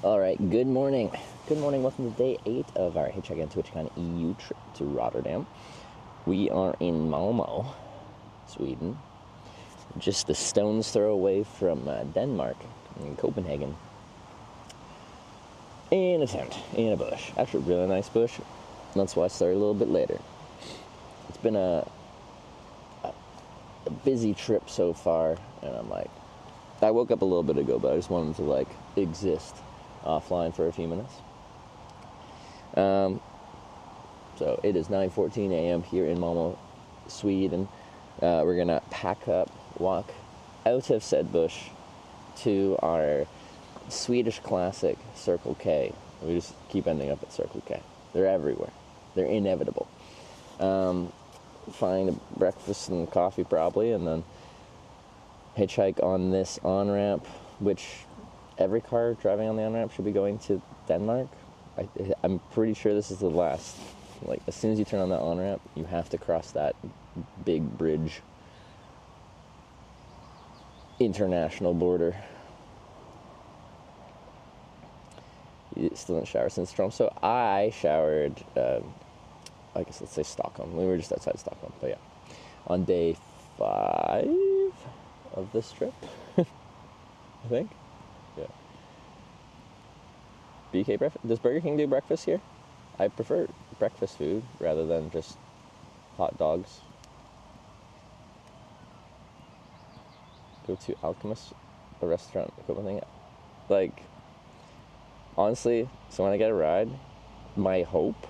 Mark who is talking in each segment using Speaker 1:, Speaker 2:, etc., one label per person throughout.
Speaker 1: All right, good morning. Good morning. Welcome to day 8 of our Hitchhiking and TwitchCon EU trip to Rotterdam. We are in Malmo, Sweden, just a stone's throw away from Denmark, in Copenhagen. In a tent, in a bush. Actually, a really nice bush. That's why I started a little bit later. It's been a busy trip so far, and I'm like, I woke up a little bit ago, but I just wanted to exist offline for a few minutes. So it is 9:14 a.m. here in Malmo, Sweden. We're gonna pack up, walk out of said bush to our Swedish classic Circle K. We just keep ending up at Circle K. They're everywhere. They're inevitable. Find a breakfast and coffee probably, and then hitchhike on this on-ramp, which every car driving on the on-ramp should be going to Denmark. I'm pretty sure this is the last. Like, as soon as you turn on that on-ramp, you have to cross that big bridge. International border. You still didn't shower since Tromsø. I showered, I guess let's say Stockholm. We were just outside Stockholm, but yeah. On day 5 of this trip, I think. Yeah. BK breakfast. Does Burger King do breakfast here? I prefer breakfast food rather than just hot dogs. Go to Alchemist, a restaurant in Copenhagen. Like, honestly, so when I get a ride, my hope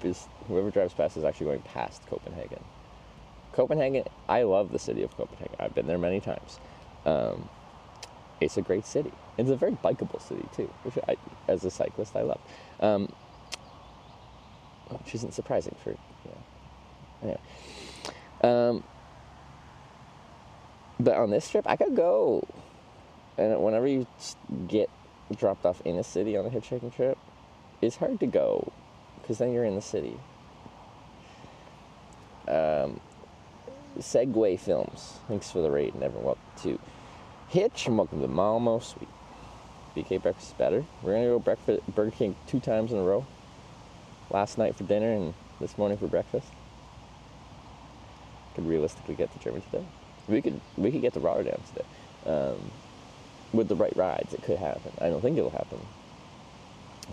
Speaker 1: is whoever drives past is actually going past Copenhagen. Copenhagen, I love the city of Copenhagen. I've been there many times. It's a great city. It's a very bikeable city too, which as a cyclist, I love. Which isn't surprising for, anyway. But on this trip, I could go. And whenever you get dropped off in a city on a hitchhiking trip, it's hard to go, because then you're in the city. Segway Films, thanks for the raid, and everyone welcome to Hitch, and welcome to Malmo, Sweden. BK breakfast is better. We're gonna go Burger King 2 times in a row. Last night for dinner and this morning for breakfast. Could realistically get to Germany today. We could get to Rotterdam today. With the right rides, it could happen. I don't think it'll happen.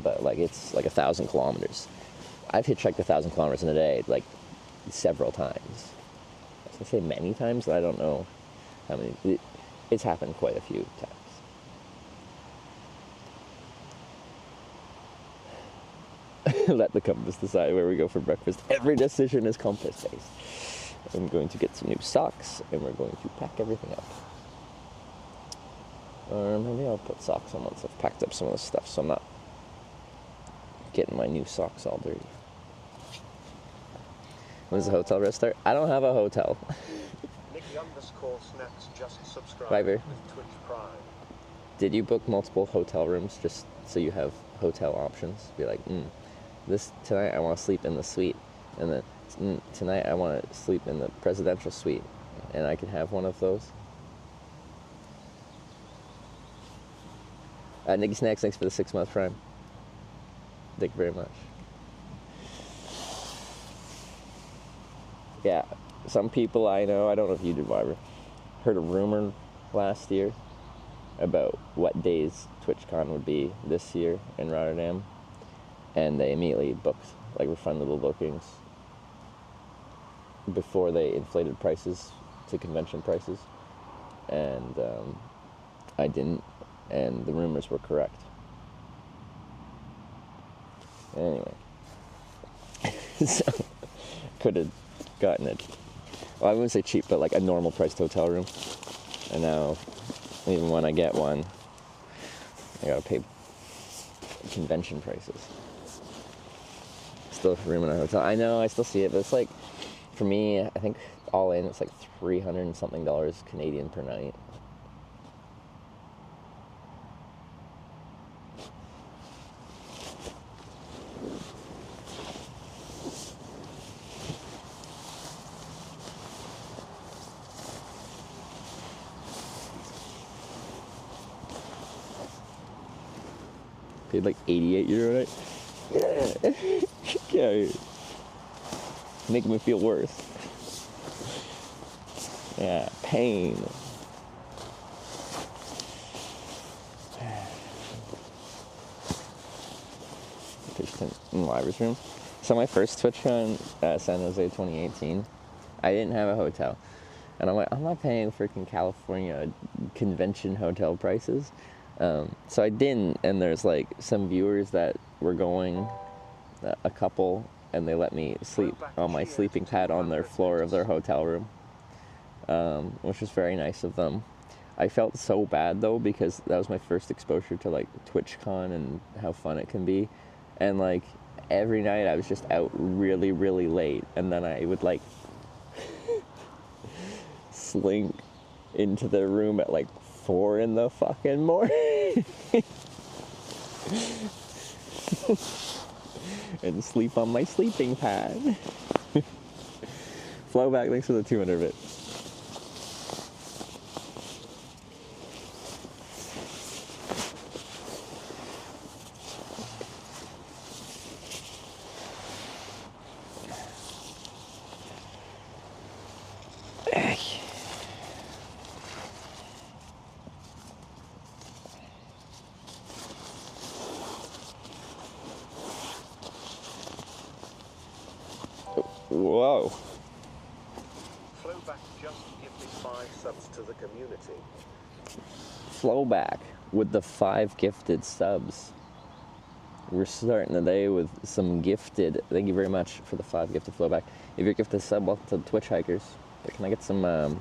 Speaker 1: But it's 1,000 kilometers. I've hitchhiked 1,000 kilometers in a day, several times. I was gonna say many times, but I don't know how many. It's happened quite a few times. Let the compass decide where we go for breakfast. Every decision is compass-based. I'm going to get some new socks, and we're going to pack everything up. Or maybe I'll put socks on once I've packed up some of the stuff, so I'm not getting my new socks all dirty. When does the hotel restart? I don't have a hotel.
Speaker 2: Nick_snacks just subscribed
Speaker 1: Viber.
Speaker 2: with Twitch Prime.
Speaker 1: Did you book multiple hotel rooms just so you have hotel options? Be like, tonight I want to sleep in the suite, and then tonight I want to sleep in the presidential suite, and I can have one of those. Nicky Snacks, thanks for the 6-month Prime. Thank you very much. Yeah, some people I know, I don't know if you did, Viber, heard a rumor last year about what days TwitchCon would be this year in Rotterdam, and they immediately booked refundable bookings before they inflated prices to convention prices, and I didn't, and the rumors were correct. Anyway, so could have gotten it. Well, I wouldn't say cheap, but a normal priced hotel room. And now, even when I get one, I gotta pay convention prices. Still room in a hotel. I know, I still see it, but it's for me, I think all in, it's $300 and something Canadian per night. Paid like 88 euro a night. Yeah. Making me feel worse. Yeah, pain. In the library's room. So my first TwitchCon at San Jose 2018, I didn't have a hotel. And I'm like, I'm not paying freaking California convention hotel prices. So I didn't, and there's like some viewers that were going, a couple, and they let me sleep on my sleeping pad on their floor of their hotel room, which was very nice of them. I felt so bad though, because that was my first exposure to like TwitchCon and how fun it can be. And like every night I was just out really, really late, and then I would like slink into their room at like 4 in the fucking morning and sleep on my sleeping pad. Flowback, thanks for the 200 bit. Whoa.
Speaker 2: Flowback just gifted 5 subs to the community.
Speaker 1: Flowback with the 5 gifted subs. We're starting the day with some gifted. Thank you very much for the 5 gifted Flowback. If you're gifted a sub, welcome to the Twitch Hikers. Can I get some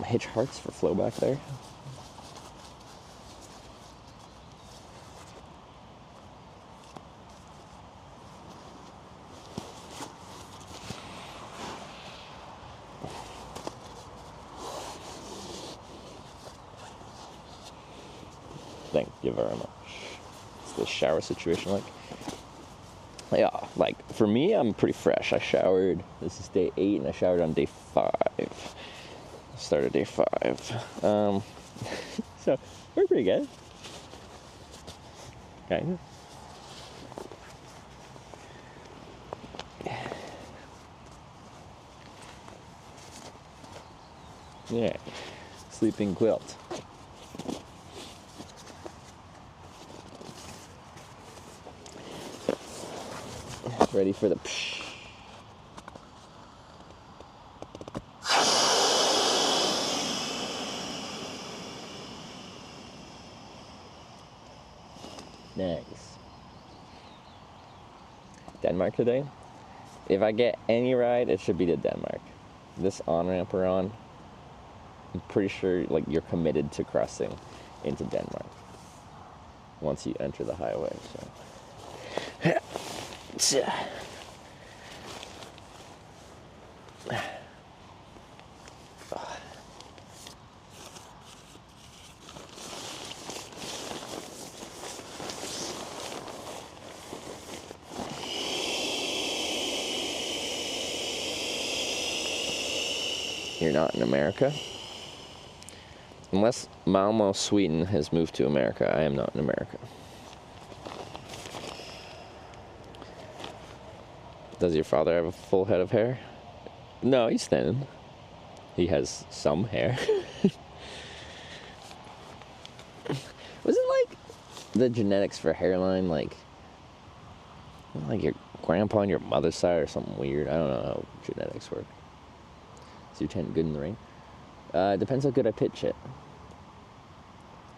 Speaker 1: Hitch hearts for Flowback there? Thank you very much. What's the shower situation like? Yeah, like for me, I'm pretty fresh. I showered. This is day 8, and I showered on day 5. Started day 5. So we're pretty good. Kind of. Yeah, sleeping quilt. Ready for the psh. Nice. Denmark today? If I get any ride, it should be to Denmark. This on-ramp we're on, I'm pretty sure like you're committed to crossing into Denmark once you enter the highway. So. You're not in America? Unless Malmo, Sweden has moved to America, I am not in America. Does your father have a full head of hair? No, he's thin. He has some hair. Wasn't like the genetics for hairline like your grandpa on your mother's side or something weird? I don't know how genetics work. Is your tent good in the rain? Depends how good I pitch it.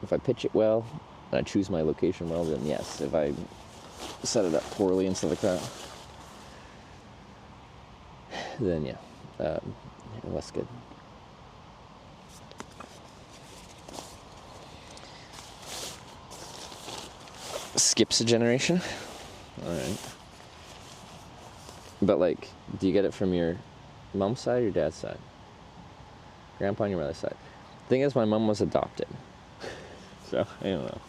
Speaker 1: If I pitch it well, and I choose my location well, then yes. If I set it up poorly and stuff like that, then yeah, less good. Skips a generation? Alright. But like, do you get it from your mom's side or your dad's side? Grandpa on your mother's side. Thing is, my mom was adopted. So, I don't know.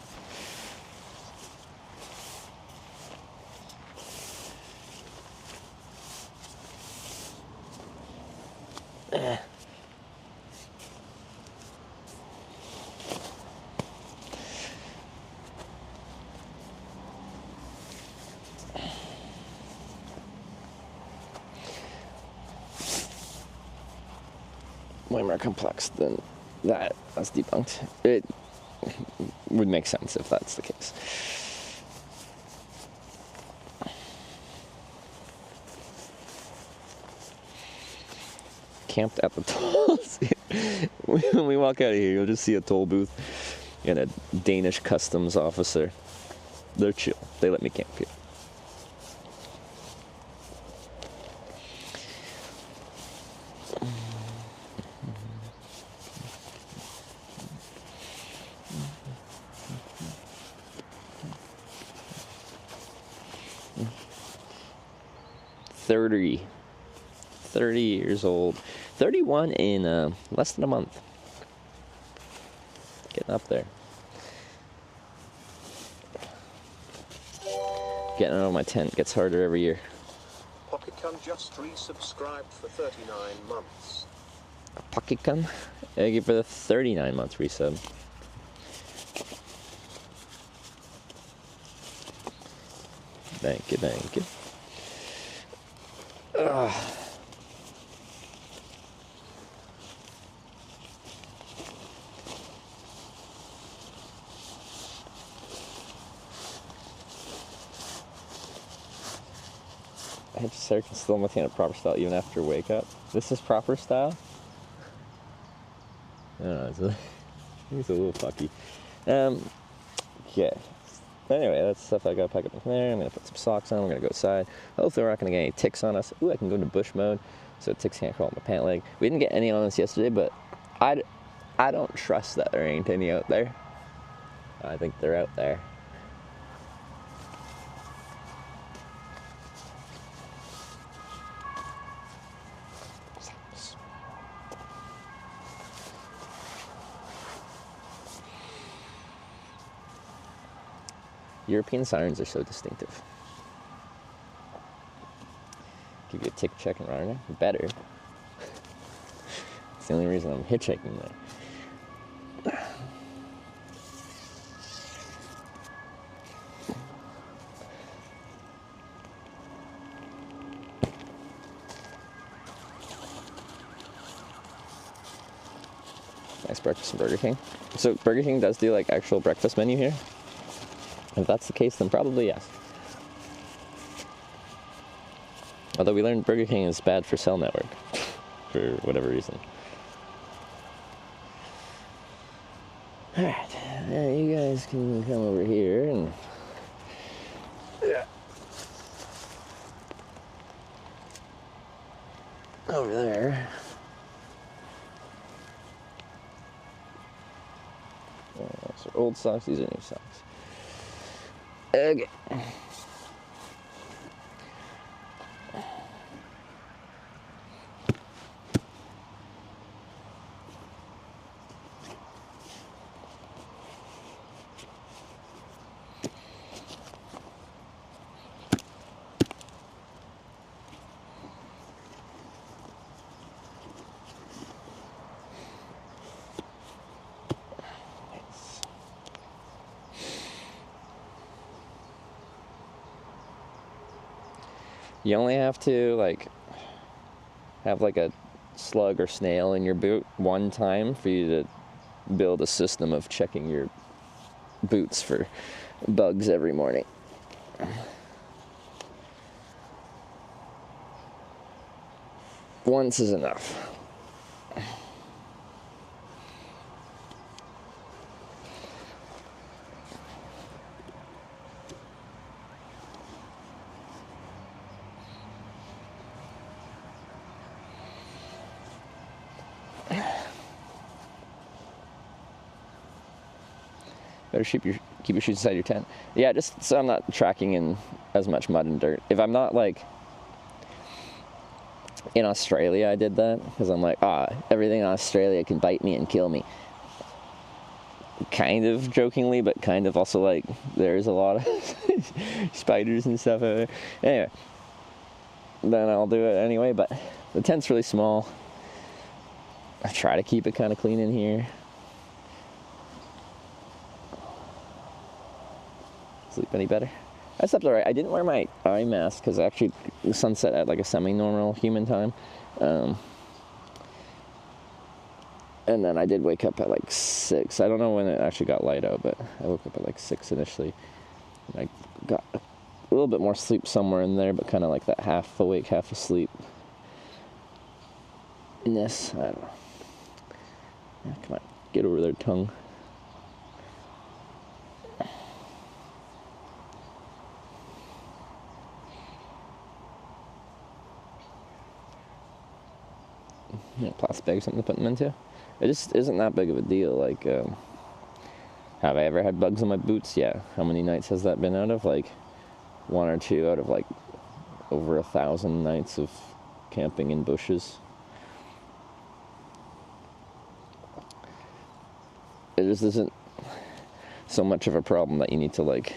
Speaker 1: way more complex than that. That's debunked. It would make sense if that's the case. Camped at the tolls. When we walk out of here, you'll just see a toll booth and a Danish customs officer. They're chill. They let me camp here. Thirty years old. 31 in less than a month. Getting up there. Getting out of my tent gets harder every year.
Speaker 2: Pocketcon just resubscribed for 39 months.
Speaker 1: Pocketcon? Thank you for the 39 month resub. Thank you, thank you. Hitchhiking can still maintain a proper style even after wake up. This is proper style? I don't know, it's a little fucky. Yeah. Anyway, that's stuff I gotta pack up in there. I'm gonna put some socks on, we're gonna go outside. Hopefully we're not gonna get any ticks on us. Ooh, I can go into bush mode, so ticks can't crawl up my pant leg. We didn't get any on us yesterday, but I don't trust that there ain't any out there. I think they're out there. European sirens are so distinctive. Give you a tick check in Rotterdam? Better. It's the only reason I'm hitchhiking there. Nice breakfast from Burger King. So Burger King does do like actual breakfast menu here? If that's the case, then probably yes. Although we learned Burger King is bad for cell network, for whatever reason. Alright, you guys can come over here and... over there. Those are old socks, these are new socks. Okay. You only have to like have like a slug or snail in your boot one time for you to build a system of checking your boots for bugs every morning. Once is enough. Better keep your shoes inside your tent. Yeah, just so I'm not tracking in as much mud and dirt. If I'm not like in Australia, I did that because I'm like, everything in Australia can bite me and kill me. Kind of jokingly, but kind of also like there's a lot of spiders and stuff out there. Anyway, then I'll do it anyway. But the tent's really small. I try to keep it kind of clean in here. Sleep any better? I slept alright. I didn't wear my eye mask because actually the sun set at like a semi-normal human time. And then I did wake up at like 6. I don't know when it actually got light out, but I woke up at like 6 initially. And I got a little bit more sleep somewhere in there, but kind of like that half awake, half asleep. Ness, I don't know. Yeah, come on, get over their tongue. You know, plastic bag, something to put them into. It just isn't that big of a deal. Like, have I ever had bugs on my boots? Yeah. How many nights has that been out of? Like 1 or 2 out of like over 1,000 nights of camping in bushes. It just isn't so much of a problem that you need to like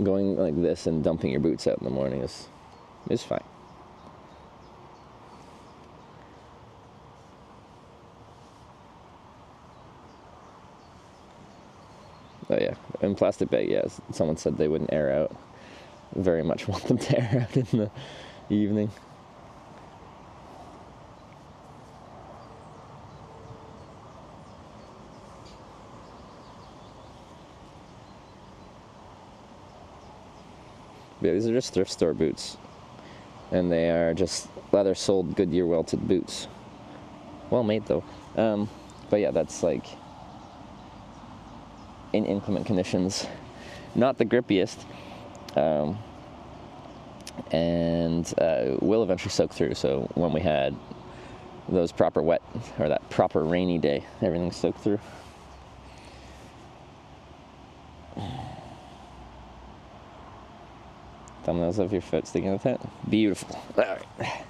Speaker 1: going like this and dumping your boots out in the morning is fine. Oh yeah, in plastic bag, yes. Someone said they wouldn't air out. Very much want them to air out in the evening. Yeah, these are just thrift store boots. And they are just leather-soled Goodyear welted boots. Well made though. But yeah, that's like in inclement conditions, not the grippiest, and will eventually soak through. So when we had those proper wet, or that proper rainy day, everything soaked through. Thumbnails of your foot sticking out of the tent. Beautiful. All right,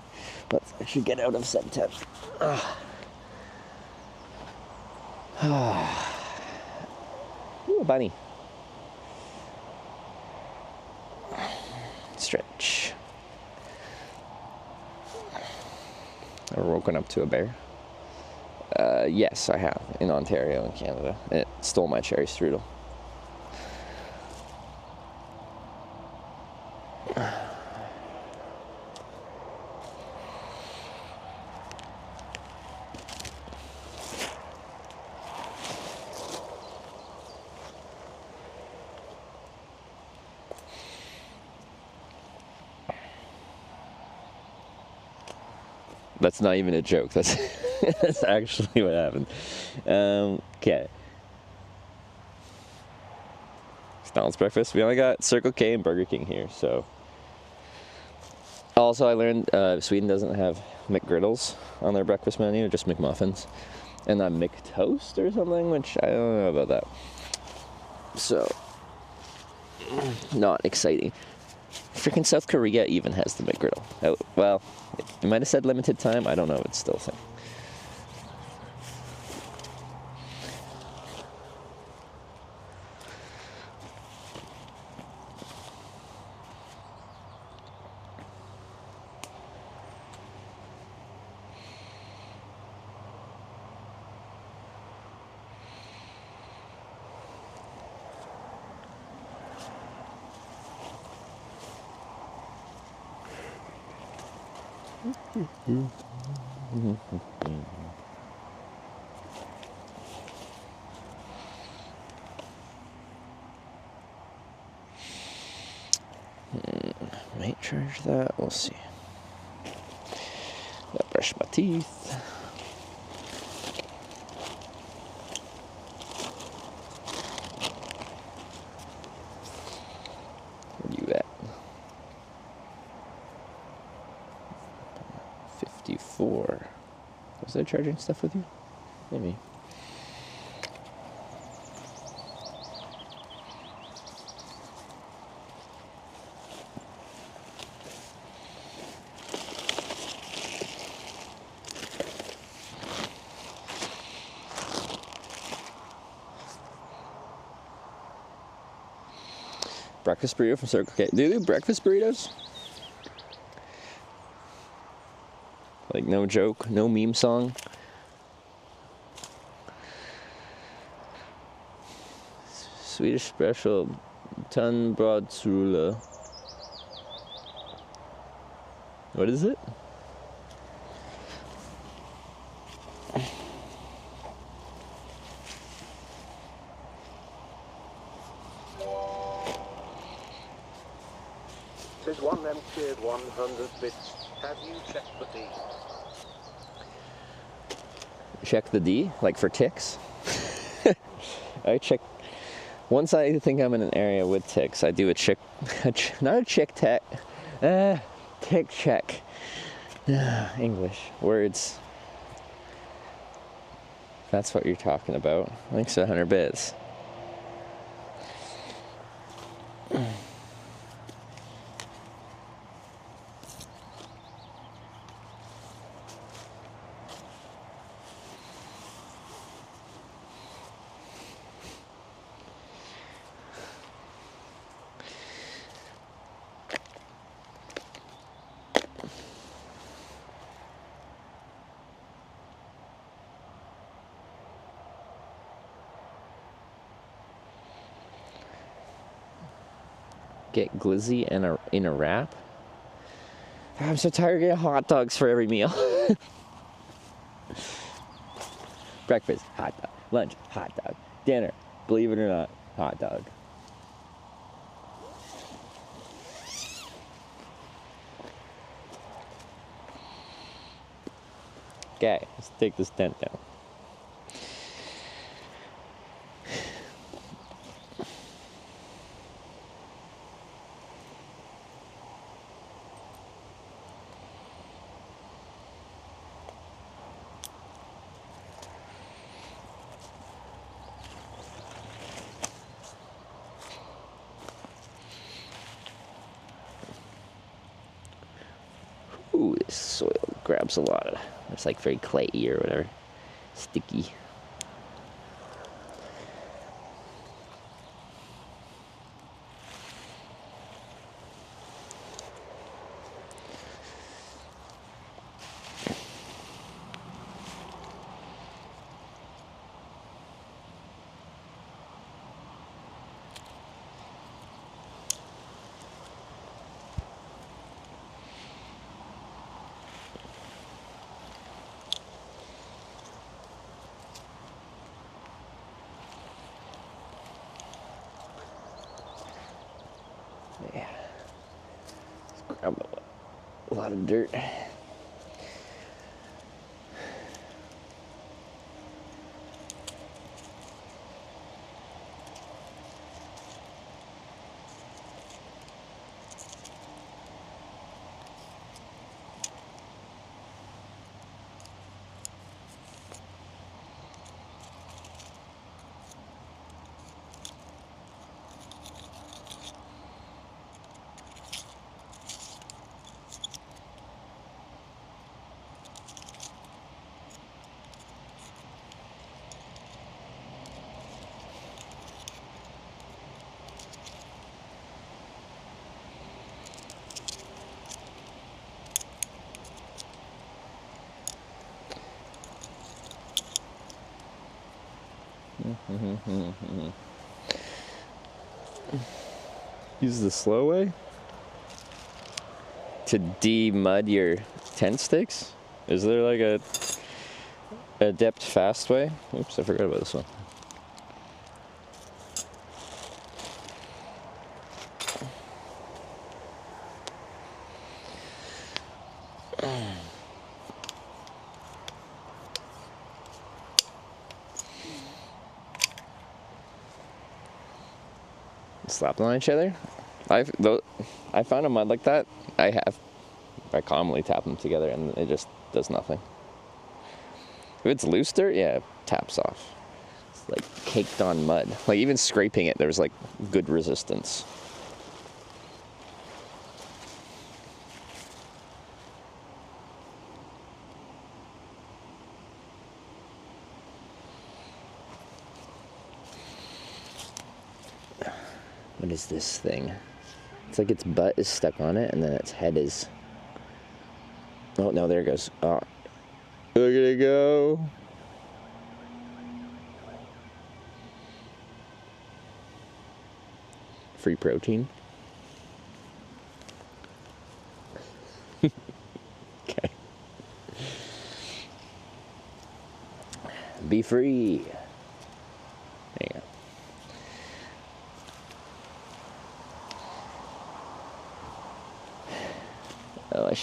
Speaker 1: let's actually get out of said tent. Ooh, bunny. Stretch. Ever woken up to a bear? Yes, I have, in Ontario, in Canada. It stole my cherry strudel. That's not even a joke. That's that's actually what happened. Okay. McDonald's breakfast. We only got Circle K and Burger King here, so. Also, I learned Sweden doesn't have McGriddles on their breakfast menu, just McMuffins. And not McToast or something, which I don't know about that. So, not exciting. Freaking South Korea even has the McGriddle. Oh, well, it might have said limited time. I don't know if it's still a thing. Might charge that. We'll see. Gotta brush my teeth. Where you at? 54. Was I charging stuff with you? Maybe. Breakfast burrito from Circle K. Do they do breakfast burritos? Like, no joke, no meme song. Swedish special tandbrödsrulle. What is it?
Speaker 2: and cleared 100 bits. Have you checked the D?
Speaker 1: Check the D, like for ticks. I check. Once I think I'm in an area with ticks, I do a tick check. English words. That's what you're talking about. Thanks to 100 bits. Get glizzy in a wrap. I'm so tired of getting hot dogs for every meal. Breakfast, hot dog. Lunch, hot dog. Dinner, believe it or not, hot dog. Okay, let's take this tent down. Ooh, this soil grabs a lot of, it's like very clayey or whatever, sticky. Yeah, let's grab a lot of dirt. Use the slow way to de-mud your tent stakes? Is there like a adept fast way? Oops, I forgot about this one. Slap them on each other. I found a mud like that. I commonly tap them together and it just does nothing. If it's loose dirt, yeah, it taps off. It's like caked on mud. Like even scraping it, there's like good resistance. What is this thing? It's like its butt is stuck on it and then its head is... Oh, no, there it goes. Oh, look at it go. Free protein. Okay. Be free. There you go.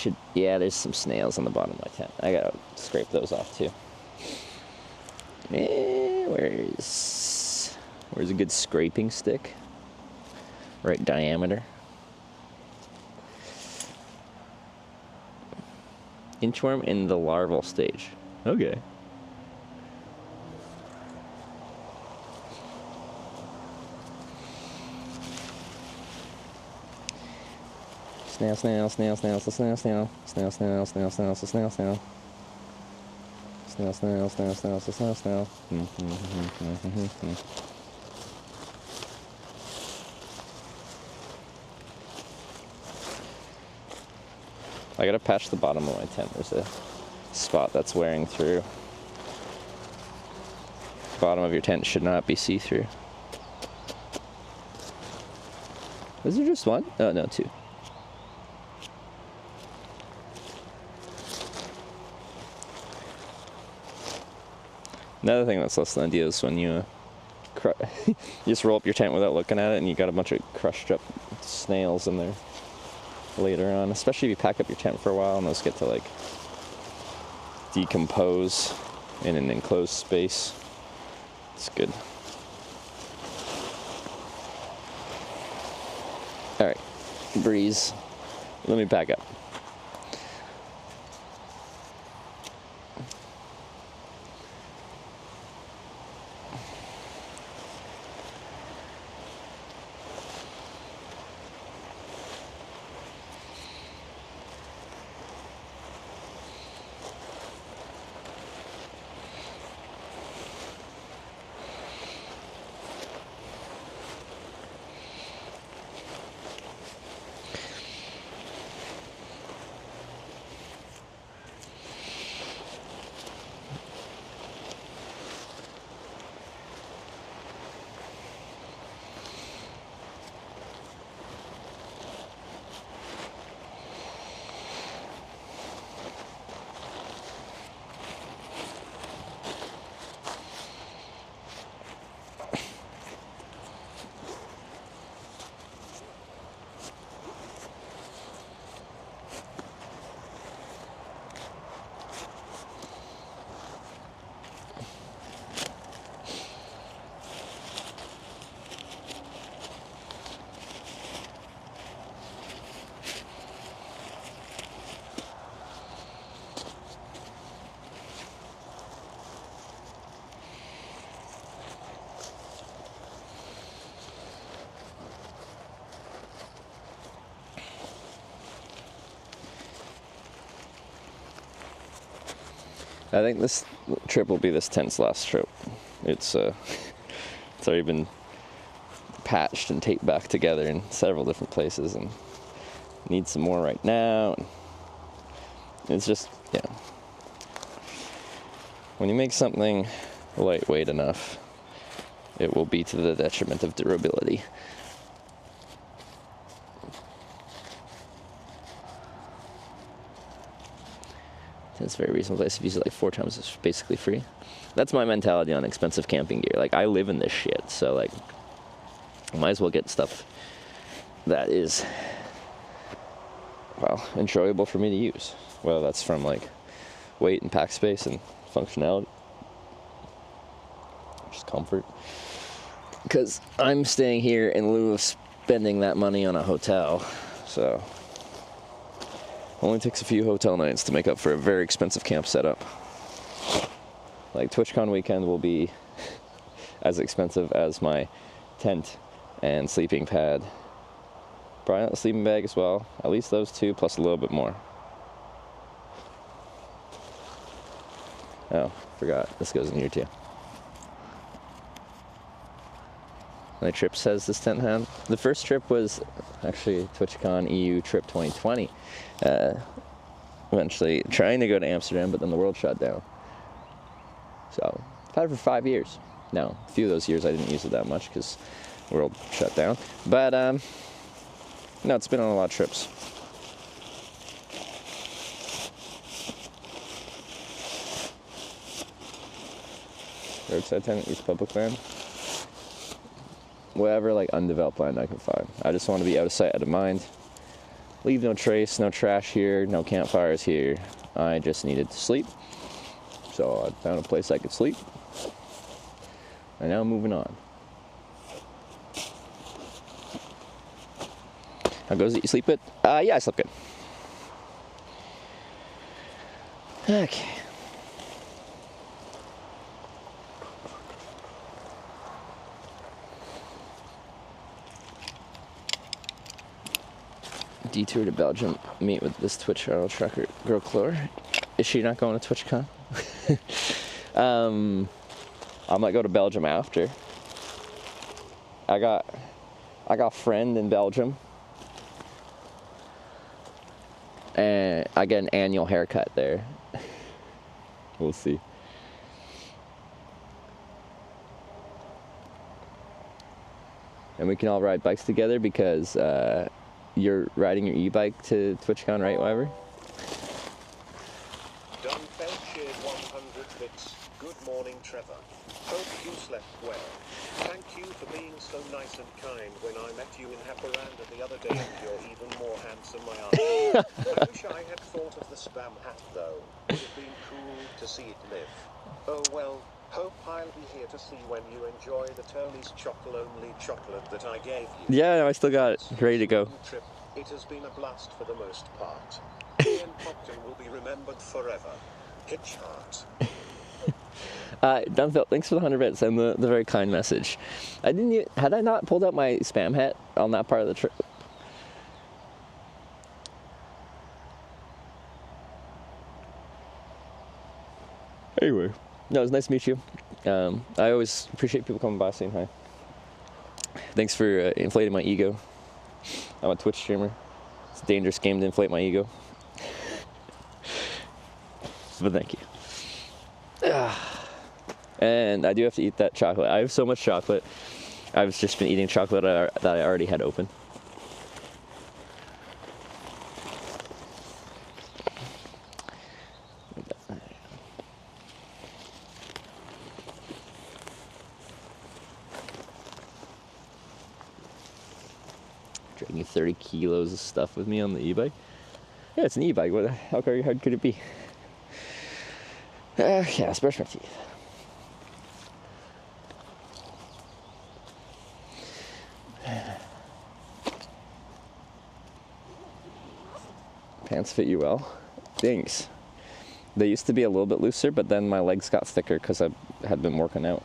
Speaker 1: should, yeah, there's some snails on the bottom of my tent. I gotta scrape those off too. Where's a good scraping stick? Right diameter. Inchworm in the larval stage. Okay. Snail, snail, snail, snail, snail, snail, snail, snail, snail, snail, snail, snail. Snail, snail, snail, snail, snail, snail. I gotta patch the bottom of my tent. There's a spot that's wearing through. The bottom of your tent should not be see-through. Was there just one? Oh, no, two. Another thing that's less than ideal is when you you just roll up your tent without looking at it and you got a bunch of crushed up snails in there later on, especially if you pack up your tent for a while and those get to like decompose in an enclosed space. It's good. Alright, breeze. Let me pack up. I think this trip will be this tent's last trip. It's already been patched and taped back together in several different places and needs some more right now. It's just, yeah. When you make something lightweight enough, it will be to the detriment of durability. It's a very reasonable place. If you use it like 4 times, it's basically free. That's my mentality on expensive camping gear. Like, I live in this shit, so like, I might as well get stuff that is, well, enjoyable for me to use. Whether that's from like weight and pack space and functionality, just comfort. Because I'm staying here in lieu of spending that money on a hotel, so only takes a few hotel nights to make up for a very expensive camp setup. Like, TwitchCon weekend will be as expensive as my tent and sleeping pad. Probably not a sleeping bag as well. At least those two, plus a little bit more. Oh, forgot. This goes in here too. My trip says this tent had. The first trip was actually TwitchCon EU trip 2020. Eventually trying to go to Amsterdam, but then the world shut down. So I've had it for 5 years. Now, a few of those years I didn't use it that much because the world shut down. But no, it's been on a lot of trips. Roadside tent, use public land. Whatever like undeveloped land I can find. I just want to be out of sight, out of mind. Leave no trace, no trash here, no campfires here. I just needed to sleep. So I found a place I could sleep. And now I'm moving on. How goes it? You sleep good? Yeah, I slept good. Okay. Detour to Belgium, meet with this Twitch channel tracker girl Clore. Is she not going to TwitchCon? I might go to Belgium after. I got a friend in Belgium, and I get an annual haircut there. We'll see. And we can all ride bikes together because you're riding your e-bike to TwitchCon, right, Wyver?
Speaker 2: Dunfeld shared 100 bits. Good morning, Trevor. Hope you slept well. Thank you for being so nice and kind when I met you in Haparanda the other day, and you're even more handsome, my aunt. I wish I had thought of the spam hat, though. Would have been cool to see it live. Oh well, hope I'll be here to see when you enjoy the Tony's chocolate-only chocolate that I gave you.
Speaker 1: Yeah, I still got it. Ready to go.
Speaker 2: Trip. It has been a blast for the most part. Ian Popton will be remembered forever. Hitch heart.
Speaker 1: Dunfeld, thanks for the 100 bits and the very kind message. Had I not pulled out my spam hat on that part of the trip? Anyway, no, it was nice to meet you. I always appreciate people coming by saying hi. Thanks for inflating my ego. I'm a Twitch streamer. It's a dangerous game to inflate my ego. But thank you. And I do have to eat that chocolate. I have so much chocolate. I've just been eating chocolate that I already had open. Dragging 30 kilos of stuff with me on the e-bike. Yeah, it's an e-bike. How hard could it be? Yeah, let's brush my teeth. Pants fit you well. Thanks. They used to be a little bit looser, but then my legs got thicker because I had been working out.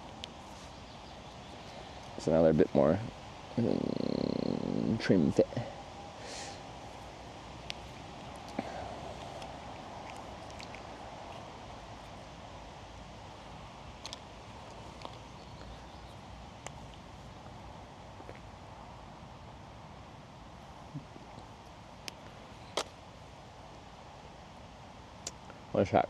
Speaker 1: So now they're a bit more trim fit. Let's hack.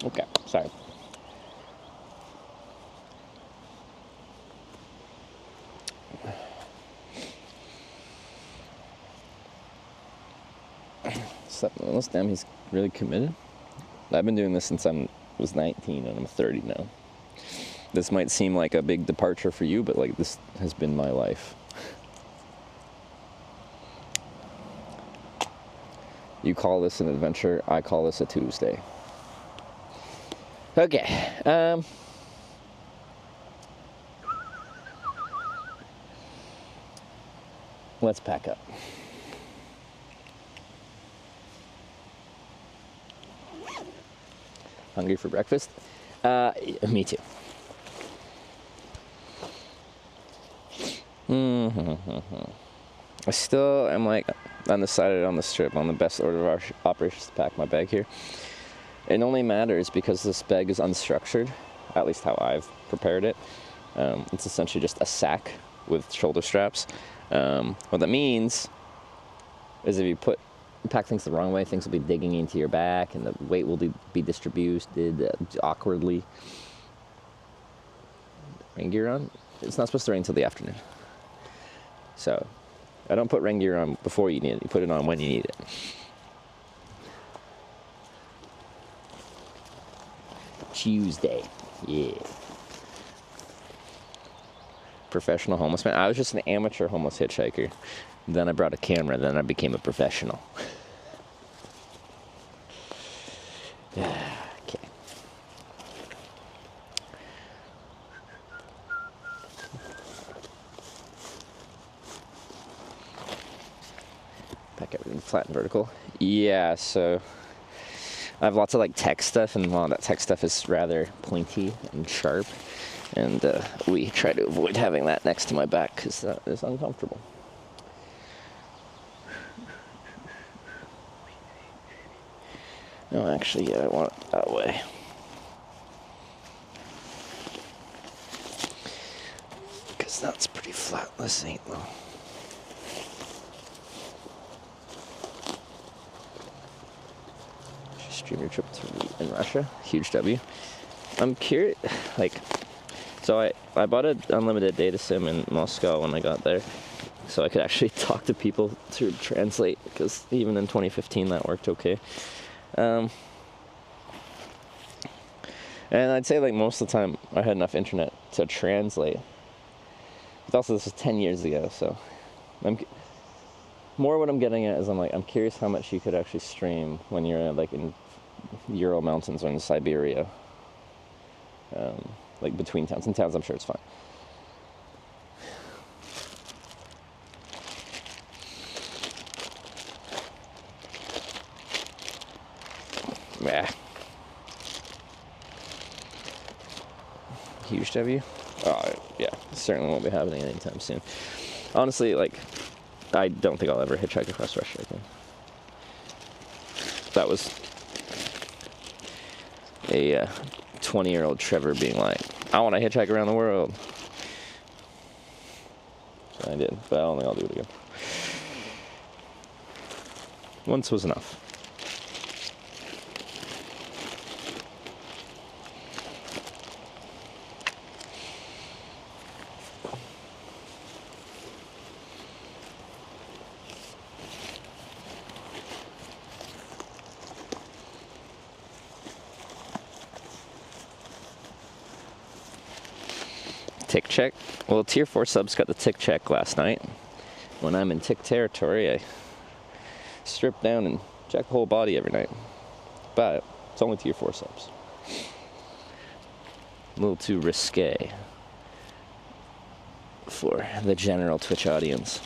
Speaker 1: Okay, sorry. This damn, he's really committed. I've been doing this since I was 19 and I'm 30 now. This might seem like a big departure for you, but like this has been my life. You call this an adventure, I call this a Tuesday. Okay, let's pack up. Hungry for breakfast? Me too. I still am like undecided on this trip on the best order of operations to pack my bag here. It only matters because this bag is unstructured, at least how I've prepared it. It's essentially just a sack with shoulder straps. What that means is if you pack things the wrong way, things will be digging into your back and the weight will be distributed awkwardly. Rain gear on? It's not supposed to rain until the afternoon. So, I don't put rain gear on before you need it. You put it on when you need it. Tuesday. Yeah. Professional homeless man. I was just an amateur homeless hitchhiker. Then I brought a camera. Then I became a professional. Okay. Pack everything flat and vertical. Yeah, so I have lots of like tech stuff, and a lot of that tech stuff is rather pointy and sharp. And we try to avoid having that next to my back because that is uncomfortable. No, actually, yeah, I want it that way. Because that's pretty flat. This ain't though. Stream your trip in Russia. Huge W. I'm curious, like, so I bought an unlimited data sim in Moscow when I got there, so I could actually talk to people through Translate, because even in 2015 that worked okay. And I'd say like most of the time I had enough internet to translate. But also this was 10 years ago, so more what I'm getting at is I'm curious how much you could actually stream when you're like in Ural Mountains or in Siberia. Like between towns. In towns I'm sure it's fine. Yeah. Huge W? Oh, yeah. Certainly won't be happening anytime soon. Honestly, like, I don't think I'll ever hitchhike across Russia again. That was a 20-year-old Trevor being like, I want to hitchhike around the world. So I did, but I don't think I'll do it again. Once was enough. Tick check. Well, Tier 4 subs got the tick check last night. When I'm in tick territory, I strip down and check the whole body every night. But it's only Tier 4 subs. A little too risque for the general Twitch audience.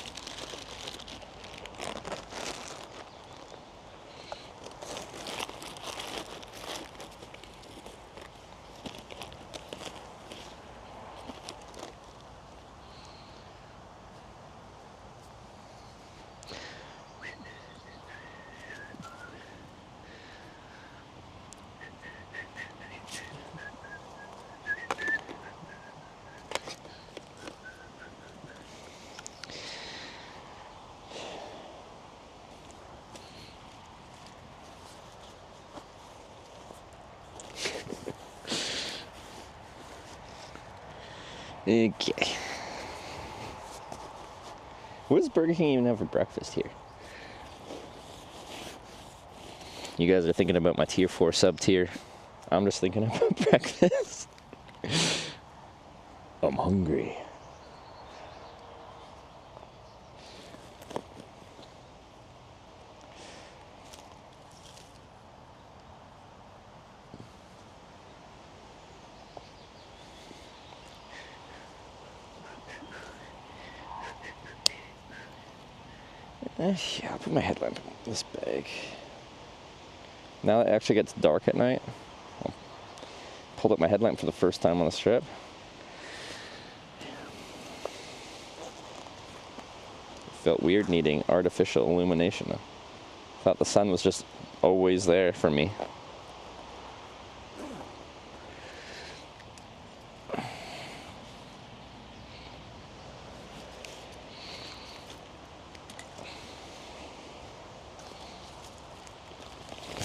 Speaker 1: Okay. What does Burger King even have for breakfast here? You guys are thinking about my tier 4 sub tier. I'm just thinking about breakfast. I'm hungry. Yeah, I'll put my headlamp in this bag. Now that it actually gets dark at night, I pulled up my headlamp for the first time on the strip. It felt weird needing artificial illumination. I thought the sun was just always there for me.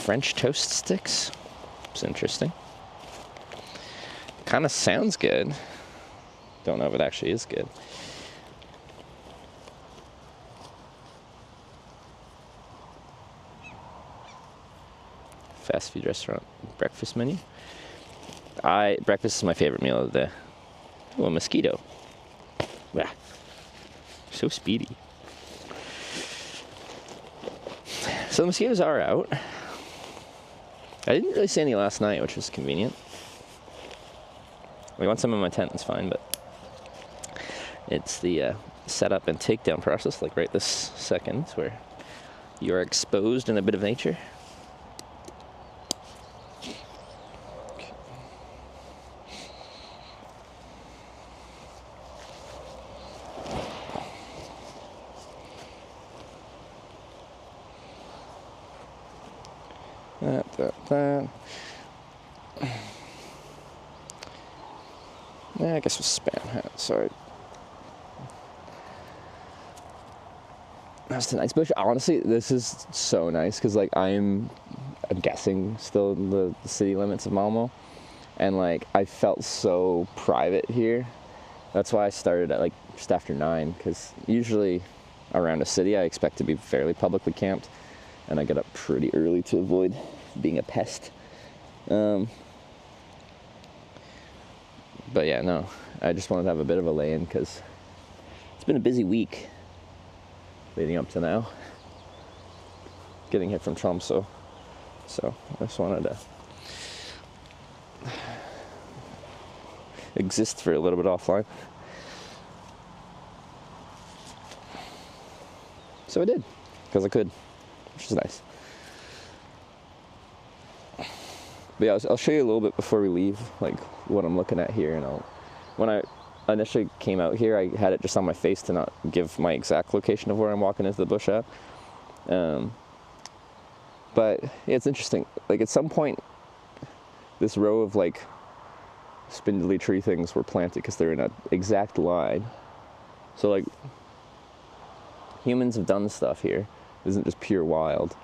Speaker 1: French toast sticks. It's interesting. Kind of sounds good. Don't know if it actually is good. Fast food restaurant breakfast menu. Breakfast is my favorite meal of the day. Oh, a mosquito. Yeah. So speedy. So the mosquitoes are out. I didn't really see any last night, which was convenient. We want some in my tent, it's fine, but it's the setup and takedown process, like right this second, where you are exposed in a bit of nature. That. Yeah, I guess it was spam hat, sorry. That's a nice bush. Honestly, this is so nice, because like I'm guessing still in the city limits of Malmo, and like I felt so private here. That's why I started at like just after 9, because usually around a city I expect to be fairly publicly camped, and I get up pretty early to avoid being a pest. But yeah, no, I just wanted to have a bit of a lay-in because it's been a busy week leading up to now, getting here from Tromsø. So I just wanted to exist for a little bit offline. So I did, because I could, which is nice. But yeah, I'll show you a little bit before we leave, like what I'm looking at here. And when I initially came out here, I had it just on my face to not give my exact location of where I'm walking into the bush at. But yeah, it's interesting. Like at some point, this row of like spindly tree things were planted because they're in an exact line. So like humans have done stuff here. It isn't just pure wild,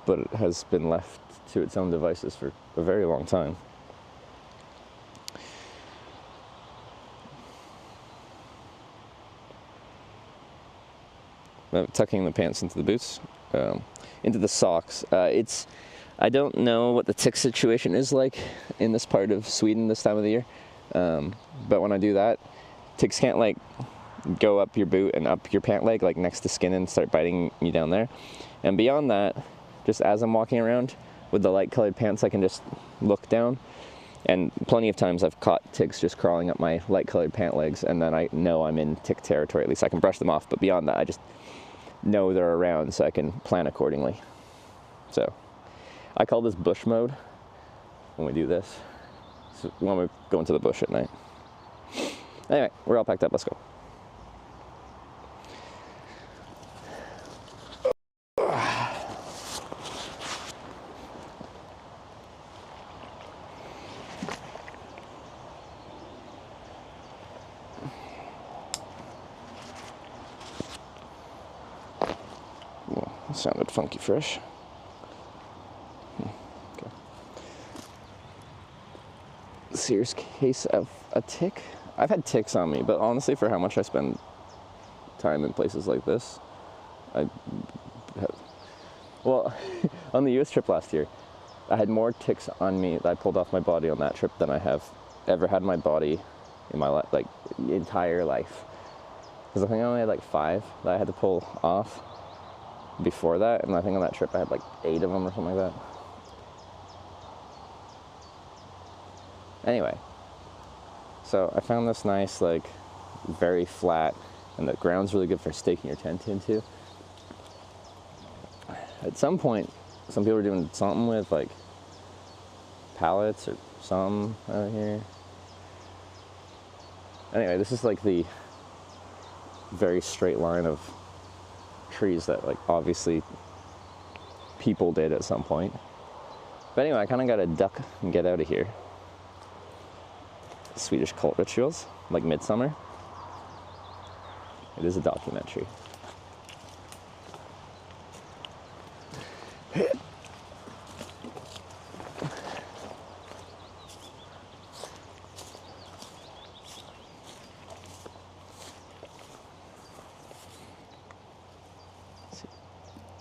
Speaker 1: but it has been left to its own devices for a very long time. Tucking the pants into the boots, into the socks. I don't know what the tick situation is like in this part of Sweden this time of the year, but when I do that, ticks can't like go up your boot and up your pant leg, like next to skin, and start biting you down there. And beyond that, just as I'm walking around with the light colored pants, I can just look down, and plenty of times I've caught ticks just crawling up my light colored pant legs, and then I know I'm in tick territory. At least I can brush them off, but beyond that I just know they're around, so I can plan accordingly. So I call this bush mode when we do this. So when we go into the bush at night. Anyway, we're all packed up, let's go. Sounded funky fresh. Okay. Serious case of a tick. I've had ticks on me, but honestly, for how much I spend time in places like this, well, on the US trip last year, I had more ticks on me that I pulled off my body on that trip than I have ever had my body in my like entire life. Because I think I only had like 5 that I had to pull off before that, and I think on that trip I had like 8 of them or something like that. Anyway, so I found this nice, like, very flat, and the ground's really good for staking your tent into. At some point, some people are doing something with, like, pallets or something out here. Anyway, this is like the very straight line of trees that, like, obviously people did at some point. But anyway, I kind of got to duck and get out of here. Swedish cult rituals, like Midsummer. It is a documentary.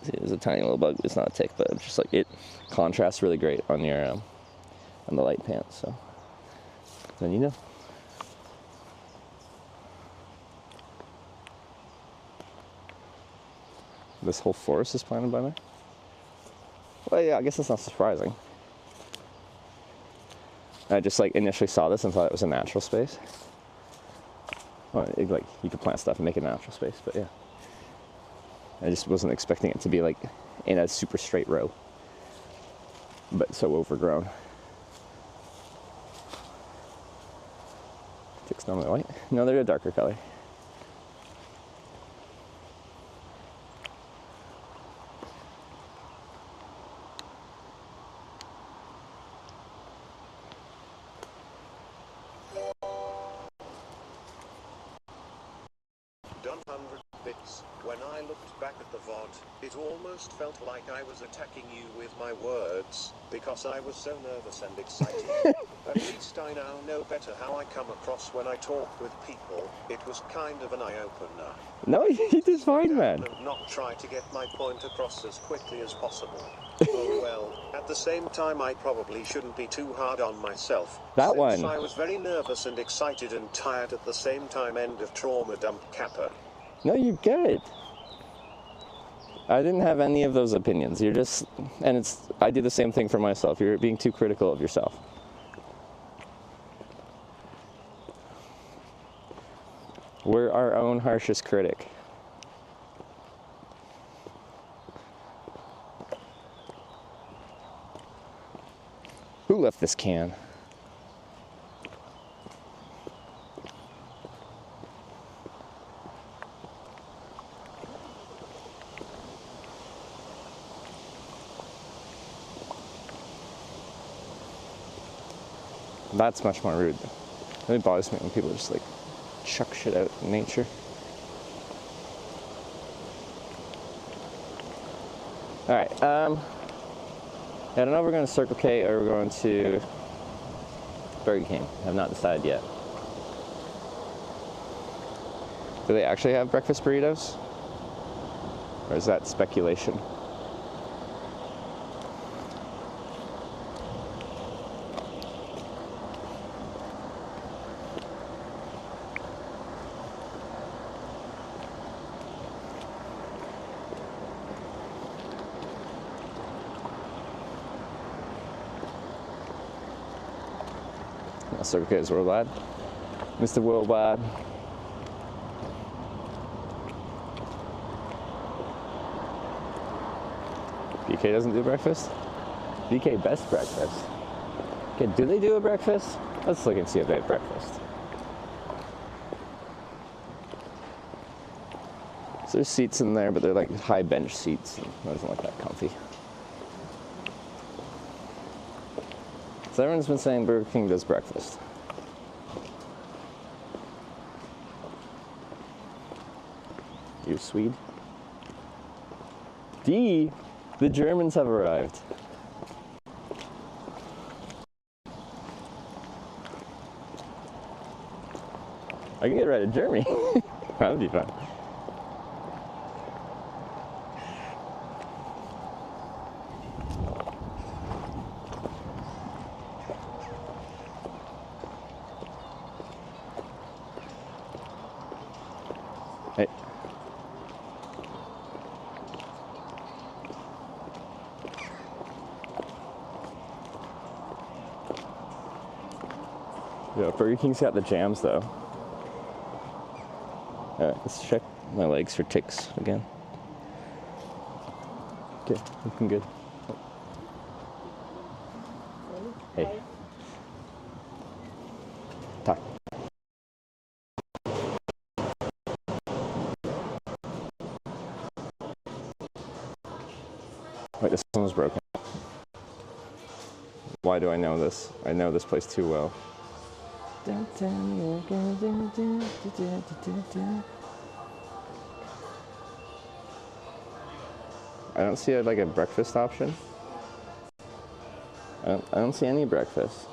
Speaker 1: See, there's a tiny little bug. It's not a tick, but it's just like it contrasts really great on your on the light pants. So then you know. This whole forest is planted by me. Well, yeah, I guess that's not surprising. I just like initially saw this and thought it was a natural space. Well, like you could plant stuff and make it a natural space, but yeah. I just wasn't expecting it to be like in a super straight row, but so overgrown. Ticks normally white? No, they're a darker color.
Speaker 2: Done 100 bits. When I looked back at the VOD, it almost felt like I was attacking you with my words, because I was so nervous and excited. At least I now know better how I come across when I talk with people. It was kind of an eye-opener.
Speaker 1: No, you did fine, man.
Speaker 2: And not try to get my point across as quickly as possible. Oh well, at the same time I probably shouldn't be too hard on myself.
Speaker 1: That
Speaker 2: since
Speaker 1: one.
Speaker 2: I was very nervous and excited and tired at the same time. End of trauma dump Kappa.
Speaker 1: No, you're good. I didn't have any of those opinions. You're just, and I do the same thing for myself. You're being too critical of yourself. We're our own harshest critic. Who left this can? That's much more rude. It really bothers me when people just like chuck shit out in nature. Alright, I don't know if we're going to Circle K or we're going to Burger King. I have not decided yet. Do they actually have breakfast burritos? Or is that speculation? Circle K is worldwide. Mr. Worldwide. BK doesn't do breakfast? BK best breakfast. Okay, do they do a breakfast? Let's look and see if they have breakfast. So there's seats in there, but they're like high bench seats. And I don't like that comfy. So everyone's been saying Burger King does breakfast. You Swede. D, the Germans have arrived. I can get right to Germany. That would be fun. Hey. Yeah, Burger King's got the jams though. Alright, let's check my legs for ticks again. Okay, looking good. Hey. Talk. Wait, this one was broken. Why do I know this? I know this place too well. I don't see like a breakfast option. I don't see any breakfast.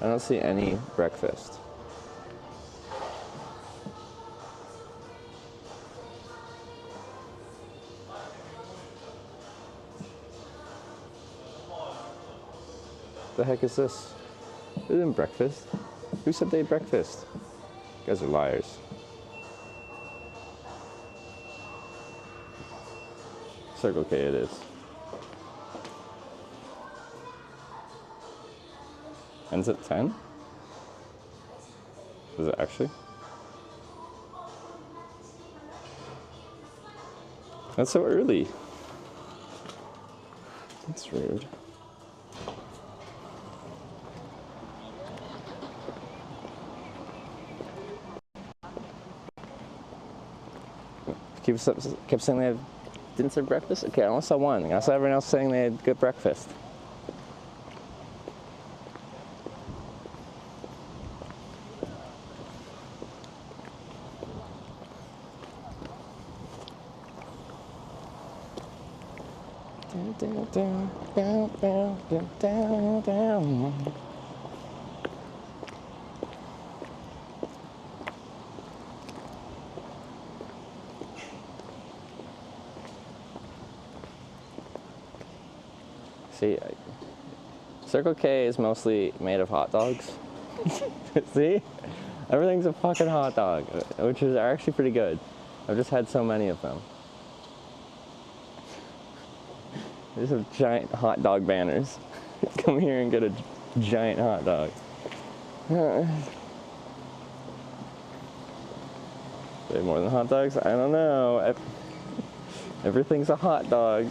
Speaker 1: I don't see any breakfast. The heck is this? This isn't breakfast. Who said they had breakfast? You guys are liars. Circle K it is. Ends at 10? Is it actually? That's so early. That's rude. Kept saying they didn't serve breakfast? Okay, I only saw one. I saw everyone else saying they had good breakfast. See, Circle K is mostly made of hot dogs. See? Everything's a fucking hot dog, which is actually pretty good. I've just had so many of them. These are giant hot dog banners. Come here and get a giant hot dog. Are they more than hot dogs? I don't know. Everything's a hot dog.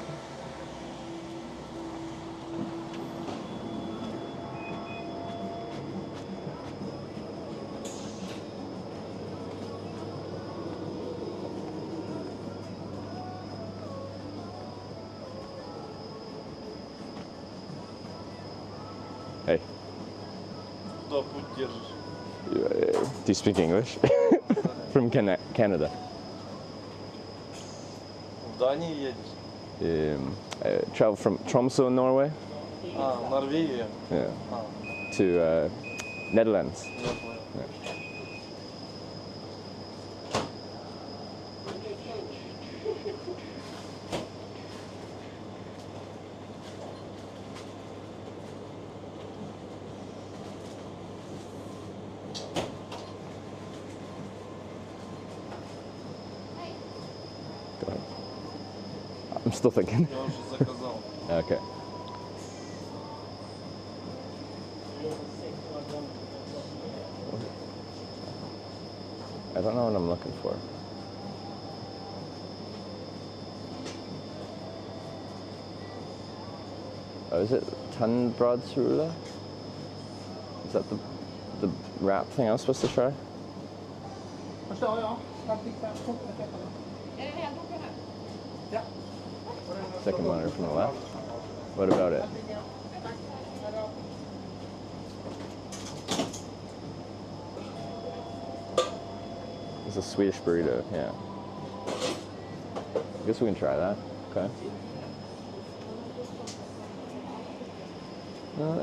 Speaker 1: Hey. Do you speak English? From Canada. Travel from Tromsø, Norway.
Speaker 3: Norwegian.
Speaker 1: Yeah. To Netherlands. Yeah. I'm still thinking. Okay. I don't know what I'm looking for. Oh, is it Tannbrødsrulle? Is that the wrap thing I was supposed to try? Second monitor from the left. What about it? It's a Swedish burrito, yeah. I guess we can try that. Okay.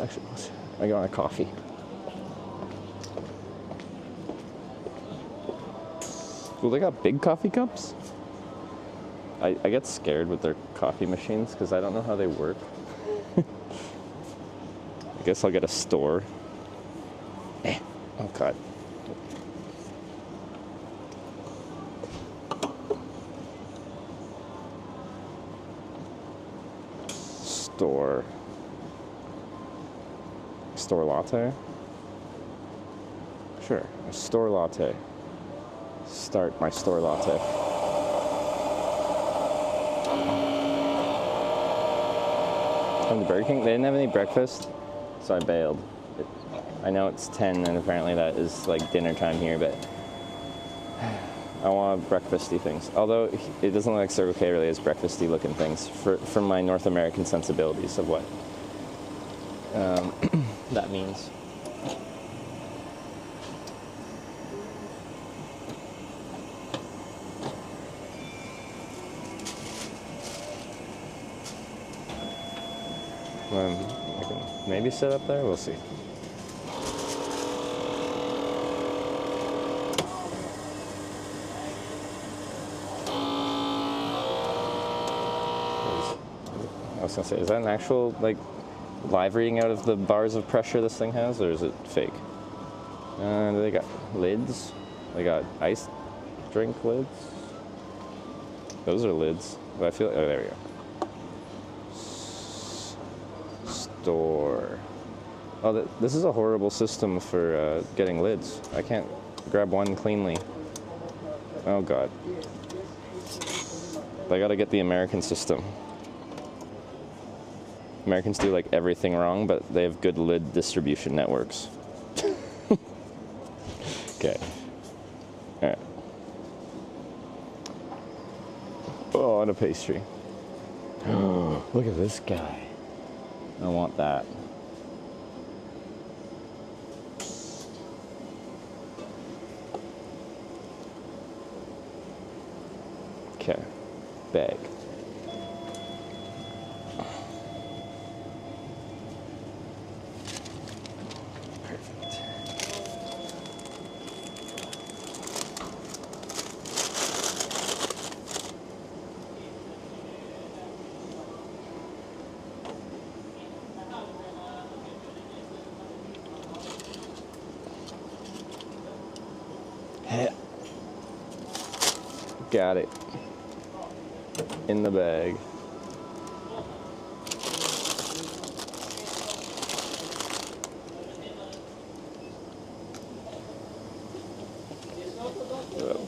Speaker 1: Actually, I got a coffee. Cool, they got big coffee cups? I get scared with their coffee machines because I don't know how they work. I guess I'll get a store. Oh god. Store latte? Sure, a store latte. Start my store latte. From the Burger King, they didn't have any breakfast, so I bailed. I know it's 10 and apparently that is like dinner time here, but I want breakfasty things. Although it doesn't look like Circle K really has breakfasty looking things for my North American sensibilities of what that means. I can maybe sit up there, we'll see. I was gonna say, is that an actual like live reading out of the bars of pressure this thing has, or is it fake? They got lids. They got ice drink lids. Those are lids. But I feel like, oh, there we go. Store. Oh, this is a horrible system for getting lids. I can't grab one cleanly. Oh god. I gotta get the American system. Americans do like everything wrong, but they have good lid distribution networks. Okay. Alright. Oh, and a pastry. Oh, look at this guy. I want that. Okay. Bag. Got it. In the bag.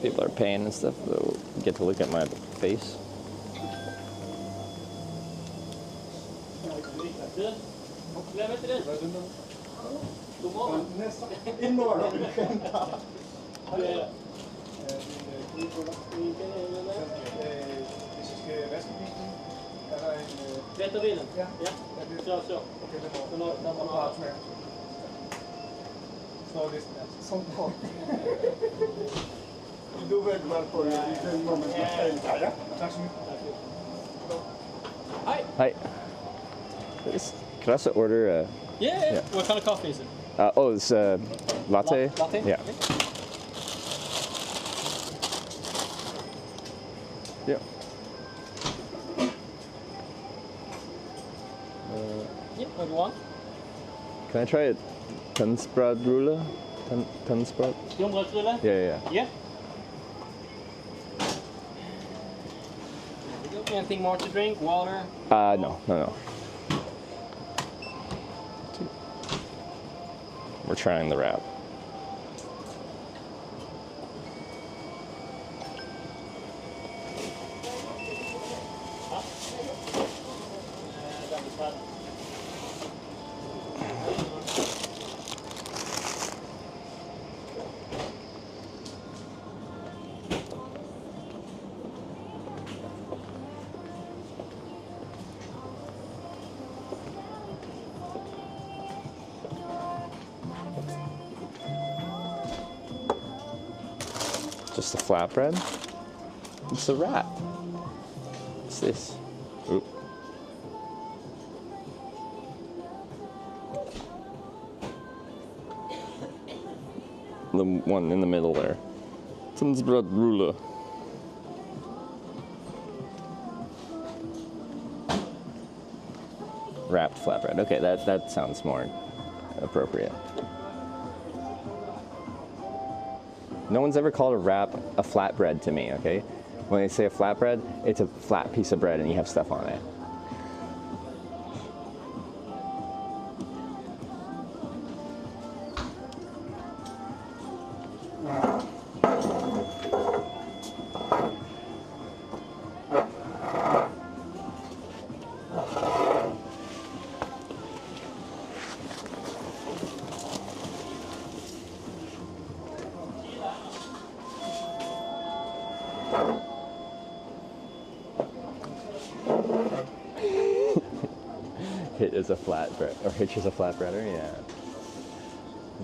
Speaker 1: People are paying and stuff, they'll get to look at my face.
Speaker 4: Bilen? Ja. Klar, så.
Speaker 3: Som folk. Du väl var på den momenten. Ja, tack så mycket.
Speaker 4: Hi.
Speaker 1: Hi. Could I also order
Speaker 4: Yeah. What kind of coffee is it?
Speaker 1: It's latte.
Speaker 4: Latte?
Speaker 1: Yeah.
Speaker 4: Okay.
Speaker 1: Yeah.
Speaker 4: Yeah, what do you want?
Speaker 1: Can I try a tunsbrødrulle? Tunsbrød?
Speaker 4: Jordbrødsrulle?
Speaker 1: Yeah.
Speaker 4: Yeah. Anything more to drink? Water?
Speaker 1: No. We're trying the wrap. Just a flatbread? It's a wrap. What's this? Oop. The one in the middle there. Rotensbrotrulle. Wrapped flatbread. Okay, that sounds more appropriate. No one's ever called a wrap a flatbread to me, okay? When they say a flatbread, it's a flat piece of bread and you have stuff on it. Hitch is a flatbread, or Hitch is a flatbreader, yeah.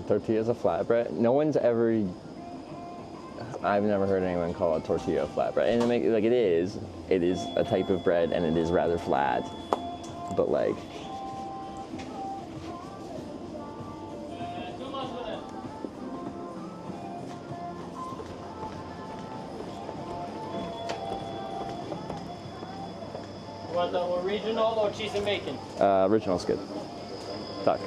Speaker 1: Tortilla is a flatbread. No one's ever, I've never heard anyone call a tortilla a flatbread. And it is a type of bread and it is rather flat, but like,
Speaker 4: Want the original or cheese and bacon?
Speaker 1: original's good. Tack.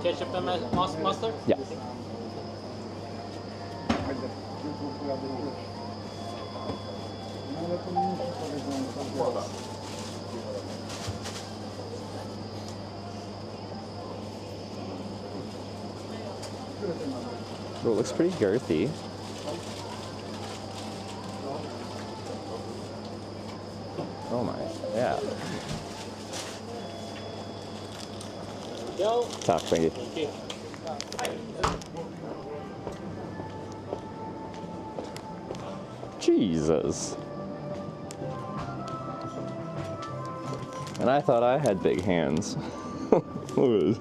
Speaker 4: Ketchup and mustard?
Speaker 1: Yeah. Oh, it looks pretty girthy. Oh my, yeah.
Speaker 4: Go.
Speaker 1: Tack, thank you.
Speaker 4: Thank you.
Speaker 1: Jesus. And I thought I had big hands. Look at this.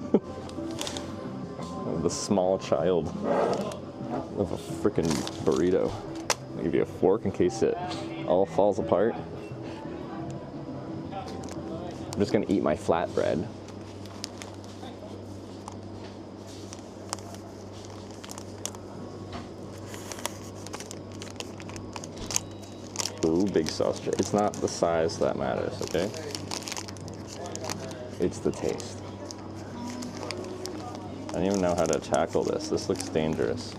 Speaker 1: The small child of a freaking burrito. I'll give you a fork in case it all falls apart. I'm just gonna eat my flatbread. Ooh, big sausage. It's not the size that matters, okay? It's the taste. I don't even know how to tackle this. This looks dangerous.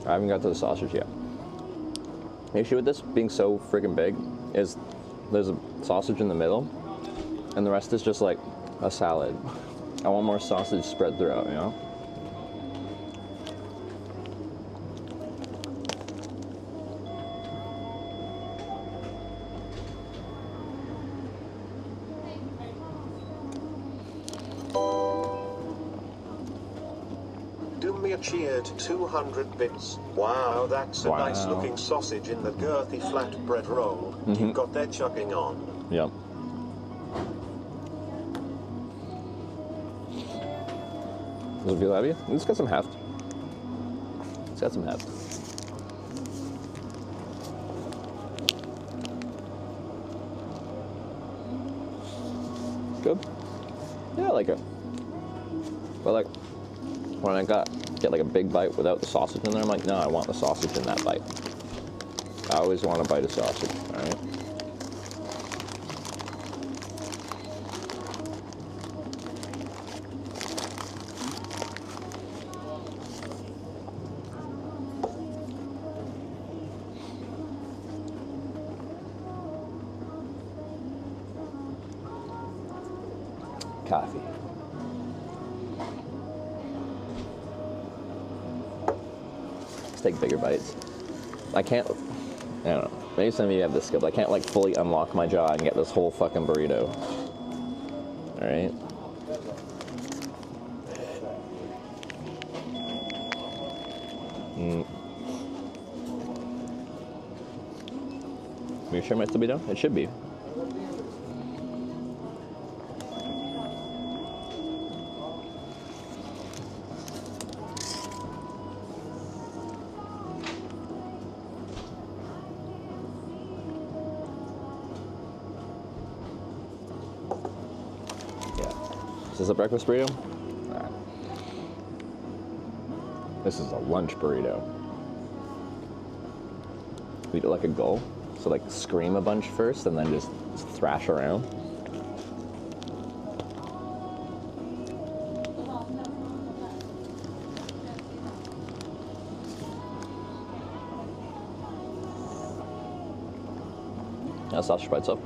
Speaker 1: I haven't got to the sausage yet. The issue with this being so freaking big is there's a sausage in the middle and the rest is just like a salad. I want more sausage spread throughout, you know?
Speaker 2: Dumia cheered 200 bits. Wow, that's a
Speaker 1: Wow.
Speaker 2: nice looking sausage in the girthy flatbread roll. You've got their chugging on.
Speaker 1: Yep. Does it feel heavy? It's got some heft. It's got some heft. Good. Yeah, I like it. But like, when I get like a big bite without the sausage in there, I'm like, no, I want the sausage in that bite. I always want a bite of sausage, all right? Coffee. Let's take bigger bites. I don't know. Maybe some of you have this skill, but I can't like fully unlock my jaw and get this whole fucking burrito. All right. Are you sure it might still be done? It should be. Is this a breakfast burrito? All right. This is a lunch burrito. We do it like a gull. So like scream a bunch first and then just thrash around. Ja, sausage bites up.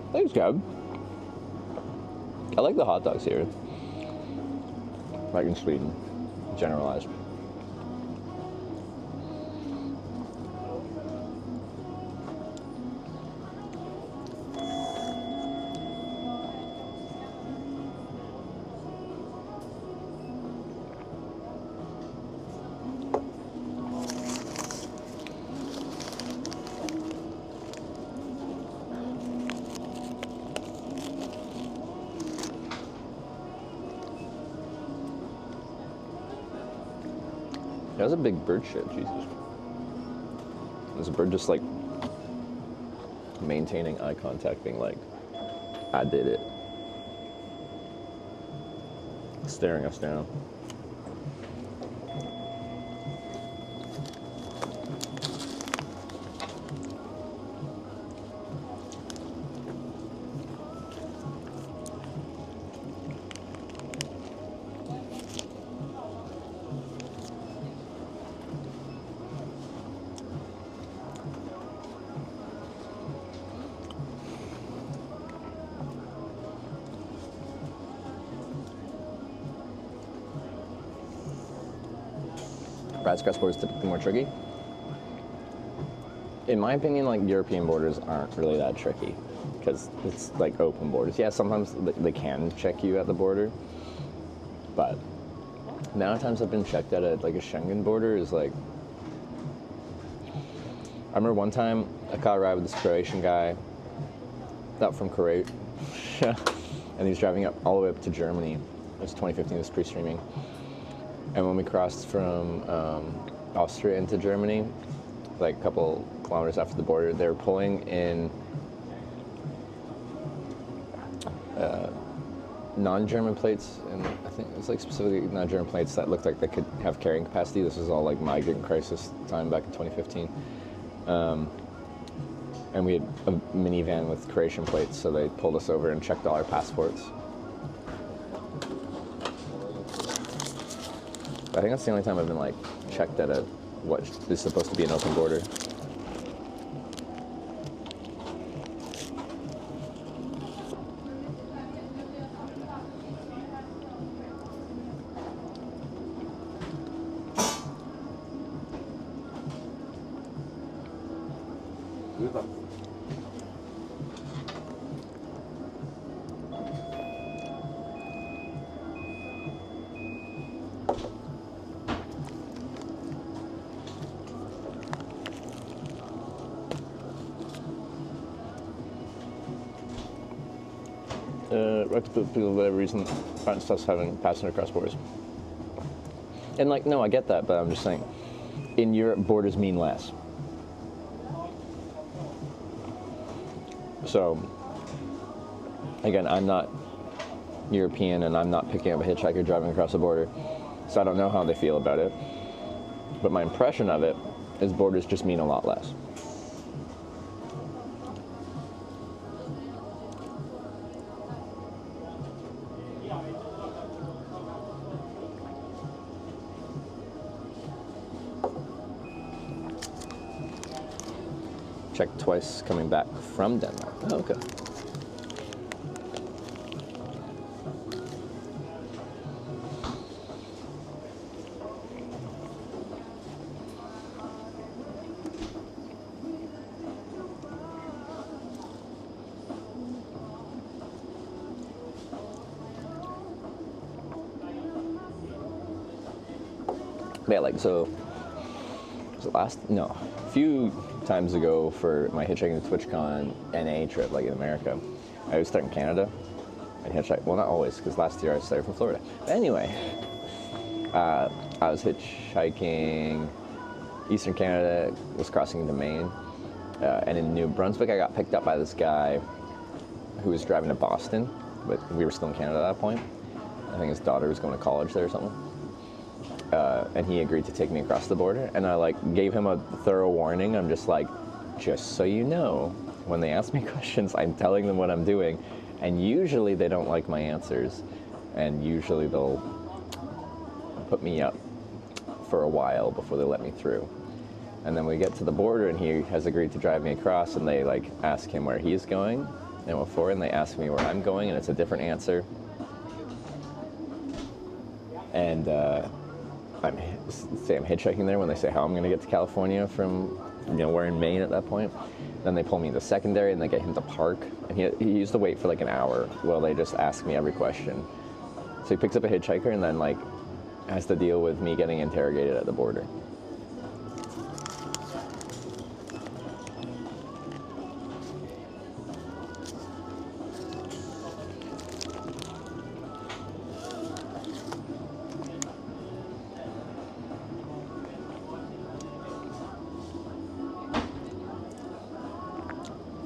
Speaker 1: I think it's good. I like the hot dogs here. Like in Sweden, generalized. That was a big bird shit, Jesus. There's a bird just like maintaining eye contact, being like, I did it. Staring us down. Brad's cross border is typically more tricky. In my opinion, like European borders aren't really that tricky because it's like open borders. Yeah, sometimes they can check you at the border, but the amount of times I've been checked at a Schengen border is like. I remember one time I caught a ride with this Croatian guy, not from Croatia, and he was driving up all the way up to Germany. It was 2015. It was pre-streaming. And when we crossed from Austria into Germany, like a couple kilometers after the border, they were pulling in non-German plates, and I think it was like specifically non-German plates that looked like they could have carrying capacity. This was all like migrant crisis time back in 2015. And we had a minivan with Croatian plates, so they pulled us over and checked all our passports. I think that's the only time I've been like checked at what is supposed to be an open border. People, for whatever reason, aren't stuff having passenger cross borders. And like, no, I get that, but I'm just saying, in Europe, borders mean less. So, again, I'm not European, and I'm not picking up a hitchhiker driving across the border, so I don't know how they feel about it. But my impression of it is borders just mean a lot less. Checked twice coming back from Denmark. Oh, okay. Yeah, like, so, was it a few times ago for my hitchhiking to TwitchCon NA trip, like in America, I would start in Canada and hitchhike. Well, not always, because last year I started from Florida. But anyway, I was hitchhiking Eastern Canada, was crossing into Maine, and in New Brunswick I got picked up by this guy who was driving to Boston, but we were still in Canada at that point. I think his daughter was going to college there or something. And he agreed to take me across the border, and I like gave him a thorough warning. I'm just like, just so you know, when they ask me questions, I'm telling them what I'm doing, and usually they don't like my answers, and usually they'll put me up for a while before they let me through. And then we get to the border, and he has agreed to drive me across, and they like ask him where he's going and what for, and they ask me where I'm going, and it's a different answer. And I'm hitchhiking there when they say how I'm going to get to California from, we're in Maine at that point. Then they pull me into secondary and they get him to park. And he used to wait for like an hour while they just ask me every question. So he picks up a hitchhiker and then like has to deal with me getting interrogated at the border.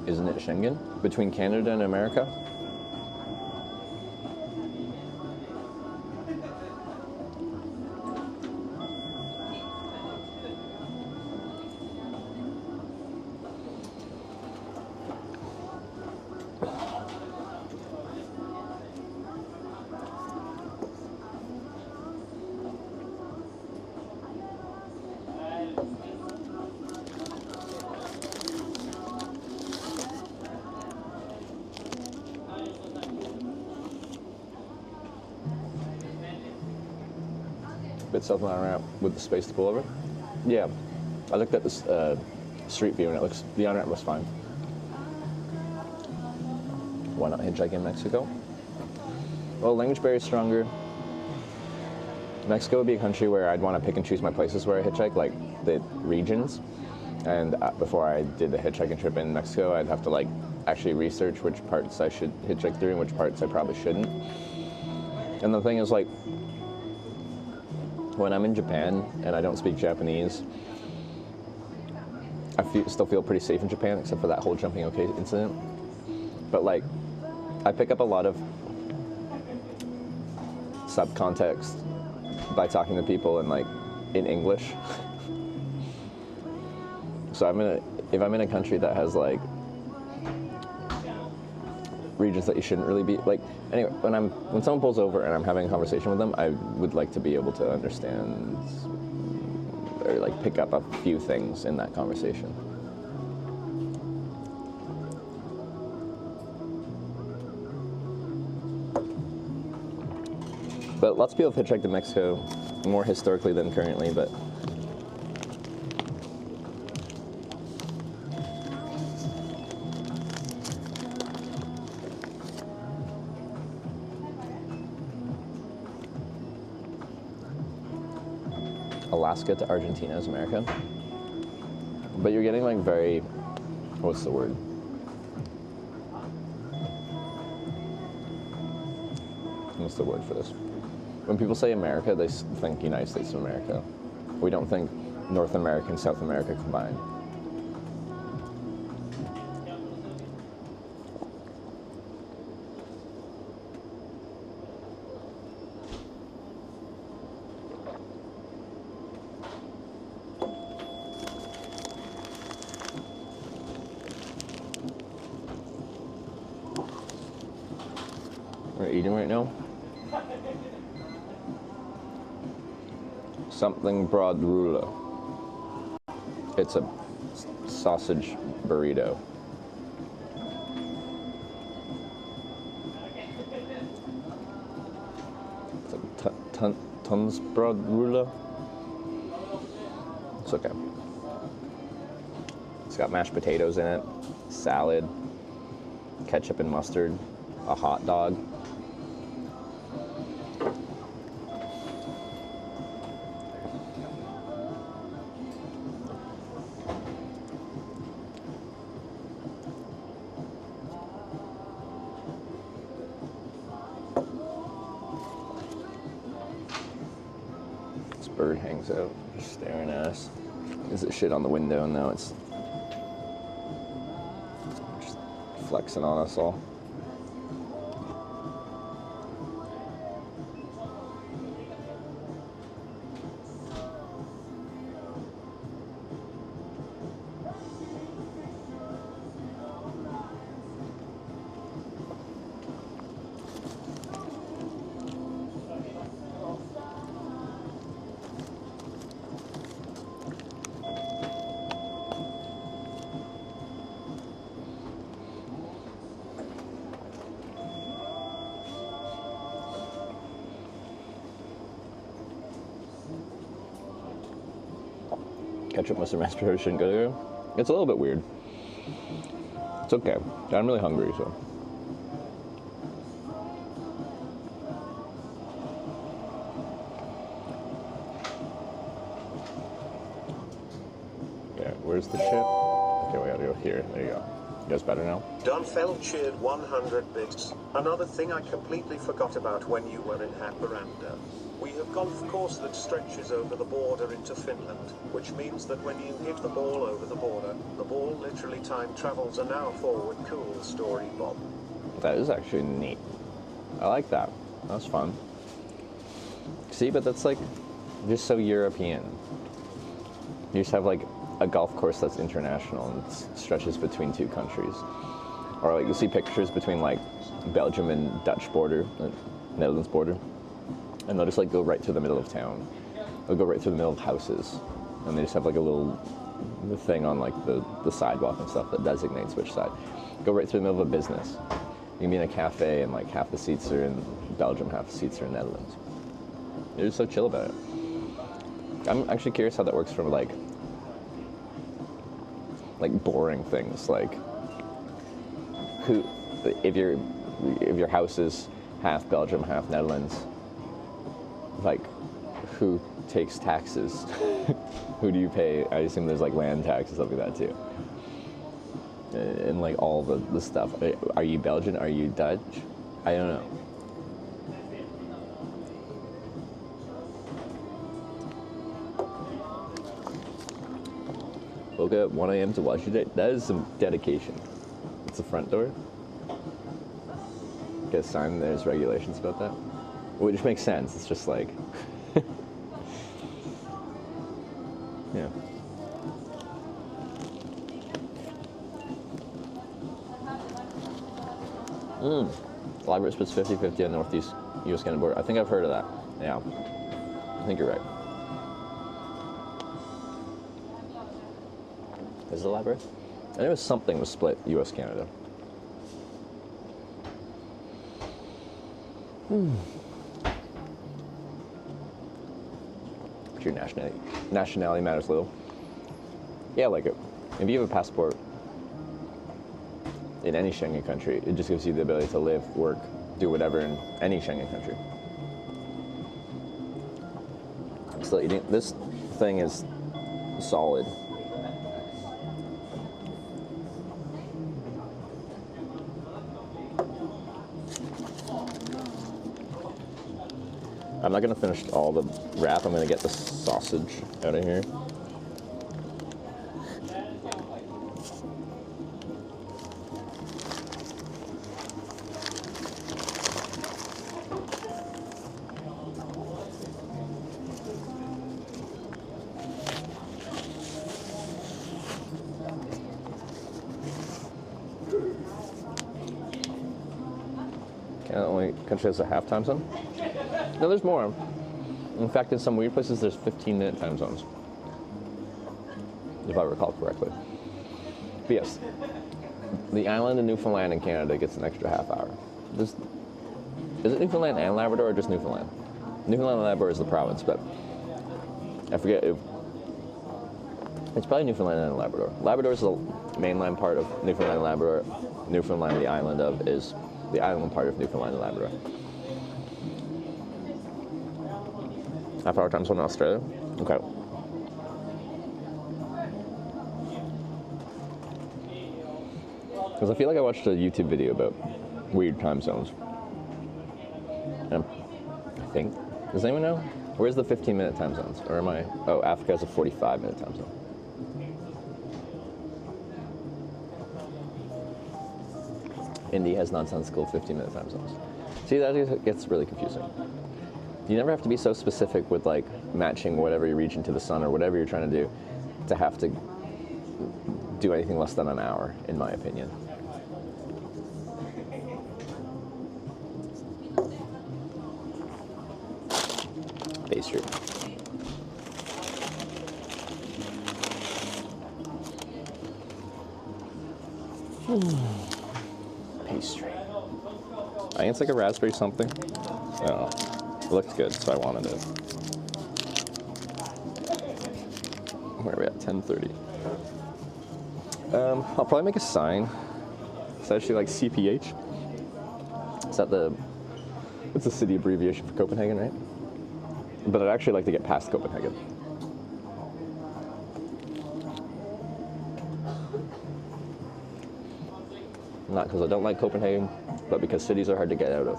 Speaker 1: Isn't it Schengen? Between Canada and America? Bit south of my ramp with the space to pull over. Yeah, I looked at this street view and the on-ramp looks fine. Why not hitchhike in Mexico? Well, language barrier is stronger. Mexico would be a country where I'd want to pick and choose my places where I hitchhike, like the regions. And before I did the hitchhiking trip in Mexico, I'd have to like actually research which parts I should hitchhike through and which parts I probably shouldn't. And the thing is, like, when I'm in Japan and I don't speak Japanese, I still feel pretty safe in Japan, except for that whole jumping okay incident. But like, I pick up a lot of subcontext by talking to people in like in English. So if I'm in a country that has like regions that you shouldn't really be, like, anyway, when someone pulls over and I'm having a conversation with them, I would like to be able to understand or like pick up a few things in that conversation. But lots of people have hitchhiked to Mexico, more historically than currently, but Alaska to Argentina is America. But you're getting like very, what's the word? What's the word for this? When people say America, they think United States of America. We don't think North America and South America combined. We're eating right now. Something brodrula. It's a sausage burrito. It's a tons brodrula. It's okay. It's got mashed potatoes in it, salad, ketchup and mustard, a hot dog. Bird hangs out, just staring at us. There's a shit on the window, and now it's just flexing on us all. Ketchup, mustard, mashed potatoes shouldn't go there. It's a little bit weird. It's okay. I'm really hungry, so. Yeah, where's the chip? Okay, we gotta go here. There you go. You guys better now?
Speaker 2: Dunfell cheered 100 bits. Another thing I completely forgot about when you were in Haparanda. We have golf course that stretches over the border into Finland, which means that when you hit the ball over the border, the ball literally time travels an hour forward. Cool story, Bob.
Speaker 1: That is actually neat. I like that. That's fun. See, but that's like just so European. You just have like a golf course that's international and it stretches between two countries. Or like you see pictures between like Belgium and Dutch border, Netherlands border, and they'll just like go right through the middle of town. They'll go right through the middle of houses, and they just have like a little thing on like the sidewalk and stuff that designates which side. Go right through the middle of a business. You can be in a cafe and like half the seats are in Belgium, half the seats are in Netherlands. They're just so chill about it. I'm actually curious how that works for like boring things, like who, if your house is half Belgium, half Netherlands, like who takes taxes? Who do you pay? I assume there's like land tax and stuff like that too. And like all the stuff. Are you Belgian? Are you Dutch? I don't know. Woke up at 1 a.m. to watch it. That is some dedication. It's the front door. Get a sign, there's regulations about that. Which makes sense. It's just like, yeah. The library splits 50-50 on Northeast U.S. Canada border. I think I've heard of that. Yeah. I think you're right. Is it the library? I knew it was something to split U.S. Canada. Your nationality matters little. Yeah, like if you have a passport in any Schengen country, it just gives you the ability to live, work, do whatever in any Schengen country. So this thing is solid. I'm not gonna finish all the wrap. I'm gonna get the sausage out of here. Canada only country has a half time zone? No, there's more. In fact, in some weird places, there's 15-minute time zones, if I recall correctly. But yes, the island of Newfoundland in Canada gets an extra half hour. Is it Newfoundland and Labrador or just Newfoundland? Newfoundland and Labrador is the province, but I forget if it's probably Newfoundland and Labrador. Labrador is the mainland part of Newfoundland and Labrador. Newfoundland, the island of, is the island part of Newfoundland and Labrador. Half hour time zone in Australia? Okay. Because I feel like I watched a YouTube video about weird time zones. And I think, does anyone know? Where's the 15-minute time zones? Or am I, oh, Africa has a 45-minute time zone. India has nonsensical 15-minute time zones. See, that gets really confusing. You never have to be so specific with like matching whatever your region to the sun or whatever you're trying to do to have to do anything less than an hour, in my opinion. Pastry. Pastry. I think it's like a raspberry something. Oh. It looked good, so I wanted it. Where are we at? 10:30. I'll probably make a sign. It's actually like CPH. Is that it's the city abbreviation for Copenhagen, right? But I'd actually like to get past Copenhagen. Not because I don't like Copenhagen, but because cities are hard to get out of.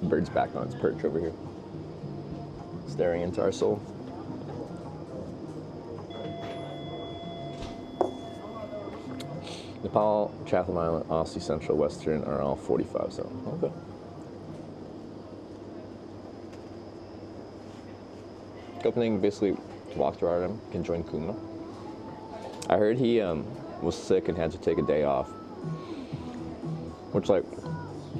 Speaker 1: Bird's back on its perch over here, staring into our soul. Nepal, Chatham Island, Aussie Central, Western are all 45, so okay. Copenhagen basically walked to Rotterdam, can join Kumla. I heard he was sick and had to take a day off, which like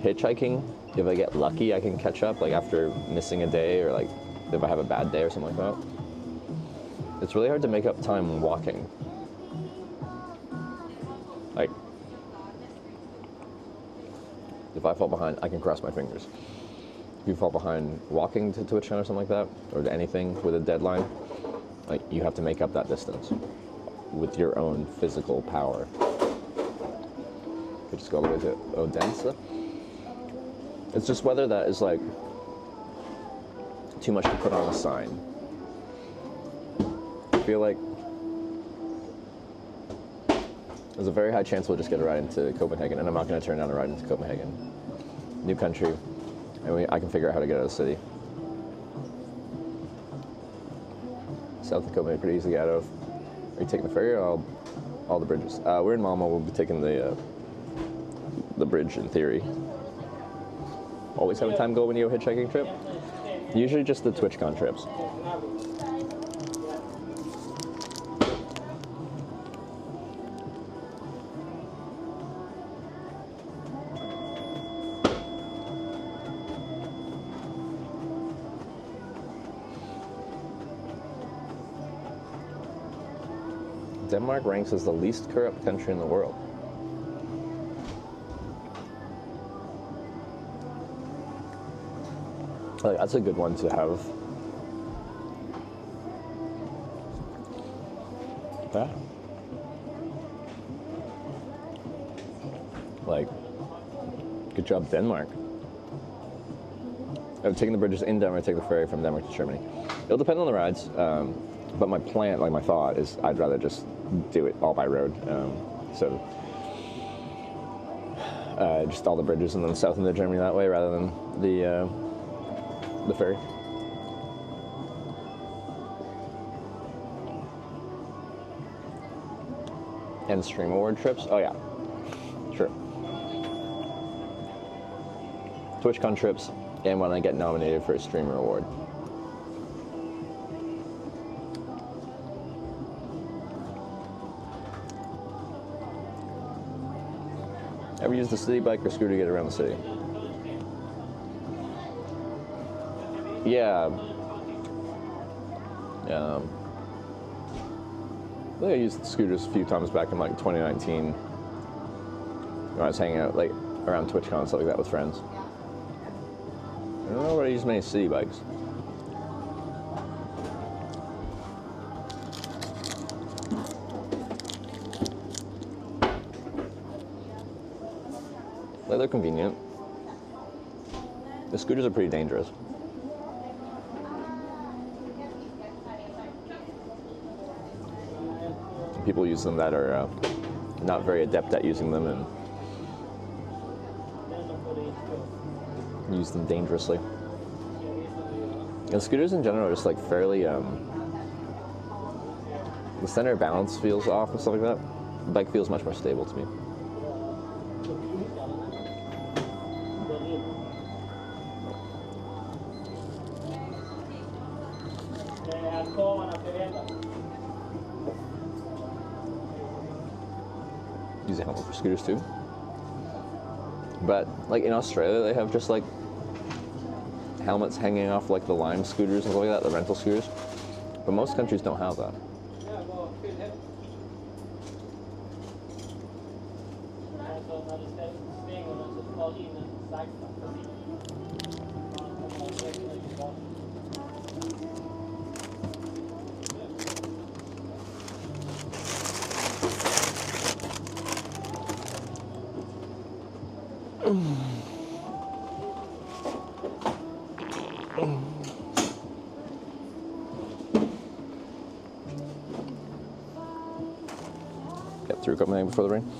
Speaker 1: hitchhiking, if I get lucky, I can catch up like after missing a day, or like if I have a bad day or something like that. It's really hard to make up time walking. Like, if I fall behind, I can cross my fingers. If you fall behind walking to TwitchCon or something like that, or to anything with a deadline, like you have to make up that distance with your own physical power. You just go all the way to Odense. It's just whether that is like too much to put on a sign. I feel like there's a very high chance we'll just get a ride into Copenhagen, and I'm not going to turn down a ride into Copenhagen. New country, and I can figure out how to get out of the city. South of Copenhagen, pretty easy to get out of. Are you taking the ferry or all the bridges? We're in Malmo. We'll be taking the bridge in theory. Always have a time go when you go hitchhiking trip? Usually just the TwitchCon trips. Denmark ranks as the least corrupt country in the world. Like, that's a good one to have. Yeah. Like, good job, Denmark. I'm taking the bridges in Denmark, take the ferry from Denmark to Germany. It'll depend on the rides, but my plan, like my thought, is I'd rather just do it all by road. Just all the bridges and then south into Germany that way, rather than the ferry. And stream award trips? Oh yeah, sure. TwitchCon trips, and when I get nominated for a streamer award. Ever use the city bike or scooter to get around the city? Yeah. I think I used scooters a few times back in like 2019 when I was hanging out like around TwitchCon and stuff like that with friends. I don't know if I use many city bikes. Like, they're convenient. The scooters are pretty dangerous. People use them that are not very adept at using them and use them dangerously. And scooters in general are just like fairly, the center of balance feels off and stuff like that. The bike feels much more stable to me. Use a helmet for scooters too. But like in Australia, they have just like helmets hanging off like the Lime scooters and stuff like that, the rental scooters. But most countries don't have that. Get through Copenhagen before the rain.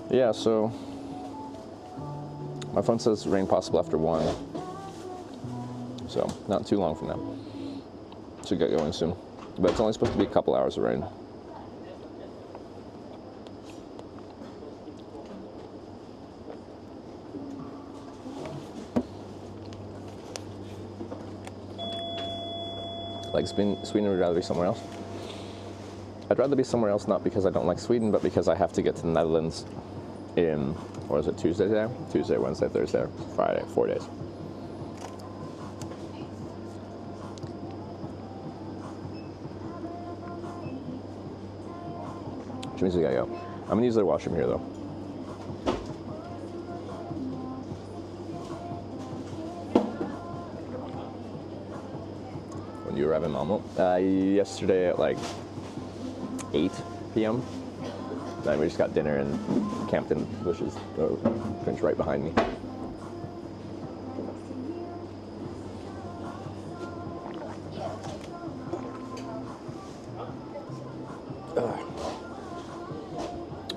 Speaker 1: Yeah, so my phone says rain possible after 1. So not too long from now. Should get going soon. But it's only supposed to be a couple hours of rain. Like Sweden would rather be somewhere else. I'd rather be somewhere else, not because I don't like Sweden, but because I have to get to the Netherlands in, what is it, Tuesday today? Tuesday, Wednesday, Thursday, Friday, 4 days. Which means we gotta go. I'm gonna use their washroom here though. When you arrive in Malmo? Yesterday at like 8 p.m. Then we just got dinner and camped in bushes, pretty much right behind me.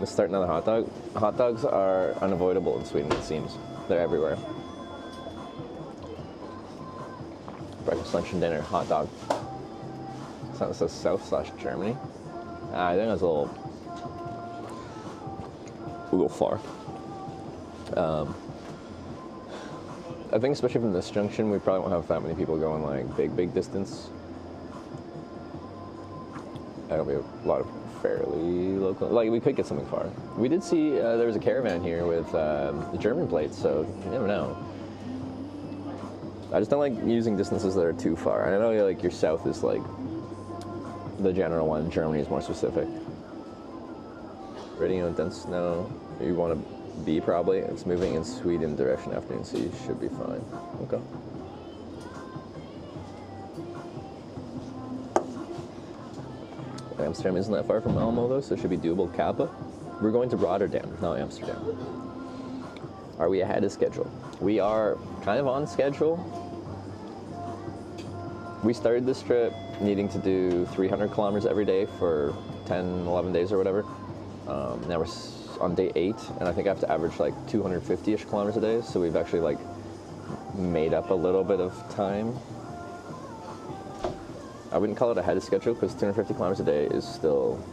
Speaker 1: Let's start another hot dog. Hot dogs are unavoidable in Sweden, it seems. They're everywhere. Breakfast, lunch, and dinner, hot dog. So it says South/Germany. I think that's a little far. I think especially from this junction, we probably won't have that many people going like big distance. That'll be a lot of fairly local. Like we could get something far. We did see there was a caravan here with the German plates, so you never know. I just don't like using distances that are too far. I know like your south is like the general one. Germany is more specific. Ready on dense snow. You want to be probably. It's moving in Sweden direction afternoon, so you should be fine. Okay. Amsterdam isn't that far from Malmo though, so it should be doable. Kappa. We're going to Rotterdam, not Amsterdam. Are we ahead of schedule? We are kind of on schedule. We started this trip needing to do 300 kilometers every day for 10, 11 days or whatever. Now we're on day 8, and I think I have to average like 250-ish kilometers a day, so we've actually like made up a little bit of time. I wouldn't call it ahead of schedule because 250 kilometers a day is still,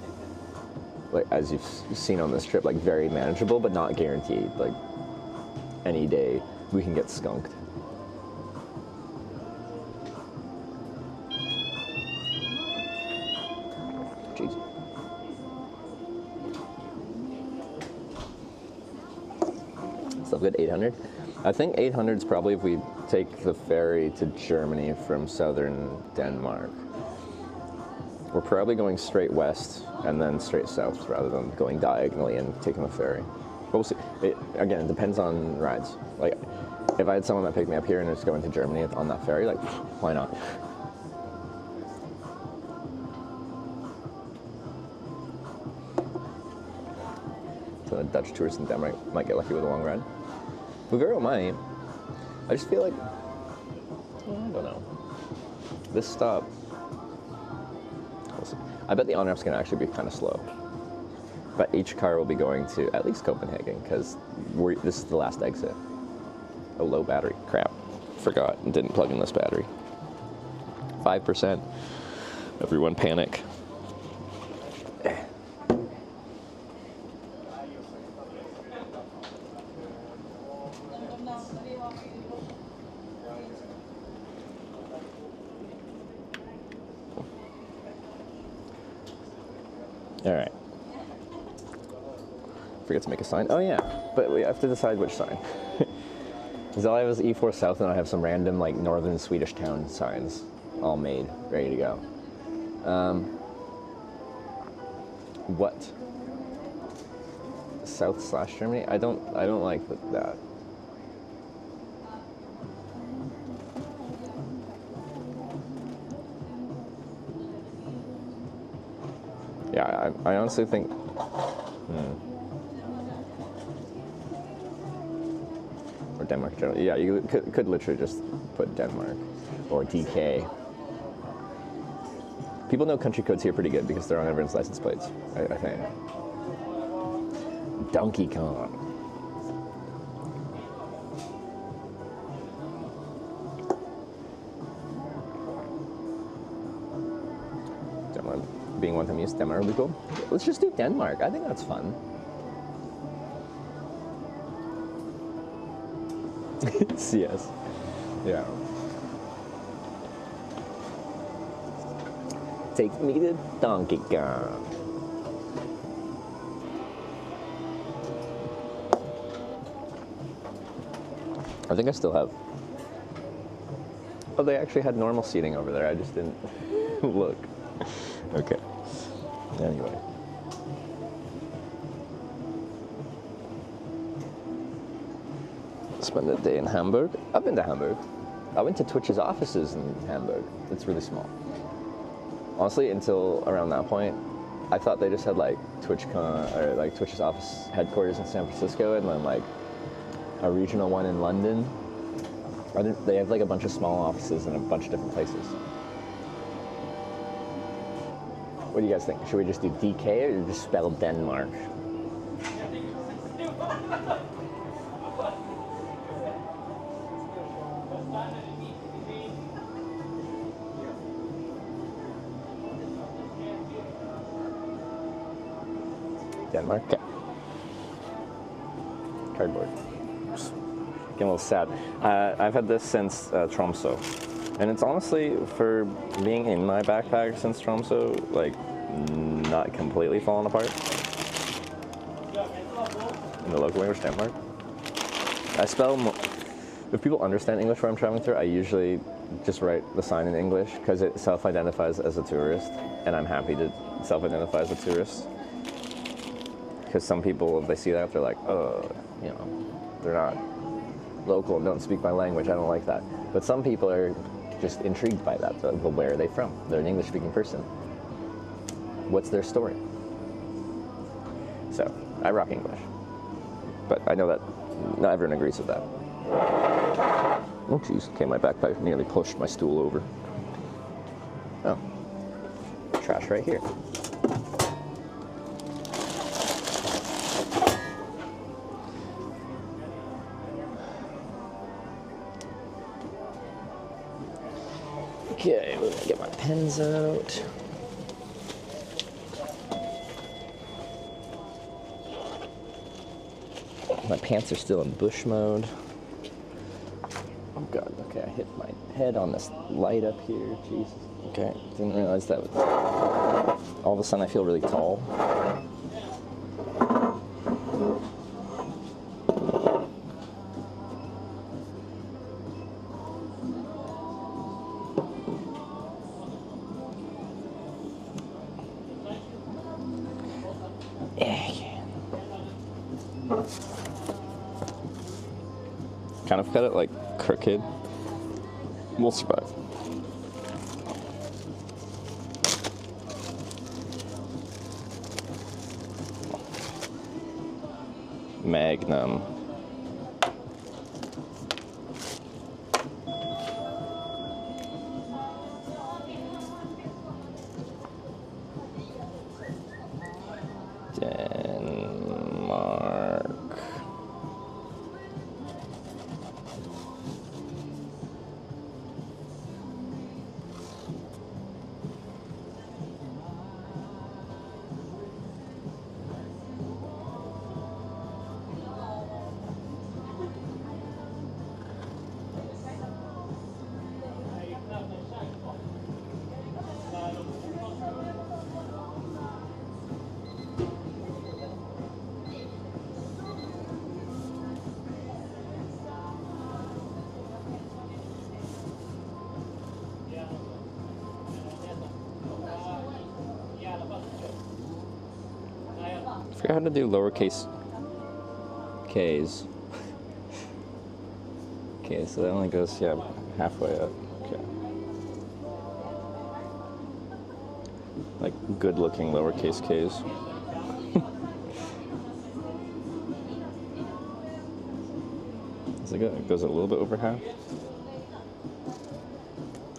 Speaker 1: like as you've seen on this trip, like very manageable, but not guaranteed. Like any day we can get skunked. Jeez. Still good, 800. I think 800 is probably if we take the ferry to Germany from southern Denmark. We're probably going straight west and then straight south rather than going diagonally and taking the ferry. But we'll see. Again, it depends on rides. Like, if I had someone that picked me up here and was going to Germany on that ferry, like, why not? So the Dutch tourists in Denmark might get lucky with a long ride. We very well might. I just feel like, I don't know. This stop, I bet the on-ramp's gonna actually be kind of slow. But each car will be going to at least Copenhagen because this is the last exit. Oh, low battery, crap. Forgot and didn't plug in this battery. 5%. Everyone panic. All right. Forget to make a sign. Oh yeah, but we have to decide which sign. Because all I have is E4 South, and I have some random like northern Swedish town signs, all made, ready to go. What? South/Germany? I don't like that. Yeah, I honestly think. Or Denmark generally. Yeah, you could literally just put Denmark or DK. People know country codes here pretty good because they're on everyone's license plates, I think. Donkey Kong. Denmark being one time used, Denmark would be cool. Let's just do Denmark. I think that's fun. CS. Yeah. Take me to Donkey Kong. I think I still have. Oh, they actually had normal seating over there. I just didn't look. Okay. Anyway. Spend a day in Hamburg. I've been to Hamburg. I went to Twitch's offices in Hamburg. It's really small. Honestly, until around that point, I thought they just had like TwitchCon or like Twitch's office headquarters in San Francisco and then like a regional one in London. They have like a bunch of small offices in a bunch of different places. What do you guys think? Should we just do DK or just spell Denmark? Denmark. Okay. Cardboard. Just getting a little sad. I've had this since Tromsø, and it's honestly, for being in my backpack since Tromsø, like not completely fallen apart. In the local language, Denmark. I spell. If people understand English where I'm traveling through, I usually just write the sign in English because it self-identifies as a tourist, and I'm happy to self-identify as a tourist. Because some people, if they see that, they're like, oh, you know, they're not local and don't speak my language. I don't like that. But some people are just intrigued by that. So, well, where are they from? They're an English-speaking person. What's their story? So, I rock English. But I know that not everyone agrees with that. Oh, jeez. Okay, my backpack nearly pushed my stool over. Oh. Trash right here. Okay, we're gonna get my pens out. My pants are still in bush mode. Oh god, okay, I hit my head on this light up here, Jesus. Okay, didn't realize that. All of a sudden I feel really tall. Kind of cut it like crooked. We'll survive. Magnum. Denmark. forgot how to do lowercase k's. Okay, so that only goes, yeah, halfway up. Okay. Like good looking lowercase k's. Is it good? It goes a little bit over half.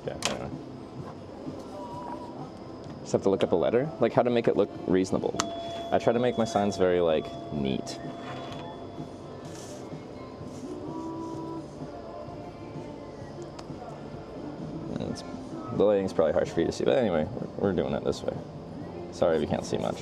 Speaker 1: Yeah, anyway. Just have to look up a letter, like how to make it look reasonable. I try to make my signs very like neat. The lighting's probably harsh for you to see, but anyway, we're doing it this way. Sorry if you can't see much.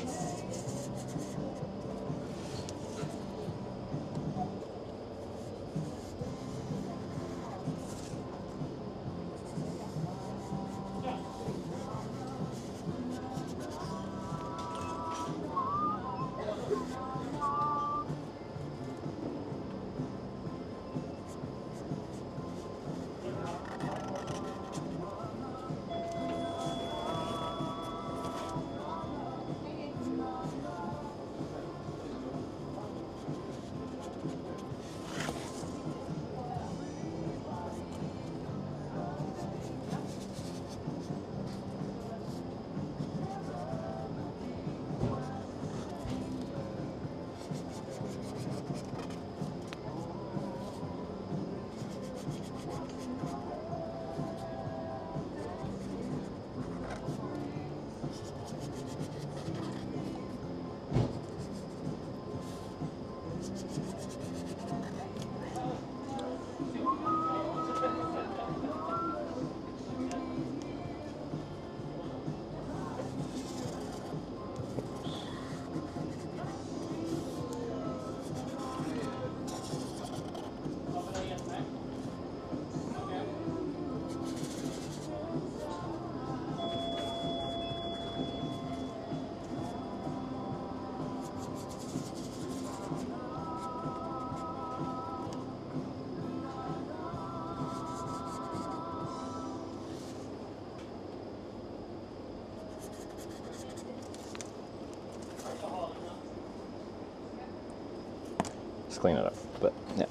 Speaker 1: Just clean it up, but yeah.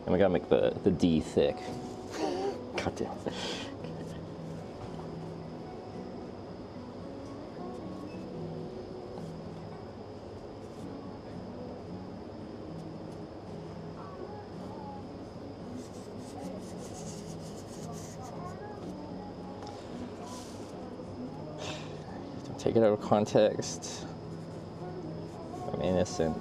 Speaker 1: And we gotta make the D thick. God damn. Don't take it out of context. I'm innocent.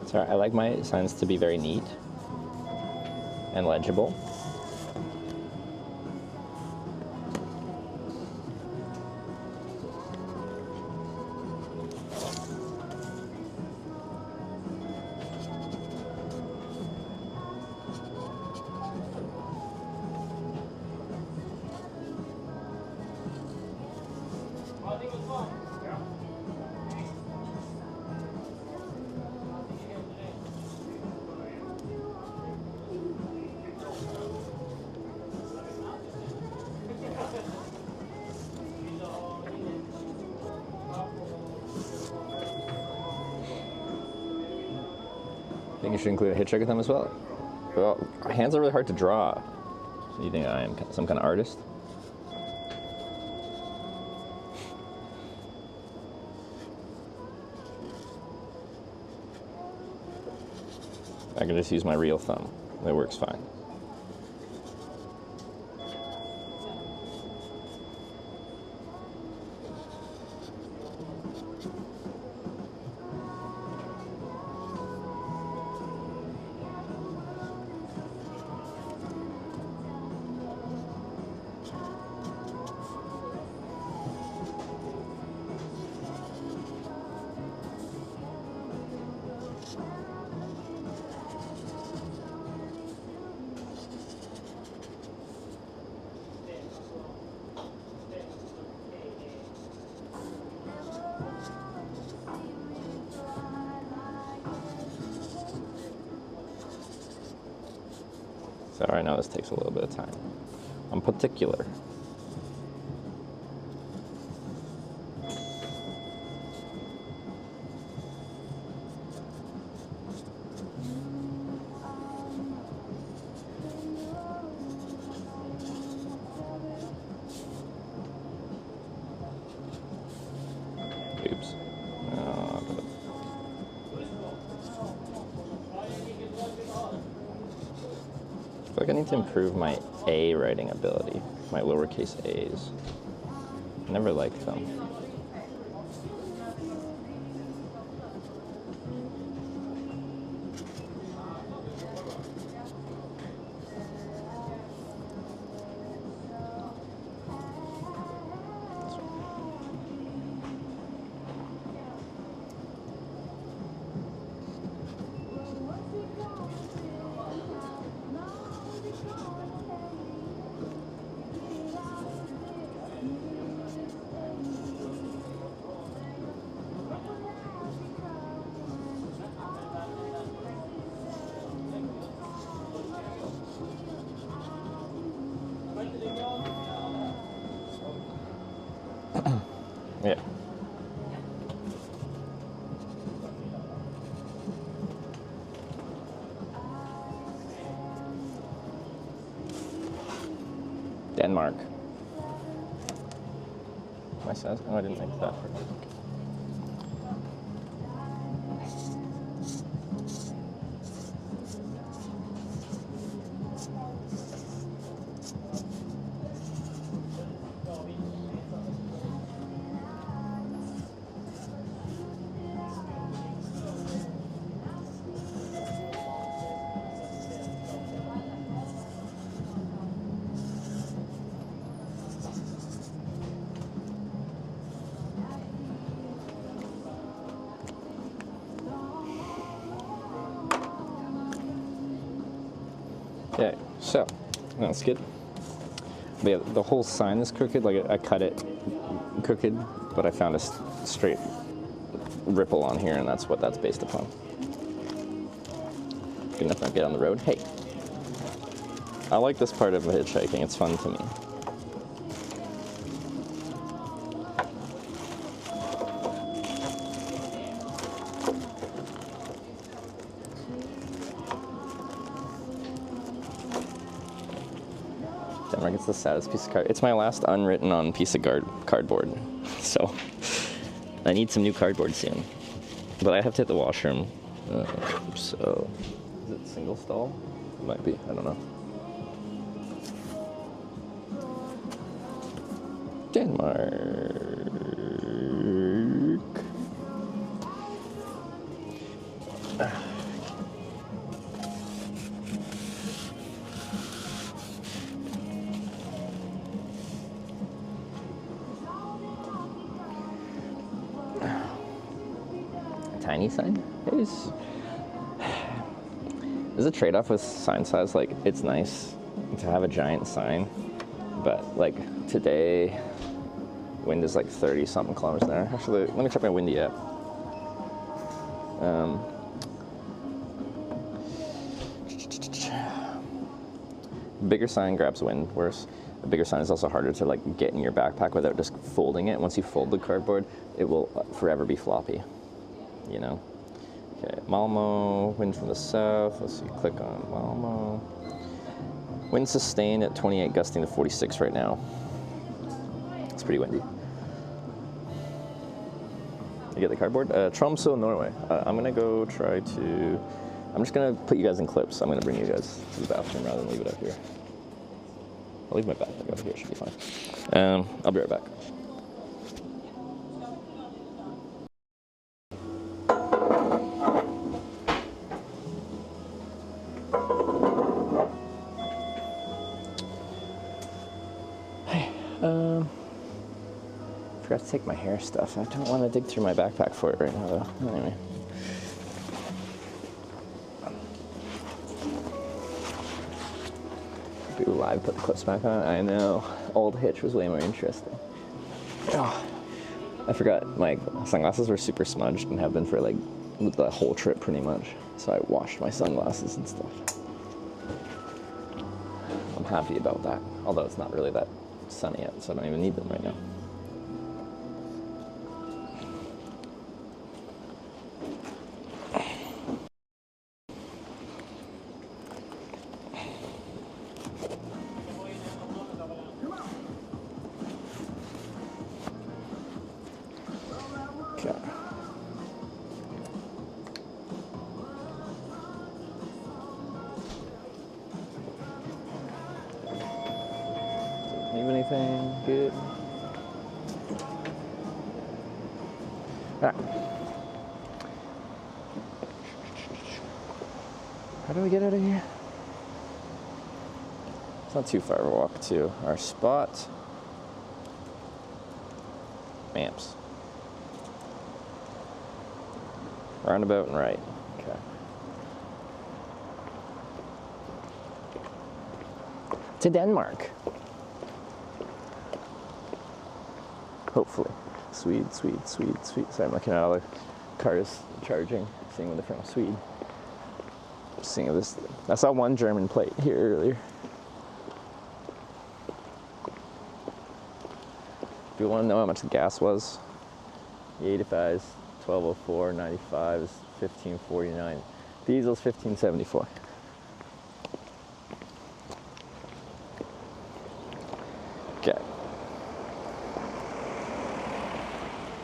Speaker 1: Sorry, I like my signs to be very neat and legible. I think you should include a hitchhike with them as well. Well, hands are really hard to draw. So you think I am some kind of artist? I can just use my real thumb. It works fine. So I know this takes a little bit of time. I'm particular. Oops. I feel like I need to improve my A writing ability, my lowercase a's. I never liked them. Yeah. Denmark. My size? Oh, I didn't make that. Okay, so that's good. But yeah, the whole sign is crooked. Like I cut it crooked, but I found a straight ripple on here, and that's what that's based upon. Good enough to get on the road. Hey, I like this part of hitchhiking. It's fun to me. Denmark, it's the saddest piece of card. It's my last unwritten on piece of cardboard. So I need some new cardboard soon. But I have to hit the washroom. So is it single stall? It might be, I don't know. Denmark. Tiny sign? There's a trade-off with sign size. Like, it's nice to have a giant sign, but like today, wind is like 30-something kilometers an hour. Actually, let me check my windy app. Bigger sign grabs wind worse. A bigger sign is also harder to like get in your backpack without just folding it. Once you fold the cardboard, it will forever be floppy. You know? Okay, Malmo, wind from the south. Let's see, click on Malmo. Wind sustained at 28, gusting to 46 right now. It's pretty windy. You get the cardboard? Tromsø, Norway. I'm gonna go try to, I'm just gonna put you guys in clips. I'm gonna bring you guys to the bathroom rather than leave it up here. I'll leave my backpack over here, should be fine. I'll be right back. Forgot to take my hair stuff. I don't want to dig through my backpack for it right now, though. Anyway. Do live, put the clips back on. I know. Old Hitch was way more interesting. Oh, I forgot my sunglasses were super smudged and have been for like the whole trip pretty much. So I washed my sunglasses and stuff. I'm happy about that. Although it's not really that sunny yet, so I don't even need them right now. Okay. Leave anything good? All right. How do we get out of here? It's not too far of a walk to our spot. Amps. Roundabout and right. Okay. To Denmark. Hopefully. Swede. Sorry, I'm looking at all the cars charging, seeing when they're from Sweden. Seeing this. I saw one German plate here earlier. Do you want to know how much the gas was? The 85 is 1204, 95 is 1549. Diesel's 1574. Okay.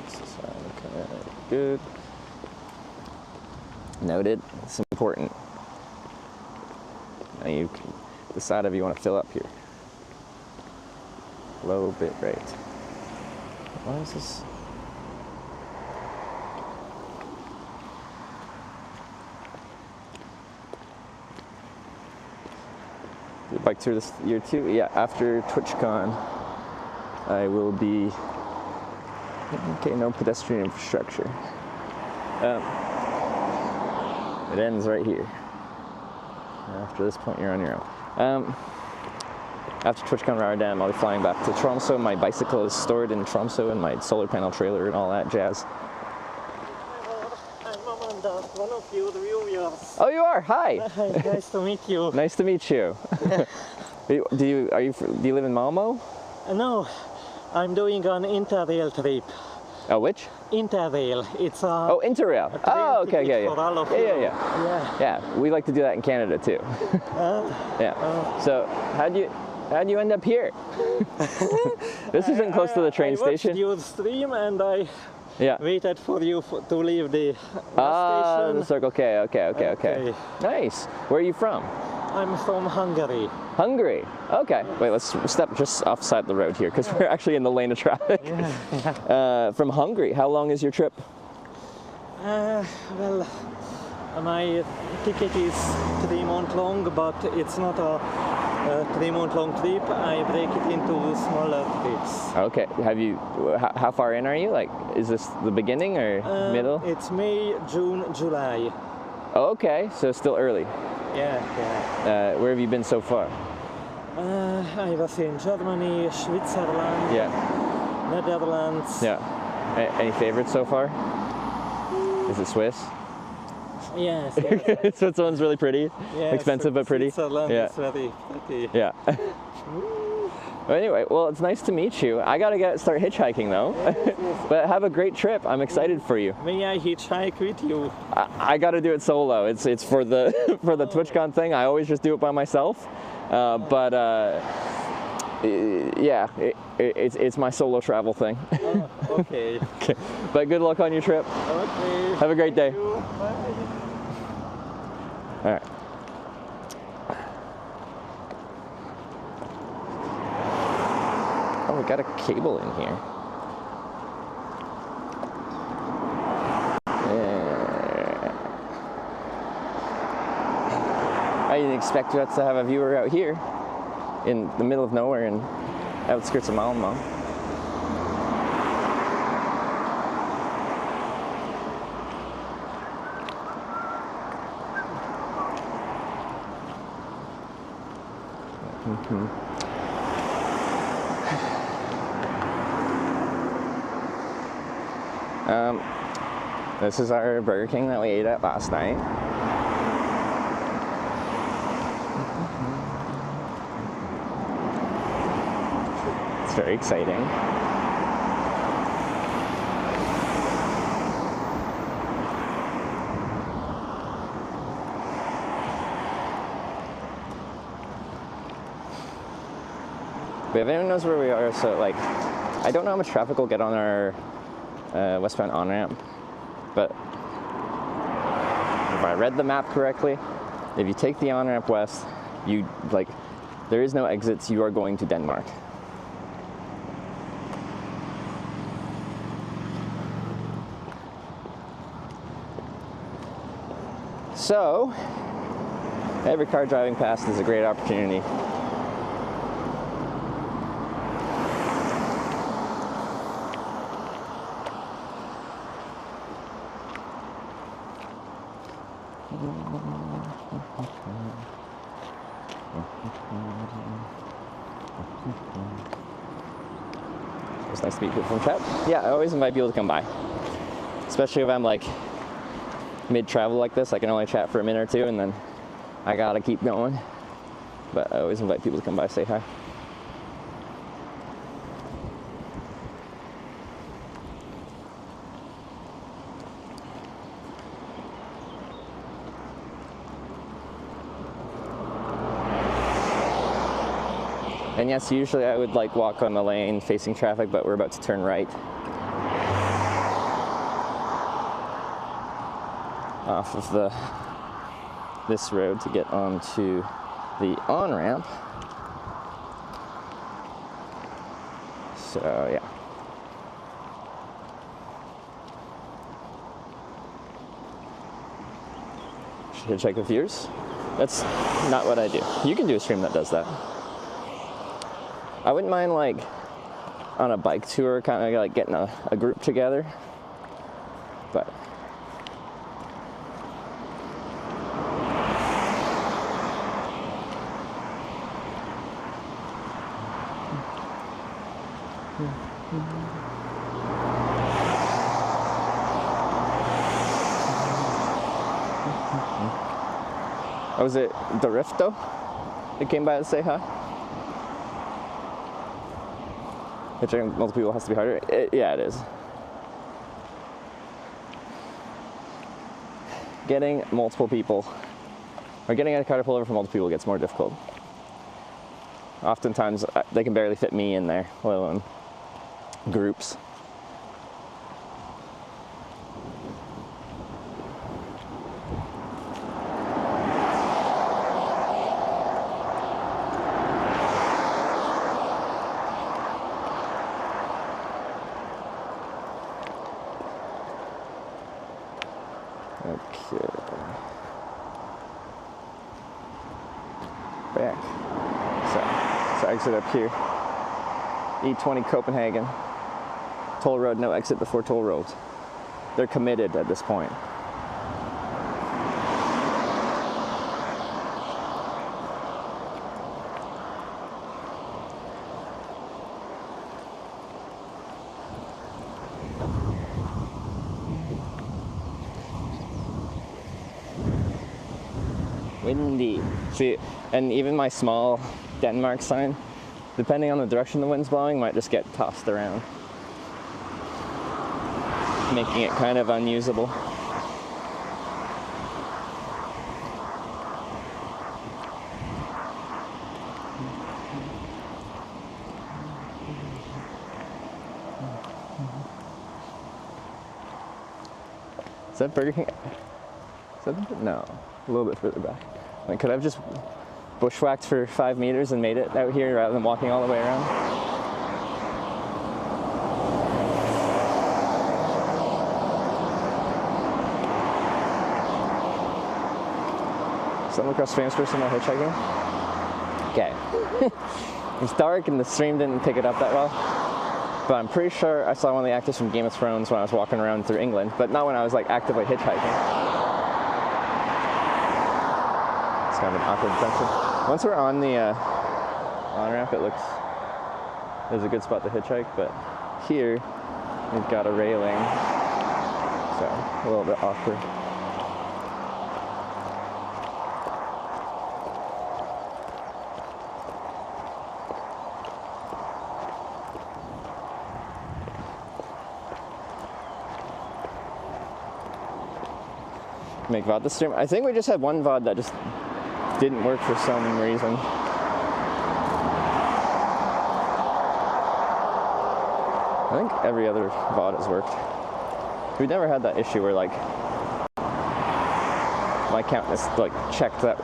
Speaker 1: This is good. Noted. It's important. Now you can decide if you want to fill up here. Low bit rate. What is this? Bike tour this year too? Yeah, after TwitchCon, I will be. Okay, no pedestrian infrastructure. It ends right here. After this point, you're on your own. After TwitchCon Rotterdam, I'll be flying back to Tromsø. My bicycle is stored in Tromsø and my solar panel trailer and all that jazz.
Speaker 5: I'm Amanda, one of your viewers.
Speaker 1: Oh, you are? Hi.
Speaker 5: Hi, nice to meet you.
Speaker 1: Nice to meet you. do you live in Malmo?
Speaker 5: No, I'm doing an interrail trip.
Speaker 1: Oh, which?
Speaker 5: Interrail. It's a
Speaker 1: Interrail. Oh, okay,
Speaker 5: ticket for all of you.
Speaker 1: Yeah. We like to do that in Canada too. So how'd you end up here? This isn't close to the train station.
Speaker 5: I watched your stream and I waited for you to leave the bus station.
Speaker 1: The circle K. Okay. Nice. Where are you from?
Speaker 5: I'm from Hungary.
Speaker 1: Hungary. Okay. Wait, let's step just offside the road here because we're actually in the lane of traffic. From Hungary. How long is your trip?
Speaker 5: Well, my ticket is 3 months long, but it's not a 3 month long trip. I break it into smaller trips.
Speaker 1: Okay. How far in are you? Like, is this the beginning or middle?
Speaker 5: It's May, June, July.
Speaker 1: Oh, okay. So still early.
Speaker 5: Yeah.
Speaker 1: Where have you been so far?
Speaker 5: I was in Germany, Switzerland, Netherlands.
Speaker 1: Yeah. Any favorites so far? Is it Swiss?
Speaker 5: Yes.
Speaker 1: Switzerland's really pretty.
Speaker 5: Yes,
Speaker 1: expensive but pretty.
Speaker 5: Switzerland is very pretty.
Speaker 1: Yeah. Well, anyway, it's nice to meet you. I gotta start hitchhiking though. But have a great trip. I'm excited for you.
Speaker 5: May I hitchhike with you?
Speaker 1: I gotta do it solo. It's for the for the TwitchCon thing. I always just do it by myself. It's my solo travel thing.
Speaker 5: Okay.
Speaker 1: Okay. But good luck on your trip.
Speaker 5: Okay.
Speaker 1: Have a great day.
Speaker 5: Bye.
Speaker 1: All right. Oh, we got a cable in here. Yeah. I didn't expect us to have a viewer out here in the middle of nowhere in outskirts of Malmo. This is our Burger King that we ate at last night. It's very exciting. But if anyone knows where we are, so like, I don't know how much traffic we'll get on our westbound on-ramp, but if I read the map correctly, if you take the on-ramp west, you like, there is no exits, you are going to Denmark. So, every car driving past is a great opportunity. It's nice to meet people from chat. Yeah, I always invite people to come by. Especially if I'm like mid-travel like this, I can only chat for a minute or two and then I gotta keep going. But I always invite people to come by, say hi. And yes, usually I would like walk on the lane facing traffic, but we're about to turn right off of this road to get onto the on-ramp. So yeah. Should hitchhike with viewers? That's not what I do. You can do a stream that does that. I wouldn't mind like on a bike tour, kind of like getting a group together, but was it Dorifto that came by to say hi? Hitchhiking multiple people has to be harder. Yeah, it is. Getting multiple people, or getting a car to pull over for multiple people gets more difficult. Oftentimes, they can barely fit me in there, let alone groups. Okay. Back. So exit up here. E20 Copenhagen. Toll road, no exit before toll roads. They're committed at this point. Windy. See, and even my small Denmark sign, depending on the direction the wind's blowing, might just get tossed around, making it kind of unusable. Is that Burger King? Is that, no. a little bit further back. Like, could I have just bushwhacked for 5 meters and made it out here rather than walking all the way around? Stumbled across famous person while hitchhiking. Okay. It's dark and the stream didn't pick it up that well. But I'm pretty sure I saw one of the actors from Game of Thrones when I was walking around through England, but not when I was like actively hitchhiking. It's kind of an awkward junction. Once we're on the on-ramp, there's a good spot to hitchhike, but here we've got a railing, so a little bit awkward. Make VOD this stream. I think we just had one VOD that just didn't work for some reason. I think every other VOD has worked. We've never had that issue where like my account is like checked that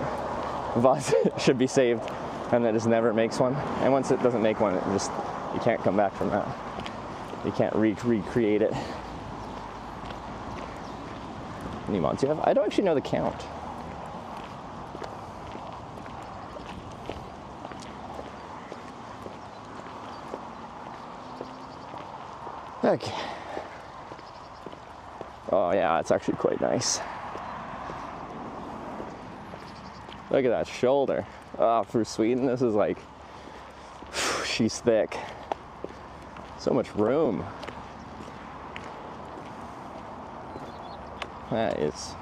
Speaker 1: VOD should be saved and it just never makes one. And once it doesn't make one, it just, you can't come back from that. You can't recreate it. How many mods do you have? I don't actually know the count. Okay. Oh yeah, it's actually quite nice. Look at that shoulder. Oh, for Sweden, this is like, she's thick. So much room. That is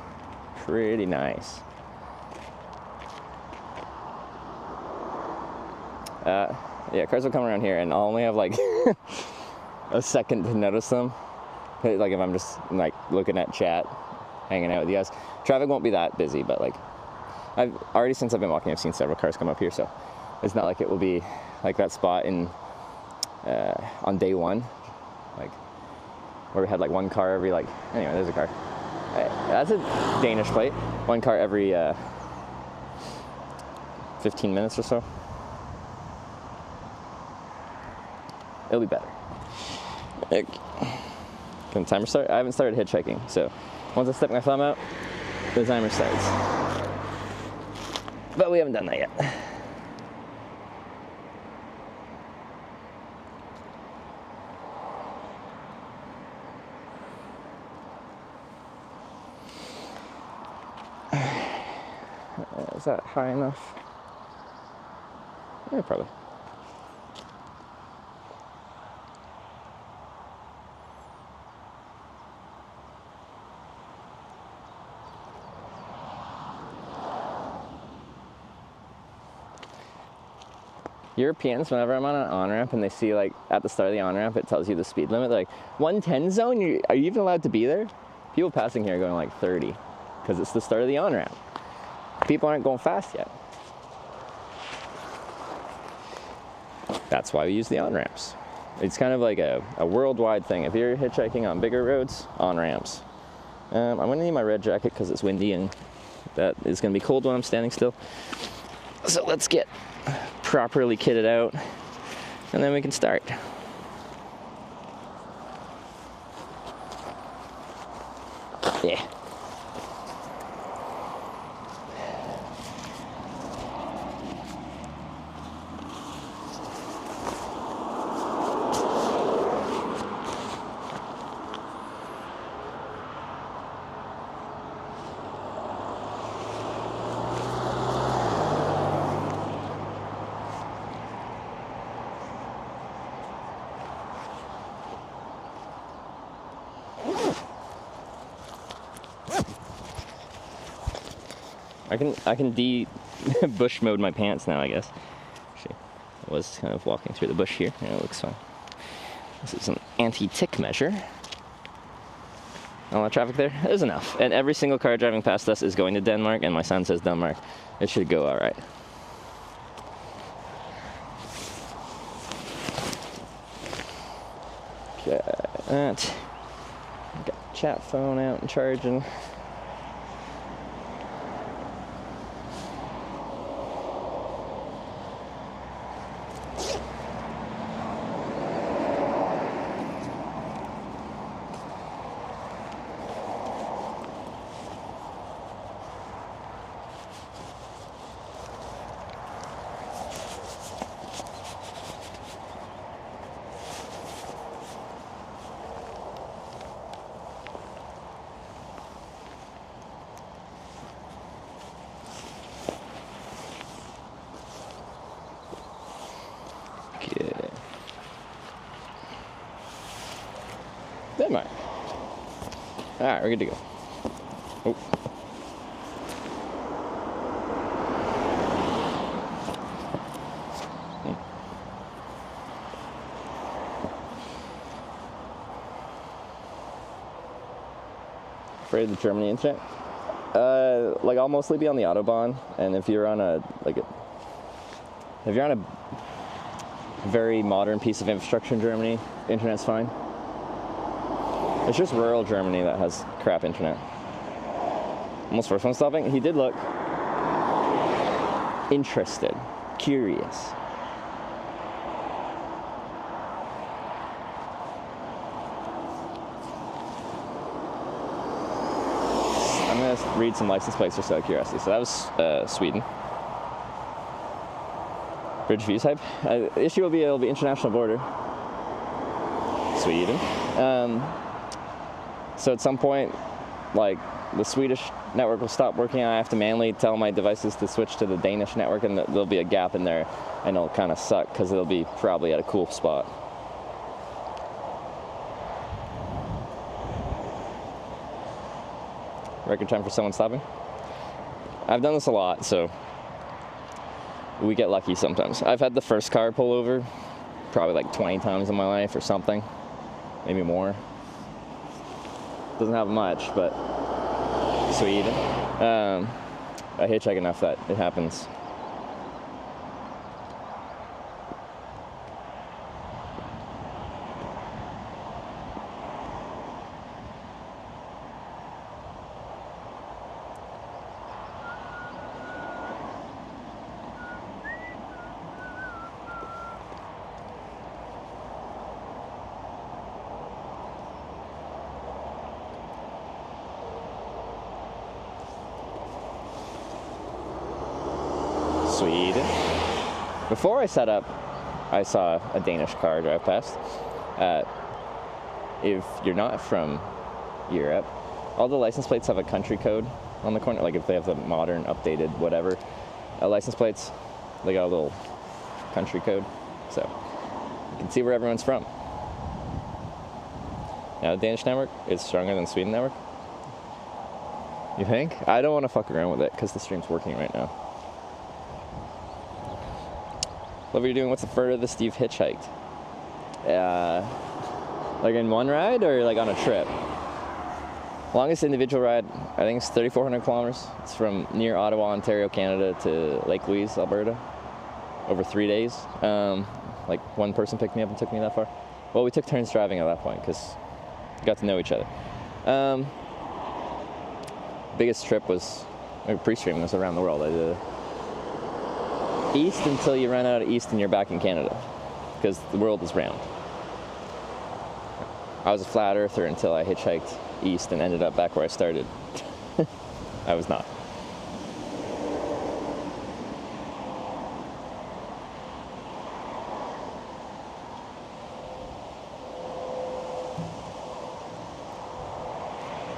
Speaker 1: pretty nice. Yeah, cars will come around here and I'll only have like a second to notice them. Like if I'm just like looking at chat, hanging out with you guys. Traffic won't be that busy, but like I've already, since I've been walking, I've seen several cars come up here, so it's not like it will be like that spot in on day one, like where we had like one car every like, anyway, there's a car. That's a Danish plate. One car every 15 minutes or so. It'll be better. Okay. Can the timer start? I haven't started hitchhiking, so once I stick my thumb out, the timer starts. But we haven't done that yet. Is that high enough? Yeah, probably. Europeans, whenever I'm on an on-ramp and they see like at the start of the on-ramp it tells you the speed limit, they're like 110 zone, are you even allowed to be there? People passing here are going like 30 because it's the start of the on-ramp. People aren't going fast yet. That's why we use the on-ramps. It's kind of like a worldwide thing. If you're hitchhiking on bigger roads, on-ramps. I'm gonna need my red jacket because it's windy and that is gonna be cold when I'm standing still. So let's get properly kitted out and then we can start. Yeah. I can bush mode my pants now, I guess. Actually, I was kind of walking through the bush here, and it looks fine. This is an anti-tick measure. A lot of traffic there. There's enough. And every single car driving past us is going to Denmark, and my son says Denmark. It should go all right. Okay, that. Got chat phone out and charging. Denmark. All right, we're good to go. Oh. Afraid of the Germany internet? Like I'll mostly be on the Autobahn, and if you're on a very modern piece of infrastructure in Germany, internet's fine. It's just rural Germany that has crap internet. Almost first one stopping. He did look interested, curious. I'm gonna read some license plates just out of curiosity. So that was Sweden. Bridge view type. Issue will be it'll be international border. Sweden. So at some point, like the Swedish network will stop working. I have to manually tell my devices to switch to the Danish network, and there'll be a gap in there, and it'll kind of suck because it'll be probably at a cool spot. Record time for someone stopping. I've done this a lot, so we get lucky sometimes. I've had the first car pull over probably like 20 times in my life or something, maybe more. Doesn't have much, but Sweden. I hitchhike enough that it happens. Sweden. Before I set up, I saw a Danish car drive past. If you're not from Europe, all the license plates have a country code on the corner. Like if they have the modern, updated, whatever license plates, they got a little country code. So you can see where everyone's from. Now the Danish network is stronger than the Sweden network. You think? I don't want to fuck around with it because the stream's working right now. Love what you're doing. What's the furthest you've hitchhiked? Like in one ride or like on a trip? Longest individual ride, I think it's 3,400 kilometers. It's from near Ottawa, Ontario, Canada to Lake Louise, Alberta, over 3 days. Like one person picked me up and took me that far. Well, we took turns driving at that point because we got to know each other. Biggest trip was, pre-streaming was around the world. I did east until you run out of east and you're back in Canada because the world is round. I was a flat earther until I hitchhiked east and ended up back where I started. I was not.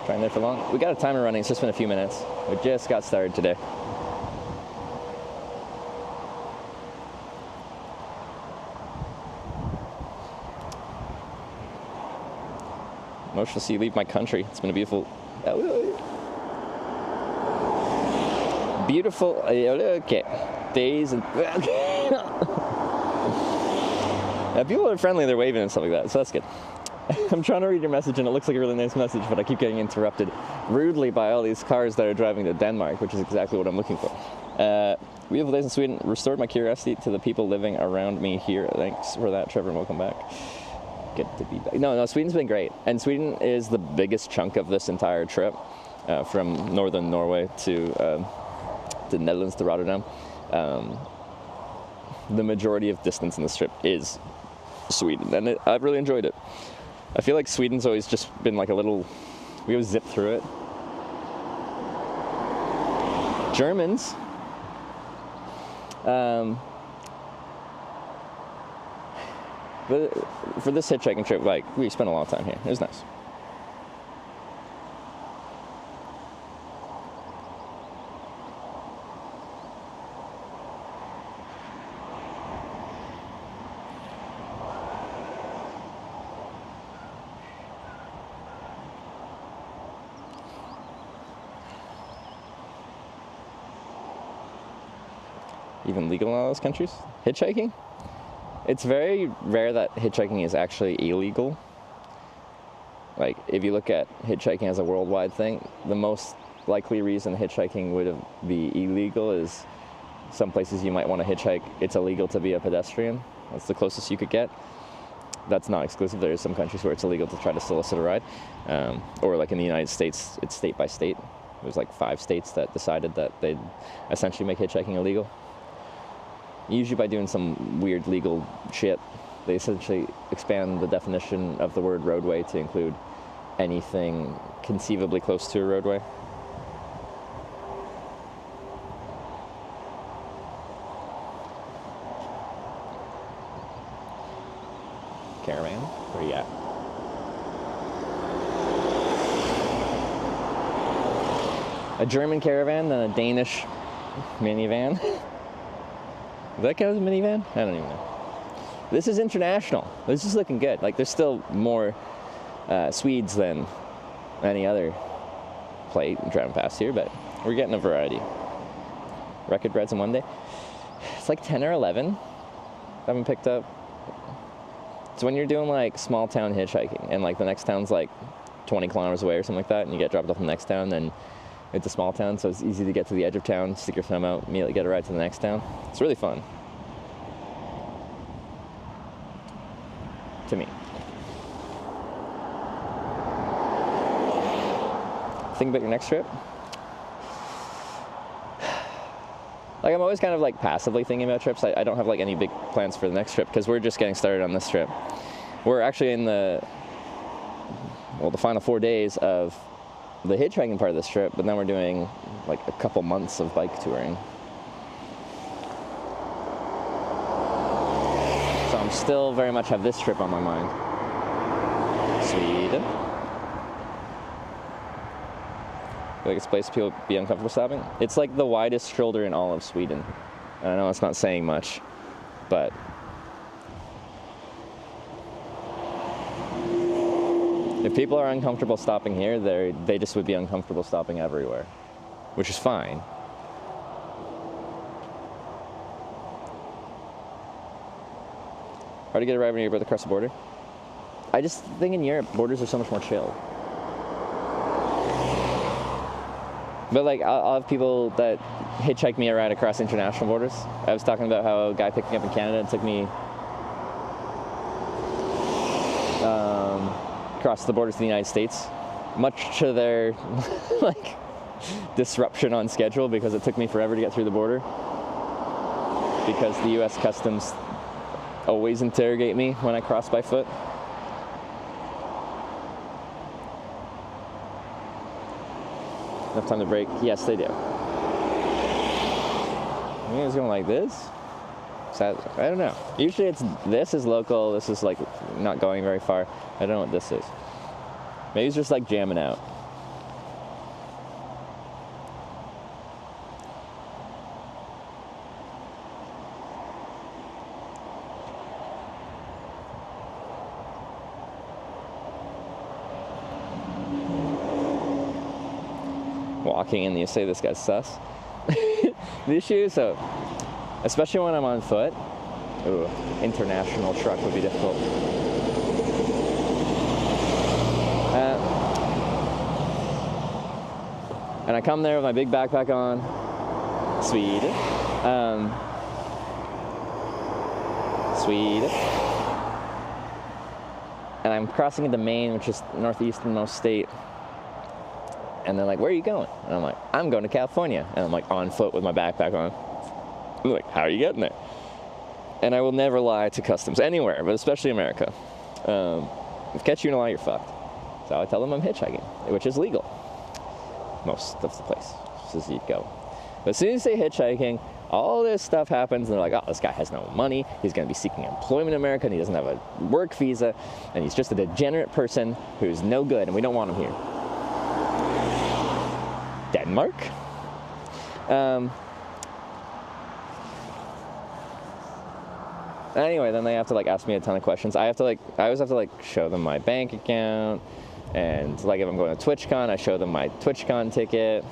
Speaker 1: Trying there for long. We got a timer running, it's just been a few minutes. We just got started today. Emotional to see you leave my country. It's been a beautiful days and people are friendly, they're waving and stuff like that, so that's good. I'm trying to read your message and it looks like a really nice message, but I keep getting interrupted rudely by all these cars that are driving to Denmark, which is exactly what I'm looking for. Beautiful days in Sweden restored my curiosity to the people living around me here. Thanks for that, Trevor, and welcome back. Good to be back. No, Sweden's been great. And Sweden is the biggest chunk of this entire trip, from northern Norway to the Netherlands to Rotterdam. The majority of distance in this trip is Sweden, and I've really enjoyed it. I feel like Sweden's always just been like a little, we always zip through it. Germans, but for this hitchhiking trip, like, we spent a long time here. It was nice. even legal in all those countries. Hitchhiking? It's very rare that hitchhiking is actually illegal. Like, if you look at hitchhiking as a worldwide thing, the most likely reason hitchhiking would be illegal is some places you might want to hitchhike, it's illegal to be a pedestrian. That's the closest you could get. That's not exclusive. There are some countries where it's illegal to try to solicit a ride. Or like in the United States, it's state by state. There's like 5 states that decided that they'd essentially make hitchhiking illegal. Usually by doing some weird legal shit, they essentially expand the definition of the word roadway to include anything conceivably close to a roadway. Caravan? Where you at? A German caravan, then a Danish minivan. Does that count as a minivan? I don't even know. This is international. This is looking good. Like, there's still more Swedes than any other plate driving past here, but we're getting a variety. Record breads in one day. It's like 10 or 11. Haven't picked up. So when you're doing like small town hitchhiking and like the next town's like 20 kilometers away or something like that, and you get dropped off in the next town, then it's a small town, so it's easy to get to the edge of town, stick your thumb out, immediately get a ride to the next town. It's really fun. To me. Think about your next trip? Like, I'm always kind of like passively thinking about trips. I don't have like any big plans for the next trip because we're just getting started on this trip. We're actually in the final 4 days of the hitchhiking part of this trip, but then we're doing like a couple months of bike touring. So I'm still very much have this trip on my mind. Sweden. Like, it's a place people be uncomfortable stopping. It's like the widest shoulder in all of Sweden. And I know it's not saying much, but if people are uncomfortable stopping here, they just would be uncomfortable stopping everywhere, which is fine. Hard to get a ride when you're about to cross the border. I just think in Europe, borders are so much more chill. But like, I'll have people that hitchhike me a ride across international borders. I was talking about how a guy picked me up in Canada took me across the borders to the United States, much to their like disruption on schedule, because it took me forever to get through the border because the U.S. Customs always interrogate me when I cross by foot. Enough time to brake? Yes, they do. I think it's going like this. I don't know. Usually this is local, this is like not going very far. I don't know what this is. Maybe it's just like jamming out. Walking and you say this guy's sus. The issue, so especially when I'm on foot, international truck would be difficult. And I come there with my big backpack on, Sweden, and I'm crossing into Maine, which is the northeasternmost state. And they're like, where are you going? And I'm like, I'm going to California. And I'm like on foot with my backpack on. I'm like, how are you getting there? And I will never lie to customs anywhere, but especially America. If catch you in a lie, you're fucked. So I tell them I'm hitchhiking, which is legal. Most of the place, just as you go. But as soon as you say hitchhiking, all this stuff happens, and they're like, oh, this guy has no money, he's going to be seeking employment in America, and he doesn't have a work visa, and he's just a degenerate person who's no good, and we don't want him here. Denmark. Anyway, then they have to like ask me a ton of questions. I always have to like show them my bank account, and like if I'm going to TwitchCon, I show them my TwitchCon ticket.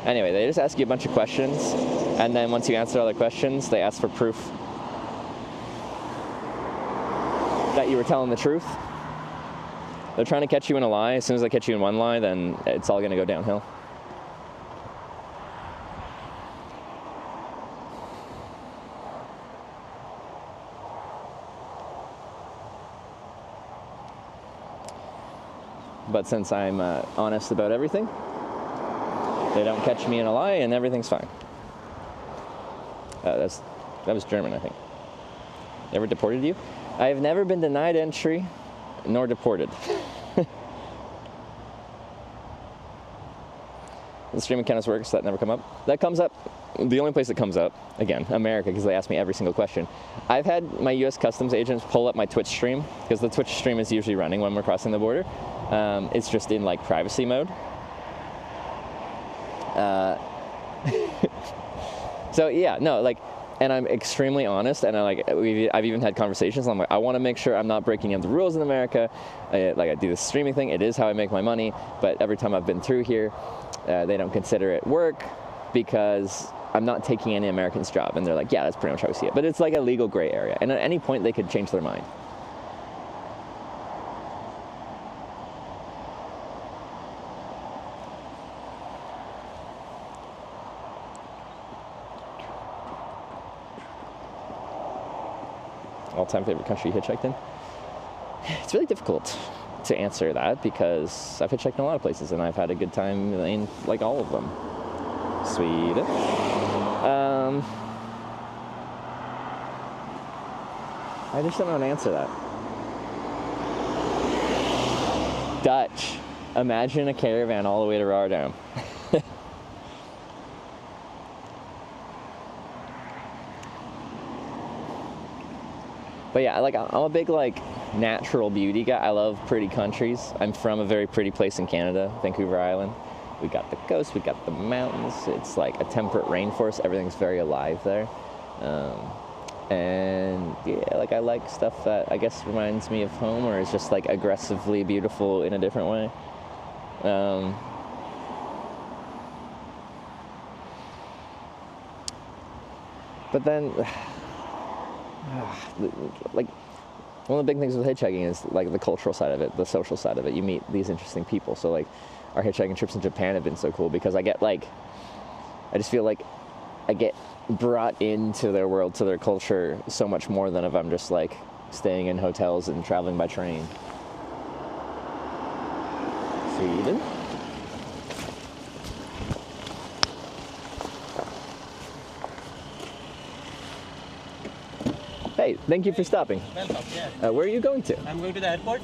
Speaker 1: Anyway, they just ask you a bunch of questions, and then once you answer all the questions, they ask for proof that you were telling the truth. They're trying to catch you in a lie. As soon as they catch you in one lie, then it's all going to go downhill. But since I'm honest about everything, they don't catch me in a lie, and everything's fine. That was German, I think. Never deported you? I have never been denied entry, nor deported. The streaming account works, that never come up. That comes up, the only place that comes up, again, America, because they ask me every single question. I've had my US customs agents pull up my Twitch stream, because the Twitch stream is usually running when we're crossing the border. It's just in like privacy mode. So yeah, no, like, and I'm extremely honest, and I've even had conversations. I'm like, I want to make sure I'm not breaking any of the rules in America. I do this streaming thing. It is how I make my money. But every time I've been through here, they don't consider it work because I'm not taking any American's job. And they're like, yeah, that's pretty much how we see it. But it's like a legal gray area, and at any point they could change their mind. All-time favorite country you hitchhiked in? It's really difficult to answer that because I've hitchhiked in a lot of places and I've had a good time in like all of them. Sweden. I just don't know how to answer that. Dutch. Imagine a caravan all the way to Rotterdam. But yeah, like, I'm a big, like, natural beauty guy. I love pretty countries. I'm from a very pretty place in Canada, Vancouver Island. We got the coast, we got the mountains. It's like a temperate rainforest. Everything's very alive there. And yeah, like, I like stuff that I guess reminds me of home, or is just like aggressively beautiful in a different way. But then, like, one of the big things with hitchhiking is like the cultural side of it, the social side of it. You meet these interesting people. So like our hitchhiking trips in Japan have been so cool because I just feel like I get brought into their world, to their culture so much more than if I'm just like staying in hotels and traveling by train. Sweden. Hey, thank you for stopping.
Speaker 4: Welcome, yeah.
Speaker 1: Where are you going to?
Speaker 4: I'm going to the airport.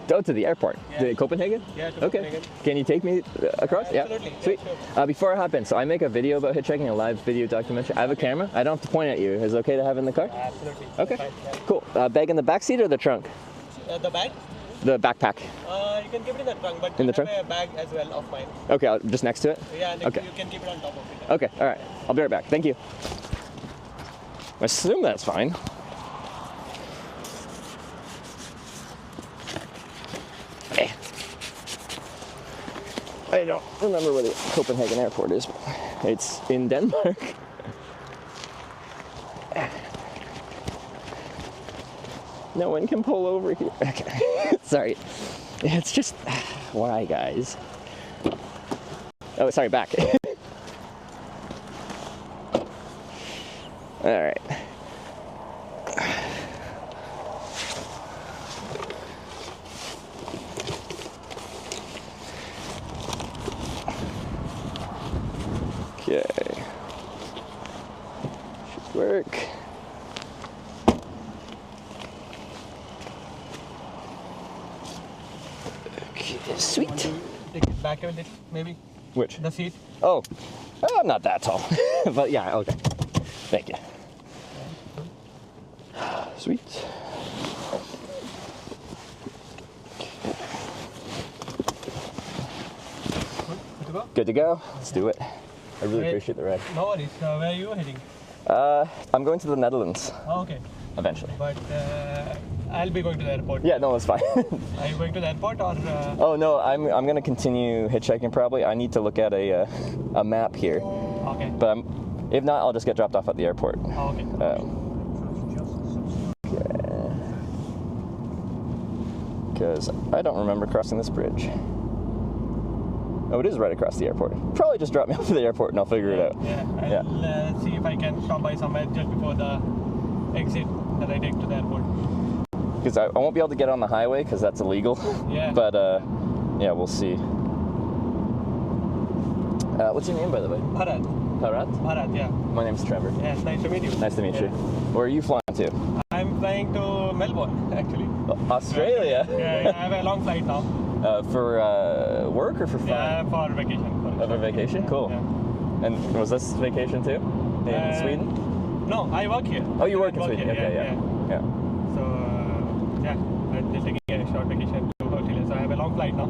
Speaker 1: Go to the airport.
Speaker 4: Yeah.
Speaker 1: To Copenhagen?
Speaker 4: Yeah, to
Speaker 1: Okay.
Speaker 4: Copenhagen.
Speaker 1: Can you take me across?
Speaker 4: Absolutely.
Speaker 1: Yeah. Sweet.
Speaker 4: Yeah, sure.
Speaker 1: Before I hop in, so I make a video about hitchhiking, a live video documentary. I have a camera. I don't have to point at you. Is it okay to have in the car?
Speaker 4: Absolutely.
Speaker 1: Okay.
Speaker 4: Fine, yeah.
Speaker 1: Cool. Bag in the back seat or the trunk?
Speaker 4: The bag?
Speaker 1: The backpack.
Speaker 4: You can keep it in the trunk, but
Speaker 1: In the
Speaker 4: I have
Speaker 1: trunk?
Speaker 4: a bag as well of mine.
Speaker 1: Okay, just next to it?
Speaker 4: Yeah, and
Speaker 1: Okay.
Speaker 4: you can keep it on top of it.
Speaker 1: Okay, all right. I'll be right back. Thank you. I assume that's fine. Hey. I don't remember where the Copenhagen airport is, but it's in Denmark. No one can pull over here. Okay. Sorry. It's just, why, guys? Oh, sorry, back. All right. Okay. Should work. Okay, sweet.
Speaker 4: Take it back a little, maybe.
Speaker 1: Which?
Speaker 4: The seat.
Speaker 1: Oh, I'm not that tall. But yeah, okay. Thank you. Sweet.
Speaker 4: Good to go?
Speaker 1: Good to go. Let's do it. I really
Speaker 4: Wait.
Speaker 1: appreciate the ride.
Speaker 4: No worries. Where are you heading?
Speaker 1: I'm going to the Netherlands
Speaker 4: Oh, okay.
Speaker 1: eventually.
Speaker 4: But I'll be going to the airport.
Speaker 1: Yeah, no, it's fine.
Speaker 4: Are you going to the airport or?
Speaker 1: Oh no, I'm gonna continue hitchhiking probably. I need to look at a map here,
Speaker 4: Okay.
Speaker 1: but if not, I'll just get dropped off at the airport.
Speaker 4: Oh, okay.
Speaker 1: Because I don't remember crossing this bridge. Oh, it is right across the airport. Probably just drop me off at the airport and I'll figure it out.
Speaker 4: Yeah. I'll see if I can stop by somewhere just before the exit that I take to the airport.
Speaker 1: Because I won't be able to get on the highway because that's illegal.
Speaker 4: Yeah.
Speaker 1: But yeah, we'll see. What's your name, by the way?
Speaker 4: Bharat.
Speaker 1: Bharat?
Speaker 4: Bharat, yeah.
Speaker 1: My name's Trevor.
Speaker 4: Yeah, nice to meet you.
Speaker 1: Nice to meet
Speaker 4: Yeah.
Speaker 1: you. Where are you flying to?
Speaker 4: I'm flying to Melbourne, actually.
Speaker 1: Australia?
Speaker 4: Yeah, I have a long flight now.
Speaker 1: For work or for fun?
Speaker 4: Yeah, for vacation.
Speaker 1: For vacation? Cool.
Speaker 4: Yeah.
Speaker 1: And was this vacation too? In Sweden?
Speaker 4: No, I work here.
Speaker 1: Oh, you work in
Speaker 4: I
Speaker 1: Sweden?
Speaker 4: here,
Speaker 1: Okay, yeah.
Speaker 4: So, yeah, I'm just taking a short vacation to Australia. So I have a long flight now.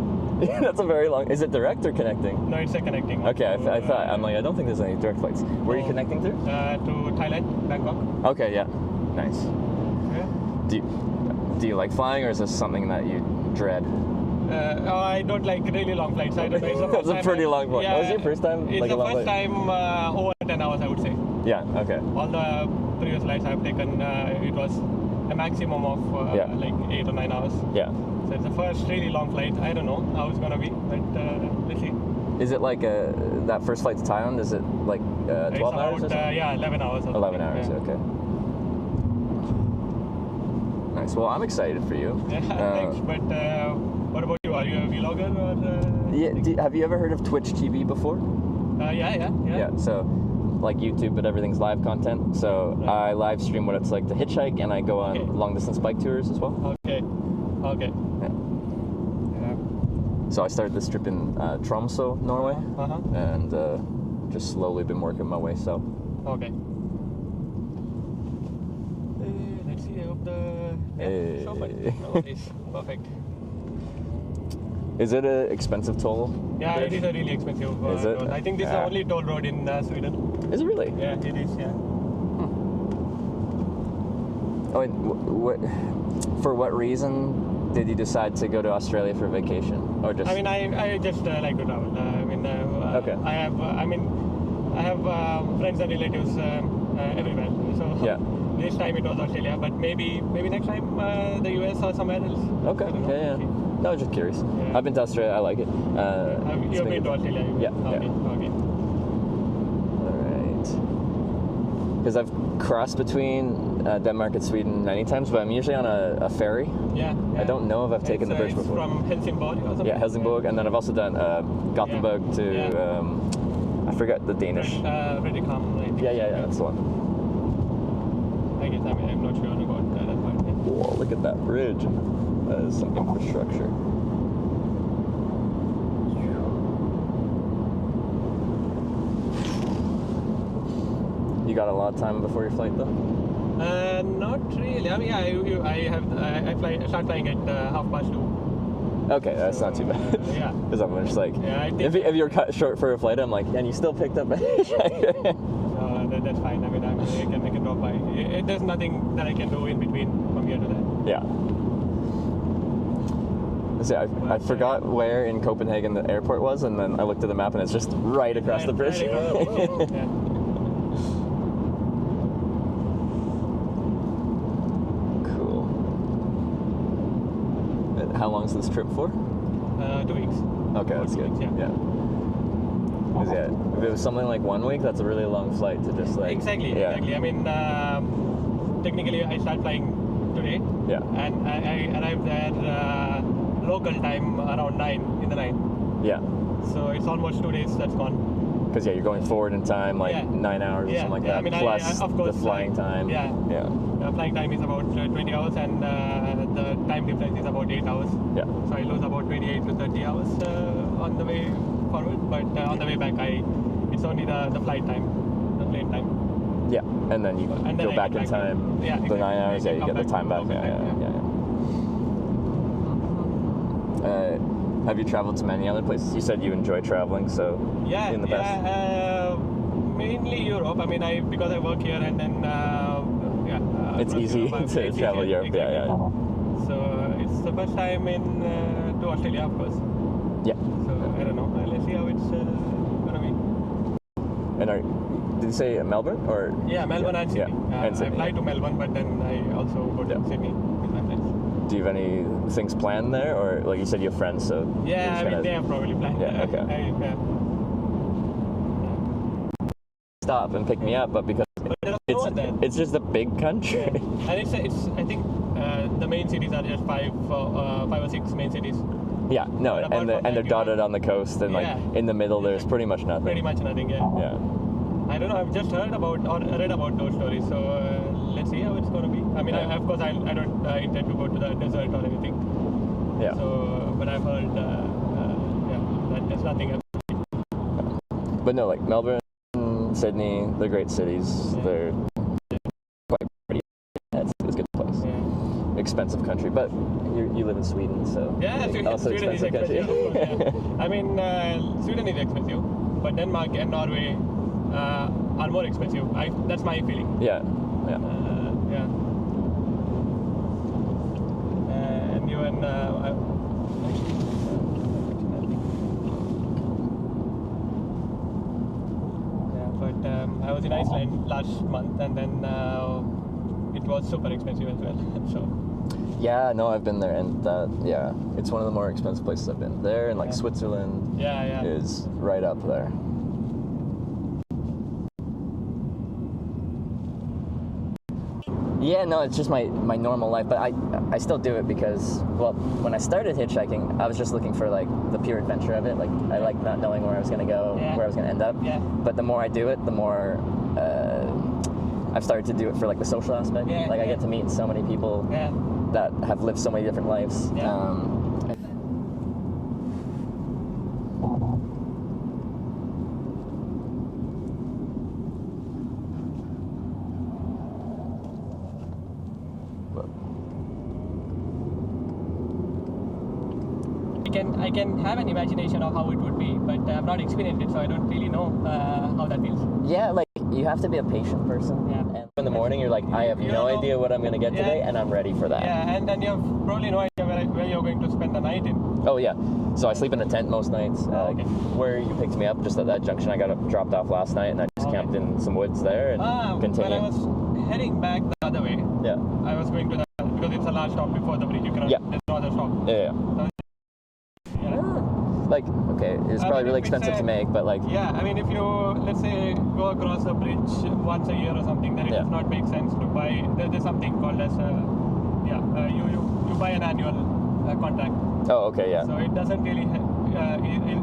Speaker 1: That's a very long. Is it direct or connecting?
Speaker 4: No, it's a connecting.
Speaker 1: Okay, I
Speaker 4: to,
Speaker 1: thought. I'm like, I don't think there's any direct flights. Where are you connecting to?
Speaker 4: To Thailand, Bangkok.
Speaker 1: Okay, yeah. Nice.
Speaker 4: Yeah.
Speaker 1: Do you like flying, or is this something that you dread?
Speaker 4: I don't like really long flights. I don't know. It's the
Speaker 1: That's
Speaker 4: first
Speaker 1: a
Speaker 4: time
Speaker 1: pretty long flight.
Speaker 4: Yeah,
Speaker 1: That was your first time?
Speaker 4: It's
Speaker 1: like
Speaker 4: the
Speaker 1: a long
Speaker 4: first
Speaker 1: flight?
Speaker 4: time over 10 hours, I would say.
Speaker 1: Yeah. Okay.
Speaker 4: All the previous flights I've taken, it was a maximum of like 8 or 9 hours.
Speaker 1: Yeah.
Speaker 4: So it's the first really long flight. I don't know how it's gonna be, but let's see.
Speaker 1: Is it like that first flight to Thailand? Is it like 12
Speaker 4: It's
Speaker 1: hours
Speaker 4: about,
Speaker 1: or something?
Speaker 4: yeah, 11 hours. Or
Speaker 1: 11
Speaker 4: something,
Speaker 1: hours.
Speaker 4: yeah.
Speaker 1: Okay. Nice. Well, I'm excited for you.
Speaker 4: Yeah, thanks. But what about you? Are you a vlogger or?
Speaker 1: Yeah. Have you ever heard of Twitch TV before?
Speaker 4: Yeah.
Speaker 1: Yeah. So, like YouTube, but everything's live content. So I live stream what it's like to hitchhike, and I go on
Speaker 4: Okay.
Speaker 1: long distance bike tours as well.
Speaker 4: Okay.
Speaker 1: Yeah. So I started this trip in Tromsø, Norway, and just slowly been working my way south.
Speaker 4: Okay. Let's see. I hope the
Speaker 1: Hey.
Speaker 4: so much. No, it's perfect.
Speaker 1: Is it an expensive toll?
Speaker 4: Yeah,
Speaker 1: bridge?
Speaker 4: it is a really expensive
Speaker 1: Is it?
Speaker 4: road. I think this is the only toll road in Sweden.
Speaker 1: Is it really?
Speaker 4: Yeah, it is. Yeah.
Speaker 1: Oh, and for what reason did you decide to go to Australia for vacation, or just?
Speaker 4: I mean, I just like to travel.
Speaker 1: Okay.
Speaker 4: I have friends and relatives everywhere. So
Speaker 1: Yeah.
Speaker 4: this time it was Australia, but maybe next time the US or somewhere else.
Speaker 1: Okay.
Speaker 4: I don't know.
Speaker 1: Yeah. No, I was just curious.
Speaker 4: Yeah.
Speaker 1: I've been to Australia. I like it.
Speaker 4: You've been to Australia?
Speaker 1: Yeah.
Speaker 4: Okay. Okay.
Speaker 1: All right. Because I've crossed between Denmark and Sweden many times, but I'm usually on a ferry.
Speaker 4: Yeah.
Speaker 1: I don't know if I've taken the bridge
Speaker 4: it's
Speaker 1: before.
Speaker 4: From Helsingborg or something.
Speaker 1: Yeah, Helsingborg, and then I've also done Gothenburg to
Speaker 4: Yeah.
Speaker 1: I forgot the Danish.
Speaker 4: Rotterdam, I think.
Speaker 1: Yeah, that's the one.
Speaker 4: I guess I'm not sure about that part. Yeah.
Speaker 1: Whoa, look at that bridge. That is some infrastructure. You got a lot of time before your flight, though?
Speaker 4: Not really. I mean, I start flying at 2:30.
Speaker 1: Okay, that's not too bad.
Speaker 4: Yeah.
Speaker 1: Because I'm just like,
Speaker 4: Yeah, I think-
Speaker 1: if you're cut short for a flight, I'm like, and you still picked up a hitchhiker.
Speaker 4: That's fine. I mean, I can drop by. There's nothing that I can do in between from here to there.
Speaker 1: Yeah. See, I forgot where in Copenhagen the airport was, and then I looked at the map, and it's just right across the bridge.
Speaker 4: Yeah.
Speaker 1: Cool. And how long's this trip for?
Speaker 4: 2 weeks.
Speaker 1: Okay, that's
Speaker 4: 2
Speaker 1: good.
Speaker 4: weeks, yeah.
Speaker 1: 'Cause, yeah, if it was something like 1 week, that's a really long flight to just like.
Speaker 4: Exactly.
Speaker 1: Yeah.
Speaker 4: Exactly. I mean, technically, I start flying today,
Speaker 1: Yeah.
Speaker 4: and I arrived there local time around 9 in the night.
Speaker 1: Yeah.
Speaker 4: So it's almost 2 days that's gone.
Speaker 1: Because yeah, you're going forward in time, like
Speaker 4: Yeah.
Speaker 1: 9 hours or
Speaker 4: Yeah,
Speaker 1: something like
Speaker 4: yeah,
Speaker 1: that.
Speaker 4: I mean,
Speaker 1: plus
Speaker 4: of course,
Speaker 1: the flying time.
Speaker 4: yeah.
Speaker 1: Yeah.
Speaker 4: Flying time is about 20 hours, and the time difference is about 8 hours.
Speaker 1: Yeah.
Speaker 4: So I lose about 28 to 30 hours on the way forward, but on the way back, it's only the flight time, the plane time.
Speaker 1: Yeah. And then you
Speaker 4: And then
Speaker 1: go
Speaker 4: I
Speaker 1: back
Speaker 4: get
Speaker 1: in
Speaker 4: back
Speaker 1: time.
Speaker 4: in- yeah,
Speaker 1: The
Speaker 4: exactly.
Speaker 1: 9 hours. Yeah,
Speaker 4: I
Speaker 1: you
Speaker 4: come
Speaker 1: get the
Speaker 4: back,
Speaker 1: time back.
Speaker 4: go
Speaker 1: Yeah.
Speaker 4: back,
Speaker 1: Have you traveled to many other places? You said you enjoy traveling, so
Speaker 4: Yeah,
Speaker 1: in the past.
Speaker 4: mainly Europe. I mean, because I work here, and then
Speaker 1: It's
Speaker 4: across
Speaker 1: easy
Speaker 4: Europe,
Speaker 1: to
Speaker 4: it's
Speaker 1: travel
Speaker 4: easier.
Speaker 1: Europe. Yeah,
Speaker 4: Exactly. the first time in to Australia, of course.
Speaker 1: Yeah.
Speaker 4: So I don't know. Let's see how it's gonna be.
Speaker 1: And did you say Melbourne or?
Speaker 4: Yeah, Melbourne and Sydney.
Speaker 1: Yeah. And
Speaker 4: I
Speaker 1: Sydney.
Speaker 4: fly to Melbourne, but then I also go to Sydney with my friends.
Speaker 1: Do you have any things planned there, or like you said, you have friends, so?
Speaker 4: Yeah, I mean they have probably planned.
Speaker 1: Yeah. Okay. Stop and pick me up, but because it's just a big country.
Speaker 4: Yeah. And it's I think the main cities are just five or six main cities.
Speaker 1: Yeah, no, and they're dotted on the coast, and like in the middle there's pretty much nothing.
Speaker 4: Pretty much nothing, yeah.
Speaker 1: Yeah.
Speaker 4: I don't know. I've just heard about or read about those stories, so let's see how it's gonna be. I mean, of course, I don't intend to go to the desert or anything.
Speaker 1: Yeah.
Speaker 4: So, but I've heard, that there's nothing else.
Speaker 1: But no, like Melbourne, Sydney, they're great cities.
Speaker 4: Yeah.
Speaker 1: They're quite pretty. It's a good place.
Speaker 4: Yeah.
Speaker 1: Expensive country, but you live in Sweden, so
Speaker 4: Yeah,
Speaker 1: also
Speaker 4: Sweden is expensive.
Speaker 1: country.
Speaker 4: Of course, yeah. I mean, Sweden is expensive, but Denmark and Norway are more expensive. That's my feeling.
Speaker 1: Yeah.
Speaker 4: Yeah. And even I was in Iceland last month, and then it was super expensive as well. So.
Speaker 1: Yeah, no, I've been there, and it's one of the more expensive places I've been. There, and like Switzerland is right up there. Yeah, no, it's just my normal life, but I still do it because, well, when I started hitchhiking, I was just looking for like the pure adventure of it. Like I like not knowing where I was going to go, where I was going to end up.
Speaker 4: Yeah.
Speaker 1: But the more I do it, the more I've started to do it for like the social aspect. I get to meet so many people that have lived so many different lives.
Speaker 4: Yeah. I can have an imagination of how it would be, but I've not experienced it, so I don't really know how that feels.
Speaker 1: Yeah, like you have to be a patient person.
Speaker 4: Yeah.
Speaker 1: And in the morning, you're like, I have no idea what I'm going to get today, and I'm ready for that.
Speaker 4: Yeah, and then you have probably no idea where you're going to spend the night in.
Speaker 1: Oh yeah, so I sleep in a tent most nights.
Speaker 4: Okay.
Speaker 1: Where you picked me up, just at that junction, I got dropped off last night, and I just camped in some woods there and continued.
Speaker 4: When I was heading back the other way, I was going to because it's a last stop before the bridge. You cannot. There's no other stop.
Speaker 1: Yeah. Like, okay, it's probably really expensive to make, but like...
Speaker 4: Yeah, I mean, if you, let's say, go across a bridge once a year or something, then it does not make sense to buy... There's something called as, you buy an annual contract.
Speaker 1: Oh, okay, yeah.
Speaker 4: So it doesn't really...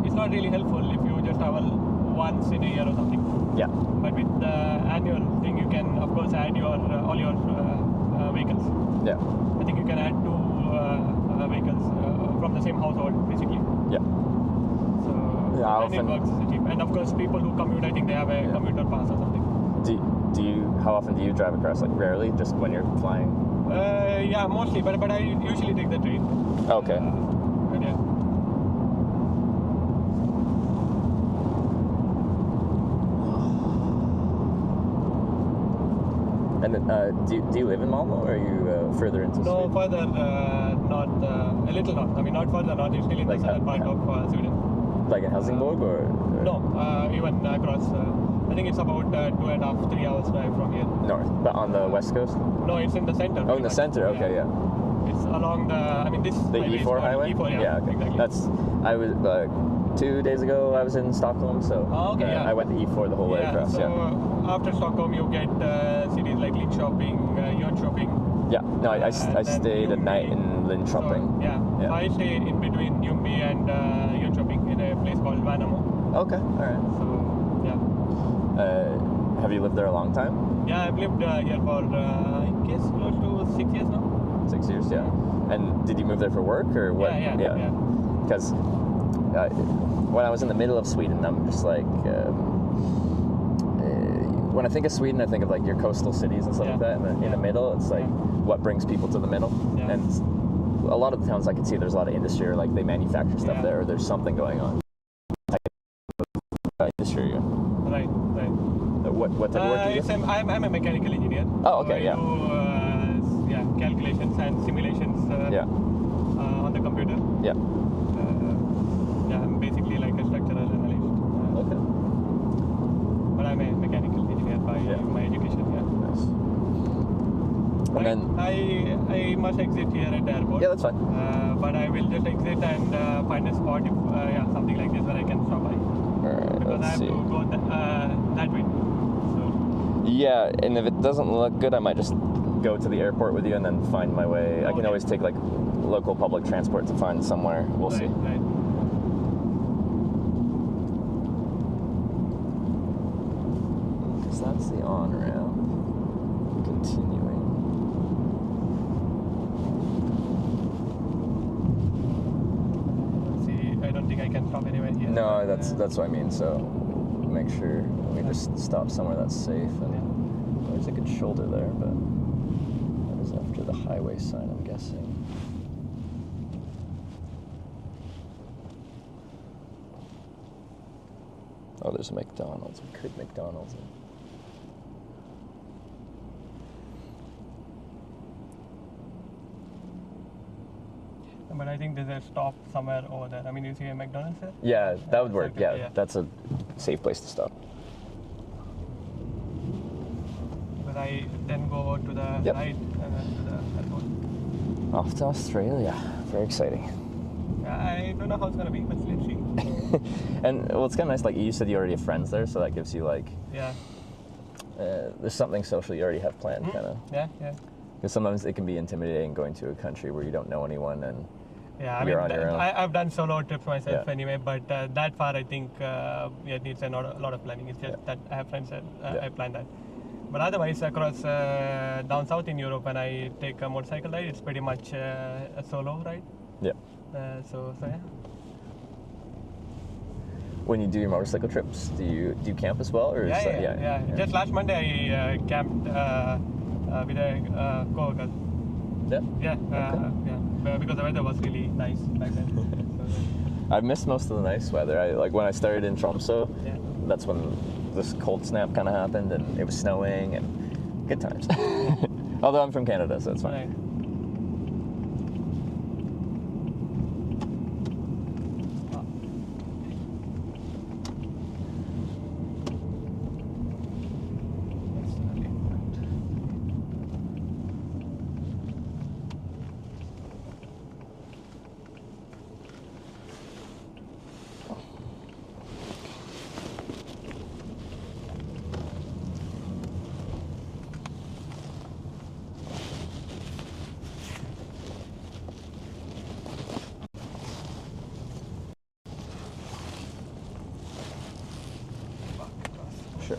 Speaker 4: it's not really helpful if you just travel once in a year or something.
Speaker 1: Yeah.
Speaker 4: But with the annual thing, you can, of course, add your all your vehicles.
Speaker 1: Yeah.
Speaker 4: I think you can add 2 vehicles from the same household, basically.
Speaker 1: Yeah.
Speaker 4: And it works cheap. And of course, people who commute, I think they have a commuter pass or something.
Speaker 1: Do you? How often do you drive across? Like rarely, just when you're flying.
Speaker 4: Yeah, mostly. But I usually take the train.
Speaker 1: Okay.
Speaker 4: But yeah.
Speaker 1: And do you live in Malmo, or are you further into
Speaker 4: No,
Speaker 1: Sweden?
Speaker 4: further north, a little north. I mean, not further north. It's still in the southern part of Sweden.
Speaker 1: Like in Helsingborg, or?
Speaker 4: No, even across. I think it's about 2.5, 3 hours drive from here.
Speaker 1: North, but on the west coast?
Speaker 4: No, it's in the center.
Speaker 1: Oh, in the center. Okay, yeah.
Speaker 4: It's along the. I mean, this.
Speaker 1: The E4 highway.
Speaker 4: E4,
Speaker 1: yeah, okay.
Speaker 4: Exactly.
Speaker 1: I was 2 days ago. I was in Stockholm, so I went the E4 the whole way across.
Speaker 4: So after Stockholm, you get cities like Linköping, Jönköping.
Speaker 1: Yeah, no, I stayed a night in Linköping.
Speaker 4: So I stayed in between Ljungby and Jönköping in a place called Värnamo.
Speaker 1: Okay, all right.
Speaker 4: So
Speaker 1: have you lived there a long time?
Speaker 4: Yeah, I've lived here for I guess close to 6 years now.
Speaker 1: 6 years, yeah. And did you move there for work or what?
Speaker 4: Yeah.
Speaker 1: Because when I was in the middle of Sweden, I'm just like. When I think of Sweden, I think of like your coastal cities and stuff like that. And then in the middle, it's like what brings people to the middle.
Speaker 4: Yeah.
Speaker 1: And a lot of the towns I can see, there's a lot of industry, or like they manufacture stuff there, or there's something going on. Industry.
Speaker 4: Right.
Speaker 1: What type of work do you do?
Speaker 4: I'm a mechanical engineer.
Speaker 1: Oh, okay,
Speaker 4: so I do, calculations and simulations
Speaker 1: Yeah.
Speaker 4: Yeah, I'm basically like a structural analyst.
Speaker 1: Okay.
Speaker 4: But I'm a mechanical engineer by my education. Yeah.
Speaker 1: Nice. And then
Speaker 4: I must exit here at the airport.
Speaker 1: yeah, that's fine.
Speaker 4: But I will just exit and find a spot if something like this where I can stop by.
Speaker 1: Alright,
Speaker 4: Because I
Speaker 1: let's
Speaker 4: have
Speaker 1: see.
Speaker 4: to go that way. So
Speaker 1: Yeah, and if it doesn't look good, I might just go to the airport with you and then find my way. I can always take like local public transport to find somewhere. We'll see.
Speaker 4: Right.
Speaker 1: Because that's the on ramp. Continuing.
Speaker 4: See, I don't think I can stop anywhere here.
Speaker 1: No, that's what I mean. So make sure we just stop somewhere that's safe. And there's a good shoulder there, but that is after the highway sign, I'm guessing. Oh, there's a McDonald's. We could McDonald's.
Speaker 4: But I think there's a stop somewhere over there. I mean, you see a McDonald's there?
Speaker 1: Yeah, that would work.
Speaker 4: Okay,
Speaker 1: Yeah, that's a safe place to stop.
Speaker 4: But I then go over to the
Speaker 1: Yep.
Speaker 4: right and then to the airport.
Speaker 1: Off to Australia. Very exciting.
Speaker 4: I don't know how it's gonna be, but let's see.
Speaker 1: And well, it's kind of nice. Like you said, you already have friends there, so that gives you like
Speaker 4: Yeah.
Speaker 1: there's something social you already have planned, kind of.
Speaker 4: Yeah.
Speaker 1: Because sometimes it can be intimidating going to a country where you don't know anyone and
Speaker 4: Yeah, I
Speaker 1: you're
Speaker 4: mean,
Speaker 1: on your own.
Speaker 4: I've done solo trips myself
Speaker 1: Yeah.
Speaker 4: anyway, but that far I think it needs a lot of planning. It's just that I have friends that I planned that. But otherwise, across down south in Europe, when I take a motorcycle ride, it's pretty much a solo ride.
Speaker 1: Yeah.
Speaker 4: So yeah.
Speaker 1: When you do your motorcycle trips, do you camp as well, or is that,
Speaker 4: Yeah. Just last Monday, I camped with a coworker.
Speaker 1: Yeah.
Speaker 4: Yeah. Because the weather was really nice back then. So,
Speaker 1: I've missed most of the nice weather. Like when I started in Tromsø, that's when this cold snap kind of happened, and it was snowing, and good times. Although I'm from Canada, so it's fine.
Speaker 4: right.
Speaker 1: Sure.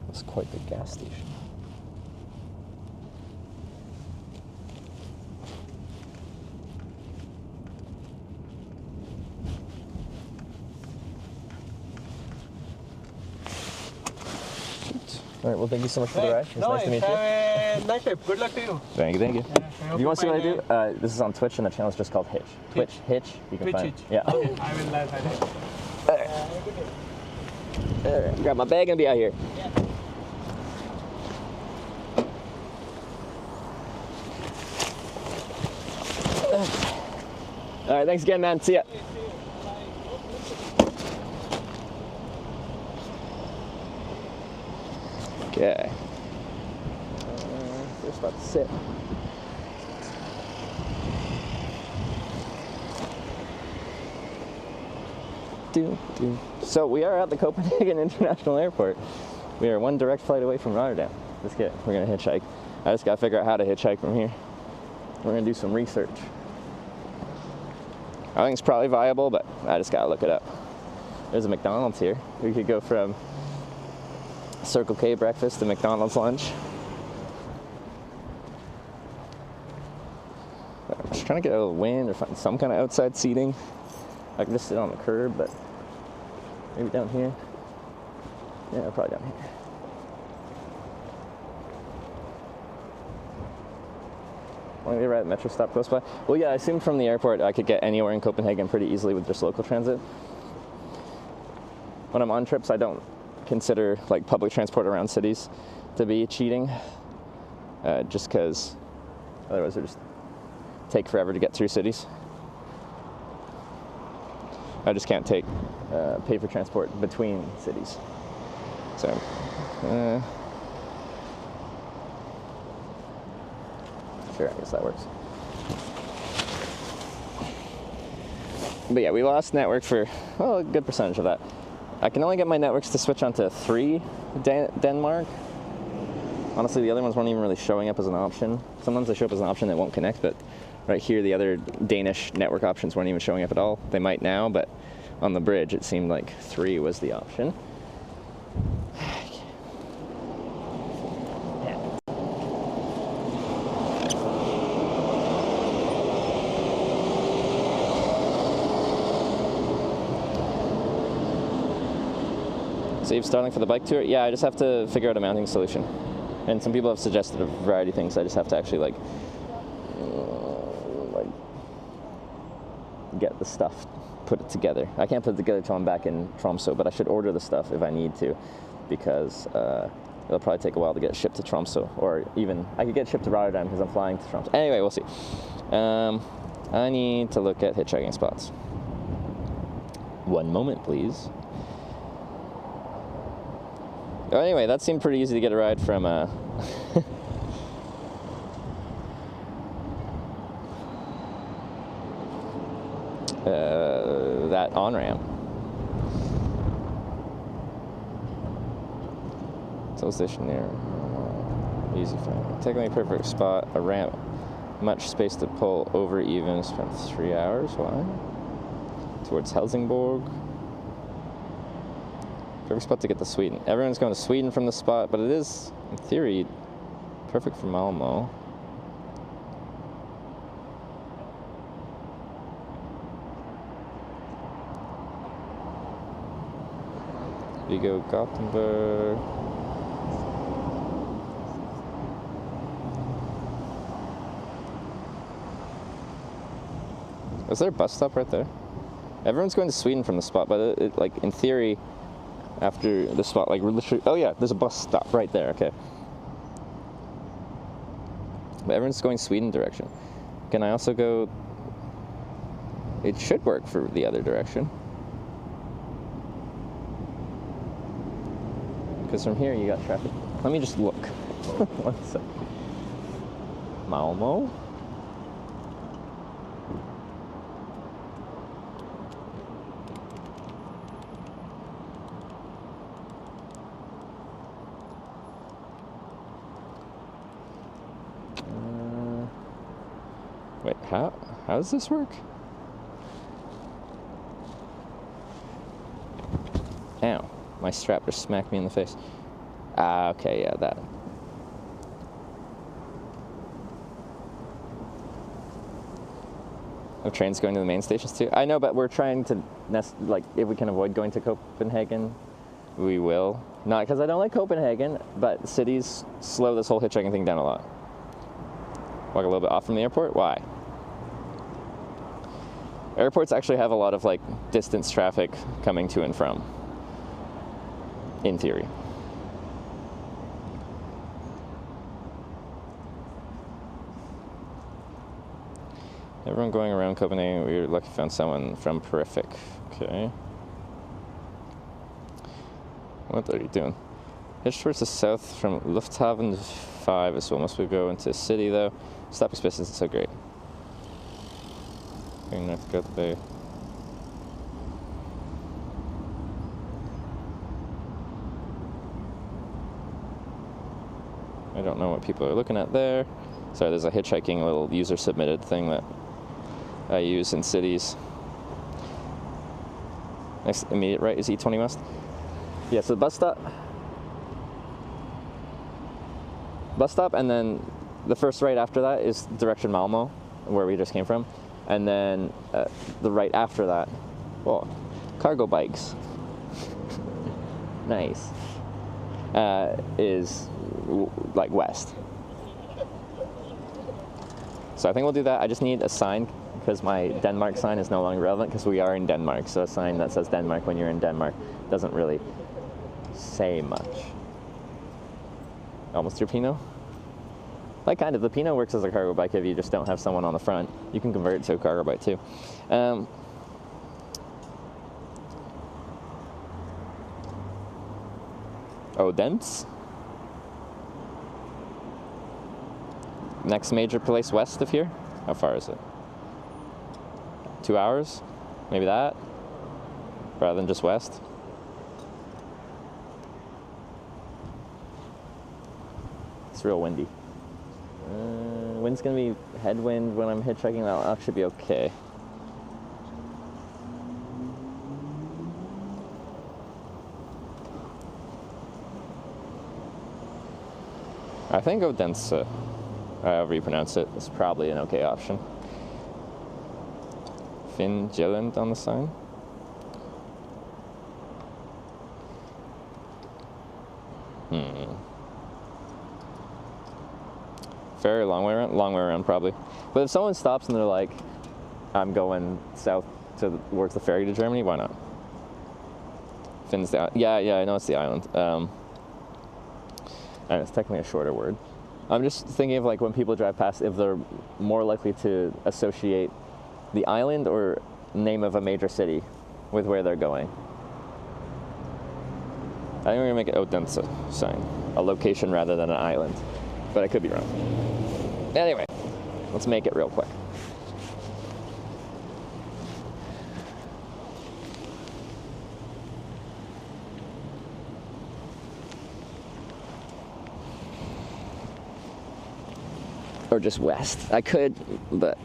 Speaker 1: It's quite the gas station. All right, well, thank you so much for the ride. It was nice to meet you.
Speaker 4: Have a nice trip. Good luck to you.
Speaker 1: Thank you.
Speaker 4: I hope
Speaker 1: If you want to see what I
Speaker 4: find
Speaker 1: do, this is on Twitch, and the channel is just called Hitch. Twitch, Hitch. You can
Speaker 4: Twitch
Speaker 1: find
Speaker 4: Hitch.
Speaker 1: Yeah.
Speaker 4: Okay, I will find it. Have a good day.
Speaker 1: All right, grab my bag and be out here. All right, thanks again, man. See ya. Okay. First spot to sit. So we are at the Copenhagen International Airport. We are one direct flight away from Rotterdam. Let's get. We're gonna hitchhike. I just gotta figure out how to hitchhike from here. We're gonna do some research. I think it's probably viable, but I just gotta look it up. There's a McDonald's here. We could go from Circle K breakfast to McDonald's lunch. I'm just trying to get a little wind or find some kind of outside seating. I can just sit on the curb, but maybe down here. Yeah, probably down here. Want to be right at the metro stop close by? Well, yeah, I assumed from the airport I could get anywhere in Copenhagen pretty easily with just local transit. When I'm on trips, I don't consider like public transport around cities to be cheating, just because otherwise they're just take forever to get through cities. I just can't pay for transport between cities. So, sure, I guess that works. But yeah, we lost network for, well, a good percentage of that. I can only get my networks to switch onto 3 Denmark. Honestly, the other ones weren't even really showing up as an option. Sometimes they show up as an option that won't connect, but right here, the other Danish network options weren't even showing up at all. They might now, but on the bridge, it seemed like 3 was the option. Save starting for the bike tour? Yeah, I just have to figure out a mounting solution. And some people have suggested a variety of things. I just have to actually like get the stuff, put it together. I can't put it together until I'm back in Tromsø, but I should order the stuff if I need to, because it'll probably take a while to get shipped to Tromsø, or even I could get shipped to Rotterdam because I'm flying to Tromsø. Anyway, we'll see. I need to look at hitchhiking spots. One moment, please. Oh, anyway, that seemed pretty easy to get a ride from that on-ramp. Toll station near. Easy find. Technically perfect spot. A ramp. Much space to pull over even. Spent 3 hours. Why? Towards Helsingborg. Perfect spot to get to Sweden. Everyone's going to Sweden from the spot, but it is, in theory, perfect for Malmo. Vigo, Gothenburg. Is there a bus stop right there? Everyone's going to Sweden from the spot, but it like in theory, after the spot, like literally, oh yeah, there's a bus stop right there. Okay, but everyone's going Sweden direction. Can I also go? It should work for the other direction, because from here you got traffic. Let me just look. 1 sec. Malmo. Wait, how does this work? Ow, my strap just smacked me in the face. Ah, okay, yeah, that. Oh, trains going to the main stations too? I know, but we're trying to, like, if we can avoid going to Copenhagen, we will. Not because I don't like Copenhagen, but cities slow this whole hitchhiking thing down a lot. Walk a little bit off from the airport? Why? Airports actually have a lot of like distance traffic coming to and from, in theory. Everyone going around Copenhagen, we were lucky found someone from Perific. Okay. What are you doing? Hitch towards the south from Lufthaven 5 is almost we go into the city though. Stopping space isn't so great. Going north to go to the bay. I don't know what people are looking at there. Sorry, there's a hitchhiking little user submitted thing that I use in cities. Next immediate right is E20 West. Yeah, so the bus stop, and then the first right after that is direction Malmo, where we just came from, and then the right after that, well, cargo bikes, nice, is like west. So I think we'll do that. I just need a sign because my Denmark sign is no longer relevant because we are in Denmark. So a sign that says Denmark when you're in Denmark doesn't really say much. Almost through Pinot. Like kind of, the Pinot works as a cargo bike if you just don't have someone on the front. You can convert it to a cargo bike too. Odense. Next major place west of here. How far is it? 2 hours? Maybe that? Rather than just west. It's real windy. Wind's gonna be headwind when I'm hitchhiking. That'll actually be okay. I think Odense, however you pronounce it, is probably an okay option. Finn Jelland on the sign. Very long way around probably. But if someone stops and they're like, I'm going south towards the ferry to Germany, why not? Finn's the island. Yeah, I know it's the island. And it's technically a shorter word. I'm just thinking of like when people drive past, if they're more likely to associate the island or name of a major city with where they're going. I think we're gonna make an Odense sign, a location rather than an island, but I could be wrong. Anyway, let's make it real quick. Or just west. I could, but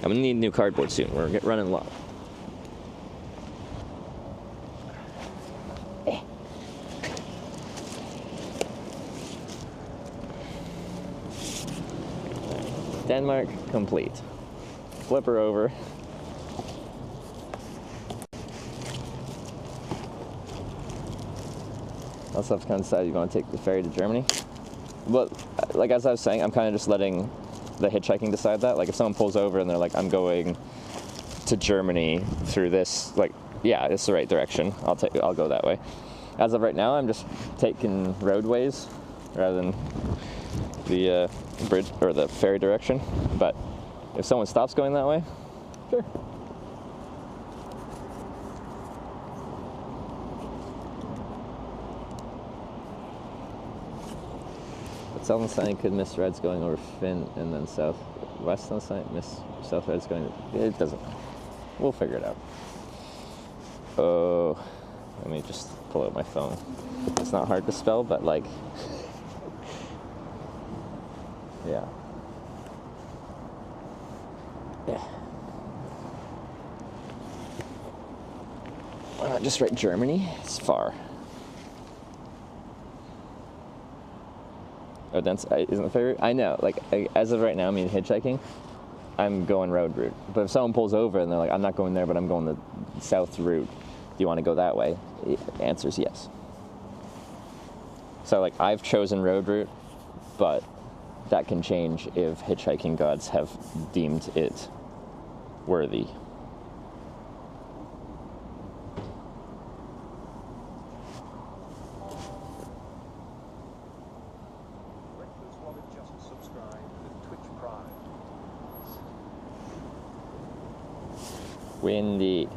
Speaker 1: I'm gonna need new cardboard soon. We're running low. Denmark complete. Flip her over. Also have to kind of decide you're going to take the ferry to Germany. But like as I was saying, I'm kind of just letting the hitchhiking decide that. Like if someone pulls over and they're like, I'm going to Germany through this, like, yeah, it's the right direction. I'll go that way. As of right now, I'm just taking roadways rather than the bridge or the ferry direction. But if someone stops going that way, sure. It's on the sign could miss Reds going over Finn and then southwest on the sign, miss South Reds going. It doesn't. We'll figure it out. Oh, let me just pull out my phone. It's not hard to spell, but like, yeah. Why not just write Germany? It's far. Oh, that's isn't the favorite. I know. Like as of right now, I mean hitchhiking. I'm going road route. But if someone pulls over and they're like, I'm not going there, but I'm going the south route. Do you want to go that way? The answer is yes. So like I've chosen road route, but that can change if hitchhiking gods have deemed it worthy. Windy.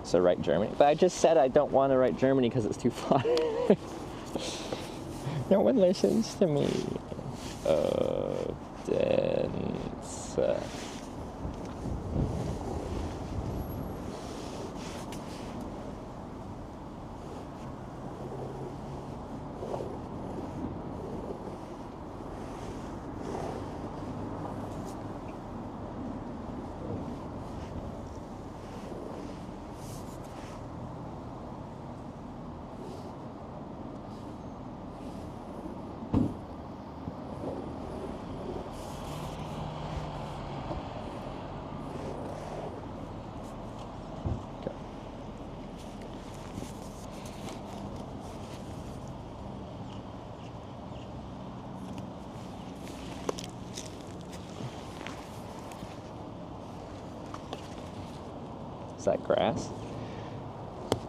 Speaker 1: So write Germany. But I just said I don't want to write Germany because it's too far. No one listens to me. Dense. Is that grass?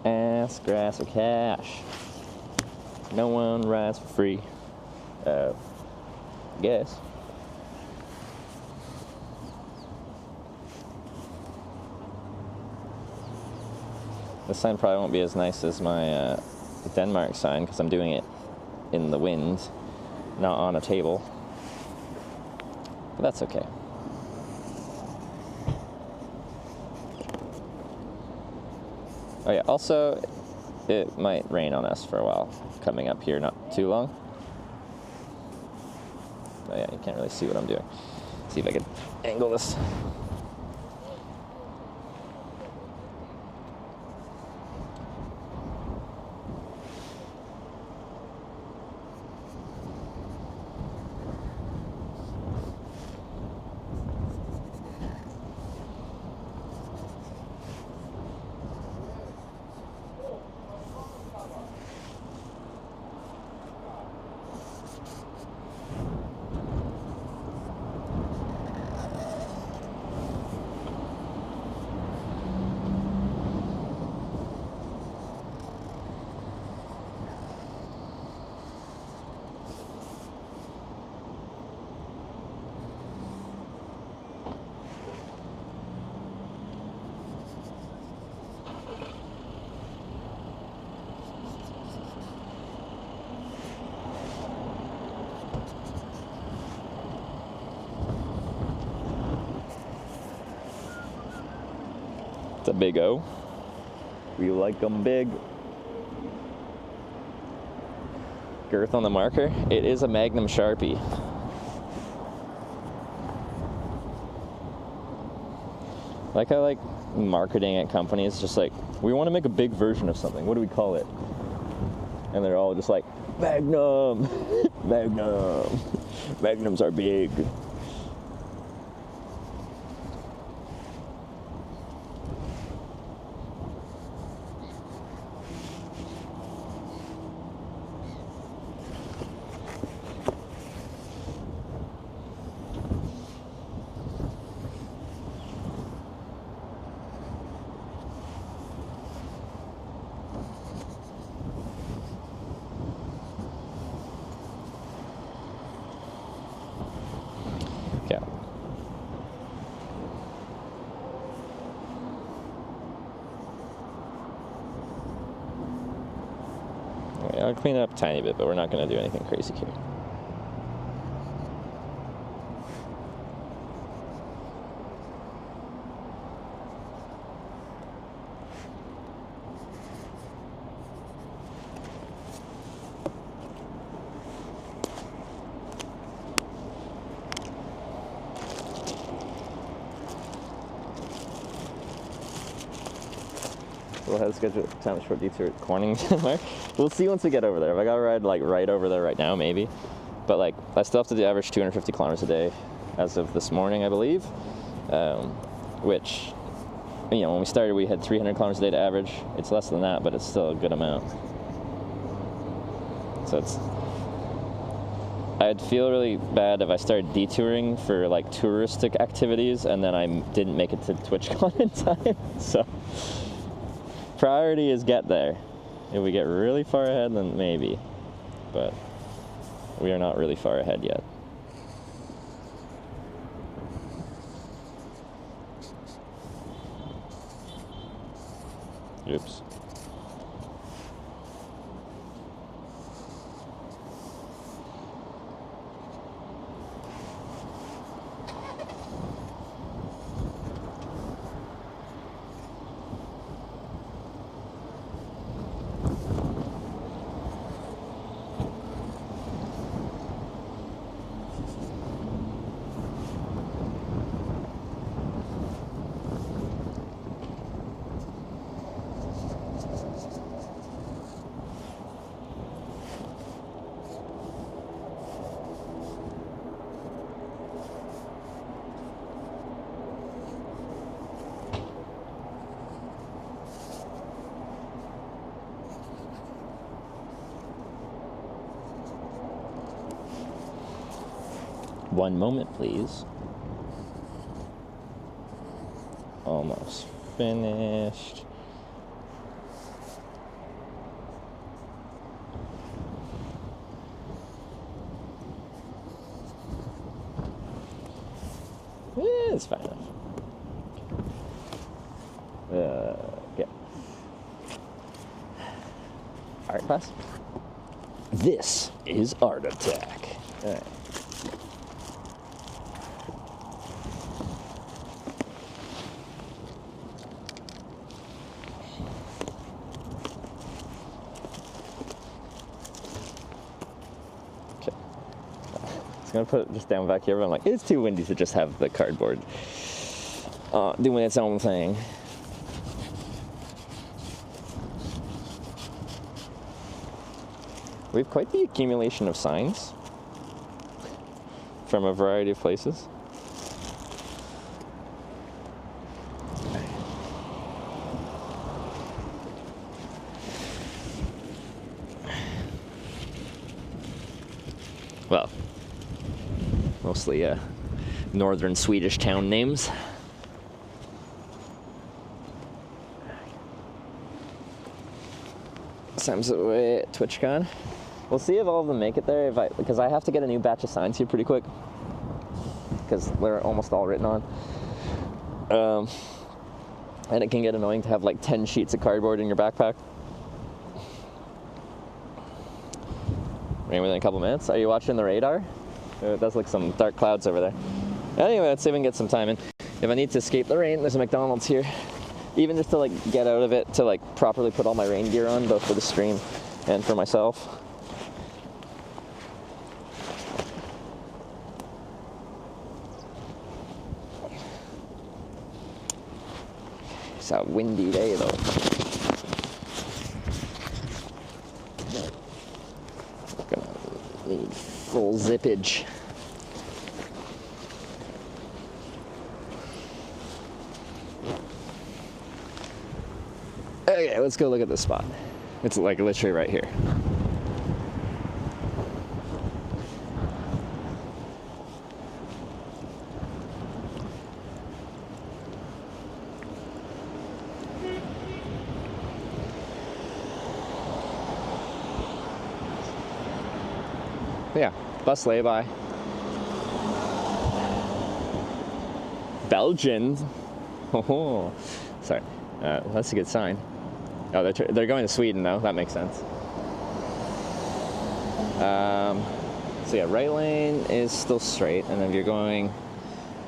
Speaker 1: Ass, grass, or cash? No one rides for free. Guess. This sign probably won't be as nice as my Denmark sign because I'm doing it in the wind, not on a table. But that's okay. Oh yeah, also, it might rain on us for a while coming up here, not too long. Oh yeah, you can't really see what I'm doing. See if I can angle this. It's a big O. We like them big. Girth on the marker. It is a Magnum Sharpie. Like I like marketing at companies, just like, we want to make a big version of something. What do we call it? And they're all just like, Magnum! Magnum! Magnums are big. I'll clean it up a tiny bit, but we're not going to do anything crazy here. We'll have to schedule a time short detour at Corning, Denmark. We'll see once we get over there. If I gotta ride like right over there right now, maybe. But like, I still have to do average 250 kilometers a day as of this morning, I believe. Which, you know, when we started, we had 300 kilometers a day to average. It's less than that, but it's still a good amount. So it's, I'd feel really bad if I started detouring for like touristic activities and then I didn't make it to TwitchCon in time. So priority is get there. If we get really far ahead, then maybe. But we are not really far ahead yet. Oops. One moment, please. Almost finished. is fine enough. Yeah. Art class? This is Art Attack. All right. I'm gonna put it just down back here, but I'm like, it's too windy to just have the cardboard doing its own thing. We have quite the accumulation of signs from a variety of places. Well, mostly northern Swedish town names. Sam's away at TwitchCon. We'll see if all of them make it there, because I have to get a new batch of signs here pretty quick, because they're almost all written on. And it can get annoying to have like 10 sheets of cardboard in your backpack. Rain within a couple minutes. Are you watching the radar? It does look some dark clouds over there. Anyway, let's see if we can get some time in. If I need to escape the rain, there's a McDonald's here. Even just to like get out of it, to like properly put all my rain gear on, both for the stream and for myself. It's a windy day though. Gonna need full zippage. Okay, let's go look at this spot. It's like literally right here. Yeah, bus lay-by. Belgian. Oh, sorry. That's a good sign. Oh, they're going to Sweden though. That makes sense. So yeah, right lane is still straight, and if you're going,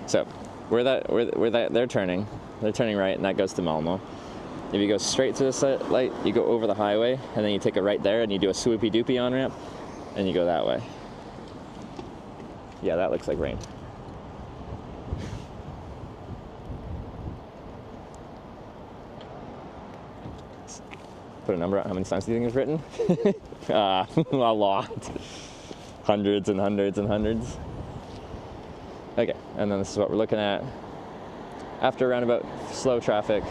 Speaker 1: so where they're turning right, and that goes to Malmo. If you go straight to this light, you go over the highway, and then you take it right there, and you do a swoopy doopy on ramp, and you go that way. Yeah, that looks like rain. Put a number on how many signs do you think is written? A lot. Hundreds and hundreds and hundreds. Okay, and then this is what we're looking at. After a roundabout, slow traffic,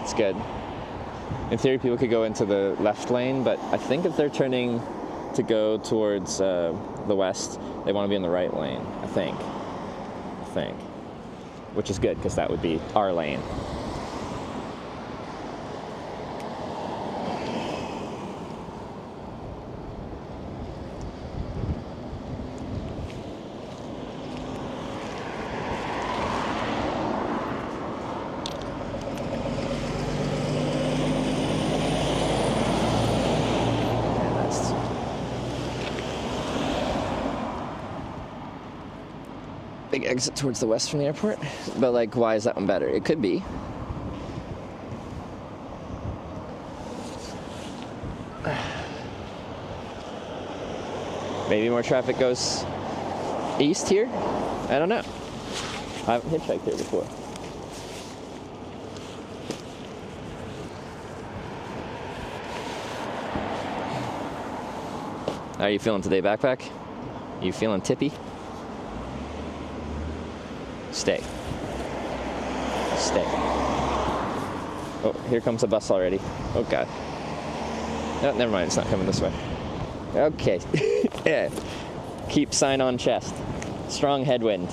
Speaker 1: it's good. In theory, people could go into the left lane, but I think if they're turning to go towards the west, they want to be in the right lane, I think. Which is good, because that would be our lane. Big exit towards the west from the airport, but like, why is that one better? It could be. Maybe more traffic goes east here? I don't know. I haven't hitchhiked here before. How are you feeling today, backpack? You feeling tippy? Stay. Oh, here comes a bus already. Oh God. No, never mind, it's not coming this way. Okay. Yeah. Keep sign on chest. Strong headwind.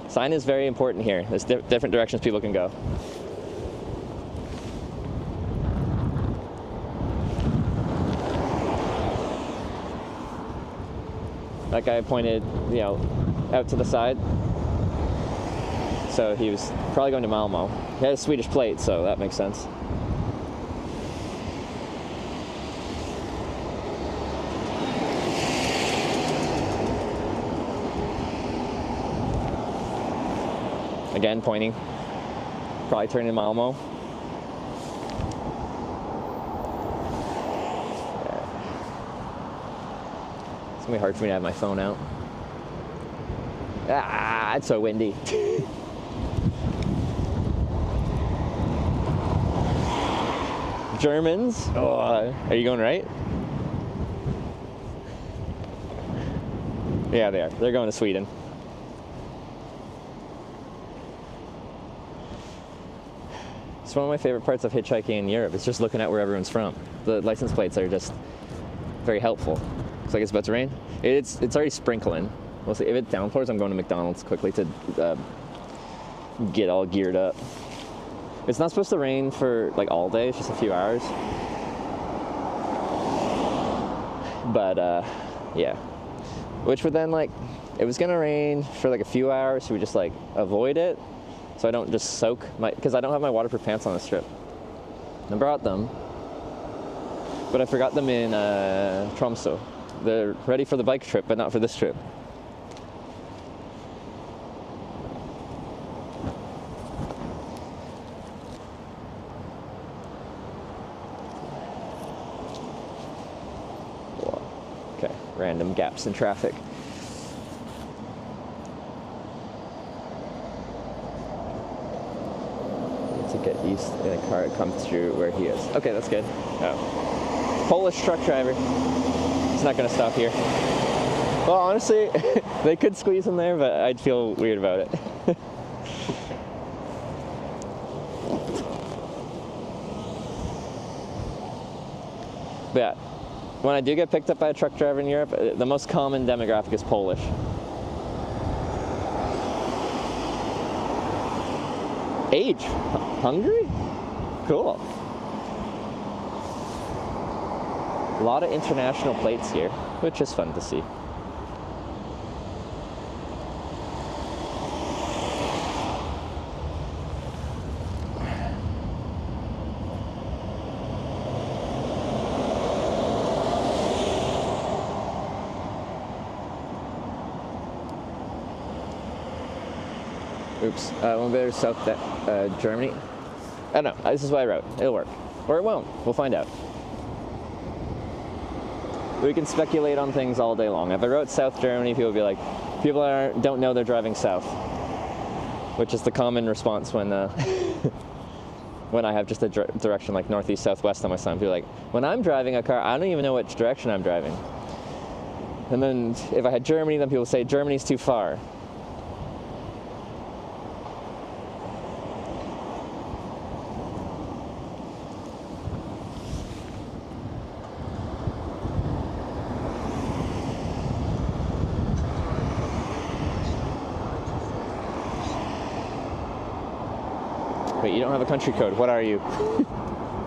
Speaker 1: Sign is very important here. There's different directions people can go. That guy pointed, you know, out to the side. So he was probably going to Malmo. He had a Swedish plate, so that makes sense. Again, pointing. Probably turning to Malmo. It's gonna be hard for me to have my phone out. Ah, it's so windy. Germans. Oh, are you going right? Yeah, they are. They're going to Sweden. It's one of my favorite parts of hitchhiking in Europe. It's just looking at where everyone's from. The license plates are just very helpful. It's like it's about to rain. It's already sprinkling. We'll see. If it downpours, I'm going to McDonald's quickly to get all geared up. It's not supposed to rain for like all day. It's just a few hours. But yeah. Which would then like, it was gonna rain for like a few hours, so we just like avoid it. So I don't just soak because I don't have my waterproof pants on this trip. I brought them, but I forgot them in Tromsø. They're ready for the bike trip, but not for this trip. Okay, random gaps in traffic. To get used in a car to come through where he is. Okay, that's good. Oh. Polish truck driver. He's not gonna stop here. Well, honestly, they could squeeze in there, but I'd feel weird about it. But yeah, when I do get picked up by a truck driver in Europe, the most common demographic is Polish. Age? Hungary? Cool. A lot of international plates here, which is fun to see. Oops, one better south Germany. I don't know, this is what I wrote. It'll work. Or it won't, we'll find out. We can speculate on things all day long. If I wrote South Germany, people would be like, people don't know they're driving south. Which is the common response when when I have just a direction like northeast, southwest on my sign. People are like, when I'm driving a car, I don't even know which direction I'm driving. And then if I had Germany, then people say, Germany's too far. Wait, you don't have a country code. What are you?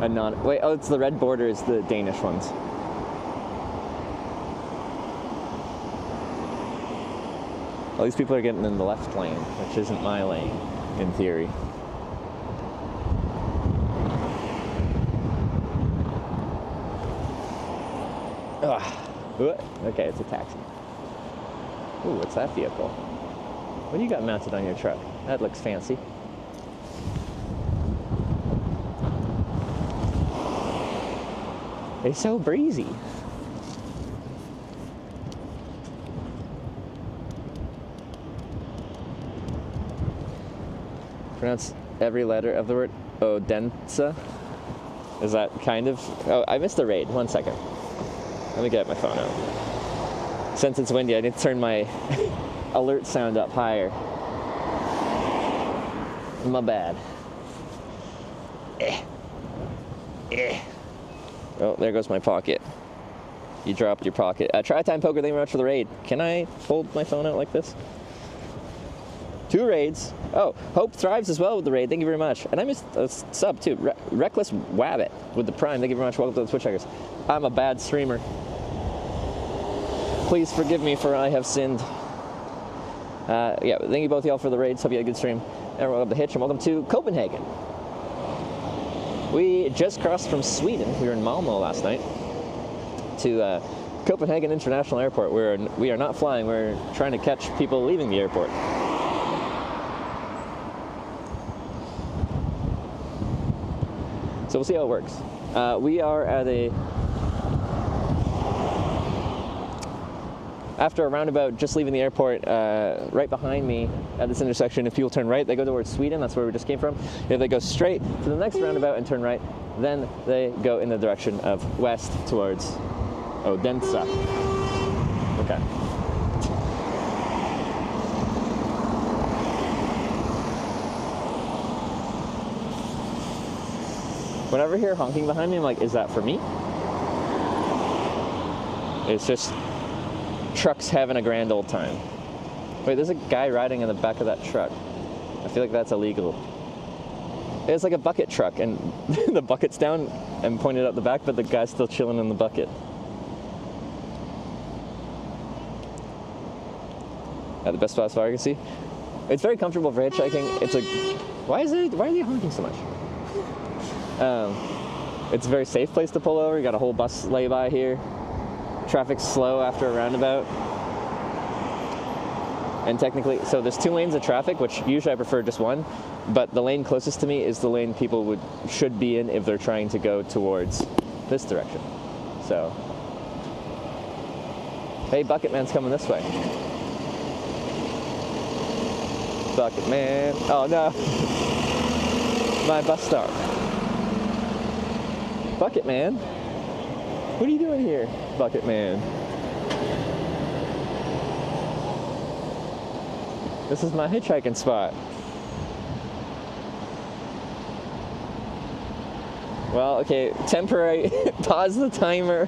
Speaker 1: A non... Wait, oh, it's the red border is the Danish ones. All these people are getting in the left lane, which isn't my lane, in theory. Ugh. Okay, it's a taxi. Ooh, what's that vehicle? What do you got mounted on your truck? That looks fancy. It's so breezy. Pronounce every letter of the word Odense. Is that kind of... Oh, I missed the raid. 1 second. Let me get my phone out. Since it's windy, I need to turn my alert sound up higher. My bad. Oh, there goes my pocket. You dropped your pocket. Try time poker, thank you very much for the raid. Can I hold my phone out like this? 2 raids. Oh, Hope thrives as well with the raid. Thank you very much. And I missed a sub too. Reckless Wabbit with the prime. Thank you very much. Welcome to the TwitchHikers. I'm a bad streamer. Please forgive me for I have sinned. Yeah, thank you both y'all for the raids. Hope you had a good stream. And welcome to Hitch and welcome to Copenhagen. We just crossed from Sweden. We were in Malmo last night to Copenhagen International Airport, where we are not flying. We're trying to catch people leaving the airport. So we'll see how it works. We are at after a roundabout, just leaving the airport, right behind me at this intersection, if people turn right, they go towards Sweden. That's where we just came from. If they go straight to the next roundabout and turn right, then they go in the direction of west towards Odense. Okay. Whenever I hear honking behind me, I'm like, is that for me? It's just trucks having a grand old time. Wait, there's a guy riding in the back of that truck. I feel like that's illegal. It's like a bucket truck, and the bucket's down and pointed out the back, but the guy's still chilling in the bucket. At the best spot as far as I can see. It's very comfortable for hitchhiking. It's a... Why are they honking so much? It's a very safe place to pull over. You got a whole bus lay by here. Traffic's slow after a roundabout. And technically, so there's 2 lanes of traffic, which usually I prefer just one, but the lane closest to me is the lane people should be in if they're trying to go towards this direction. So, hey, Bucket Man's coming this way. Bucket Man. Oh no. My bus stop. Bucket Man. What are you doing here, Bucket Man? This is my hitchhiking spot. Well, okay, temporary, pause the timer.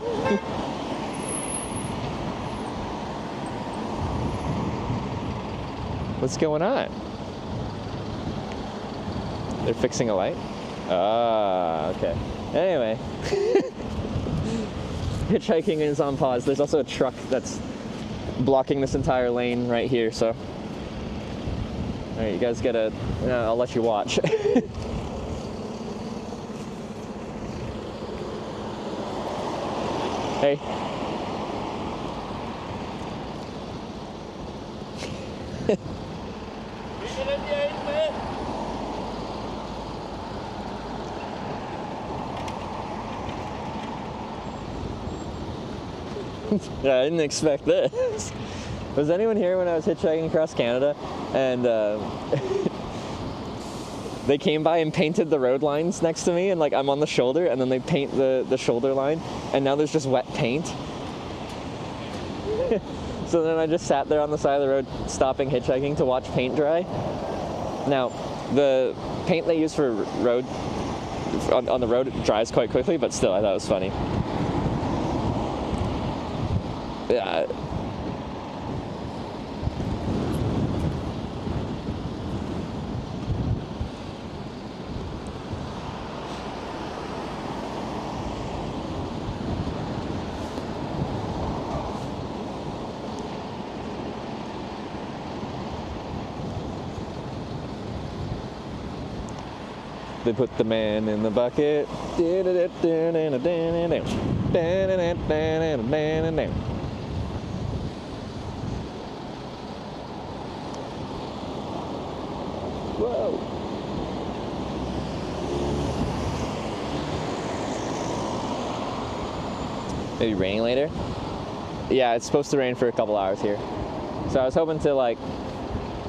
Speaker 1: What's going on? They're fixing a light? Ah, okay. Anyway. Hitchhiking is on pause. There's also a truck that's blocking this entire lane right here, so. Alright, you guys gotta, I'll let you watch. Hey. Yeah, I didn't expect this. Was anyone here when I was hitchhiking across Canada and they came by and painted the road lines next to me, and like I'm on the shoulder and then they paint the shoulder line and now there's just wet paint. So then I just sat there on the side of the road stopping hitchhiking to watch paint dry. Now, the paint they use for road on the road dries quite quickly, but still I thought it was funny. Yeah. They put the man in the bucket. Whoa. Maybe raining later? Yeah, it's supposed to rain for a couple hours here. So I was hoping to like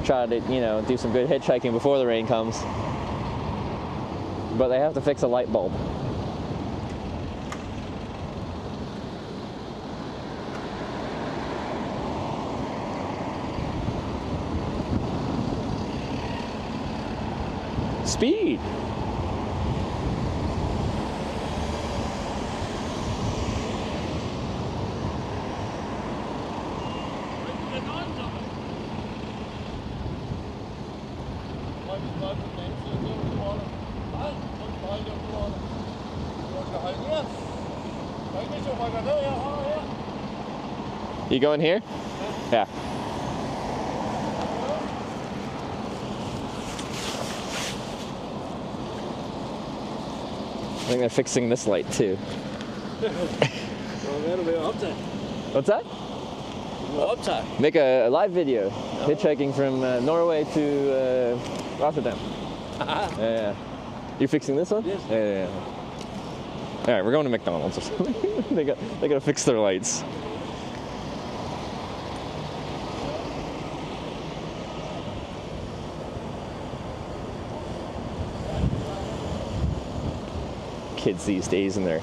Speaker 1: try to, do some good hitchhiking before the rain comes. But they have to fix a light bulb. Speed! You going here? Yeah. I think they're fixing this light too. What's that? Make a live video. Hitchhiking from Norway to Rotterdam. Yeah. You fixing this one?
Speaker 6: Yes.
Speaker 1: Yeah. All right, we're going to McDonald's or something. they gotta fix their lights. Kids these days and their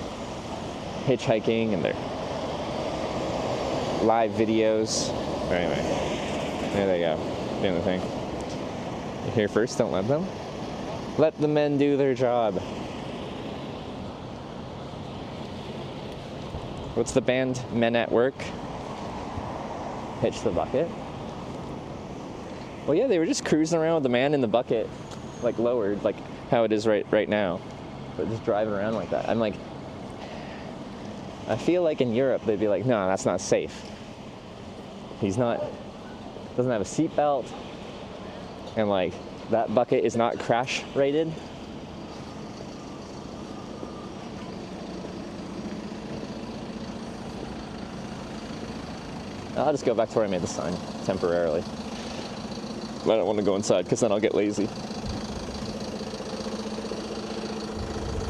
Speaker 1: hitchhiking and their live videos. Anyway, there they go, doing the thing. You're here first, don't let them. Let the men do their job. What's the band? Men at Work? Hitch the bucket. Well, yeah, they were just cruising around with the man in the bucket, like lowered, like how it is right now. But just driving around like that. I'm like, I feel like in Europe they'd be like, no, that's not safe. Doesn't have a seatbelt, and like that bucket is not crash rated. I'll just go back to where I made the sign temporarily. I don't want to go inside because then I'll get lazy.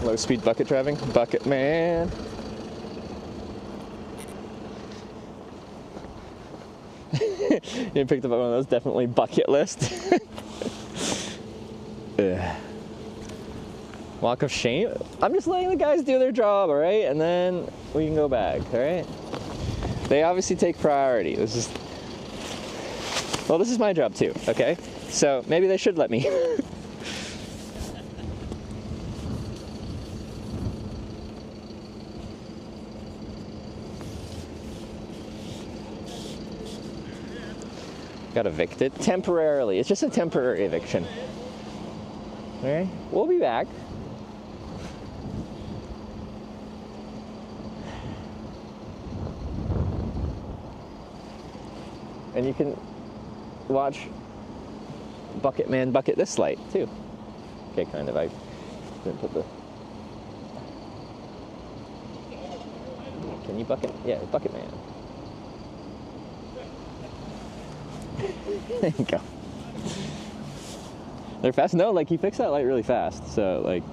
Speaker 1: Low speed bucket driving. Bucket man. You picked up one of those, definitely bucket list. Walk of shame. I'm just letting the guys do their job, all right? And then we can go back, all right? They obviously take priority. This is my job too, okay? So maybe they should let me. Got evicted temporarily. It's just a temporary eviction. All right, we'll be back. And you can watch Bucket Man bucket this light too. Okay, kind of. I didn't put the. Can you bucket? Yeah, Bucket Man. There you go. They're fast. No, like he fixed that light really fast. So like,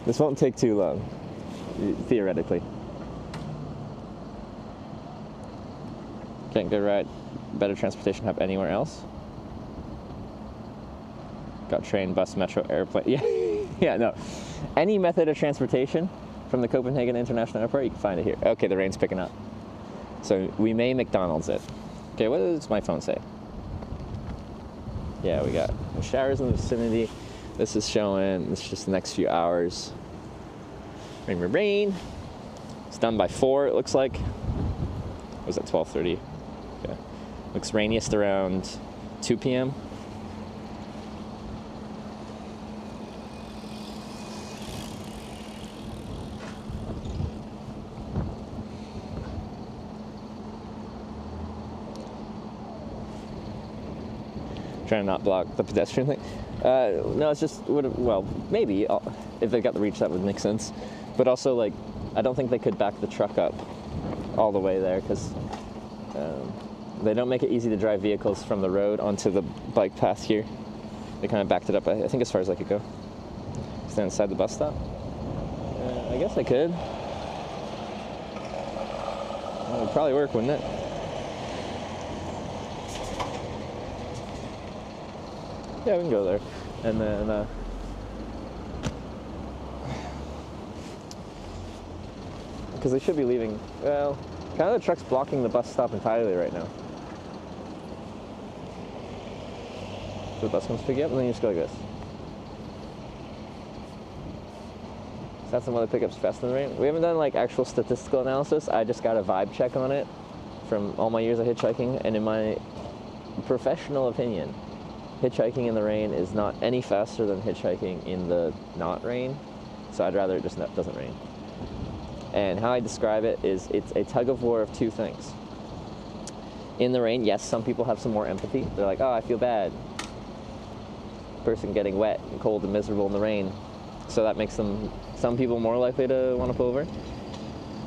Speaker 1: this won't take too long, theoretically. Can't go ride better transportation hub anywhere else. Got train, bus, metro, airplane. Yeah, yeah, no. Any method of transportation from the Copenhagen International Airport, you can find it here. Okay, the rain's picking up. So we may McDonald's it. Okay, what does my phone say? Yeah, we got showers in the vicinity. This is showing, it's just the next few hours. Rain, rain, rain. It's done by 4, it looks like. Or was that 12:30? Okay. Looks rainiest around 2 p.m. Trying to not block the pedestrian thing. No, it's just, well, maybe, if they got the reach, that would make sense. But also, like, I don't think they could back the truck up all the way there, because they don't make it easy to drive vehicles from the road onto the bike path here. They kind of backed it up, I think, as far as I could go. Stand inside the bus stop. I guess I could. It would probably work, wouldn't it? Yeah, we can go there. And then, because they should be leaving, well, kind of the truck's blocking the bus stop entirely right now. So the bus comes to pick you up, and then you just go like this. So that's some other pickups faster than the rain. We haven't done like actual statistical analysis. I just got a vibe check on it from all my years of hitchhiking, and in my professional opinion, hitchhiking in the rain is not any faster than hitchhiking in the not rain, so I'd rather it just doesn't rain. And how I describe it is it's a tug of war of two things. in the rain, yes, some people have some more empathy. They're like, oh, I feel bad. Person getting wet and cold and miserable in the rain. So that makes some people more likely to want to pull over.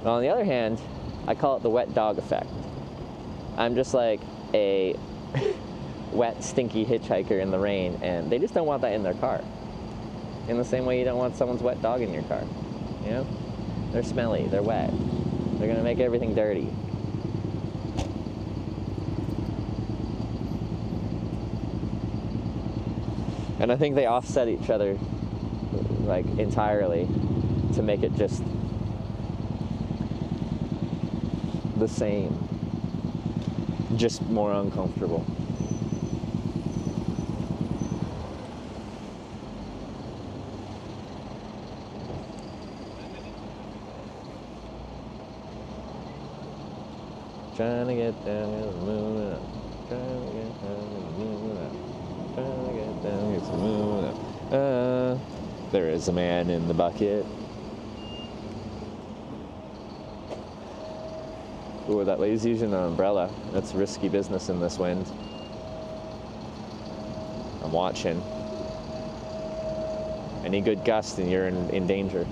Speaker 1: But on the other hand, I call it the wet dog effect. I'm just like a wet, stinky hitchhiker in the rain, and they just don't want that in their car. In the same way you don't want someone's wet dog in your car. You know? They're smelly, they're wet. They're gonna make everything dirty. And I think they offset each other like entirely to make it just the same, just more uncomfortable. Trying to get down, it's moving up. Trying to get down, it's moving up. Trying to get down, it's moving up. There is a man in the bucket. Ooh, that lady's using an umbrella. That's risky business in this wind. I'm watching. Any good gust and you're in danger.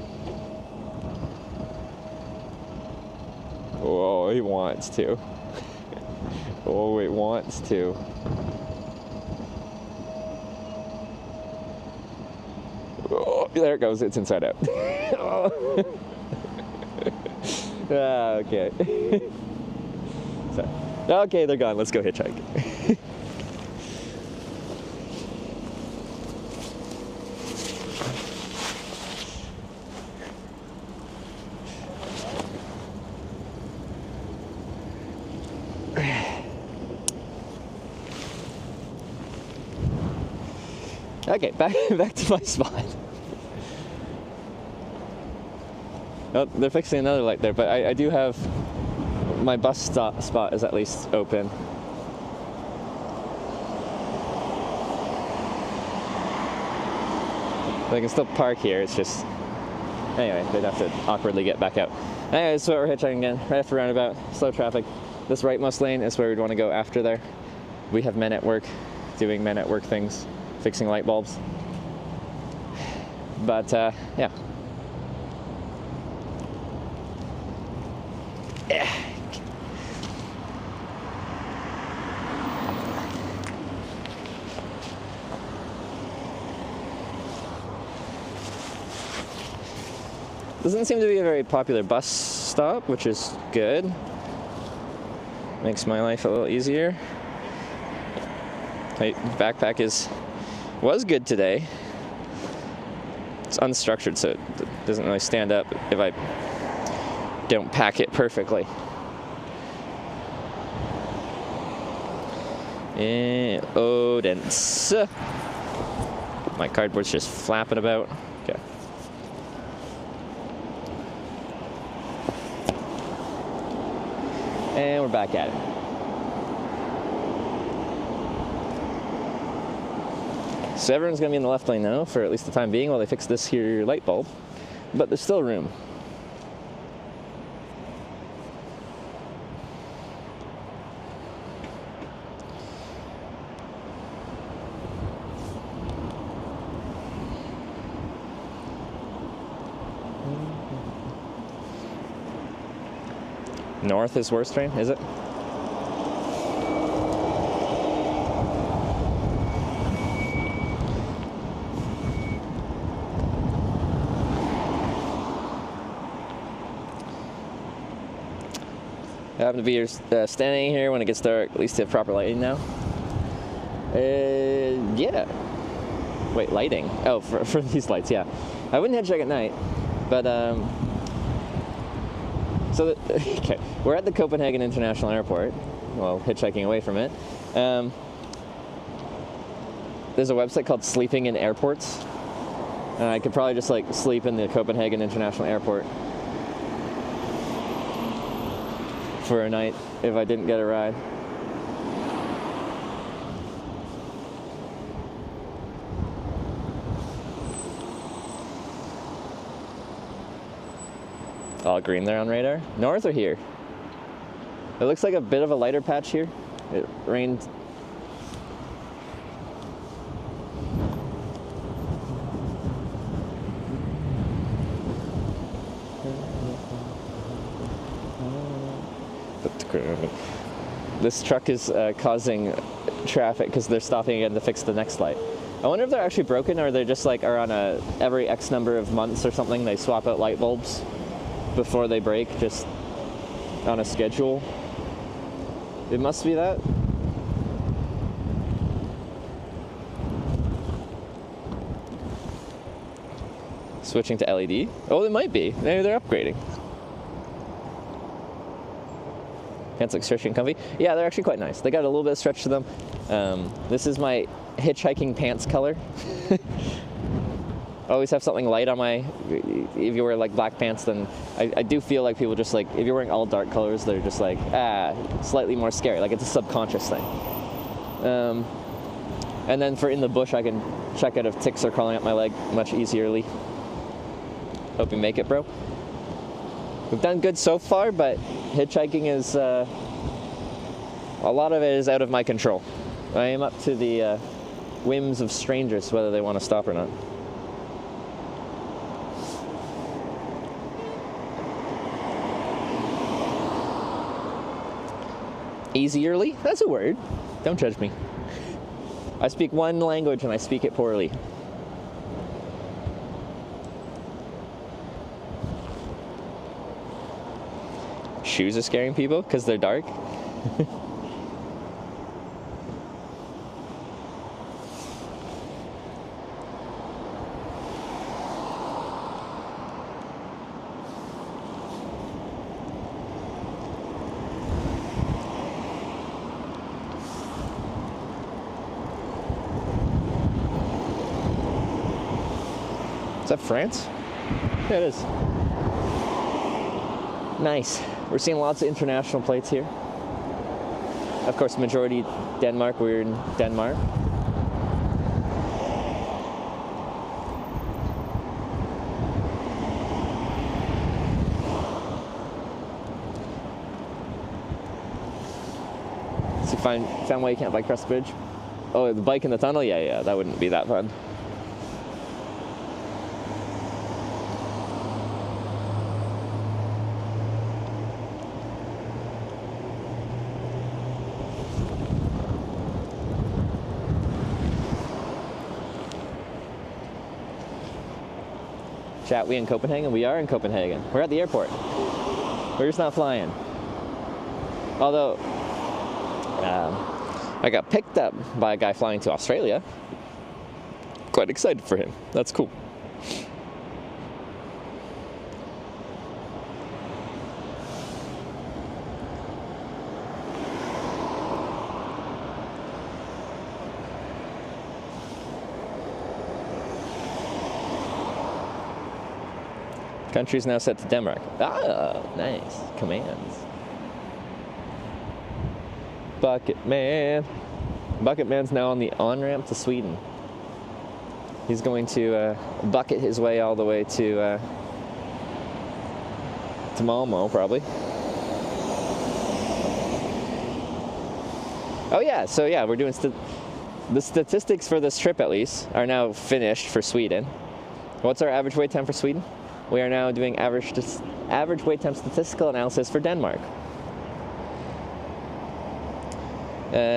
Speaker 1: Oh, he wants to. Oh, it wants to. Oh, there it goes. It's inside out. Okay. So, okay, they're gone. Let's go hitchhike. Okay, back to my spot. Oh, they're fixing another light there, but I do have my bus spot is at least open. They can still park here. It's just anyway, they'd have to awkwardly get back out. Anyway, so we're hitchhiking again, right after roundabout, slow traffic. This rightmost lane is where we'd want to go after there. We have men at work doing men at work things. Fixing light bulbs. But, yeah. Doesn't seem to be a very popular bus stop, which is good. Makes my life a little easier. Hey, backpack was good today. It's unstructured, so it doesn't really stand up if I don't pack it perfectly. And dense. My cardboard's just flapping about. Okay. And we're back at it. So everyone's going to be in the left lane now, for at least the time being, while they fix this here light bulb. But there's still room. North is worst train, is it? I happen to be here, standing here when it gets dark, at least to have proper lighting now. Yeah. Wait, lighting? Oh, for these lights, yeah. I wouldn't hitchhike at night, but, okay, we're at the Copenhagen International Airport. Well, hitchhiking away from it. There's a website called Sleeping in Airports. And I could probably just, like, sleep in the Copenhagen International Airport for a night if I didn't get a ride. All green there on radar. North or here? It looks like a bit of a lighter patch here. It rained. This truck is causing traffic because they're stopping again to fix the next light. I wonder if they're actually broken or they're just like are on a every X number of months or something. They swap out light bulbs before they break, just on a schedule. It must be that. Switching to LED. Oh, it might be. Maybe they're upgrading. Pants look stretchy and comfy. Yeah, they're actually quite nice. They got a little bit of stretch to them. This is my hitchhiking pants color. Always have something light on my. If you wear like black pants, then I do feel like people just like if you're wearing all dark colors, they're just like slightly more scary. Like it's a subconscious thing. And then for in the bush, I can check out if ticks are crawling up my leg much easierly. Hope you make it, bro. We've done good so far, but hitchhiking is, a lot of it is out of my control. I am up to the whims of strangers, whether they want to stop or not. Easierly? That's a word. Don't judge me. I speak one language and I speak it poorly. Shoes are scaring people because they're dark. Is that France? Yeah, it is. Nice. We're seeing lots of international plates here. Of course, majority Denmark. We're in Denmark. So you found why you can't bike across the bridge? Oh, the bike in the tunnel? Yeah, that wouldn't be that fun. Chat, we in Copenhagen? We are in Copenhagen. We're at the airport. We're just not flying. Although, I got picked up by a guy flying to Australia. Quite excited for him. That's cool. Country's now set to Denmark. Ah, nice. Commands. Bucket Man. Bucket Man's now on the on-ramp to Sweden. He's going to bucket his way all the way to Malmo, probably. Oh yeah, so yeah, we're doing the statistics for this trip at least are now finished for Sweden. What's our average wait time for Sweden? We are now doing average wait time statistical analysis for Denmark.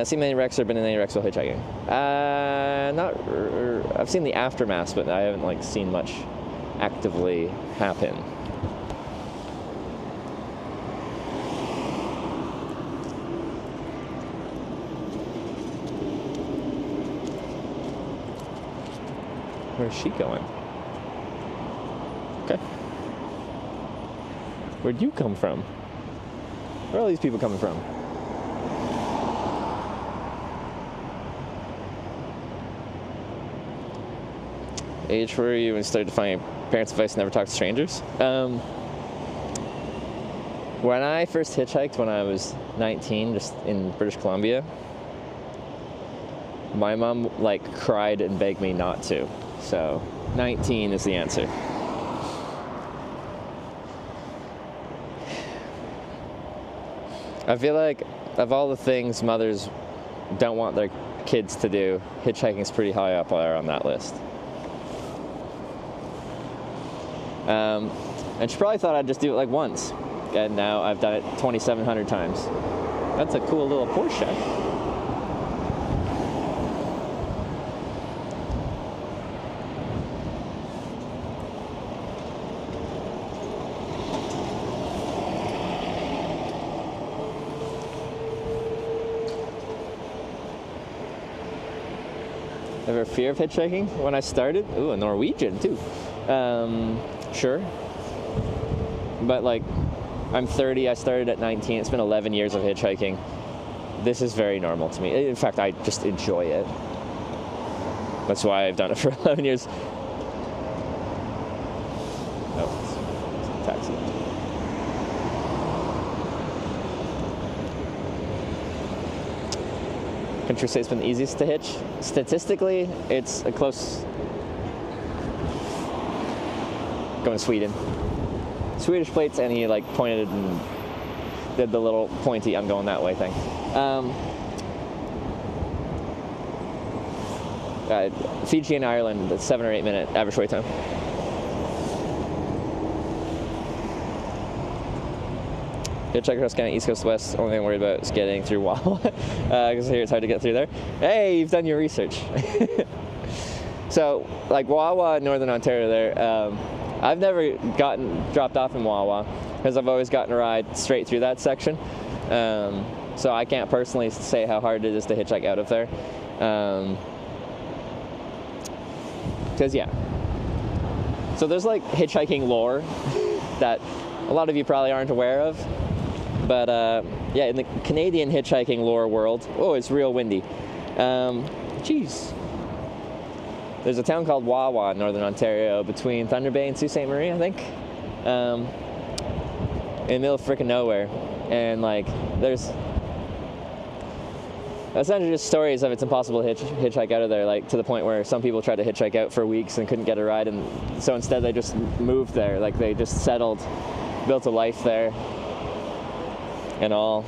Speaker 1: Seen many wrecks or been in any wrecks while hitchhiking? I've seen the aftermath, but I haven't seen much actively happen. Where's she going? Okay. Where'd you come from? Where are all these people coming from? Age were you when you started defying parents' advice never talk to strangers? When I first hitchhiked when I was 19, just in British Columbia, my mom cried and begged me not to. So 19 is the answer. I feel like of all the things mothers don't want their kids to do, hitchhiking's pretty high up there on that list. And she probably thought I'd just do it like once, and now I've done it 2,700 times. That's a cool little Porsche. Ever fear of hitchhiking? When I started, ooh, a Norwegian too. Sure. But like, I'm 30, I started at 19, it's been 11 years of hitchhiking. This is very normal to me. In fact, I just enjoy it. That's why I've done it for 11 years. Oh, it's a taxi. Country say it's been the easiest to hitch. Statistically, it's a close. Going to Sweden. Swedish plates, and he like pointed and did the little pointy "I'm going that way" thing. Fiji and Ireland, that's 7 or 8 minute average wait time. Hitchhike across Canada, east coast to west. Only thing I'm worried about is getting through Wawa, because here it's hard to get through there. Hey, you've done your research. So, like Wawa in Northern Ontario there, I've never gotten dropped off in Wawa because I've always gotten a ride straight through that section. So I can't personally say how hard it is to hitchhike out of there. Because yeah. So there's like hitchhiking lore that a lot of you probably aren't aware of. But yeah, in the Canadian hitchhiking lore world, oh, it's real windy. Jeez. There's a town called Wawa in Northern Ontario between Thunder Bay and Sault Ste. Marie, I think. In the middle of frickin' nowhere. And like, there's essentially just stories of it's impossible to hitchhike out of there, like to the point where some people tried to hitchhike out for weeks and couldn't get a ride, and so instead they just moved there, like they just settled, built a life there and all.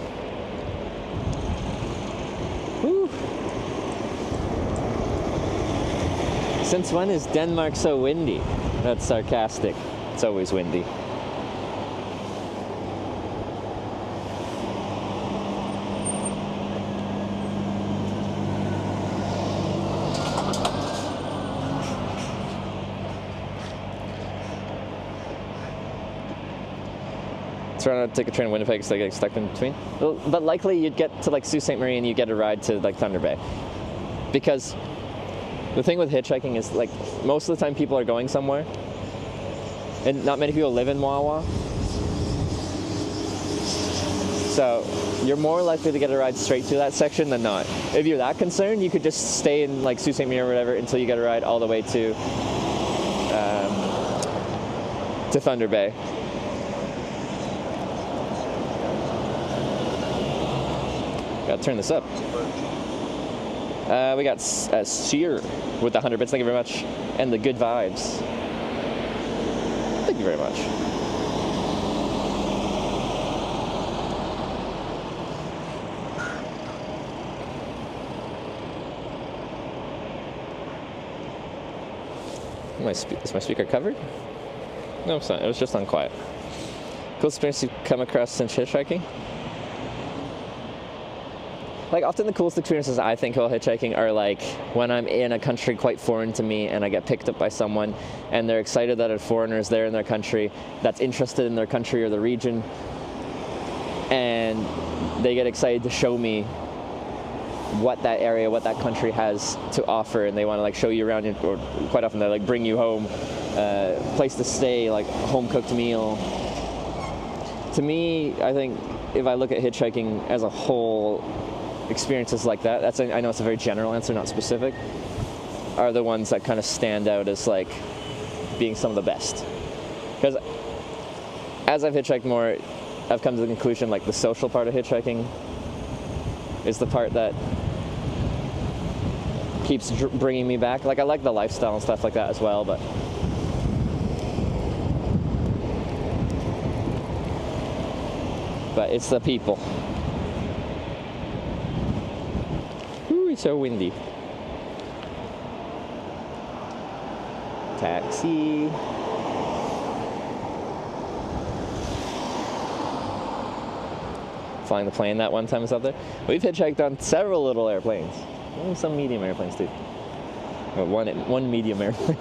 Speaker 1: Woo. Since when is Denmark so windy? That's sarcastic. It's always windy. Trying to take a train to Winnipeg so I get stuck in between. Well, but likely you'd get to like Sault Ste. Marie and you get a ride to like Thunder Bay. Because the thing with hitchhiking is like most of the time people are going somewhere and not many people live in Wawa. So you're more likely to get a ride straight through that section than not. If you're that concerned, you could just stay in like Sault Ste. Marie or whatever until you get a ride all the way to Thunder Bay. Gotta turn this up. We got Sear with the 100 bits. Thank you very much. And the good vibes. Thank you very much. Is my speaker covered? No, it's not. It was just on quiet. Cool experience you've come across since hitchhiking? Like, often the coolest experiences I think while hitchhiking are like when I'm in a country quite foreign to me and I get picked up by someone and they're excited that a foreigner is there in their country that's interested in their country or the region, and they get excited to show me what that area, what that country has to offer, and they want to like show you around, or quite often they like bring you home, place to stay, like home cooked meal. To me, I think if I look at hitchhiking as a whole, experiences like that, I know it's a very general answer, not specific, are the ones that kind of stand out as like being some of the best. Because as I've hitchhiked more, I've come to the conclusion like the social part of hitchhiking is the part that keeps bringing me back. Like I like the lifestyle and stuff like that as well, but it's the people. so windy. Taxi. Flying the plane that one time I was up there. We've hitchhiked on several little airplanes. Some medium airplanes too. Well, one medium airplane.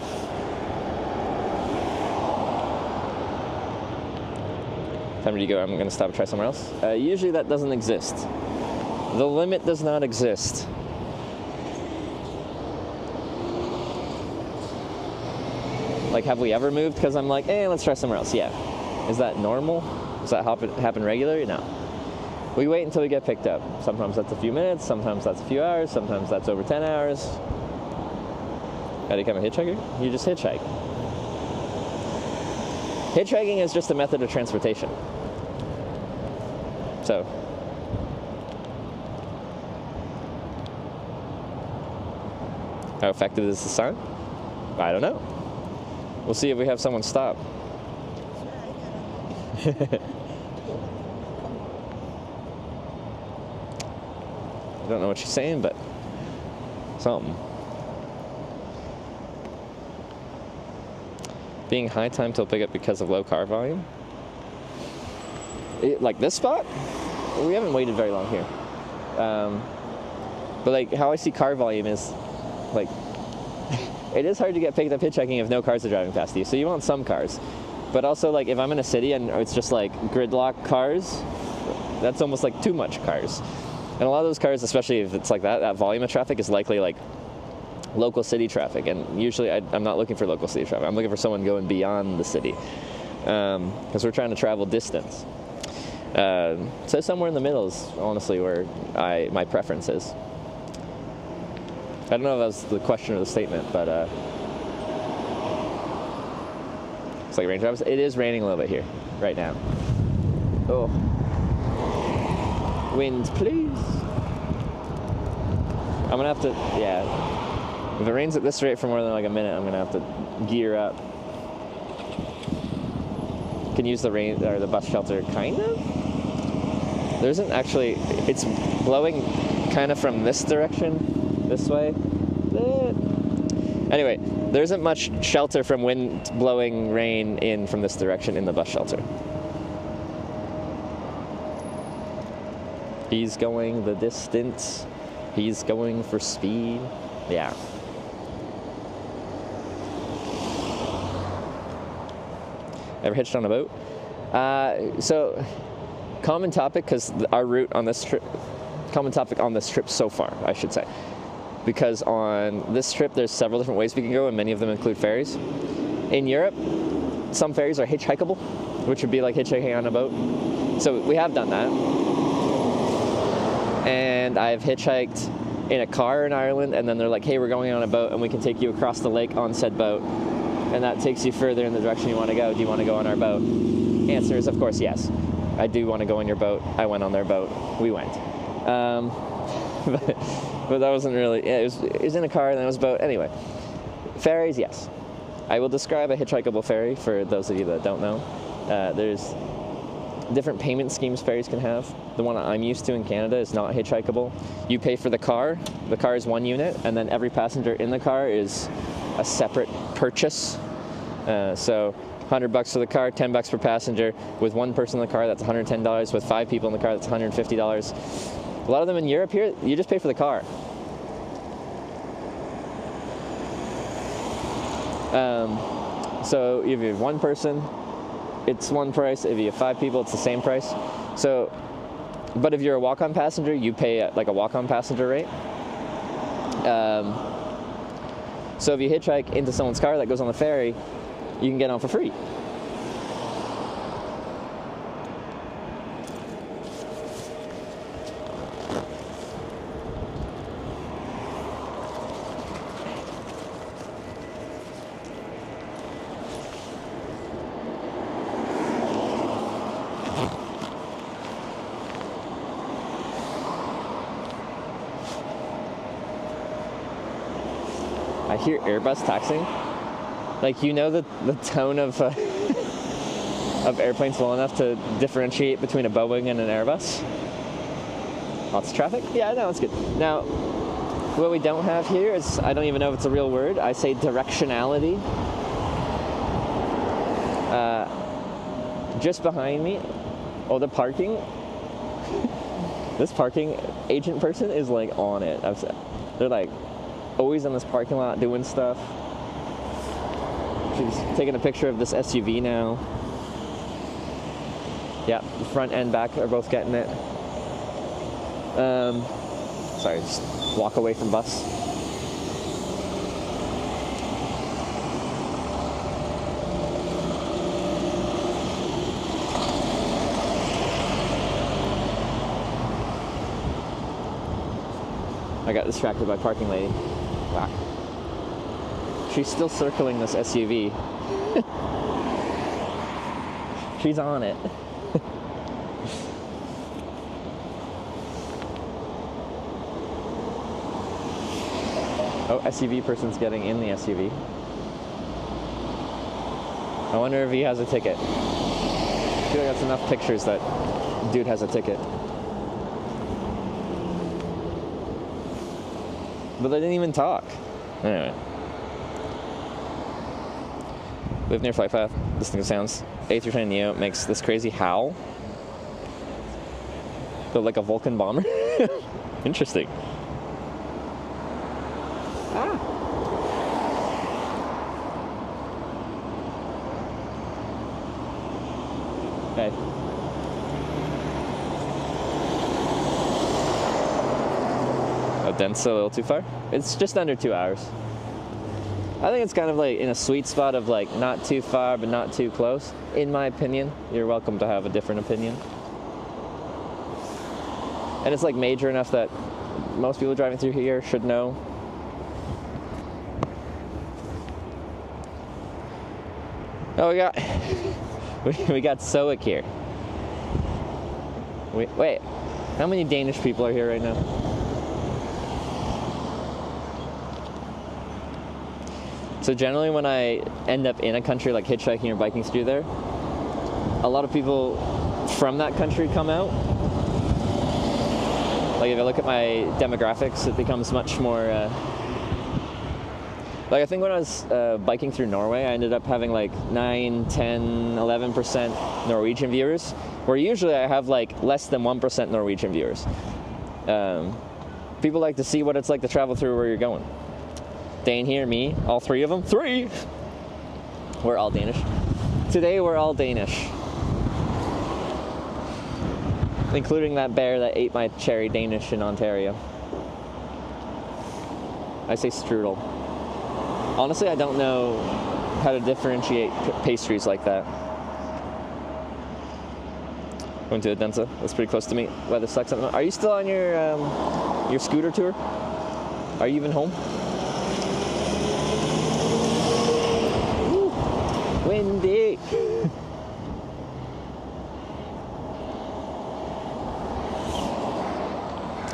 Speaker 1: Time to go. I'm going to stop and try somewhere else. Usually that doesn't exist. The limit does not exist. Like, have we ever moved because I'm like, hey, let's try somewhere else? Yeah. Is that normal? Does that happen regularly? No. We wait until we get picked up. Sometimes that's a few minutes, sometimes that's a few hours, sometimes that's over 10 hours. How do you become a hitchhiker? You just hitchhike. Hitchhiking is just a method of transportation. So, how effective is the sign? I don't know. We'll see if we have someone stop. I don't know what she's saying, but something. Being high time till pickup because of low car volume. Like this spot, we haven't waited very long here. But like how I see car volume is like, it is hard to get picked up hitchhiking if no cars are driving past you. So you want some cars. But also like if I'm in a city and it's just like gridlock cars, that's almost like too much cars. And a lot of those cars, especially if it's like that volume of traffic is likely like local city traffic. And usually I'm not looking for local city traffic. I'm looking for someone going beyond the city. Because we're trying to travel distance. So somewhere in the middle is honestly where my preference is. I don't know if that was the question or the statement, but it's like raindrops. It is raining a little bit here right now. Oh. Wind, please. I'm gonna have to, yeah. If it rains at this rate for more than like a minute, I'm gonna have to gear up. Can use the rain or the bus shelter, kind of. There isn't actually. It's blowing kind of from this direction, this way. Anyway, there isn't much shelter from wind blowing rain in from this direction in the bus shelter. He's going the distance. He's going for speed. Yeah. Ever hitched on a boat? So, common topic, because our route on this trip, common topic on this trip so far, I should say. Because on this trip, there's several different ways we can go, and many of them include ferries. In Europe, some ferries are hitchhikeable, which would be like hitchhiking on a boat. So we have done that. And I've hitchhiked in a car in Ireland, and then they're like, hey, we're going on a boat, and we can take you across the lake on said boat. And that takes you further in the direction you want to go. Do you want to go on our boat? Answer is, of course, yes. I do want to go on your boat. I went on their boat. We went. But that wasn't really, yeah, it was in a car and then it was a boat. Anyway, ferries, yes. I will describe a hitchhikeable ferry for those of you that don't know. There's different payment schemes ferries can have. The one I'm used to in Canada is not hitchhikeable. You pay for the car is one unit, and then every passenger in the car is a separate purchase. So $100 for the car, $10 per passenger. With one person in the car, that's $110. With 5 people in the car, that's $150. A lot of them in Europe here, you just pay for the car. So if you have one person, it's one price. If you have 5 people, it's the same price. So, but if you're a walk-on passenger, you pay like a walk-on passenger rate. So if you hitchhike into someone's car that goes on the ferry, you can get on for free. I hear Airbus taxiing. Like, you know the tone of airplanes well enough to differentiate between a Boeing and an Airbus? Lots of traffic? Yeah, no, it's good. Now, What we don't have here is, I don't even know if it's a real word, I say directionality. Just behind me, the parking, this parking agent person is like on it. They're like always in this parking lot doing stuff. She's taking a picture of this SUV now. Yeah, the front and back are both getting it. Sorry, just walk away from bus. I got distracted by parking lady. Wow. She's still circling this SUV. She's on it. Oh, SUV person's getting in the SUV. I wonder if he has a ticket. I feel like that's enough pictures that dude has a ticket. But they didn't even talk. Anyway. Live near flight path. Listening to sounds. A310 Neo makes this crazy howl. But like a Vulcan bomber. Interesting. Okay. Dense a little too far. It's just under 2 hours. I think it's kind of like in a sweet spot of like not too far but not too close, in my opinion. You're welcome to have a different opinion. And it's like major enough that most people driving through here should know. Oh, we got Soic here. Wait, how many Danish people are here right now? So generally when I end up in a country like hitchhiking or biking through there, a lot of people from that country come out. Like if I look at my demographics, it becomes much more, like I think when I was biking through Norway, I ended up having like 9, 10, 11% Norwegian viewers, where usually I have like less than 1% Norwegian viewers. People like to see what it's like to travel through where you're going. Dane here, me, all three of them. 3! We're all Danish. Today we're all Danish. Including that bear that ate my cherry Danish in Ontario. I say strudel. Honestly, I don't know how to differentiate pastries like that. Going to Odense. That's pretty close to me. Weather sucks. Are you still on your scooter tour? Are you even home? Windy.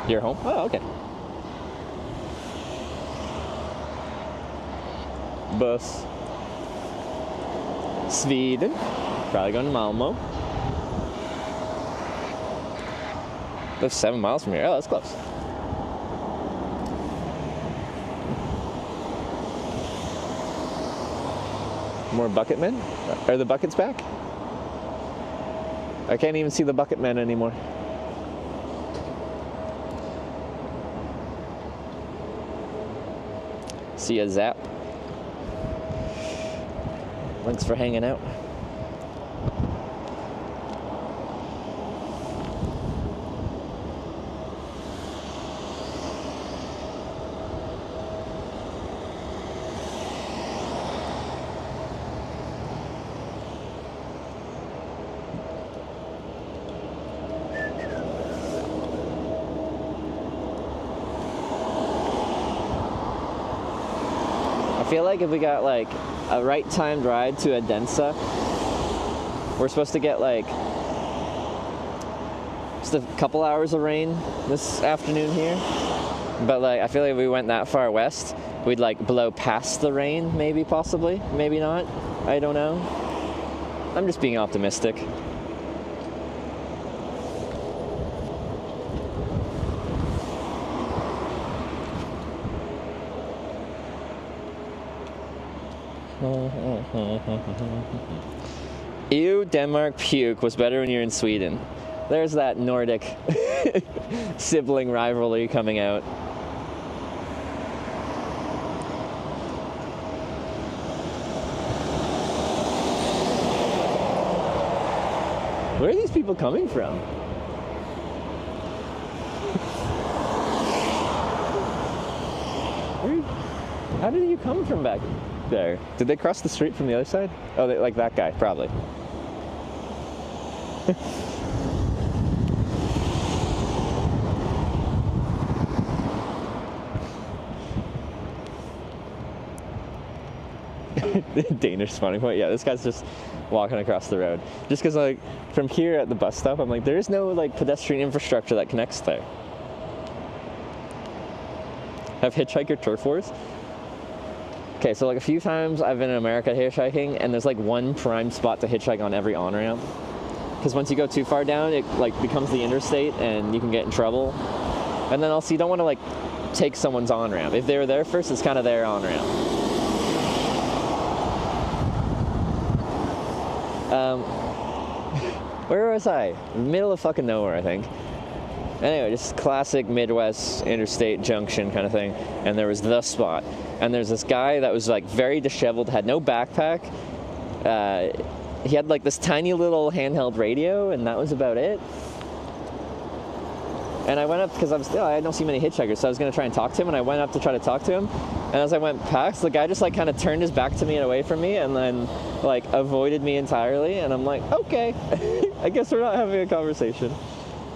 Speaker 1: You're home? Oh, okay. Bus. Sweden. Probably going to Malmo. That's 7 miles from here. Oh, that's close. More bucket men? Are the buckets back? I can't even see the bucket men anymore. See a zap. Thanks for hanging out. I feel like if we got like a right timed ride to Odense, we're supposed to get like just a couple hours of rain this afternoon here. But like I feel like if we went that far west, we'd like blow past the rain, maybe, possibly, maybe not. I don't know. I'm just being optimistic. Ew, Denmark puke was better when you're in Sweden. There's that Nordic sibling rivalry coming out. Where are these people coming from? How did you come from back there? Did they cross the street from the other side? Oh, like that guy, probably. Danish spawning point. Yeah, this guy's just walking across the road. Just because, like, from here at the bus stop, I'm like, there is no, like, pedestrian infrastructure that connects there. Have hitchhiker turf wars? Okay, so, like, a few times I've been in America hitchhiking, and there's, like, one prime spot to hitchhike on every on-ramp. Because once you go too far down, it, like, becomes the interstate, and you can get in trouble. And then also, you don't want to, like, take someone's on-ramp. If they were there first, it's kind of their on-ramp. Where was I? Middle of fucking nowhere, I think. Anyway, just classic Midwest interstate junction kind of thing. And there was the spot. And there's this guy that was like very disheveled, had no backpack. He had like this tiny little handheld radio, and that was about it. And I went up because I don't see many hitchhikers, so I was going to try and talk to him, and I went up to try to talk to him. And as I went past, the guy just like kind of turned his back to me and away from me, and then like avoided me entirely. And I'm like, okay, I guess we're not having a conversation.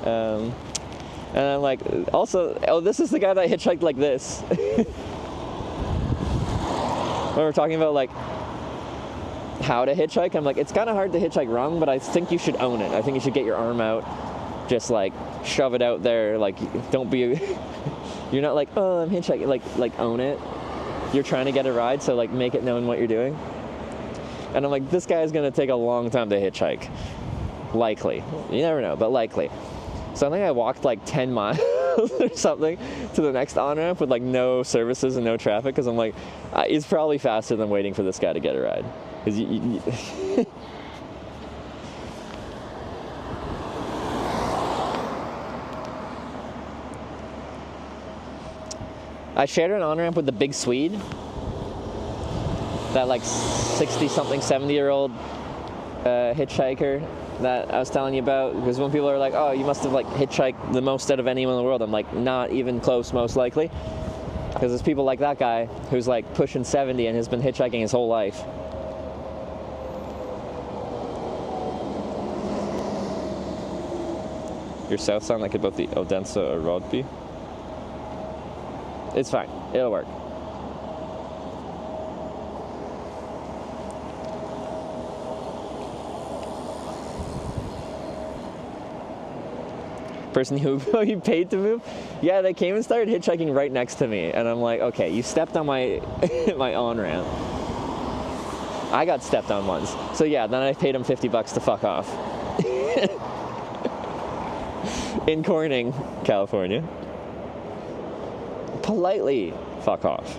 Speaker 1: And I'm like, also, oh, this is the guy that hitchhiked like this. When we're talking about like how to hitchhike, I'm like, it's kind of hard to hitchhike wrong, but I think you should own it. I think you should get your arm out. Just like shove it out there, like don't be you're not like, oh, I'm hitchhiking, like own it. You're trying to get a ride, so like make it known what you're doing. And I'm like, this guy is gonna take a long time to hitchhike. Likely. You never know, but likely. So I think I walked like 10 miles or something to the next on-ramp with like no services and no traffic, because I'm like, it's probably faster than waiting for this guy to get a ride. Because I shared an on-ramp with the big Swede, that like 60-something, 70-year-old hitchhiker that I was telling you about. Because when people are like, oh, you must have like hitchhiked the most out of anyone in the world, I'm like, not even close, most likely. Because there's people like that guy who's like pushing 70 and has been hitchhiking his whole life. Your south sound like both the Odense or Rodby. It's fine. It'll work. Person who paid to move? Yeah, they came and started hitchhiking right next to me, and I'm like, okay, you stepped on my my on-ramp. I got stepped on once. So yeah, then I paid him $50 to fuck off. In Corning, California. Politely fuck off.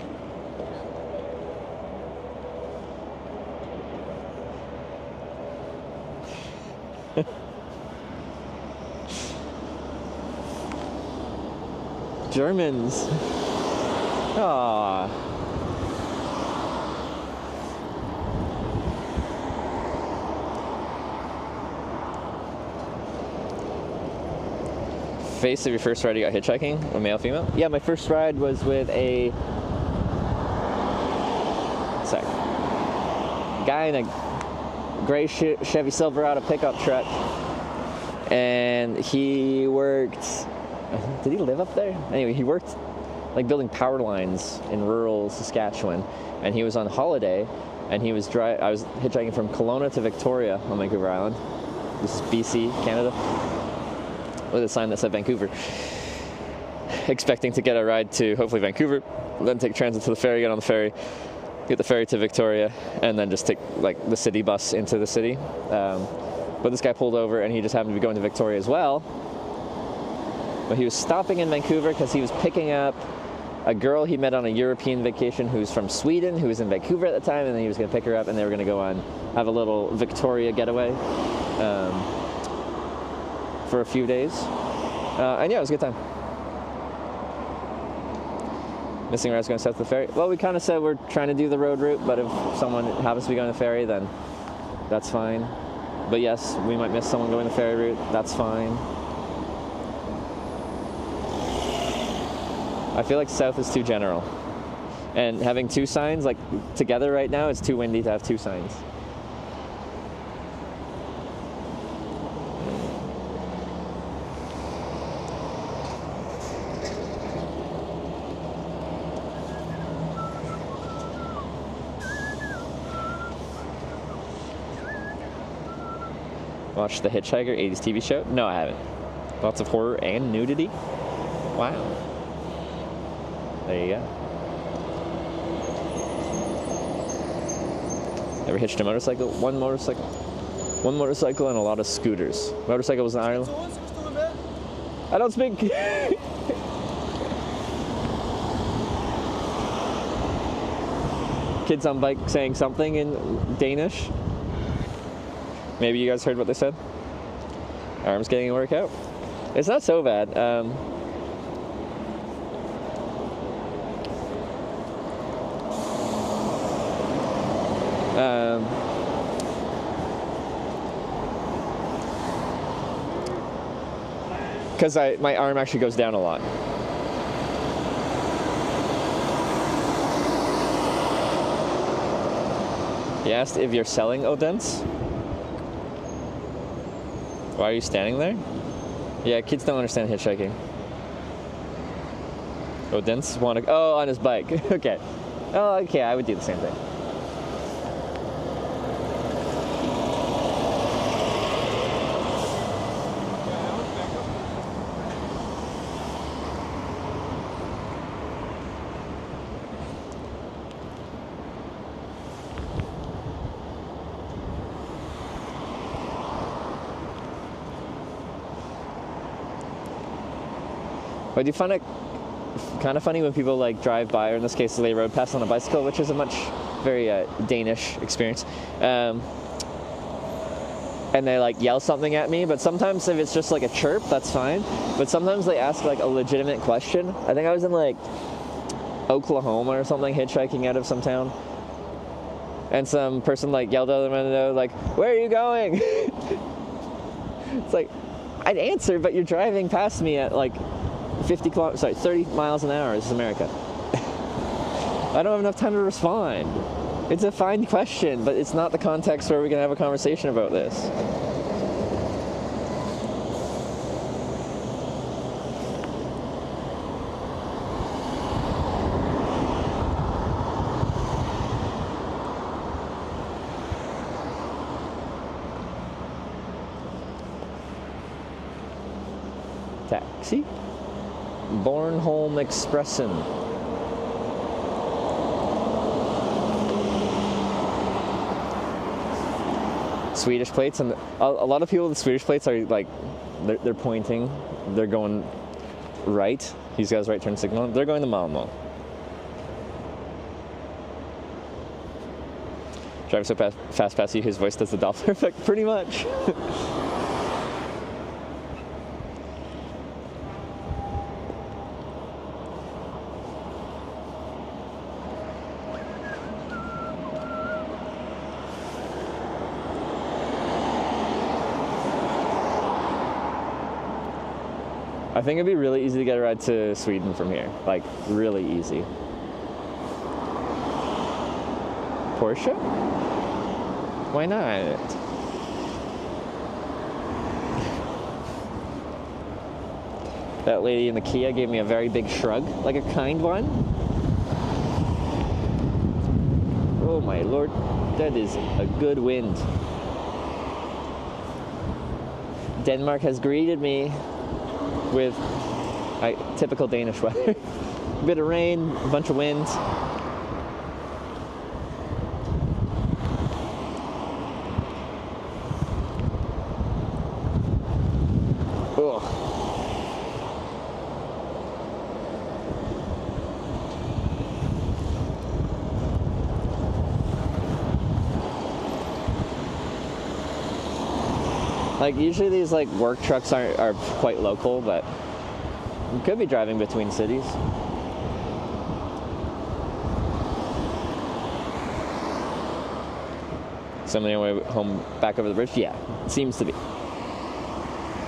Speaker 1: Germans. Aww. Face of your first ride you got hitchhiking, a male, female? Yeah, my first ride was with a guy in a gray Chevy Silverado pickup truck, and he worked, did he live up there? Anyway, he worked like building power lines in rural Saskatchewan, and he was on holiday, and he was I was hitchhiking from Kelowna to Victoria on Vancouver Island. This is BC, Canada, with a sign that said Vancouver, expecting to get a ride to hopefully Vancouver, then take transit to the ferry, get on the ferry, get the ferry to Victoria, and then just take like the city bus into the city. But this guy pulled over, and he just happened to be going to Victoria as well. But he was stopping in Vancouver because he was picking up a girl he met on a European vacation who's from Sweden, who was in Vancouver at the time, and then he was going to pick her up, and they were going to go on, have a little Victoria getaway for a few days. And yeah, it was a good time. Missing rides going south to the ferry. Well, we kind of said we're trying to do the road route, but if someone happens to be going to the ferry, then that's fine. But yes, we might miss someone going the ferry route. That's fine. I feel like south is too general. And having two signs, like together right now, it's too windy to have two signs. Watched the Hitchhiker 80s TV show? No, I haven't. Lots of horror and nudity? Wow. There you go. Ever hitched a motorcycle? One motorcycle and a lot of scooters. Motorcycle was in Ireland. I don't speak. Kids on bike saying something in Danish. Maybe you guys heard what they said. Arm's getting a workout. It's not so bad. Because my arm actually goes down a lot. You asked if you're selling Odents? Why are you standing there? Yeah, kids don't understand hitchhiking. Odents want to... Oh, on his bike. Okay. Oh, okay, I would do the same thing. But do you find it kind of funny when people like drive by, or in this case they road pass on a bicycle, which is a very Danish experience, and they like yell something at me, but sometimes if it's just like a chirp, that's fine, but sometimes they ask like a legitimate question. I think I was in like Oklahoma or something, hitchhiking out of some town, and some person like yelled out of the window like, "Where are you going?" It's like, I'd answer, but you're driving past me at like 30 miles an hour. This is America. I don't have enough time to respond. It's a fine question, but it's not the context where we can have a conversation about this. Taxi. Bornholm Expressen. Swedish plates, and a lot of people with the Swedish plates are like, they're pointing, they're going right. He's got his right turn signal. They're going to Malmo. Drive so fast past you, his voice does the Doppler effect, pretty much. I think it'd be really easy to get a ride to Sweden from here. Like, really easy. Porsche? Why not? That lady in the Kia gave me a very big shrug, like a kind one. Oh my lord, that is a good wind. Denmark has greeted me with typical Danish weather. A bit of rain, a bunch of wind. Ugh. Like usually these like work trucks are quite local, but you could be driving between cities. Somebody on the way home back over the bridge? Yeah, it seems to be.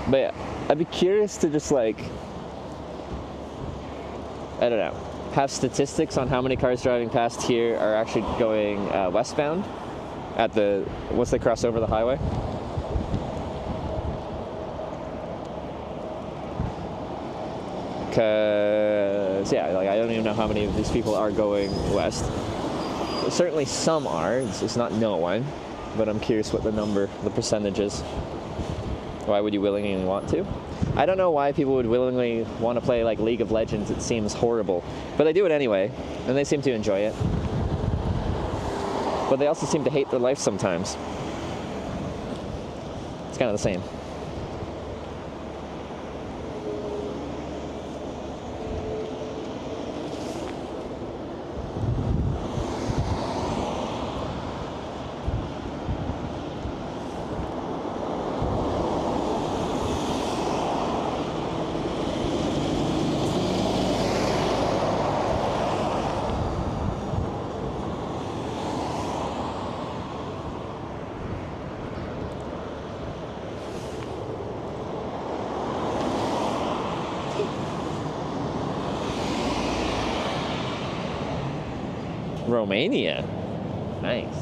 Speaker 1: But yeah, I'd be curious to just like, I don't know, have statistics on how many cars driving past here are actually going westbound at the, once they cross over the highway. Because, yeah, like I don't even know how many of these people are going west. Certainly some are, it's not no one, but I'm curious what the percentage is. Why would you willingly want to? I don't know why people would willingly want to play like League of Legends. It seems horrible, but they do it anyway, and they seem to enjoy it. But they also seem to hate their life sometimes. It's kind of the same. Romania. Nice.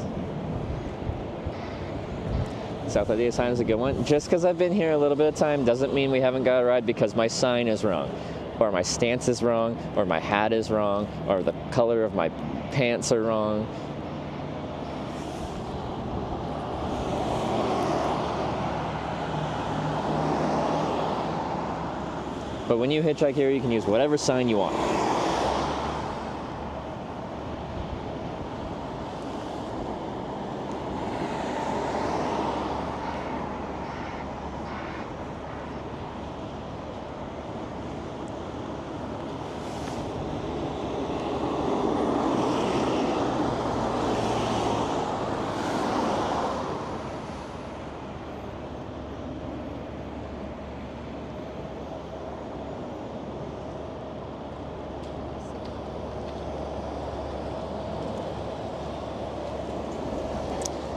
Speaker 1: South Idea sign is a good one. Just because I've been here a little bit of time doesn't mean we haven't got a ride because my sign is wrong, or my stance is wrong, or my hat is wrong, or the color of my pants are wrong. But when you hitchhike here, you can use whatever sign you want.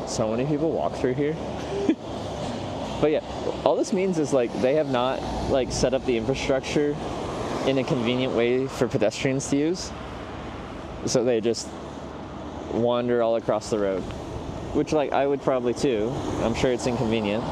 Speaker 1: So many people walk through here. But yeah, all this means is like they have not like set up the infrastructure in a convenient way for pedestrians to use. So they just wander all across the road, which like I would probably too. I'm sure it's inconvenient.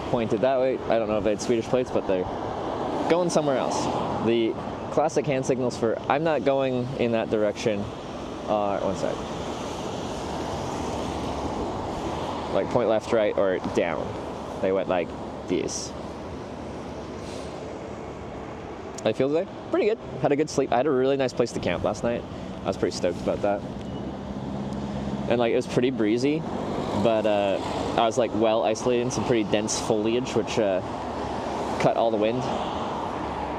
Speaker 1: Pointed that way. I don't know if they had Swedish plates, but they're going somewhere else. The classic hand signals for I'm not going in that direction are one side. Like point left, right, or down. They went like this. How do you feel today? Pretty good. Had a good sleep. I had a really nice place to camp last night. I was pretty stoked about that. And like it was pretty breezy, but I was like well isolated in some pretty dense foliage, which cut all the wind.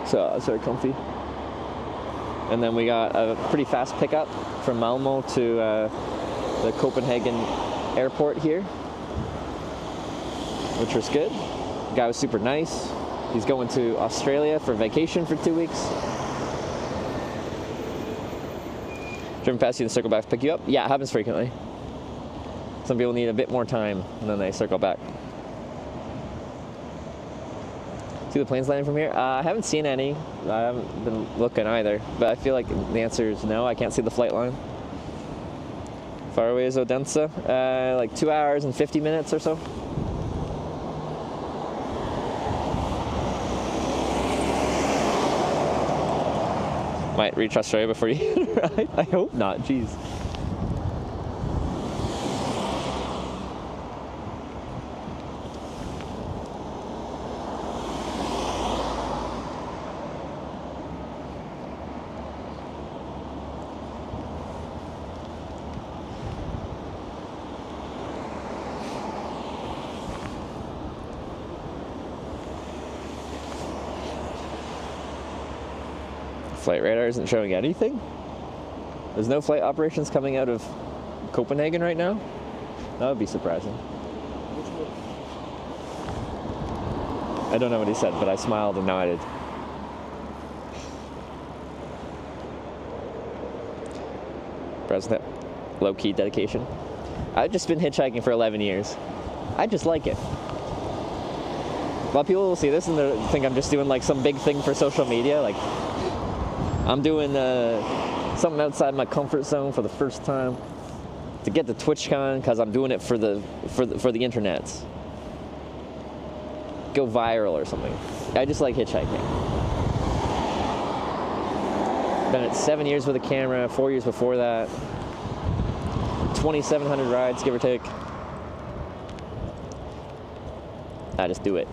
Speaker 1: So I was very comfy. And then we got a pretty fast pickup from Malmo to the Copenhagen airport here, which was good. The guy was super nice. He's going to Australia for vacation for 2 weeks. Driven past you and circle back to pick you up? Yeah, it happens frequently. Some people need a bit more time and then they circle back. See the planes landing from here? I haven't seen any. I haven't been looking either, but I feel like the answer is no. I can't see the flight line. far away is Odense? Like 2 hours and 50 minutes or so. Might reach Australia before you ride. I hope not, jeez. Flight radar isn't showing anything? There's no flight operations coming out of Copenhagen right now? That would be surprising. I don't know what he said, but I smiled and nodded. President, low-key dedication. I've just been hitchhiking for 11 years. I just like it. A lot of people will see this and they'll think I'm just doing like some big thing for social media. Like, I'm doing something outside my comfort zone for the first time to get to TwitchCon because I'm doing it for the internets. Go viral or something. I just like hitchhiking. Done it 7 years with a camera, 4 years before that. 2,700 rides, give or take. I just do it.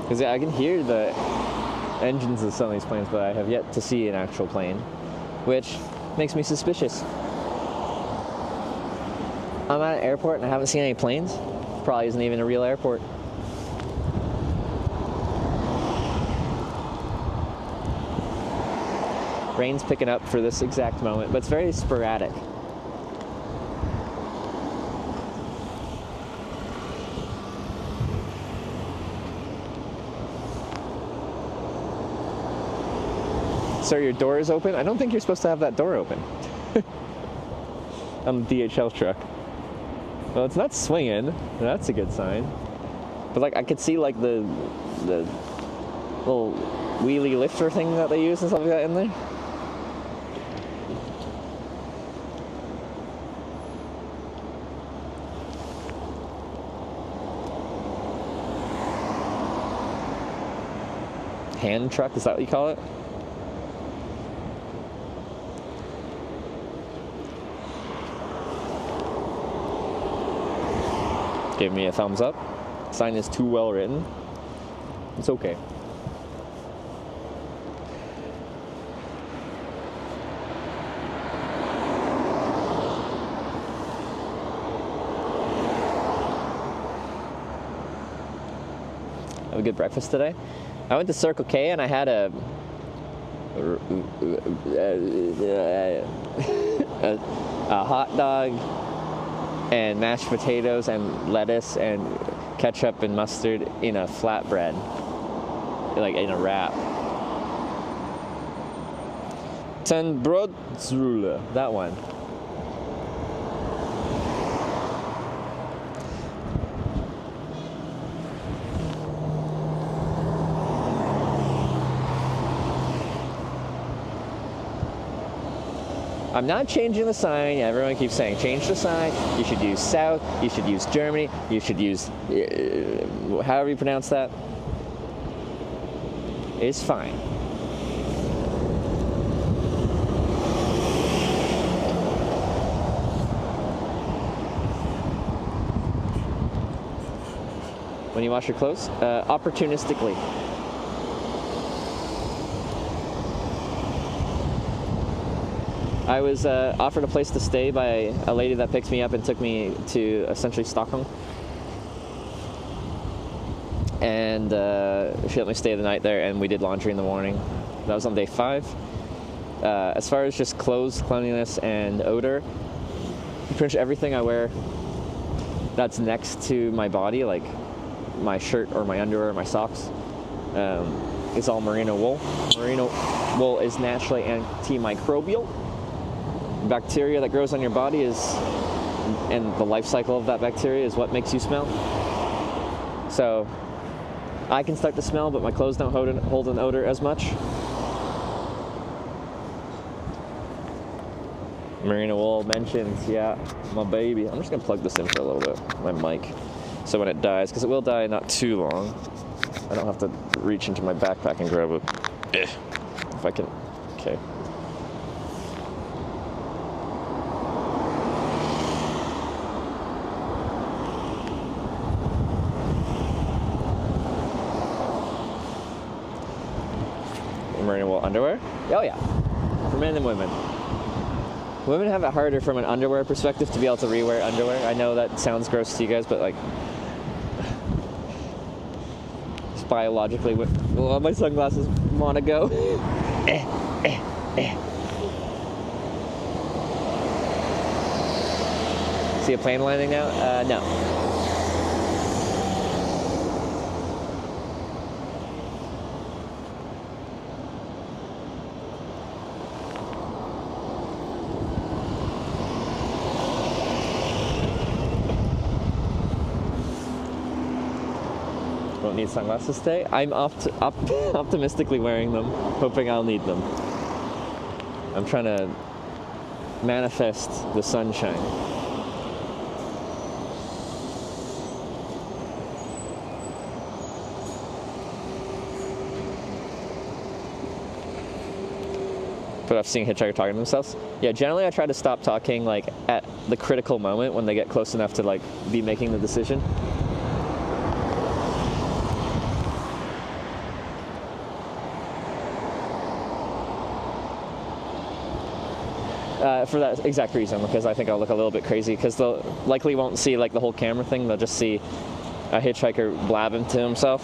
Speaker 1: Because I can hear the engines of some of these planes, but I have yet to see an actual plane, which makes me suspicious. I'm at an airport and I haven't seen any planes. Probably isn't even a real airport. Rain's picking up for this exact moment, but it's very sporadic. Sir, your door is open? I don't think you're supposed to have that door open. On the DHL truck. Well, it's not swinging. That's a good sign. But like, I could see like the little wheelie lifter thing that they use and stuff like that in there. Hand truck, is that what you call it? Give me a thumbs up. Sign is too well written. It's okay. Have a good breakfast today. I went to Circle K and I had a hot dog and mashed potatoes and lettuce and ketchup and mustard in a flatbread, like in a wrap. Ten Brotsrulle, that one. I'm not changing the sign. Everyone keeps saying, change the sign. You should use South. You should use Germany. You should use, however you pronounce that. It's fine. When you wash your clothes, opportunistically. I was offered a place to stay by a lady that picked me up and took me to essentially Stockholm. And she let me stay the night there, and we did laundry in the morning. That was on day 5. As far as just clothes, cleanliness, and odor, pretty much everything I wear that's next to my body, like my shirt or my underwear or my socks, is all merino wool. Merino wool is naturally antimicrobial. Bacteria that grows on your body and the life cycle of that bacteria is what makes you smell. So I can start to smell, but my clothes don't hold an odor as much. Merino wool mentions, yeah, my baby. I'm just gonna plug this in for a little bit, my mic, so when it dies, because it will die not too long, I don't have to reach into my backpack and grab it. If I can, okay. Merino wool underwear? Oh yeah, for men and women. Women have it harder from an underwear perspective to be able to rewear underwear. I know that sounds gross to you guys, but like, just biologically, well, my sunglasses want to go. See a plane landing now? No. Don't need sunglasses today. I'm optimistically wearing them, hoping I'll need them. I'm trying to manifest the sunshine. But I've seen hitchhikers talking to themselves. Yeah, generally I try to stop talking like at the critical moment when they get close enough to like be making the decision. For that exact reason, because I think I'll look a little bit crazy, because they'll likely won't see like the whole camera thing. They'll just see a hitchhiker blabbing to himself.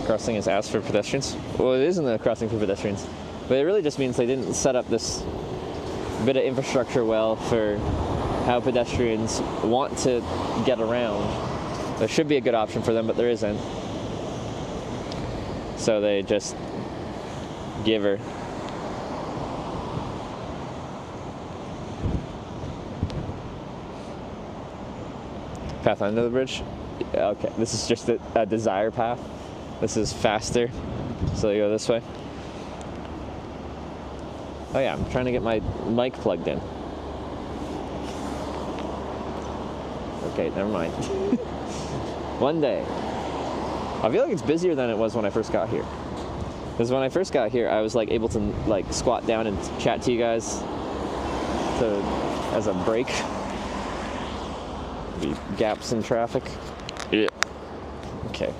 Speaker 1: Crossing is asked for pedestrians. Well, it isn't a crossing for pedestrians, but it really just means they didn't set up this bit of infrastructure well for how pedestrians want to get around. There should be a good option for them, but there isn't. So they just give her. Path under the bridge? Yeah, okay, this is just a desire path. This is faster, so you go this way. Oh yeah, I'm trying to get my mic plugged in. Okay, never mind. One day. I feel like it's busier than it was when I first got here. Because when I first got here, I was like able to like squat down and chat to you guys as a break. Be gaps in traffic. Yeah. Okay.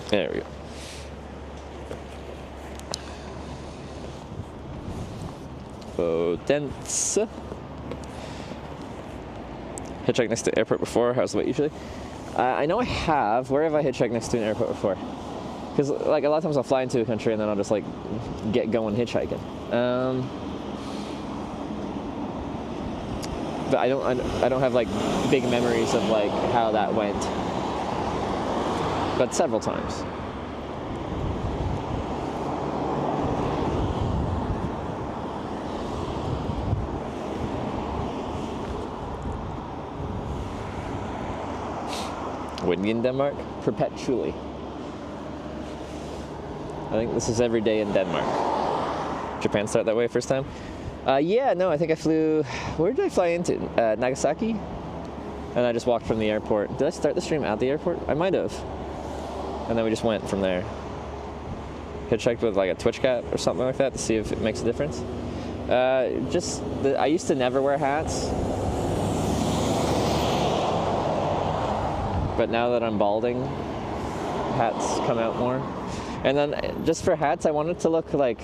Speaker 1: There we go. Dense. Hitchhiked next to airport before? How's the wait usually? I know I have. Where have I hitchhiked next to an airport before? Because like a lot of times I'll fly into a country and then I'll just like get going hitchhiking. But I don't have like big memories of like how that went. But several times. Windy in Denmark? Perpetually. I think this is every day in Denmark. Japan started that way first time? Yeah, no, I think I flew... Where did I fly into? Nagasaki? And I just walked from the airport. Did I start the stream at the airport? I might have. And then we just went from there. Hitchhiked with like a Twitch cat or something like that to see if it makes a difference. I used to never wear hats. But now that I'm balding, hats come out more. And then just for hats, I wanted to look like,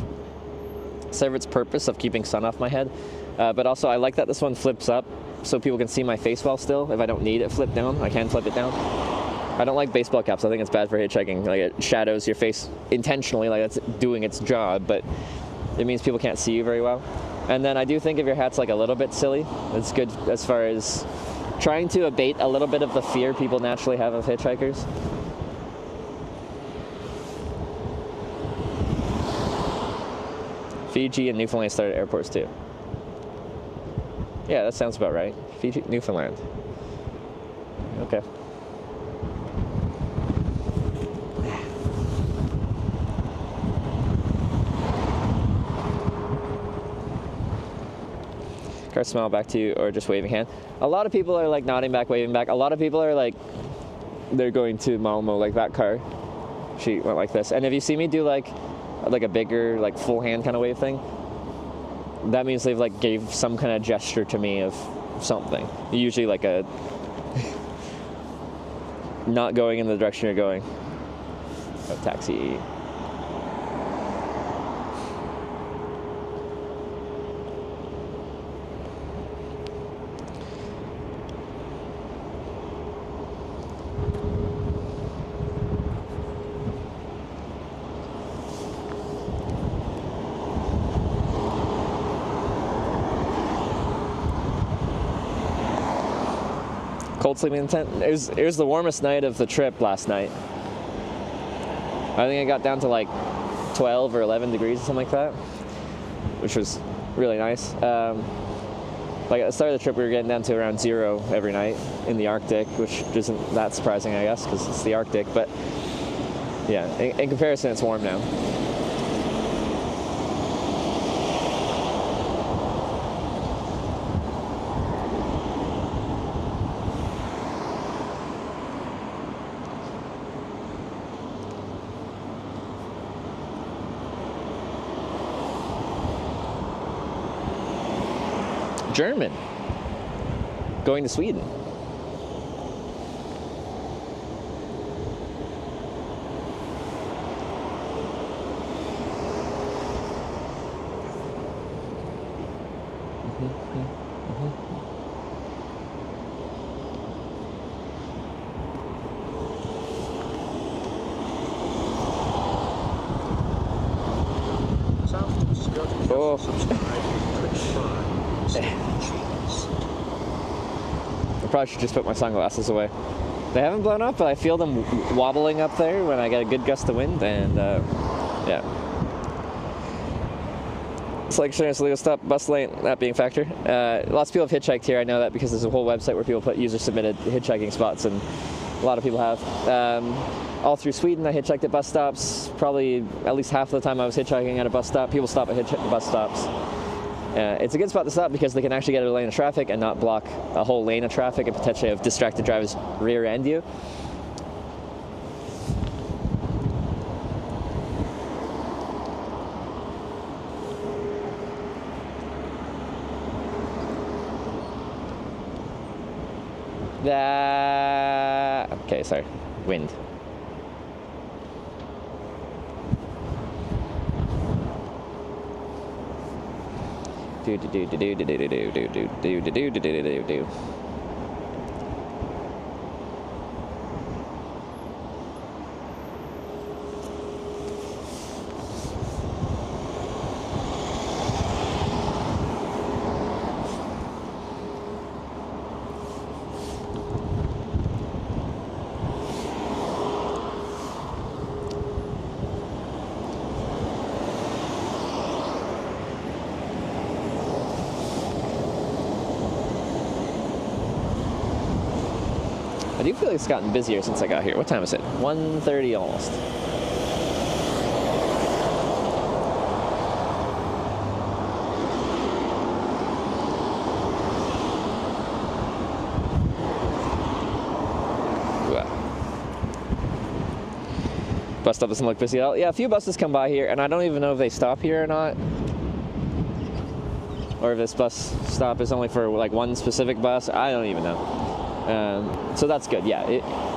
Speaker 1: serve its purpose of keeping sun off my head. But also, I like that this one flips up so people can see my face well still. If I don't need it flipped down, I can flip it down. I don't like baseball caps. I think it's bad for hitchhiking. Like, it shadows your face intentionally, like it's doing its job, but it means people can't see you very well. And then I do think if your hat's like a little bit silly, it's good as far as trying to abate a little bit of the fear people naturally have of hitchhikers. Fiji and Newfoundland started airports too. Yeah, that sounds about right. Fiji, Newfoundland. Okay. Car smile back to you or just waving hand. A lot of people are like nodding back, waving back. A lot of people are like, they're going to Malmo, like that car. She went like this. And if you see me do like a bigger, like full hand kind of wave thing, that means they've like gave some kind of gesture to me of something. Usually like a not going in the direction you're going. Oh, taxi. Cold sleeping in the tent. It was the warmest night of the trip last night. I think it got down to like 12 or 11 degrees or something like that, which was really nice. Like at the start of the trip, we were getting down to around 0 every night in the Arctic, which isn't that surprising, I guess, because it's the Arctic. But yeah, in comparison, it's warm now. German. Going to Sweden. Oh. I probably should just put my sunglasses away. They haven't blown up, but I feel them wobbling up there when I get a good gust of wind, and yeah. It's like sharing a legal stop, bus lane, that being a factor. Lots of people have hitchhiked here, I know that, because there's a whole website where people put user-submitted hitchhiking spots, and a lot of people have. All through Sweden, I hitchhiked at bus stops. Probably at least half of the time I was hitchhiking at a bus stop. People stop at bus stops. It's a good spot to stop because they can actually get a lane of traffic and not block a whole lane of traffic and potentially have distracted drivers rear end you. Okay, sorry. Wind. Do do do do do do do do do do do do do do do. I do feel like it's gotten busier since I got here. What time is it? 1:30 almost. Bus stop doesn't look busy at all. Yeah, a few buses come by here, and I don't even know if they stop here or not. Or if this bus stop is only for like one specific bus. I don't even know. So that's good. Yeah,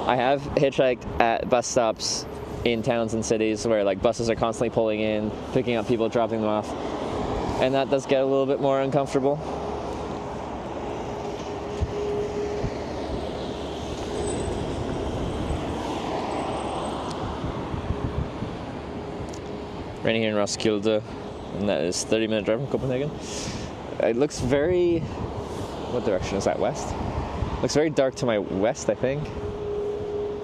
Speaker 1: I have hitchhiked at bus stops in towns and cities where like buses are constantly pulling in, picking up people, dropping them off. and that does get a little bit more uncomfortable. Right here in Roskilde, and that is 30-minute drive from Copenhagen. It looks very, what direction is that, west? Looks very dark to my west, I think.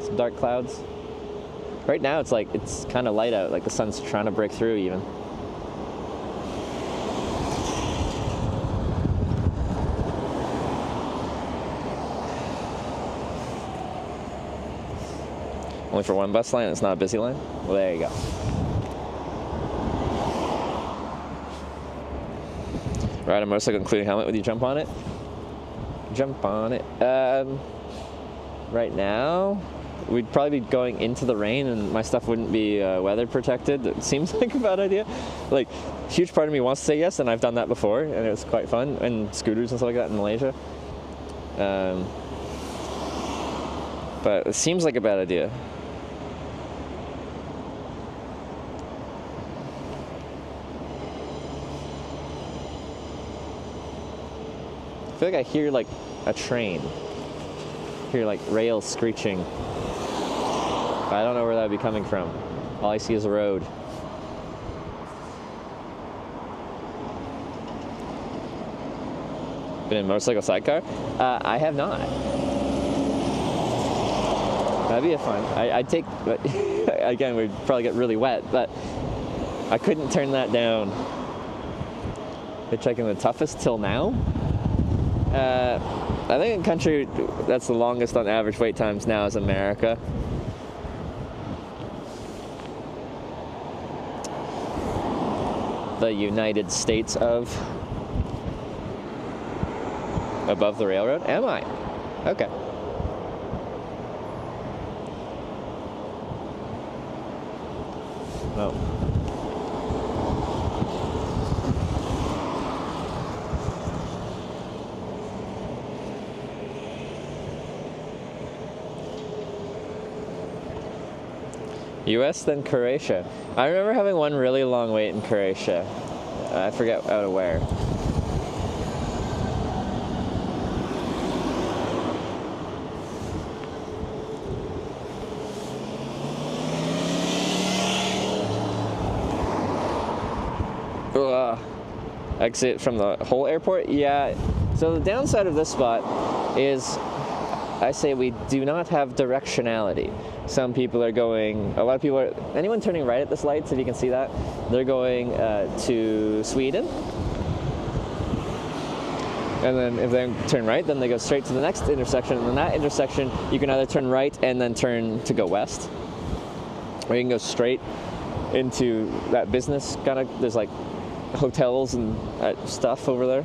Speaker 1: Some dark clouds. Right now it's like, it's kind of light out, like the sun's trying to break through even. Only for one bus line, it's not a busy line? Well, there you go. Ride a motorcycle including helmet, would you jump on it? Jump on it. Right now, we'd probably be going into the rain and my stuff wouldn't be weather protected. It seems like a bad idea. Like, huge part of me wants to say yes, and I've done that before, and it was quite fun, and scooters and stuff like that in Malaysia. But it seems like a bad idea. I feel like I hear like a train. I hear like rails screeching. I don't know where that would be coming from. All I see is a road. Been in a motorcycle sidecar? I have not. That'd be a fun. I'd take, but again, we'd probably get really wet, but I couldn't turn that down. Hitchhiking the toughest till now? I think in country that's the longest on average wait times now is America. The United States of above the railroad? Am I? Okay. Oh. US, then Croatia. I remember having one really long wait in Croatia. I forget out of where. Exit from the whole airport? Yeah. So the downside of this spot is I say we do not have directionality. Some people are going, a lot of people are, anyone turning right at this lights, if you can see that, they're going to Sweden. And then if they turn right, then they go straight to the next intersection. And in that intersection, you can either turn right and then turn to go west, or you can go straight into that business kind of, there's like hotels and stuff over there.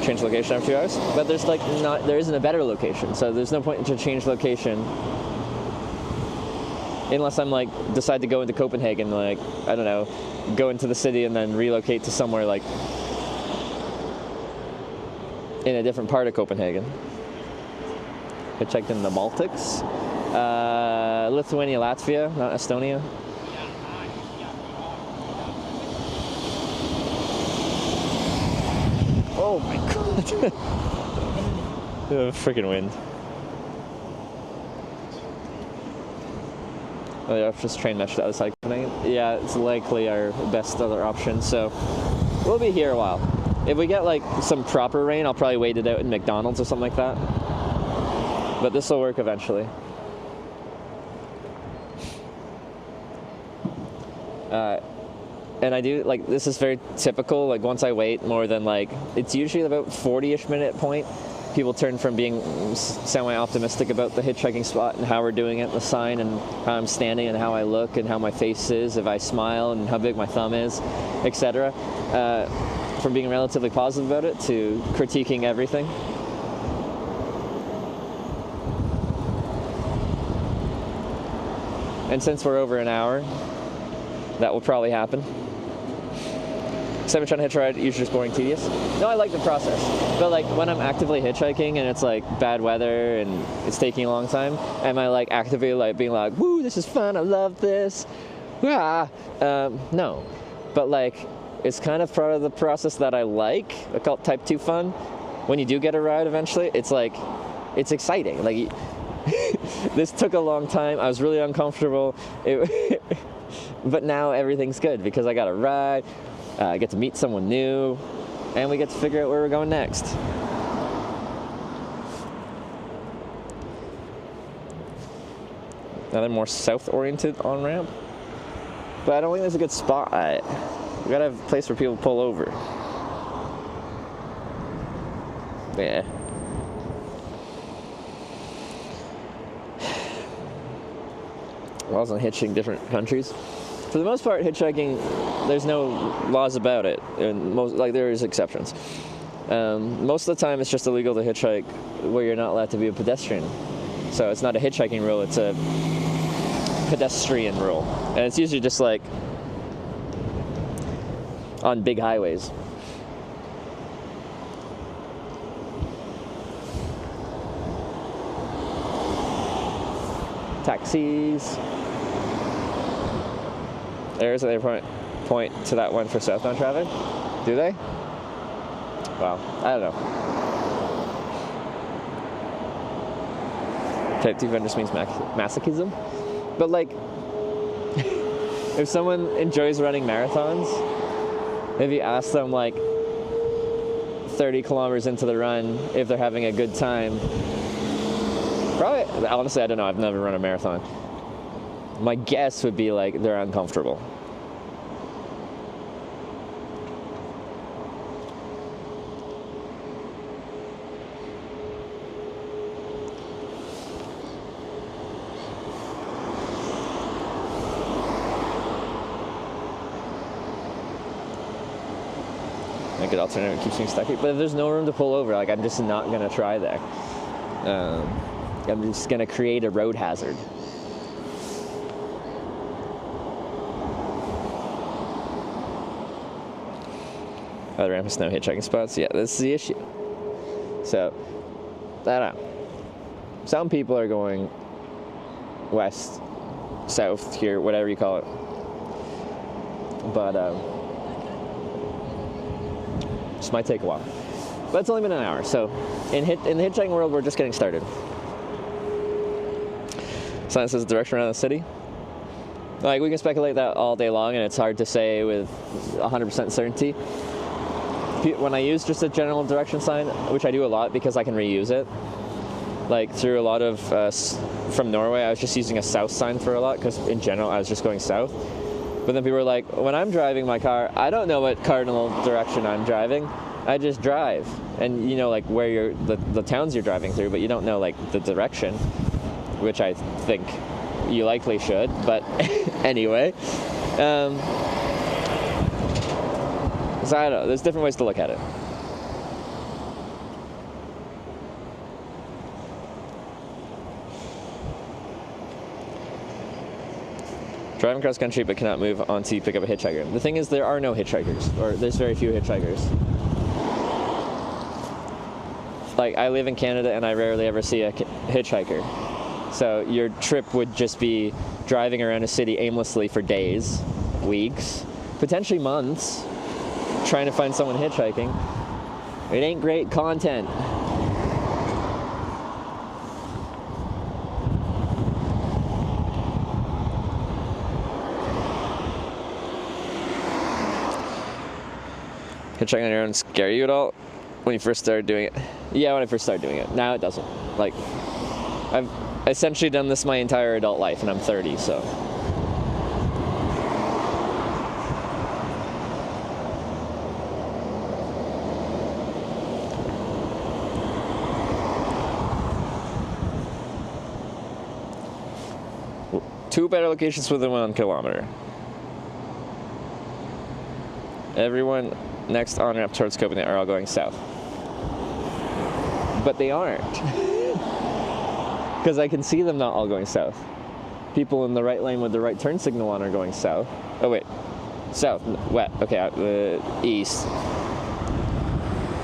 Speaker 1: Change location after 2 hours, but there's like there isn't a better location, so there's no point to change location unless I'm like decide to go into Copenhagen, like I don't know, go into the city and then relocate to somewhere like in a different part of Copenhagen. I checked in the Baltics, Lithuania, Latvia, not Estonia. Oh my god. The freaking wind. Oh yeah, just train mesh to the other side. Yeah, it's likely our best other option, so we'll be here a while. If we get like some proper rain, I'll probably wait it out in McDonald's or something like that. But this will work eventually. And I do, like, this is very typical, like, once I wait more than, like, it's usually about 40-ish minute point, people turn from being semi-optimistic about the hitchhiking spot and how we're doing it, the sign, and how I'm standing, and how I look, and how my face is, if I smile, and how big my thumb is, etc. From being relatively positive about it to critiquing everything. And since we're over an hour, that will probably happen. So I've been trying to hitch ride, usually just boring, tedious. No, I like the process. But like when I'm actively hitchhiking and it's like bad weather and it's taking a long time, am I like actively like being like, woo, this is fun, I love this. Ah. No. But like it's kind of part of the process that I like. I call it type 2 fun. When you do get a ride eventually, it's like, it's exciting. Like, this took a long time. I was really uncomfortable. But now everything's good because I got a ride, I get to meet someone new, and we get to figure out where we're going next. Another more south-oriented on-ramp. But I don't think there's a good spot. We gotta have a place where people pull over. Yeah. Laws on hitching different countries. For the most part, hitchhiking, there's no laws about it. And there is exceptions. Most of the time, it's just illegal to hitchhike where you're not allowed to be a pedestrian. So it's not a hitchhiking rule; it's a pedestrian rule, and it's usually just like on big highways. Taxis. There's their point to that one for southbound traffic. Do they? Well, I don't know. Type 2 fun just means masochism. But like, if someone enjoys running marathons, if you ask them like 30 kilometers into the run if they're having a good time, probably, honestly, I don't know, I've never run a marathon. My guess would be like they're uncomfortable. A good alternative keeps me stuck here. But if there's no room to pull over, like, I'm just not gonna try there. I'm just gonna create a road hazard. Other ramp has no hitchhiking spots. Yeah, this is the issue. So, I don't know. Some people are going west, south here, whatever you call it. But this might take a while. But it's only been an hour, so in the hitchhiking world, we're just getting started. Sign says direction around the city. Like, we can speculate that all day long, and it's hard to say with 100% certainty. When I use just a general direction sign, which I do a lot because I can reuse it, like through a lot of, from Norway, I was just using a south sign for a lot, because in general, I was just going south. But then people were like, when I'm driving my car, I don't know what cardinal direction I'm driving. I just drive. And you know, like, where the towns you're driving through, but you don't know, like, the direction, which I think you likely should, but anyway. So I don't know, there's different ways to look at it. Driving cross country but cannot move on to pick up a hitchhiker. The thing is, there are no hitchhikers, or there's very few hitchhikers. Like, I live in Canada and I rarely ever see a hitchhiker. So your trip would just be driving around a city aimlessly for days, weeks, potentially months, trying to find someone hitchhiking. It ain't great content. Hitchhiking on your own scare you at all when you first started doing it? Yeah, when I first started doing it. Now it doesn't. Like, I've essentially done this my entire adult life, and I'm 30, so. Two better locations within 1 kilometer. Everyone next on ramp towards Copenhagen are all going south. But they aren't. Because I can see them not all going south. People in the right lane with the right turn signal on are going south. Oh wait, south, west, okay, east.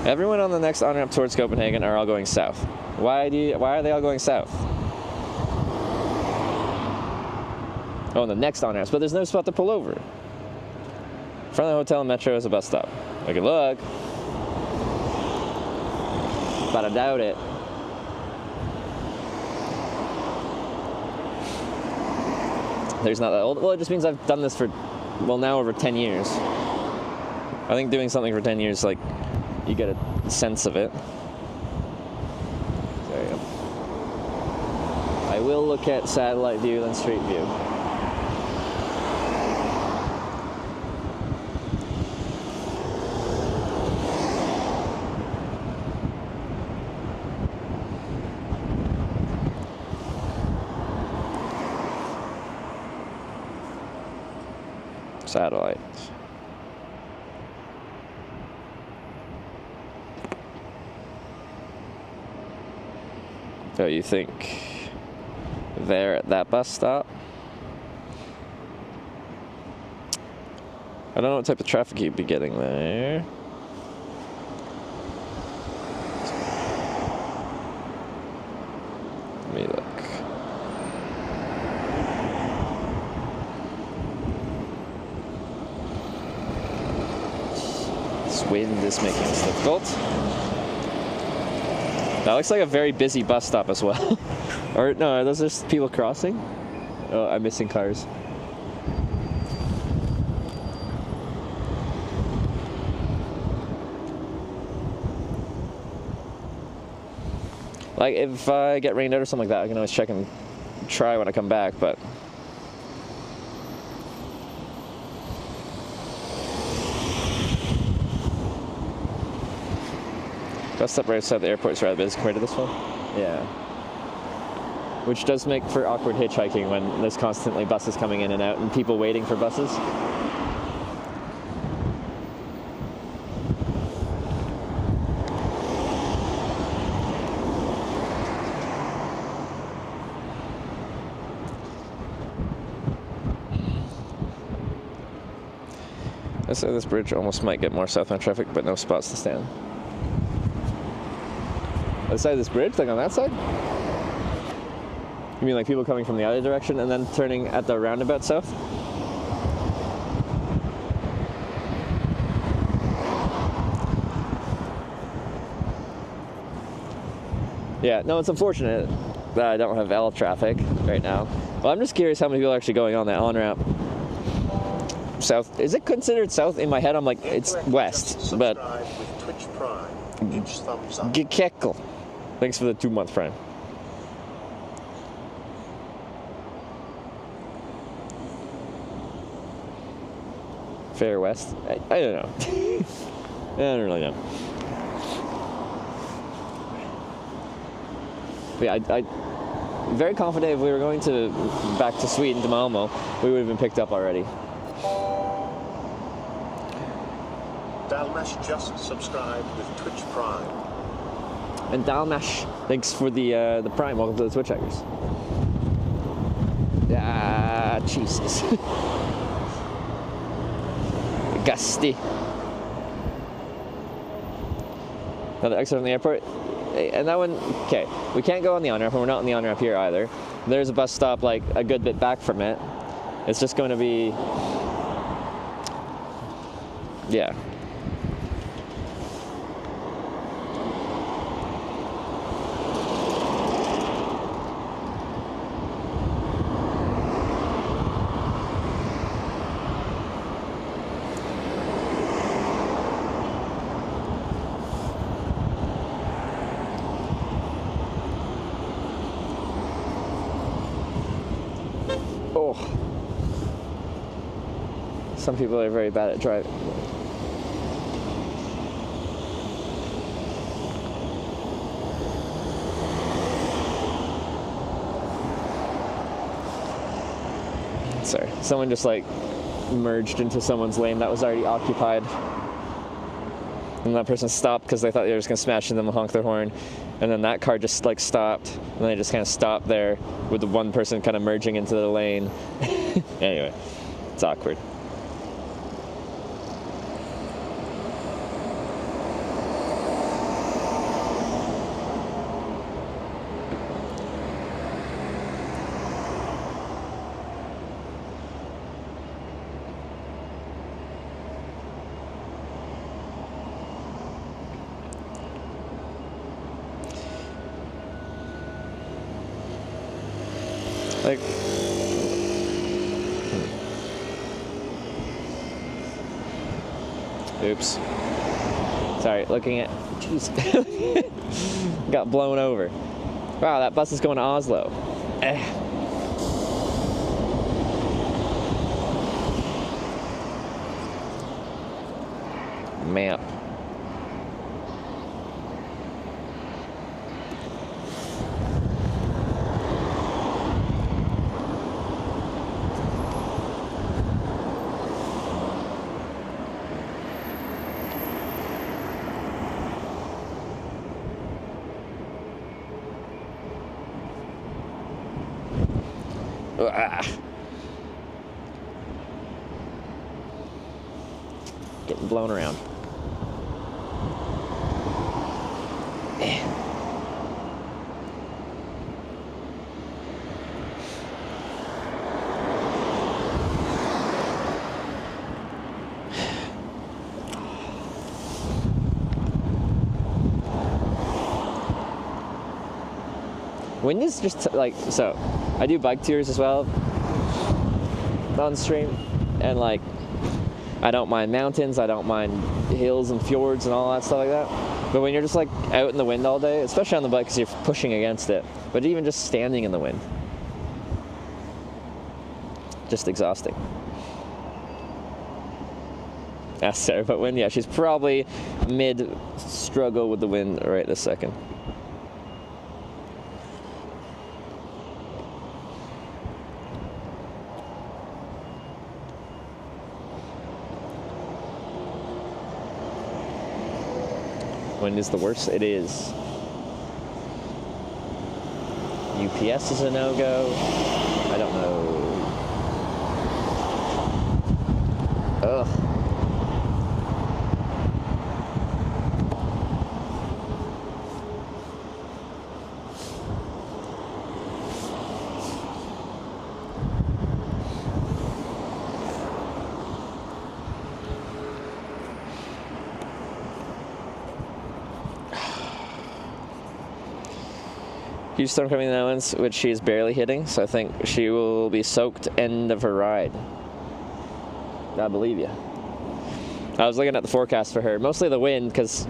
Speaker 1: Everyone on the next on ramp towards Copenhagen are all going south. Why are they all going south? Oh, the next on ramps, but there's no spot to pull over. In front of the hotel and metro is a bus stop. We can look. But I doubt it. There's not that old. Well, it just means I've done this for, well, now over 10 years. I think doing something for 10 years, like, you get a sense of it. There you go. I will look at satellite view, then street view. Satellite. So you think there at that bus stop? I don't know what type of traffic you'd be getting there. Let me look. This wind is making this difficult. That looks like a very busy bus stop as well. Or no, are those just people crossing? Oh, I'm missing cars. Like, if I get rained out or something like that, I can always check and try when I come back, but... Bus stop right outside the airport is rather busy compared to this one. Yeah. Which does make for awkward hitchhiking when there's constantly buses coming in and out and people waiting for buses. I say this bridge almost might get more southbound traffic, but no spots to stand. The side of this bridge, like on that side? You mean like people coming from the other direction and then turning at the roundabout south? Yeah, no, it's unfortunate that I don't have L traffic right now. Well, I'm just curious how many people are actually going on that on-ramp. South. Is it considered south? In my head, I'm like, it's west, but...
Speaker 2: With Twitch Prime. Huge thumbs up.
Speaker 1: Gekekkel. Thanks for the 2-month Prime. Fair West? I don't know. I don't really know. But yeah, I'm very confident if we were going back to Sweden, to Malmo, we would have been picked up already.
Speaker 2: Dalmash just subscribed with Twitch Prime.
Speaker 1: And Dalmash, thanks for the Prime. Welcome to the Twitch Hackers. Ah, Jesus. Gusty. Another exit from the airport. And that one, okay, we can't go on the on-ramp, and we're not on the on-ramp here either. There's a bus stop like a good bit back from it. It's just going to be, yeah. Some people are very bad at driving. Sorry, someone just like merged into someone's lane that was already occupied. And that person stopped because they thought they were just gonna smash into them and honk their horn. And then that car just like stopped, and they just kind of stopped there with the one person kind of merging into the lane. Anyway, it's awkward. Like, oops. Sorry, looking at, jeez. Got blown over. Wow, that bus is going to Oslo. Map. Getting blown around. Wind is just like, so I do bike tours as well on stream, and like I don't mind mountains, I don't mind hills and fjords and all that stuff like that, but when you're just like out in the wind all day, especially on the bike because you're pushing against it, but even just standing in the wind, just exhausting. Sorry, but wind, yeah, she's probably mid struggle with the wind right this second. Wind is the worst. It is. UPS is a no-go. I don't know. Ugh. Huge storm coming in the Netherlands, which she is barely hitting, so I think she will be soaked end of her ride. I believe you. I was looking at the forecast for her, mostly the wind, because,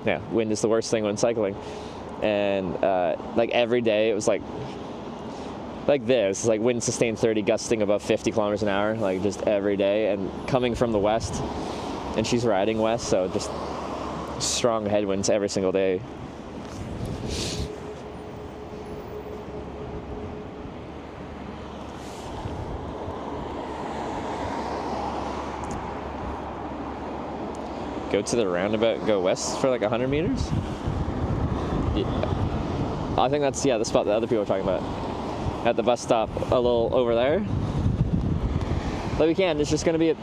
Speaker 1: yeah, wind is the worst thing when cycling. And, like, every day it was like this, like wind sustained 30, gusting above 50 kilometers an hour, like just every day, and coming from the west, and she's riding west, so just strong headwinds every single day. Go to the roundabout, go west for like 100 meters? Yeah. I think that's, yeah, the spot that other people are talking about. At the bus stop a little over there. But we can, it's just going to be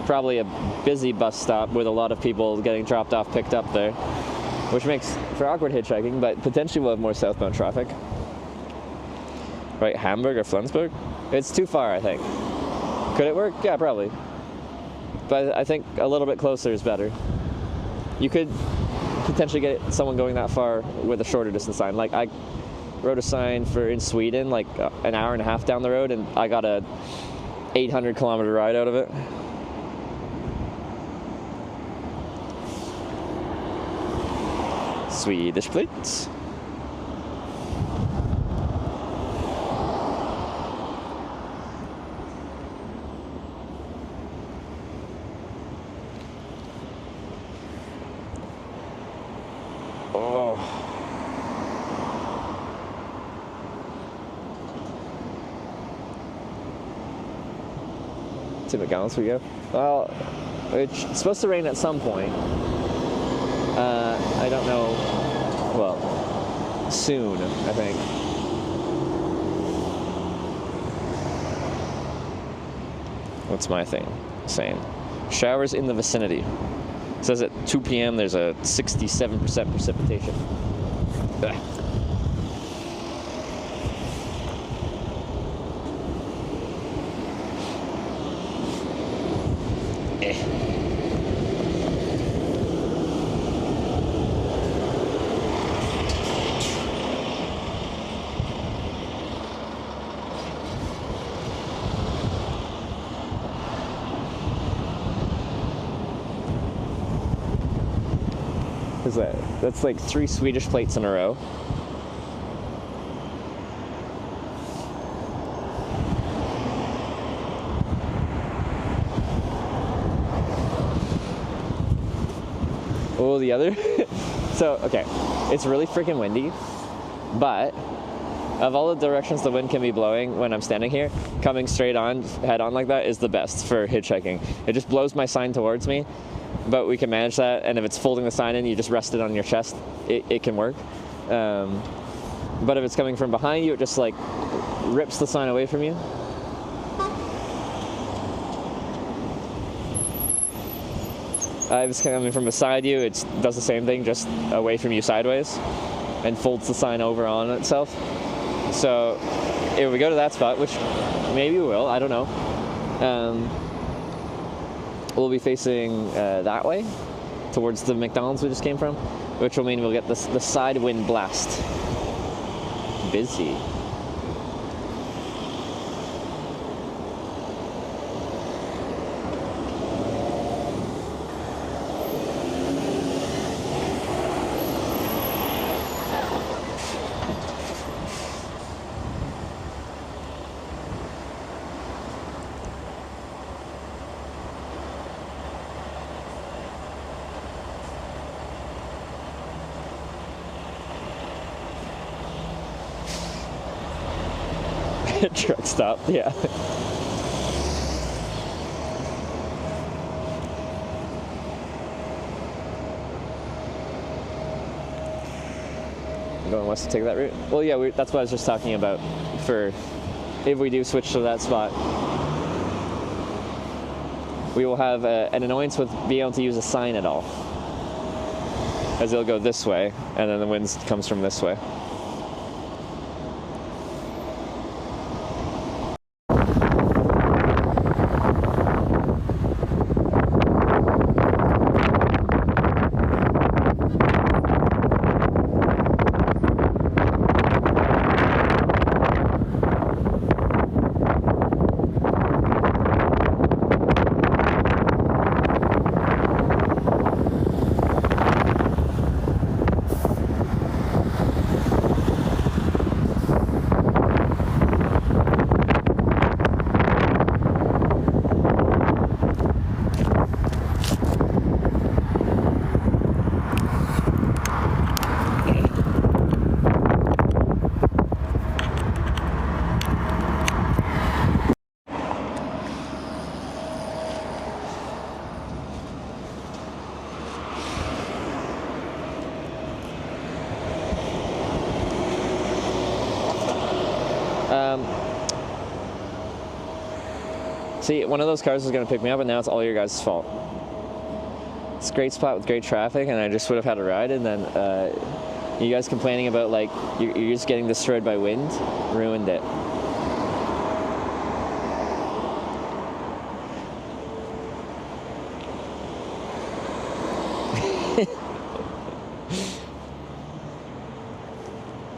Speaker 1: probably a busy bus stop with a lot of people getting dropped off, picked up there. Which makes for awkward hitchhiking, but potentially we'll have more southbound traffic. Right, Hamburg or Flensburg? It's too far, I think. Could it work? Yeah, probably. But I think a little bit closer is better. You could potentially get someone going that far with a shorter distance sign. Like I wrote a sign for in Sweden, like an hour and a half down the road, and I got a 800-kilometer ride out of it. Swedish plates. To McDonald's we go. Well, it's supposed to rain at some point. I don't know. Well, soon, I think. What's my thing saying? Showers in the vicinity. It says at 2 p.m. there's a 67% precipitation. Ugh. is that? That's like 3 Swedish plates in a row. Oh, the other. So, okay, it's really freaking windy, but of all the directions the wind can be blowing when I'm standing here, coming straight on, head on like that is the best for hitchhiking. It just blows my sign towards me, but we can manage that. And if it's folding the sign in, you just rest it on your chest. It can work. But if it's coming from behind you, it just like rips the sign away from you. If it's coming from beside you, it does the same thing, just away from you sideways, and folds the sign over on itself. So if we go to that spot, which maybe we will, I don't know, we'll be facing that way, towards the McDonald's we just came from, which will mean we'll get the side wind blast. Busy. Truck stop, yeah. No one wants to take that route? Well, yeah, that's what I was just talking about. For if we do switch to that spot, we will have an annoyance with being able to use a sign at all, as it'll go this way, and then the wind comes from this way. See, one of those cars was going to pick me up, and now it's all your guys' fault. It's a great spot with great traffic, and I just would have had a ride, and then you guys complaining about, like, you're just getting destroyed by wind, ruined it.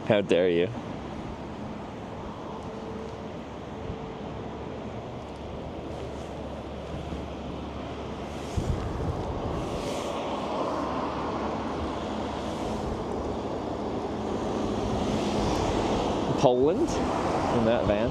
Speaker 1: How dare you? Poland in that van.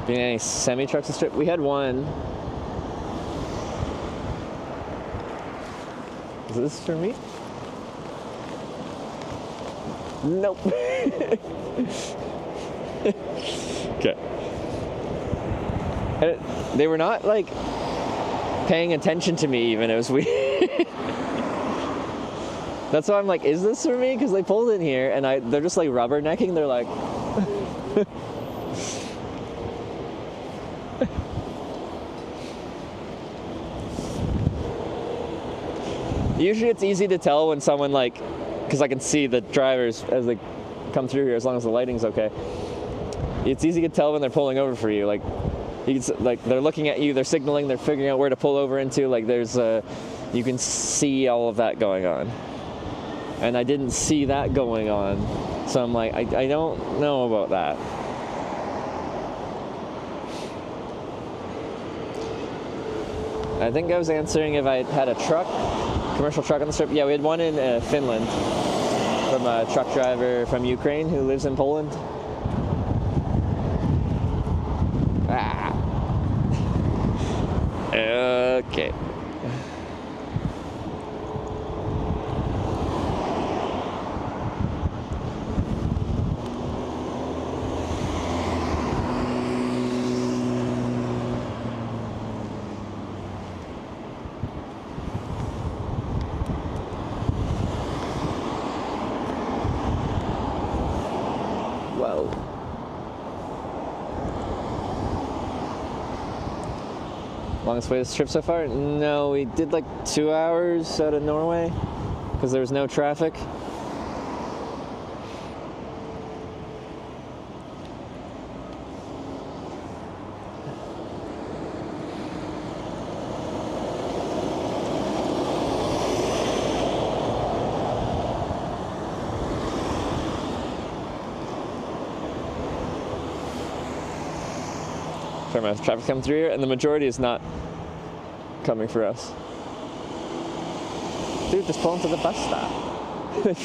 Speaker 1: Been any semi trucks to strip? We had one. Is this for me? Nope. Okay. And they were not like paying attention to me even. It was weird. That's why I'm like, is this for me? Because they pulled in here and they're just like rubbernecking. They're like. Usually it's easy to tell when someone like, because I can see the drivers as they come through here as long as the lighting's okay. It's easy to tell when they're pulling over for you. Like they're looking at you, they're signaling, they're figuring out where to pull over into. Like there's you can see all of that going on. And I didn't see that going on. So I'm like, I don't know about that. I think I was answering if I had a truck, commercial truck on the strip. Yeah, we had one in Finland from a truck driver from Ukraine who lives in Poland. Ah. Okay. Whoa. Longest way this trip so far? No, we did like 2 hours out of Norway because there was no traffic. Fair amount of traffic coming through here, and the majority is not coming for us. Dude, just pull into the bus stop.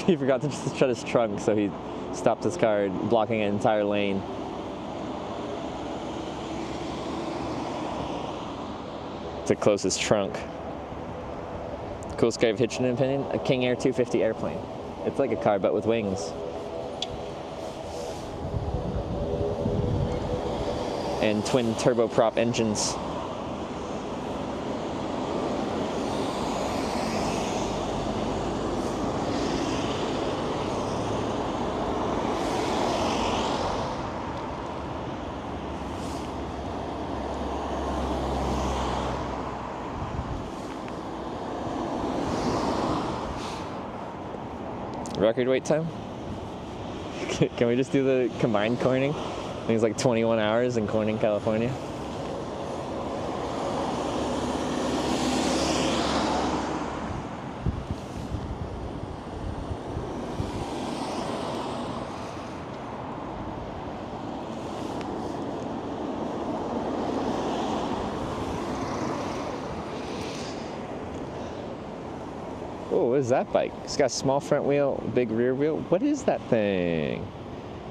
Speaker 1: He forgot to just shut his trunk, so he stopped his car, blocking an entire lane. To close his trunk. Coolest car I've hitched in an opinion? A King Air 250 airplane. It's like a car, but with wings. And twin turboprop engines. Record wait time? Can we just do the combined coining? I think it's like 21 hours in Corning, California. Oh, what is that bike? It's got a small front wheel, big rear wheel. What is that thing?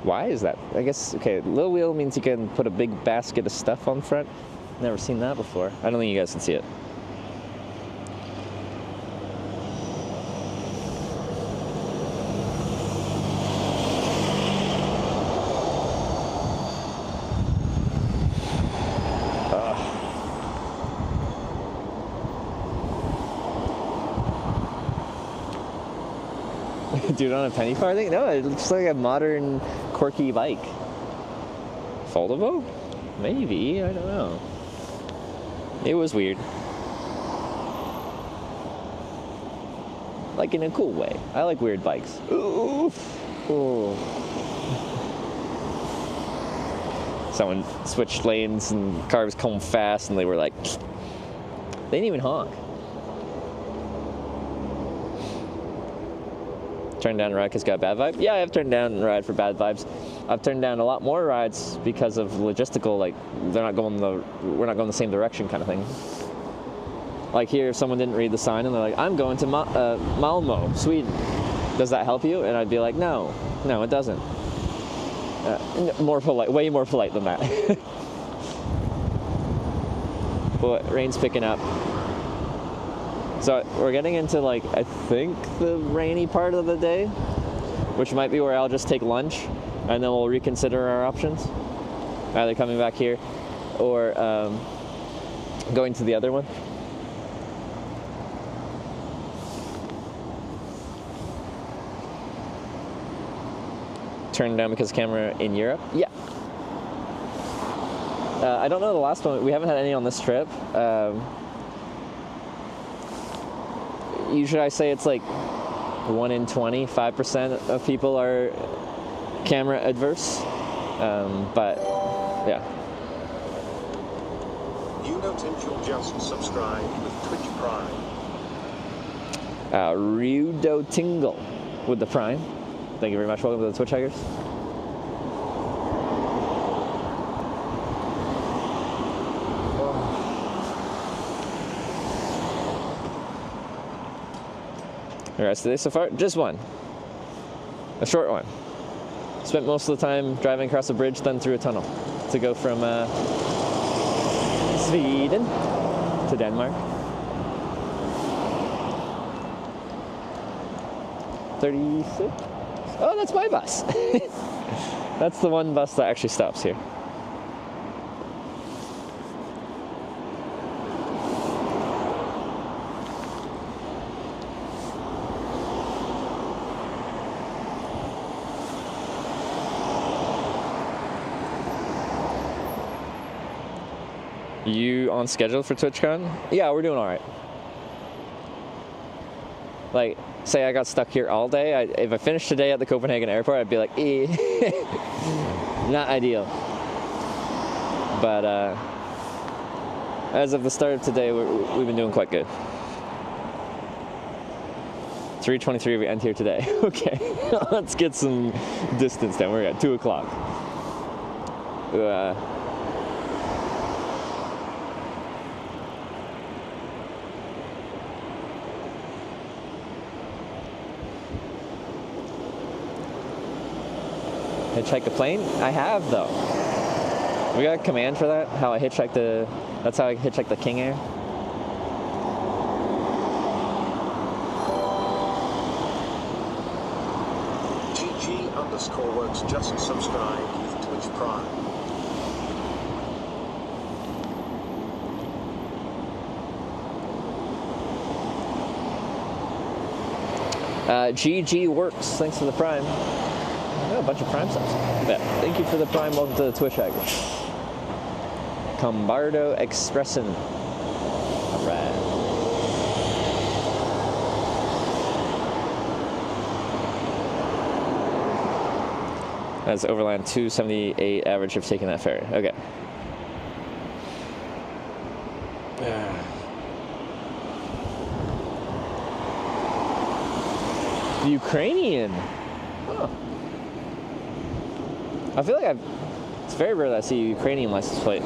Speaker 1: Why is that? I guess, okay, little wheel means you can put a big basket of stuff on front. Never seen that before. I don't think you guys can see it. Dude, on a penny farthing? No, it looks like a modern, quirky bike. Foldable? Maybe, I don't know. It was weird. Like in a cool way. I like weird bikes. Ooh. Ooh. Someone switched lanes and car was coming fast and they were like, they didn't even honk. Turned down a ride because got bad vibe? Yeah, I've turned down a ride for bad vibes. I've turned down a lot more rides because of logistical, like we're not going the same direction kind of thing. Like here, if someone didn't read the sign and they're like, I'm going to Malmo, Sweden. Does that help you? And I'd be like, no, it doesn't. More polite, way more polite than that. But rain's picking up. So we're getting into like, I think the rainy part of the day, which might be where I'll just take lunch and then we'll reconsider our options. Either coming back here or going to the other one. Turned down because camera in Europe? Yeah. I don't know the last one. We haven't had any on this trip. Usually I say it's like 1 in 20, 5% of people are camera adverse. But yeah.
Speaker 2: You noted you'll just subscribe with Twitch Prime.
Speaker 1: Rudo Tingle with the Prime. Thank you very much. Welcome to the Twitch Hikers. All right, today so far, just one. A short one. Spent most of the time driving across a bridge, then through a tunnel to go from Sweden to Denmark. 36? Oh, that's my bus. That's the one bus that actually stops here. You on schedule for TwitchCon? Yeah, we're doing all right. Like, say I got stuck here all day. If I finished today at the Copenhagen airport, I'd be like, not ideal. But as of the start of today, we've been doing quite good. 3:23, we end here today. Okay, let's get some distance down. We're at 2 o'clock. Hitchhike a plane? I have though. We got a command for that. How I hitchhiked that's how I hitchhiked the King Air.
Speaker 2: GG_works just subscribed with Twitch Prime.
Speaker 1: GG works. Thanks for the Prime. Oh, a bunch of Prime subs. Yeah. Thank you for the Prime. Welcome to the Twitch Hackers. Combardo Expressin. Alright. That's Overland 278 average of taking that ferry. Okay. Ukrainian. Huh. I feel like it's very rare that I see a Ukrainian license plate.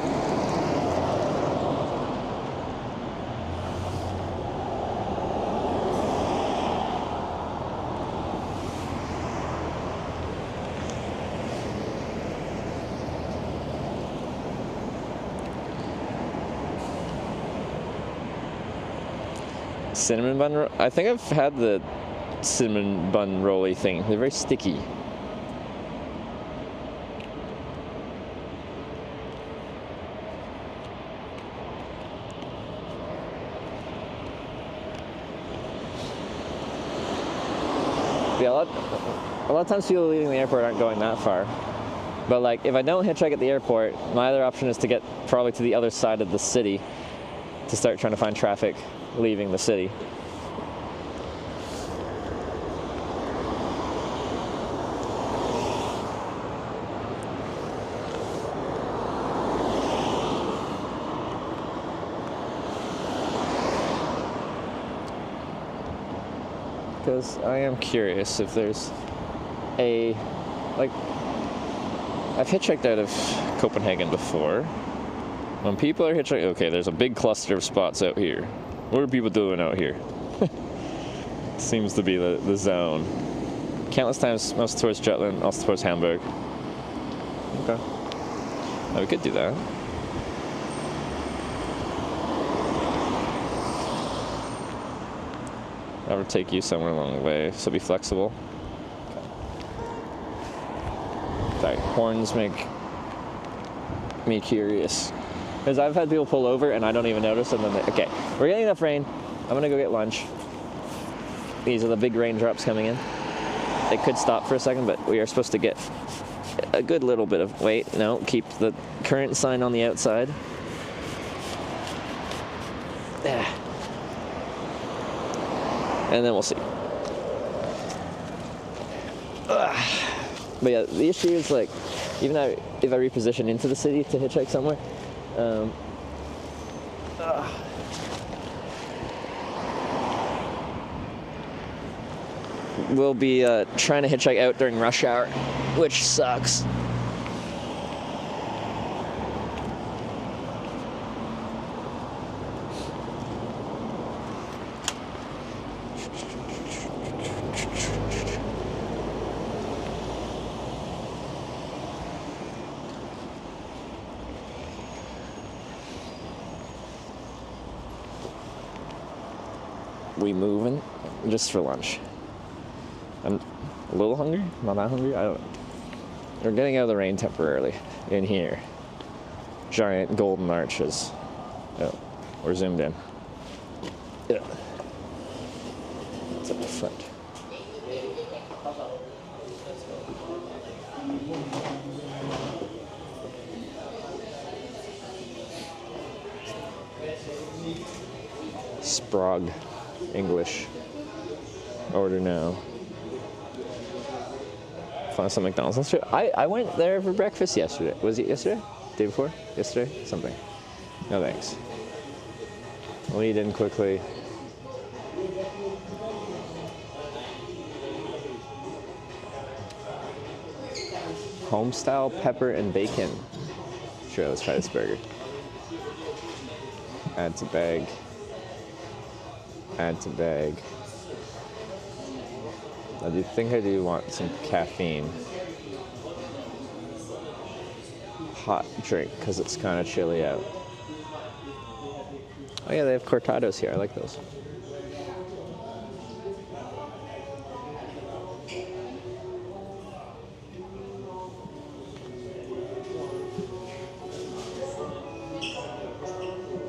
Speaker 1: Cinnamon bun, I think I've had the cinnamon bun rolly thing. They're very sticky. Yeah, a lot of times people leaving the airport aren't going that far. But like, if I don't hitchhike at the airport, my other option is to get probably to the other side of the city to start trying to find traffic leaving the city. Because I am curious if there's I've hitchhiked out of Copenhagen before. When people are hitchhiking, okay, there's a big cluster of spots out here. What are people doing out here? Seems to be the zone. Countless times, most towards Jutland, also towards Hamburg. Okay. Oh, we could do that. I would take you somewhere along the way, so be flexible. Okay. Sorry, horns make me curious. Because I've had people pull over and I don't even notice, and then okay, we're getting enough rain. I'm gonna go get lunch. These are the big raindrops coming in. They could stop for a second, but we are supposed to get a good little bit of, wait, no, keep the current sign on the outside. And then we'll see. But yeah, the issue is like, even if I reposition into the city to hitchhike somewhere, we'll be trying to hitchhike out during rush hour, which sucks. We moving just for lunch. I'm a little hungry, not that hungry. I don't know. We're getting out of the rain temporarily in here. Giant golden arches. Oh, we're zoomed in. Yeah. It's up the front. Sprague. English. Order now. Find some McDonald's. I went there for breakfast yesterday. Was it yesterday? Day before? Yesterday? Something. No thanks. We'll eat in quickly. Homestyle pepper and bacon. Sure, let's try this burger. Add to bag. Add to bag. I do think I do want some caffeine. Hot drink, because it's kind of chilly out. Oh yeah, they have cortados here. I like those.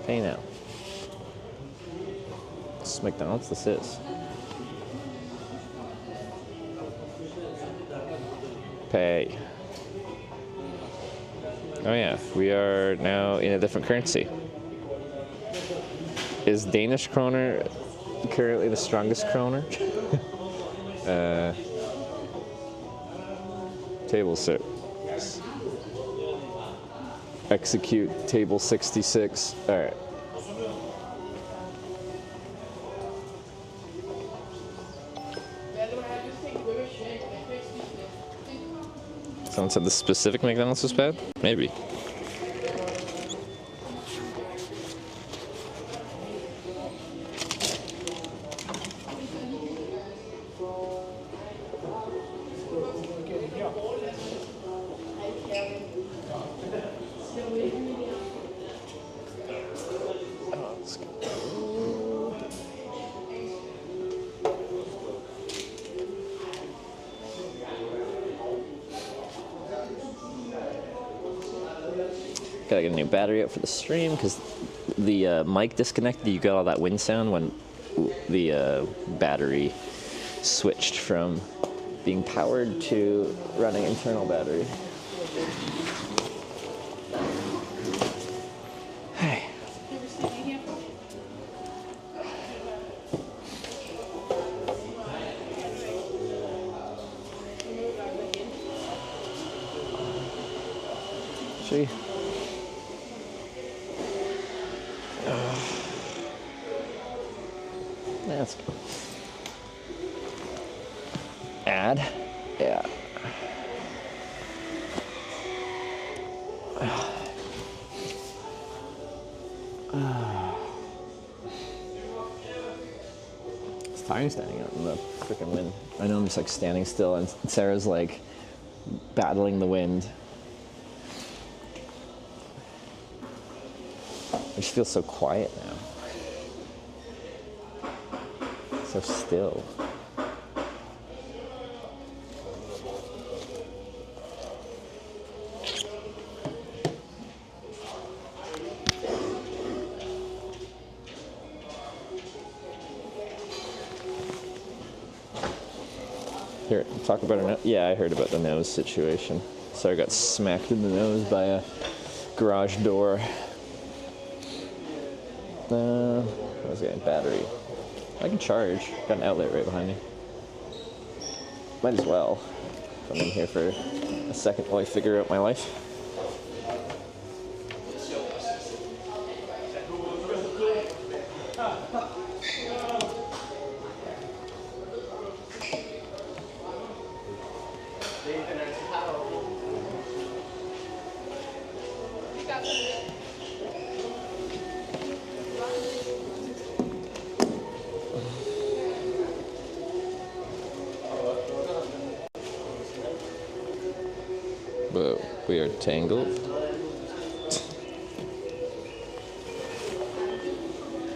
Speaker 1: Pay now. This is McDonald's, this is. Pay. Oh yeah, we are now in a different currency. Is Danish kroner currently the strongest kroner? Table six. Execute table 66. All right. Someone said the specific McDonald's was bad? Maybe. Gotta get a new battery out for the stream because the mic disconnected. You got all that wind sound when the battery switched from being powered to running internal battery. Hey. See? That's good. Add. Yeah. It's tiring standing out in the freaking wind. I know I'm just like standing still and Sarah's like battling the wind. I just feel so quiet now. So still. Here, talk about her nose. Yeah, I heard about the nose situation. Sarah got smacked in the nose by a garage door. I was getting battery. I can charge. Got an outlet right behind me. Might as well. I'm in here for a second while I figure out my life. We are tangled.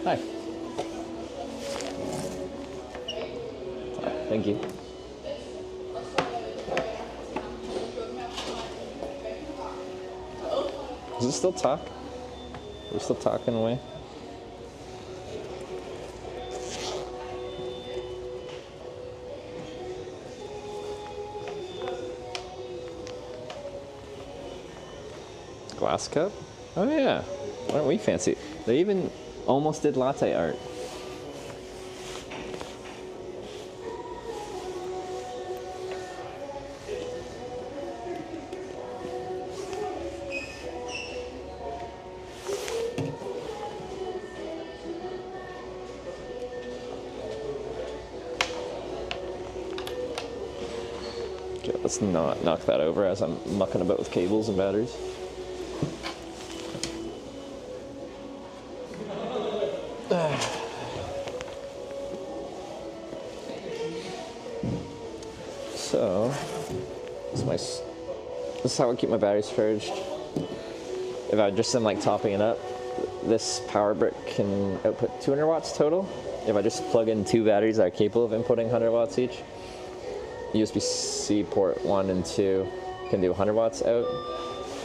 Speaker 1: Hi. Thank you. Does it still talk? We're still talking away. Glass cup? Oh yeah. Aren't we fancy? They even almost did latte art. Okay, let's not knock that over as I'm mucking about with cables and batteries. So, this is how I keep my batteries charged. If I just am like topping it up, this power brick can output 200 watts total. If I just plug in 2 batteries that are capable of inputting 100 watts each, USB-C port 1 and 2 can do 100 watts out,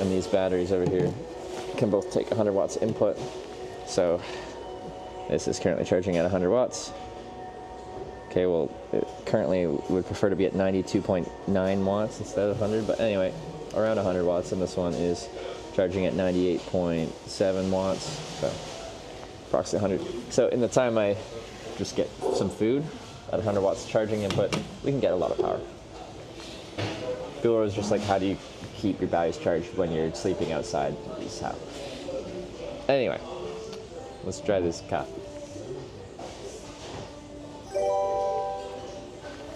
Speaker 1: and these batteries over here can both take 100 watts input. So this is currently charging at 100 watts. Okay, well, it currently would prefer to be at 92.9 watts instead of 100, but anyway, around 100 watts, and this one is charging at 98.7 watts, so approximately 100. So in the time I just get some food at 100 watts charging input, we can get a lot of power. People was just like, how do you keep your batteries charged when you're sleeping outside? This is how. Anyway, let's try this coffee.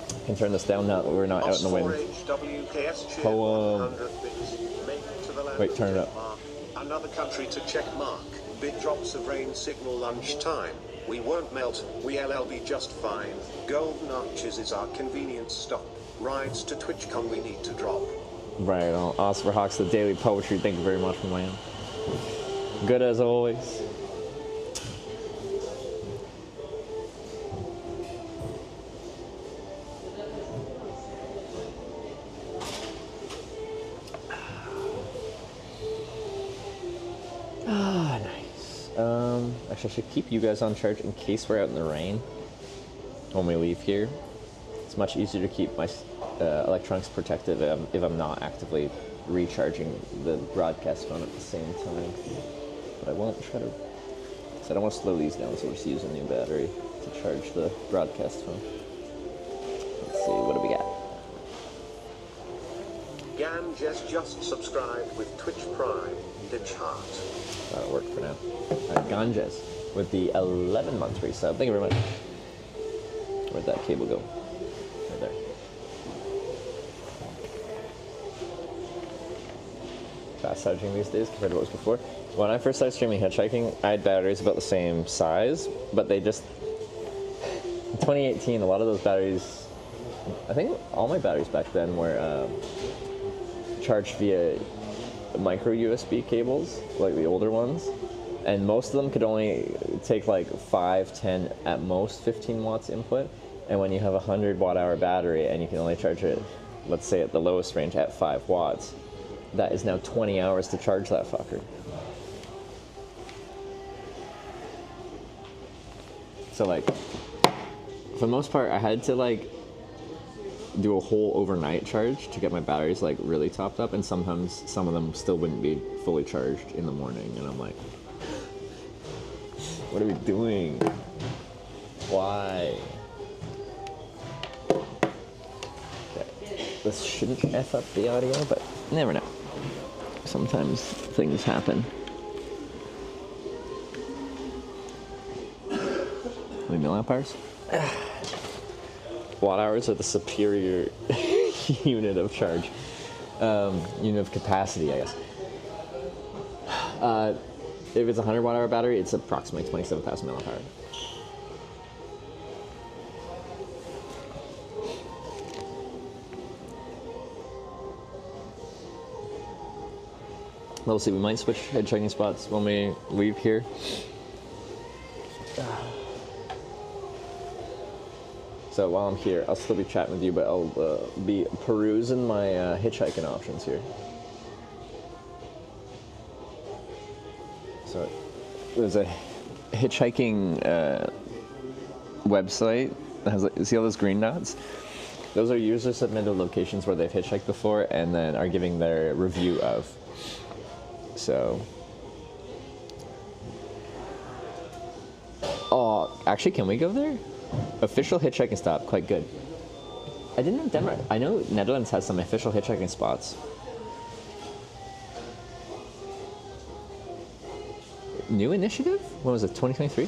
Speaker 1: I can turn this down now that we're not out in the wind. Poem. Wait, turn it up.
Speaker 2: Another country to check mark. Big drops of rain signal lunchtime. We won't melt, we LLB just fine. Golden Arches is our convenience stop. Rides to TwitchCon we need to drop.
Speaker 1: Right on. Oscar Hawks, the daily poetry. Thank you very much, man. Good as always. Ah, nice. Actually, I should keep you guys on charge in case we're out in the rain when we leave here. It's much easier to keep my electronics protected if I'm not actively recharging the broadcast phone at the same time. But I won't try to, because I don't want to slow these down, so we'll just use a new battery to charge the broadcast phone. Let's see, what do we got?
Speaker 2: Ganges just subscribed with Twitch Prime. Hitch Heart.
Speaker 1: That'll work for now. Ganges with the 11-month resub. Thank you very much. Where'd that cable go? Right there. Fast charging these days compared to what was before. When I first started streaming hitchhiking, I had batteries about the same size, but they just... In 2018, a lot of those batteries... I think all my batteries back then were charged via micro USB cables, like the older ones, and most of them could only take like 5, 10, at most 15 watts input. And when you have a 100 watt hour battery and you can only charge it, let's say at the lowest range at 5 watts, that is now 20 hours to charge that fucker. So like, for the most part, I had to like do a whole overnight charge to get my batteries like really topped up, and sometimes some of them still wouldn't be fully charged in the morning, and I'm like, what are we doing? Why? Okay. This shouldn't F up the audio, but you never know. Sometimes things happen. Leave me lamp hours? Watt hours are the superior unit of charge. Unit of capacity, I guess. If it's a 100 watt hour battery, it's approximately 27,000 milliamp hours. We'll see. We might switch hitchhiking spots when we leave here. So while I'm here, I'll still be chatting with you, but I'll be perusing my hitchhiking options here. So there's a hitchhiking website that has, like, see all those green dots? Those are user submitted locations where they've hitchhiked before and then are giving their review of. So, oh, actually, can we go there? Official hitchhiking stop, quite good. I didn't know Denmark. I know Netherlands has some official hitchhiking spots. New initiative? When was it? 2023?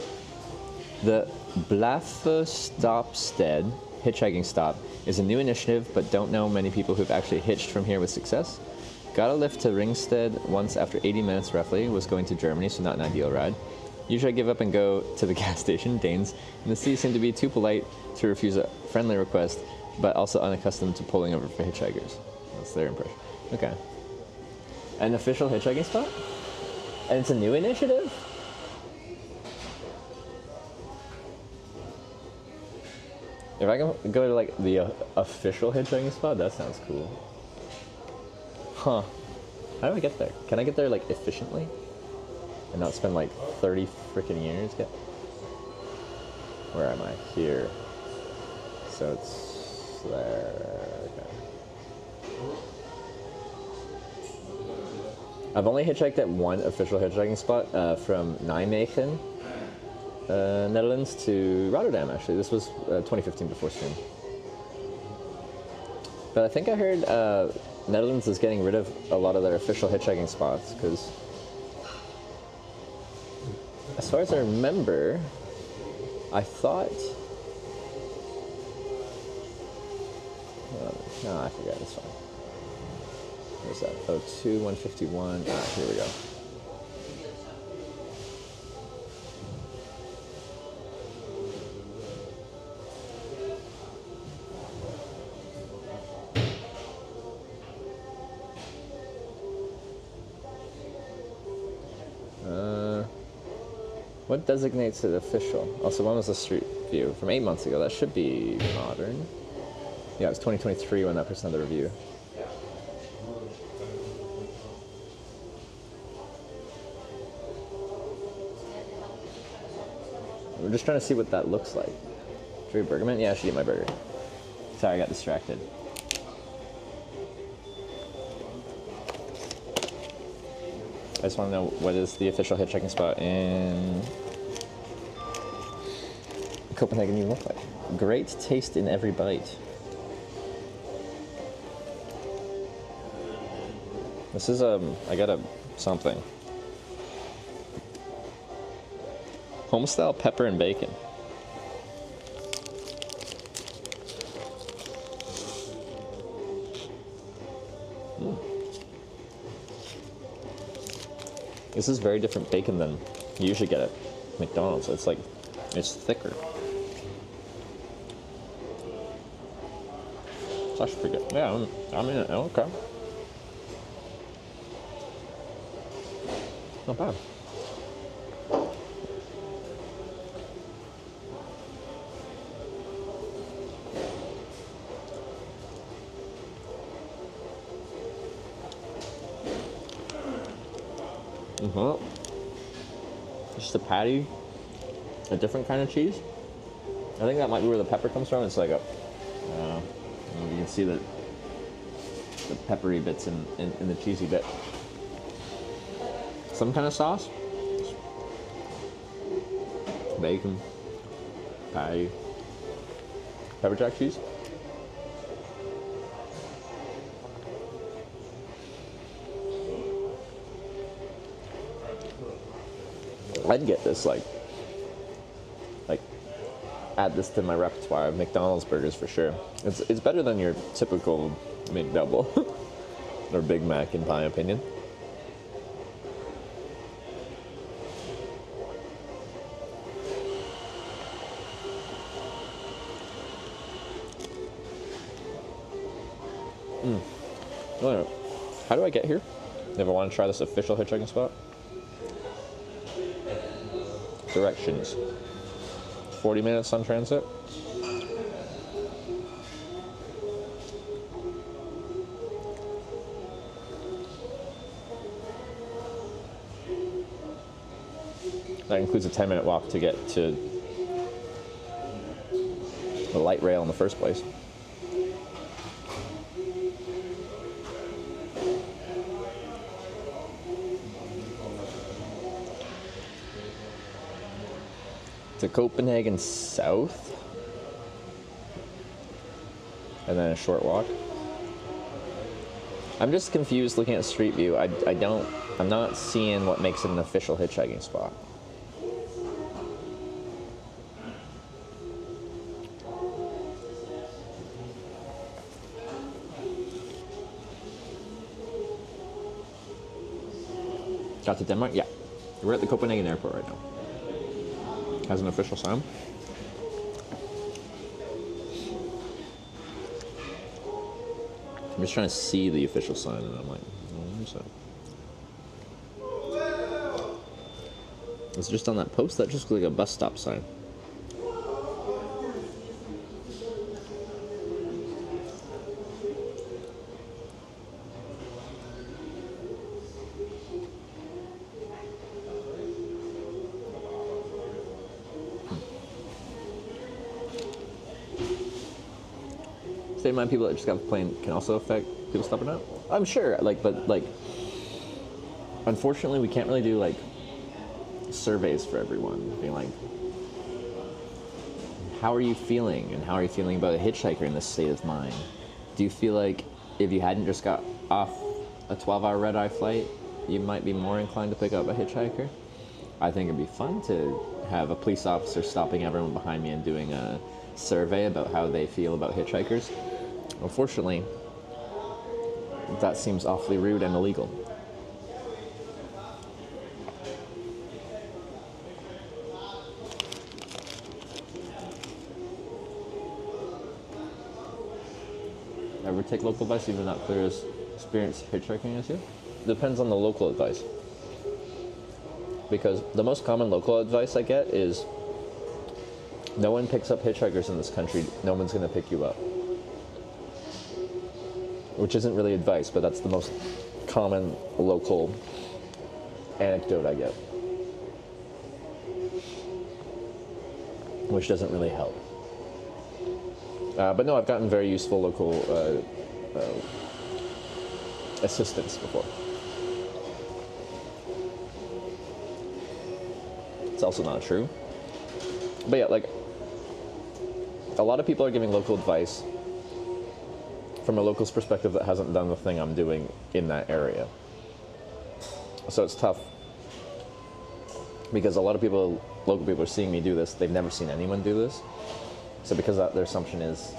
Speaker 1: The Blafestopstead hitchhiking stop is a new initiative, but don't know many people who've actually hitched from here with success. Got a lift to Ringsted once after 80 minutes roughly. Was going to Germany, so not an ideal ride. Usually I give up and go to the gas station. Danes in the city seem to be too polite to refuse a friendly request, but also unaccustomed to pulling over for hitchhikers. That's their impression. Okay. An official hitchhiking spot? And it's a new initiative? If I can go to like the official hitchhiking spot, that sounds cool. Huh. How do I get there? Can I get there like efficiently? And not spend like 30 freaking years? Where am I? Here. So it's there. Okay. I've only hitchhiked at one official hitchhiking spot from Nijmegen, Netherlands to Rotterdam, actually. This was 2015 before stream. But I think I heard Netherlands is getting rid of a lot of their official hitchhiking spots, because as far as I remember, I thought... no, I forgot, it's fine. Where's that? Oh, 2, 151. Ah, here we go. What designates it official? Also, one was a street view from 8 months ago. That should be modern. Yeah, it was 2023 when that person had the review. We're just trying to see what that looks like. Should we Burgerman? Yeah, I should eat my burger. Sorry, I got distracted. I just want to know, what is the official hitchhiking spot in Copenhagen even look like? Great taste in every bite. This is I got a something. Homestyle pepper and bacon. This is very different bacon than you usually get at McDonald's. It's like, it's thicker. It's actually pretty good. Yeah, I mean, okay. Not bad. Just a patty, a different kind of cheese. I think that might be where the pepper comes from. It's like a, you can see the peppery bits in the cheesy bit. Some kind of sauce. Bacon, patty, pepper jack cheese. I'd get this, like add this to my repertoire of McDonald's burgers for sure. It's better than your typical McDouble or Big Mac in my opinion. How do I get here? You ever want to try this official hitchhiking spot? Directions. 40 minutes on transit. That includes a 10-minute walk to get to the light rail in the first place. To Copenhagen South, and then a short walk. I'm just confused looking at Street View. I'm not seeing what makes it an official hitchhiking spot. Got to Denmark? Yeah. We're at the Copenhagen airport right now. Has an official sign. I'm just trying to see the official sign, and I'm like, where's that? It's just on that post. That just looks like a bus stop sign. State of mind people that just got off the plane can also affect people stopping out? I'm sure, but unfortunately we can't really do like surveys for everyone. Being like, how are you feeling? And how are you feeling about a hitchhiker in this state of mind? Do you feel like if you hadn't just got off a 12-hour red-eye flight, you might be more inclined to pick up a hitchhiker? I think it'd be fun to have a police officer stopping everyone behind me and doing a survey about how they feel about hitchhikers. Unfortunately, that seems awfully rude and illegal. Ever take local advice even not clear as experienced hitchhiking as you? Depends on the local advice. Because the most common local advice I get is, no one picks up hitchhikers in this country, no one's going to pick you up. Which isn't really advice, but that's the most common local anecdote I get. Which doesn't really help. But no, I've gotten very useful local assistance before. It's also not true. But yeah, like, a lot of people are giving local advice from a local's perspective that hasn't done the thing I'm doing in that area. So it's tough. Because a lot of people, local people are seeing me do this, they've never seen anyone do this. So because their assumption is,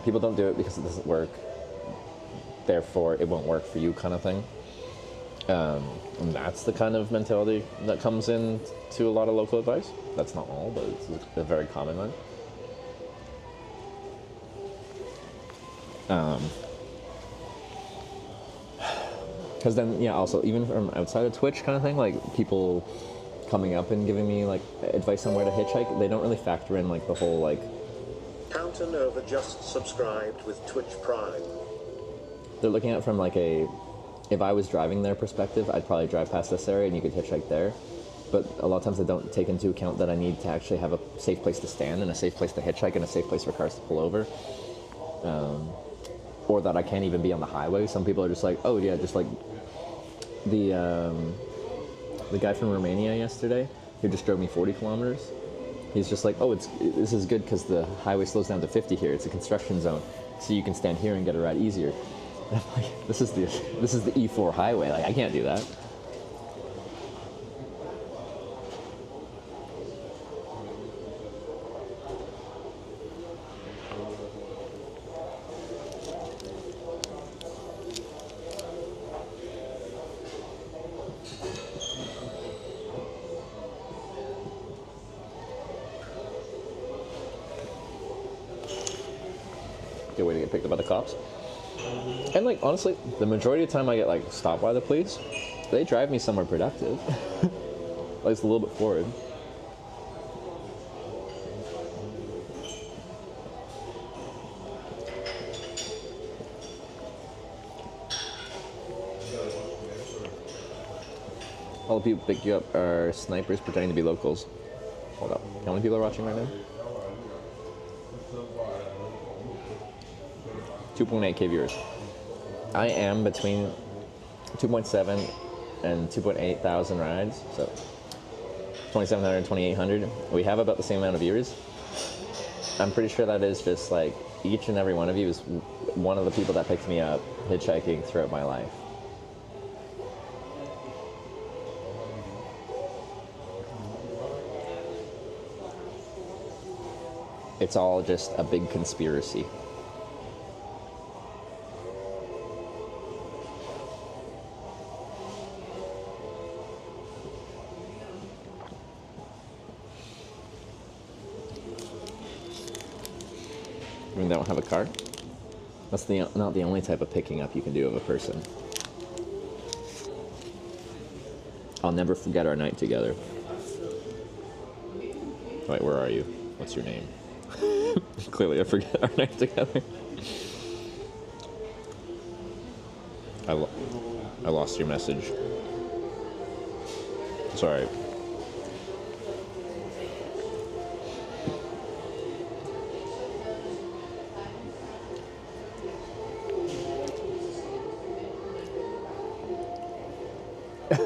Speaker 1: people don't do it because it doesn't work, therefore it won't work for you kind of thing. And that's the kind of mentality that comes in to a lot of local advice. That's not all, but it's a very common one. Because then, yeah, also, even from outside of Twitch kind of thing, like, people coming up and giving me, like, advice on where to hitchhike, they don't really factor in, like, the whole, like...
Speaker 2: Counter Nova just subscribed with Twitch Prime.
Speaker 1: They're looking at it from, like, a... If I was driving their perspective, I'd probably drive past this area and you could hitchhike there. But a lot of times they don't take into account that I need to actually have a safe place to stand and a safe place to hitchhike and a safe place for cars to pull over. Or that I can't even be on the highway. Some people are just like, oh yeah, just like the guy from Romania yesterday who just drove me 40 kilometers. He's just like, oh, this is good because the highway slows down to 50 here. It's a construction zone, so you can stand here and get a ride easier. And I'm like, this is the E4 highway. Like, I can't do that. Good way to get picked up by the cops. And like honestly, the majority of the time I get like stopped by the police, they drive me somewhere productive. Like it's a little bit forward. All the people pick you up are snipers pretending to be locals. Hold up. How many people are watching right now? 2.8K viewers. I am between 2.7 and 2.8 thousand rides, so 2,700 and 2,800. We have about the same amount of viewers. I'm pretty sure that is just like each and every one of you is one of the people that picked me up hitchhiking throughout my life. It's all just a big conspiracy. I mean, they don't have a car? That's not the only type of picking up you can do of a person. I'll never forget our night together. Wait, where are you? What's your name? Clearly I forget our night together. I lost your message. Sorry.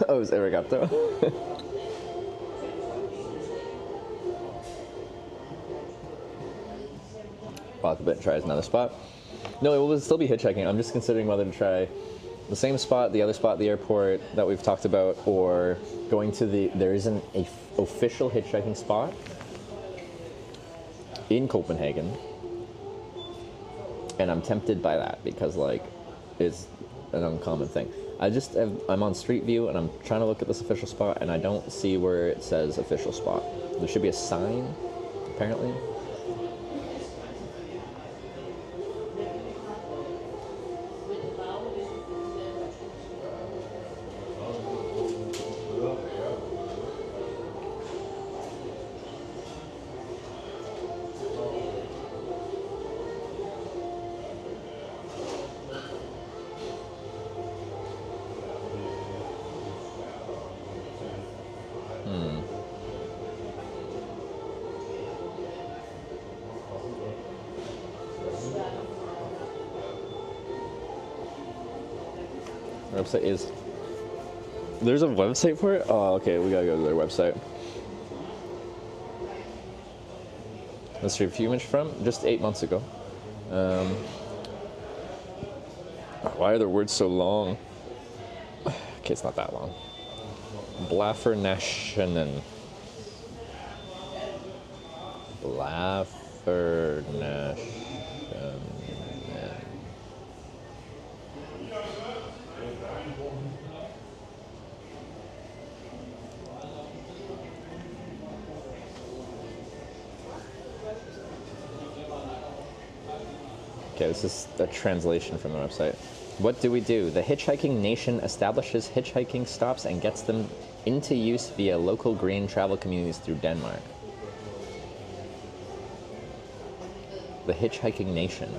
Speaker 1: Oh, it was Arigato. Walk a bit and try another spot. No, it will still be hitchhiking. I'm just considering whether to try the same spot, the other spot at the airport that we've talked about, or going to there isn't an official hitchhiking spot in Copenhagen. And I'm tempted by that because like it's an uncommon thing. I'm on Street View and I'm trying to look at this official spot and I don't see where it says official spot. There should be a sign, apparently. Our website is... There's a website for it? Oh, okay, we gotta go to their website. That's your few image from? Just 8 months ago. Why are their words so long? Okay, it's not that long. Blaffernationen. Blaffernationen. Okay, this is a translation from the website. What do we do? The Hitchhiking Nation establishes hitchhiking stops and gets them into use via local green travel communities through Denmark. The Hitchhiking Nation.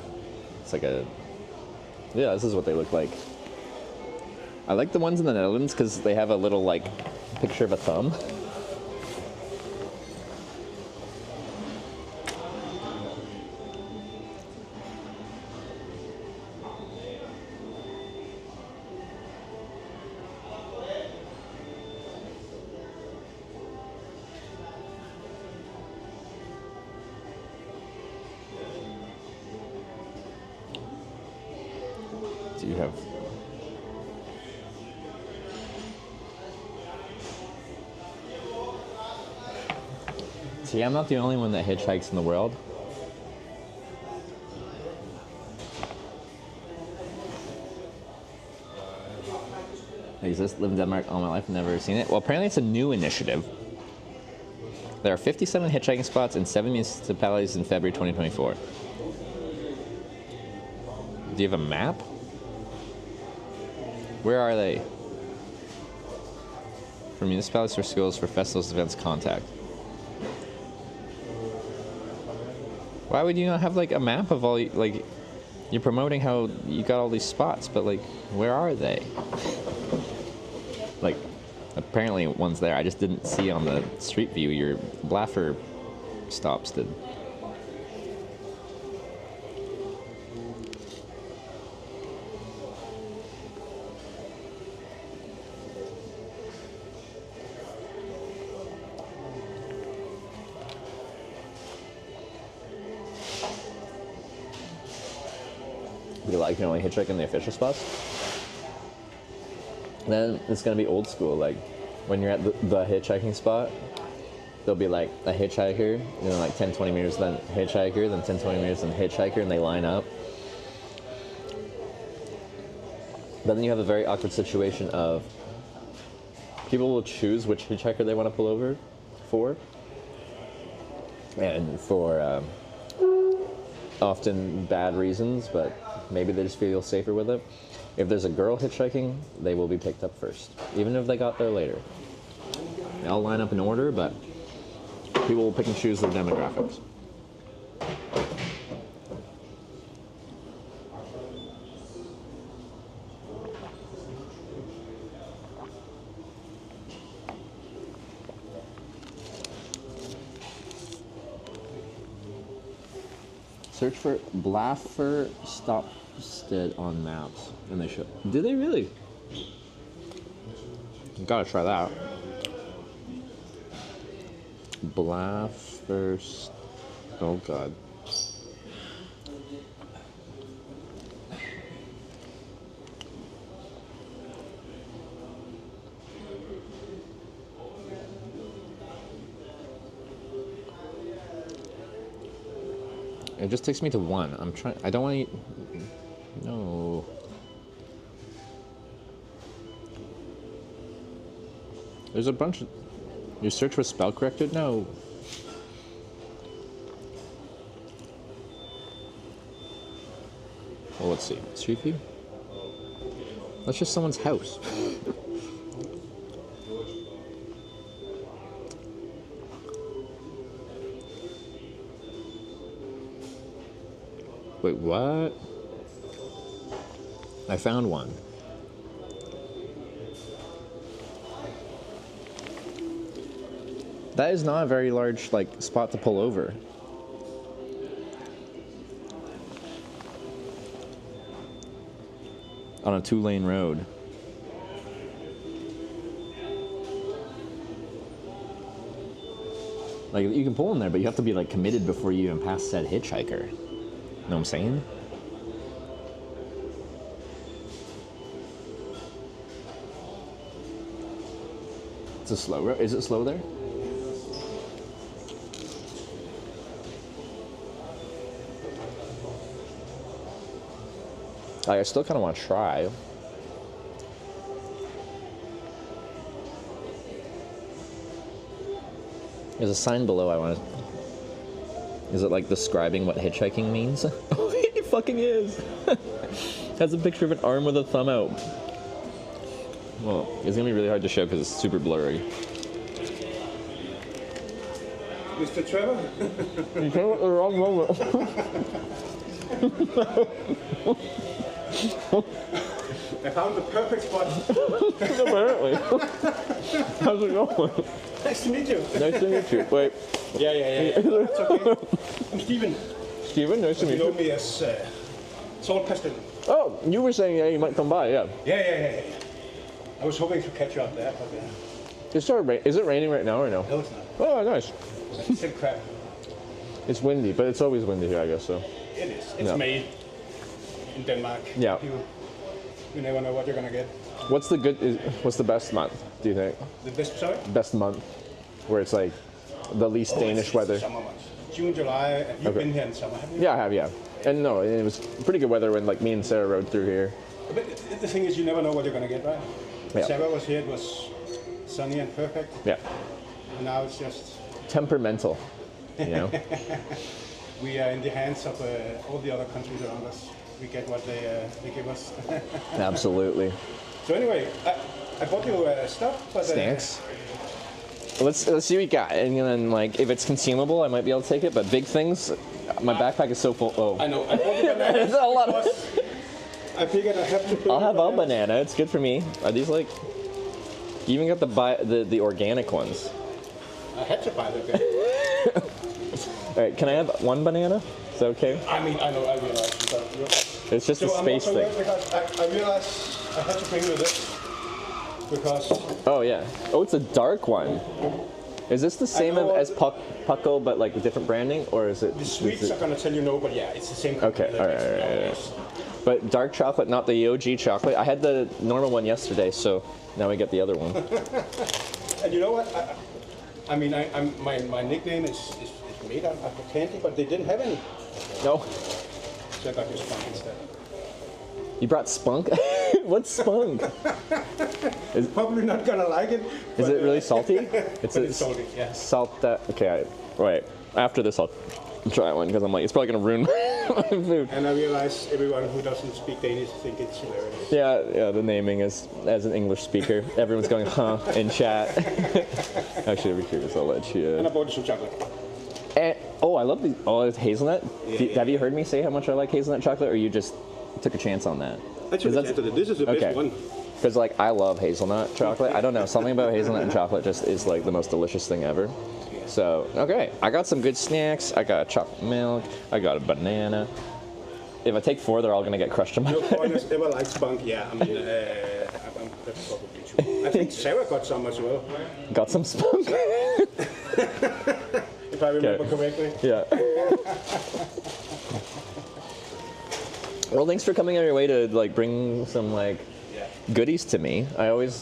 Speaker 1: It's like a... Yeah, this is what they look like. I like the ones in the Netherlands because they have a little, like, picture of a thumb. Do you have... See, I'm not the only one that hitchhikes in the world. I exist, live in Denmark all my life, never seen it. Well, apparently it's a new initiative. There are 57 hitchhiking spots in 7 municipalities in February 2024. Do you have a map? Where are they? For municipalities, for schools, for festivals, events, contact. Why would you not have like a map of all, like, you're promoting how you got all these spots, but like, where are they? Like, apparently one's there. I just didn't see on the street view. Your Blaffer stops did. You can only hitchhike in the official spots. Then it's gonna be old school. Like when you're at the hitchhiking spot, there'll be like a hitchhiker, you know, like 10-20 meters, then hitchhiker, then 10-20 meters, then hitchhiker, and they line up. But then you have a very awkward situation of people will choose which hitchhiker they want to pull over for, and for often bad reasons, but maybe they just feel safer with it. If there's a girl hitchhiking, they will be picked up first, even if they got there later. They all line up in order, but people will pick and choose their demographics. Search for Blaffer Stopstead on maps, and they show. Do they really? Gotta try that. Blaffer. Oh god. It just takes me to one. I'm trying. I don't want to. No. There's a bunch of. You search for spell corrected? No. Well, let's see. Street view? That's just someone's house. Wait, what? I found one. That is not a very large, like, spot to pull over. On a 2-lane road. Like, you can pull in there, but you have to be, like, committed before you even pass said hitchhiker. Know what I'm saying? It's a slow road. Is it slow there? I still kind of want to try. There's a sign below I want to... Is it like describing what hitchhiking means? Oh, it fucking is! Has a picture of an arm with a thumb out. Well, it's gonna be really hard to show because it's super blurry.
Speaker 3: Mr. Trevor?
Speaker 1: You came at the wrong moment.
Speaker 3: I found the perfect spot.
Speaker 1: Apparently. How's it going?
Speaker 3: Nice to meet you.
Speaker 1: Nice to meet you. Wait.
Speaker 3: Yeah. It's okay. I'm Steven.
Speaker 1: Steven, nice to meet
Speaker 3: You
Speaker 1: you.
Speaker 3: know me as Salt Pestilence.
Speaker 1: Oh, you were saying you might come by, yeah.
Speaker 3: Yeah. I was hoping to catch you up there, but
Speaker 1: It's sort of is it raining right now or no?
Speaker 3: no, it's not.
Speaker 1: Oh, nice.
Speaker 3: It's still crap.
Speaker 1: It's windy, but it's always windy here, I guess, so.
Speaker 3: It is. It's
Speaker 1: Yeah.
Speaker 3: May in Denmark.
Speaker 1: Yeah.
Speaker 3: You never know what you're gonna get.
Speaker 1: What's the best month, do you think?
Speaker 3: The best, sorry?
Speaker 1: Best month, where it's like the least Danish
Speaker 3: it's
Speaker 1: weather.
Speaker 3: Summer months. June, July. Have you
Speaker 1: Okay.
Speaker 3: been here in summer? Haven't you?
Speaker 1: Yeah, I have, yeah. And no, it was pretty good weather when like me and Sarah rode through here.
Speaker 3: But the thing is, you never know what you're gonna get, right?
Speaker 1: Yeah.
Speaker 3: Sarah was here. It was sunny and perfect.
Speaker 1: Yeah.
Speaker 3: And now it's just
Speaker 1: Temperamental, you know?
Speaker 3: we are in the hands of all the other countries around us.
Speaker 6: we get what they give us.
Speaker 1: Absolutely.
Speaker 6: So anyway, I bought you stuff, but
Speaker 1: Snacks. Let's see what you got, and then like if it's consumable, I might be able to take it. But big things, my backpack is so full. Oh,
Speaker 6: I know. I bought you bananas.
Speaker 1: It's a lot of.
Speaker 6: I figured I have to.
Speaker 1: I'll have a banana. It's good for me. Are these like? You even got the organic ones.
Speaker 6: I had to buy them.
Speaker 1: All right, can I have one banana? Is that okay?
Speaker 6: I mean, I know, I realize.
Speaker 1: It's just a space thing.
Speaker 6: Because I realized I had to bring you this. Because...
Speaker 1: Oh, yeah. Oh, it's a dark one. Is this the same as Pucko, but like with different branding? Or is it...
Speaker 6: The sweets are going to tell you no, but yeah, it's the same.
Speaker 1: Okay, all right. But dark chocolate, not the OG chocolate. I had the normal one yesterday, so now we get the other one.
Speaker 6: And you know what? I mean, my nickname is made out of candy, but they didn't have any.
Speaker 1: No.
Speaker 6: So I got you spunk instead.
Speaker 1: You brought spunk? What's spunk?
Speaker 6: Probably not gonna like it.
Speaker 1: Is it really salty?
Speaker 6: It's salty, yeah.
Speaker 1: Salt that. Okay, wait. After this, I'll try one because I'm like, it's probably gonna ruin my food.
Speaker 6: And I realize everyone who doesn't speak Danish think it's hilarious.
Speaker 1: Yeah. The naming is as an English speaker. Everyone's going, huh, in chat. Actually, over here, I'll let you.
Speaker 6: And I bought you some chocolate.
Speaker 1: And, oh, I love these. Oh, it's hazelnut. Have you heard me say how much I like hazelnut chocolate, or you just took a chance on that?
Speaker 6: I took a chance on it. This is the best one.
Speaker 1: Because like I love hazelnut chocolate. I don't know, something about hazelnut and chocolate just is like the most delicious thing ever. So okay, I got some good snacks. I got chocolate milk. I got a banana. If I take 4, they're all gonna get crushed in my.
Speaker 6: No foreigners ever like spunk. Yeah, I mean, that's probably true. I think Sarah got some as well.
Speaker 1: Got some spunk.
Speaker 6: If I remember correctly.
Speaker 1: Yeah. Well, thanks for coming out of your way to like bring some like goodies to me. I live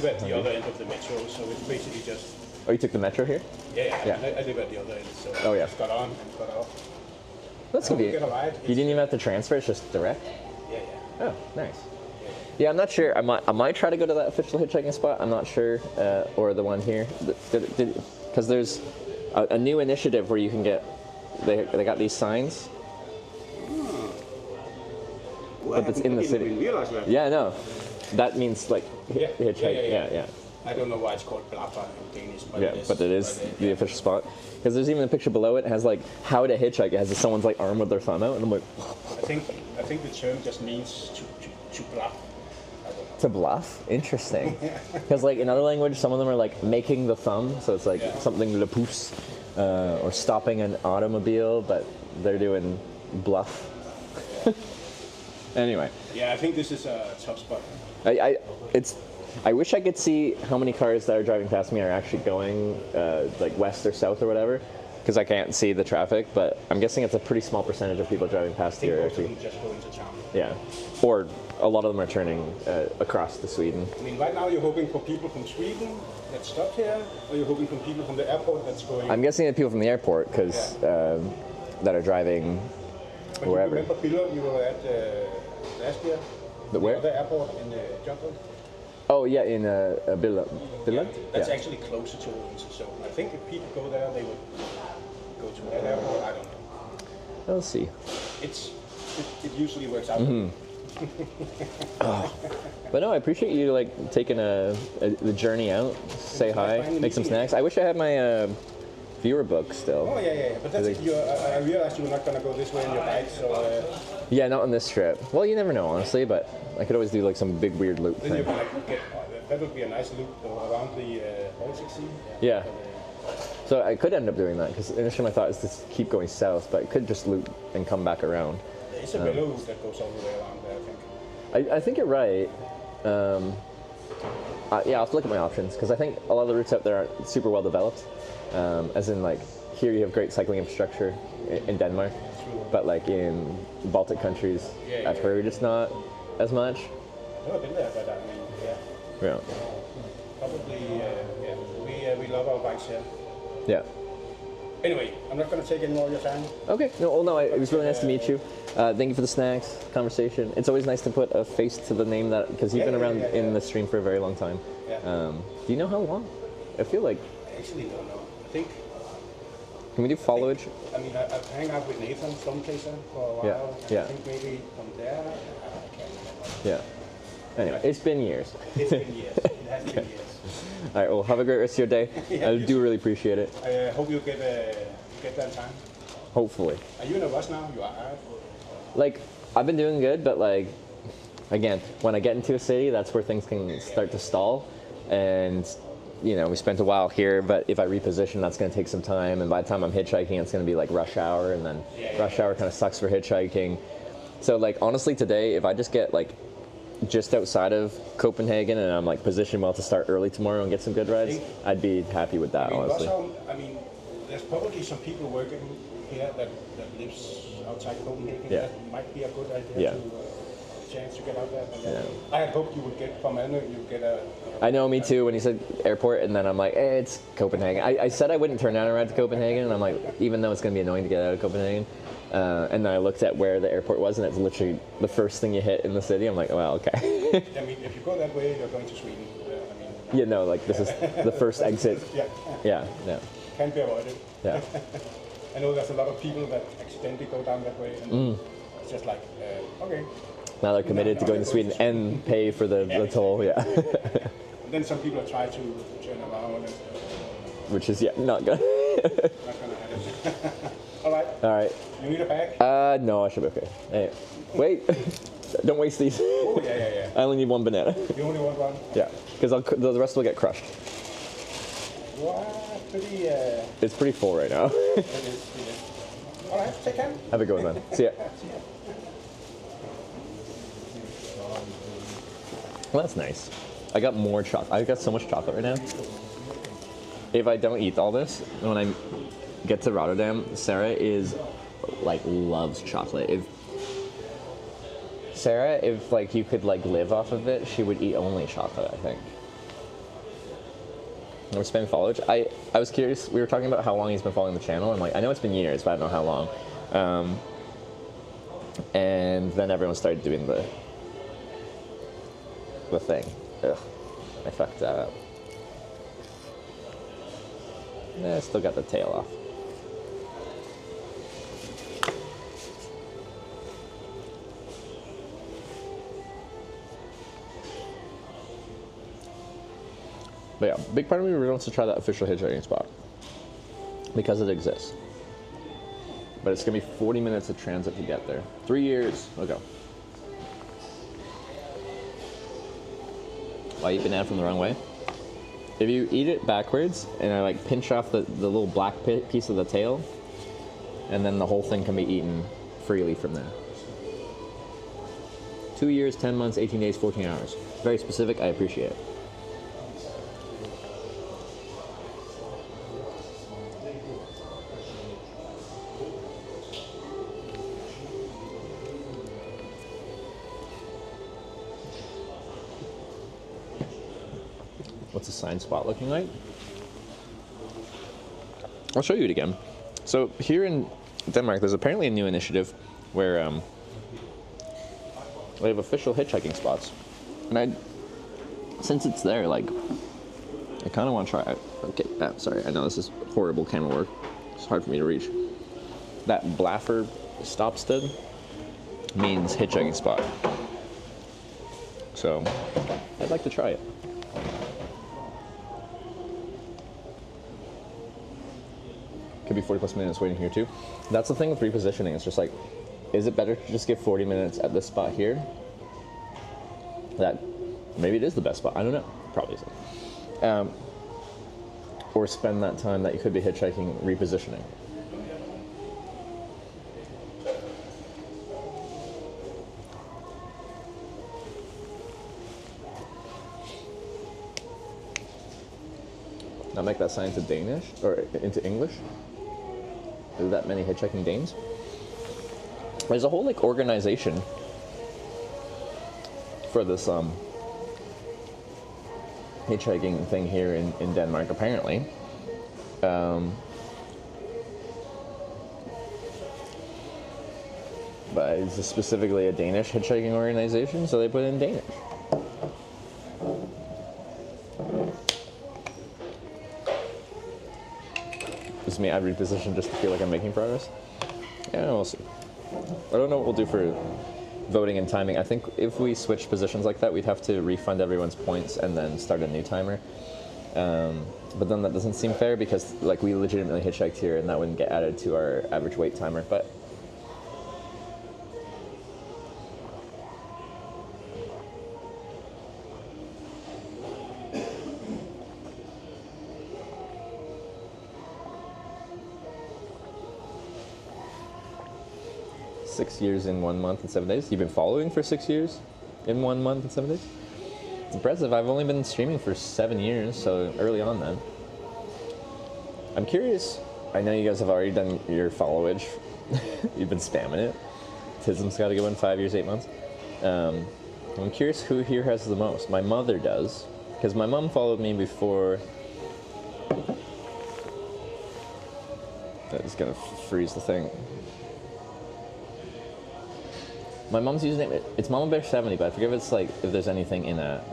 Speaker 1: at
Speaker 6: the other end of the metro, so it's basically just.
Speaker 1: Oh, you took the metro here?
Speaker 6: Yeah. I live at the other end, so
Speaker 1: I
Speaker 6: just got on and got off.
Speaker 1: That's convenient. You didn't even have to transfer; it's just direct.
Speaker 6: Yeah.
Speaker 1: Oh, nice. Yeah, I'm not sure. I might try to go to that official hitchhiking spot. I'm not sure, or the one here, because there's a new initiative where you can get. They got these signs. But it's in the city.
Speaker 6: Didn't realize that.
Speaker 1: Yeah, no. That means like hitchhike. Yeah.
Speaker 6: I don't know why it's called Blaffer in Danish, but
Speaker 1: it is the official spot. Because there's even a picture below it. It has like how to hitchhike. It has someone's like arm with their thumb out, and I'm like.
Speaker 6: I think the term just means to bluff.
Speaker 1: To bluff? Interesting. Because like in other language, some of them are like making the thumb, so it's like something le pouce, or stopping an automobile, but they're doing bluff. Anyway.
Speaker 6: Yeah, I think this is a tough spot.
Speaker 1: I wish I could see how many cars that are driving past me are actually going like west or south or whatever, because I can't see the traffic. But I'm guessing it's a pretty small percentage of people driving past here.
Speaker 6: Most of them just go into town.
Speaker 1: Yeah, or a lot of them are turning across to Sweden.
Speaker 6: I mean, right now you're hoping for people from Sweden that stopped here, or you're hoping for people from the airport that's going.
Speaker 1: I'm guessing the people from the airport because that are driving wherever.
Speaker 6: You remember Billund you were at last year?
Speaker 1: Where?
Speaker 6: The airport in Jutland.
Speaker 1: Oh yeah, in Billund.
Speaker 6: Yeah, that's actually closer to Odense, so I think if people go there, they would go to that airport. I don't know.
Speaker 1: We'll see.
Speaker 6: It usually works out.
Speaker 1: Mm-hmm. But no, I appreciate you like taking the journey out, say hi, make some snacks. I wish I had my viewer book still.
Speaker 6: Oh yeah. But that's I realized you were not gonna go this way on your bike, so.
Speaker 1: Yeah, not on this trip. Well, you never know, honestly, but I could always do like some big weird loop
Speaker 6: then
Speaker 1: thing.
Speaker 6: You're gonna get, that would be a nice loop around the Baltic Sea.
Speaker 1: Yeah. So I could end up doing that because initially my thought is to keep going south, but I could just loop and come back around.
Speaker 6: It's a below route that goes all the way around there, I think.
Speaker 1: I think you're right. Yeah, I'll have to look at my options because I think a lot of the routes out there aren't super well developed. As in, like, here you have great cycling infrastructure in Denmark, but like in Baltic countries, I've heard it's not as much.
Speaker 6: No, I've been there, but I mean,
Speaker 1: Yeah.
Speaker 6: Probably, we love our bikes here.
Speaker 1: Yeah.
Speaker 6: Anyway, I'm not going to take any more of your time.
Speaker 1: Okay. No, it was really nice to meet you. Thank you for the snacks, conversation. It's always nice to put a face to the name that, because you've been around in the stream for a very long time.
Speaker 6: Yeah.
Speaker 1: Do you know how long? I feel like.
Speaker 6: I actually don't know. I think
Speaker 1: Can we do followage?
Speaker 6: I mean, I hang out with Nathan Stormchaser for a while.
Speaker 1: Yeah,
Speaker 6: And
Speaker 1: yeah.
Speaker 6: I think maybe from there, I can't remember.
Speaker 1: Yeah. Anyway, it's been years.
Speaker 6: It's been years. It has been years.
Speaker 1: All right, well, have a great rest of your day.
Speaker 6: Yeah,
Speaker 1: I
Speaker 6: you
Speaker 1: do really appreciate it.
Speaker 6: I hope you get that time.
Speaker 1: Hopefully.
Speaker 6: Are you in a rush now? You are.
Speaker 1: Like, I've been doing good, but like, again, when I get into a city, that's where things can start to stall. And, you know, we spent a while here, but if I reposition, that's going to take some time. And by the time I'm hitchhiking, it's going to be like rush hour. And then rush hour kind of sucks for hitchhiking. So like, honestly, today, if I just get like just outside of Copenhagen and I'm like positioned well to start early tomorrow and get some good rides, I'd be happy with that, honestly.
Speaker 6: I mean, there's probably some people working here that lives outside Copenhagen.
Speaker 1: Yeah.
Speaker 6: That might be a good idea to chance to get out there. I had hoped you would get from Malmö, you get a...
Speaker 1: I know, me too, when you said airport, and then I'm like, it's Copenhagen. I said I wouldn't turn down a ride to Copenhagen, and I'm like, even though it's going to be annoying to get out of Copenhagen, and then I looked at where the airport was, and it's literally the first thing you hit in the city. I'm like, well, okay.
Speaker 6: I mean, if you go that way, you're going to Sweden.
Speaker 1: Yeah, no, like, this is the first exit. Yeah, no.
Speaker 6: Can't be avoided.
Speaker 1: Yeah.
Speaker 6: I know there's a lot of people that accidentally go down that way, and it's just like, okay.
Speaker 1: Now they're committed to going to Sweden and pay for the toll, yeah.
Speaker 6: And then some people try to turn around. And,
Speaker 1: which is, not good.
Speaker 6: not gonna happen. All right. You need a bag?
Speaker 1: No, I should be okay. Hey, wait. Don't waste these.
Speaker 6: Oh, yeah.
Speaker 1: I only need one banana.
Speaker 6: You only want one?
Speaker 1: Yeah, because the rest will get crushed.
Speaker 6: What? Pretty,
Speaker 1: It's pretty full right now.
Speaker 6: it is. All right, take care.
Speaker 1: Have a good one, man. See ya. Well, that's nice. I got more chocolate. I got so much chocolate right now. If I don't eat all this, when I get to Rotterdam, Sarah loves chocolate. If like you could like live off of it, she would eat only chocolate, I think. We're spending followage. I was curious. We were talking about how long he's been following the channel. I'm like, I know it's been years, but I don't know how long. And then everyone started doing the thing. Ugh, I fucked that up. I still got the tail off. But yeah, big part of me really wants to try that official hitchhiking spot because it exists. But it's gonna be 40 minutes of transit to get there. 3 years ago. Why eat banana from the wrong way? If you eat it backwards and I like pinch off the little black piece of the tail, and then the whole thing can be eaten freely from there. 2 years, 10 months, 18 days, 14 hours. Very specific, I appreciate it. What's the sign spot looking like? I'll show you it again. So here in Denmark, there's apparently a new initiative where they have official hitchhiking spots. And since it's there, like, I kind of want to try it. Okay, sorry, I know this is horrible camera work. It's hard for me to reach. That Blaffer Stopsted means hitchhiking spot. So I'd like to try it. Could be 40 plus minutes waiting here too. That's the thing with repositioning. It's just like, is it better to just give 40 minutes at this spot here? That maybe it is the best spot. I don't know. Probably isn't. Or spend that time that you could be hitchhiking repositioning. Now make that sign into Danish or into English. There's that many hitchhiking Danes. There's a whole like organization for this hitchhiking thing here in Denmark apparently. But it's specifically a Danish hitchhiking organization, so they put in Danish. forces me, I reposition just to feel like I'm making progress. Yeah, we'll see. I don't know what we'll do for voting and timing. I think if we switch positions like that, we'd have to refund everyone's points and then start a new timer. But then that doesn't seem fair because like we legitimately hitchhiked here and that wouldn't get added to our average wait timer. But 6 years in 1 month and 7 days. You've been following for 6 years in 1 month and 7 days? It's impressive. I've only been streaming for 7 years, so early on then. I'm curious. I know you guys have already done your followage. You've been spamming it. Tism's got to go in 5 years, 8 months. I'm curious who here has the most. My mother does, because my mom followed me before. That is gonna freeze the thing. My mom's username, it's Mama Bear 70, but I forget if it's like, if there's anything in that.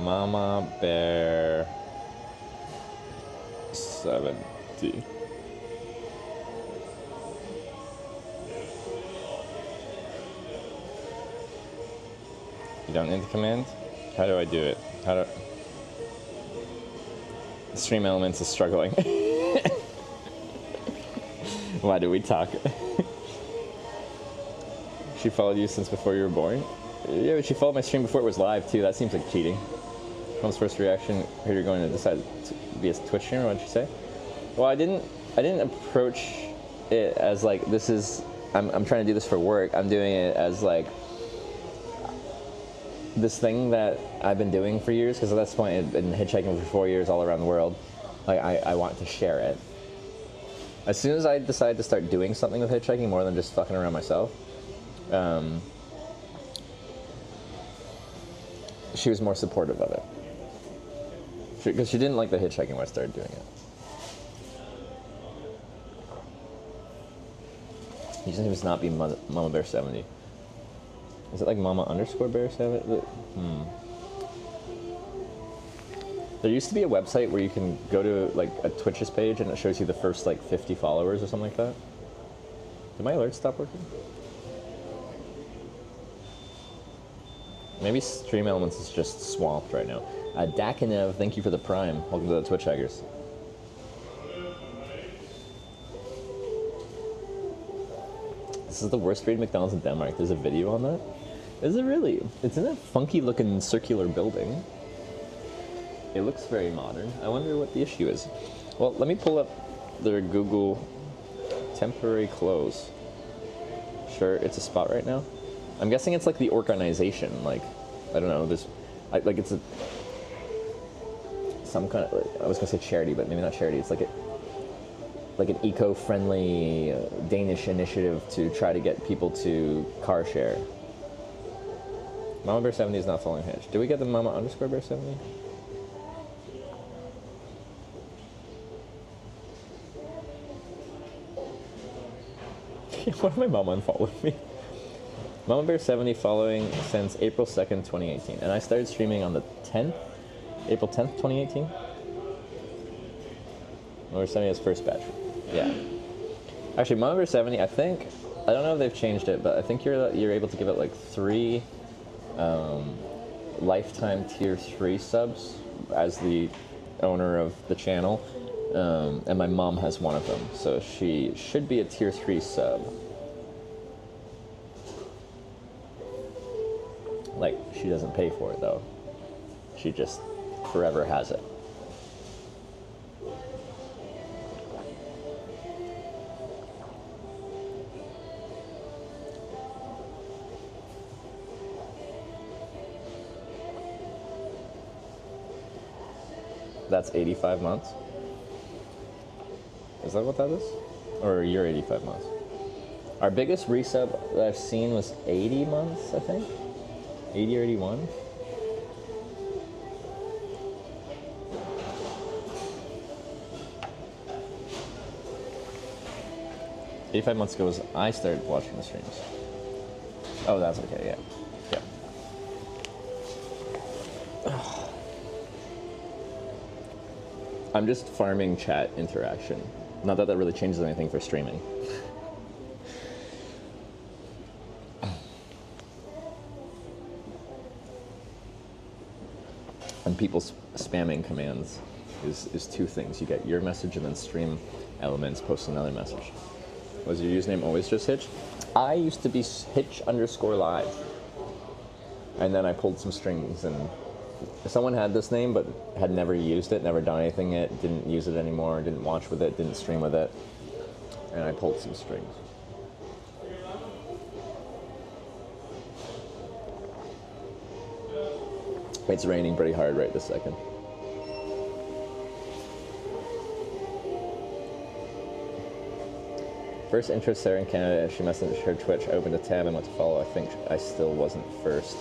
Speaker 1: Mama Bear 70. You don't need the command? How do I do it? How do... Stream Elements is struggling. Why do we talk? She followed you since before you were born? Yeah, she followed my stream before it was live too. That seems like cheating. Mom's first reaction, heard you're going to decide to be a Twitch streamer, what did she say? Well, I didn't approach it as like, this is, I'm trying to do this for work. I'm doing it as like, this thing that I've been doing for years, because at this point I've been hitchhiking for 4 years all around the world. Like, I want to share it. As soon as I decided to start doing something with hitchhiking more than just fucking around myself, she was more supportive of it. Because she didn't like the hitchhiking when I started doing it. Username must not be Mama Bear 70. Is it like Mama _ Bear 70? There used to be a website where you can go to like a Twitch's page and it shows you the first like 50 followers or something like that. Did my alerts stop working? Maybe Stream Elements is just swamped right now. Dakinev, thank you for the Prime. Welcome to the Twitch Hackers. This is the worst rated McDonald's in Denmark. There's a video on that. Is it really? It's in a funky looking circular building. It looks very modern. I wonder what the issue is. Well, let me pull up their Google temporary close. Sure, it's a spot right now. I'm guessing it's like the organization. Like, I don't know. There's, like it's a some kind of. I was gonna say charity, but maybe not charity. It's like an eco-friendly Danish initiative to try to get people to car share. Mama Bear 70 is not following Hitch. Did we get the Mama _ Bear 70? Why did my mom unfollow me? Mama Bear 70 following since April 2nd, 2018. And I started streaming on the 10th? April 10th, 2018? Mama Bear 70 is first batch. Yeah. Actually, Mama Bear 70, I think, I don't know if they've changed it, but I think you're able to give it like 3 lifetime tier 3 subs as the owner of the channel. And my mom has one of them, so she should be a tier 3 sub. Like, she doesn't pay for it though. She just forever has it. That's 85 months? Is that what that is? Or you're 85 months? Our biggest resub that I've seen was 80 months, I think? 80 or 81? $85 months ago was I started watching the streams. Oh, that's okay. Yeah. I'm just farming chat interaction. Not that that really changes anything for streaming. And people spamming commands is two things. You get your message and then stream elements post another message. Was your username always just Hitch? I used to be Hitch_live. And then I pulled some strings, and someone had this name but had never used it, never done anything it, didn't use it anymore, didn't watch with it, didn't stream with it. And I pulled some strings. It's raining pretty hard right this second. First interest Sarah in Canada, she messaged her Twitch, I opened a tab and went to follow. I think I still wasn't first.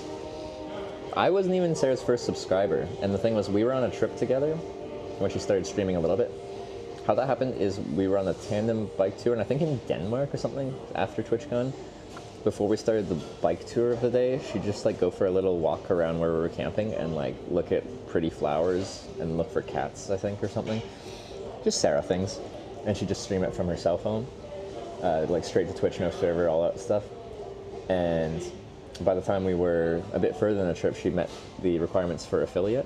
Speaker 1: I wasn't even Sarah's first subscriber, and the thing was, we were on a trip together when she started streaming a little bit. How that happened is we were on a tandem bike tour, and I think in Denmark or something, after TwitchCon. Before we started the bike tour of the day, she'd just like go for a little walk around where we were camping and like look at pretty flowers and look for cats, I think, or something. Just Sarah things. And she'd just stream it from her cell phone. Like straight to Twitch, no server, all that stuff. And by the time we were a bit further in the trip, she met the requirements for affiliate.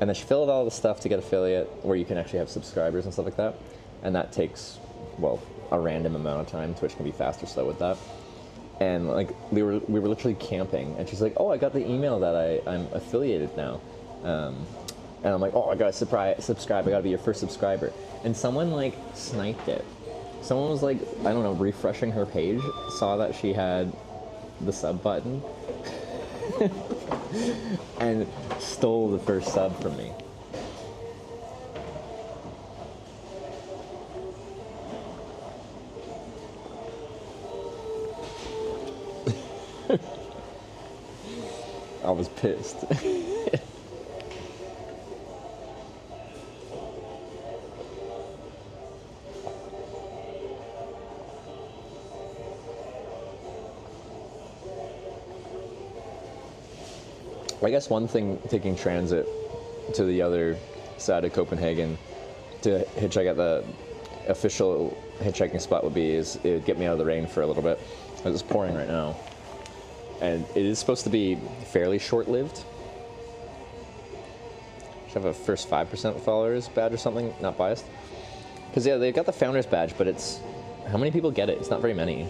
Speaker 1: And then she filled all the stuff to get affiliate, where you can actually have subscribers and stuff like that. And that takes, well, a random amount of time. Twitch can be fast or slow with that. And like we were literally camping, and she's like, "Oh, I got the email that I'm affiliated now." And I'm like, "Oh, I gotta subscribe. I gotta be your first subscriber." And someone like sniped it. Someone was like, I don't know, refreshing her page, saw that she had the sub button, and stole the first sub from me. I was pissed. I guess one thing, taking transit to the other side of Copenhagen to hitchhike at the official hitchhiking spot would be is it would get me out of the rain for a little bit. It's pouring right now. And it is supposed to be fairly short-lived. Should have a first 5% followers badge or something, not biased. Because yeah, they've got the founders badge, but it's, how many people get it? It's not very many.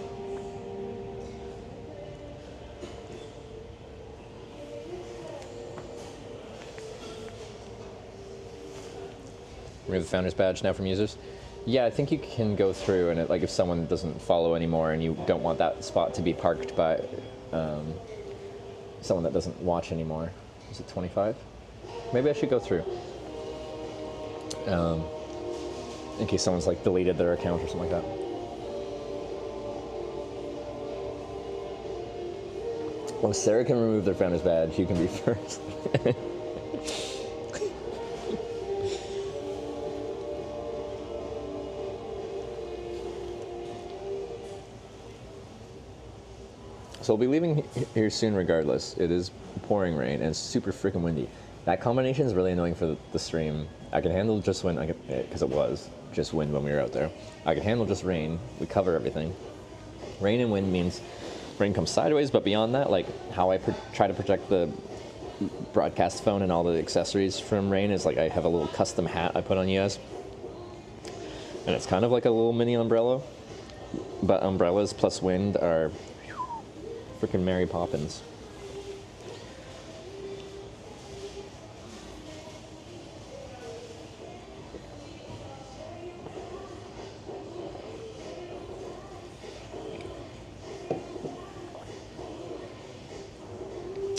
Speaker 1: Remove the founders badge now from users. Yeah, I think you can go through and like if someone doesn't follow anymore and you don't want that spot to be parked by someone that doesn't watch anymore. Is it 25? Maybe I should go through. In case someone's like deleted their account or something like that. Well, Sarah can remove their founder's badge, you can be first. So we'll be leaving here soon regardless. It is pouring rain and it's super freaking windy. That combination is really annoying for the stream. I can handle just wind, because it was just wind when we were out there. I can handle just rain. We cover everything. Rain and wind means rain comes sideways, but beyond that, like how I try to protect the broadcast phone and all the accessories from rain is like I have a little custom hat I put on you guys. And it's kind of like a little mini umbrella. But umbrellas plus wind are freaking Mary Poppins.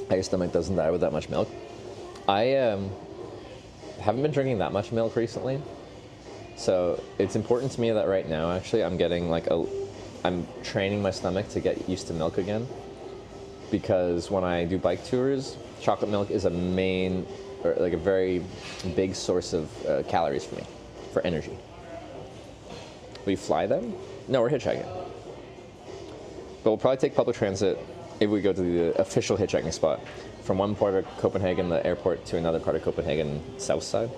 Speaker 1: Your stomach doesn't die with that much milk. I haven't been drinking that much milk recently, so it's important to me that right now actually I'm getting like I'm training my stomach to get used to milk again, because when I do bike tours, chocolate milk is a main, or like a very big source of calories for me, for energy. We fly them? No, we're hitchhiking. But we'll probably take public transit if we go to the official hitchhiking spot, from one part of Copenhagen, the airport, to another part of Copenhagen, south side.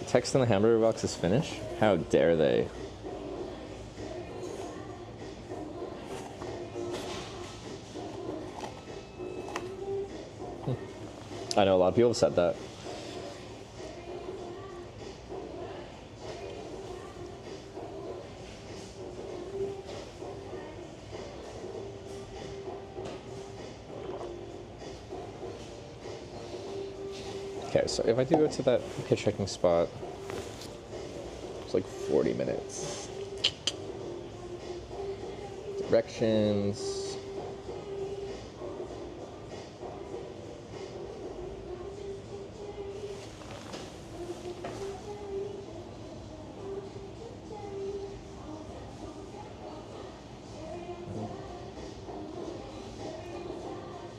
Speaker 1: Text in the hamburger box is Finnish? How dare they? I know a lot of people have said that. Okay, so if I do go to that hitchhiking spot, it's like 40 minutes. Directions.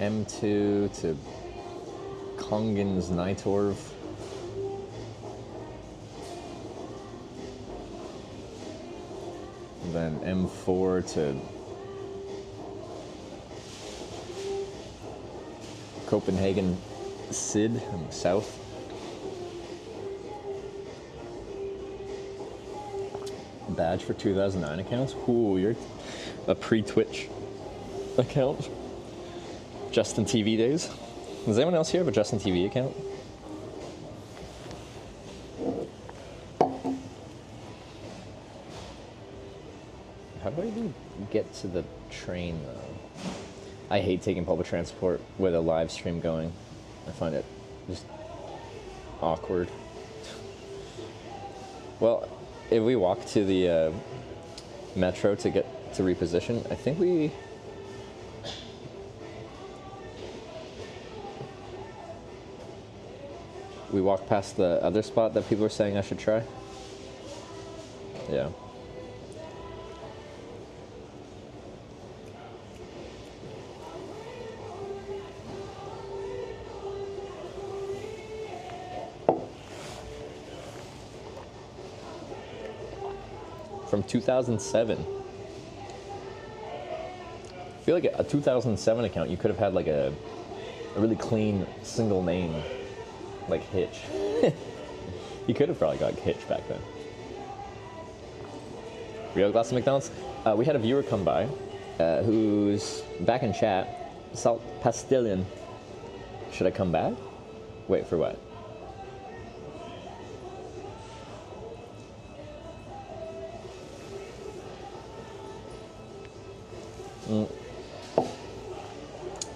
Speaker 1: M2 to Kongens Nytorv. Then M4 to Copenhagen Sid, south. Badge for 2009 accounts. Ooh, you're a pre-Twitch account. Justin TV days. Does anyone else here have a Justin TV account? How do I even get to the train, though? I hate taking public transport with a live stream going. I find it just awkward. Well, if we walk to the metro to get to reposition, I think we walked past the other spot that people were saying I should try. Yeah. From 2007. I feel like a 2007 account, you could have had like a really clean single name. Like Hitch. You could have probably got Hitch back then. Real glass of McDonald's? We had a viewer come by who's back in chat. Salt Pastillion. Should I come back? Wait, for what?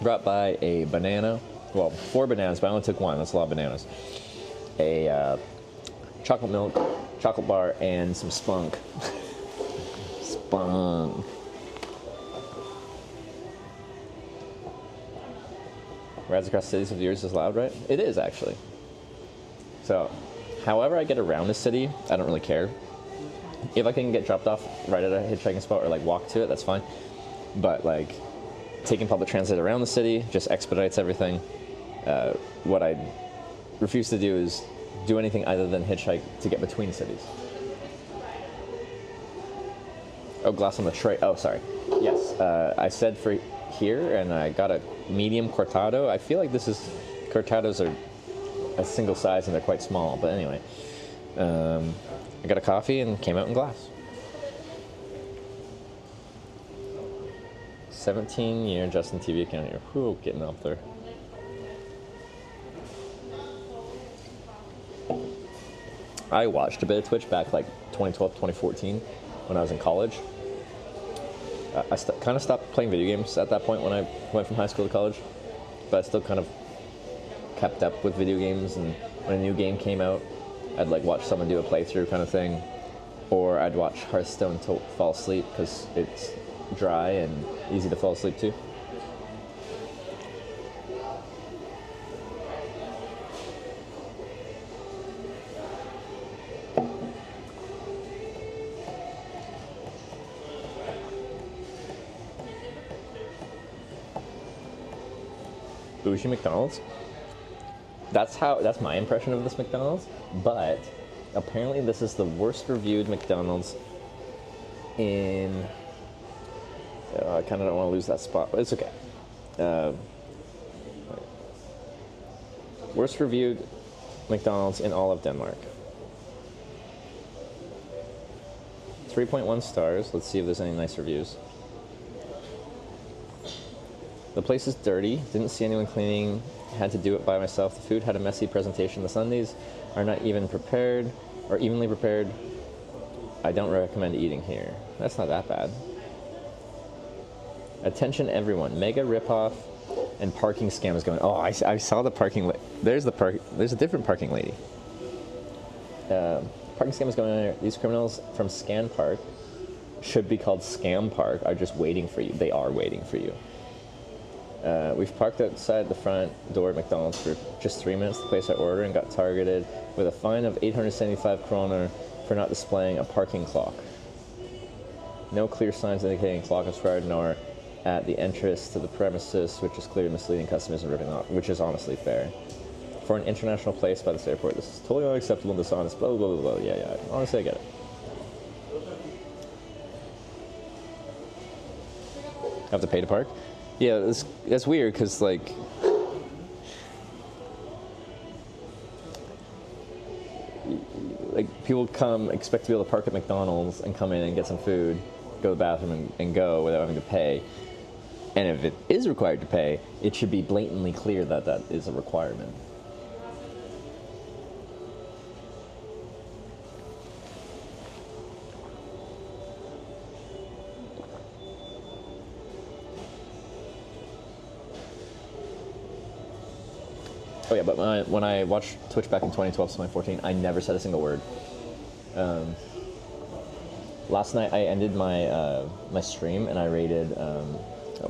Speaker 1: Brought by a banana. Well, 4 bananas, but I only took 1. That's a lot of bananas. A chocolate milk, chocolate bar, and some spunk. Spunk. Rides across cities of yours is loud, right? It is, actually. So, however I get around the city, I don't really care. If I can get dropped off right at a hitchhiking spot or like walk to it, that's fine. But like taking public transit around the city just expedites everything. What I refuse to do is do anything other than hitchhike to get between cities. Oh, glass on the tray. Oh, sorry. Yes, I said for here, and I got a medium cortado. I feel like cortados are a single size and they're quite small, but anyway. I got a coffee and came out in glass. 17-year Justin TV account here. Whew, getting up there. I watched a bit of Twitch back like 2012, 2014 when I was in college. I kind of stopped playing video games at that point when I went from high school to college, but I still kind of kept up with video games, and when a new game came out, I'd like watch someone do a playthrough kind of thing, or I'd watch Hearthstone to fall asleep because it's dry and easy to fall asleep to. Bougie McDonald's. That's my impression of this McDonald's, but apparently this is the worst reviewed McDonald's in. I kind of don't want to lose that spot, but it's okay. Worst reviewed McDonald's in all of Denmark. 3.1 stars. Let's see if there's any nice reviews. The place is dirty. Didn't see anyone cleaning. Had to do it by myself. The food had a messy presentation. The sundaes are not even prepared or evenly prepared. I don't recommend eating here. That's not that bad. Attention everyone. Mega ripoff and parking scam is going. Oh, I saw the parking. There's a different parking lady. Parking scam is going on there. These criminals from Scan Park should be called Scam Park are just waiting for you. They are waiting for you. We've parked outside the front door at McDonald's for just 3 minutes to place our order and got targeted with a fine of 875 kroner for not displaying a parking clock. No clear signs indicating clock is required, nor at the entrance to the premises, which is clearly misleading customers and ripping off, which is honestly fair. For an international place by this airport, this is totally unacceptable and dishonest, blah, blah, blah, blah. Yeah. Honestly, I get it. Have to pay to park? Yeah, that's weird, because, like, people come, expect to be able to park at McDonald's and come in and get some food, go to the bathroom and go without having to pay. And if it is required to pay, it should be blatantly clear that that is a requirement. Oh yeah, but when I watched Twitch back in 2012 to 2014, I never said a single word. Last night I ended my my stream and I rated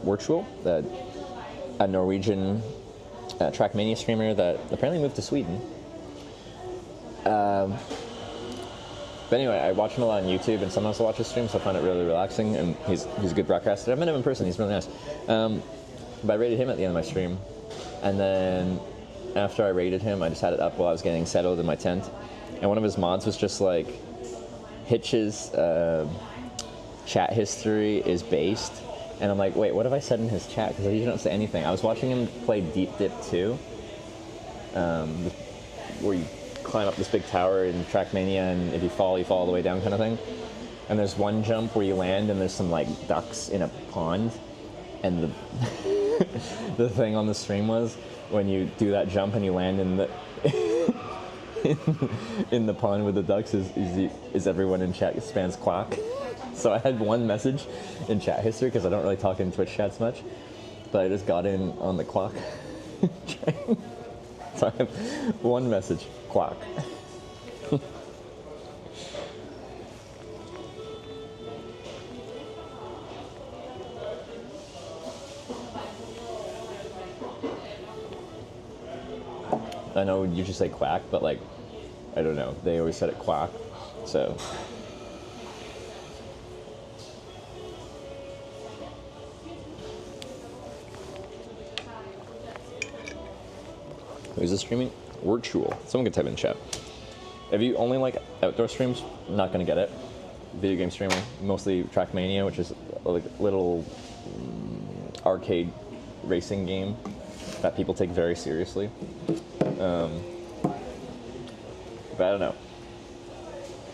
Speaker 1: Virtual, a Norwegian Trackmania streamer that apparently moved to Sweden. But anyway, I watch him a lot on YouTube and sometimes I watch his streams, so I find it really relaxing, and he's a good broadcaster. I've met him in person, he's really nice. But I rated him at the end of my stream, and then after I rated him, I just had it up while I was getting settled in my tent, and one of his mods was just like, Hitch's chat history is based, and I'm like, wait, what have I said in his chat? Because I usually don't say anything. I was watching him play Deep Dip 2, where you climb up this big tower in Trackmania, and if you fall all the way down kind of thing. And there's one jump where you land, and there's some like ducks in a pond, and the the thing on the stream was, when you do that jump and you land in the in the pond with the ducks, is everyone in chat spams quack. So I had one message in chat history, because I don't really talk in Twitch chats much, but I just got in on the quack. So I have one message, quack. I know you just say quack, but like, I don't know. They always said it quack, so. Who's this streaming? Virtual. Someone can type in chat. If you only like outdoor streams, not gonna get it. Video game streaming, mostly Trackmania, which is like a little arcade racing game that people take very seriously. But I don't know.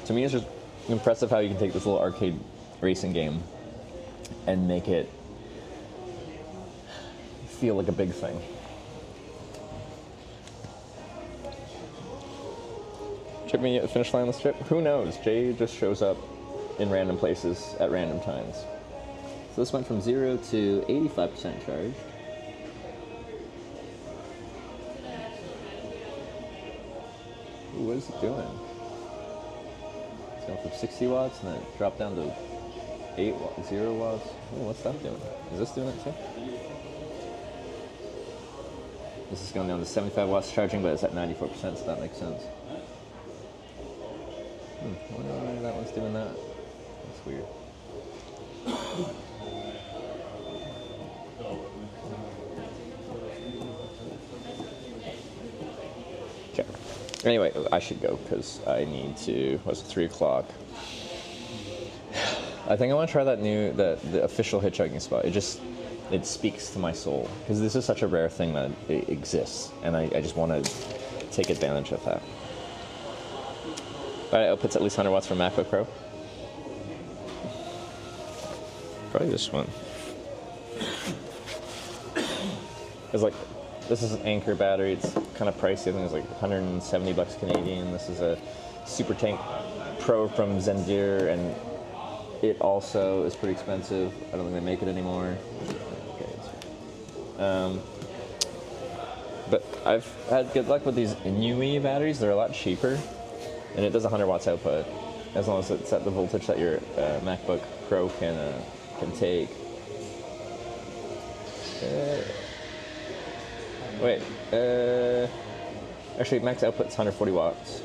Speaker 1: To me, it's just impressive how you can take this little arcade racing game and make it feel like a big thing. Check me at the finish line on this trip? Who knows? Jay just shows up in random places at random times. So this went from 0 to 85% charged. Ooh, what is it doing? It's going from 60 watts and then it dropped down to 0 watts. Ooh, what's that doing? Is this doing it too? This is going down to 75 watts charging, but it's at 94%, so that makes sense. I wonder why that one's doing that. That's weird. Okay. Anyway, I should go because I need to. What's it, 3 o'clock? I I think I want to try that the official hitchhiking spot. It speaks to my soul because this is such a rare thing that it exists, and I just want to take advantage of that. But it outputs at least 100 watts from MacBook Pro. Probably this one. It's like, this is an Anker battery. It's kind of pricey. I think it's like 170 bucks Canadian. This is a Super Tank Pro from Zendir, and it also is pretty expensive. I don't think they make it anymore. Okay. But I've had good luck with these Inui batteries. They're a lot cheaper, and it does 100 watts output, as long as it's at the voltage that your MacBook Pro can take. Actually, max output's 140 watts.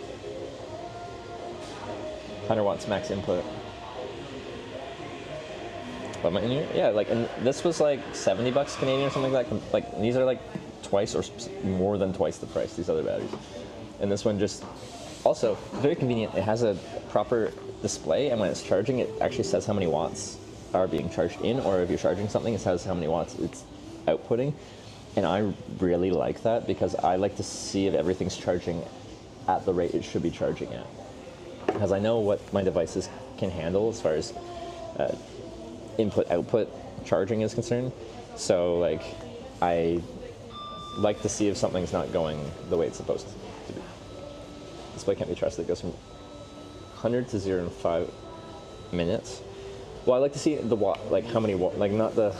Speaker 1: 100 watts max input. What am I in here? Yeah, like, and this was like 70 bucks Canadian or something like that. Like, these are like twice or more than twice the price, these other batteries. And this one just, also, very convenient. It has a proper display, and when it's charging, it actually says how many watts are being charged in, or if you're charging something, it says how many watts it's outputting. And I really like that because I like to see if everything's charging at the rate it should be charging at. Because I know what my devices can handle as far as input-output charging is concerned. So, like, I like to see if something's not going the way it's supposed to be. Display can't be trusted. It goes from 100 to 0 in 5 minutes. Well, I like to see the watt, like how many watt, like not the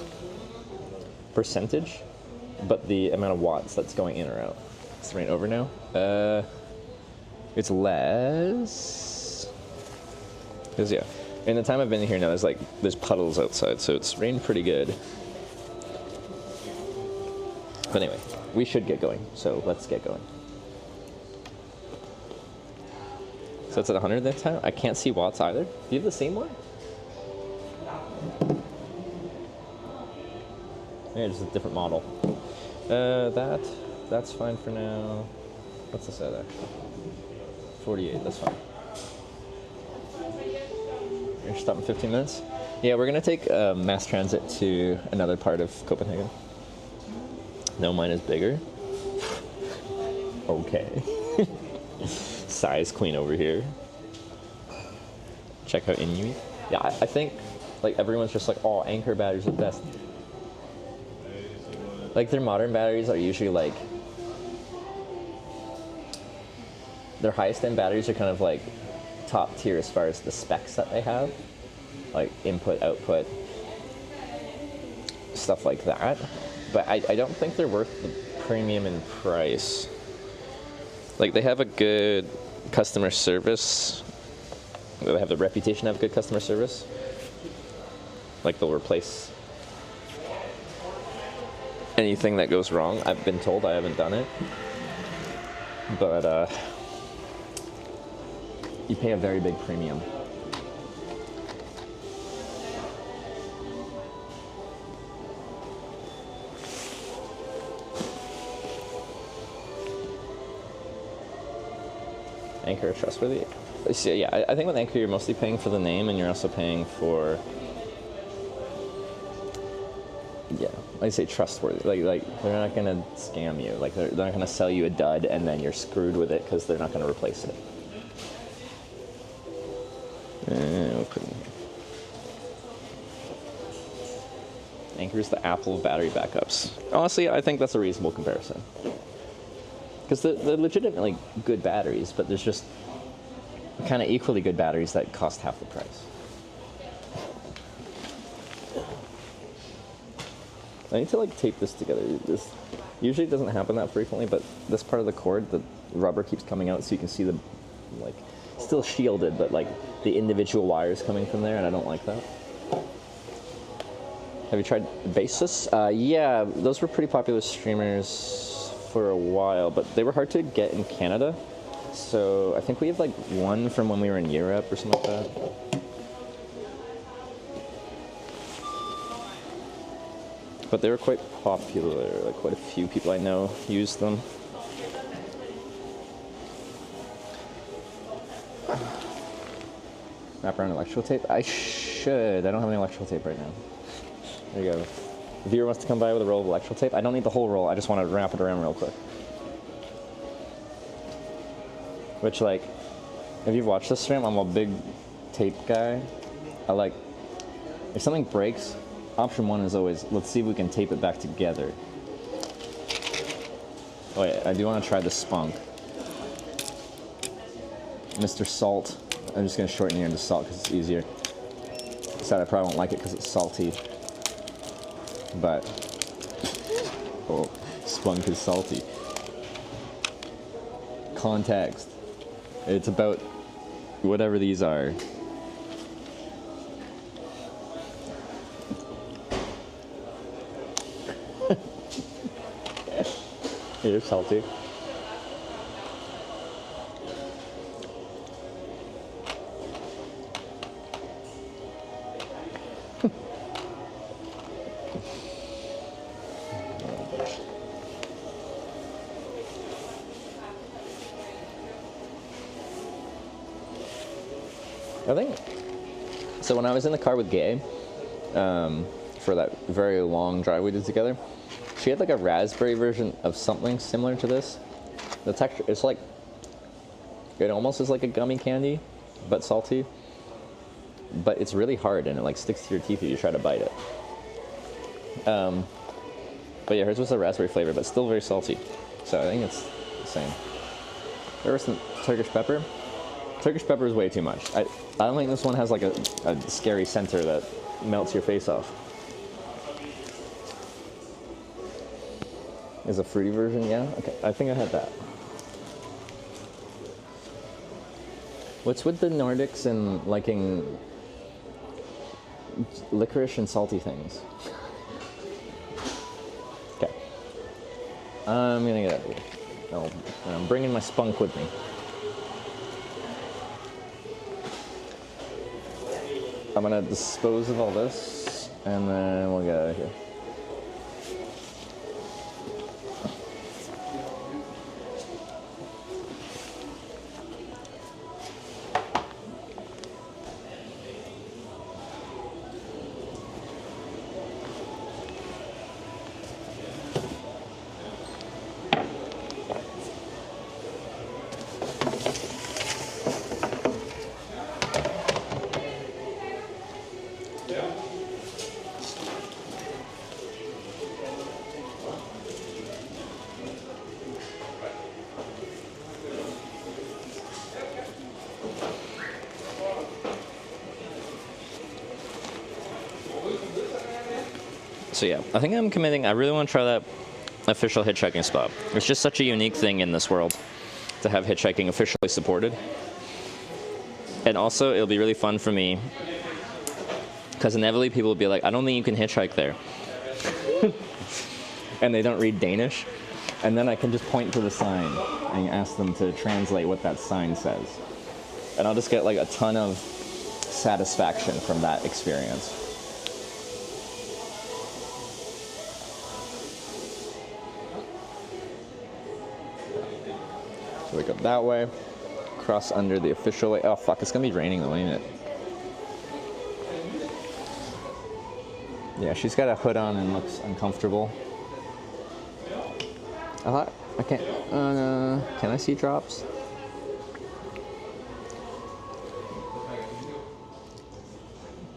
Speaker 1: percentage, but the amount of watts that's going in or out. Is the rain over now? It's less. Because yeah, in the time I've been here now, there's puddles outside, so it's rained pretty good. But anyway, we should get going, so let's get going. So it's at 100 this time. I can't see watts either. Do you have the same one? Yeah, just a different model. That's fine for now. What's this at actually? 48, that's fine. You're stopping 15 minutes? Yeah, we're gonna take mass transit to another part of Copenhagen. No, mine is bigger. Okay. Size queen over here. Check out Inuit. Yeah, I think like everyone's just like, oh, Anker batteries are the best. Like their modern batteries are usually like, their highest end batteries are kind of like top tier as far as the specs that they have, like input, output, stuff like that. But I don't think they're worth the premium in price. Like they have a good customer service. They have the reputation to have good customer service. Like they'll replace anything that goes wrong. I've been told, I haven't done it. But you pay a very big premium. Anker trustworthy? So, yeah, I think with Anker you're mostly paying for the name, and you're also paying for, yeah, I say trustworthy. Like they're not gonna scam you. Like they're not gonna sell you a dud and then you're screwed with it because they're not gonna replace it. We'll put it in here. Anker's the Apple of battery backups. Honestly, I think that's a reasonable comparison. Because they're legitimately good batteries, but there's just kind of equally good batteries that cost half the price. I need to like tape this together. This usually doesn't happen that frequently, but this part of the cord, the rubber keeps coming out so you can see the, like, still shielded, but like the individual wires coming from there, and I don't like that. Have you tried Basis? Yeah, those were pretty popular streamers for a while, but they were hard to get in Canada. So I think we have like one from when we were in Europe or something like that. But they were quite popular, like quite a few people I know used them. Wrap around electrical tape? I should should. I don't have any electrical tape right now. There you go. The viewer wants to come by with a roll of electrical tape. I don't need the whole roll. I just want to wrap it around real quick. Which, like, if you've watched this stream, I'm a big tape guy. I like, if something breaks, option one is always, let's see if we can tape it back together. Oh yeah, I do want to try the spunk. Mr. Salt. I'm just going to shorten here into salt because it's easier. Except I probably won't like it because it's salty. But, oh, spunk is salty. Context. It's about whatever these are. You're salty. I think, so when I was in the car with Gay, for that very long drive we did together, she had like a raspberry version of something similar to this. The texture, it's like, it almost is like a gummy candy, but salty. But it's really hard and it like sticks to your teeth if you try to bite it. But yeah, hers was a raspberry flavor, but still very salty. So I think it's the same. There was some Turkish pepper. Turkish pepper is way too much. I don't think this one has like a scary center that melts your face off. Is a fruity version, yeah? Okay, I think I had that. What's with the Nordics and liking licorice and salty things? Okay. I'm gonna get out of here. Oh, I'm bringing my spunk with me. I'm gonna dispose of all this, and then we'll get out of here. So yeah, I think I'm committing. I really want to try that official hitchhiking spot. It's just such a unique thing in this world to have hitchhiking officially supported. And also, it'll be really fun for me because inevitably people will be like, I don't think you can hitchhike there. And they don't read Danish. And then I can just point to the sign and ask them to translate what that sign says. And I'll just get like a ton of satisfaction from that experience. So we go that way, cross under the official way. Oh fuck, it's gonna be raining though, ain't it? Yeah, she's got a hood on and looks uncomfortable. I can't, can I see drops?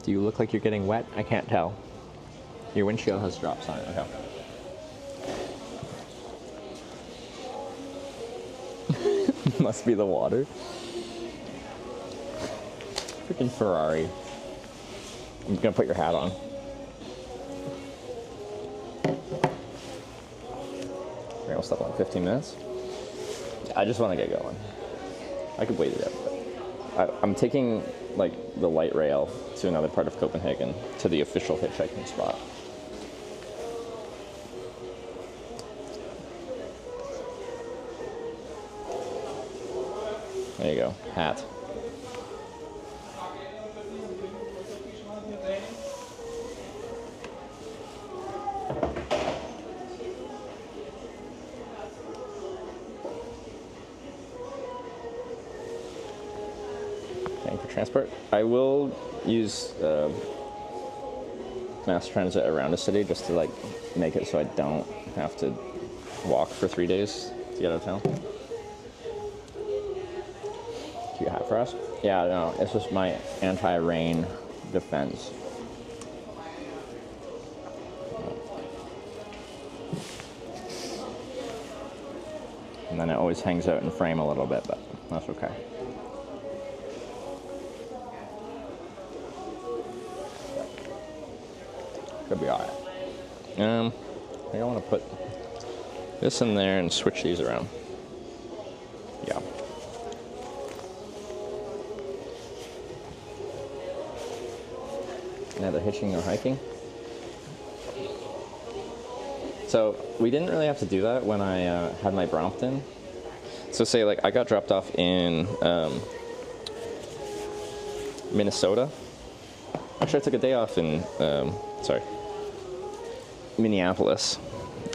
Speaker 1: Do you look like you're getting wet? I can't tell. Your windshield has drops on it, okay. Must be the water. Freaking Ferrari. I'm gonna put your hat on. We're gonna stop on 15 minutes. I just want to get going. I could wait it out, but I'm taking like the light rail to another part of Copenhagen to the official hitchhiking spot. There you go, hat. transport. I will use mass transit around the city just to like make it so I don't have to walk for 3 days to get out of town. Do you have for us? Yeah, no, it's just my anti-rain defense. And then it always hangs out in frame a little bit, but that's okay. Could be alright. I think I want to put this in there and switch these around. Yeah. Neither hitching nor hiking. So we didn't really have to do that when I had my Brompton. So say like I got dropped off in Minnesota. Actually, I took a day off in Minneapolis,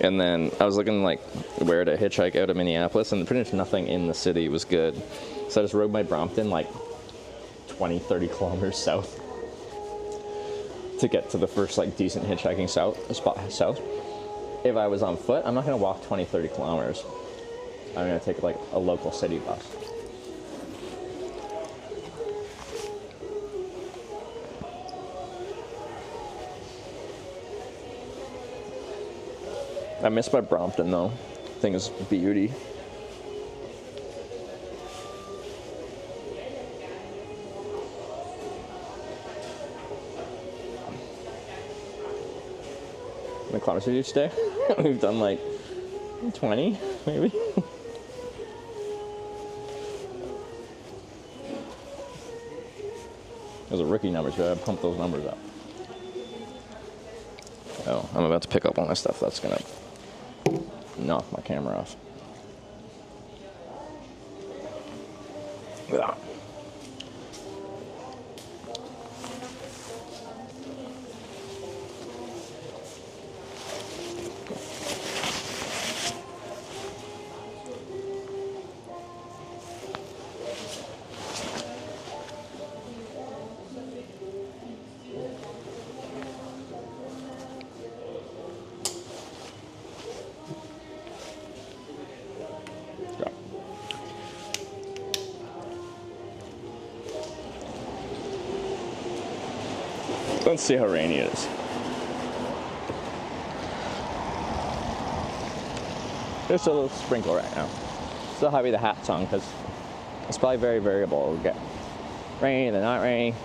Speaker 1: and then I was looking like where to hitchhike out of Minneapolis, and pretty much nothing in the city was good. So I just rode my Brompton like 20-30 kilometers south to get to the first like decent hitchhiking spot south. If I was on foot, I'm not going to walk 20-30 kilometers. I'm going to take like a local city bus. I miss my Brompton though. Thing is beauty. How many kilometers each day? We've done like 20, maybe. Those are rookie numbers, but I pump those numbers up. Oh, I'm about to pick up all my stuff. That's gonna knock my camera off. Yeah. Let's see how rainy it is. Just a little sprinkle right now. Still have the hats on because it's probably very variable. We'll get rain and not rain.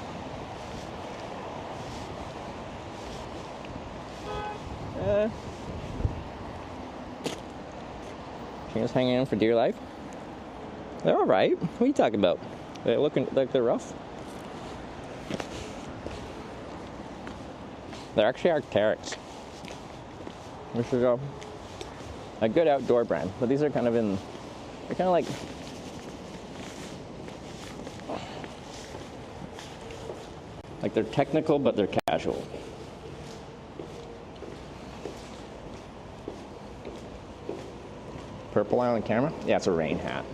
Speaker 1: Chickens hanging in for dear life. They're all right. What are you talking about? They're looking like they're rough. They're actually Arc'teryx, which is a good outdoor brand. But these are kind of they're kind of like they're technical, but they're casual. Purple eye on the camera? Yeah, it's a rain hat.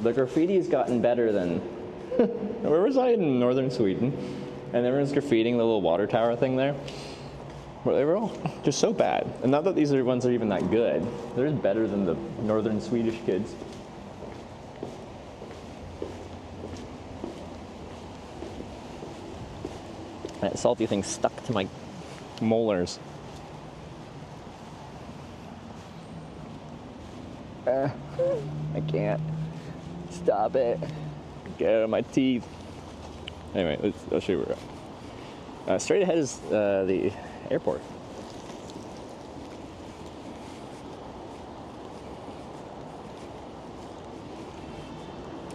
Speaker 1: The graffiti's gotten better than... Where was I? In northern Sweden? And everyone's graffitiing the little water tower thing there. But they were all just so bad. And not that these are ones that are even that good. They're just better than the northern Swedish kids. That salty thing stuck to my molars. I can't. Stop it. Get out of my teeth. Anyway, I'll show you where we're at. Straight ahead is the airport.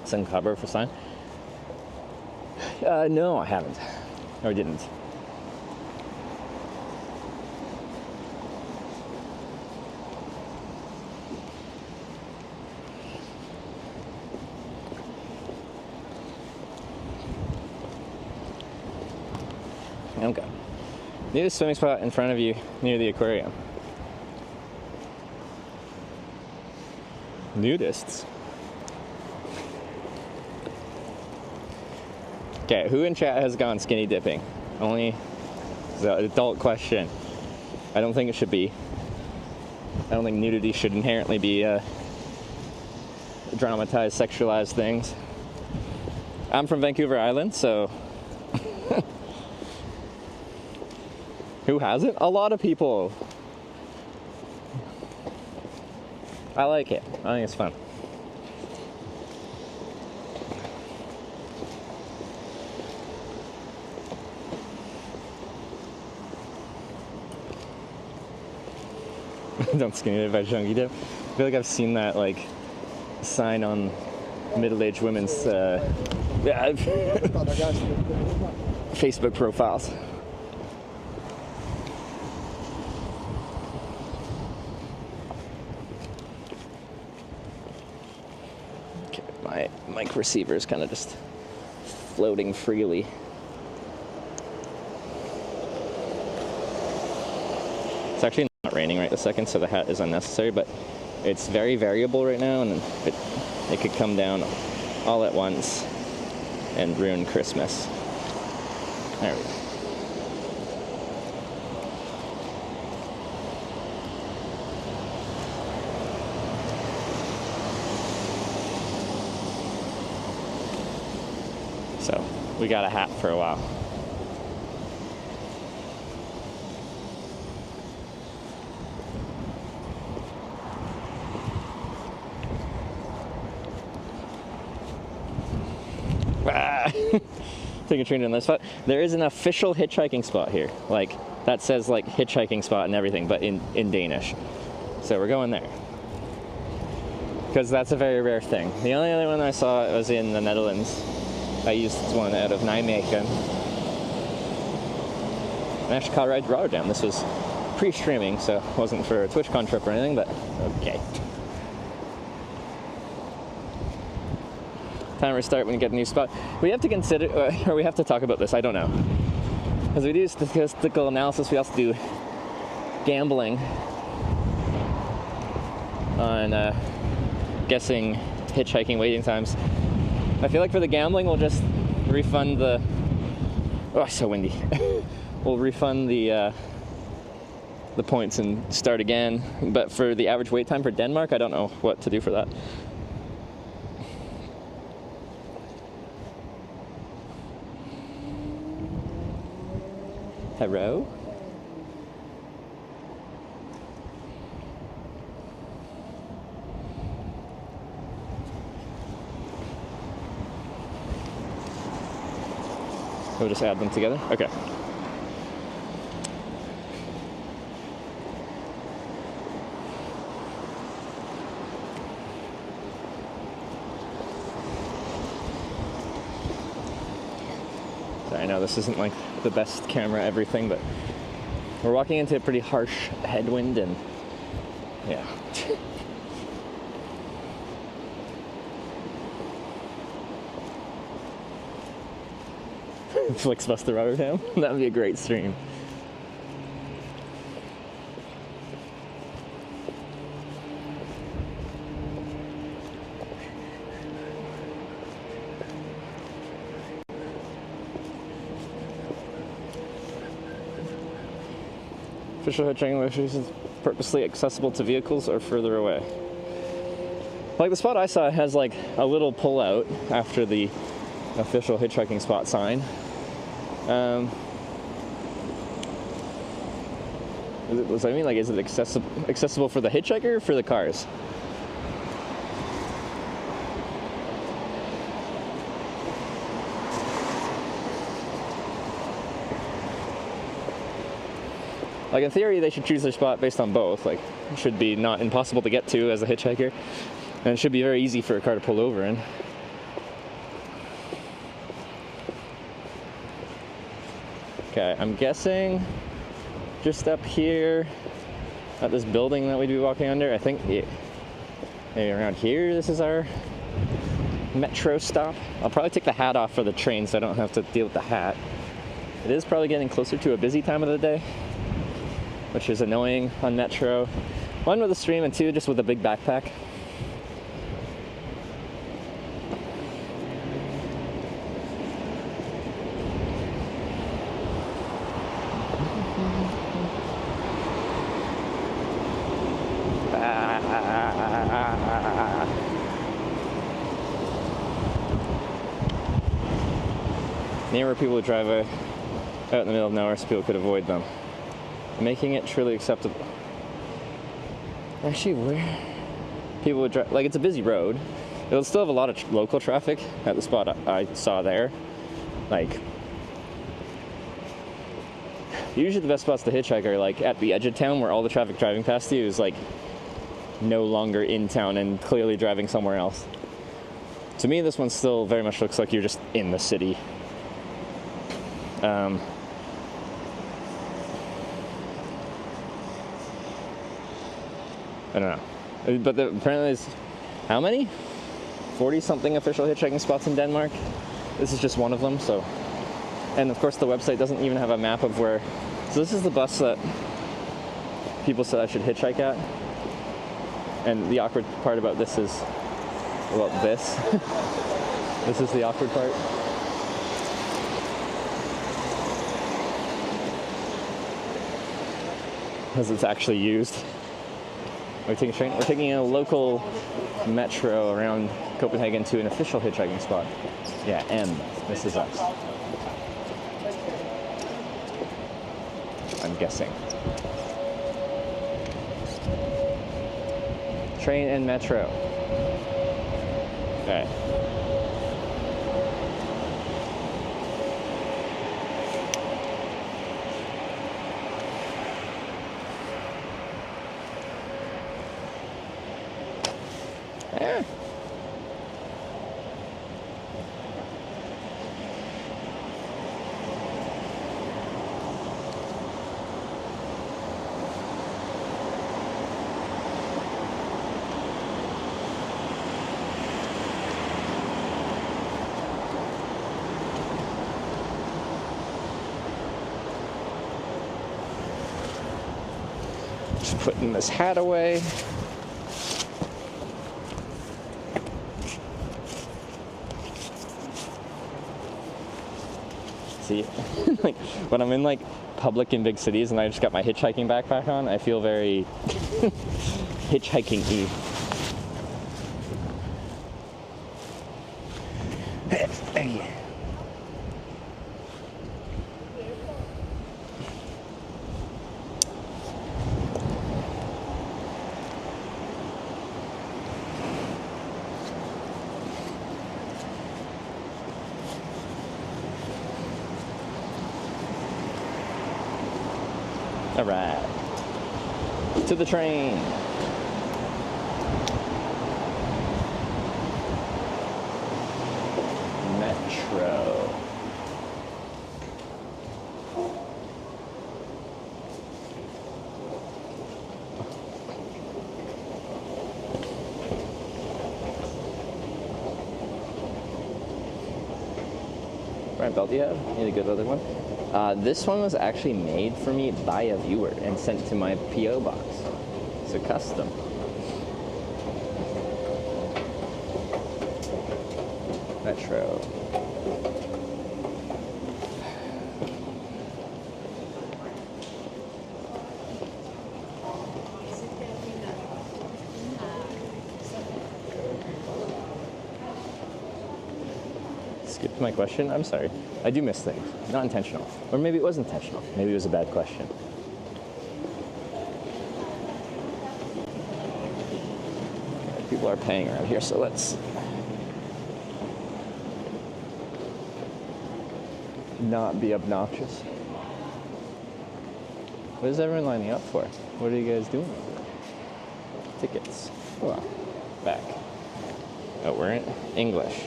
Speaker 1: Some cover for sign? No, I haven't. No, I didn't. Okay. Near the swimming spot in front of you, near the aquarium. Nudists. Okay, who in chat has gone skinny dipping? Only the adult question. I don't think it should be. I don't think nudity should inherently be dramatized, sexualized things. I'm from Vancouver Island, so who hasn't? A lot of people. I like it. I think it's fun. Don't skinny dip by chunky dip. I feel like I've seen that like sign on middle-aged women's Facebook profiles. Okay, my mic receiver is kind of just floating freely. It's actually not raining right this second, so the hat is unnecessary, but it's very variable right now, and it could come down all at once and ruin Christmas. There we go. So we got a hat for a while. Take a train to another spot. There is an official hitchhiking spot here. Like, that says like hitchhiking spot and everything, but in Danish. So we're going there. Because that's a very rare thing. The only other one I saw was in the Netherlands. I used one out of Nijmegen. I actually caught a ride to Rotterdam. This was pre-streaming, so it wasn't for a TwitchCon trip or anything, but okay. Time to restart when you get a new spot. We have to consider, or we have to talk about this, I don't know. As we do statistical analysis, we also do gambling on guessing hitchhiking waiting times. I feel like for the gambling, we'll just refund the, oh, it's so windy. We'll refund the points and start again. But for the average wait time for Denmark, I don't know what to do for that. Hello? We'll just add them together? Okay. I know this isn't like the best camera everything, but we're walking into a pretty harsh headwind and yeah. Flixbuster Rotterdam? That would be a great stream. Official hitchhiking locations purposely accessible to vehicles or further away. Like the spot I saw has like a little pull out after the official hitchhiking spot sign. Is it accessible for the hitchhiker or for the cars? Like in theory, they should choose their spot based on both. Like, it should be not impossible to get to as a hitchhiker, and it should be very easy for a car to pull over in. Okay, I'm guessing just up here at this building that we'd be walking under, I think maybe around here, this is our metro stop. I'll probably take the hat off for the train so I don't have to deal with the hat. It is probably getting closer to a busy time of the day, which is annoying on metro. One, with the stream, and two, just with a big backpack. near where people would drive out in the middle of nowhere so people could avoid them. Making it truly acceptable. Actually, where people would drive, like it's a busy road. It'll still have a lot of local traffic at the spot I saw there. Like, usually the best spots to hitchhike are like at the edge of town where all the traffic driving past you is like no longer in town and clearly driving somewhere else. To me, this one still very much looks like you're just in the city. I don't know. But apparently there's, how many? 40-something official hitchhiking spots in Denmark. This is just one of them, so. And of course the website doesn't even have a map of where. So this is the bus that people said I should hitchhike at. And the awkward part about this is, well, this. This is the awkward part. Because it's actually used. We're taking a train. We're taking a local metro around Copenhagen to an official hitchhiking spot. Yeah, M. This is us. I'm guessing. Train and metro. All right. Yeah. Just putting this hat away. See, like when I'm in like public in big cities and I just got my hitchhiking backpack on, I feel very hitchhiking-y. All right, to the train. Metro. Right, belt do you have? Need a good other one? This one was actually made for me by a viewer and sent to my P.O. box. It's a custom. Metro. Skip my question? I'm sorry. I do miss things. Not intentional. Or maybe it was intentional. Maybe it was a bad question. People are paying around here, so let's not be obnoxious. What is everyone lining up for? What are you guys doing? Tickets. Oh, back. Oh, we're in English.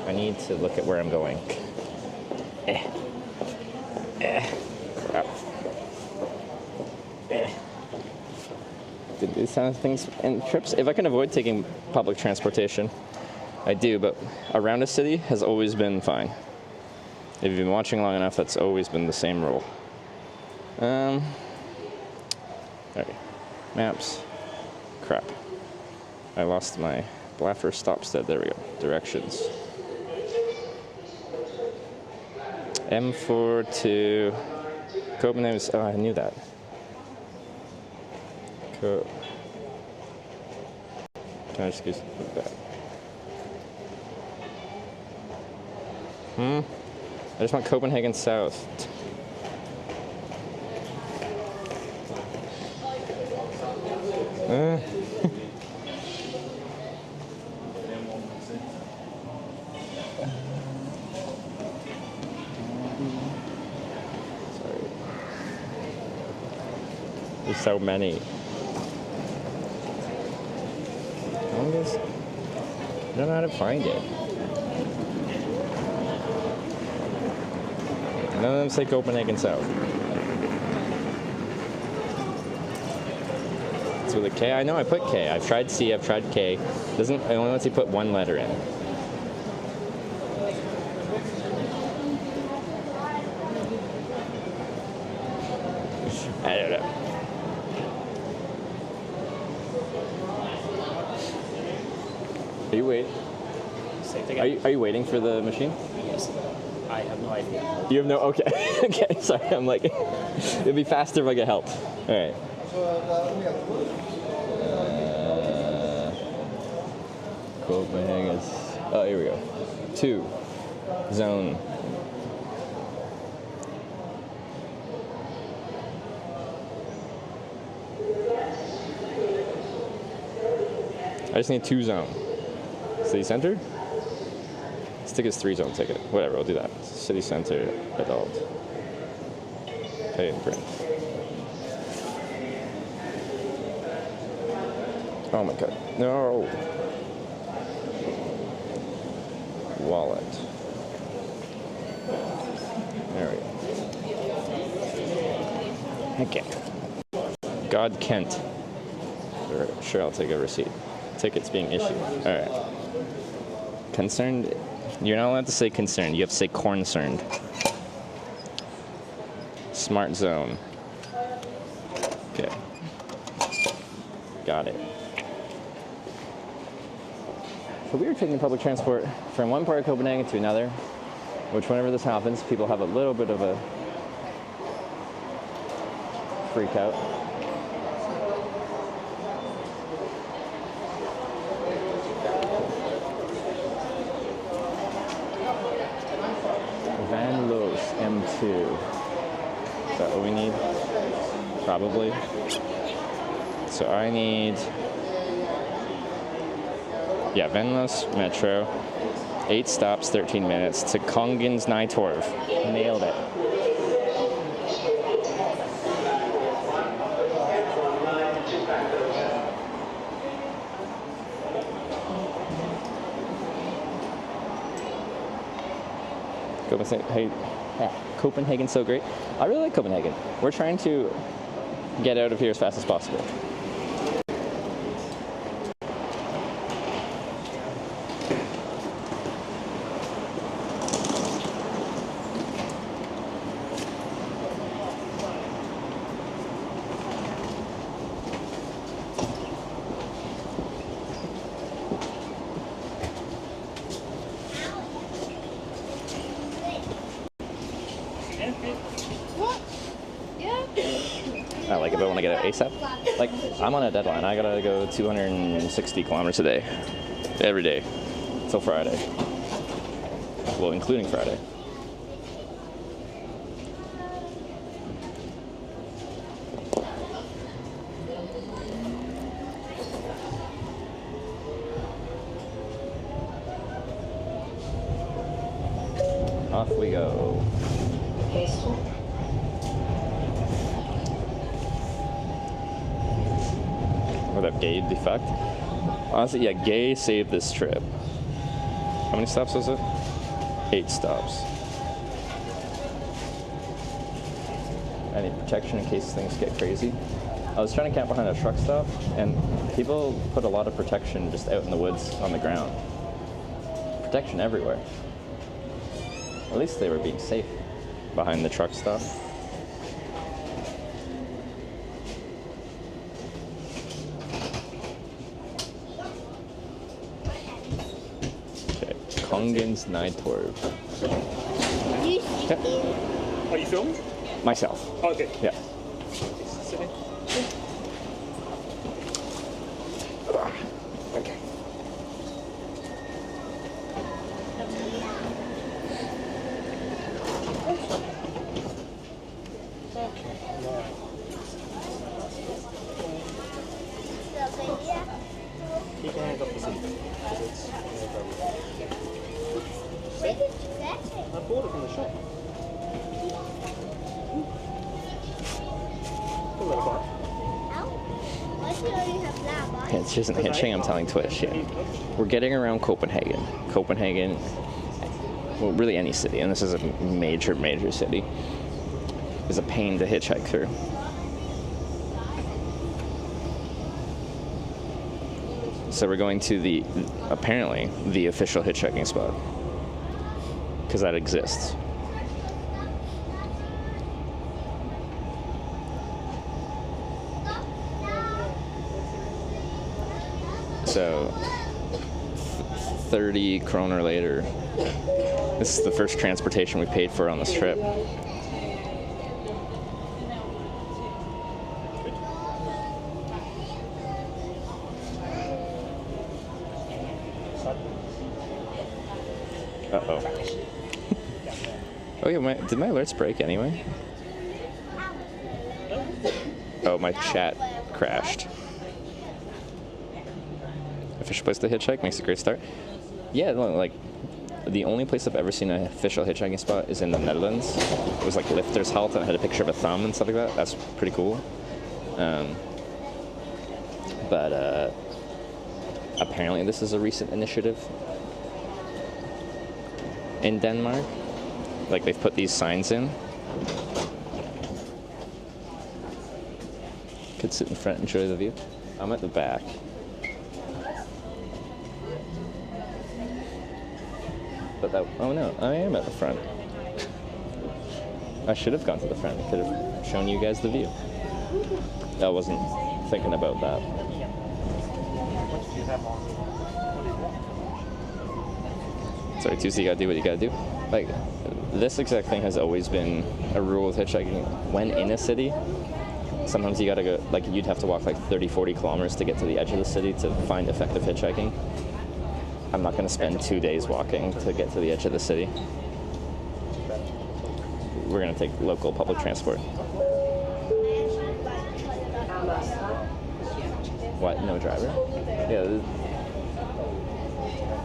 Speaker 1: I need to look at where I'm going. Crap. Did these kind of things in trips? If I can avoid taking public transportation, I do, but around a city has always been fine. If you've been watching long enough, that's always been the same rule. Alright. Maps. Crap. I lost my Blaffer Stopstead. There we go. Directions. M4 to Copenhagen. Oh, I knew that. Can I just go back? I just want Copenhagen South. Sorry. There's so many. I don't know how to find it. None of them say Copenhagen South. It's with a K. I know I put K. I've tried C, I've tried K. It only lets you put one letter in. I don't know. Are you waiting? Are you waiting for the machine?
Speaker 7: Yes. I have no idea.
Speaker 1: You have no. Okay. Okay. Sorry. I'm like, it'd be faster if I get help. All right. Copenhagen. Oh, here we go. 2 zone. I just need 2 zone. City center? This ticket's 3 zone ticket. Whatever, we'll do that. City center, adult. Pay and print. Oh my god. No! Wallet. There we go. Okay. God Kent. Sure, I'll take a receipt. Tickets being issued. Alright. Concerned? You're not allowed to say concerned. You have to say corncerned. Smart zone. Okay. Got it. So we are taking public transport from one part of Copenhagen to another, which whenever this happens, people have a little bit of a freak out. Van Loos M2. Is that what we need? Probably. So I need, yeah, Venlos Metro, 8 stops, 13 minutes to Kongens Nytorv. Nailed it. Hey, Copenhagen's so great. I really like Copenhagen. We're trying to get out of here as fast as possible. I like it, but when I get out ASAP, like, I'm on a deadline. I gotta go 260 kilometers a day, every day, till Friday. Well, including Friday. Off we go. With that gay defect. Honestly, yeah, gay saved this trip. How many stops was it? 8 stops. I need protection in case things get crazy. I was trying to camp behind a truck stop, and people put a lot of protection just out in the woods on the ground. Protection everywhere. At least they were being safe behind the truck stop. Okay, Kongens Nytorv.
Speaker 7: Yeah. Are you filming?
Speaker 1: Myself.
Speaker 7: Okay.
Speaker 1: Yeah. Okay.
Speaker 8: Where did you get it?
Speaker 6: I bought it from the shop. Good little box.
Speaker 8: How? Why do you only have that?
Speaker 1: It's just hitching. I'm telling Twitch. Yeah, we're getting around Copenhagen. Copenhagen, well, really any city, and this is a major city, is a pain to hitchhike through. So we're going to apparently the official hitchhiking spot, because that exists. So 30 kroner later, this is the first transportation we paid for on this trip. Uh-oh. Oh yeah, did my alerts break anyway? Oh, my chat crashed. Official place to hitchhike, makes a great start. Yeah, like, the only place I've ever seen an official hitchhiking spot is in the Netherlands. It was like Lifter's Halt, and it had a picture of a thumb and stuff like that. That's pretty cool. But apparently this is a recent initiative in Denmark. Like, they've put these signs in. Could sit in front and enjoy the view. I'm at the back. But that, oh no, I am at the front. I should have gone to the front. I could have shown you guys the view. I wasn't thinking about that. Sorry, Tuesday, you gotta do what you gotta do. Like, this exact thing has always been a rule with hitchhiking. When in a city, sometimes you gotta go, like, you'd have to walk like 30, 40 kilometers to get to the edge of the city to find effective hitchhiking. I'm not gonna spend 2 days walking to get to the edge of the city. We're gonna take local public transport. What, no driver? Yeah,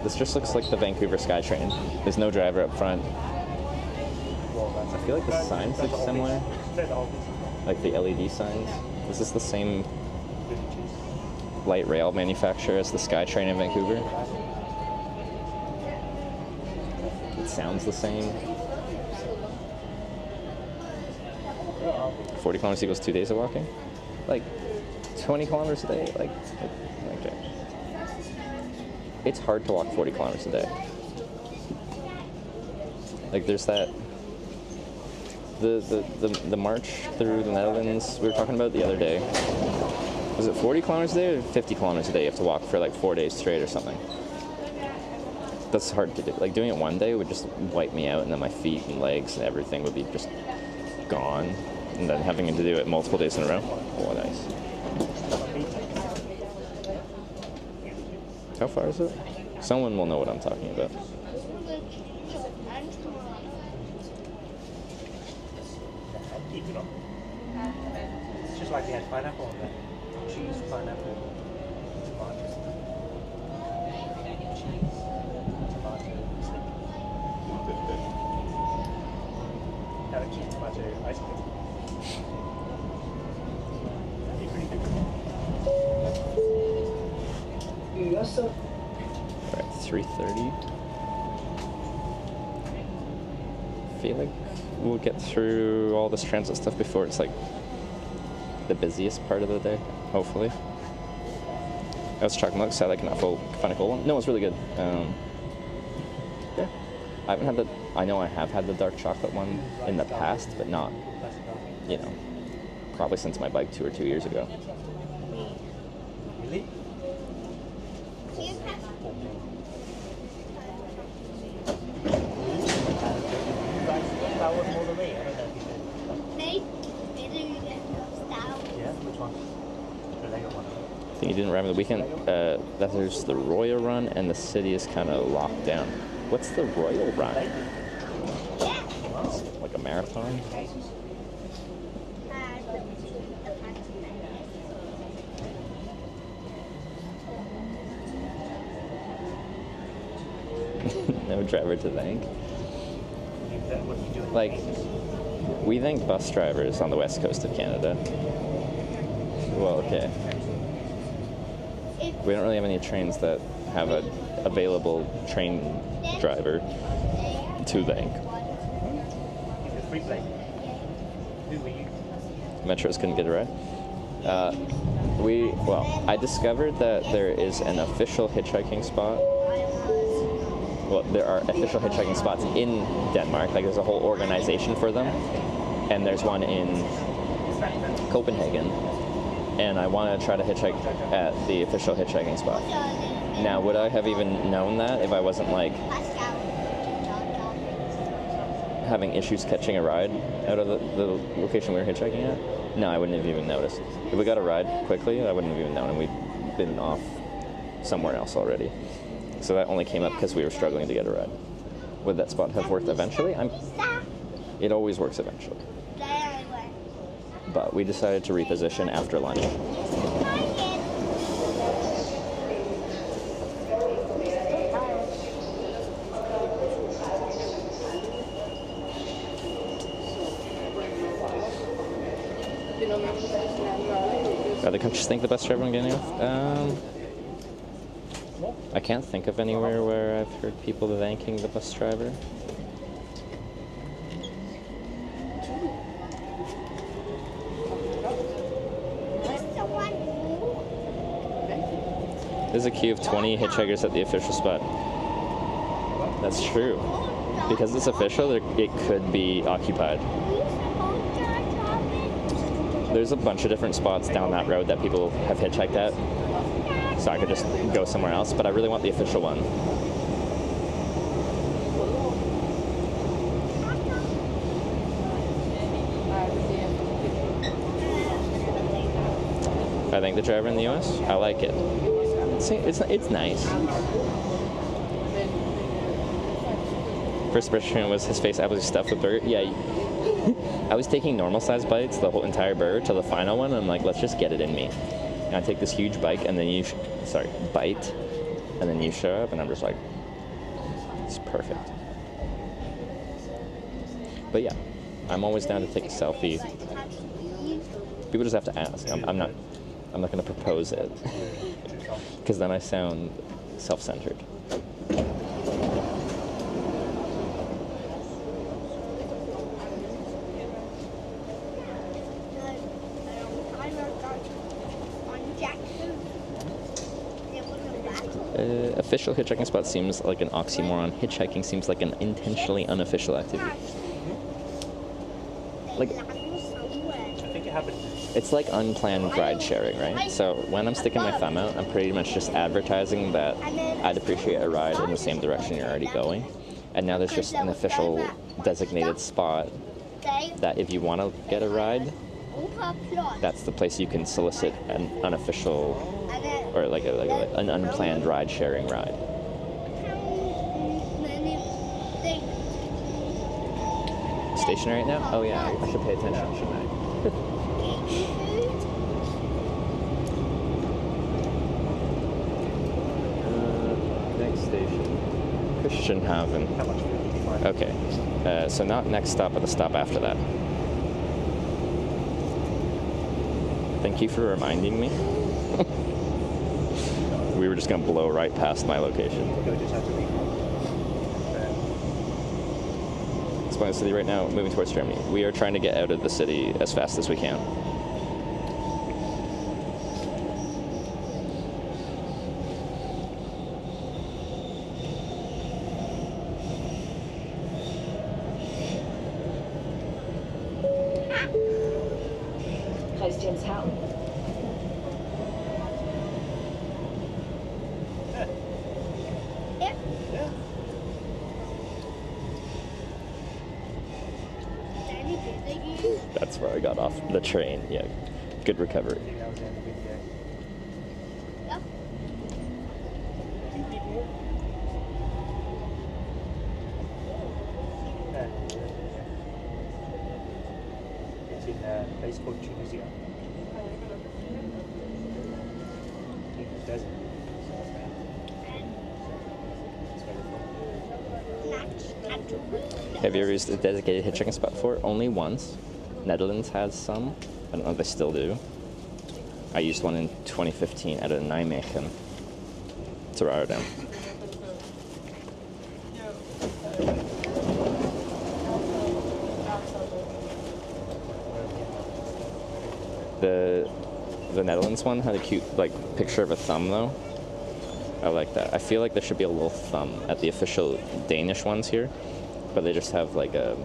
Speaker 1: this just looks like the Vancouver SkyTrain. There's no driver up front. I feel like the signs look similar. Like the LED signs. Is this the same light rail manufacturer as the SkyTrain in Vancouver? It sounds the same. 40 kilometers equals 2 days of walking? Like, 20 kilometers a day? Like okay. It's hard to walk 40 kilometers a day. Like, there's that, the march through the Netherlands we were talking about the other day. Was it 40 kilometers a day or 50 kilometers a day you have to walk for like 4 days straight or something? That's hard to do. Like, doing it one day would just wipe me out, and then my feet and legs and everything would be just gone. And then having to do it multiple days in a row. Oh, nice. How far is it? Someone will know what I'm talking about.
Speaker 5: It's just like they had pineapple on there. Cheese, pineapple, tomatoes. Cheese, tomato, stick. Have a cheese, tomato, ice cream. That'd be pretty good.
Speaker 1: We're at 3:30. I feel like we'll get through all this transit stuff before it's like the busiest part of the day, hopefully. I was chocolate milk, sad I cannot find a cold one. No, it's really good. Yeah. I haven't had I know I have had the dark chocolate one in the past, but not, probably since my bike tour 2 years ago.
Speaker 5: Really? That was more than me. I don't know if you did. Yeah, which one? The Lego one.
Speaker 1: I think you didn't remember the weekend. That there's the Royal Run, and the city is kind of locked down. What's the Royal Run? It's like a marathon? no driver to thank.
Speaker 7: Is that what you do?
Speaker 1: Like, we thank bus drivers on the west coast of Canada. Well, okay. We don't really have any trains that have an available train driver to thank.
Speaker 7: Is it free play? Do we?
Speaker 1: Metros couldn't get a ride. I discovered that there is an official hitchhiking spot. Well, there are official hitchhiking spots in Denmark. Like, there's a whole organization for them. And there's one in Copenhagen. And I want to try to hitchhike at the official hitchhiking spot. Now, would I have even known that if I wasn't, like, having issues catching a ride out of the location we were hitchhiking at? No, I wouldn't have even noticed. If we got a ride quickly, I wouldn't have even known, and we'd been off somewhere else already. So that only came up because we were struggling to get a ride. Would that spot have worked eventually? It always works eventually. But we decided to reposition after lunch. Other countries think the bus driver when getting off? I can't think of anywhere where I've heard people thanking the bus driver. There's a queue of 20 hitchhikers at the official spot. That's true. Because it's official, it could be occupied. There's a bunch of different spots down that road that people have hitchhiked at. So I could just go somewhere else, but I really want the official one. I think the driver in the US, I like it. It's nice. First impression was his face absolutely stuffed with burger. Yeah, I was taking normal sized bites, the whole entire burger, till the final one. And I'm like, let's just get it in me. And I take this huge bite, and then bite, and then you show up, and I'm just like, it's perfect. But yeah, I'm always down to take a selfie. People just have to ask. I'm not going to propose it, because then I sound self-centered. Official hitchhiking spot seems like an oxymoron. Hitchhiking seems like an intentionally unofficial activity. Like,
Speaker 7: I think it happened.
Speaker 1: it's like unplanned ride sharing, right? So when I'm sticking my thumb out, I'm pretty much just advertising that I'd appreciate a ride in the same direction you're already going. And now there's just an official designated spot that if you want to get a ride, that's the place you can solicit an unofficial or like an unplanned ride-sharing ride. Stationary right now? Oh yeah, I should pay attention, shouldn't I? Next station. Christianhaven. Okay, so not next stop, but the stop after that. Thank you for reminding me. We were just going to blow right past my location. Explain the city right now, moving towards Germany. We are trying to get out of the city as fast as we can. That's where I got off the train. Yeah, good recovery.
Speaker 7: It's in a place called Tunisia. In the desert. That's where they're from.
Speaker 1: Have you ever used a dedicated hitchhiking spot before? Only once. Netherlands has some. I don't know if they still do. I used one in 2015 out of Nijmegen to Rotterdam. The Netherlands one had a cute picture of a thumb though. I like that. I feel like there should be a little thumb at the official Danish ones here, but they just have the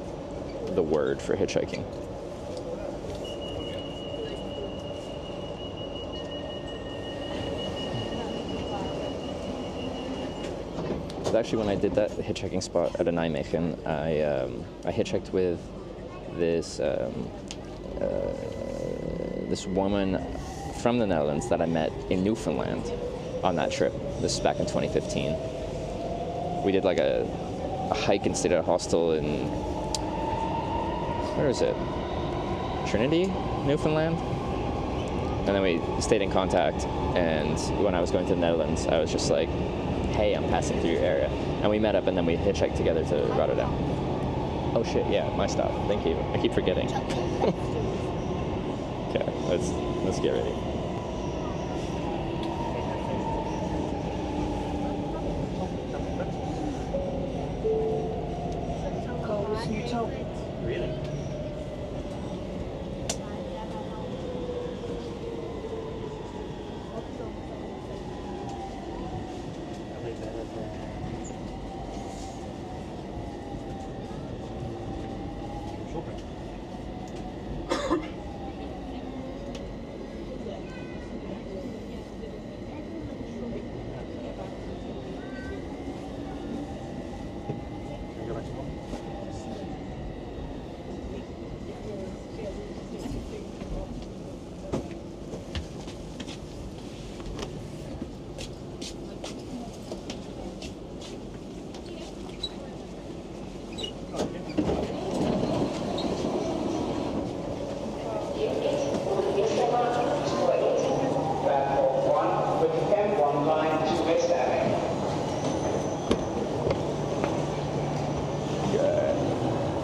Speaker 1: word for hitchhiking. Actually, when I did that hitchhiking spot at Nijmegen, I hitchhiked with this this woman from the Netherlands that I met in Newfoundland on that trip. This is back in 2015. We did a hike and stayed at a hostel in, where is it? Trinity, Newfoundland? And then we stayed in contact, and when I was going to the Netherlands, I was just like, hey, I'm passing through your area. And we met up, and then we hitchhiked together to Rotterdam. Oh shit, yeah, my stop. Thank you. I keep forgetting. Okay, let's get ready.
Speaker 7: Really?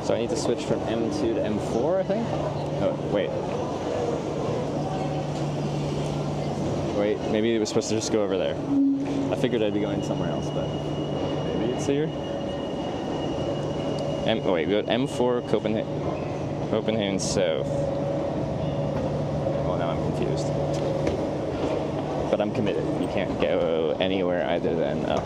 Speaker 1: So I need to switch from M2 to M4, I think? Oh, wait. Wait, maybe it was supposed to just go over there. I figured I'd be going somewhere else, but maybe it's here? Wait, we got M4 Copenhagen South. Well, now I'm confused. But I'm committed. You can't go anywhere either than up.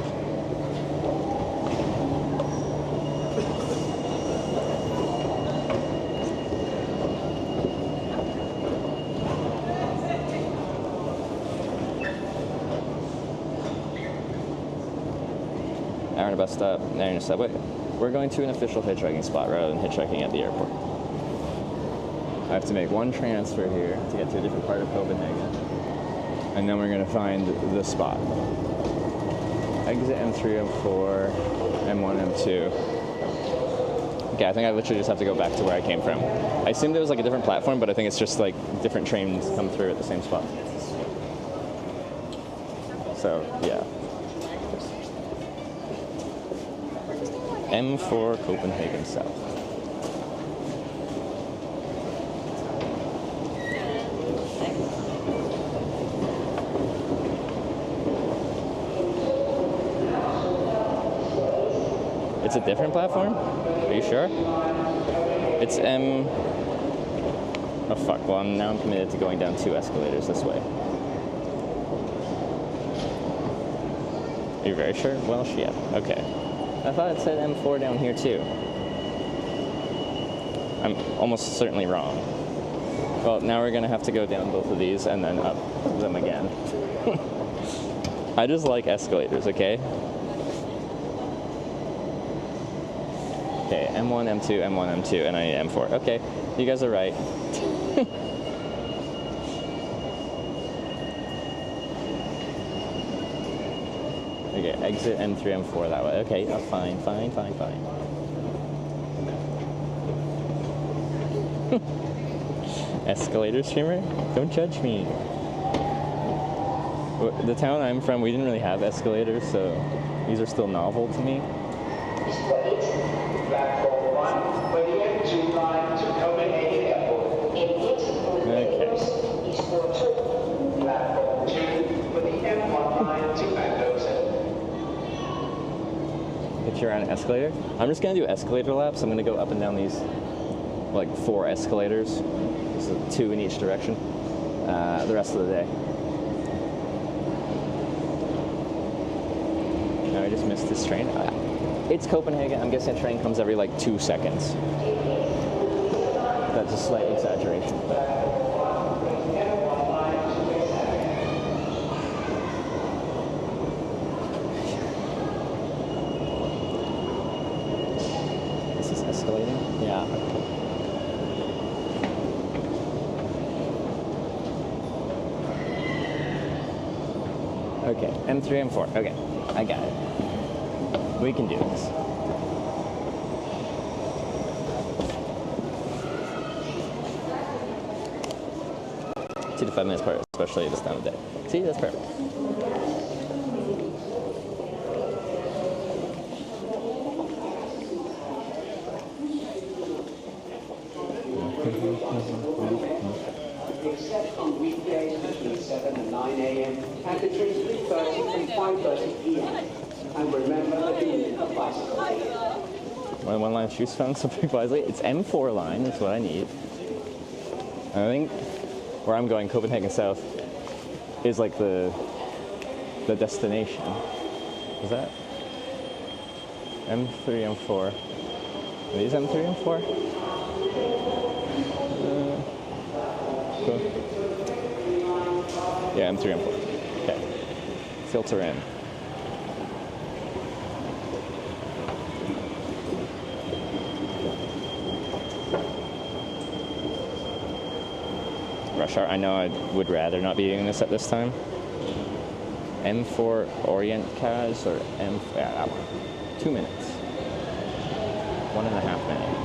Speaker 1: Hour and a bus stop, now in a subway. We're going to an official hitchhiking spot rather than hitchhiking at the airport. I have to make one transfer here to get to a different part of Copenhagen. And then we're going to find the spot. Exit M3, M4, M1, M2. Okay, I think I literally just have to go back to where I came from. I assumed it was like a different platform, but I think it's just like different trains come through at the same spot. So, yeah. M4 Copenhagen South. It's a different platform? Are you sure? It's M... Oh fuck, well now I'm committed to going down 2 escalators this way. Are you very sure? Well, shit. Okay. I thought it said M4 down here too. I'm almost certainly wrong. Well, now we're gonna have to go down both of these and then up them again. I just like escalators, okay? Okay, M1, M2, M1, M2, and I need M4. Okay, you guys are right. Okay, exit M3, M4 that way. Okay, fine. Escalator streamer? Don't judge me. The town I'm from, we didn't really have escalators, so these are still novel to me.
Speaker 9: is for it. Platform 1 for the M2 line to Copenhagen Airport. In it, is for 2. Platform 2 for the M1 line to Mendoza.
Speaker 1: If you're on an escalator, I'm just gonna do escalator laps. I'm gonna go up and down these, like 4 escalators. So 2 in each direction. The rest of the day. Now I just missed this train. It's Copenhagen. I'm guessing a train comes every like 2 seconds. That's a slight exaggeration. This is escalating? Yeah. Okay, M3, M4. Okay, I got it. We can do this. 2 to 5 minutes apart, especially this time of day. See, that's perfect.
Speaker 9: Except on weekdays between 7 and 9 a.m. and between 3:30 and 5:30 p.m. And remember a bicycle ticket.
Speaker 1: My one-line shoes found so pretty wisely. It's M4 line, that's what I need. I think where I'm going, Copenhagen South, is like the destination. Is that M3, M4? Are these M3, M4? Cool. Yeah, M3, M4. Okay. Filter in. Rush hour. I know I would rather not be doing this at this time. M4 Orient Cas or M. Yeah, that one. 2 minutes. 1.5 minutes.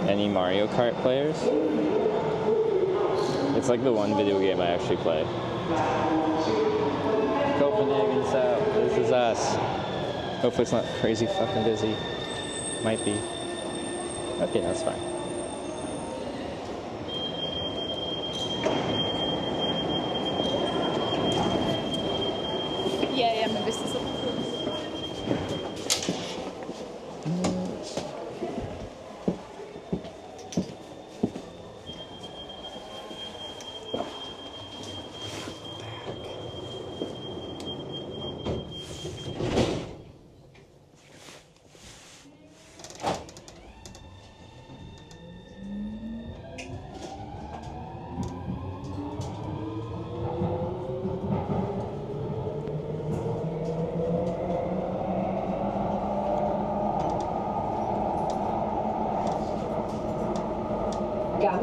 Speaker 1: Any Mario Kart players? It's like the one video game I actually play. Copenhagen South, this is us. Hopefully it's not crazy fucking busy. Might be. Okay, that's fine.
Speaker 10: Ja, men hvis det så...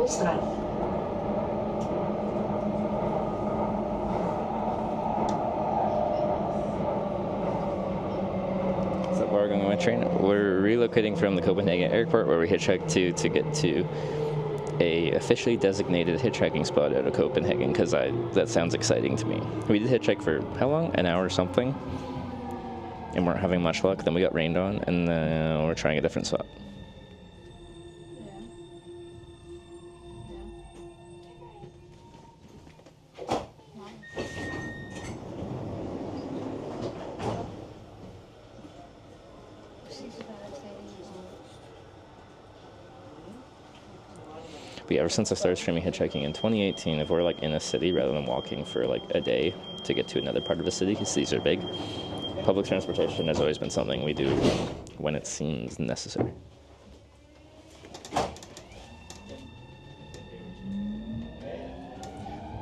Speaker 9: Strand.
Speaker 1: So where we're going on my train, we're relocating from the Copenhagen airport where we hitchhiked to get to a officially designated hitchhiking spot out of Copenhagen because that sounds exciting to me. We did hitchhike for how long? An hour or something, and weren't having much luck. Then we got rained on, and we're trying a different spot. But yeah, ever since I started streaming hitchhiking in 2018, if we're like in a city rather than walking for like a day to get to another part of the city, because these are big, public transportation has always been something we do when it seems necessary.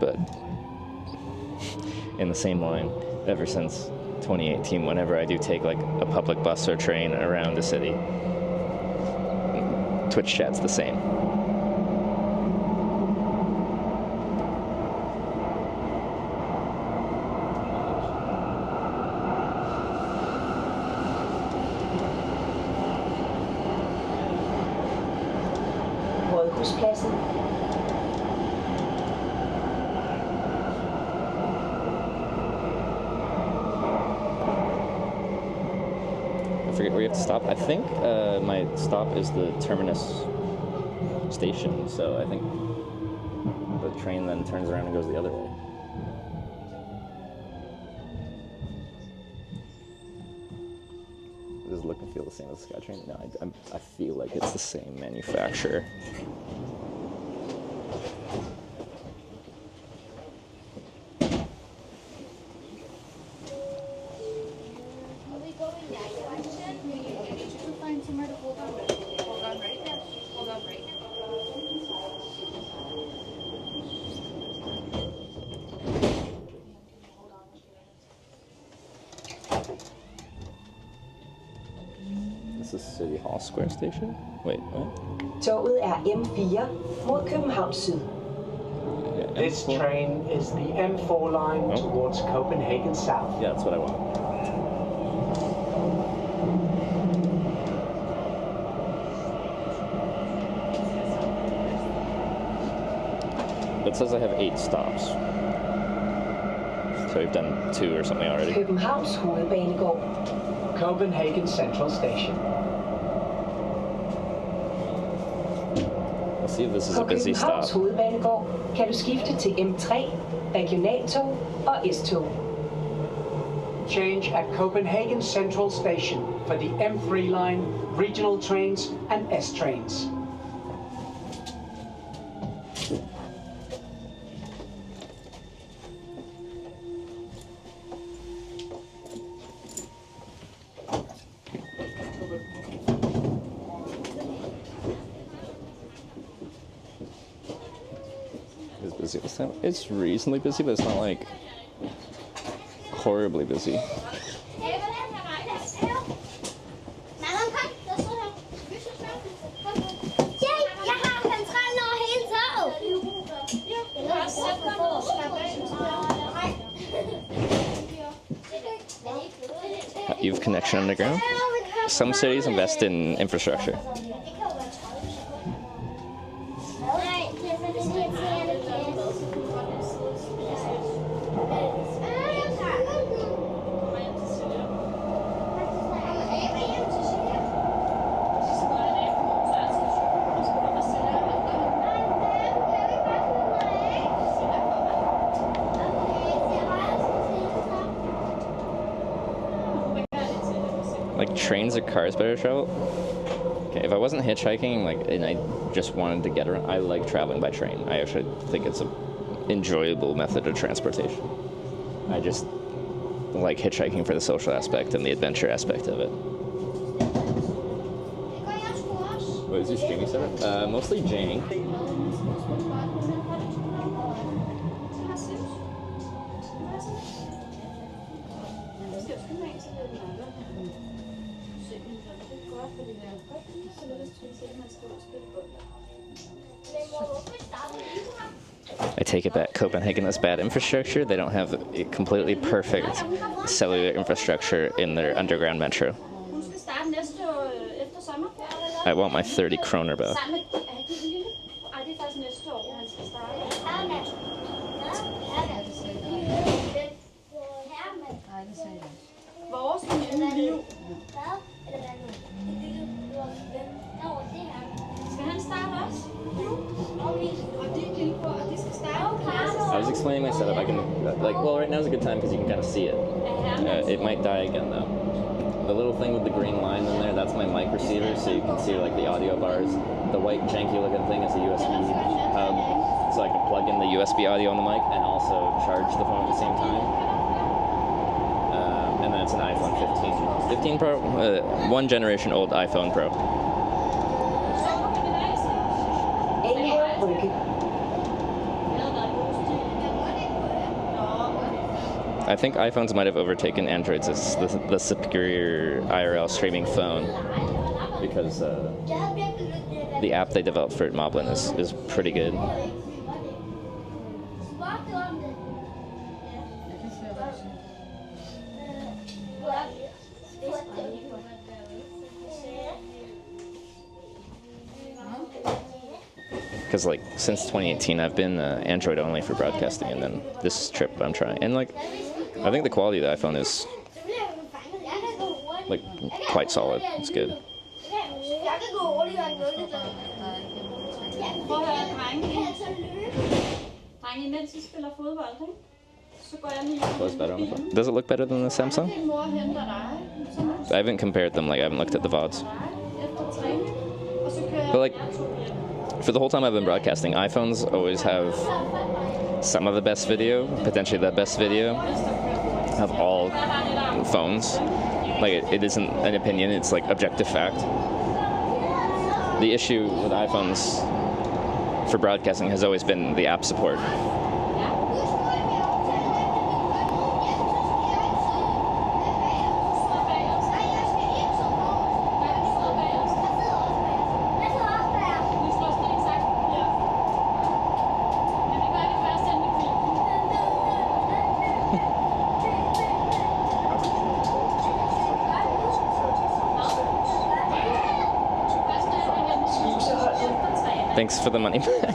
Speaker 1: but in the same line, ever since 2018, whenever I do take like a public bus or train around the city, Twitch chat's the same.
Speaker 9: Rådhuspladsen.
Speaker 1: I forget where you have to stop. I think my stop is the terminus station, so I think the train then turns around and goes the other way. Does it look and feel the same as the SkyTrain? No, I feel like it's the same manufacturer. This is City Hall Square Station? Wait, what?
Speaker 9: Toget er M4 mod København Syd.
Speaker 10: This train is the M4 line towards Copenhagen South.
Speaker 1: Yeah, that's what I want. It says I have 8 stops. So we've done 2 or something already.
Speaker 9: Københavns Hovedbanegård.
Speaker 10: Copenhagen Central Station.
Speaker 1: Let's see if this is
Speaker 9: På
Speaker 1: a busy stop.
Speaker 9: Københavns Hovedbanegård kan du skifte til M3, regionaltog og S-tog.
Speaker 10: Change at Copenhagen Central Station for the M3 line, regional trains and S-trains.
Speaker 1: It's reasonably busy, but it's not like horribly busy. You've connection underground? Some cities invest in infrastructure. Like trains or cars better travel? Okay, if I wasn't hitchhiking, and I just wanted to get around, I like traveling by train. I actually think it's an enjoyable method of transportation. I just like hitchhiking for the social aspect and the adventure aspect of it. What is your streaming setup? Mostly Jane. I take it back. Copenhagen has bad infrastructure. They don't have a completely perfect cellular infrastructure in their underground metro. I want my 30 kroner back. I was explaining my setup. I can, well, right now is a good time because you can kind of see it. It might die again though. The little thing with the green line in there, that's my mic receiver, so you can see like the audio bars. The white janky looking thing is a USB hub, so I can plug in the USB audio on the mic and also charge the phone at the same time. And then it's an iPhone 15 Pro, 1 generation old iPhone Pro. I think iPhones might have overtaken Androids as the superior IRL streaming phone because the app they developed for it, Moblin, is pretty good. Because like since 2018 I've been Android only for broadcasting, and then this trip I'm trying, and like I think the quality of the iPhone is like quite solid. It's good. Does it look better than the Samsung? I haven't compared them, like I haven't looked at the VODs. But like for the whole time I've been broadcasting, iPhones always have some of the best video, potentially the best video of all phones. Like it isn't an opinion, it's like objective fact. The issue with iPhones for broadcasting has always been the app support. Thanks for the money back.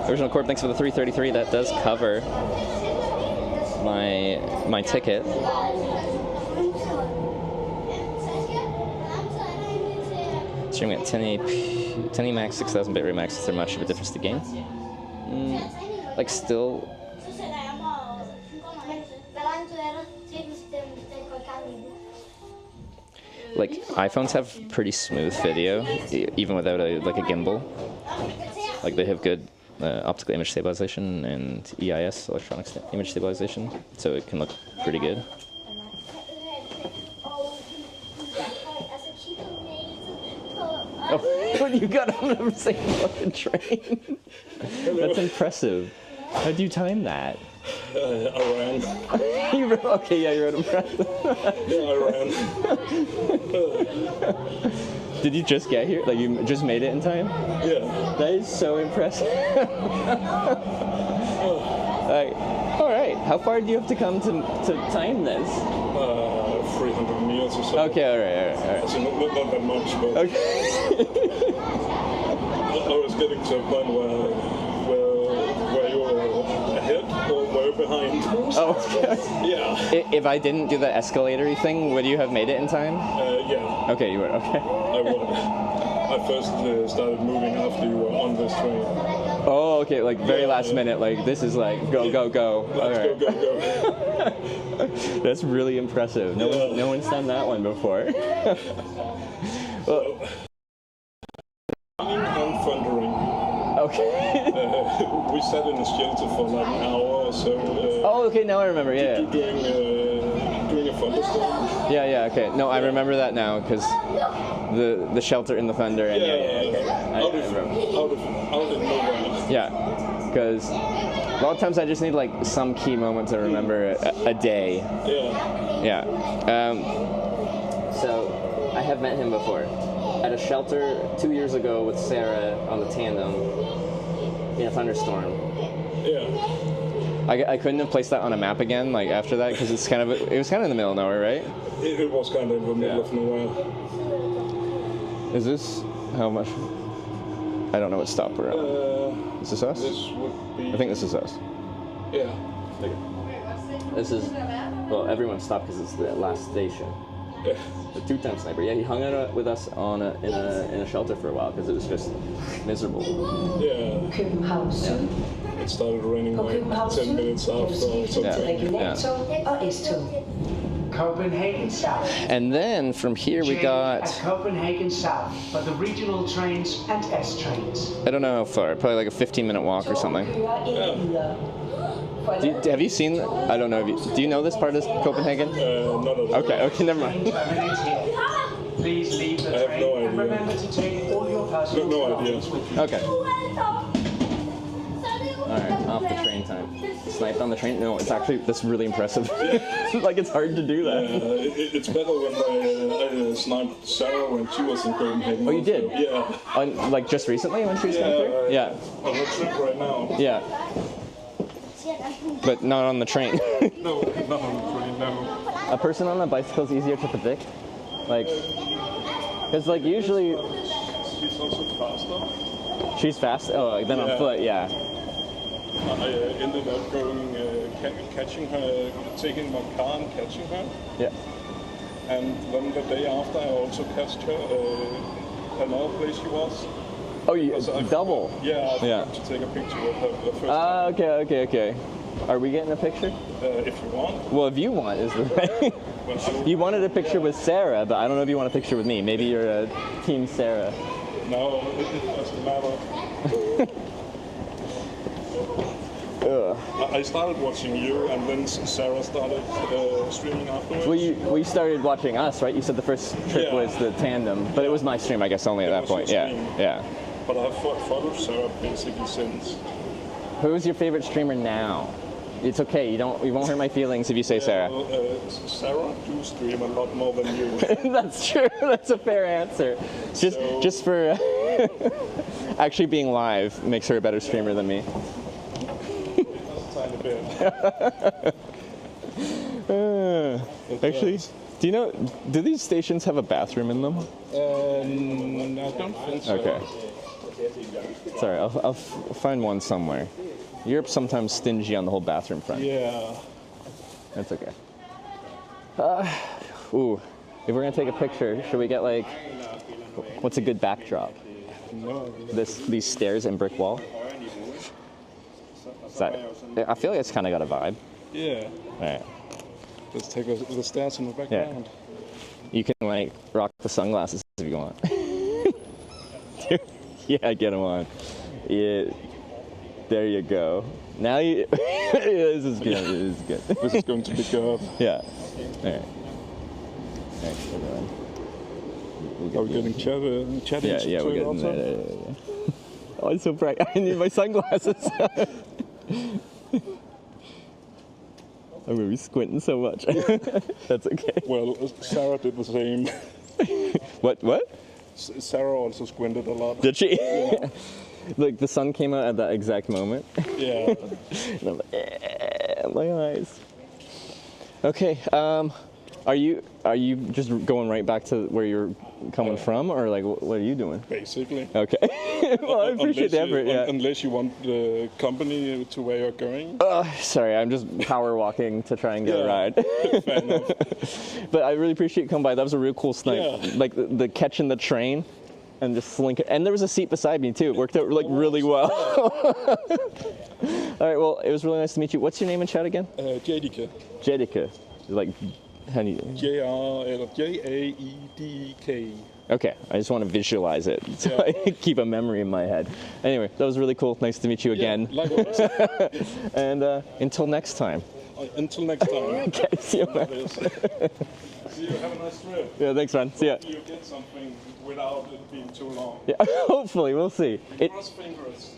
Speaker 1: Original Corp, thanks for the 333. That does cover my ticket. Streaming at 1080 max, 6000 bitrate max. Is there much of a difference to gain? Like still. Like iPhones have pretty smooth video, even without a gimbal. Like they have good optical image stabilization and EIS, electronic image stabilization, so it can look pretty good. Oh, you got on the same fucking train. That's impressive. How do you time that?
Speaker 11: I ran.
Speaker 1: You ran? Okay, yeah, you ran a marathon.
Speaker 11: Yeah, I ran.
Speaker 1: Did you just get here? Like, you just made it in time?
Speaker 11: Yeah.
Speaker 1: That is so impressive. All right. How far do you have to come to time this?
Speaker 11: 300 meters or so.
Speaker 1: Okay, all right.
Speaker 11: So not that much, but...
Speaker 1: Okay.
Speaker 11: I was getting to a point where you were ahead or were behind.
Speaker 1: Oh, okay.
Speaker 11: Yeah.
Speaker 1: If I didn't do the escalatory thing, would you have made it in time?
Speaker 11: Yeah.
Speaker 1: Okay, you would. Okay.
Speaker 11: I would. I first started moving after you were on this train.
Speaker 1: Oh, okay. Like very last minute. Like this is like go.
Speaker 11: Let's
Speaker 1: go.
Speaker 11: Go.
Speaker 1: That's really impressive. No one's done that one before. Well,
Speaker 11: I'm thundering.
Speaker 1: Okay.
Speaker 11: We sat in a shelter for like an hour or so.
Speaker 1: Oh, okay. Now I remember. Yeah.
Speaker 11: Doing a thunderstorm.
Speaker 1: Yeah. Okay. No, I remember that now because the shelter in the thunder. And
Speaker 11: Out of nowhere.
Speaker 1: Yeah. Because a lot of times I just need like some key moment to remember a day.
Speaker 11: Yeah.
Speaker 1: So I have met him before at a shelter 2 years ago with Sarah on the tandem in a thunderstorm.
Speaker 11: Yeah.
Speaker 1: I couldn't have placed that on a map again, like after that, because it was kind of in the middle of nowhere, right?
Speaker 11: It was kind of in the middle of nowhere.
Speaker 1: Is this how much? I don't know what stop we're at. Is this us?
Speaker 11: This would be.
Speaker 1: I think this is us.
Speaker 11: Yeah.
Speaker 1: Okay. This is. Well, everyone stopped because it's the last station.
Speaker 11: Yeah.
Speaker 1: The two-time sniper. Yeah, he hung out with us in a shelter for a while because it was just miserable.
Speaker 11: Yeah. It started raining like 10 minutes after or something.
Speaker 10: Copenhagen South.
Speaker 1: And then from here we got...
Speaker 10: At Copenhagen South for the regional trains and S trains.
Speaker 1: I don't know how far, probably like a 15-minute walk or something.
Speaker 11: Yeah.
Speaker 1: Have you seen... I don't know. Do you know this part of Copenhagen?
Speaker 11: Not at all.
Speaker 1: Okay, never mind.
Speaker 10: Please leave the
Speaker 11: I have no idea.
Speaker 10: and remember to take all your personal
Speaker 11: No idea.
Speaker 10: belongings with you.
Speaker 1: Okay. Alright, off the train time. sniped on the train. No, it's actually that's really impressive. Like it's hard to do that.
Speaker 11: It's better when I sniped Sarah when she was in Copenhagen.
Speaker 1: Oh, you did?
Speaker 11: Yeah.
Speaker 1: Like just recently when she was coming through? Yeah.
Speaker 11: On the trip right now.
Speaker 1: Yeah. But not on the train.
Speaker 11: No, not on the train, no.
Speaker 1: A person on a bicycle is easier to predict. Like, because like usually...
Speaker 11: She's also faster.
Speaker 1: She's fast? Oh, like then on foot, yeah.
Speaker 11: I ended up going, catching her, taking my car and catching her.
Speaker 1: Yeah.
Speaker 11: And then the day after I also catched her another place she was.
Speaker 1: Oh, you double?
Speaker 11: Yeah, I forgot to take a picture of her the first time.
Speaker 1: Okay. Are we getting a picture?
Speaker 11: If you want.
Speaker 1: Well, if you want is the thing. You wanted a picture with Sarah, but I don't know if you want a picture with me. Maybe you're a team Sarah.
Speaker 11: No, it doesn't matter. I started watching you, and then Sarah started streaming afterwards.
Speaker 1: Well, you started watching us, right? You said the first trip was the tandem, but it was my stream, I guess, only at that point. Yeah.
Speaker 11: But I've followed Sarah basically since.
Speaker 1: Who's your favorite streamer now? It's okay. You won't hurt my feelings if you say Sarah.
Speaker 11: Sarah do stream a lot more than you.
Speaker 1: That's true. That's a fair answer. Just for actually being live makes her a better streamer than me. Actually, do these stations have a bathroom in them?
Speaker 11: I don't think so.
Speaker 1: Okay. Sorry, I'll find one somewhere. Europe's sometimes stingy on the whole bathroom front.
Speaker 11: Yeah.
Speaker 1: That's okay. Ooh, if we're gonna take a picture, should we get like, what's a good backdrop?
Speaker 11: No.
Speaker 1: These stairs and brick wall? I feel like it's kind of got a vibe.
Speaker 11: Yeah.
Speaker 1: Alright.
Speaker 11: Let's take the stairs in the background.
Speaker 1: Yeah. You can like rock the sunglasses if you want. Yeah, get them on. Yeah. There you go. Now you. This is good. This is good.
Speaker 11: This is going to be good.
Speaker 1: Yeah. Alright.
Speaker 11: Are we getting chatty?
Speaker 1: Yeah, we're getting there. Oh, it's so bright. I need my sunglasses. I'm going to be squinting so much. That's okay.
Speaker 11: Well, Sarah did the same.
Speaker 1: What?
Speaker 11: Sarah also squinted a lot.
Speaker 1: Did she?
Speaker 11: Yeah.
Speaker 1: Like the sun came out at that exact moment.
Speaker 11: Yeah.
Speaker 1: And I'm like, my eyes. Okay. Are you just going right back to where you're coming from, or like what are you doing?
Speaker 11: Basically.
Speaker 1: Okay. Well, I appreciate the effort. Yeah.
Speaker 11: Unless you want the company to where you're going.
Speaker 1: Sorry, I'm just power walking to try and get a ride.
Speaker 11: Fair enough.
Speaker 1: But I really appreciate you coming by. That was a real cool snipe.
Speaker 11: Yeah.
Speaker 1: Like the catching the train. And just slink it. And there was a seat beside me too. It worked out like really well. All right, well, it was really nice to meet you. What's your name in chat again?
Speaker 11: Jadika.
Speaker 1: Jadika. Like, how do you...
Speaker 11: Jaedk.
Speaker 1: Okay, I just want to visualize it so I keep a memory in my head. Anyway, that was really cool. Nice to meet you again.
Speaker 11: Likewise.
Speaker 1: And until next time.
Speaker 11: Until next time.
Speaker 1: Okay, see you, man.
Speaker 11: See you. Have a nice trip.
Speaker 1: Yeah, thanks, man. See ya.
Speaker 11: You get something without it being too long.
Speaker 1: Yeah, hopefully, we'll see.
Speaker 11: Cross fingers.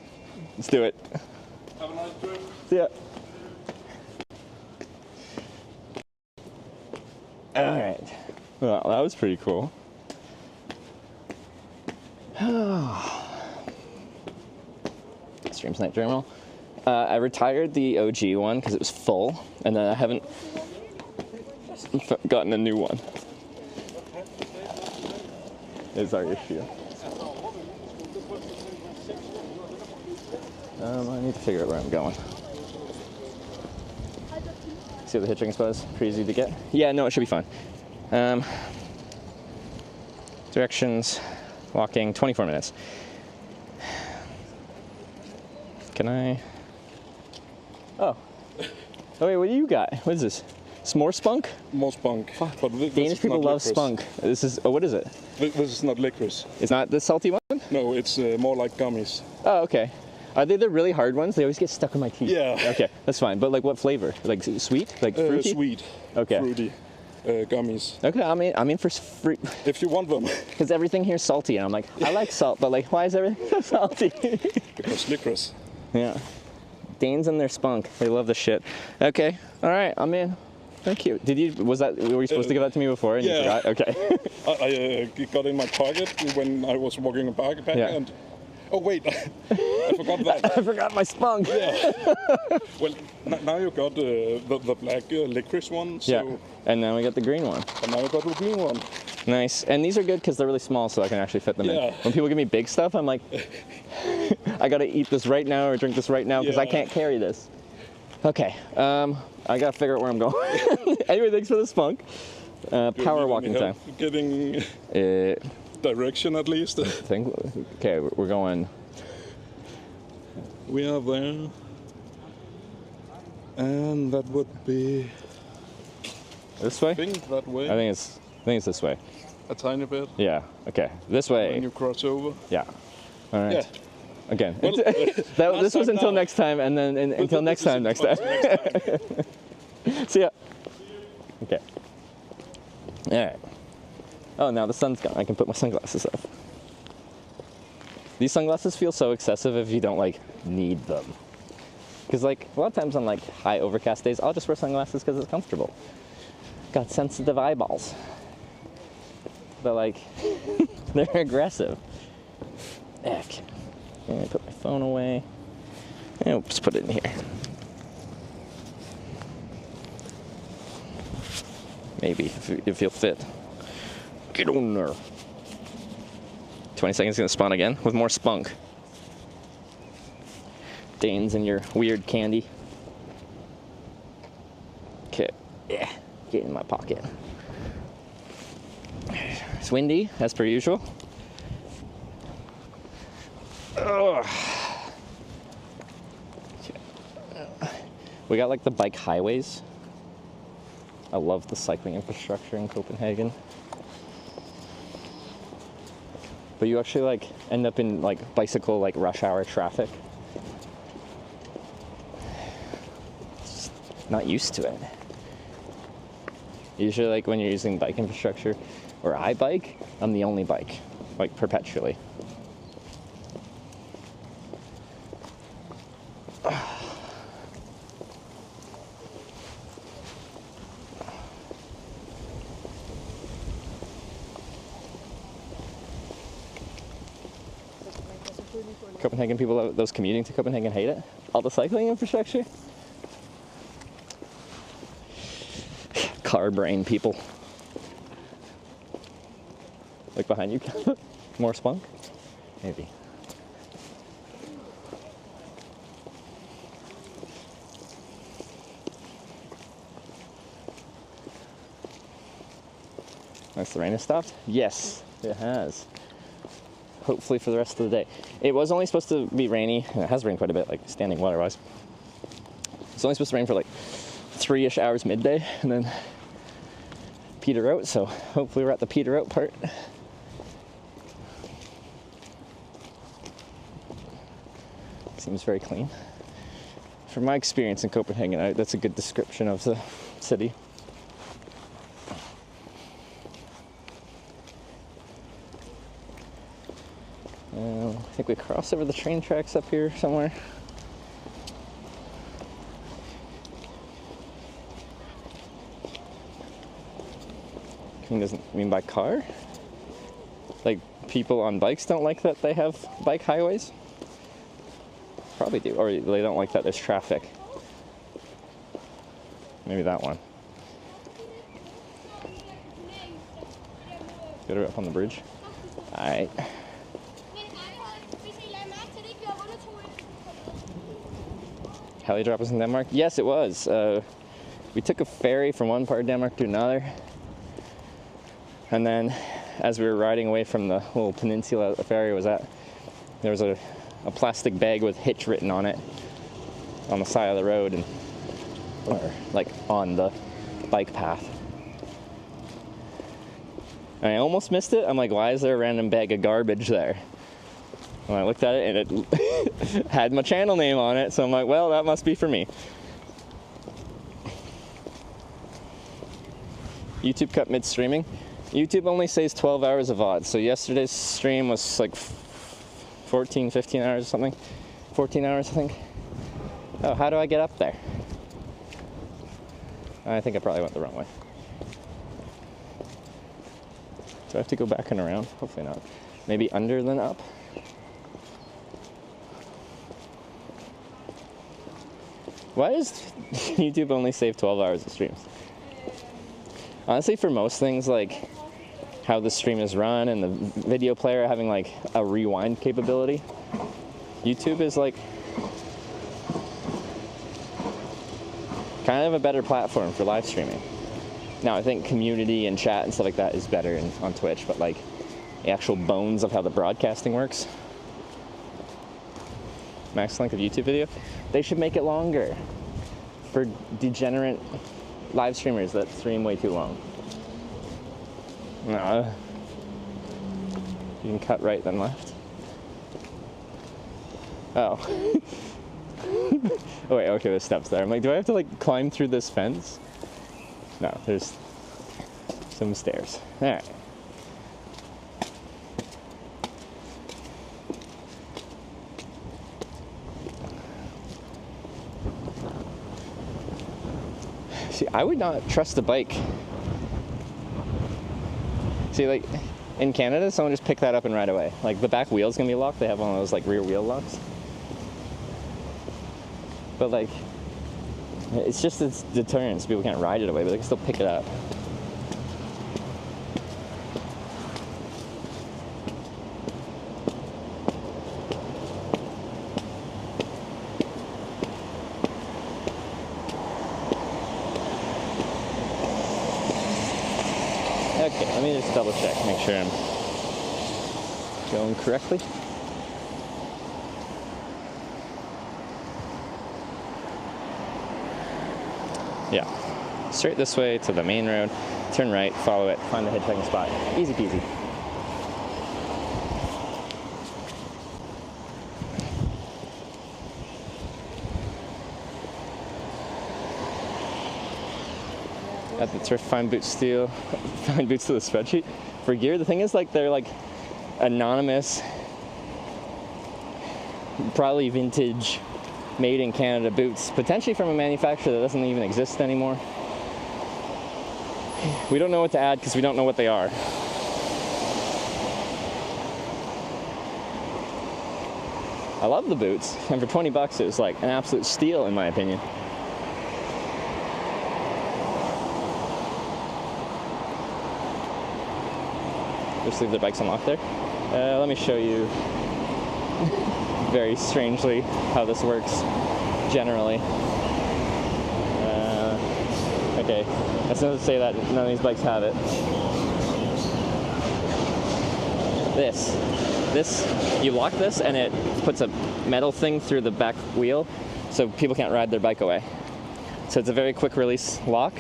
Speaker 1: Let's do it.
Speaker 11: Have a nice trip.
Speaker 1: See ya. All right. Well, that was pretty cool. Stream Snipe Journal. I retired the OG one because it was full, and then I haven't gotten a new one. Is our issue. I need to figure out where I'm going. See what the hitchhiking spot is? Pretty easy to get? Yeah, no, it should be fine. Directions, walking, 24 minutes. Can I? Oh. Oh wait, what do you got? What is this? It's more spunk?
Speaker 11: More spunk. But
Speaker 1: Danish people love spunk. This is, what is it?
Speaker 11: This is not licorice.
Speaker 1: It's not the salty one?
Speaker 11: No, it's more like gummies.
Speaker 1: Oh, okay. Are they the really hard ones? They always get stuck in my teeth.
Speaker 11: Yeah.
Speaker 1: Okay, that's fine. But like what flavor? Like sweet? Like fruity?
Speaker 11: Sweet.
Speaker 1: Okay.
Speaker 11: Fruity. Gummies.
Speaker 1: Okay, I mean for fruit.
Speaker 11: If you want them.
Speaker 1: Because everything here is salty, and I'm like, I like salt, but like, why is everything so salty?
Speaker 11: Because licorice.
Speaker 1: Yeah. Danes and their spunk. They love the shit. Okay. All right. I'm in. Thank you. Were you supposed to give that to me before and you forgot? Okay.
Speaker 11: I got in my pocket when I was walking back and... Oh, wait. I forgot that.
Speaker 1: I forgot my spunk.
Speaker 11: Yeah. Well, now you got the black licorice one. So
Speaker 1: yeah. And now we got the green one.
Speaker 11: And now I got the green one.
Speaker 1: Nice. And these are good because they're really small, so I can actually fit them in. When people give me big stuff, I'm like, I gotta eat this right now or drink this right now because I can't carry this. Okay. I gotta figure out where I'm going. Anyway, thanks for the spunk. Power walking time.
Speaker 11: Getting direction at least.
Speaker 1: Okay, we're going.
Speaker 11: We are there. And that would be...
Speaker 1: This way?
Speaker 11: I think that way.
Speaker 1: I think it's this way.
Speaker 11: A tiny bit.
Speaker 1: Yeah. Okay. This way.
Speaker 11: When you cross over.
Speaker 1: Yeah. All right.
Speaker 11: Yeah.
Speaker 1: Again.
Speaker 11: Well,
Speaker 1: this was until next time, and then until next time. Next time. See ya. Okay. All right. Oh, now the sun's gone. I can put my sunglasses up. These sunglasses feel so excessive if you don't like need them. Because like a lot of times on like high overcast days, I'll just wear sunglasses because it's comfortable. Got sensitive eyeballs. But like, they're aggressive. Heck. I'm gonna put my phone away. And just put it in here. Maybe, if you'll fit. Get on there. 20 seconds gonna spawn again with more spunk. Danes and your weird candy. Okay, yeah, get in my pocket. It's windy, as per usual. Ugh. We got like the bike highways. I love the cycling infrastructure in Copenhagen. But you actually like end up in like bicycle like rush hour traffic. Just not used to it. Usually like when you're using bike infrastructure or I bike, I'm the only bike, like perpetually. Copenhagen people, those commuting to Copenhagen hate it. All the cycling infrastructure. Car brain people. Like behind you. More spunk? Maybe. Nice, the rain has stopped? Yes, it has. Hopefully for the rest of the day. It was only supposed to be rainy, and it has rained quite a bit, like standing water-wise. It's only supposed to rain for like 3-ish hours midday, and then peter out, so hopefully we're at the peter out part. Seems very clean. From my experience in Copenhagen, that's a good description of the city. I think we cross over the train tracks up here somewhere. Doesn't mean by car? Like people on bikes don't like that they have bike highways? Probably do, or they don't like that there's traffic. Maybe that one. Get her up on the bridge. Alright. Heli drop was in Denmark? Yes, it was. We took a ferry from one part of Denmark to another. And then, as we were riding away from the little peninsula the ferry was at, there was a plastic bag with Hitch written on it on the side of the road, and or like on the bike path. And I almost missed it. I'm like, why is there a random bag of garbage there? And I looked at it, and it had my channel name on it, so I'm like, well, that must be for me. YouTube cut mid-streaming. YouTube only says 12 hours of VOD, so yesterday's stream was like 14, 15 hours or something. 14 hours, I think. Oh, how do I get up there? I think I probably went the wrong way. Do I have to go back and around? Hopefully not. Maybe under then up? Why does YouTube only save 12 hours of streams? Honestly, for most things, like how the stream is run and the video player having like a rewind capability, YouTube is like kind of a better platform for live streaming. Now, I think community and chat and stuff like that is better on Twitch, but like the actual bones of how the broadcasting works. Max length of YouTube video, they should make it longer for degenerate live streamers that stream way too long. No. You can cut right then left. Oh. Oh wait, okay, there's steps there. I'm like, do I have to like climb through this fence? No, there's some stairs. All right. See, I would not trust a bike. See, like, in Canada, someone just pick that up and ride away. Like, the back wheel's gonna be locked. They have one of those, like, rear wheel locks. But, like, it's just its deterrence. People can't ride it away, but they can still pick it up. Okay, let me just double check, make sure I'm going correctly. Yeah, straight this way to the main road, turn right, follow it, find the hitchhiking spot. Easy peasy. At the thrift, find boots to the spreadsheet. For gear, the thing is, like, they're like anonymous, probably vintage, made in Canada boots, potentially from a manufacturer that doesn't even exist anymore. We don't know what to add because we don't know what they are. I love the boots, and for 20 bucks it was like an absolute steal in my opinion. Just leave their bikes unlocked there. Let me show you very strangely how this works generally. Okay, that's not to say that none of these bikes have it. This, you lock this and it puts a metal thing through the back wheel so people can't ride their bike away. So it's a very quick release lock,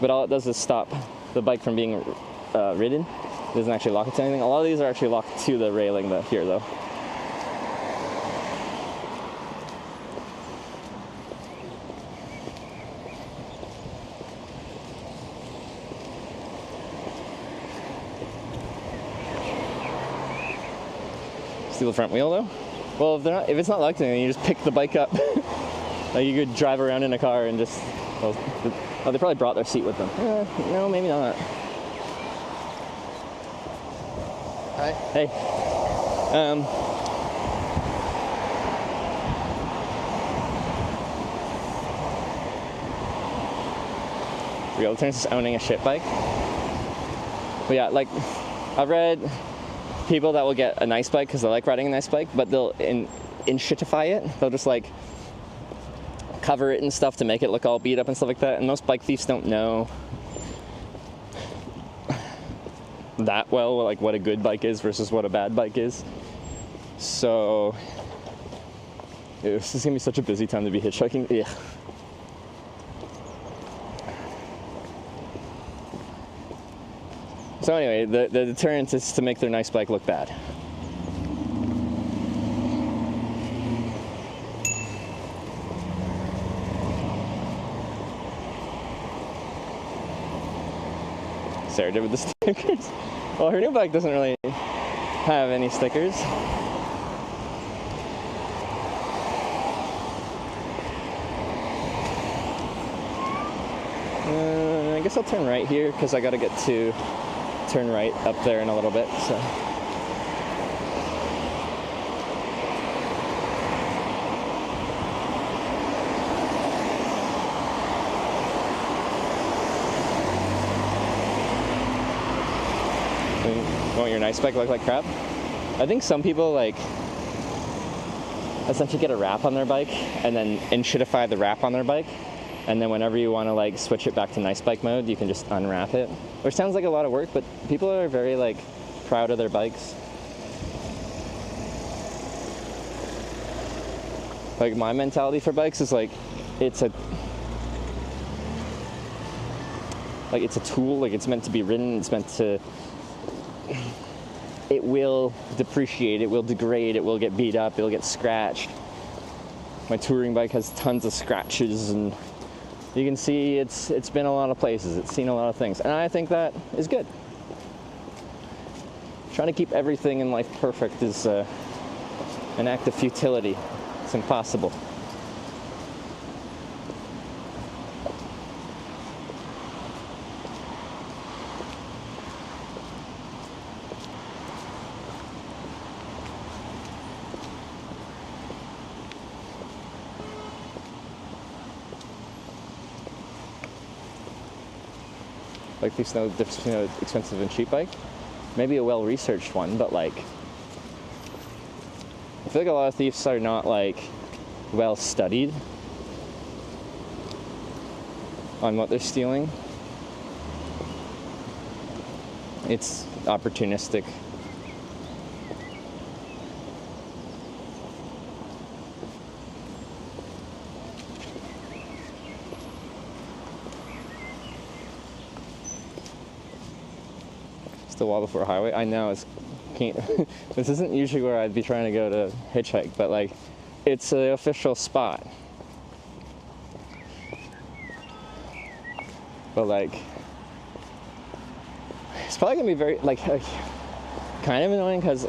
Speaker 1: but all it does is stop the bike from being ridden. It doesn't actually lock it to anything. A lot of these are actually locked to the railing here though. See the front wheel though? Well, if it's not locked to anything, you just pick the bike up. Like you could drive around in a car and just, well, they probably brought their seat with them. No, maybe not. Hi. Hey. Real turns is owning a shit bike. But yeah, like I've read people that will get a nice bike because they like riding a nice bike, but they'll shitify it. They'll just like cover it and stuff to make it look all beat up and stuff like that. And most bike thieves don't know that well, like what a good bike is versus what a bad bike is. So this is gonna be such a busy time to be hitchhiking. Yeah. So anyway, the deterrent is to make their nice bike look bad. Sarah did with the stickers. Well, her new bike doesn't really have any stickers. guess I'll turn right here because I got to get to turn right up there in a little bit. So. Want your nice bike look like crap? I think some people like essentially get a wrap on their bike and then enshittify the wrap on their bike, and then whenever you want to like switch it back to nice bike mode, you can just unwrap it, which sounds like a lot of work, but people are very like proud of their bikes. Like my mentality for bikes is like it's a tool, like it's meant to be ridden, it's meant to, it will depreciate, it will degrade, it will get beat up, it'll get scratched. My touring bike has tons of scratches, and you can see it's been a lot of places, it's seen a lot of things, and I think that is good. Trying to keep everything in life perfect is an act of futility. It's impossible. Like, there's no difference between an expensive and cheap bike. Maybe a well-researched one, but like, I feel like a lot of thieves are not like well-studied on what they're stealing. It's opportunistic. The wall before highway. I know it's this isn't usually where I'd be trying to go to hitchhike, but like it's the official spot. But like it's probably gonna be very like kind of annoying because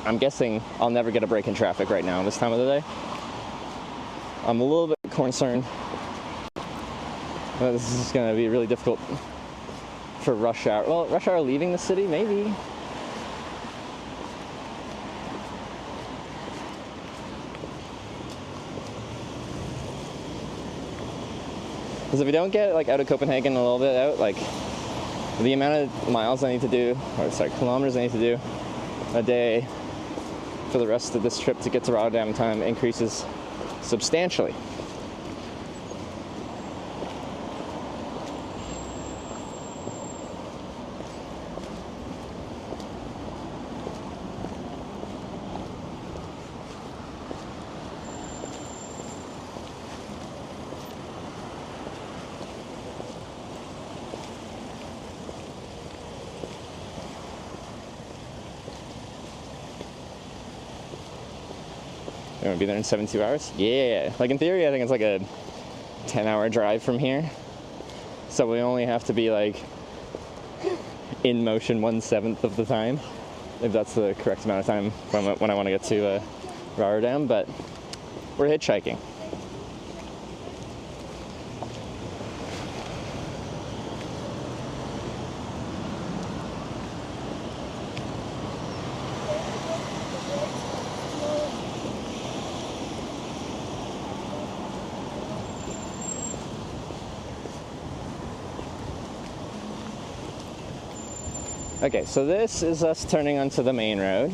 Speaker 1: I'm guessing I'll never get a break in traffic right now this time of the day. I'm a little bit concerned that this is gonna be really difficult for rush hour. Well, rush hour leaving the city, maybe. Because if we don't get like out of Copenhagen a little bit out, like the amount of miles I need to do, or sorry, kilometers I need to do a day for the rest of this trip to get to Rotterdam in time increases substantially. You want to be there in 72 hours? Yeah. Like in theory, I think it's like a 10-hour drive from here. So we only have to be like in motion 1/7 of the time, if that's the correct amount of time when I want to get to Rotterdam. But we're hitchhiking. Okay, so this is us turning onto the main road.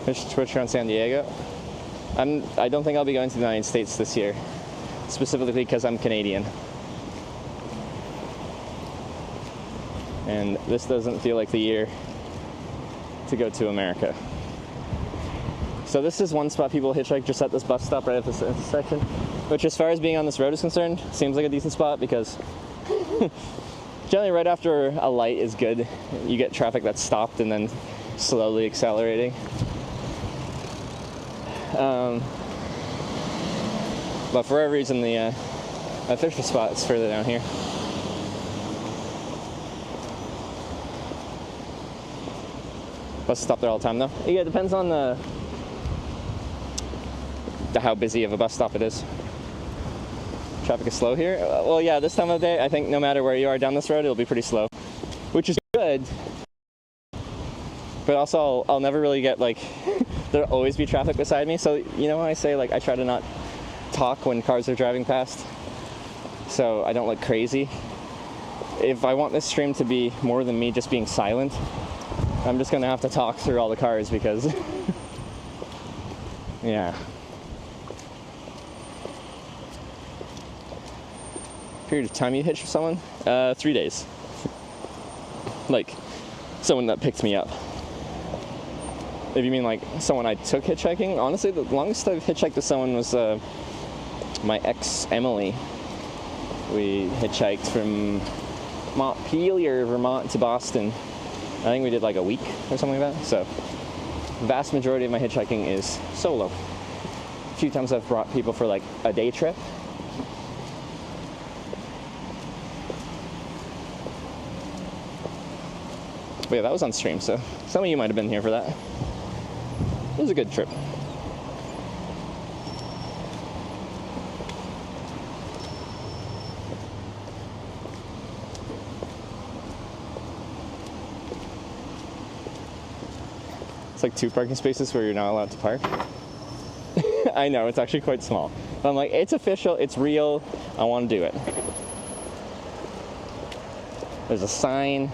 Speaker 1: Twitch around San Diego. I don't think I'll be going to the United States this year, specifically because I'm Canadian. And this doesn't feel like the year to go to America. So this is one spot people hitchhike just at this bus stop right at this intersection, which as far as being on this road is concerned, seems like a decent spot because generally right after a light is good, you get traffic that's stopped and then slowly accelerating. But for whatever reason, the official spot is further down here. Bus stop there all the time though. Yeah, it depends on the how busy of a bus stop it is. Traffic is slow here. Well, yeah, this time of the day, I think no matter where you are down this road, it'll be pretty slow, which is good. But also, I'll never really get like, there'll always be traffic beside me. So, you know, when I say like, I try to not talk when cars are driving past, so I don't look crazy. If I want this stream to be more than me just being silent, I'm just gonna have to talk through all the cars because, yeah. Period of time you hitch with someone? 3 days. Like, someone that picked me up. If you mean like someone I took hitchhiking, honestly, the longest I've hitchhiked with someone was my ex, Emily. We hitchhiked from Montpelier, Vermont to Boston. I think we did like a week or something like that. So, the vast majority of my hitchhiking is solo. A few times I've brought people for like a day trip. But yeah, that was on stream, so some of you might have been here for that. It was a good trip. It's like 2 parking spaces where you're not allowed to park. I know, it's actually quite small. But I'm like, it's official, it's real, I want to do it. There's a sign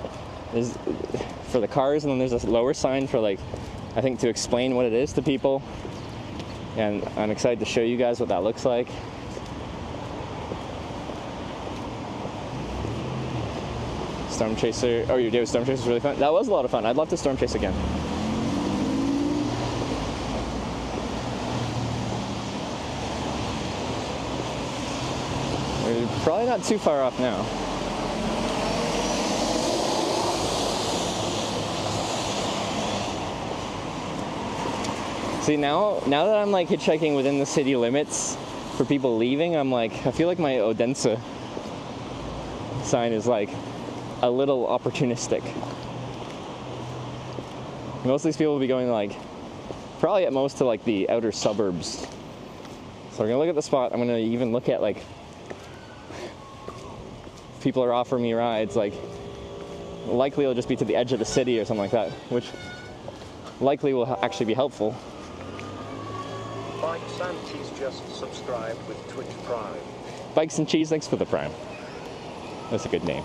Speaker 1: for the cars, and then there's a lower sign for like, I think, to explain what it is to people. And I'm excited to show you guys what that looks like. Storm Chaser. Oh, your day with Storm Chaser was really fun. That was a lot of fun. I'd love to storm chase again. We're probably not too far off now. See, now that I'm like hitchhiking within the city limits for people leaving, I'm like, I feel like my Odense sign is like a little opportunistic. Most of these people will be going like, probably at most to like the outer suburbs. So we're gonna look at the spot. I'm gonna even look at like, people are offering me rides, like likely it'll just be to the edge of the city or something like that, which likely will actually be helpful.
Speaker 2: Bikes and Cheese just subscribed with Twitch Prime.
Speaker 1: Bikes and Cheese, thanks for the Prime. That's a good name.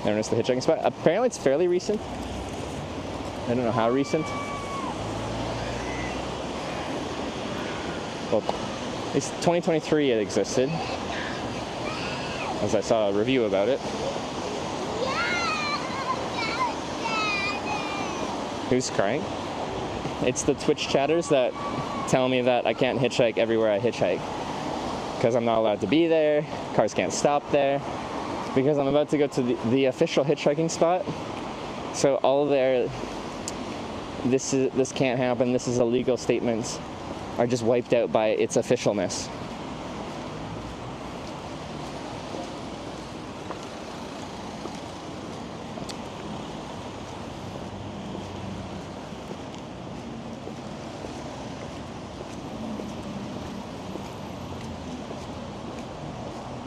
Speaker 1: Never missed the hitchhiking spot. Apparently it's fairly recent. I don't know how recent. Well, at least 2023 it existed, as I saw a review about it. Who's crying? It's the Twitch chatters that tell me that I can't hitchhike everywhere I hitchhike because I'm not allowed to be there, cars can't stop there, because I'm about to go to the official hitchhiking spot. So all their this can't happen, this is illegal statements are just wiped out by its officialness.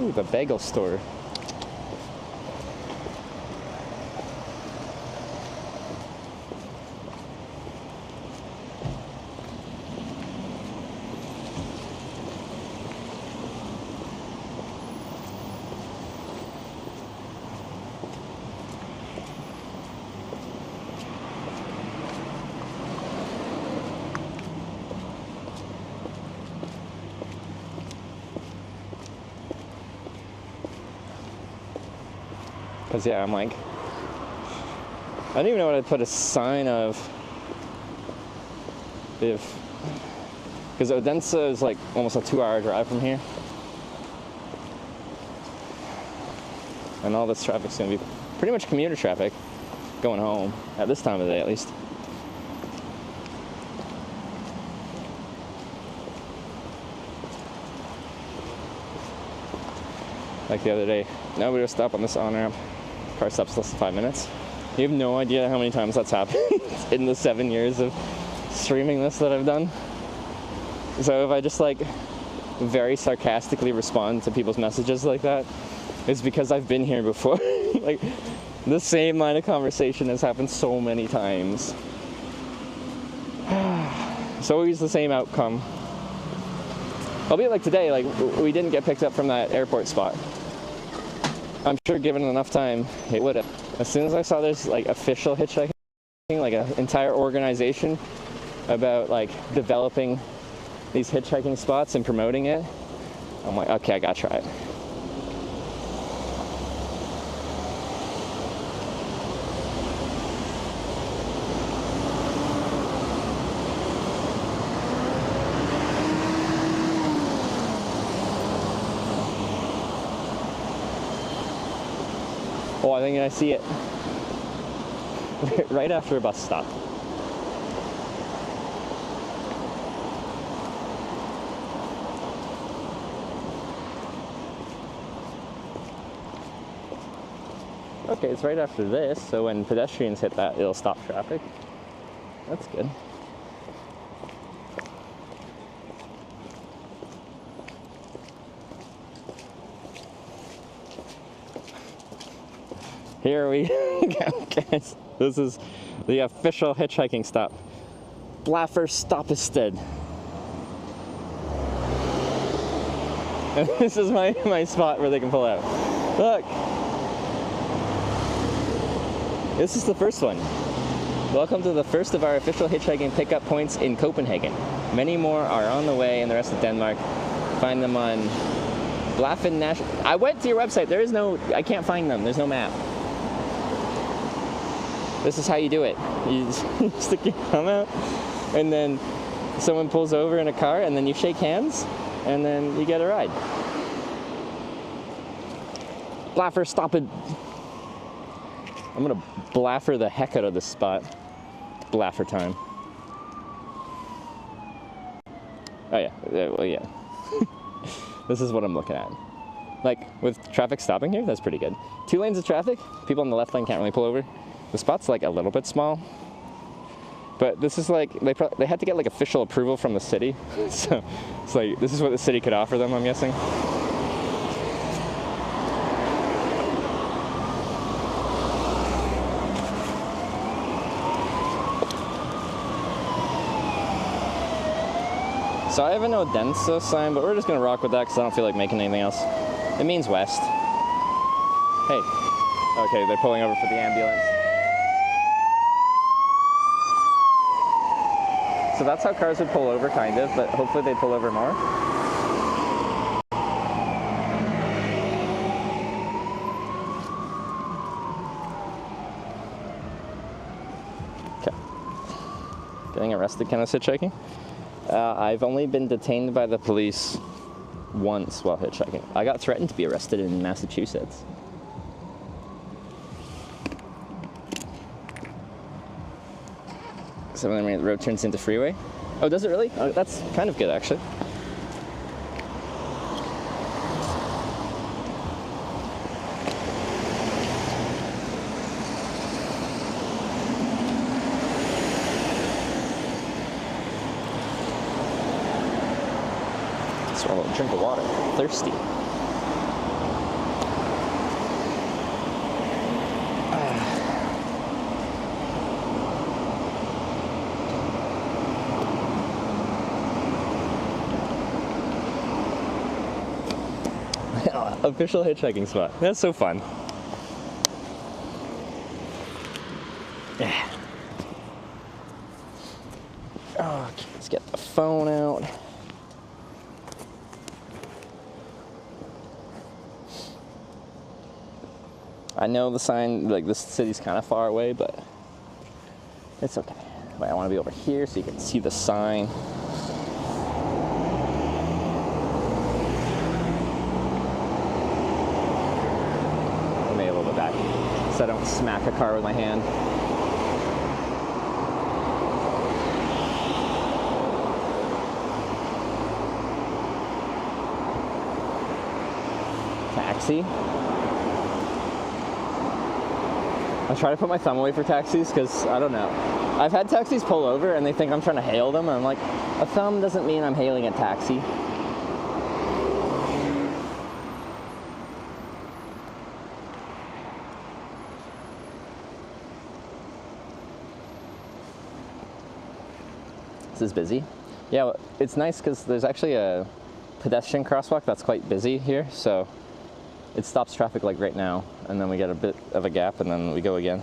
Speaker 1: Ooh, the bagel store. Because yeah, I'm like, I don't even know what I'd put a sign of if, because Odense is like almost a 2-hour drive from here. And all this traffic's going to be pretty much commuter traffic going home, at this time of the day at least. Like the other day, nobody would stop on this on-ramp. Car stops less than 5 minutes. You have no idea how many times that's happened in the 7 years of streaming this that I've done. So if I just like very sarcastically respond to people's messages like that, it's because I've been here before. Like the same line of conversation has happened so many times. It's always the same outcome. Albeit like today, like we didn't get picked up from that airport spot. I'm sure given enough time, it would have. As soon as I saw there's like official hitchhiking, like an entire organization about like developing these hitchhiking spots and promoting it, I'm like, okay, I gotta try it. Oh, I think I see it. Right after a bus stop. Okay, it's right after this, so when pedestrians hit that, it'll stop traffic. That's good. Here we go, guys. This is the official hitchhiking stop. Blaffer Stoppisted. And this is my spot where they can pull out. Look! This is the first one. Welcome to the first of our official hitchhiking pickup points in Copenhagen. Many more are on the way in the rest of Denmark. Find them on Blaffen National. I went to your website. There is no, I can't find them. There's no map. This is how you do it. You just stick your thumb out, and then someone pulls over in a car, and then you shake hands, and then you get a ride. Blaffer, stop it. I'm gonna blaffer the heck out of this spot. Blaffer time. Oh yeah, well yeah. This is what I'm looking at. Like, with traffic stopping here, that's pretty good. 2 lanes of traffic, people on the left lane can't really pull over. The spot's like a little bit small, but this is like, they had to get like official approval from the city. So it's like, this is what the city could offer them, I'm guessing. So I have an Odense sign, but we're just gonna rock with that because I don't feel like making anything else. It means west. Hey, okay, they're pulling over for the ambulance. So that's how cars would pull over, kind of, but hopefully they pull over more. Okay. Getting arrested kind of hitchhiking. I've only been detained by the police once while hitchhiking. I got threatened to be arrested in Massachusetts. So when the road turns into freeway. Oh, does it really? Oh, that's kind of good, actually. Swallow a drink of water. Thirsty. Official hitchhiking spot. That's so fun. Yeah. Okay, let's get the phone out. I know the sign, like this city's kind of far away, but it's okay. Wait, I want to be over here so you can see the sign. So I don't smack a car with my hand. Taxi. I try to put my thumb away for taxis because I don't know. I've had taxis pull over and they think I'm trying to hail them, and I'm like, a thumb doesn't mean I'm hailing a taxi. This is busy. Yeah, well, it's nice because there's actually a pedestrian crosswalk that's quite busy here, so it stops traffic like right now, and then we get a bit of a gap, and then we go again.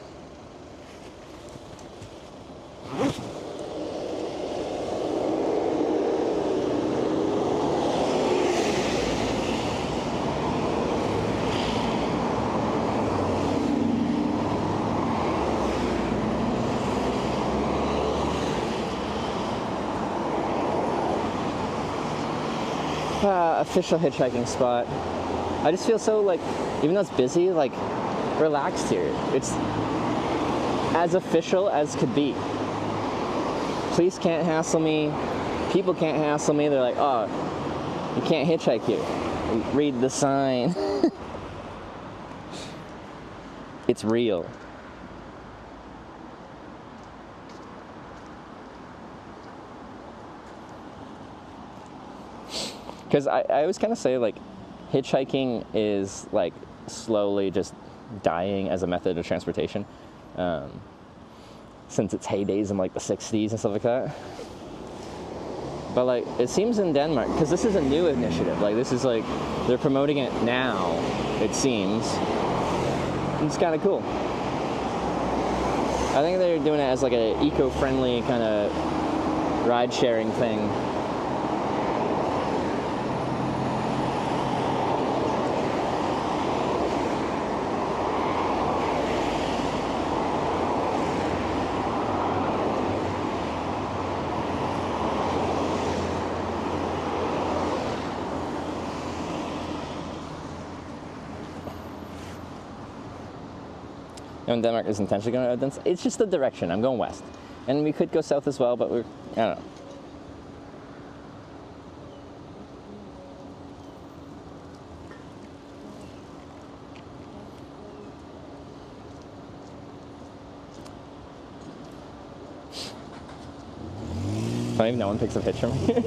Speaker 1: Official hitchhiking spot. I just feel so, like, even though it's busy, like, relaxed here. It's as official as could be. Police can't hassle me. People can't hassle me. They're like, oh, you can't hitchhike here. Read the sign. It's real. Because I always kind of say, like, hitchhiking is, like, slowly just dying as a method of transportation since its heydays in, like, the 60s and stuff like that. But, like, it seems in Denmark, because this is a new initiative, like, this is, like, they're promoting it now, it seems. It's kind of cool. I think they're doing it as, like, an eco-friendly kind of ride-sharing thing. And Denmark is intentionally going to, it's just the direction. I'm going west. And we could go south as well, but I don't know. Funny if no one picks up Hitch from here.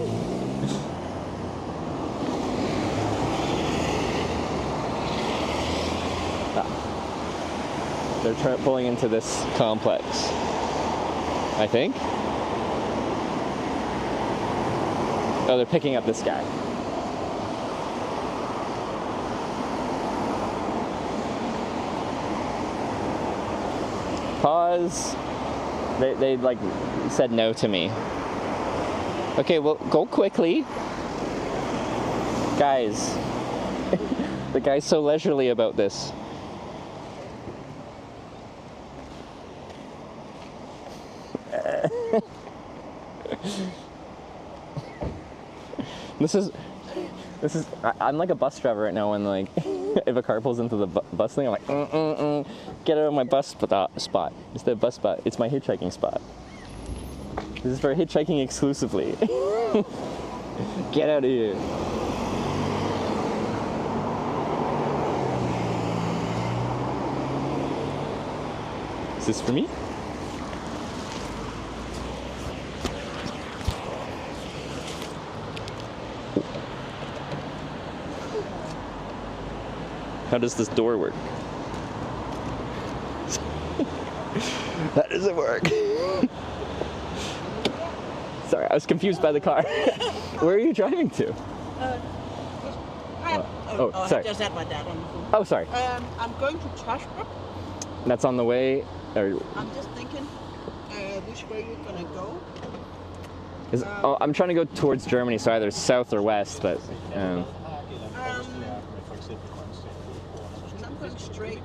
Speaker 1: They're pulling into this complex, I think. Oh, they're picking up this guy. Pause. They like said no to me. Okay, well, go quickly. Guys, the guy's so leisurely about this. I'm like a bus driver right now, when, like, if a car pulls into the bus thing, I'm like, get out of my bus spot. Instead of bus spot, it's my hitchhiking spot. This is for hitchhiking exclusively. Get out of here. Is this for me? How does this door work? That doesn't work. Sorry, I was confused by the car. Where are you driving to? Sorry.
Speaker 12: I just had my dad on the phone.
Speaker 1: Oh, sorry.
Speaker 12: I'm going to Tromsø.
Speaker 1: That's on the way? Or...
Speaker 12: I'm just thinking which way you're going to go.
Speaker 1: I'm trying to go towards Germany, so either south or west, but...
Speaker 12: I'm going straight.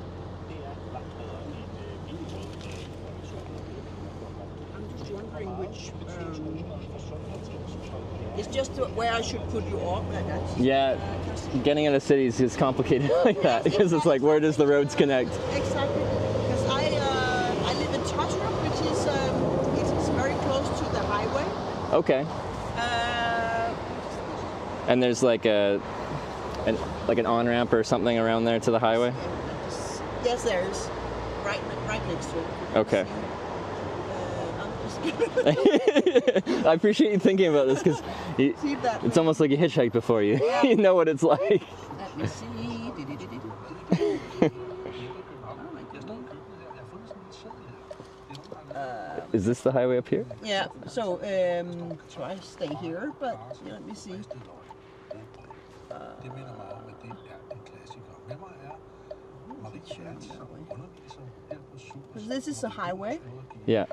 Speaker 12: I'm just wondering which... it's just where I should put you off.
Speaker 1: Yeah, getting into cities is complicated like that, because it's like, where does the roads connect?
Speaker 12: Exactly, because I live in Tromsø, which is it's very close to the highway.
Speaker 1: Okay. And there's like an on-ramp or something around there to the highway?
Speaker 12: Yes, there is. right next to it.
Speaker 1: Okay. I appreciate you thinking about this because it's almost like you hitchhiked before you.
Speaker 12: Yeah.
Speaker 1: You know what it's like.
Speaker 12: Let me see.
Speaker 1: Is this the highway up here?
Speaker 12: Yeah. So try to stay here, but yeah, let me see. This is the highway.
Speaker 1: Yeah.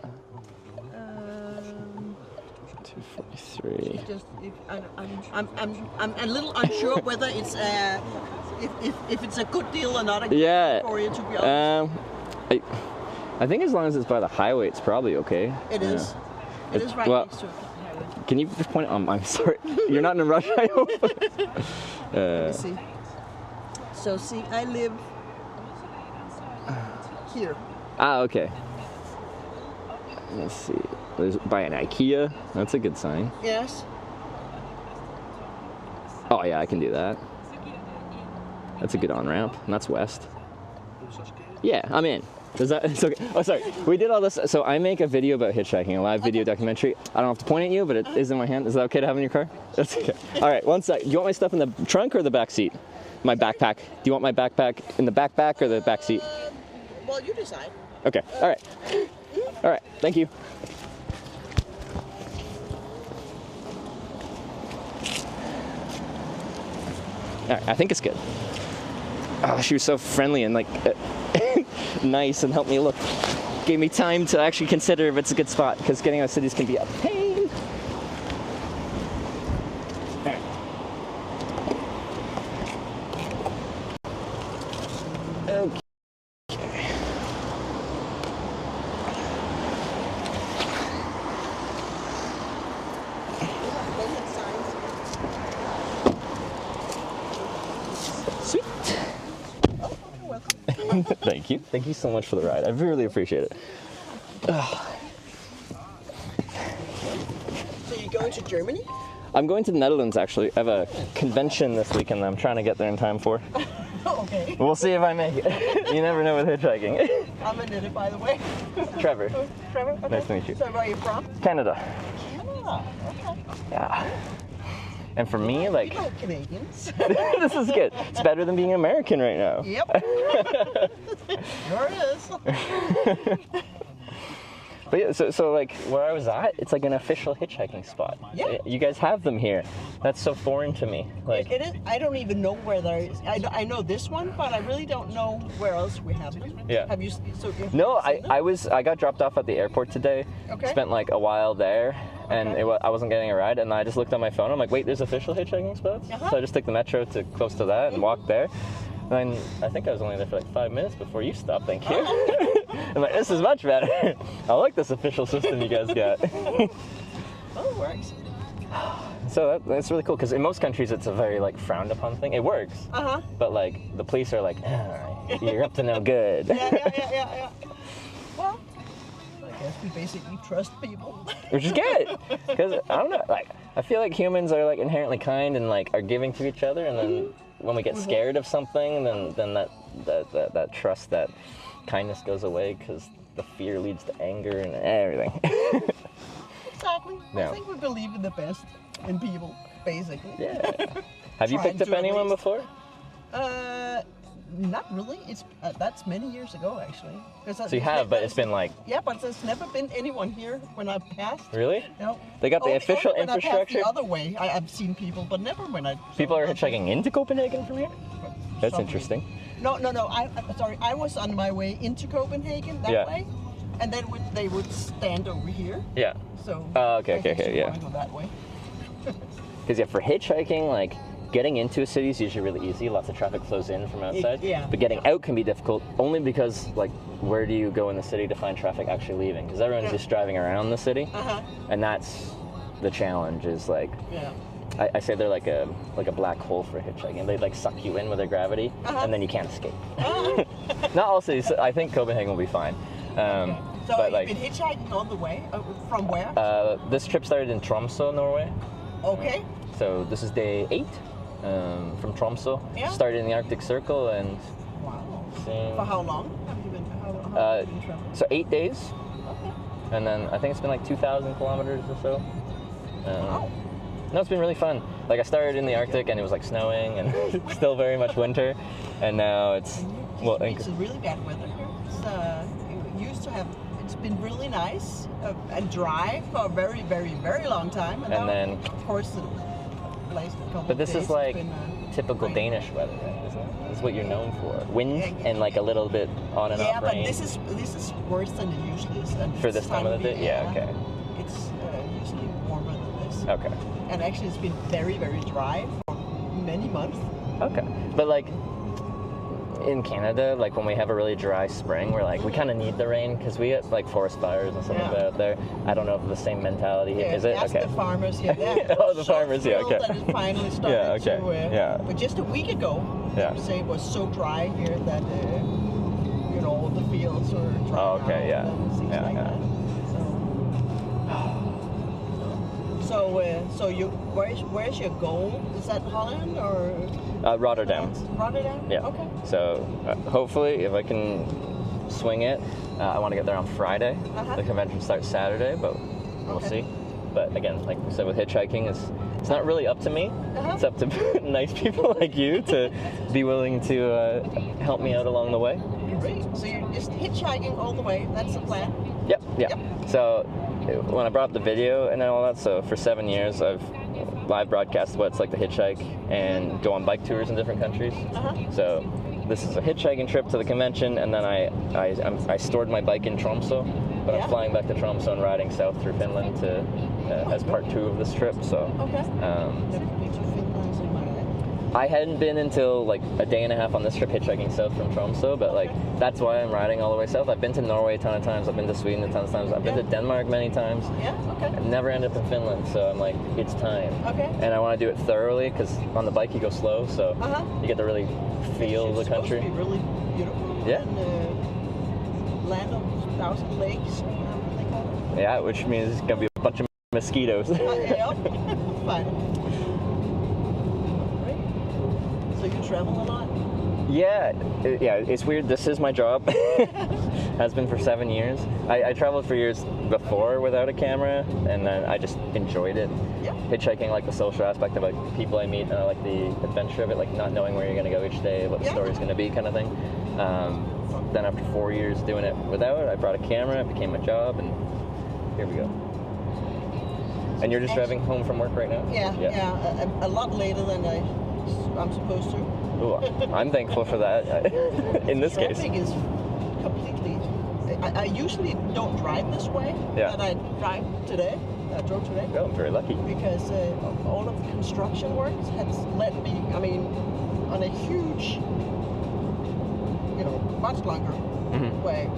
Speaker 12: 243. Just, I'm a little unsure whether it's if it's a good deal or not a good deal for you, to be honest.
Speaker 1: I think as long as it's by the highway, it's probably okay.
Speaker 12: It is. It is right next to the highway.
Speaker 1: Can you just point? I'm sorry. You're not in a rush, I hope.
Speaker 12: Let me see. So see, I live here.
Speaker 1: Ah, okay. Let's see. There's by an IKEA. That's a good sign.
Speaker 12: Yes.
Speaker 1: Oh yeah, I can do that. That's a good on-ramp. And that's west. Yeah, I'm in. Is that, it's okay. Oh, sorry. We did all this. So I make a video about hitchhiking, a live video documentary. I don't have to point at you, but it is in my hand. Is that okay to have in your car? That's okay. All right, one sec. Do you want my stuff in the trunk or the back seat? My backpack. Do you want my backpack in the backpack or the back seat?
Speaker 12: Well, you decide.
Speaker 1: Okay. All right. All right. Thank you. All right, I think it's good. Oh, she was so friendly and like nice and helped me look. Gave me time to actually consider if it's a good spot because getting out of cities can be a pain. All right. Okay. Sweet. Thank you. Thank you so much for the ride. I really appreciate it.
Speaker 12: So you're going to Germany?
Speaker 1: I'm going to the Netherlands, actually. I have a convention this weekend that I'm trying to get there in time for.
Speaker 12: Okay.
Speaker 1: We'll see if I make it. You never know with hitchhiking.
Speaker 12: I'm in it, by the way.
Speaker 1: Trevor.
Speaker 12: Trevor? Okay.
Speaker 1: Nice to meet you.
Speaker 12: So where are you from?
Speaker 1: Canada.
Speaker 12: Canada. Okay.
Speaker 1: Yeah. And for me, like...
Speaker 12: You know Canadians.
Speaker 1: This is good. It's better than being American right now.
Speaker 12: Yep. Sure is.
Speaker 1: But yeah, so like where I was at, it's like an official hitchhiking spot.
Speaker 12: Yeah.
Speaker 1: You guys have them here. That's so foreign to me. Like
Speaker 12: it is. I don't even know where there is. I know this one, but I really don't know where else we have them.
Speaker 1: Yeah.
Speaker 12: Have you? So
Speaker 1: no, I got dropped off at the airport today.
Speaker 12: Okay.
Speaker 1: Spent like a while there, and I wasn't getting a ride, and I just looked on my phone. I'm like, wait, there's official hitchhiking spots. So I just took the metro to close to that and walked there. And I think I was only there for like 5 minutes before you stopped. Thank you. I'm like, this is much better. I like this official system you guys got.
Speaker 12: Well, it works.
Speaker 1: So that's really cool because in most countries it's a very like frowned upon thing. It works. But like the police are like, you're up to no good.
Speaker 12: Yeah. Well, I guess we basically trust people.
Speaker 1: Which is good, because I don't know, like I feel like humans are like inherently kind and like are giving to each other, and then when we get scared of something, then that trust, that kindness goes away because the fear leads to anger and everything.
Speaker 12: Exactly.
Speaker 1: Yeah.
Speaker 12: I think we believe in the best in people, basically.
Speaker 1: Yeah. Have you picked up anyone before?
Speaker 12: Not really. It's that's many years ago, actually.
Speaker 1: So you have, but it's been like...
Speaker 12: Yeah, but there's never been anyone here when I've passed.
Speaker 1: Really?
Speaker 12: No.
Speaker 1: They got the official
Speaker 12: only when
Speaker 1: infrastructure?
Speaker 12: I passed the other way, I've seen people, but never when I...
Speaker 1: People are hitchhiking into Copenhagen from here? That's interesting.
Speaker 12: No. Sorry, I was on my way into Copenhagen that way, and then they would stand over here.
Speaker 1: Yeah.
Speaker 12: So.
Speaker 1: Okay, yeah.
Speaker 12: Go that way.
Speaker 1: Because for hitchhiking, like getting into a city is usually really easy. Lots of traffic flows in from outside. But getting out can be difficult, only because like where do you go in the city to find traffic actually leaving? Because everyone's just driving around the city, and that's the challenge. Is like.
Speaker 12: Yeah.
Speaker 1: I say they're like a black hole for hitchhiking. They like suck you in with their gravity, and then you can't escape. Not all cities. I think Copenhagen will be fine.
Speaker 12: So
Speaker 1: but
Speaker 12: you've been hitchhiking all the way from where?
Speaker 1: This trip started in Tromsø, Norway.
Speaker 12: Okay.
Speaker 1: So this is day 8 from Tromsø.
Speaker 12: Yeah.
Speaker 1: Started in the Arctic Circle and.
Speaker 12: Wow.
Speaker 1: Seen,
Speaker 12: For how long have you been? you travel?
Speaker 1: So 8 days,
Speaker 12: Okay.
Speaker 1: and then I think it's been like 2,000 kilometers or so.
Speaker 12: Wow.
Speaker 1: No, it's been really fun. Like I started in the Arctic and it was like snowing and still very much winter, and now it's
Speaker 12: It's really bad weather here. It used to have. It's been really nice and dry for a very, very, very long time, and now,
Speaker 1: then
Speaker 12: of course, the last couple
Speaker 1: but this
Speaker 12: of days
Speaker 1: is like
Speaker 12: it's been,
Speaker 1: typical Danish weather, right? Isn't it? This is what you're known for. Wind and like a little bit on and off rain.
Speaker 12: but this is worse than it usually is. And
Speaker 1: For this time of the day? Yeah, okay.
Speaker 12: It's usually warmer than this.
Speaker 1: Okay.
Speaker 12: And actually, it's been very, very dry for many months.
Speaker 1: Okay. But like in Canada, like when we have a really dry spring, we're like, we kind of need the rain because we get like forest fires and stuff like that out there. I don't know if the same mentality here. Is it?
Speaker 12: Ask
Speaker 1: Okay.
Speaker 12: the farmers here.
Speaker 1: Oh, the farmers, yeah, okay.
Speaker 12: That it finally started to. But just a week ago,
Speaker 1: Yeah.
Speaker 12: say it was so dry here that all the fields were dry.
Speaker 1: Oh, okay, yeah.
Speaker 12: And things like that. So where's your goal? Is that Holland or?
Speaker 1: Rotterdam.
Speaker 12: Rotterdam.
Speaker 1: Yeah.
Speaker 12: Okay.
Speaker 1: So hopefully, if I can swing it, I want to get there on Friday. The convention starts Saturday, but we'll see. But again, like we said with hitchhiking, it's not really up to me. It's up to nice people like you to be willing to help me out along the way.
Speaker 12: Great. So you're just hitchhiking all the way. That's the plan.
Speaker 1: Yep. So when I brought up the video and all that, so for 7 years I've live broadcast what's like the hitchhike and go on bike tours in different countries. So this is a hitchhiking trip to the convention, and then I stored my bike in Tromsø, but I'm flying back to Tromsø and riding south through Finland to as part 2 of this trip. So I hadn't been until like a day and a half on this trip hitchhiking south from Tromsø, but like that's why I'm riding all the way south. I've been to Norway a ton of times, I've been to Sweden a ton of times, I've been to Denmark many times. I never end up in Finland, so I'm like, it's time. And I want to do it thoroughly because on the bike you go slow, so you get to really feel the country.
Speaker 12: It's supposed to be really beautiful.
Speaker 1: Yeah.
Speaker 12: And land of 1,000 lakes, or whatever they call it.
Speaker 1: Yeah, which means it's gonna be a bunch of mosquitoes.
Speaker 12: Fine. So you travel a lot?
Speaker 1: Yeah, it's weird. This is my job. Has been for 7 years. I traveled for years before without a camera, and then I just enjoyed it. Hitchhiking, like the social aspect of like people I meet, and I like the adventure of it, like not knowing where you're gonna go each day, what the story's gonna be, kind of thing. Then after 4 years doing it without, I brought a camera. It became my job, and here we go. And you're just driving home from work right now?
Speaker 12: Yeah. A lot later than I'm supposed to.
Speaker 1: Ooh, I'm thankful for that. In this case,
Speaker 12: traffic is completely. I usually don't drive this way, but I drove today.
Speaker 1: Oh, I'm very lucky.
Speaker 12: Because all of the construction work has led me. I mean, on a huge, much longer way.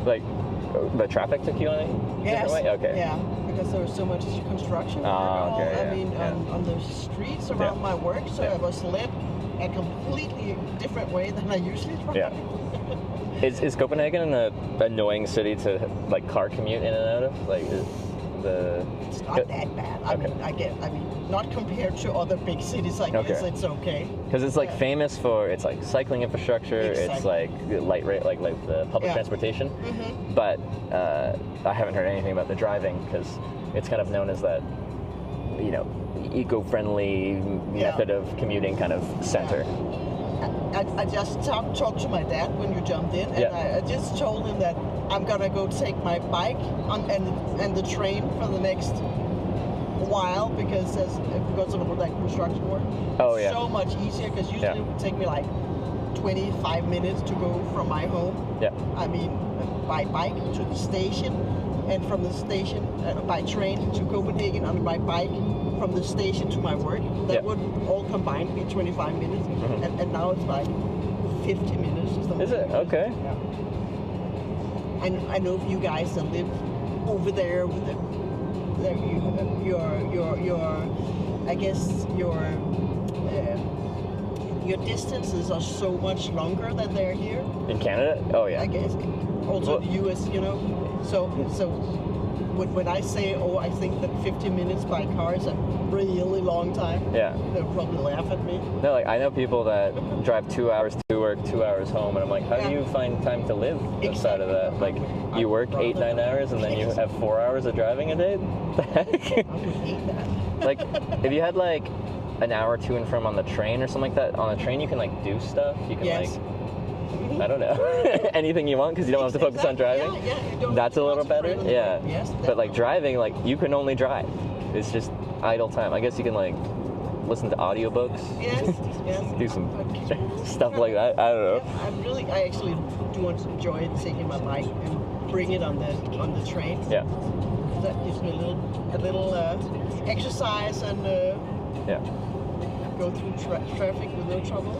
Speaker 1: Like, the traffic took you on a different way? Okay.
Speaker 12: Yeah, because there was so much construction. I mean, on the streets around my work, so I was led a completely different way than I usually drive.
Speaker 1: Yeah. Is Copenhagen an annoying city to like car commute in and out of? Like,
Speaker 12: it's not that bad. I mean, not compared to other big cities. I guess it's okay.
Speaker 1: Because it's like famous for its like cycling infrastructure. It's like light rate, like the public transportation. But I haven't heard anything about the driving because it's kind of known as that, eco-friendly method of commuting kind of center.
Speaker 12: I just talked to my dad when you jumped in, and I just told him that I'm gonna go take my bike and the train for the next while because of like construction work. It's so much easier because usually it would take me like 25 minutes to go from my home. I mean, by bike to the station, and from the station by train to Copenhagen on my bike. From the station to my work, that would all combined be 25 minutes, and now it's like 50 minutes or something.
Speaker 1: Is it? Okay.
Speaker 12: Yeah. I know of you guys that live over there with your distances are so much longer than they're here.
Speaker 1: In Canada? Oh yeah.
Speaker 12: I guess. Also the US, So when I say, oh, I think that 50 minutes by car is a really long time, they'll probably laugh at me.
Speaker 1: No, like I know people that drive 2 hours to work, 2 hours home, and I'm like, how do you find time to live outside of that? Like, you work 8-9 hours, and then you have 4 hours of driving a day? The heck?
Speaker 12: I would hate that.
Speaker 1: Like, if you had like an hour to and from on the train or something like that, on a train you can like do stuff. You can like, I don't know, anything you want because you don't have to focus on driving. That's a little better. Yeah. But like driving, like you can only drive. It's just idle time. I guess you can like listen to audiobooks. Do some stuff like that. I don't know.
Speaker 12: I actually do enjoy taking my bike and bring it on the train.
Speaker 1: Yeah.
Speaker 12: That gives me a little exercise and go through traffic with no trouble.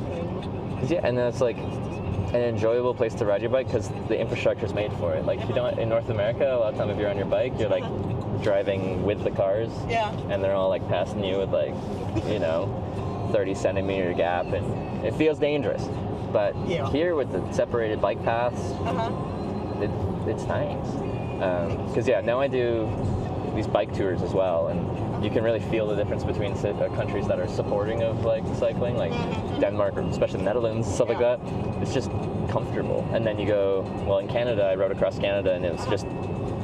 Speaker 1: And then it's like an enjoyable place to ride your bike because the infrastructure is made for it. Like if you don't in North America, a lot of time if you're on your bike, you're like driving with the cars.
Speaker 12: Yeah.
Speaker 1: And they're all like passing you with like, 30-centimeter gap, and it feels dangerous. But here with the separated bike paths, it's nice. Because now I do these bike tours as well, and you can really feel the difference between countries that are supporting of like cycling, like Denmark or especially the Netherlands, stuff like that. It's just comfortable. And then you go, well, in Canada, I rode across Canada, and it's just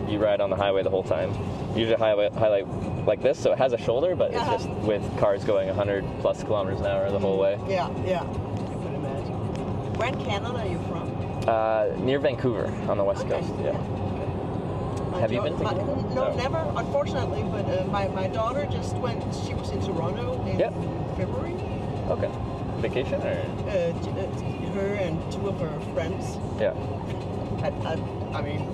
Speaker 1: you ride on the highway the whole time. Usually highlight like this, so it has a shoulder, but it's just with cars going 100+ kilometers an hour the whole way.
Speaker 12: Yeah. I can imagine. Where in Canada are you from?
Speaker 1: Near Vancouver on the west coast. Yeah. Have you been to Canada?
Speaker 12: No, never, unfortunately, but my daughter just went, she was in Toronto in February.
Speaker 1: Okay. Vacation or?
Speaker 12: Her and 2 of her friends.
Speaker 1: Yeah.
Speaker 12: I mean,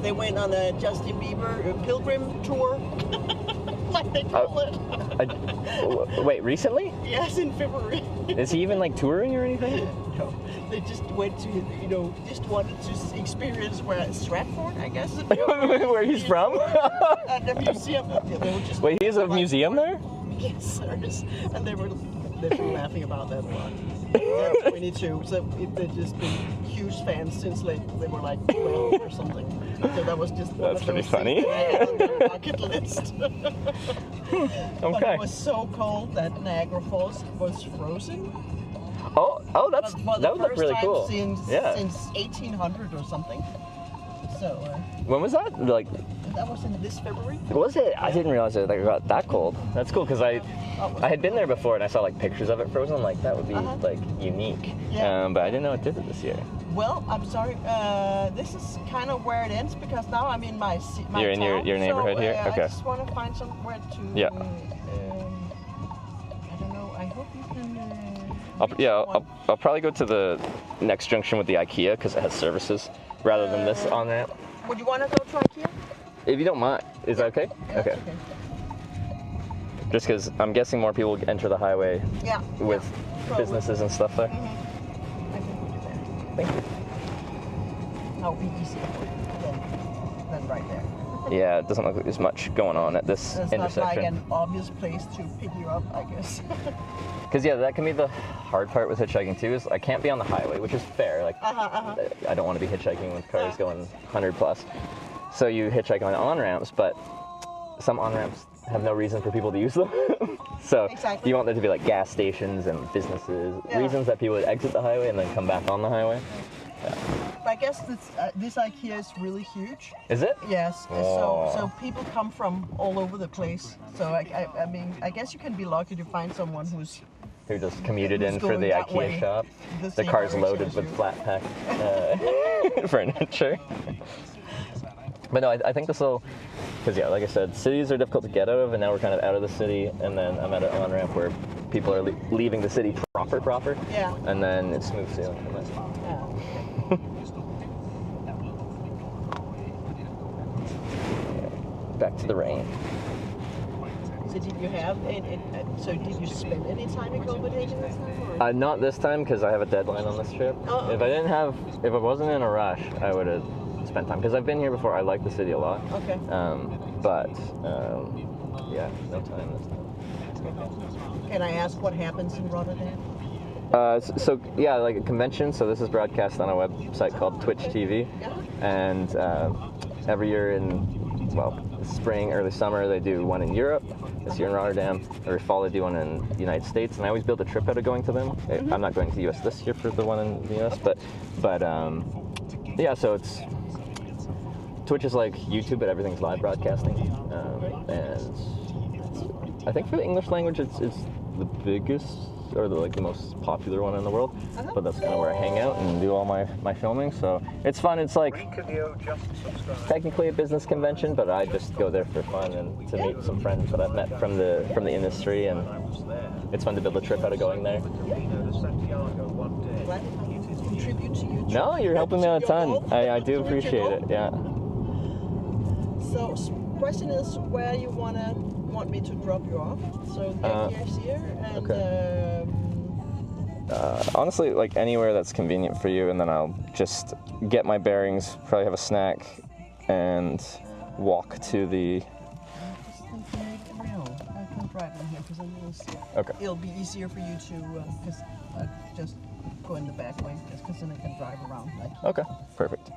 Speaker 12: they went on a Justin Bieber pilgrim tour, like they call it.
Speaker 1: Wait, recently?
Speaker 12: Yes, in February.
Speaker 1: Is he even like touring or anything?
Speaker 12: No, they just went to, just wanted to experience where Stratford, I guess.
Speaker 1: Where he's from?
Speaker 12: At the museum. They were just
Speaker 1: wait, he has a museum there?
Speaker 12: Yes, there is. And they were laughing about that a lot. They're 22, so they've just been huge fans since they were like 12 or something. So that was just one
Speaker 1: That's
Speaker 12: of those
Speaker 1: pretty funny.
Speaker 12: things that I had on their bucket list. But it was so cold that Niagara Falls was frozen.
Speaker 1: Oh, that would look really cool.
Speaker 12: Since 1800 or something. So.
Speaker 1: When was that? Like.
Speaker 12: That was in this February.
Speaker 1: Was it? I didn't realize it got that cold. That's cool because I had been there before and I saw like pictures of it frozen. Like that would be like unique.
Speaker 12: Yeah.
Speaker 1: But I didn't know it did it this year.
Speaker 12: Well, I'm sorry. This is kind of where it ends because now I'm in my
Speaker 1: You're in
Speaker 12: town,
Speaker 1: your neighborhood here. Okay.
Speaker 12: I just want to find somewhere to.
Speaker 1: Yeah.
Speaker 12: I don't know. I hope you can.
Speaker 1: I'll probably go to the next junction with the IKEA because it has services rather than this on ramp.
Speaker 12: Would you want to go to IKEA?
Speaker 1: If you don't mind, is that okay?
Speaker 12: Yeah, okay.
Speaker 1: Just because I'm guessing more people enter the highway with businesses and stuff there.
Speaker 12: I think we do that.
Speaker 1: Thank you.
Speaker 12: That'll be easier than right there.
Speaker 1: Yeah, it doesn't look like there's much going on at this intersection.
Speaker 12: It's not like an obvious place to pick you up, I guess.
Speaker 1: Because that can be the hard part with hitchhiking too. Is I can't be on the highway, which is fair. Like I don't want to be hitchhiking with cars going 100+. So you hitchhike on on-ramps, but some on-ramps have no reason for people to use them. So you want there to be like gas stations and businesses, reasons that people would exit the highway and then come back on the highway. Yeah.
Speaker 12: I guess this IKEA is really huge.
Speaker 1: Is it?
Speaker 12: Yes.
Speaker 1: Oh.
Speaker 12: So people come from all over the place. So I mean, I guess you can be lucky to find someone who
Speaker 1: just commuted in for the IKEA shop. The car's loaded with flat pack furniture. But no, I think this will, because like I said, cities are difficult to get out of, and now we're kind of out of the city, and then I'm at an on-ramp where people are leaving the city proper.
Speaker 12: Yeah.
Speaker 1: And then it's smooth sailing from there. Back to the rain.
Speaker 12: So did you have, did you spend any time in Copenhagen this time?
Speaker 1: Not this time, because I have a deadline on this trip.
Speaker 12: Oh.
Speaker 1: If I wasn't in a rush, I would have spent time, because I've been here before. I like the city a lot.
Speaker 12: Okay.
Speaker 1: Yeah, no time this time.
Speaker 12: Can I ask what happens in Rotterdam?
Speaker 1: Like a convention. So this is broadcast on a website called Twitch TV, and every year in well, spring, early summer, they do one in Europe. This year in Rotterdam. Every fall they do one in the United States, and I always build a trip out of going to them. I'm not going to the US this year for the one in the US, but yeah, so it's Twitch is like YouTube, but everything's live broadcasting, and I think for the English language, it's the biggest or the most popular one in the world. But that's kind of where I hang out and do all my filming. So it's fun. It's like technically a business convention, but I just go there for fun and to meet some friends that I've met from the industry, and it's fun to build a trip out of going there.
Speaker 12: Contribute to you.
Speaker 1: No, you're helping me out a ton. I do appreciate it. Yeah.
Speaker 12: So, question is where you want me to drop you off. So the idea is here, and
Speaker 1: honestly, like anywhere that's convenient for you, and then I'll just get my bearings, probably have a snack, and walk to the.
Speaker 12: I can drive in here because it'll be easier for you to just go in the back way, just because then I can drive around.
Speaker 1: Okay, perfect.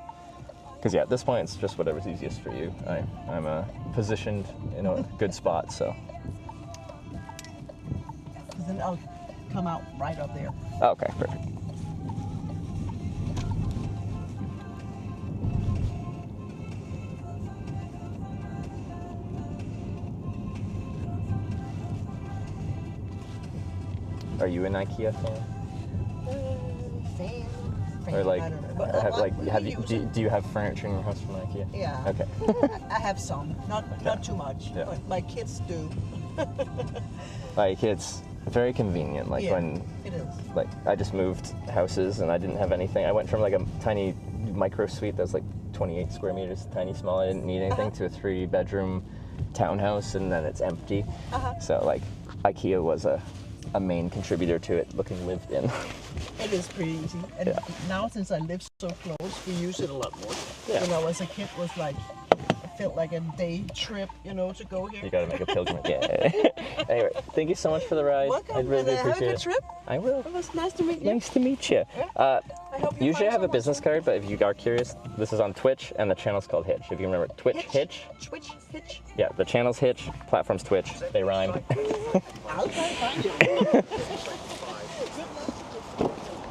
Speaker 1: Because yeah, at this point it's just whatever's easiest for you. I'm positioned in a good spot, so.
Speaker 12: Because then I'll come out right up there.
Speaker 1: Okay, perfect. Are you an IKEA fan?
Speaker 12: Fan.
Speaker 1: Or like,
Speaker 12: I don't know.
Speaker 1: Do you have furniture in your house from IKEA?
Speaker 12: Yeah.
Speaker 1: Okay.
Speaker 12: I have some, not too much, but my kids do.
Speaker 1: Like it's very convenient. Like when
Speaker 12: it is.
Speaker 1: Like I just moved houses and I didn't have anything. I went from like a tiny micro suite that's like 28 square meters, tiny small. I didn't need anything to a 3-bedroom townhouse, and then it's empty. So like IKEA was a main contributor to it looking lived in.
Speaker 12: It is pretty easy. And now since I live so close, we use it a lot more. Yeah. You know, as a kid was like, it felt like a day trip, you know, to go here.
Speaker 1: You gotta make a pilgrimage. Yeah. Anyway, thank you so much for the ride.
Speaker 12: Welcome.
Speaker 1: I really appreciate
Speaker 12: have a good trip.
Speaker 1: I will.
Speaker 12: It was nice to meet you.
Speaker 1: Nice to meet you.
Speaker 12: I hope you
Speaker 1: usually I have a business card, but if you are curious, this is on Twitch, and the channel's called Hitch. If you remember, Twitch, Hitch.
Speaker 12: Twitch, Hitch.
Speaker 1: Yeah, the channel's Hitch, platform's Twitch. They rhyme.
Speaker 12: I'll try to find you.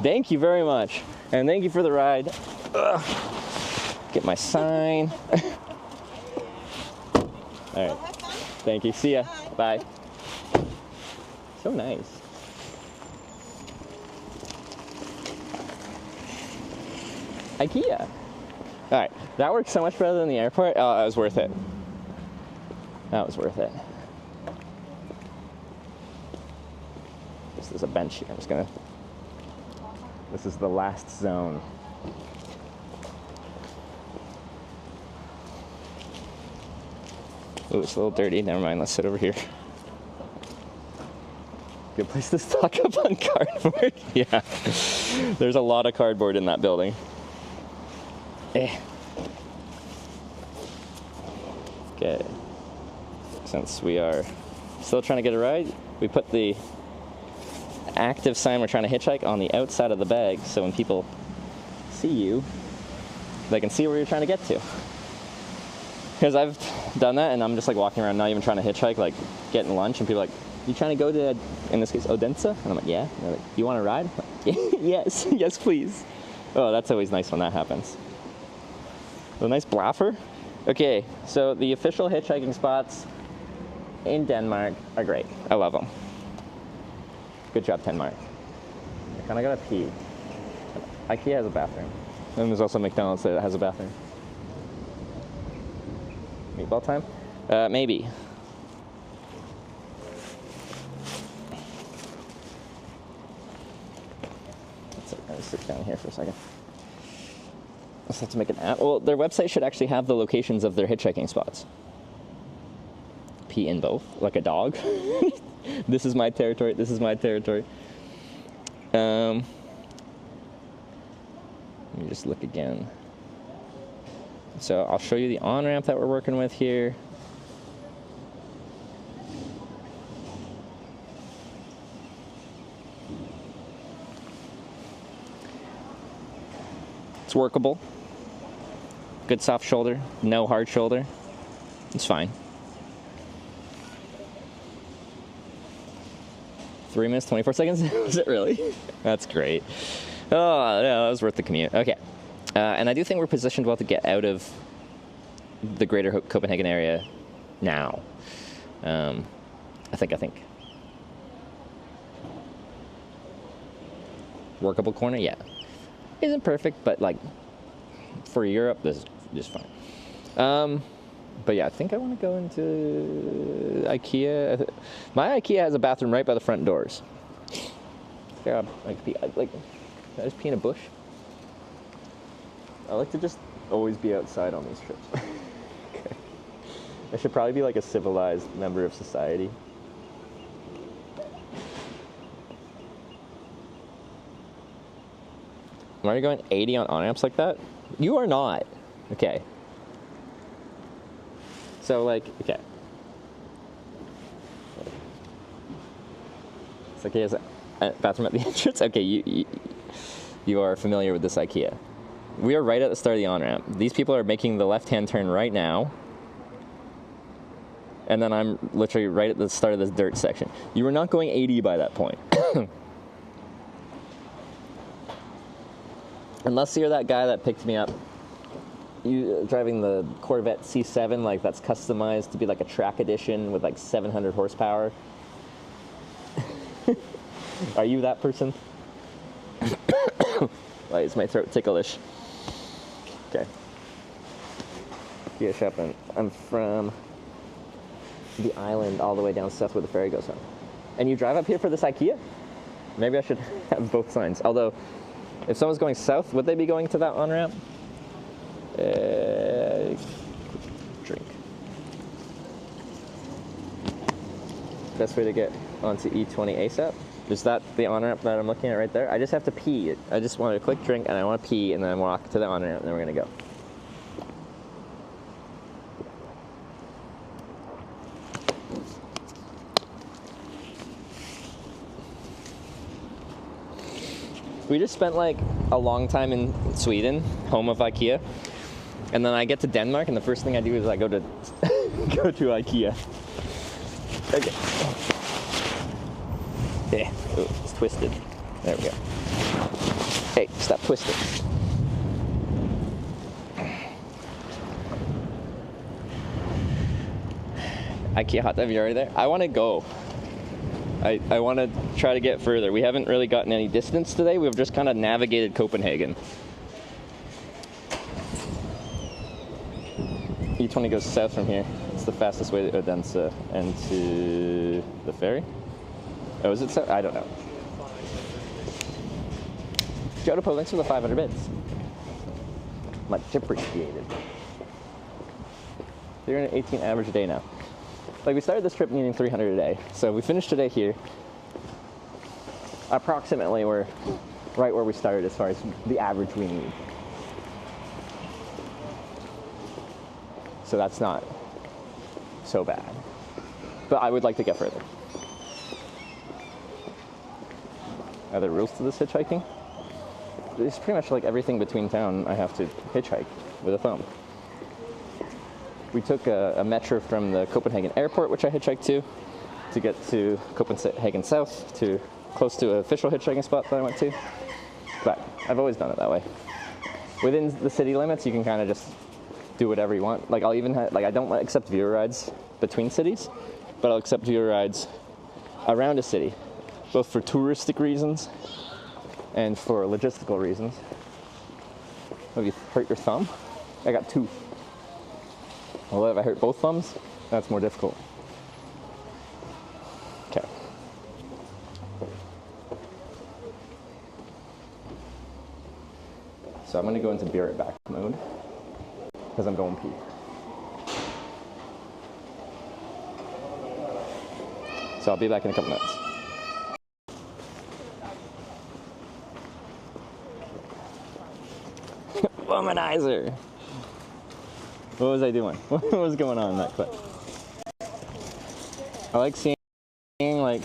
Speaker 1: Thank you very much, and thank you for the ride. Ugh. Get my sign. All right. Thank you. See ya. Bye. So nice. IKEA. All right. That works so much better than the airport. Oh, that was worth it. That was worth it. This is a bench here. I'm just gonna. This is the last zone. Ooh, it's a little dirty. Never mind. Let's sit over here. Good place to stock up on cardboard. Yeah. There's a lot of cardboard in that building. Okay. Since we are still trying to get a ride, we put the active sign we're trying to hitchhike on the outside of the bag, so when people see you, they can see where you're trying to get to. Because I've done that, and I'm just like walking around, not even trying to hitchhike, like getting lunch, and people are like, you trying to go to, in this case, Odense? And I'm like, yeah. And they're like, you want to ride? I'm like, yes, yes, please. Oh, that's always nice when that happens. A nice blaffer. Okay, so the official hitchhiking spots in Denmark are great. I love them. Good job, Denmark. I kind of gotta pee. IKEA has a bathroom. And there's also McDonald's that has a bathroom. Meatball time? Maybe. Let's sit down here for a second. Let's have to make an app. Well, their website should actually have the locations of their hitchhiking spots. Pee in both, like a dog. This is my territory, this is my territory. Let me just look again. So I'll show you the on-ramp that we're working with here. It's workable. Good soft shoulder, no hard shoulder. It's fine. 3 minutes, 24 seconds? Is it really? That's great. Oh, yeah, that was worth the commute. Okay. And I do think we're positioned well to get out of the greater Copenhagen area now. I think. Workable corner? Yeah. Isn't perfect, but like for Europe, this is just fine. But yeah, I think I want to go into IKEA. My IKEA has a bathroom right by the front doors. Yeah, can I just pee in a bush? I like to just always be outside on these trips. Okay. I should probably be like a civilized member of society. Am I going 80 on on-ramps like that? You are not. Okay. So like, okay. It's like he has a bathroom at the entrance. Okay, you are familiar with this IKEA. We are right at the start of the on-ramp. These people are making the left-hand turn right now. And then I'm literally right at the start of this dirt section. You were not going 80 by that point. Unless you're that guy that picked me up, you driving the Corvette C7, like that's customized to be like a track edition with like 700 horsepower. Are you that person? Why is my throat ticklish? Okay. Yeah, Shepard. I'm from the island all the way down south where the ferry goes on. And you drive up here for this IKEA? Maybe I should have both signs. Although, if someone's going south, would they be going to that on-ramp? Drink. Best way to get onto E20 ASAP? Is that the on-ramp that I'm looking at right there? I just have to pee. I just want to click drink and I want to pee and then walk to the on-ramp and then we're going to go. We just spent like a long time in Sweden, home of IKEA. And then I get to Denmark and the first thing I do is I go to go to IKEA. Okay. Yeah, ooh, it's twisted. There we go. Hey, stop twisting. IKEA hot tub, you already there? I want to go. I want to try to get further. We haven't really gotten any distance today. We've just kind of navigated Copenhagen. E20 goes south from here. It's the fastest way to Odense and to the ferry. Oh, is it south? I don't know. Jodopo, thanks for the 500 bits. Much appreciated. You're in an 18 average a day now. Like, we started this trip needing 300 a day, so we finished today here. Approximately, we're right where we started as far as the average we need. So that's not so bad. But I would like to get further. Are there rules to this hitchhiking? It's pretty much like everything between town I have to hitchhike with a thumb. We took a metro from the Copenhagen airport, which I hitchhiked to get to Copenhagen South, to close to an official hitchhiking spot that I went to. But I've always done it that way. Within the city limits, you can kind of just do whatever you want. Like, I'll even have, like, I don't accept viewer rides between cities, but I'll accept viewer rides around a city, both for touristic reasons and for logistical reasons. Have you hurt your thumb? I got two. Although if I hurt both thumbs, that's more difficult. Okay. So I'm going to go into be right back mode because I'm going pee. So I'll be back in a couple minutes. Womanizer! What was I doing? What was going on in that clip? I like seeing like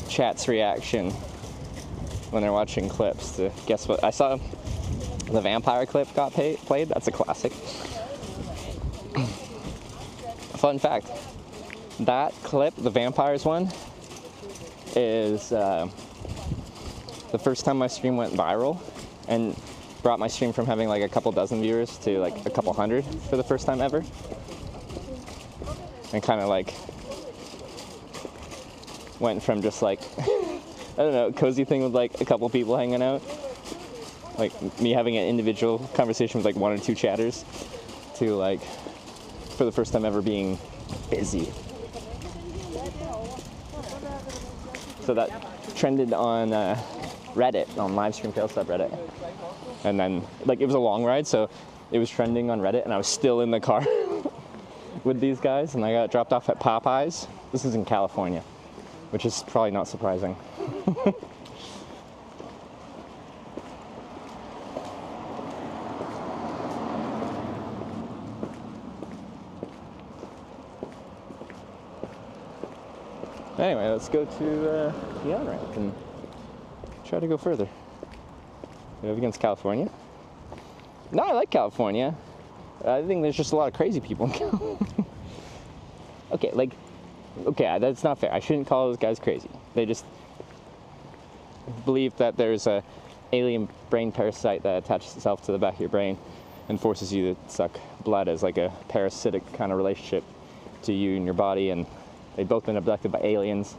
Speaker 1: chat's reaction when they're watching clips to guess what. I saw the vampire clip got played. That's a classic. fun fact, that clip, the vampires one, is the first time my stream went viral and brought my stream from having like a couple dozen viewers to like a couple hundred for the first time ever. And kind of like went from just like, I don't know, cozy thing with like a couple people hanging out, like me having an individual conversation with like 1 or 2 chatters, to like, for the first time ever, being busy. So that trended on Reddit, on Livestream Fail subreddit. And then, like, it was a long ride, so it was trending on Reddit, and I was still in the car with these guys, and I got dropped off at Popeyes. This is in California, which is probably not surprising. Anyway, let's go to the on-ramp and try to go further. We have against California. No, I like California. I think there's just a lot of crazy people in California. Okay, that's not fair. I shouldn't call those guys crazy. They just believe that there's a alien brain parasite that attaches itself to the back of your brain and forces you to suck blood as like a parasitic kind of relationship to you and your body. And they've both been abducted by aliens.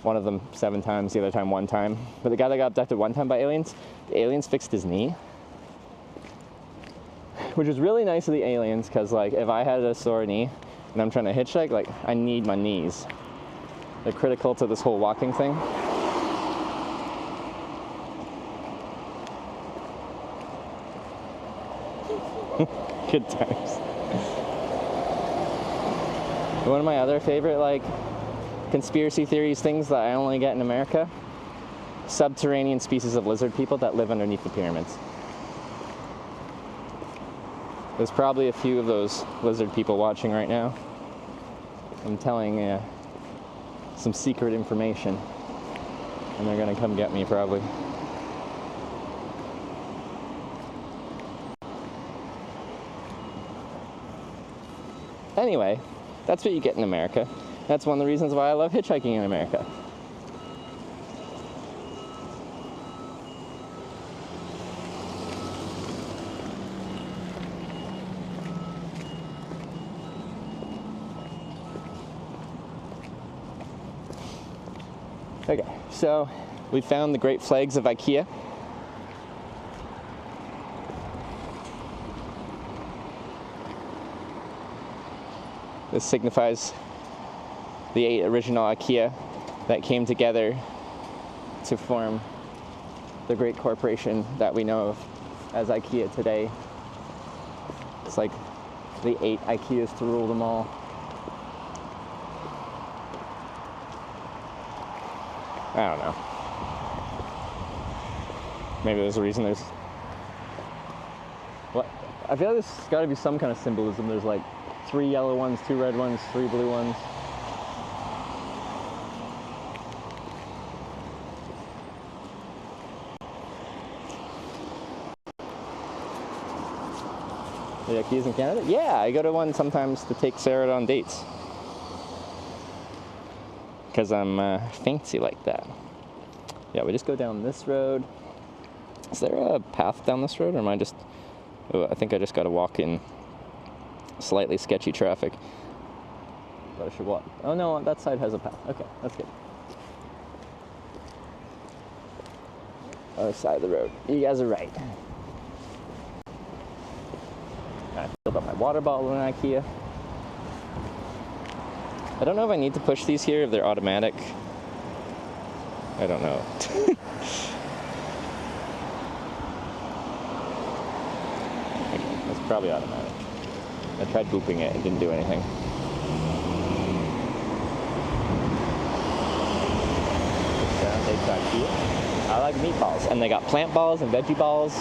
Speaker 1: One of them 7 times, the other time 1 time. But the guy that got abducted 1 time by aliens, the aliens fixed his knee. Which was really nice of the aliens, because like if I had a sore knee and I'm trying to hitchhike, like I need my knees. They're critical to this whole walking thing. Good times. One of my other favorite like conspiracy theories things that I only get in America, subterranean species of lizard people that live underneath the pyramids. There's probably a few of those lizard people watching right now. I'm telling some secret information, and they're gonna come get me probably. Anyway, that's what you get in America. That's one of the reasons why I love hitchhiking in America. Okay, so we found the Great Flags of IKEA. This signifies the 8 original IKEA that came together to form the great corporation that we know of as IKEA today. It's like the 8 IKEAs to rule them all. I don't know. Maybe there's a reason there's... What? I feel like there's got to be some kind of symbolism. There's like 3 yellow ones, 2 red ones, 3 blue ones. The IKEAs in Canada? Yeah, I go to one sometimes to take Sarah on dates. Because I'm fancy like that. Yeah, we just go down this road. Is there a path down this road, or am I just... Oh, I think I just got to walk in slightly sketchy traffic. But I should walk. Oh no, that side has a path. Okay, that's good. Other side of the road. You guys are right. I filled up my water bottle in IKEA. I don't know if I need to push these here, if they're automatic. I don't know. It's probably automatic. I tried booping it, it didn't do anything. I like meatballs, and they got plant balls and veggie balls.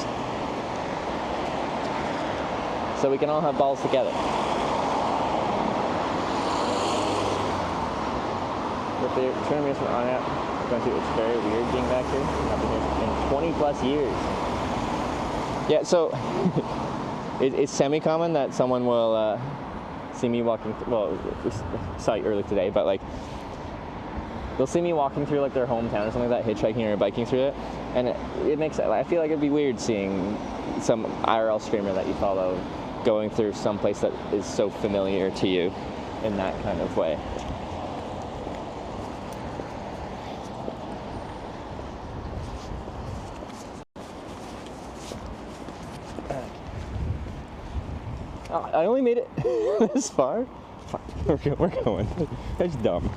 Speaker 1: So we can all have balls together. With the tournaments from on out, it's very weird being back here. I've been here in 20 plus years. Yeah, so it's semi-common that someone will see me walking, well, saw you earlier today, but like, they'll see me walking through like their hometown or something like that, hitchhiking or biking through it, and it makes it, I feel like it'd be weird seeing some IRL streamer that you follow going through some place that is so familiar to you in that kind of way. I only made it this far. Fuck, we're going. That's dumb.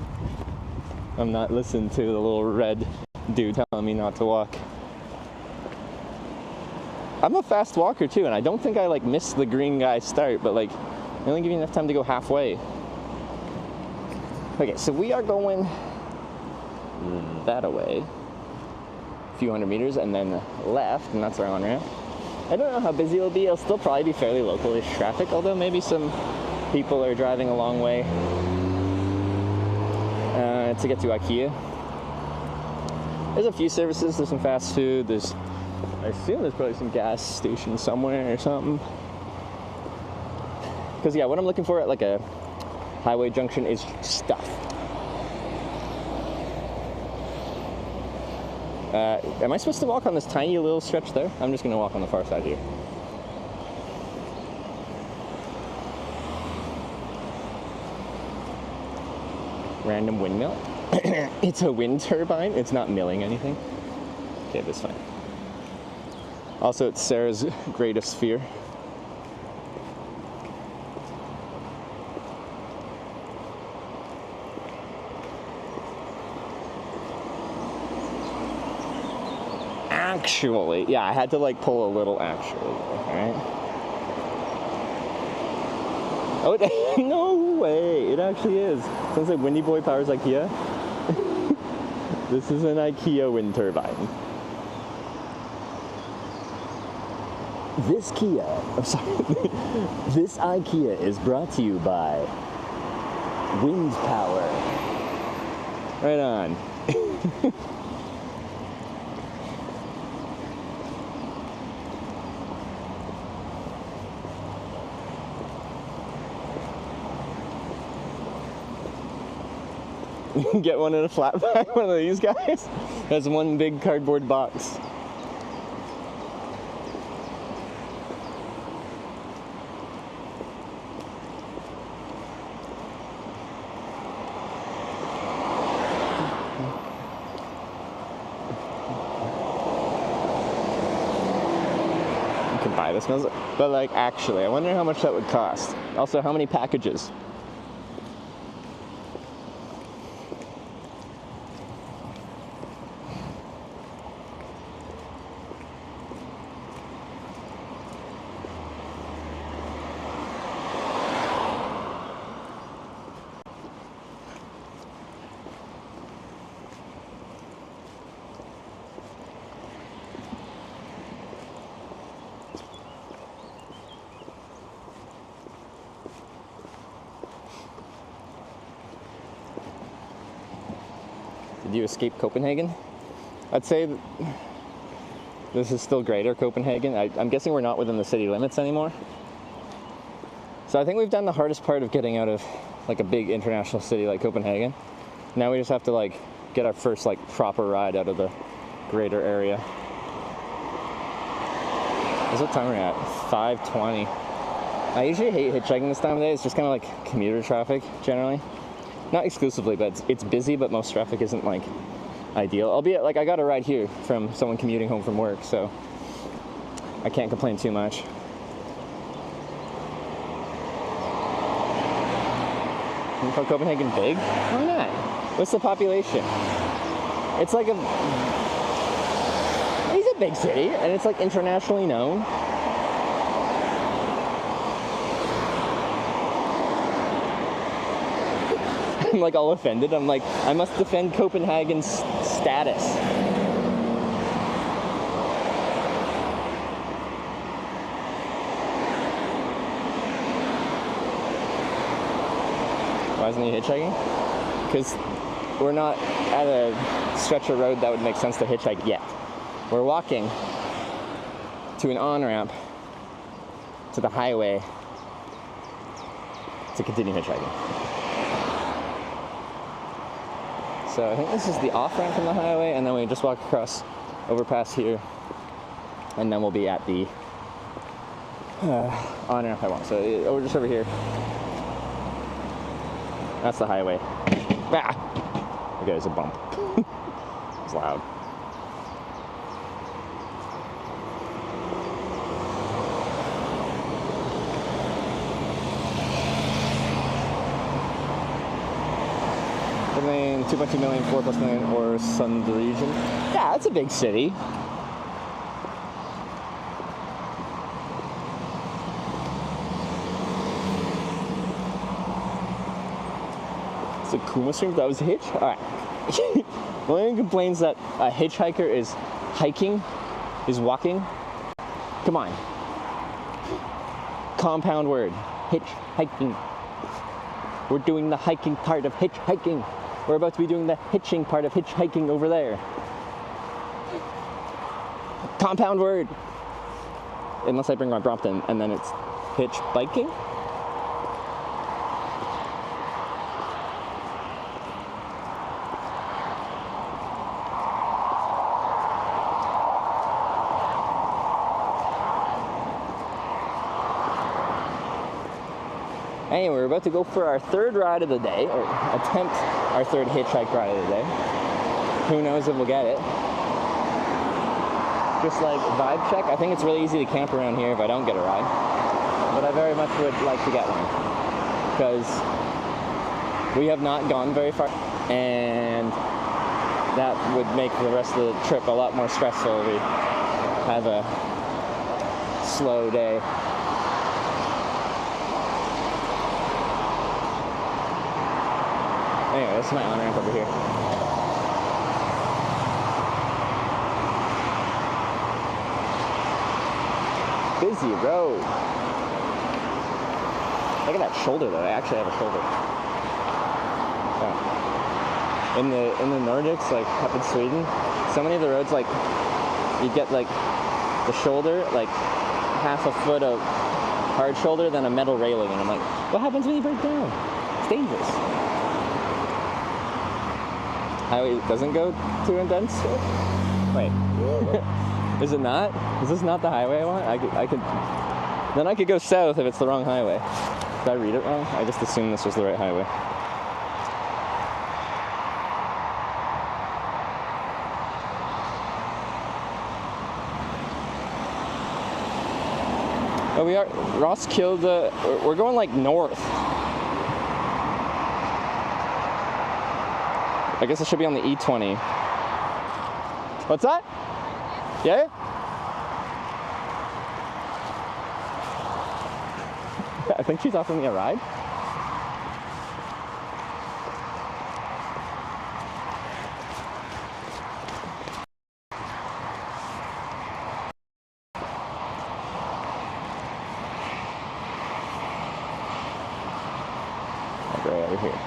Speaker 1: I'm not listening to the little red dude telling me not to walk. I'm a fast walker too, and I don't think I like missed the green guy start, but like, I only give you enough time to go halfway. Okay, so we are going that way, a few hundred meters, and then left, and that's our on-ramp. I don't know how busy it'll be. It'll still probably be fairly local-ish traffic, although maybe some people are driving a long way to get to IKEA. There's a few services. There's some fast food. I assume there's probably some gas station somewhere or something. Because yeah, what I'm looking for at like a highway junction is stuff. Am I supposed to walk on this tiny little stretch there? I'm just going to walk on the far side here. Random windmill. It's a wind turbine. It's not milling anything. Okay, that's fine. Also, it's Sarah's greatest fear. Actually, yeah, I had to like pull a little actually, alright? Oh, no way, it actually is. Sounds like Windy Boy powers IKEA. This is an IKEA wind turbine. This IKEA is brought to you by wind power. Right on. Get one in a flat pack, one of these guys. Has one big cardboard box. You can buy this, but like actually, I wonder how much that would cost. Also, how many packages? Did you escape Copenhagen? I'd say this is still greater Copenhagen. I'm guessing we're not within the city limits anymore. So I think we've done the hardest part of getting out of like a big international city like Copenhagen. Now we just have to like get our first like proper ride out of the greater area. What's what time we're at? 5:20. I usually hate hitchhiking this time of day. It's just kind of like commuter traffic generally. Not exclusively, but it's busy, but most traffic isn't like ideal. Albeit, like I got a ride here from someone commuting home from work, so I can't complain too much. You call Copenhagen big? Why not? What's the population? It's like it's a big city, and it's like internationally known. I'm like all offended. I'm like, I must defend Copenhagen's status. Why isn't he hitchhiking? Because we're not at a stretch of road that would make sense to hitchhike yet. We're walking to an on-ramp to the highway to continue hitchhiking. So I think this is the off-ramp from the highway, and then we just walk across, overpass here, and then we'll be at the on-ramp I want. So we're just over here. That's the highway. Ah! Okay, there's a bump. It's loud. And then 2.2 million, 4+ million, or Sund region. Yeah, that's a big city. So Kuma stream, that was a hitch? Alright. The only one complains that a hitchhiker is hiking, is walking. Come on. Compound word. Hitchhiking. We're doing the hiking part of hitchhiking. We're about to be doing the hitching part of hitchhiking over there. Compound word. Unless I bring my Brompton, and then it's hitch biking. Anyway, we're about to go for our third ride of the day, or attempt our third hitchhike ride of the day. Who knows if we'll get it. Just like vibe check. I think it's really easy to camp around here if I don't get a ride. But I very much would like to get one. Because we have not gone very far. And that would make the rest of the trip a lot more stressful if we have a slow day. Anyway, this is my on-ramp over here. Busy road. Look at that shoulder though, I actually have a shoulder. Yeah. In the Nordics, like up in Sweden, so many of the roads, like, you get like the shoulder, like half a foot of hard shoulder, then a metal railing, and I'm like, what happens when you break down? It's dangerous. Highway doesn't go too intense? Wait. Is it not? Is this not the highway I want? I could then I could go south if it's the wrong highway. Did I read it wrong? I just assumed this was the right highway. Oh, we are. Roskilde. We're going like north. I guess it should be on the E20. What's that? Yeah? I think she's offering me a ride. Right over here.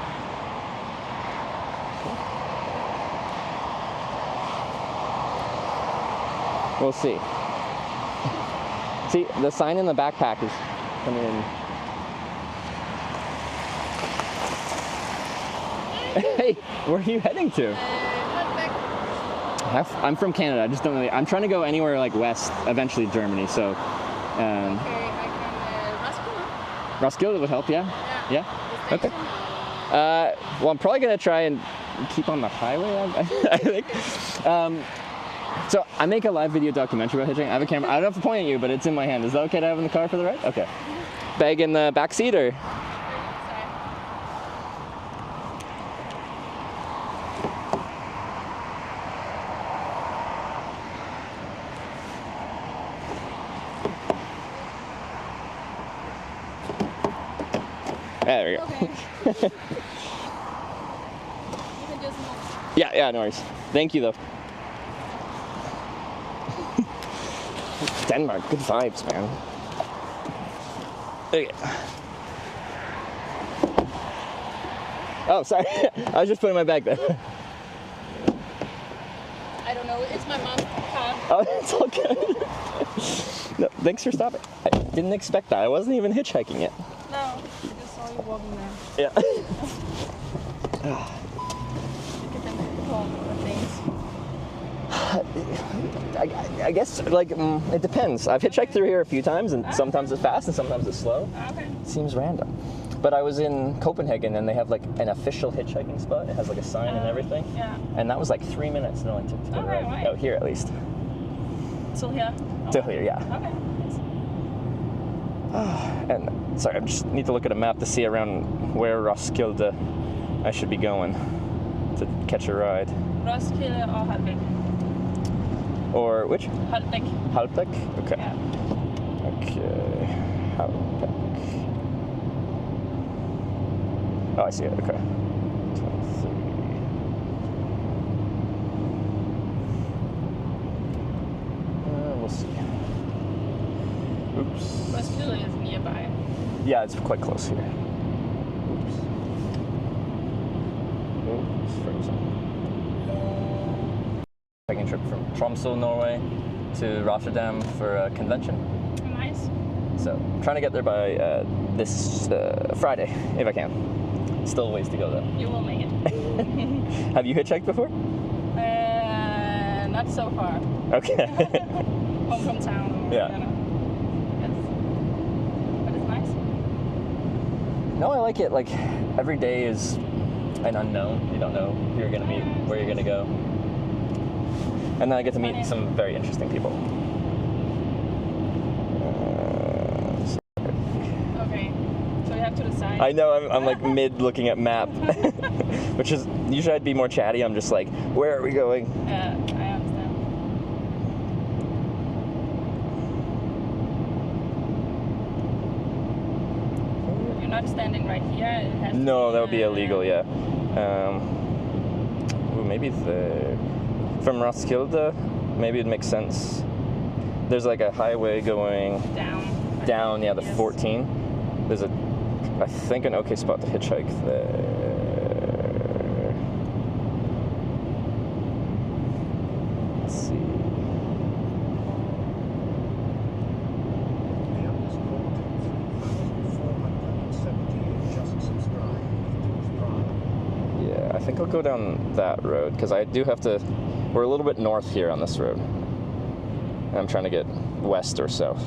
Speaker 1: We'll see. See, the sign in the backpack is coming in. Hey, where are you heading to? I'm from Canada. I just don't really. I'm trying to go anywhere like west, eventually Germany. So.
Speaker 13: Okay, I can
Speaker 1: Roskilde would help, yeah. Yeah. Okay. Well, I'm probably gonna try and keep on the highway. I think. So I make a live video documentary about hitching. I have a camera. I don't have to point at you, but it's in my hand. Is that okay to have in the car for the ride? Okay. Bag in the back seat, or? There we go.
Speaker 13: Okay. You can just move.
Speaker 1: Yeah, no worries. Thank you, though. Denmark, good vibes, man. Okay. Oh, sorry. I was just putting my bag there.
Speaker 13: I don't know. It's my mom's car.
Speaker 1: Oh, it's all good. No, thanks for stopping. I didn't expect that. I wasn't even hitchhiking yet.
Speaker 13: No, I just saw you. walking there.
Speaker 1: Yeah.
Speaker 13: You can call things.
Speaker 1: I guess like it depends. I've hitchhiked through here a few times, and sometimes it's fast and sometimes it's slow.
Speaker 13: Okay.
Speaker 1: It seems random. But I was in Copenhagen, and they have like an official hitchhiking spot. It has like a sign and everything.
Speaker 13: Yeah.
Speaker 1: And that was like 3 minutes, and it only took to get
Speaker 13: right.
Speaker 1: out here at least.
Speaker 13: Till here?
Speaker 1: Till here, yeah.
Speaker 13: Okay.
Speaker 1: And sorry, I just need to look at a map to see around where Roskilde I should be going to catch a ride.
Speaker 13: Roskilde or Halbæk?
Speaker 1: Or which?
Speaker 13: Halbæk.
Speaker 1: Halbæk? Okay.
Speaker 13: Yeah.
Speaker 1: Okay. Halbæk. Oh, I see it. Okay. 23. We'll see. Oops.
Speaker 13: Roskilde is nearby.
Speaker 1: Yeah, it's quite close here. Oops. Oh, it's frozen. Hiking trip from Tromsø, Norway to Rotterdam for a convention.
Speaker 13: Nice.
Speaker 1: So, trying to get there by this Friday, if I can. Still a ways to go though.
Speaker 13: You will make it.
Speaker 1: Have you hitchhiked before?
Speaker 13: Not so far.
Speaker 1: Okay.
Speaker 13: Home from town. Or,
Speaker 1: Yeah.
Speaker 13: You know. Yes. But it's nice.
Speaker 1: No, I like it. Like, every day is an unknown. You don't know who you're going to meet, where you're going to go. And then I get to meet some very interesting people.
Speaker 13: Okay. So you have to decide.
Speaker 1: I know, I'm like mid looking at map. Which is, usually I'd be more chatty. I'm just like, where are we going?
Speaker 13: I understand. You're not standing right here. It has
Speaker 1: No, that would be illegal, yeah. Ooh, maybe from Roskilde, maybe it makes sense. There's like a highway going down, yeah, the 14. There's I think an okay spot to hitchhike there. Let's see. Yeah, I think I'll go down that road because I do have to. We're a little bit north here on this road. And I'm trying to get west or south.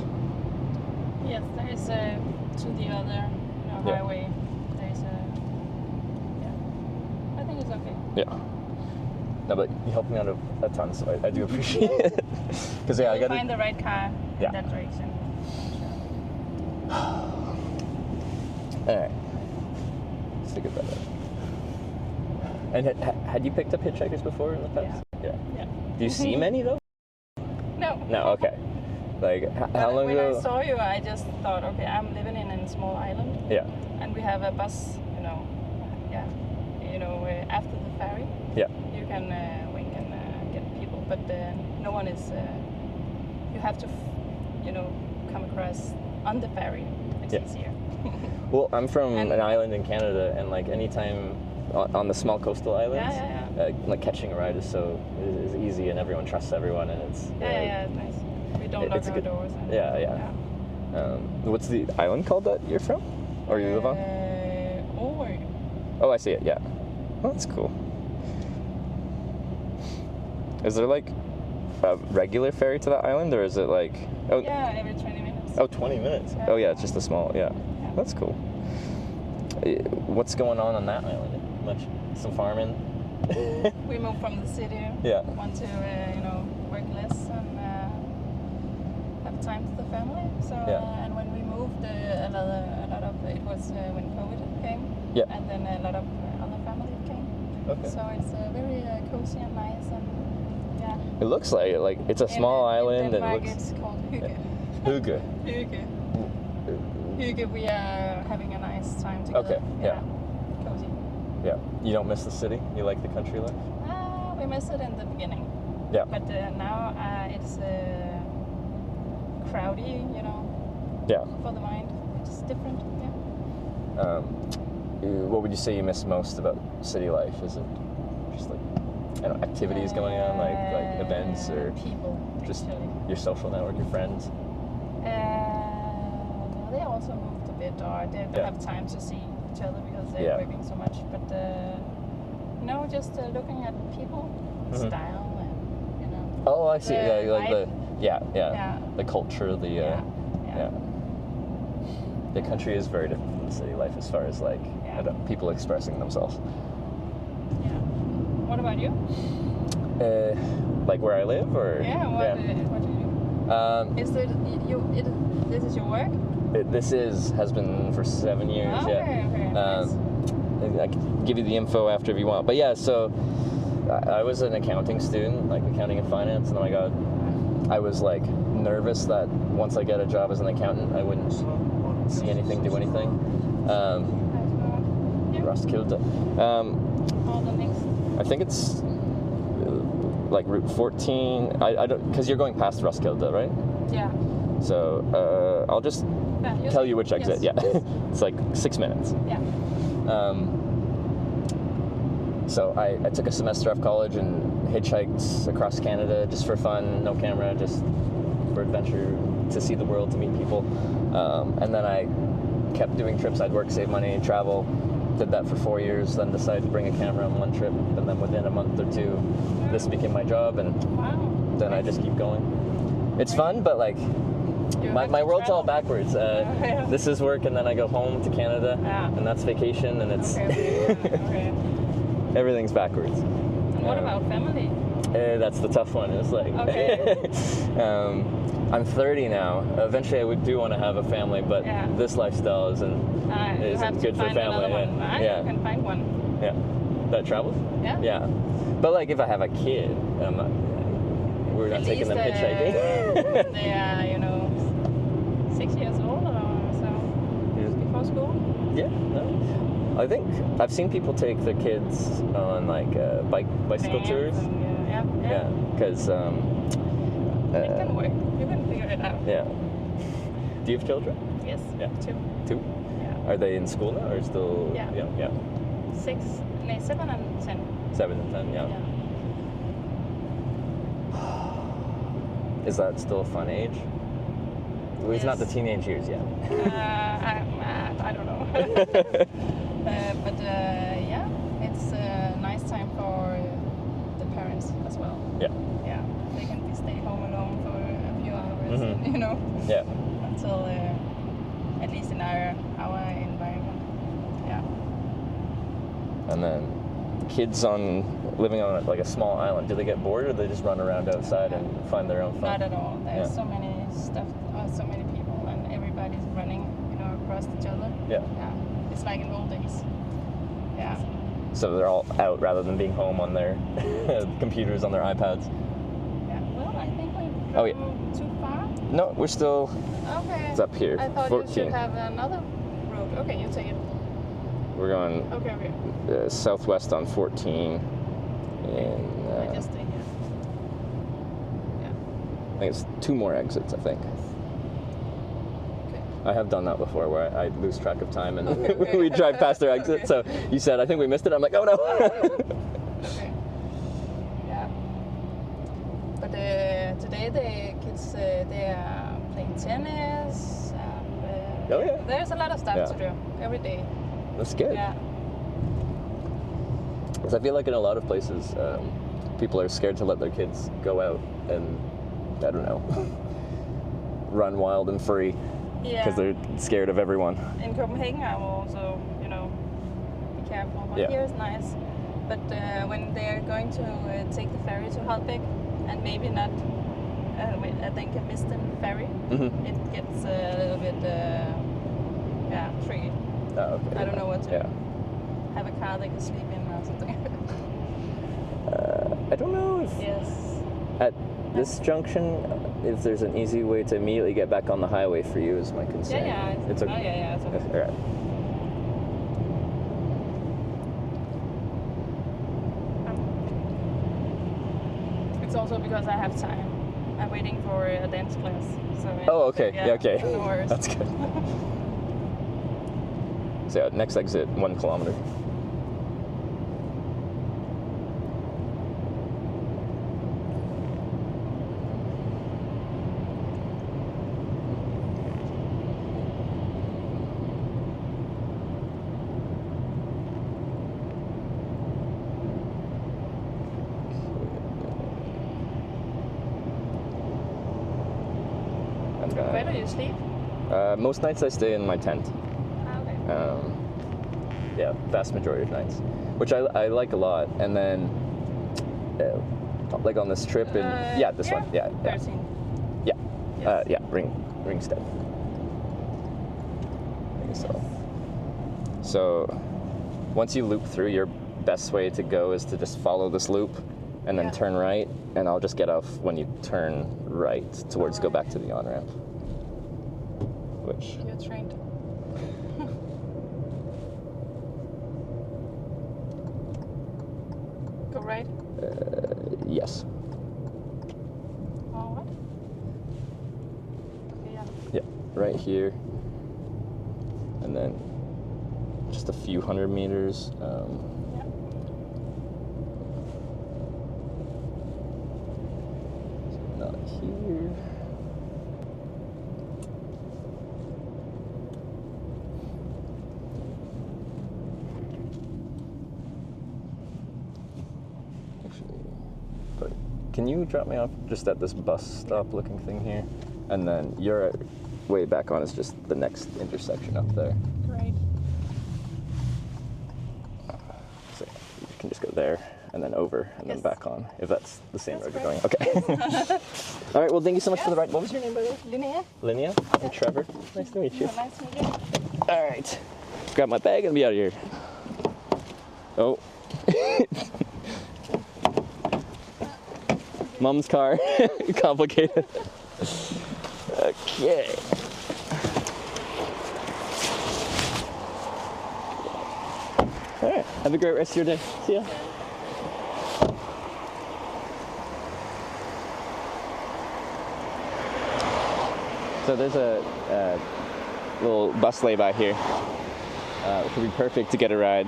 Speaker 13: Yes, there is to the other highway. There's I think it's okay.
Speaker 1: Yeah. No, but you helped me out a ton, so I do appreciate it. Because yeah, I got to
Speaker 13: find the right car in that direction.
Speaker 1: All right. Let's think about that. And had you picked up hitchhikers before in the past? Yeah. Do you see many though?
Speaker 13: No.
Speaker 1: No. Okay. Like how long ago?
Speaker 13: When I saw you, I just thought, okay, I'm living in a small island.
Speaker 1: Yeah.
Speaker 13: And we have a bus, after the ferry.
Speaker 1: Yeah.
Speaker 13: You can wink and get people, but no one is. You have to, come across on the ferry. It's easier.
Speaker 1: Well, I'm from an island in Canada, and like anytime on the small coastal islands, like catching a ride is easy, and everyone trusts everyone, and it's
Speaker 13: it's nice. We don't lock our doors.
Speaker 1: What's the island called that you're from, or you live on? Oh, I see it. Yeah. Oh, that's cool. Is there like a regular ferry to that island, or is it like? Oh,
Speaker 13: yeah, every 20 minutes.
Speaker 1: Oh, 20 minutes.
Speaker 13: Yeah.
Speaker 1: Oh, yeah, it's just a small. Yeah, that's cool. What's going on that island? Much? Some farming.
Speaker 13: We moved from the city.
Speaker 1: Yeah.
Speaker 13: Want to work less and have time to the family. So and when we moved, a lot of it was when COVID came.
Speaker 1: Yeah.
Speaker 13: And then a lot of other family came.
Speaker 1: Okay.
Speaker 13: So it's very cozy and nice and
Speaker 1: It looks like it. Like it's a small island
Speaker 13: in Denmark,
Speaker 1: and it looks.
Speaker 13: it's called Hygge.
Speaker 1: Hygge.
Speaker 13: Hygge. Hygge. We are having a nice time together.
Speaker 1: Okay. Yeah.
Speaker 13: Cozy.
Speaker 1: Yeah. You don't miss the city? You like the country life?
Speaker 13: We miss it in the beginning.
Speaker 1: Yeah.
Speaker 13: But now it's crowdy,
Speaker 1: Yeah.
Speaker 13: for the mind. It's different,
Speaker 1: What would you say you miss most about city life? Is it just like activities going on, like events, or
Speaker 13: people?
Speaker 1: Just
Speaker 13: actually.
Speaker 1: your social network, your friends?
Speaker 13: They also moved a bit, or they have time to see each other because they're
Speaker 1: Yeah.
Speaker 13: working so much. But no, just looking at people, style, and you know.
Speaker 1: Oh, I see.
Speaker 13: the
Speaker 1: Yeah, like
Speaker 13: vibe.
Speaker 1: yeah, the culture, the The country is very different from the city life as far as like people expressing themselves.
Speaker 13: Yeah. What about you?
Speaker 1: Like where I live, or
Speaker 13: What do you do? Is it this is your work?
Speaker 1: This has been for 7 years.
Speaker 13: Okay, nice.
Speaker 1: I can give you the info after if you want. But yeah, so I was an accounting student, like accounting and finance, and I was like nervous that once I get a job as an accountant, I wouldn't see anything, do anything. Roskilde. I think it's like Route 14. I don't, because you're going past Roskilde, right?
Speaker 13: Yeah.
Speaker 1: So I'll just tell you which exit.
Speaker 13: Yes.
Speaker 1: Yeah, it's like 6 minutes.
Speaker 13: Yeah.
Speaker 1: So I took a semester off college and hitchhiked across Canada just for fun, no camera, just for adventure, to see the world, to meet people. And then I kept doing trips. I'd work, save money, travel. Did that for 4 years, then decided to bring a camera on one trip, and then within a month or two, this became my job, and then I just keep going. It's fun, but like, my world's all backwards. This is work, and then I go home to Canada, and that's vacation, and it's everything's backwards.
Speaker 13: And what about family?
Speaker 1: That's the tough one. It's like, I'm 30 now. Eventually, I do want to have a family, but this lifestyle isn't good for family.
Speaker 13: You can find one.
Speaker 1: Yeah, that travels.
Speaker 13: Yeah.
Speaker 1: Yeah, but like if I have a kid, we're not taking them hitchhiking.
Speaker 13: They are, 6 years old or so. Before school.
Speaker 1: Yeah. No. I think I've seen people take their kids on like bicycle tours. Yeah, because
Speaker 13: it can work. You can figure it out.
Speaker 1: Yeah. Do you have children?
Speaker 13: Yes.
Speaker 1: Yeah. Two?
Speaker 13: Yeah.
Speaker 1: Are they in school now or still?
Speaker 13: Yeah. 7 and 10.
Speaker 1: 7 and 10. Yeah. Is that still a fun age? Well, it's not the teenage years yet.
Speaker 13: I don't know. But yeah, it's a nice time for the parents as well.
Speaker 1: Yeah.
Speaker 13: Yeah, they can stay home alone for a few hours, and,
Speaker 1: Yeah.
Speaker 13: until at least in our environment. Yeah.
Speaker 1: And then kids living on like a small island, do they get bored, or do they just run around outside and find their own fun?
Speaker 13: Not at all. There's so many so many people, and everybody's running, across each other.
Speaker 1: Yeah.
Speaker 13: Yeah. It's like in old days. Yeah.
Speaker 1: So they're all out rather than being home on their computers, on their iPads.
Speaker 13: Yeah. Well, I think we've gone too far.
Speaker 1: No, we're still.
Speaker 13: Okay.
Speaker 1: It's up here.
Speaker 13: I thought
Speaker 1: 14.
Speaker 13: you should have another road. Okay, you take it.
Speaker 1: We're going southwest on 14. And
Speaker 13: I just stay here.
Speaker 1: I think it's 2 more exits, I think. I have done that before, where I lose track of time and we drive past their exit. So you said, I think we missed it. I'm like, oh no.
Speaker 13: Okay. Yeah. But today the kids they are playing tennis. And, there's a lot of stuff to do every day.
Speaker 1: That's good.
Speaker 13: Yeah.
Speaker 1: Because I feel like in a lot of places, people are scared to let their kids go out and, I don't know, run wild and free. Because they're scared of everyone.
Speaker 13: In Copenhagen, I will also, be careful. But here is nice. But when they're going to take the ferry to Holbæk, and maybe not, I think a Miston ferry, it gets a little bit, tricky.
Speaker 1: Oh, okay.
Speaker 13: I don't know what to do. Have a car they can sleep in or something.
Speaker 1: I don't know if at this junction, if there's an easy way to immediately get back on the highway for you is my concern.
Speaker 13: It's okay. It's okay.
Speaker 1: All right.
Speaker 13: It's also because I have time. I'm waiting for a dance class. So
Speaker 1: okay. Okay.
Speaker 13: No worries.
Speaker 1: That's good. So next exit, 1 kilometer.
Speaker 13: Where do you sleep?
Speaker 1: Most nights I stay in my tent.
Speaker 13: Okay.
Speaker 1: Yeah, vast majority of nights, which I like a lot. And then, like on this trip, and this one,
Speaker 13: 13.
Speaker 1: Yeah, Ringstead. I think so. So, once you loop through, your best way to go is to just follow this loop, and then turn right, and I'll just get off when you turn right towards go back to the on ramp. Which
Speaker 13: you're trained. Go right?
Speaker 1: Yes.
Speaker 13: Oh, what? Okay,
Speaker 1: yeah. Right here. And then just a few hundred meters. Not here. Can you drop me off just at this bus stop looking thing here? And then your way back on is just the next intersection up there.
Speaker 13: Great.
Speaker 1: So you can just go there and then over and then back on, if that's the same road you're going. Okay. All right, well, thank you so much for the ride. What was your name, by the way?
Speaker 13: Linnea.
Speaker 1: Linnea? I'm Trevor. Nice to meet you.
Speaker 13: Nice to meet you.
Speaker 1: All right. Grab my bag and be out of here. Oh. Mom's car. Complicated. Okay. All right. Have a great rest of your day. See ya. So there's a little bus lay-by here, which would be perfect to get a ride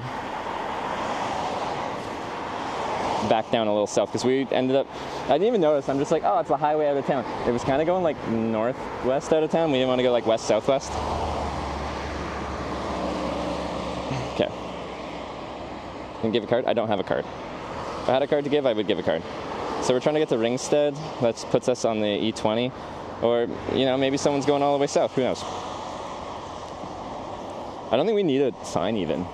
Speaker 1: back down a little south, because we ended up, I didn't even notice, I'm just like, oh, it's a highway out of town. It was kind of going like northwest out of town. We didn't want to go like west-southwest. Okay. Can you give a card? I don't have a card. If I had a card to give, I would give a card. So we're trying to get to Ringstead. That puts us on the E20. Or, you know, maybe someone's going all the way south. Who knows? I don't think we need a sign even.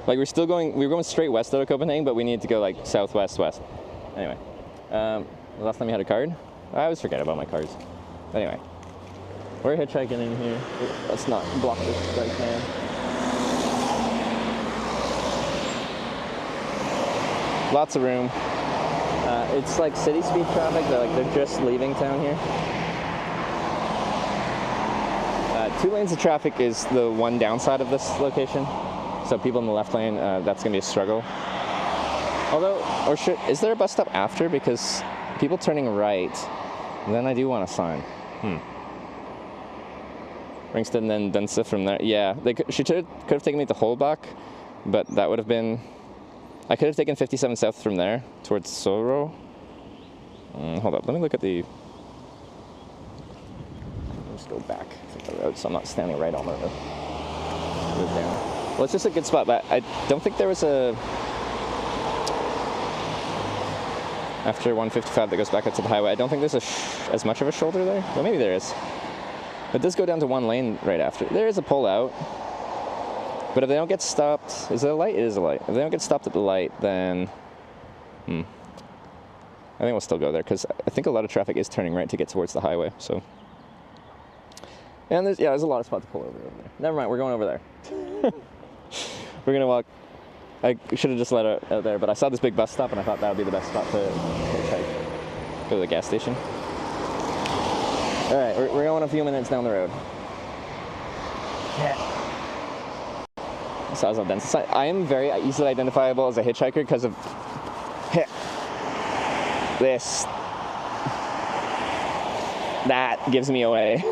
Speaker 1: Like, we were going straight west out of Copenhagen, but we need to go like southwest west. Anyway, the last time we had a card, I always forget about my cards. Anyway, we're hitchhiking in here. Let's not block this right now. Lots of room. It's like city speed traffic. They're just leaving town here. 2 lanes of traffic is the one downside of this location. So people in the left lane, that's gonna be a struggle. Although, is there a bus stop after? Because people turning right, then I do want a sign. Ringstead and then Dunsa from there. Yeah, she could have taken me to Holbach, but that would have been. I could have taken 57 south from there towards Soro. Hold up, let me look at the. Let's go back to the road, so I'm not standing right on the road. Move down. Well, it's just a good spot, but I don't think there was a. After 155 that goes back up to the highway, I don't think there's as much of a shoulder there. Well, maybe there is. It does go down to 1 lane right after. There is a pull out. But if they don't get stopped, is it a light? It is a light. If they don't get stopped at the light, then, I think we'll still go there, because I think a lot of traffic is turning right to get towards the highway. So, and there's a lot of spots to pull over there. Never mind, we're going over there. We're gonna walk. I should have just let it out there, but I saw this big bus stop, and I thought that would be the best spot to hitchhike. Go to the gas station. All right, we're going a few minutes down the road. Yeah. So I am very easily identifiable as a hitchhiker because of this. That gives me away.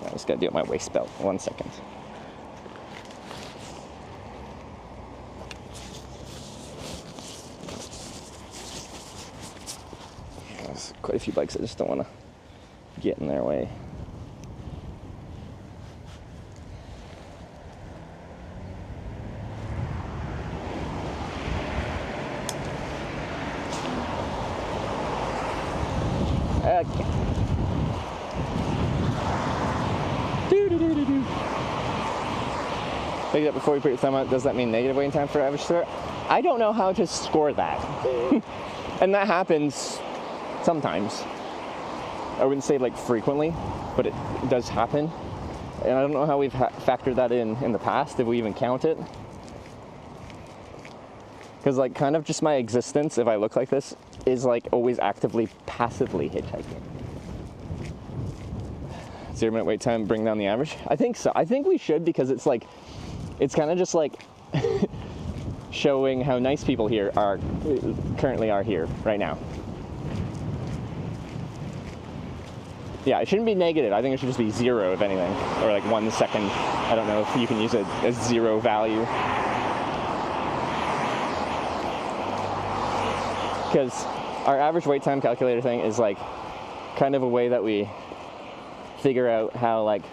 Speaker 1: I just gotta do it my waist belt. 1 second. quite a few bikes. I just don't want to get in their way. Okay. Pick it up before you put your thumb out. Does that mean negative waiting time for average store? I don't know how to score that. And that happens sometimes. I wouldn't say like frequently, but it does happen. And I don't know how we've factored that in the past, if we even count it. Because like kind of just my existence, if I look like this, is like always actively, passively hitchhiking. 0 minute wait time, bring down the average? I think so. I think we should, because it's like, it's kind of just like showing how nice people here currently are here right now. Yeah, it shouldn't be negative. I think it should just be 0 if anything, or like 1 second. I don't know if you can use it as 0 value. Because our average wait time calculator thing is like kind of a way that we figure out how like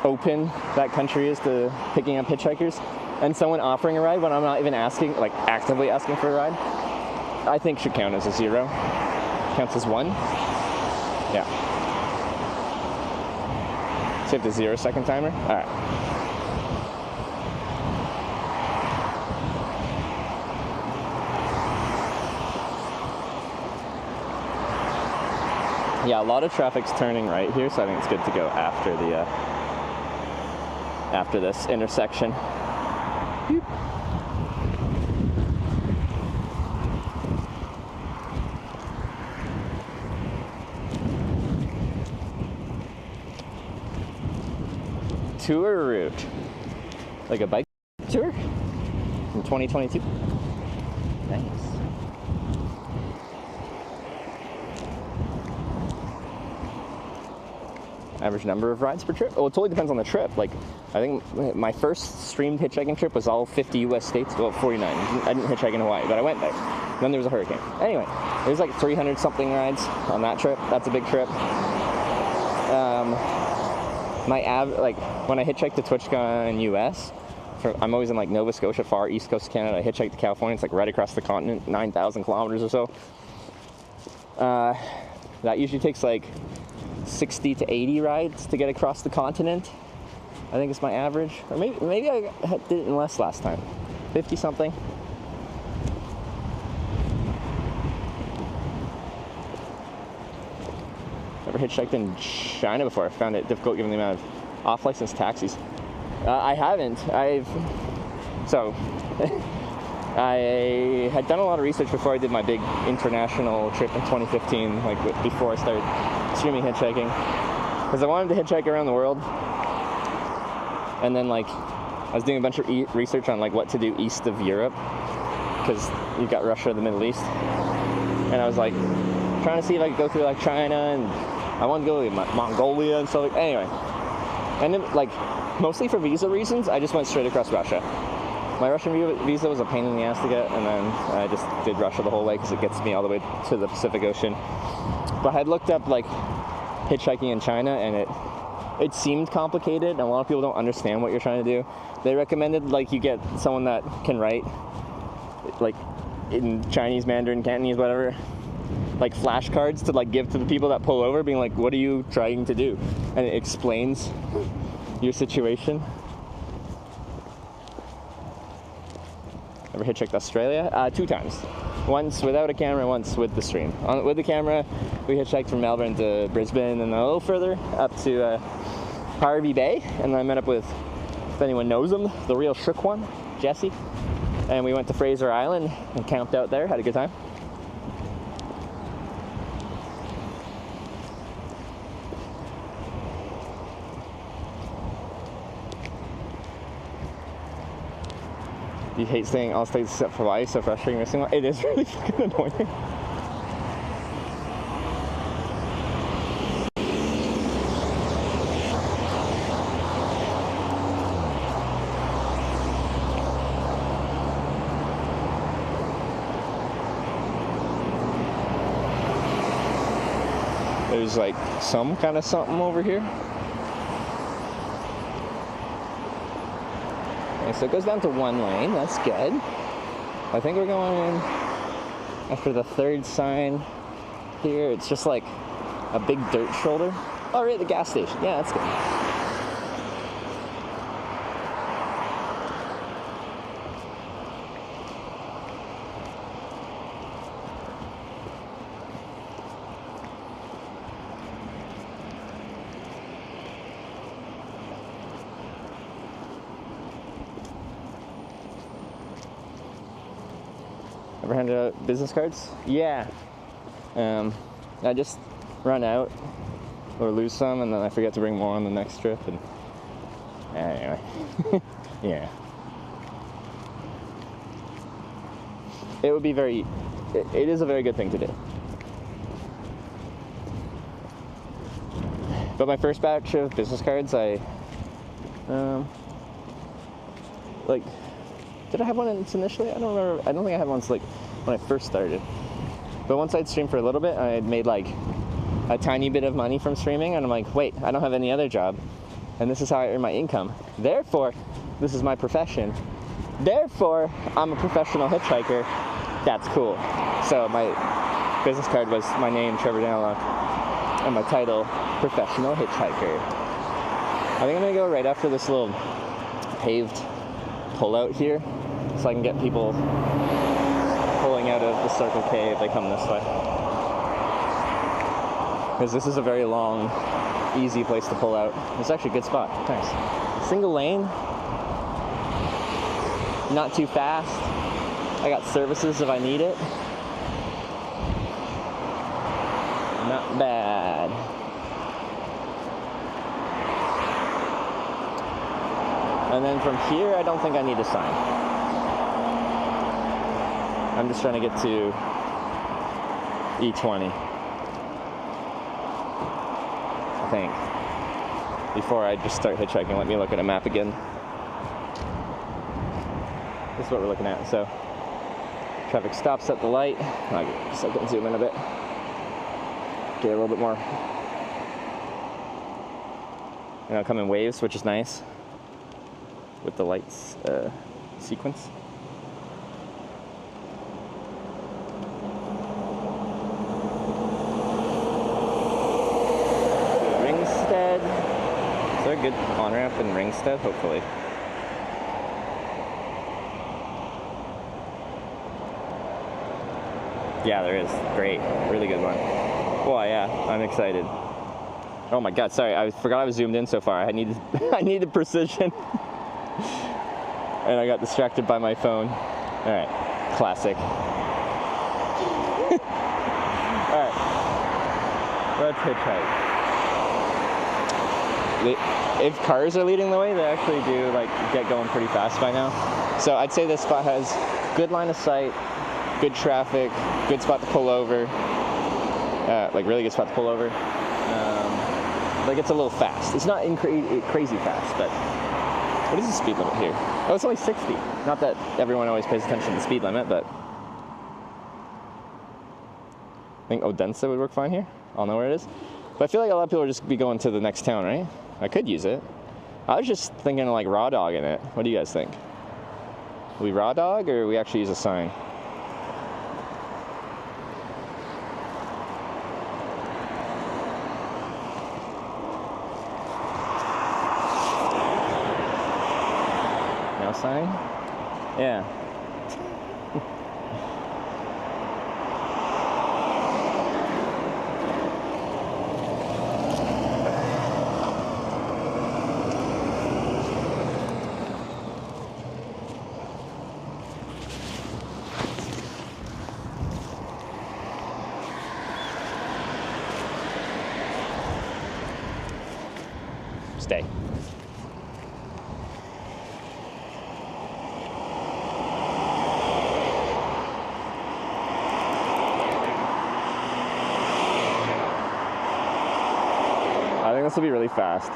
Speaker 1: open that country is to picking up hitchhikers. And someone offering a ride when I'm not even asking, like actively asking for a ride, I think should count as a 0. Counts as 1. Yeah. Save the 0 second timer. All right. Yeah, a lot of traffic's turning right here, so I think it's good to go after the after this intersection. Beep. Tour route, like a bike tour in 2022. Nice. Average number of rides per trip? Oh, it totally depends on the trip. Like, I think my first streamed hitchhiking trip was all 50 US states, well, 49. I didn't hitchhike in Hawaii, but I went there. Then there was a hurricane. Anyway, there's like 300 something rides on that trip. That's a big trip. Like when I hitchhiked to TwitchCon in US, I'm always in like Nova Scotia, far east coast of Canada. I hitchhiked to California. It's like right across the continent, 9,000 kilometers or so. That usually takes like 60 to 80 rides to get across the continent. I think it's my average. Or maybe I did it in less last time. 50 something. Never hitchhiked in China before. I found it difficult given the amount of off-license taxis. I haven't. I had done a lot of research before I did my big international trip in 2015, like before I started streaming hitchhiking, because I wanted to hitchhike around the world. And then like I was doing a bunch of research on like what to do east of Europe, because you've got Russia, the Middle East, and I was like trying to see if I could go through like China, and I wanted to go to Mongolia and stuff. Like anyway, and then like mostly for visa reasons, I just went straight across Russia. My Russian visa was a pain in the ass to get, and then I just did Russia the whole way because it gets me all the way to the Pacific Ocean. But I had looked up like hitchhiking in China, and it seemed complicated, and a lot of people don't understand what you're trying to do. They recommended like you get someone that can write like in Chinese, Mandarin, Cantonese, whatever, like flashcards to like give to the people that pull over, being like, what are you trying to do? And it explains your situation. Ever hitchhiked Australia? 2 times. Once without a camera, once with the stream. With the camera, we hitchhiked from Melbourne to Brisbane and a little further up to Harvey Bay. And then I met up with, if anyone knows him, the real shook one, Jesse. And we went to Fraser Island and camped out there, had a good time. You hate staying all states except for Hawaii, so frustrating missing one. It is really fucking annoying. there's like some kind of something over here. Okay, so it goes down to 1 lane. That's good. I think we're going in after the 3rd sign here. It's just like a big dirt shoulder. Oh, right at the gas station. Yeah, that's good. Ever handed out business cards? Yeah. I just run out or lose some, and then I forget to bring more on the next trip. And anyway, yeah. It would be very. It is a very good thing to do. But my first batch of business cards, I like. Did I have one initially? I don't remember. I don't think I had one like when I first started. But once I'd streamed for a little bit, I had made like a tiny bit of money from streaming, and I'm like, wait, I don't have any other job, and this is how I earn my income. Therefore, this is my profession. Therefore, I'm a professional hitchhiker. That's cool. So my business card was my name, Trevor Danlock, and my title, professional hitchhiker. I think I'm gonna go right after this little paved pull-out here, so I can get people pulling out of the Circle K if they come this way. Because this is a very long, easy place to pull out. It's actually a good spot. Nice. Single lane. Not too fast. I got services if I need it. Not bad. And then from here, I don't think I need a sign. I'm just trying to get to E20, I think, before I just start hitchhiking. Let me look at a map again. This is what we're looking at. So, traffic stops at the light. I guess I can zoom in a bit. Get a little bit more. And I'll come in waves, which is nice, with the lights sequence. Is there a good on-ramp in Ringstead? Hopefully. Yeah, there is. Great. Really good one. Well, yeah, I'm excited. Oh my god, sorry, I forgot I was zoomed in so far. I needed precision. And I got distracted by my phone. Alright, classic. Alright, let's hitchhike. If cars are leading the way, they actually do like get going pretty fast by now. So I'd say this spot has good line of sight, good traffic, good spot to pull over, like really good spot to pull over. Like it's a little fast. It's not crazy fast, but what is the speed limit here? Oh, it's only 60. Not that everyone always pays attention to the speed limit, but I think Odense would work fine here. I'll know where it is. But I feel like a lot of people will just be going to the next town, right? I could use it. I was just thinking of like raw dog in it. What do you guys think? We raw dog or we actually use a sign? No sign? Yeah. Stay. I think this will be really fast.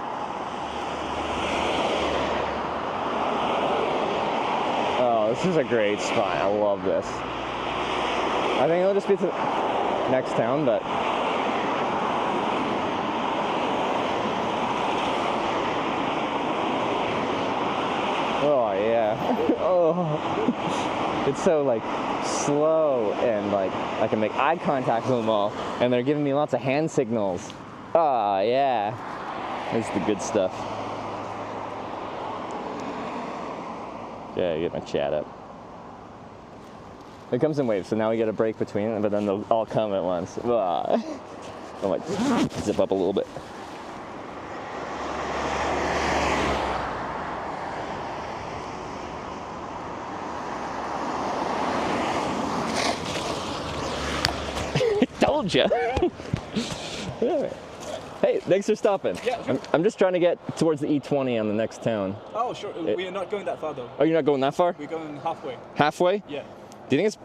Speaker 1: Oh, this is a great spot. I love this. I think it'll just be to the next town, but It's so like slow, and like I can make eye contact with them all, and they're giving me lots of hand signals. Oh yeah, that's the good stuff. Yeah, get my chat up. It comes in waves, so now we get a break between them, but then they'll all come at once. I might zip up a little bit. Told you. Hey, thanks for stopping.
Speaker 14: Yeah, sure.
Speaker 1: I'm just trying to get towards the E20 on the next town.
Speaker 14: Oh, sure. We are not going that far, though.
Speaker 1: Oh, you're not going that far?
Speaker 14: We're going halfway.
Speaker 1: Halfway?
Speaker 14: Yeah.
Speaker 1: Do you think it's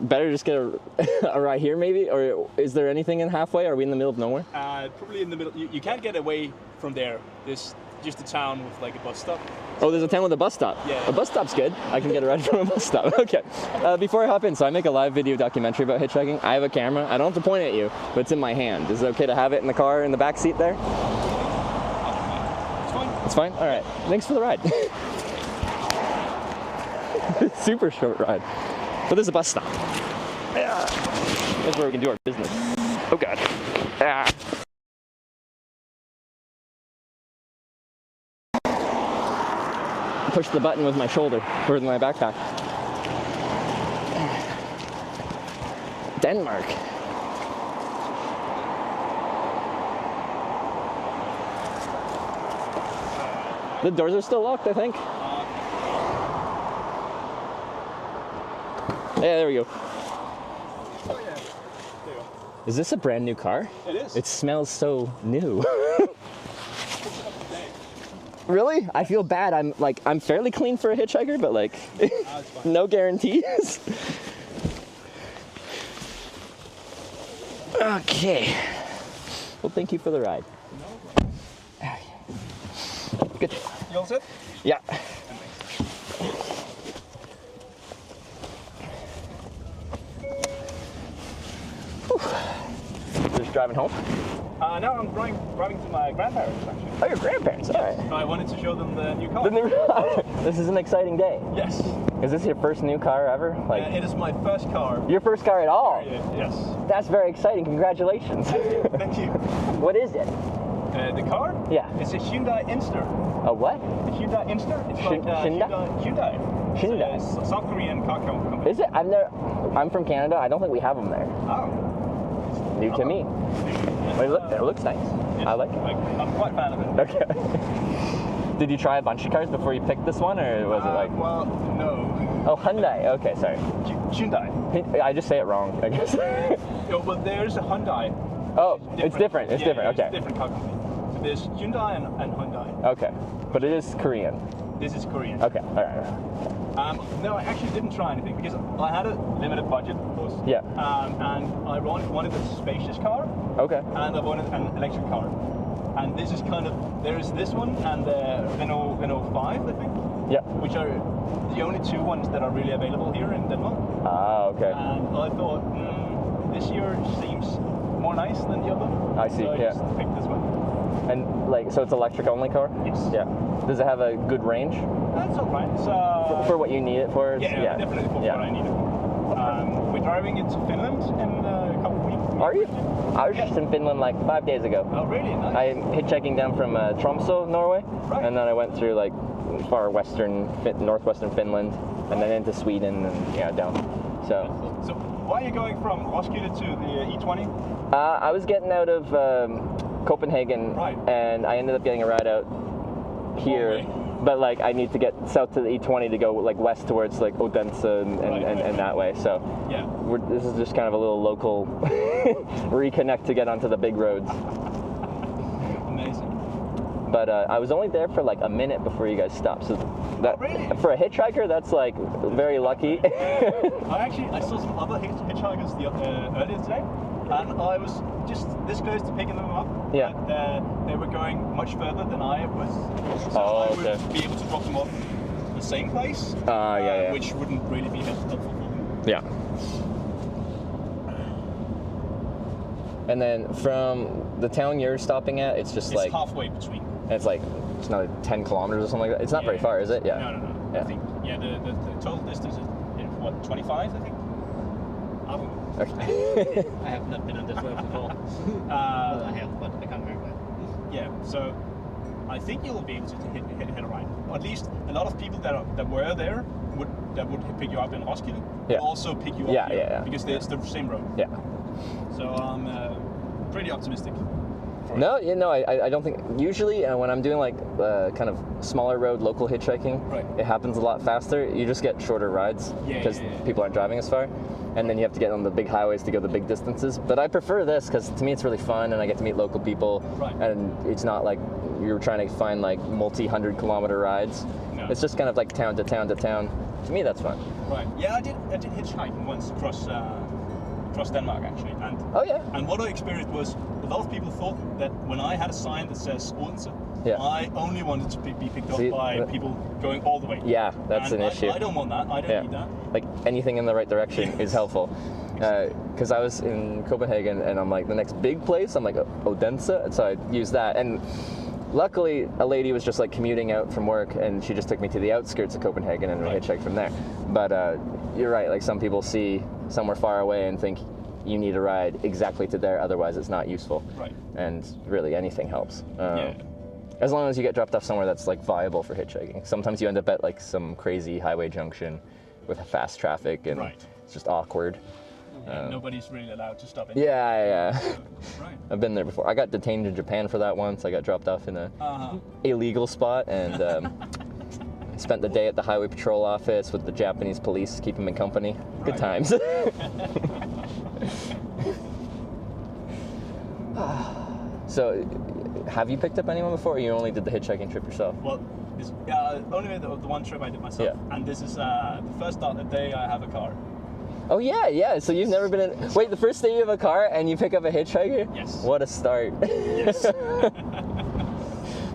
Speaker 1: better to just get a ride here, maybe? Or is there anything in halfway? Are we in the middle of nowhere?
Speaker 14: Probably in the middle. You can't get away from there. There's just a town with like a bus stop.
Speaker 1: Oh, there's a town with a bus stop.
Speaker 14: Yeah.
Speaker 1: A bus stop's good. I can get a ride from a bus stop. Okay. Before I hop in, so I make a live video documentary about hitchhiking. I have a camera. I don't have to point at you, but it's in my hand. Is it okay to have it in the car in the back seat there?
Speaker 14: It's fine.
Speaker 1: It's fine? All right. Thanks for the ride. Super short ride. But there's a bus stop. Yeah. That's where we can do our business. Oh, God. Ah. Push the button with my shoulder for my backpack. Denmark. The doors are still locked, I think. Yeah, there we go.
Speaker 14: Oh, yeah. There you go.
Speaker 1: Is this a brand new car?
Speaker 14: It is.
Speaker 1: It smells so new. Really? I feel bad. I'm fairly clean for a hitchhiker, but like no guarantees. Okay. Well, thank you for the ride. Good.
Speaker 14: You all set?
Speaker 1: Yeah. Just driving home?
Speaker 14: No, I'm driving to my grandparents, actually.
Speaker 1: Oh, your grandparents? All right.
Speaker 14: I wanted to show them the new car.
Speaker 1: The new car. This is an exciting day.
Speaker 14: Yes.
Speaker 1: Is this your first new car ever? Like,
Speaker 14: it is my first car.
Speaker 1: Your first car at all?
Speaker 14: Yes.
Speaker 1: That's very exciting. Congratulations.
Speaker 14: Thank you.
Speaker 1: What is it?
Speaker 14: The car?
Speaker 1: Yeah.
Speaker 14: It's a Hyundai Inster.
Speaker 1: A what?
Speaker 14: A Hyundai Inster. It's like Hyundai.
Speaker 1: Hyundai.
Speaker 14: It's a South Korean car company.
Speaker 1: Is it? I'm from Canada. I don't think we have them there.
Speaker 14: Oh.
Speaker 1: New to me. Wait, look, it looks nice. I like it.
Speaker 14: I'm quite a fan of it.
Speaker 1: Okay. Did you try a bunch of cars before you picked this one, or was it like?
Speaker 14: Well, no.
Speaker 1: Oh, Hyundai. Okay, sorry.
Speaker 14: Hyundai.
Speaker 1: I just say it wrong, I guess.
Speaker 14: Well, there's a Hyundai.
Speaker 1: Oh, it's different. It's different. Okay.
Speaker 14: It's a different car company. So there's Hyundai and Hyundai.
Speaker 1: Okay, but it is Korean.
Speaker 14: This is Korean.
Speaker 1: Okay. All right.
Speaker 14: No, I actually didn't try anything because I had a limited budget, of course.
Speaker 1: Yeah.
Speaker 14: And I wanted a spacious car.
Speaker 1: Okay.
Speaker 14: And I wanted an electric car. And this is kind of, there is this one and the Renault 5, I think.
Speaker 1: Yeah.
Speaker 14: Which are the only two ones that are really available here in Denmark.
Speaker 1: Ah, okay.
Speaker 14: And I thought, this year seems more nice than the other.
Speaker 1: I see,
Speaker 14: so I just picked this one.
Speaker 1: And like, so it's electric only car?
Speaker 14: Yes.
Speaker 1: Yeah. Does it have a good range?
Speaker 14: That's alright.
Speaker 1: For what you need it for?
Speaker 14: Yeah, definitely for what I need it for. We're driving it to Finland in a couple of weeks.
Speaker 1: Are you? I was just in Finland like 5 days ago.
Speaker 14: Oh, really? Nice.
Speaker 1: I'm hitchhiking down from Tromsø, Norway, and then I went through like far northwestern Finland, and then into Sweden, and down. So
Speaker 14: why are you going from Roskilde to the E20?
Speaker 1: I was getting out of Copenhagen, and I ended up getting a ride out here. But like I need to get south to the E20 to go like west towards like Odense and that way. So
Speaker 14: yeah,
Speaker 1: this is just kind of a little local reconnect to get onto the big roads.
Speaker 14: Amazing.
Speaker 1: But I was only there for like a minute before you guys stopped. So that for a hitchhiker, that's like very lucky.
Speaker 14: I saw some other hitchhikers earlier today, and I was just this close to picking them up.
Speaker 1: Yeah.
Speaker 14: But, they were going much further than I was, so I would be able to drop them off the same place.
Speaker 1: Yeah.
Speaker 14: Which wouldn't really be helpful for them.
Speaker 1: Yeah. And then from the town you're stopping at, it's like
Speaker 14: halfway between.
Speaker 1: And it's like it's another 10 kilometers or something like that. It's not very far, is it? Yeah.
Speaker 14: No.
Speaker 1: Yeah.
Speaker 14: I think Yeah, the total distance is what, 25, I think. I don't know.
Speaker 1: Okay.
Speaker 5: I have not been on this road before.
Speaker 14: Well,
Speaker 5: I have, but I can't remember.
Speaker 14: Yeah, so I think you'll be able to hit a ride. Or at least a lot of people that were there would pick you up in Roskilde will also pick you up here because it's the same road.
Speaker 1: Yeah.
Speaker 14: So I'm pretty optimistic.
Speaker 1: No, I don't think. Usually, when I'm doing like kind of smaller road local hitchhiking, it happens a lot faster. You just get shorter rides because people aren't driving as far, and then you have to get on the big highways to go the big distances. But I prefer this because to me it's really fun, and I get to meet local people, and it's not like you're trying to find like multi-100-kilometer rides.
Speaker 14: No.
Speaker 1: It's just kind of like town to town to town. To me, that's fun.
Speaker 14: Right. Yeah, I did hitchhiking once across Denmark actually, and and what I experienced was a lot of people thought that when I had a sign that says Odense, I only wanted to be picked up by people going all the way.
Speaker 1: Yeah, that's an issue.
Speaker 14: I don't want that. I don't need that.
Speaker 1: Like anything in the right direction is helpful. Because I was in Copenhagen and I'm like, the next big place, I'm like, Odense, and so I used that. And luckily, a lady was just like commuting out from work, and she just took me to the outskirts of Copenhagen and we hitchhiked from there. But you're right, like some people see somewhere far away and think you need a ride exactly to there, otherwise it's not useful.
Speaker 14: Right.
Speaker 1: And really, anything helps. As long as you get dropped off somewhere that's like viable for hitchhiking. Sometimes you end up at like some crazy highway junction with fast traffic, and it's just awkward.
Speaker 14: Nobody's really allowed to stop it.
Speaker 1: Yeah.
Speaker 14: Right.
Speaker 1: I've been there before. I got detained in Japan for that once. I got dropped off in a illegal spot, and spent the day at the highway patrol office with the Japanese police, keeping me company. Good times. So, have you picked up anyone before, or you only did the hitchhiking trip yourself?
Speaker 14: Well, only the one trip I did myself, and this is the first day I have a car.
Speaker 1: Oh yeah. So you've never been in... Wait, the first day you have a car and you pick up a hitchhiker?
Speaker 14: Yes.
Speaker 1: What a start.
Speaker 14: Yes.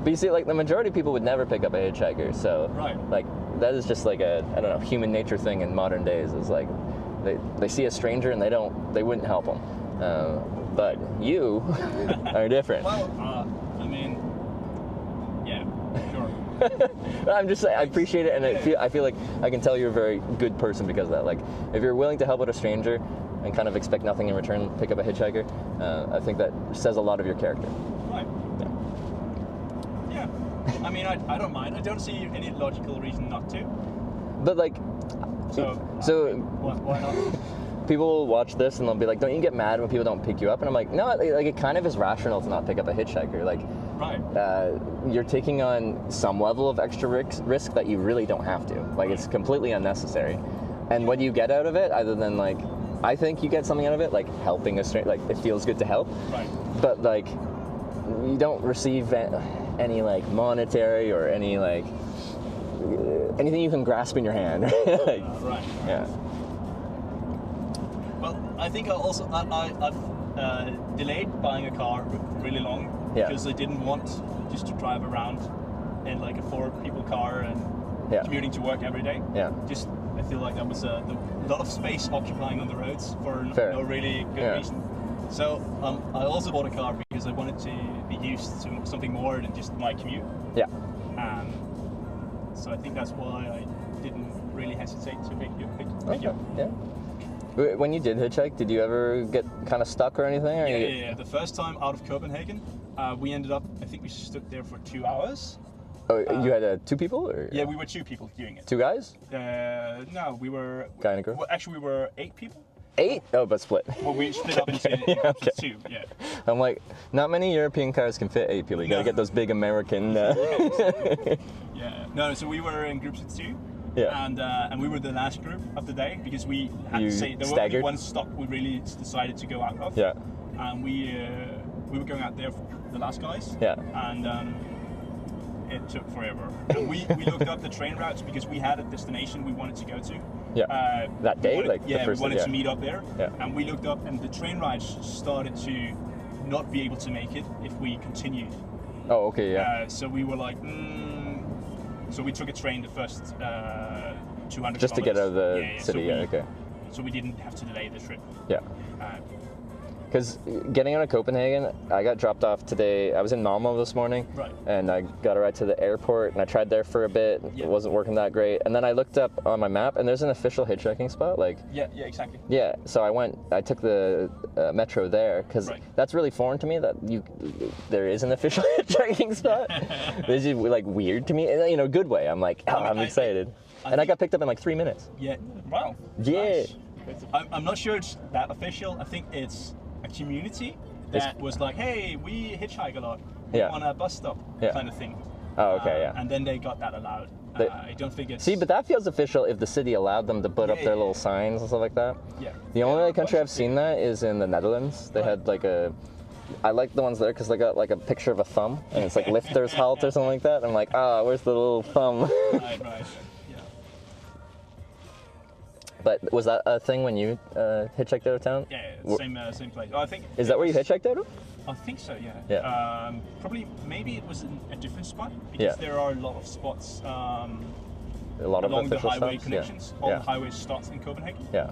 Speaker 1: But you see, like, the majority of people would never pick up a hitchhiker, so...
Speaker 14: Right.
Speaker 1: Like, that is just like a, I don't know, human nature thing in modern days. Is like, they see a stranger and they wouldn't help them. But you are different.
Speaker 14: Well, I mean, yeah, sure.
Speaker 1: I'm just saying, I appreciate it, and I feel like I can tell you're a very good person because of that. Like, if you're willing to help out a stranger and kind of expect nothing in return, pick up a hitchhiker, I think that says a lot of your character.
Speaker 14: Right. Yeah. I mean, I don't mind. I don't see any logical reason not to.
Speaker 1: But like, so
Speaker 14: why not?
Speaker 1: People will watch this and they'll be like, "Don't you get mad when people don't pick you up?" And I'm like, "No, like it kind of is rational to not pick up a hitchhiker. Like, you're taking on some level of extra risk that you really don't have to. Like, it's completely unnecessary. And what do you get out of it, other than like, I think you get something out of it, like helping a stranger. Like, it feels good to help.
Speaker 14: Right.
Speaker 1: But like, you don't receive any like monetary or any like anything you can grasp in your hand. Like,
Speaker 14: right.
Speaker 1: Yeah.
Speaker 14: Well, I think I've delayed buying a car really long because I didn't want just to drive around in like a 4-people car and commuting to work every day.
Speaker 1: Yeah.
Speaker 14: Just, I feel like that was a lot of space occupying on the roads for no really good reason. So I also bought a car because I wanted to be used to something more than just my commute.
Speaker 1: Yeah.
Speaker 14: So I think that's why I didn't really hesitate to pick you up.
Speaker 1: Yeah. When you did hitchhike, did you ever get kind of stuck or anything? Or
Speaker 14: Yeah. The first time out of Copenhagen, we ended up, I think we stood there for 2 hours.
Speaker 1: Oh, you had 2 people? Or?
Speaker 14: Yeah, we were 2 people doing it.
Speaker 1: 2 guys?
Speaker 14: No, we were...
Speaker 1: Guy and a girl?
Speaker 14: Well, actually, we were 8 people.
Speaker 1: 8? Oh, but split.
Speaker 14: Well, we split up into 2, yeah.
Speaker 1: I'm like, not many European cars can fit 8 people. You gotta get those big American...
Speaker 14: Yeah. No, so we were in groups of 2.
Speaker 1: Yeah.
Speaker 14: And we were the last group of the day because we had to say there was only one stop we really decided to go out of.
Speaker 1: Yeah.
Speaker 14: And we were going out there for the last guys.
Speaker 1: Yeah.
Speaker 14: And it took forever. And we looked up the train routes because we had a destination we wanted to go to.
Speaker 1: Yeah. That day,
Speaker 14: we wanted to
Speaker 1: day,
Speaker 14: meet up there.
Speaker 1: Yeah.
Speaker 14: And we looked up, and the train rides started to not be able to make it if we continued.
Speaker 1: Oh, okay, yeah.
Speaker 14: So we were like, So we took a train the first 200
Speaker 1: just to get out of the city,
Speaker 14: so
Speaker 1: okay.
Speaker 14: So we didn't have to delay the trip.
Speaker 1: Yeah. Because getting out of Copenhagen, I got dropped off today. I was in Malmo this morning, and I got a ride to the airport, and I tried there for a bit. It wasn't working that great. And then I looked up on my map, and there's an official hitchhiking spot. Like,
Speaker 14: yeah, exactly.
Speaker 1: Yeah, so I took the metro there, because that's really foreign to me, that there is an official hitchhiking spot. This is like weird to me, in a good way. I'm like, I'm excited. And I got picked up in like 3 minutes.
Speaker 14: Yeah, wow.
Speaker 1: Yeah.
Speaker 14: Nice. I'm not sure it's that official. I think it's a community that was like, hey, we hitchhike a lot. We want a bus stop kind of thing.
Speaker 1: Oh, okay,
Speaker 14: And then they got that allowed. I don't think it's...
Speaker 1: See, but that feels official if the city allowed them to put up their little signs and stuff like that.
Speaker 14: Yeah.
Speaker 1: The only other country I've seen that is in the Netherlands. They had like I like the ones there because they got like a picture of a thumb, and it's like lifters halt or something like that. I'm like, where's the little thumb?
Speaker 14: Right. Yeah.
Speaker 1: But was that a thing when you hitchhiked out of town?
Speaker 14: Yeah, same place. Oh, I think.
Speaker 1: Is that where you hitchhiked out of?
Speaker 14: I think so. Yeah.
Speaker 1: Yeah.
Speaker 14: Probably, maybe it was in a different spot because there are a lot of spots.
Speaker 1: A lot of
Speaker 14: along the highway
Speaker 1: stops?
Speaker 14: connections. All the highways starts in Copenhagen.
Speaker 1: Yeah.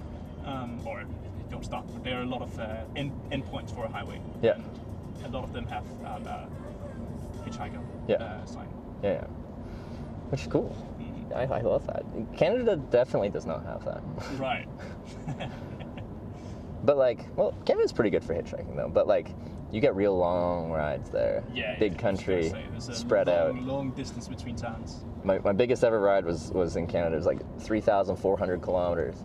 Speaker 14: Or they don't start, but there are a lot of endpoints for a highway.
Speaker 1: Yeah.
Speaker 14: And a lot of them have hitchhiker sign.
Speaker 1: Yeah. Which is cool. I love that. Canada definitely does not have that.
Speaker 14: Right.
Speaker 1: But Canada's pretty good for hitchhiking though. But you get real long rides there.
Speaker 14: Yeah.
Speaker 1: Big country, spread out.
Speaker 14: Long distance between towns.
Speaker 1: My biggest ever ride was in Canada. It was like 3,400 kilometers.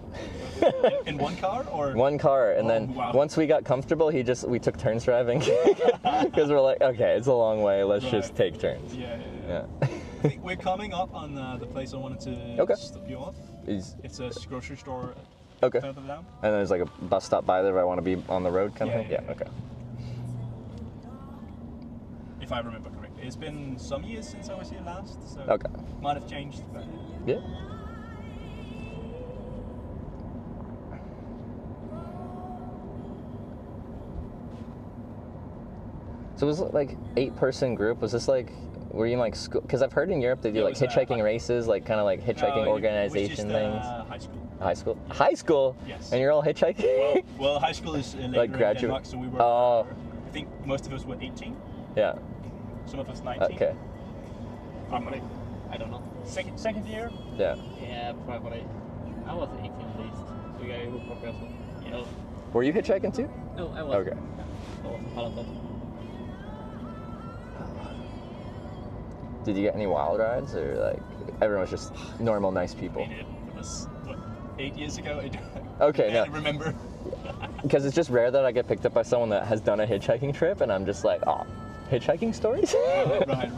Speaker 14: in one car or?
Speaker 1: One car, and then once we got comfortable, we took turns driving because we're like, okay, it's a long way. Let's just take turns.
Speaker 14: Yeah. I think we're coming up on the place I wanted to stop you off. It's a grocery store.
Speaker 1: Okay.
Speaker 14: Further down.
Speaker 1: And there's like a bus stop by there if I want to be on the road kind of thing? Yeah, okay.
Speaker 14: If I remember correctly. It's been some years since I was here last, so might have changed. But
Speaker 1: yeah. So was it like 8-person group? Was this like, were you in like school? Because I've heard in Europe they do like hitchhiking races, like kind of like hitchhiking organization things.
Speaker 14: High school.
Speaker 1: High school? High school?
Speaker 14: Yes.
Speaker 1: And you're all hitchhiking?
Speaker 14: Well, high school is later
Speaker 1: like graduate.
Speaker 14: in Denmark, so we were. I think most of us were 18.
Speaker 1: Yeah.
Speaker 14: Some of us 19.
Speaker 1: Okay.
Speaker 7: Probably. I don't know.
Speaker 14: Second year?
Speaker 1: Yeah.
Speaker 7: Yeah, probably. I was 18 at least. So yeah, you were probably. You know.
Speaker 1: Were you hitchhiking too?
Speaker 7: No, I wasn't.
Speaker 1: Okay.
Speaker 7: I was in Holland.
Speaker 1: Did you get any wild rides, or like everyone was just normal, nice people?
Speaker 14: It was what, 8 years ago.
Speaker 1: Okay,
Speaker 14: I remember.
Speaker 1: Because it's just rare that I get picked up by someone that has done a hitchhiking trip, and I'm just like, hitchhiking stories?
Speaker 14: Right.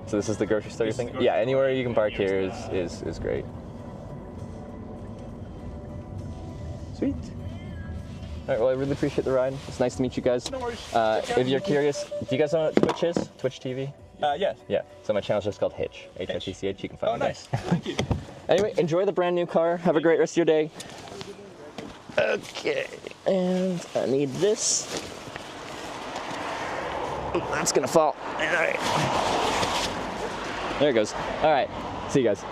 Speaker 1: So this is the grocery store thing? Yeah, anywhere you can park here is great. Sweet. All right, well, I really appreciate the ride. It's nice to meet you guys.
Speaker 14: No worries.
Speaker 1: If you're curious, do you guys know what Twitch is? Twitch TV?
Speaker 14: Yes.
Speaker 1: Yeah, so my channel's just called Hitch. H-I-T-C-H, you can find me there.
Speaker 14: Nice. Thank you.
Speaker 1: Anyway, enjoy the brand new car. Have a great rest of your day. Okay, and I need this. Oh, that's gonna fall. All right. There it goes. All right, see you guys.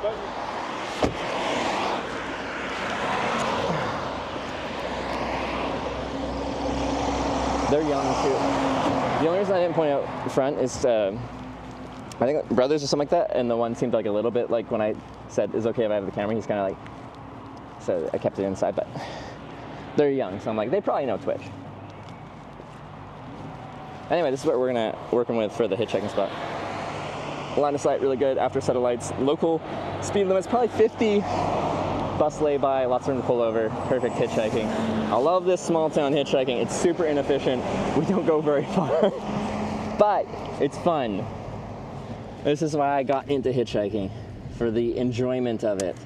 Speaker 1: They're young too. The only reason I didn't point out front is I think brothers or something like that, and the one seemed like a little bit like when I said, "Is it okay if I have the camera?" He's kind of like, so I kept it inside, but they're young, so I'm like, they probably know Twitch. Anyway, this is what we're working with for the hitchhiking spot. Line of sight really good, after set of lights. Local speed limit's probably 50. Bus lay-by, lots of room to pull over, perfect hitchhiking. I love this small town hitchhiking. It's super inefficient. We don't go very far, but it's fun. This is why I got into hitchhiking, for the enjoyment of it.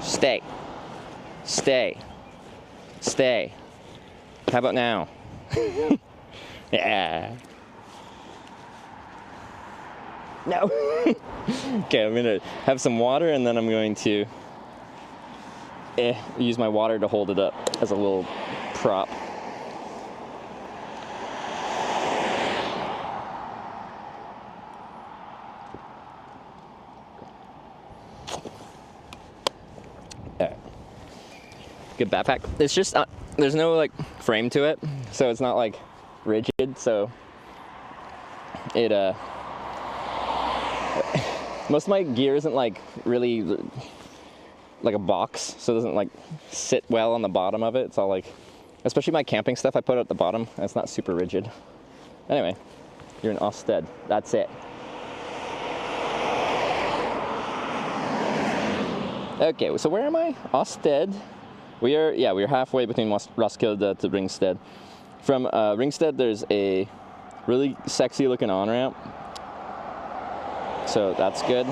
Speaker 1: Stay. Stay. Stay. How about now? Yeah. No. Okay, I'm gonna have some water and then I'm going to use my water to hold it up as a little prop. Good backpack. It's just there's no like frame to it, so it's not like rigid. So it most of my gear isn't like really like a box, so it doesn't like sit well on the bottom of it. It's all like, especially my camping stuff I put at the bottom, and it's not super rigid. Anyway, you're in Osted. That's it. Okay, so where am I? Osted. We're halfway between Roskilde to Ringsted. From Ringsted, there's a really sexy looking on-ramp. So that's good.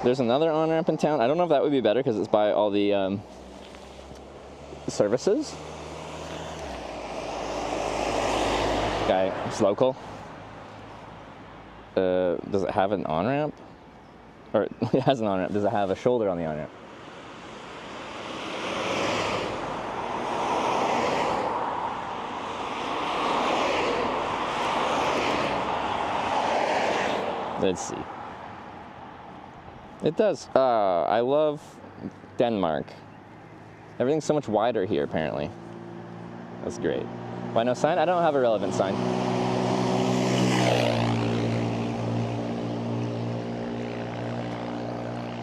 Speaker 1: There's another on-ramp in town. I don't know if that would be better because it's by all the services. Guy, it's local. Does it have an on-ramp? Or it has an on-ramp. Does it have a shoulder on the on-ramp? Let's see. It does. I love Denmark. Everything's so much wider here, apparently. That's great. Why no sign? I don't have a relevant sign.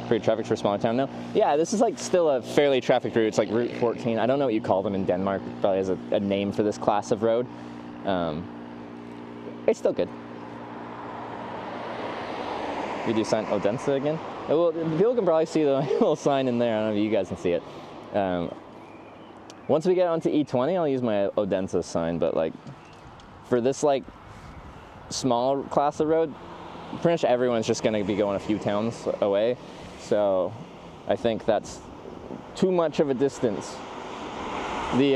Speaker 1: Pretty traffic for a smaller town, no? Yeah, this is like still a fairly trafficked route. It's like Route 14. I don't know what you call them in Denmark. It probably has a name for this class of road. It's still good. We do sign Odense again. Well, people can probably see the little sign in there. I don't know if you guys can see it. Once we get onto E20, I'll use my Odense sign. But like, for this like small class of road, pretty much everyone's just going to be going a few towns away. So I think that's too much of a distance. The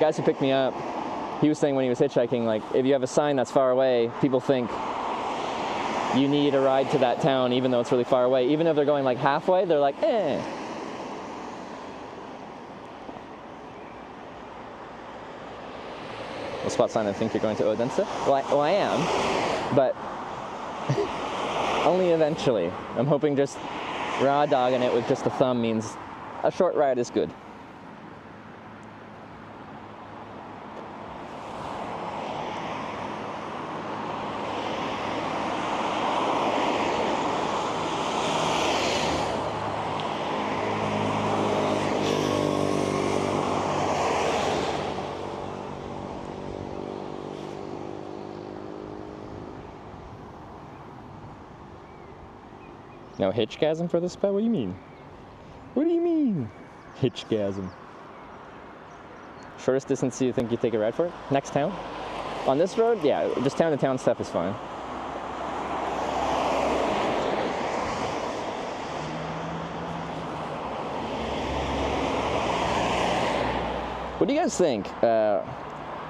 Speaker 1: guys who picked me up, he was saying when he was hitchhiking, like, if you have a sign that's far away, people think you need a ride to that town even though it's really far away. Even if they're going like halfway, they're like, eh. A spot sign, I think you're going to Odense? Well, I am, but only eventually. I'm hoping just raw dogging it with just a thumb means a short ride is good. No hitchgasm for this spot? What do you mean? What do you mean? Hitchgasm. Shortest distance you think you take a ride for? Next town? On this road? Yeah, just town to town stuff is fine. What do you guys think?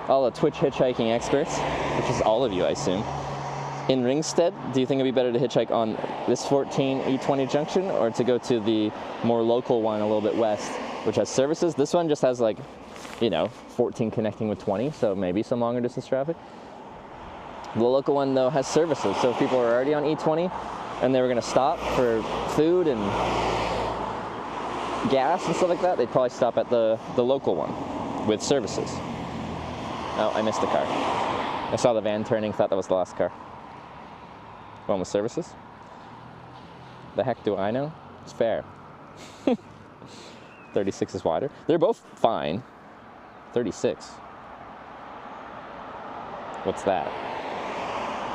Speaker 1: All the Twitch hitchhiking experts, which is all of you, I assume. In Ringsted, do you think it'd be better to hitchhike on this 14 E20 junction or to go to the more local one a little bit west, which has services? This one just has like, you know, 14 connecting with 20, so maybe some longer distance traffic. The local one though has services, so if people are already on E20 and they were gonna stop for food and gas and stuff like that, they'd probably stop at the local one with services. Oh, I missed the car. I saw the van turning, thought that was the last car. One with services? The heck do I know? It's fair. 36 is wider. They're both fine. 36. What's that?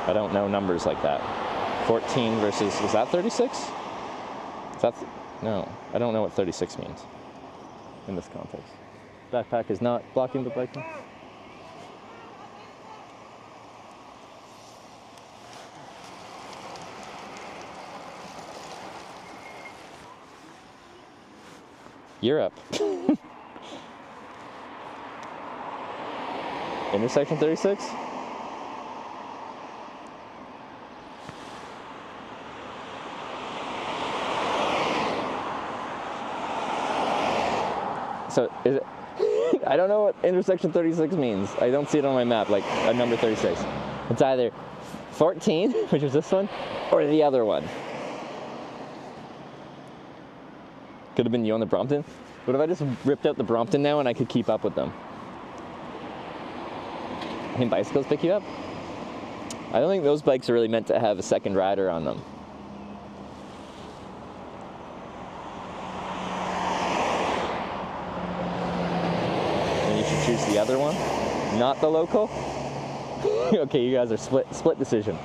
Speaker 1: I don't know numbers like that. 14 versus, is that 36? Is that, no, I don't know what 36 means in this context. Backpack is not blocking the bike lane. Europe. Intersection 36? So is it? I don't know what intersection 36 means. I don't see it on my map, like a number 36. It's either 14, which is this one, or the other one. Could have been you on the Brompton. What if I just ripped out the Brompton now and I could keep up with them? Can bicycles pick you up? I don't think those bikes are really meant to have a second rider on them. And you should choose the other one, not the local. Okay, you guys are split decision.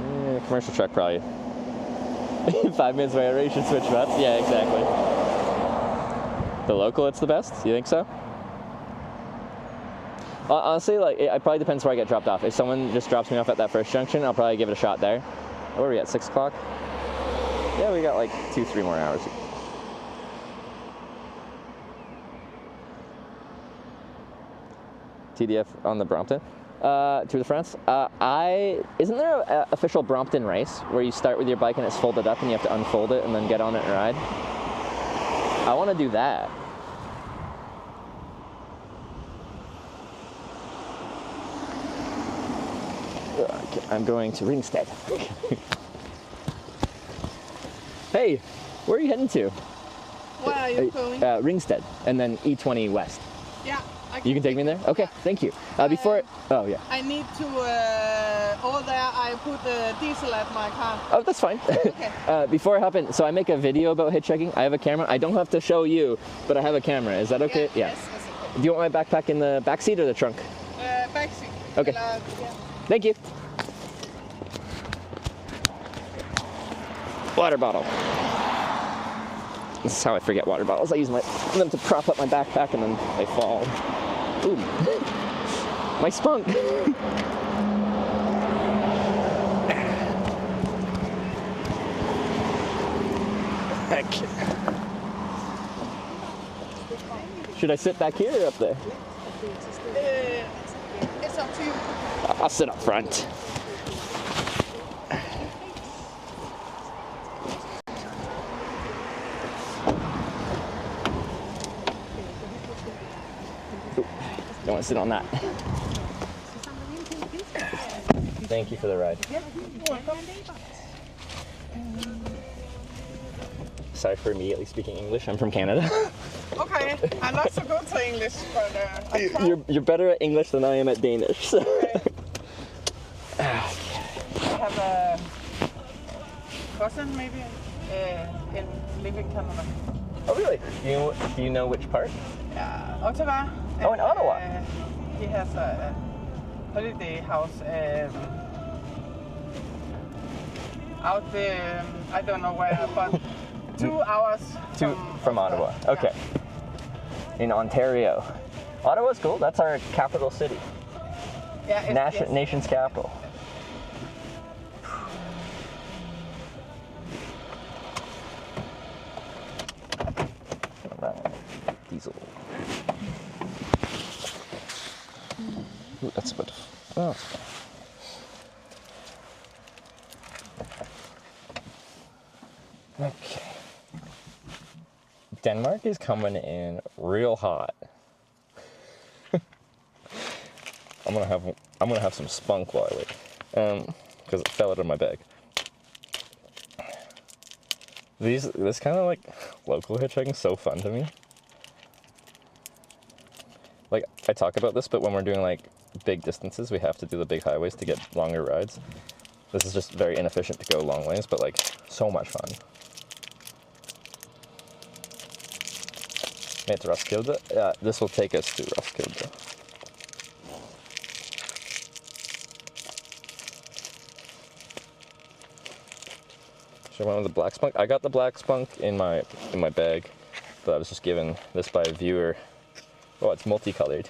Speaker 1: Yeah, commercial truck probably. 5 minutes away, I should switch butts. Yeah, exactly. The local, it's the best? You think so? Honestly, like, it probably depends where I get dropped off. If someone just drops me off at that first junction, I'll probably give it a shot there. Where are we at, 6 o'clock? Yeah, we got like 2-3 more hours. TDF on the Brompton. Tour de France. Isn't there an official Brompton race where you start with your bike and it's folded up and you have to unfold it and then get on it and ride? I want to do that. I'm going to Ringstead. Hey, where are you heading to?
Speaker 12: Where are you going?
Speaker 1: Ringstead, and then E20 West.
Speaker 12: Yeah.
Speaker 1: You can take me there? Okay, thank you. Before, oh yeah.
Speaker 12: I need to, over there I put diesel at my car.
Speaker 1: Oh, that's fine.
Speaker 12: Okay.
Speaker 1: Before I hop in, so I make a video about hitchhiking. I have a camera. I don't have to show you, but I have a camera. Is that okay? Yeah.
Speaker 12: Yes, that's okay.
Speaker 1: Do you want my backpack in the back seat or the trunk?
Speaker 12: Back seat.
Speaker 1: Okay.
Speaker 12: Yeah.
Speaker 1: Thank you. Water bottle. This is how I forget water bottles. I use them to prop up my backpack and then they fall. Ooh. My spunk. Should I sit back here or up there?
Speaker 12: It's up to you.
Speaker 1: I'll sit up front. Don't want to sit on that. Thank you for the ride. Sorry for immediately speaking English. I'm from Canada.
Speaker 12: Okay, I'm not so good to English, but
Speaker 1: You're better at English than I am at Danish. So.
Speaker 12: Okay. I have a cousin maybe in living Canada.
Speaker 1: Oh really? Do you know which part?
Speaker 12: Ottawa.
Speaker 1: Oh, in Ottawa.
Speaker 12: He has a holiday house out there. I don't know where, but 2 hours
Speaker 1: from Ottawa. Okay. Yeah. In Ontario. Ottawa's cool. That's our capital city.
Speaker 12: Yeah.
Speaker 1: Nation's capital. Diesel. Ooh, that's a bit. Oh. Okay. Denmark is coming in real hot. I'm gonna have some spunk while I wait, because it fell out of my bag. This kind of like local hitchhiking is so fun to me. Like I talk about this, but when we're doing like big distances, we have to do the big highways to get longer rides. This is just very inefficient to go long ways, but like so much fun. Made to Roskilde. Yeah, this will take us to Roskilde. Should I went with the black spunk? I got the black spunk in my bag, but I was just given this by a viewer. Oh, it's multicolored.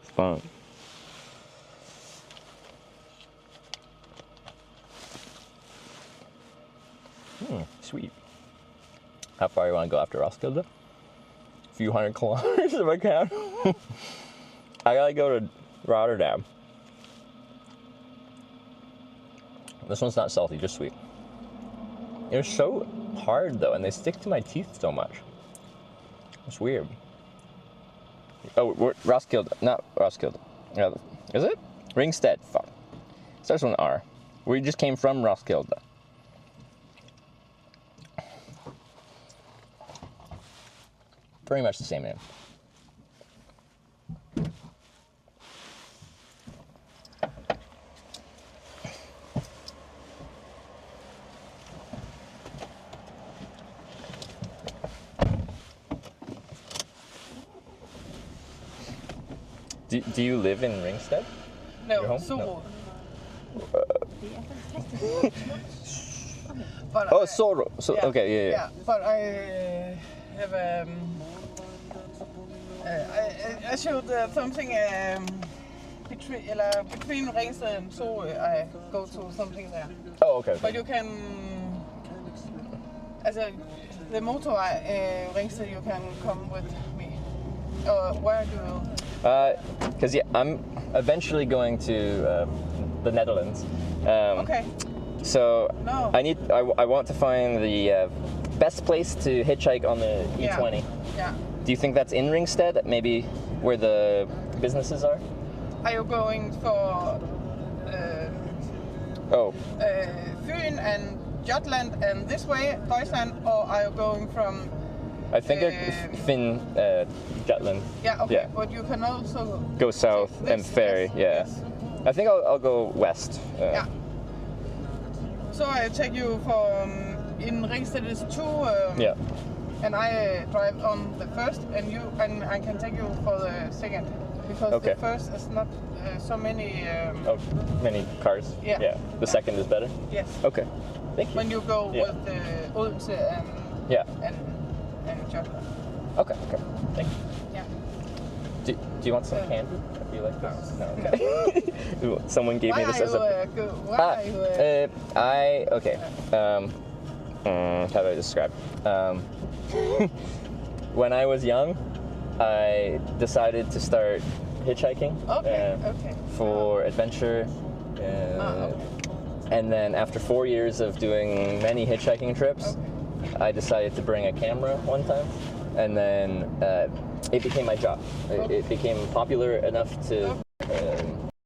Speaker 1: It's fun. Sweet. How far you want to go after Roskilde? A few hundred kilometers if I can. I gotta go to Rotterdam. This one's not salty, just sweet. They're so hard though, and they stick to my teeth so much. It's weird. Oh, Roskilde, not Roskilde. Is it? Ringsted, fuck. Starts with an R. We just came from Roskilde. Pretty much the same name. Do you live in Ringsted?
Speaker 12: No, Soro.
Speaker 1: Oh, Soro. So,
Speaker 12: yeah,
Speaker 1: okay, yeah.
Speaker 12: But I have I showed something between Ringsted and Soro. I go to something there.
Speaker 1: Oh, okay.
Speaker 12: But you can, the motorvej Ringsted, you can come with me. Where do you?
Speaker 1: Because I'm eventually going to the Netherlands.
Speaker 12: Okay.
Speaker 1: So I want to find the best place to hitchhike on the E20.
Speaker 12: Yeah.
Speaker 1: Do you think that's in Ringsted? Maybe where the businesses are?
Speaker 12: Are you going for Fyn and Jutland and this way, Deutschland, or are you going from?
Speaker 1: I think Fyn, Jutland.
Speaker 12: Yeah, okay,
Speaker 1: yeah.
Speaker 12: But you can also
Speaker 1: go south and ferry,
Speaker 12: yes.
Speaker 1: I think I'll go west.
Speaker 12: Yeah. So I take you from, in Ringsted is 2,
Speaker 1: yeah.
Speaker 12: And I drive on the first, and I can take you for the second, because the first is not so many...
Speaker 1: many cars?
Speaker 12: Yeah.
Speaker 1: The second is better?
Speaker 12: Yes.
Speaker 1: Okay, thank you.
Speaker 12: When you go with the Odense and Jutland.
Speaker 1: Okay, thank you.
Speaker 12: Yeah.
Speaker 1: Do you want some candy? Do you like this? No. Okay. Someone gave me this as a... how do I describe? When I was young, I decided to start hitchhiking for adventure. And then after 4 years of doing many hitchhiking trips, I decided to bring a camera one time, and then it became my job. It became popular enough to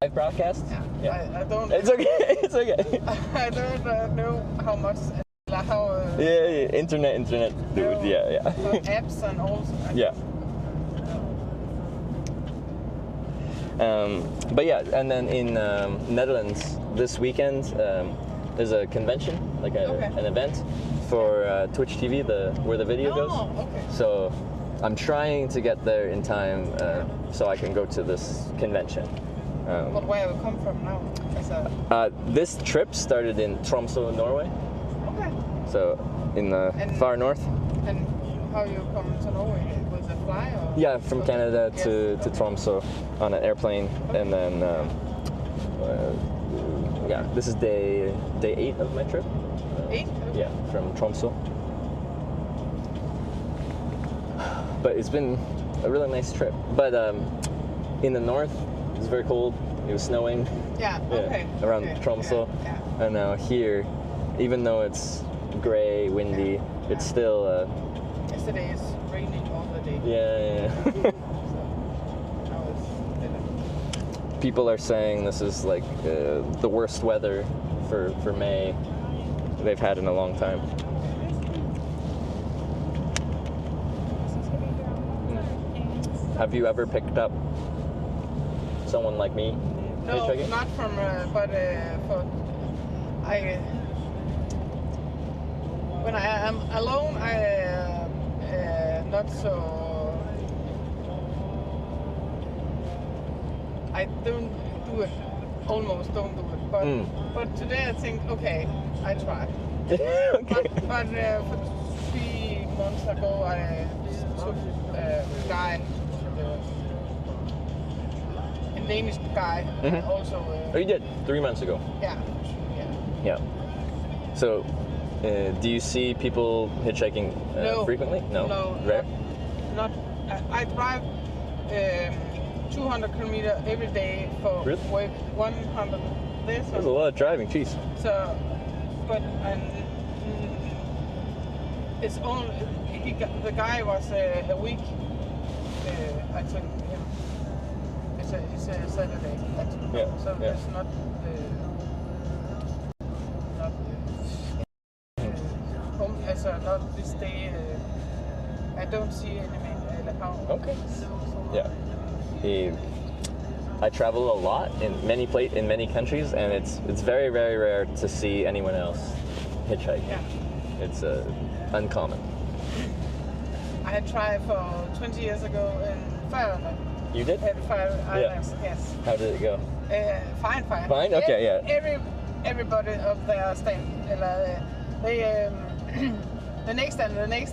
Speaker 1: live broadcast.
Speaker 12: Yeah. I don't.
Speaker 1: It's okay. It's okay.
Speaker 12: I don't know how much.
Speaker 1: Internet, dude. Yeah.
Speaker 12: Apps and all.
Speaker 1: Yeah. But yeah, and then in Netherlands this weekend, there's a convention, like an event for Twitch TV, where the video goes.
Speaker 12: Okay.
Speaker 1: So I'm trying to get there in time so I can go to this convention.
Speaker 12: But where you come from now?
Speaker 1: This trip started in Tromsø, Norway.
Speaker 12: Okay.
Speaker 1: So in the far north.
Speaker 12: And how you come to Norway? Was it fly or?
Speaker 1: Yeah, from Canada to Tromsø on an airplane, and then this is day 8 of my trip.
Speaker 12: 8?
Speaker 1: Yeah, from Tromsø. But it's been a really nice trip. But in the north, it was very cold. It was snowing.
Speaker 12: Yeah. Okay.
Speaker 1: Around Tromsø, and now here, even though it's gray, windy, it's still.
Speaker 12: Yesterday is raining all the day.
Speaker 1: Yeah. People are saying this is like the worst weather for May they've had in a long time. Have you ever picked up someone like me?
Speaker 12: No, not from, but for when I am alone, not so. I don't do it. Almost don't do it. But today I think, okay, I try.
Speaker 1: Okay.
Speaker 12: But for 3 months ago, I took a guy, a Danish guy, also.
Speaker 1: Oh, you did 3 months ago.
Speaker 12: Yeah.
Speaker 1: So, do you see people hitchhiking frequently? No. Rare?
Speaker 12: Not. I drive 200 kilometers every day for work. 100 this
Speaker 1: There's
Speaker 12: one.
Speaker 1: a lot of driving, jeez.
Speaker 12: So, but it's only the guy was a week. I took him. It's a Saturday.
Speaker 1: Yeah.
Speaker 12: So
Speaker 1: yeah.
Speaker 12: it's not not this day. I don't see any account.
Speaker 1: Okay. Yeah. I travel a lot in many countries, and it's very, very rare to see anyone else hitchhike.
Speaker 12: Yeah.
Speaker 1: It's uncommon.
Speaker 12: I had tried for 20 years ago in Faroe.
Speaker 1: You did?
Speaker 12: At Faroe Islands, yes.
Speaker 1: How did it go?
Speaker 12: Fine.
Speaker 1: Fine? Okay, yeah.
Speaker 12: Everybody of their stand, they the next and they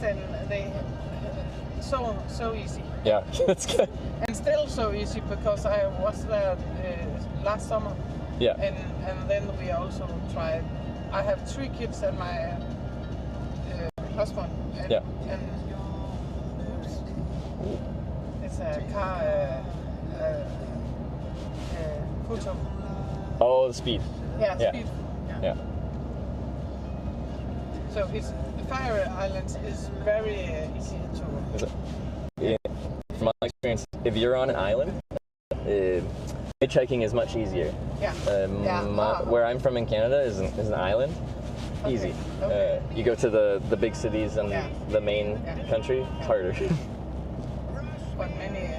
Speaker 12: so easy.
Speaker 1: Yeah, that's good.
Speaker 12: And still so easy because I was there last summer.
Speaker 1: Yeah.
Speaker 12: And then we also tried. I have 3 kids and my husband. And,
Speaker 1: yeah.
Speaker 12: And it's a car photo.
Speaker 1: Oh, the speed.
Speaker 12: Yeah,
Speaker 1: yeah.
Speaker 12: speed.
Speaker 1: Yeah.
Speaker 12: So it's Faroe Islands is very easy to.
Speaker 1: Is it? Yeah. From my experience, if you're on an island, hitchhiking is much easier.
Speaker 12: Yeah.
Speaker 1: Where I'm from in Canada is an island.
Speaker 12: Okay.
Speaker 1: Easy.
Speaker 12: Okay.
Speaker 1: You go to the big cities and the main country, harder.
Speaker 12: But many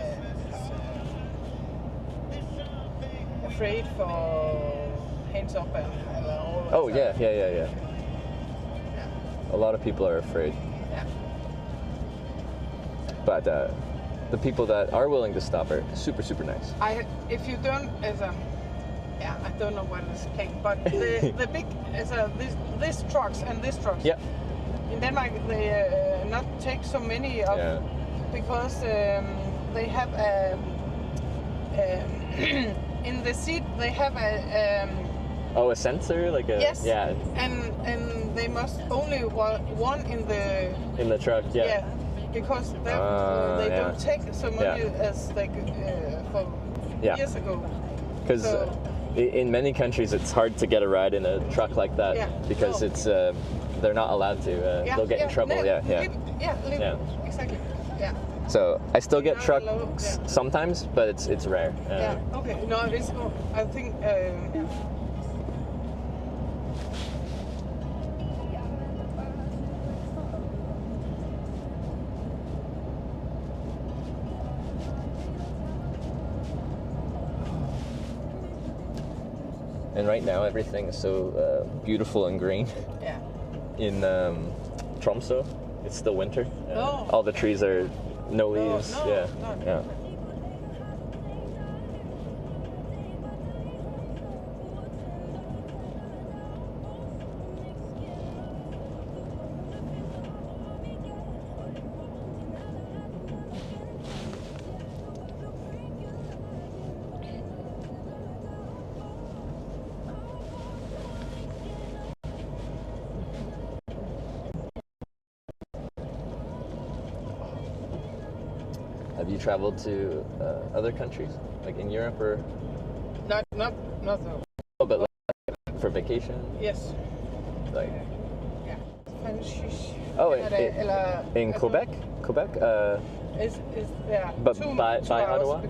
Speaker 12: afraid for hands up and all.
Speaker 1: Oh yeah. A lot of people are afraid.
Speaker 12: Yeah.
Speaker 1: But the people that are willing to stop are super, super nice.
Speaker 12: If you don't, I don't know what it's playing, but the big this trucks and this trucks.
Speaker 1: Yeah.
Speaker 12: In Denmark, they not take so many of because they have in the seat they have
Speaker 1: a sensor, like a
Speaker 12: yes.
Speaker 1: Yeah.
Speaker 12: And they must only one in the
Speaker 1: truck. Yeah.
Speaker 12: Because they don't take so many as they for years ago.
Speaker 1: Because in many countries it's hard to get a ride in a truck like that because it's they're not allowed to. They'll get in trouble.
Speaker 12: Exactly. Yeah.
Speaker 1: So I still get trucks sometimes, but it's rare.
Speaker 12: Okay. No, I think.
Speaker 1: And right now everything is so beautiful and green.
Speaker 12: Yeah.
Speaker 1: In Tromsø, it's still winter. All the trees are no leaves. Yeah. Have you traveled to other countries, like in Europe or?
Speaker 12: Not though.
Speaker 1: Oh, but like for vacation?
Speaker 12: Yes.
Speaker 1: Like.
Speaker 12: Yeah.
Speaker 1: Oh, in Quebec? Quebec?
Speaker 12: Is yeah.
Speaker 1: But by Ottawa?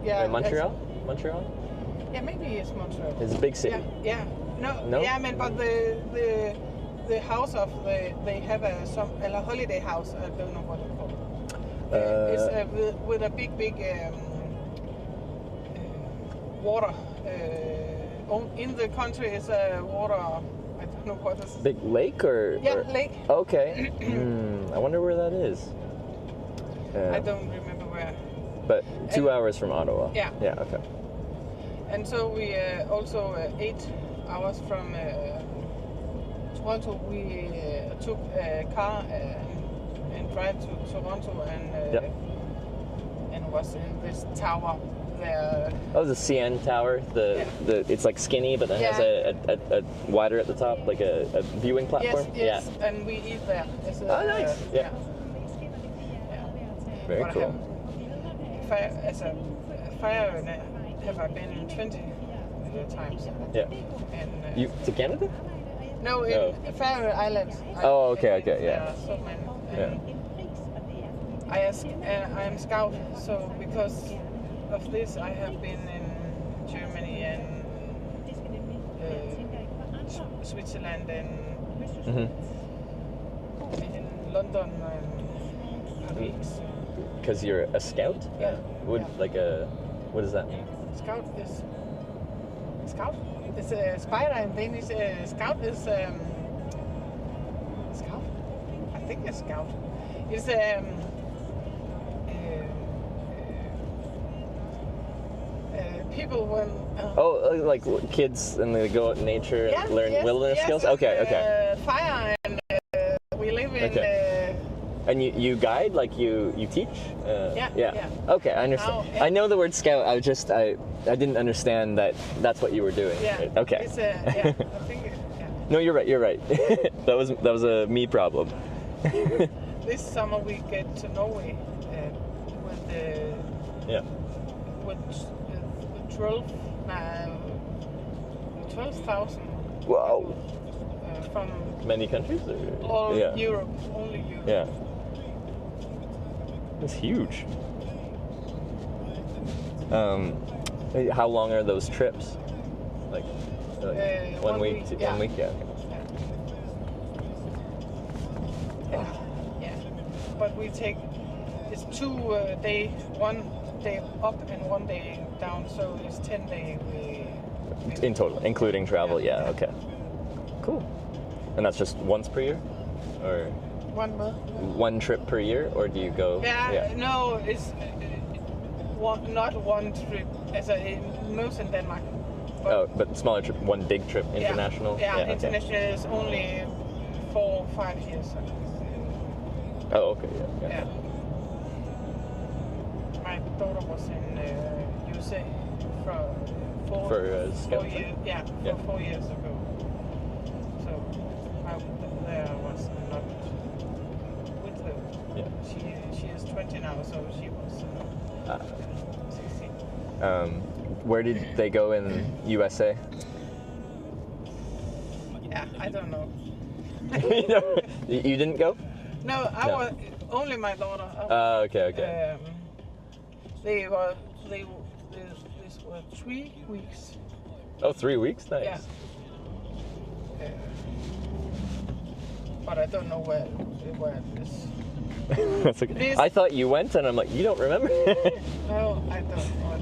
Speaker 12: Yeah.
Speaker 1: Montreal? Montreal?
Speaker 12: Yeah, maybe it's Montreal.
Speaker 1: It's a big city.
Speaker 12: Yeah. No. Yeah, but the house of they have a holiday house. I don't know what it's called. It's with a big water. In the country is a water. I don't know what this is.
Speaker 1: Big lake or?
Speaker 12: Yeah, lake.
Speaker 1: Okay. I wonder where that is.
Speaker 12: I don't remember where.
Speaker 1: But 2 hours from Ottawa.
Speaker 12: Yeah.
Speaker 1: Yeah. Okay.
Speaker 12: And so we also 8 hours from Toronto. We took a car and drive to Toronto and was in this tower there.
Speaker 1: Oh, the CN Tower. It's like skinny, but it has a wider at the top, like a viewing platform.
Speaker 12: Yes. And we eat there.
Speaker 1: Nice. Yeah. Very cool.
Speaker 12: As a fire have I been in 20
Speaker 10: times.
Speaker 1: Yeah.
Speaker 10: And,
Speaker 1: you to Canada?
Speaker 10: No, in Faroe Islands.
Speaker 1: Oh, okay, yeah.
Speaker 10: There are so many. I am scout, so because of this, I have been in Germany and Switzerland and in London and Paris.
Speaker 1: Because you're a scout?
Speaker 10: Yeah.
Speaker 1: What does that mean?
Speaker 10: Scout is scout. It's a spider in Danish. Scout is scout. I think it's scout. It's people when
Speaker 1: like kids and they go out in nature and learn wilderness skills. Okay.
Speaker 10: Fire and we live in.
Speaker 1: And you guide, like you teach?
Speaker 10: Yeah.
Speaker 1: Okay, I understand. I know the word scout. I didn't understand that that's what you were doing.
Speaker 10: Yeah.
Speaker 1: Right? Okay.
Speaker 10: It's I think.
Speaker 1: No, you're right. that was a me problem.
Speaker 10: This summer we get to Norway with the. With 12,000.
Speaker 1: Wow.
Speaker 10: From
Speaker 1: many countries?
Speaker 10: All Europe, only Europe.
Speaker 1: Yeah. It's huge. How long are those trips? Like 1 week? 1 week? Yeah.
Speaker 10: Yeah. But we take it's 2 days, 1 day up and 1 day down, so it's 10 days.
Speaker 1: In total, including travel. Yeah. Okay. Cool. And that's just once per year, or
Speaker 10: 1 month.
Speaker 1: 1 trip per year, or do you go?
Speaker 10: No, it's not 1 trip. As most in Denmark.
Speaker 1: But smaller trip, 1 big trip, international.
Speaker 10: Yeah, international is only 4 or 5 years.
Speaker 1: Oh, okay, yeah.
Speaker 10: My daughter was in USA for 4 years. Yeah, 4 years ago. So I was not with her.
Speaker 1: Yeah.
Speaker 10: She is 20 now, so she was 16.
Speaker 1: Where did they go in USA?
Speaker 10: Yeah, I don't know.
Speaker 1: You didn't go?
Speaker 10: No, I was only my daughter.
Speaker 1: Okay.
Speaker 10: This were 3 weeks.
Speaker 1: Oh, 3 weeks? Nice.
Speaker 10: Yeah. But I don't know where it is.
Speaker 1: That's okay. I thought you went, and I'm like, you don't remember?
Speaker 10: No, I don't know.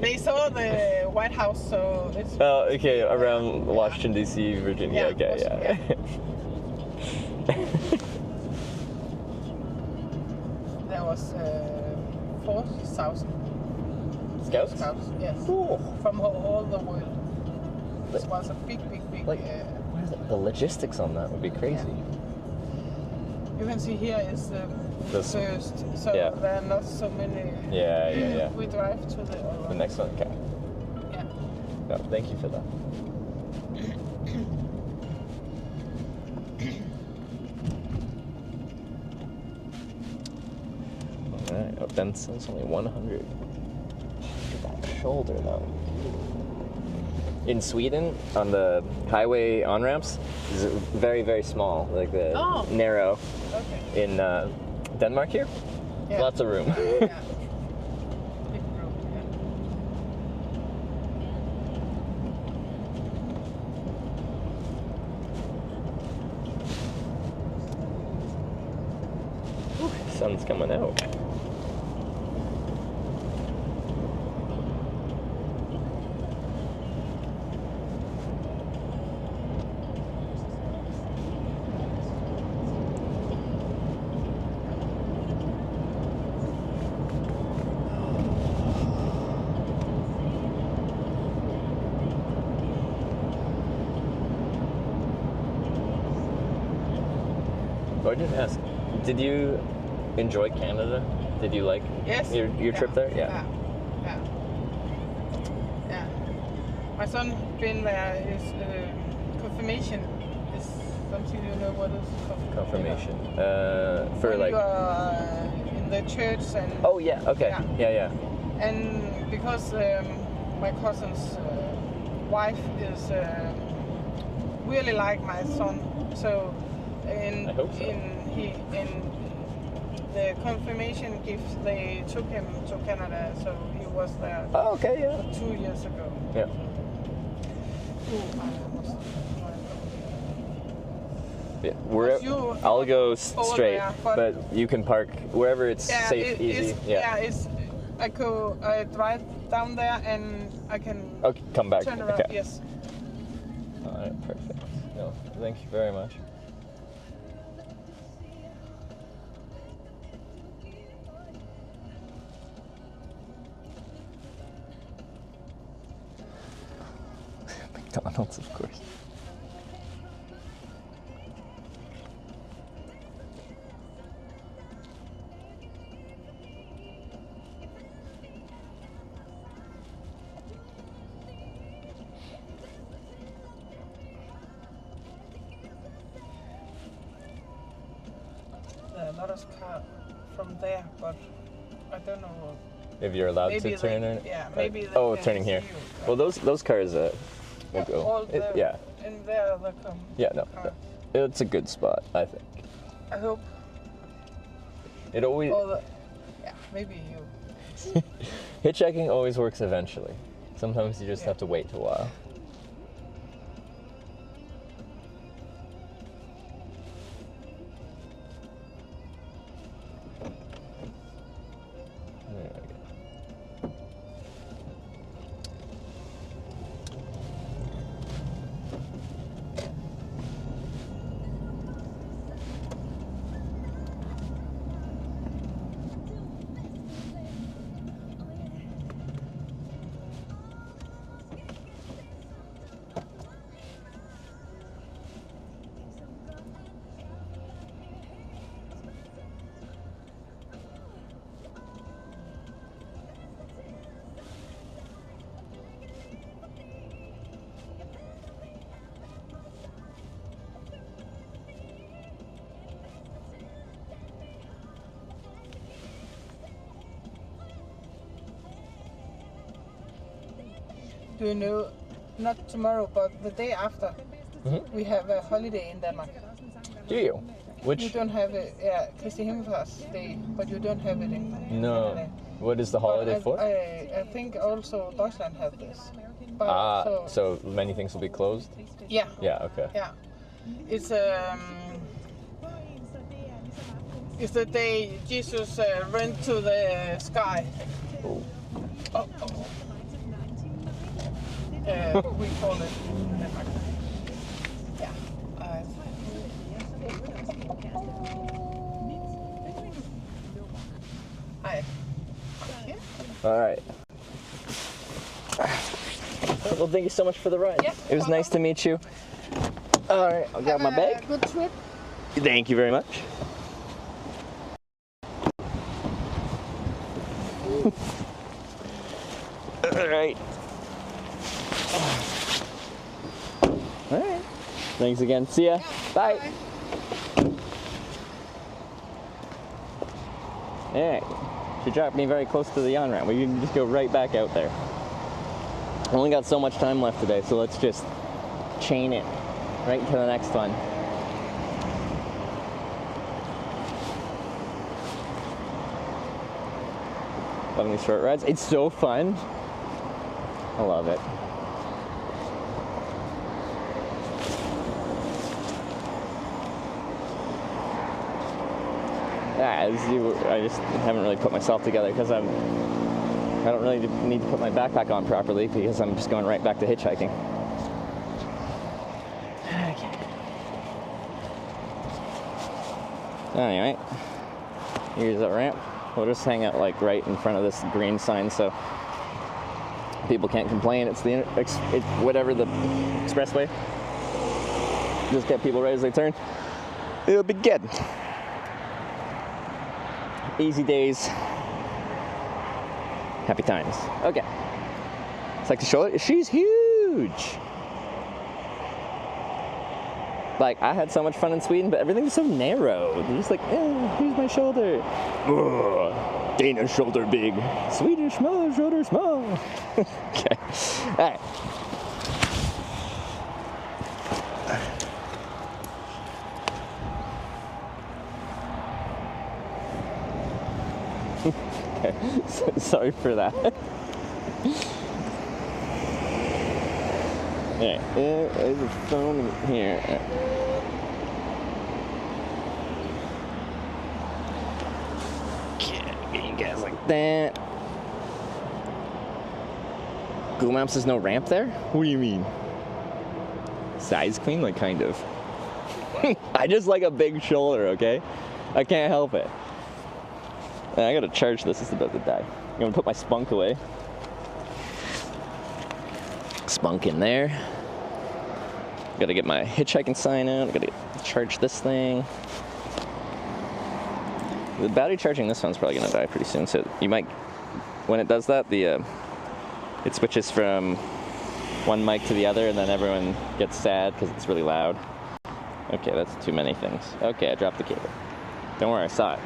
Speaker 10: They saw the White House, so it's.
Speaker 1: Oh, okay, around Washington D.C., Virginia. Okay, yeah.
Speaker 10: There was 4,000
Speaker 1: Scouts?
Speaker 10: Yes.
Speaker 1: Cool.
Speaker 10: From all the world. This was a big.
Speaker 1: What is it? The logistics on that would be crazy.
Speaker 10: You can see here is the first, so there are not so many.
Speaker 1: Yeah.
Speaker 10: We drive to the
Speaker 1: next one. Okay.
Speaker 10: Yeah.
Speaker 1: No, thank you for that. Alright, oh, Benson's only 100. Look at that shoulder though. In Sweden, on the highway on-ramps, is very, very small, like narrow.
Speaker 10: Okay.
Speaker 1: In Denmark here, lots of room.
Speaker 10: Yeah.
Speaker 1: Sun's coming out. Oh, I didn't ask. Did you enjoy Canada? Did you like your trip there?
Speaker 10: Yeah. My son been there. His confirmation is something, you know what is
Speaker 1: confirmation? For
Speaker 10: when
Speaker 1: like
Speaker 10: you are in the church and.
Speaker 1: Oh yeah. Okay. Yeah.
Speaker 10: And because my cousins wife is really like my son. So in the confirmation gift, they took him to Canada, so he was there.
Speaker 1: Oh, okay, yeah.
Speaker 10: 2 years ago.
Speaker 1: Yeah. Yeah, I'll go straight,
Speaker 10: there,
Speaker 1: but you can park wherever it's safe, easy.
Speaker 10: I drive down there and I can
Speaker 1: come back.
Speaker 10: Turn around.
Speaker 1: Okay.
Speaker 10: Yes.
Speaker 1: All right, perfect. No, thank you very much. McDonald's, of course.
Speaker 10: There are a lot of cars from there, but I don't know.
Speaker 1: If you're allowed to turn in?
Speaker 10: Yeah, maybe.
Speaker 1: Turning here. Well, those cars will go.
Speaker 10: In there they come.
Speaker 1: Yeah, no. It's a good spot, I think.
Speaker 10: I hope.
Speaker 1: It always.
Speaker 10: Yeah, maybe you.
Speaker 1: Hitchhiking always works eventually. Sometimes you just have to wait a while.
Speaker 10: Do you know, not tomorrow, but the day after, we have a holiday in Denmark.
Speaker 1: Do you? Which?
Speaker 10: You don't have it, Kristi Himmelfarts Day, but you don't have it in
Speaker 1: No. What is the holiday for?
Speaker 10: I think also Deutschland have this.
Speaker 1: But, so many things will be closed?
Speaker 10: Yeah.
Speaker 1: Yeah, okay.
Speaker 10: Yeah. It's the day Jesus went to the sky.
Speaker 1: Oh.
Speaker 10: We call it in Denmark. Yeah. Hi.
Speaker 1: All right. Well, thank you so much for the ride.
Speaker 10: Yes,
Speaker 1: it was nice to meet you. All right, I'll grab my bag.
Speaker 10: Good trip.
Speaker 1: Thank you very much. All right. All right. Thanks again. See ya. Bye. All right. She dropped me very close to the on-ramp. We can just go right back out there. I only got so much time left today, so let's just chain it right to the next one. Loving these short rides. It's so fun. I love it. Yeah, I just haven't really put myself together because I don't really need to put my backpack on properly because I'm just going right back to hitchhiking. Okay. Anyway, here's the ramp. We'll just hang out like right in front of this green sign so people can't complain. It's whatever the expressway. Just get people right as they turn. It'll be good. Easy days. Happy times. Okay. It's like to show it. She's huge. Like, I had so much fun in Sweden, but everything's so narrow. They're just like, here's my shoulder. Ugh. Danish shoulder big. Swedish shoulder small. Okay. All right. Sorry for that. Alright, there's a phone here. Can't get you guys like that. Google Maps, there's no ramp there? What do you mean? Size queen? Like, kind of. I just like a big shoulder, okay? I can't help it. I gotta charge this, it's about to die. I'm gonna put my spunk away. Spunk in there. Gotta get my hitchhiking sign out. Gotta charge this thing. The battery charging this one's probably gonna die pretty soon, so you might, when it does that, it switches from one mic to the other, and then everyone gets sad because it's really loud. Okay, that's too many things. Okay, I dropped the cable. Don't worry, I saw it.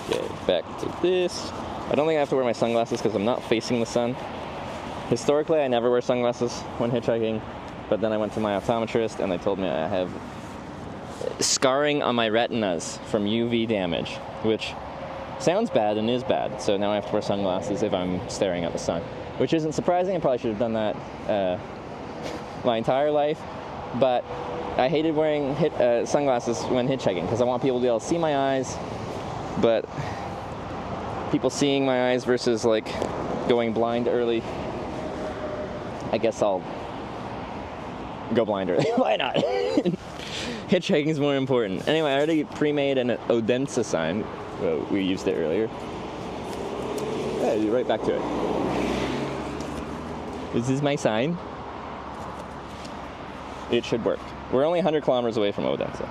Speaker 1: Okay, back to this. I don't think I have to wear my sunglasses because I'm not facing the sun. Historically, I never wear sunglasses when hitchhiking, but then I went to my optometrist and they told me I have scarring on my retinas from UV damage, which sounds bad and is bad. So now I have to wear sunglasses if I'm staring at the sun, which isn't surprising. I probably should have done that my entire life, but I hated wearing sunglasses when hitchhiking because I want people to be able to see my eyes, but people seeing my eyes versus like going blind early, I guess I'll go blind early. Why not? Hitchhiking is more important. Anyway, I already pre-made an Odense sign. We used it earlier. Yeah, you're right back to it. This is my sign. It should work. We're only 100 kilometers away from Odense.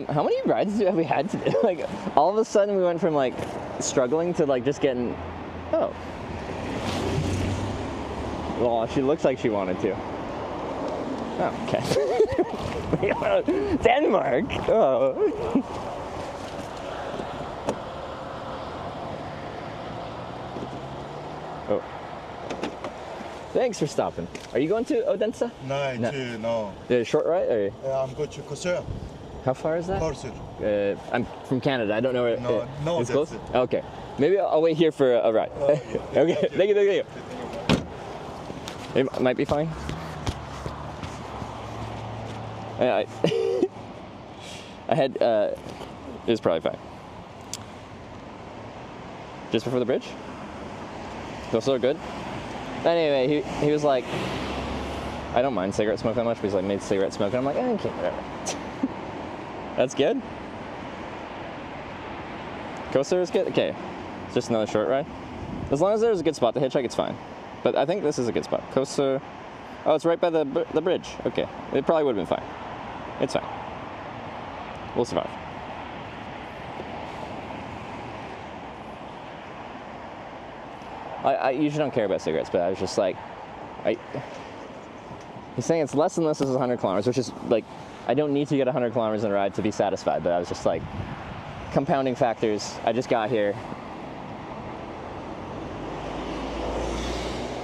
Speaker 1: How many rides have we had today? Like, all of a sudden we went from like struggling to like just getting, oh. Well, she looks like she wanted to. Oh, okay. Denmark! Oh. Oh. Thanks for stopping. Are you going to Odense?
Speaker 15: No.
Speaker 1: The short ride? Or?
Speaker 15: I'm going to Tromsø.
Speaker 1: How far is that? I'm from Canada. I don't know where.
Speaker 15: No,
Speaker 1: it's close. Okay, maybe I'll wait here for a ride. Okay, thank you. It might be fine. I had. It was probably fine. Just before the bridge. Feels so good. Anyway, he was like, I don't mind cigarette smoke that much, but he's like made cigarette smoke, and I'm like, okay, whatever. That's good. Coaster is good? Okay. It's just another short ride. As long as there's a good spot to hitchhike, it's fine. But I think this is a good spot. Coaster. Oh, it's right by the bridge. Okay. It probably would have been fine. It's fine. We'll survive. I usually don't care about cigarettes, but I was just like, he's saying it's less than this is 100 kilometers, which is like, I don't need to get 100 kilometers in a ride to be satisfied, but I was just like, compounding factors. I just got here.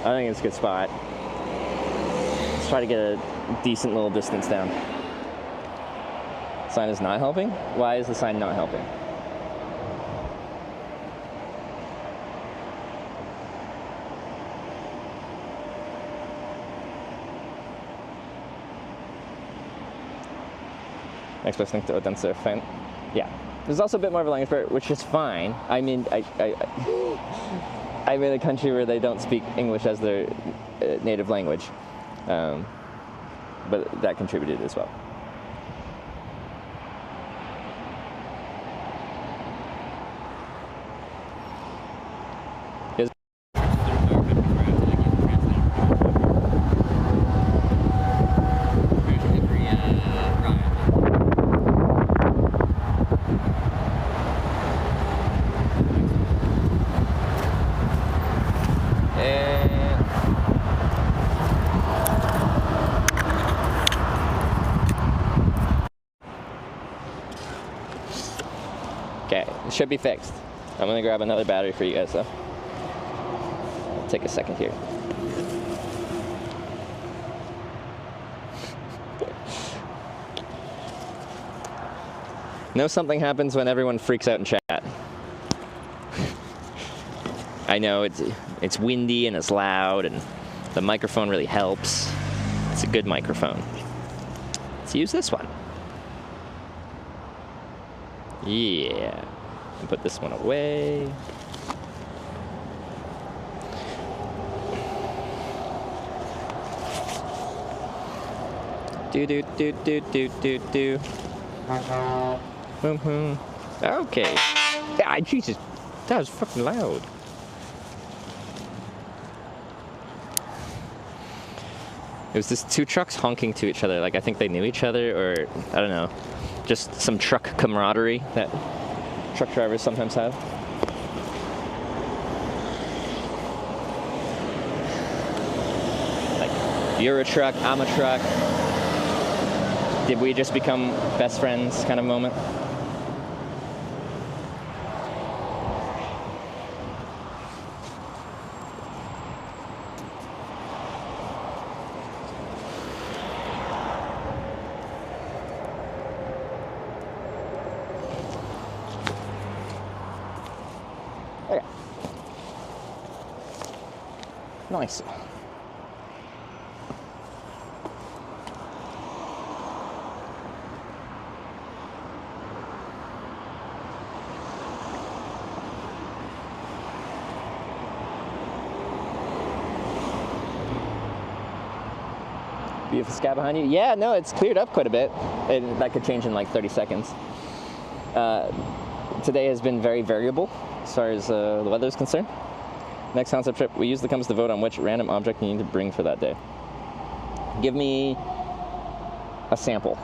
Speaker 1: I think it's a good spot. Let's try to get a decent little distance down. Sign is not helping? Why is the sign not helping? Next best thing to Odense, fine. Yeah. There's also a bit more of a language barrier, which is fine. I mean, I'm in a country where they don't speak English as their native language. But that contributed as well. Okay, it should be fixed. I'm gonna grab another battery for you guys though. I'll take a second here. Know something happens when everyone freaks out in chat. I know it's windy and it's loud and the microphone really helps. It's a good microphone. Let's use this one. Yeah. And put this one away. Do do do do do do do. Okay. Ah, Jesus, that was fucking loud. It was just two trucks honking to each other. Like, I think they knew each other, or I don't know. Just some truck camaraderie that truck drivers sometimes have. Like, you're a truck, I'm a truck. Did we just become best friends kind of moment? Okay. Nice. Beautiful sky behind you. Yeah, no, it's cleared up quite a bit. That could change in like 30 seconds. Today has been very variable as far as the weather is concerned. Next concept trip, we use the compass to vote on which random object you need to bring for that day. Give me a sample.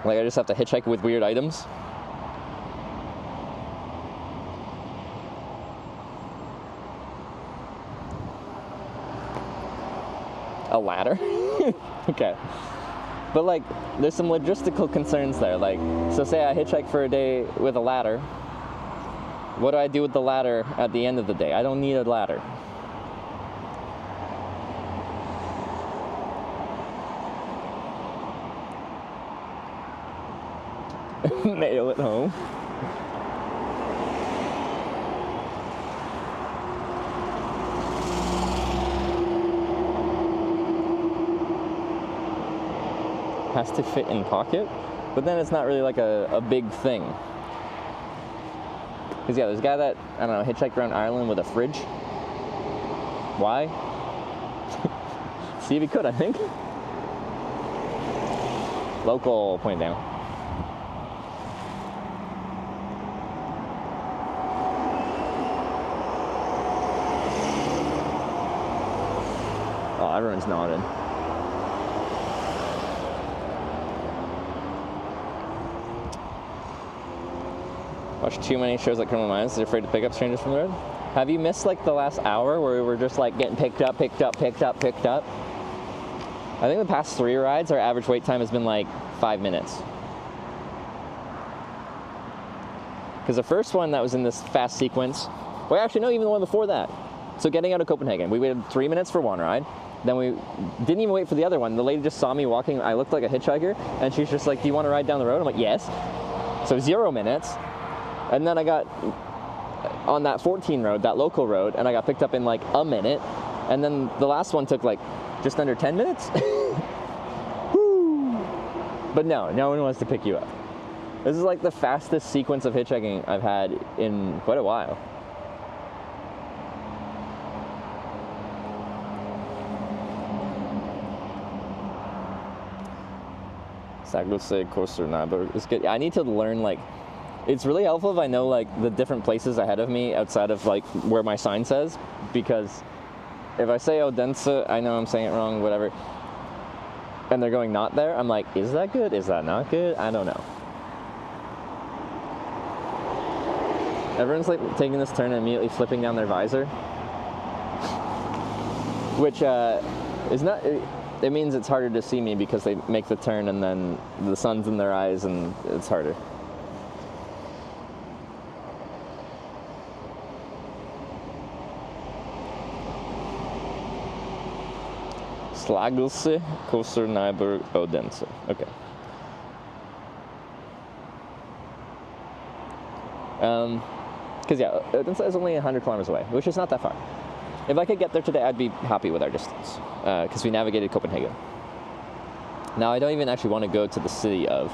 Speaker 1: Like, I just have to hitchhike with weird items. A ladder? Okay. But like, there's some logistical concerns there. Like, so say I hitchhike for a day with a ladder. What do I do with the ladder at the end of the day? I don't need a ladder. Mail it home. Has to fit in pocket, but then it's not really like a big thing. Because yeah, there's a guy that, I don't know, hitchhiked around Ireland with a fridge. Why? See if he could, I think. Local, point down. Oh, everyone's nodding. Watch too many shows like Criminal Minds, they're afraid to pick up strangers from the road. Have you missed like the last hour where we were just like getting picked up? I think the past 3 rides, our average wait time has been like 5 minutes. Because the first one that was in this fast sequence, well actually no, even the one before that. So getting out of Copenhagen, we waited 3 minutes for one ride. Then we didn't even wait for the other one. The lady just saw me walking, I looked like a hitchhiker, and she's just like, do you want to ride down the road? I'm like, yes. So 0 minutes. And then I got on that 14 road, that local road, and I got picked up in like a minute. And then the last one took like just under 10 minutes. But no one wants to pick you up. This is like the fastest sequence of hitchhiking I've had in quite a while. Saglose coaster, nah, but it's good. I need to learn, like, it's really helpful if I know like the different places ahead of me outside of like where my sign says, because if I say Odense, I know I'm saying it wrong, whatever, and they're going not there, I'm like, is that good? Is that not good? I don't know. Everyone's like taking this turn and immediately flipping down their visor, which is not, it means it's harder to see me because they make the turn and then the sun's in their eyes and it's harder. Slagelse, Koster, Nyberg, Odense. Okay. Because yeah, Odense is only 100 kilometers away, which is not that far. If I could get there today, I'd be happy with our distance, because we navigated Copenhagen. Now, I don't even actually want to go to the city of,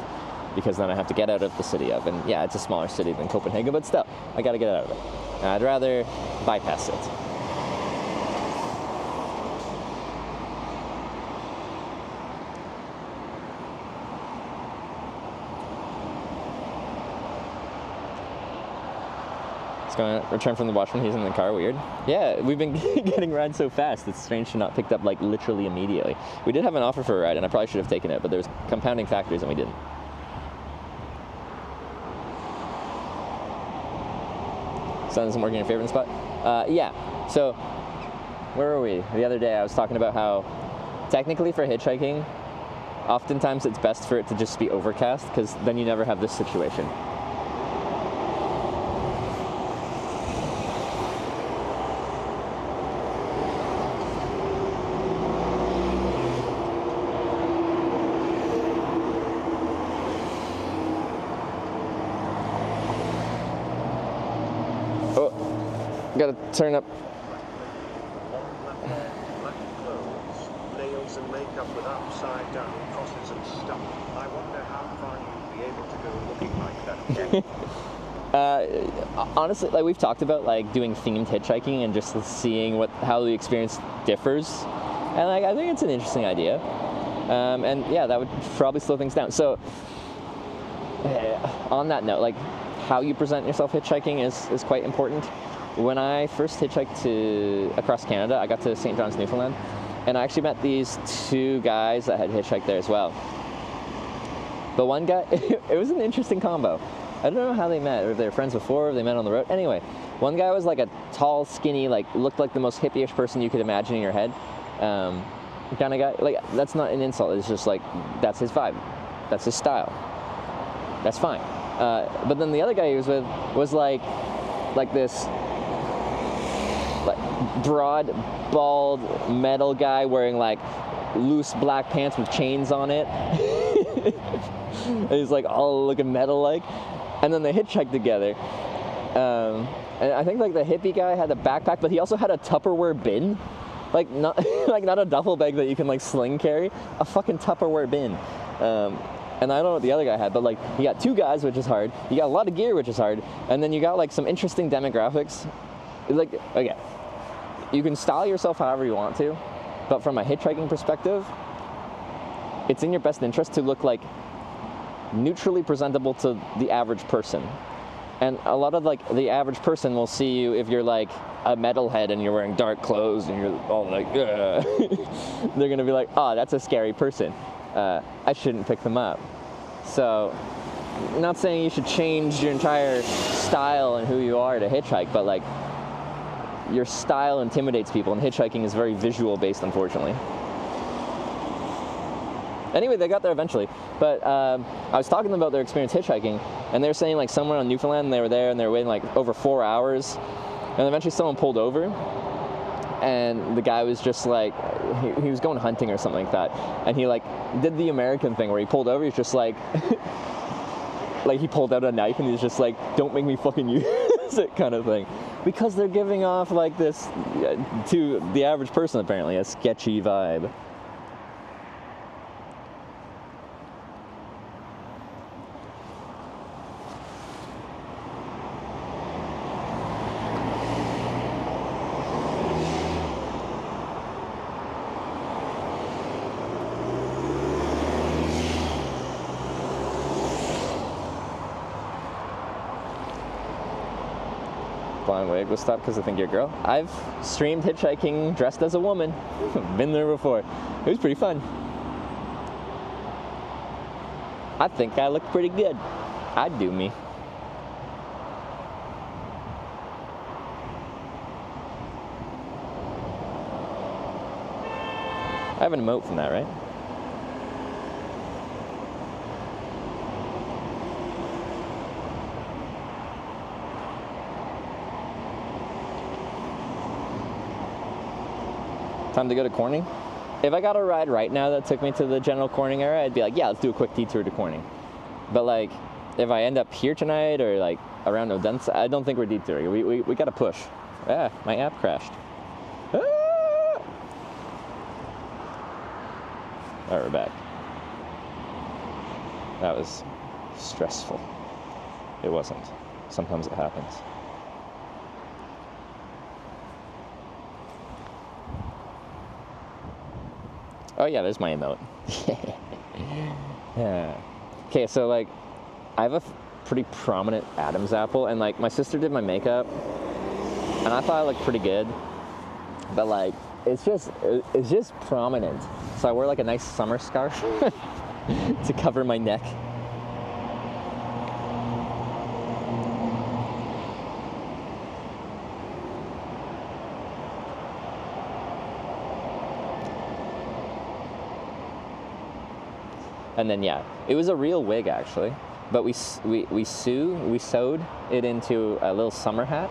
Speaker 1: because then I have to get out of the city of, and yeah, it's a smaller city than Copenhagen, but still, I gotta get out of it. I'd rather bypass it. It's going to return from the washroom. He's in the car. Weird. Yeah, we've been getting rides so fast. It's strange to not picked up like literally immediately. We did have an offer for a ride, and I probably should have taken it, but there's compounding factors, and we didn't. Sun isn't working in your favorite spot? Yeah. So, where were we? The other day I was talking about how technically for hitchhiking, oftentimes it's best for it to just be overcast, because then you never have this situation. Gotta turn up.
Speaker 2: Black clothes, nails and makeup with upside down crosses and stuff. I wonder how far you'd be able to go looking like that again.
Speaker 1: Honestly, like we've talked about like doing themed hitchhiking and just seeing how the experience differs. And like I think it's an interesting idea. And yeah, that would probably slow things down. So on that note, like how you present yourself hitchhiking is quite important. When I first hitchhiked across Canada, I got to St. John's, Newfoundland, and I actually met these two guys that had hitchhiked there as well. But one guy, it was an interesting combo. I don't know how they met, or if they were friends before, or they met on the road. Anyway, one guy was like a tall, skinny, like looked like the most hippie-ish person you could imagine in your head. Kind of guy. Like that's not an insult. It's just like that's his vibe, that's his style. That's fine. But then the other guy he was with was like this. Like broad, bald, metal guy wearing like loose black pants with chains on it. He's like all looking metal-like. And then they hitchhiked together. And I think like the hippie guy had a backpack, but he also had a Tupperware bin. Like not not a duffel bag that you can like sling carry, a fucking Tupperware bin. And I don't know what the other guy had, but like you got two guys, which is hard. You got a lot of gear, which is hard. And then you got like some interesting demographics. Like, okay, you can style yourself however you want to, but from a hitchhiking perspective, it's in your best interest to look like neutrally presentable to the average person. And a lot of like the average person will see you if you're like a metalhead and you're wearing dark clothes and you're all like, ugh. They're gonna be like, oh, that's a scary person. I shouldn't pick them up. So, I'm not saying you should change your entire style and who you are to hitchhike, but like, your style intimidates people, and hitchhiking is very visual based, unfortunately. Anyway, they got there eventually, but I was talking to them about their experience hitchhiking, and they were saying like somewhere on Newfoundland, and they were there and they were waiting like over 4 hours, and eventually someone pulled over, and the guy was just like, he was going hunting or something like that, and he like did the American thing where he pulled over, he's just like, like he pulled out a knife and he's just like, don't make me fucking use it kind of thing. Because they're giving off like this, to the average person apparently, a sketchy vibe. Wig was stopped because I think you're a girl. I've streamed hitchhiking dressed as a woman. Been there before. It was pretty fun. I think I look pretty good. I'd do me. I have an emote from that, right? Time to go to Corning. If I got a ride right now that took me to the general Corning area, I'd be like, yeah, let's do a quick detour to Corning. But like, if I end up here tonight or like around Odense, I don't think we're detouring. We gotta push. Ah, my app crashed. Ah! All right, we're back. That was stressful. It wasn't. Sometimes it happens. Oh yeah, there's my emote. Yeah. Okay, so like, I have a pretty prominent Adam's apple, and like my sister did my makeup, and I thought I looked pretty good, but like it's just prominent. So I wear like a nice summer scarf to cover my neck. And then yeah, it was a real wig actually, but we sewed it into a little summer hat.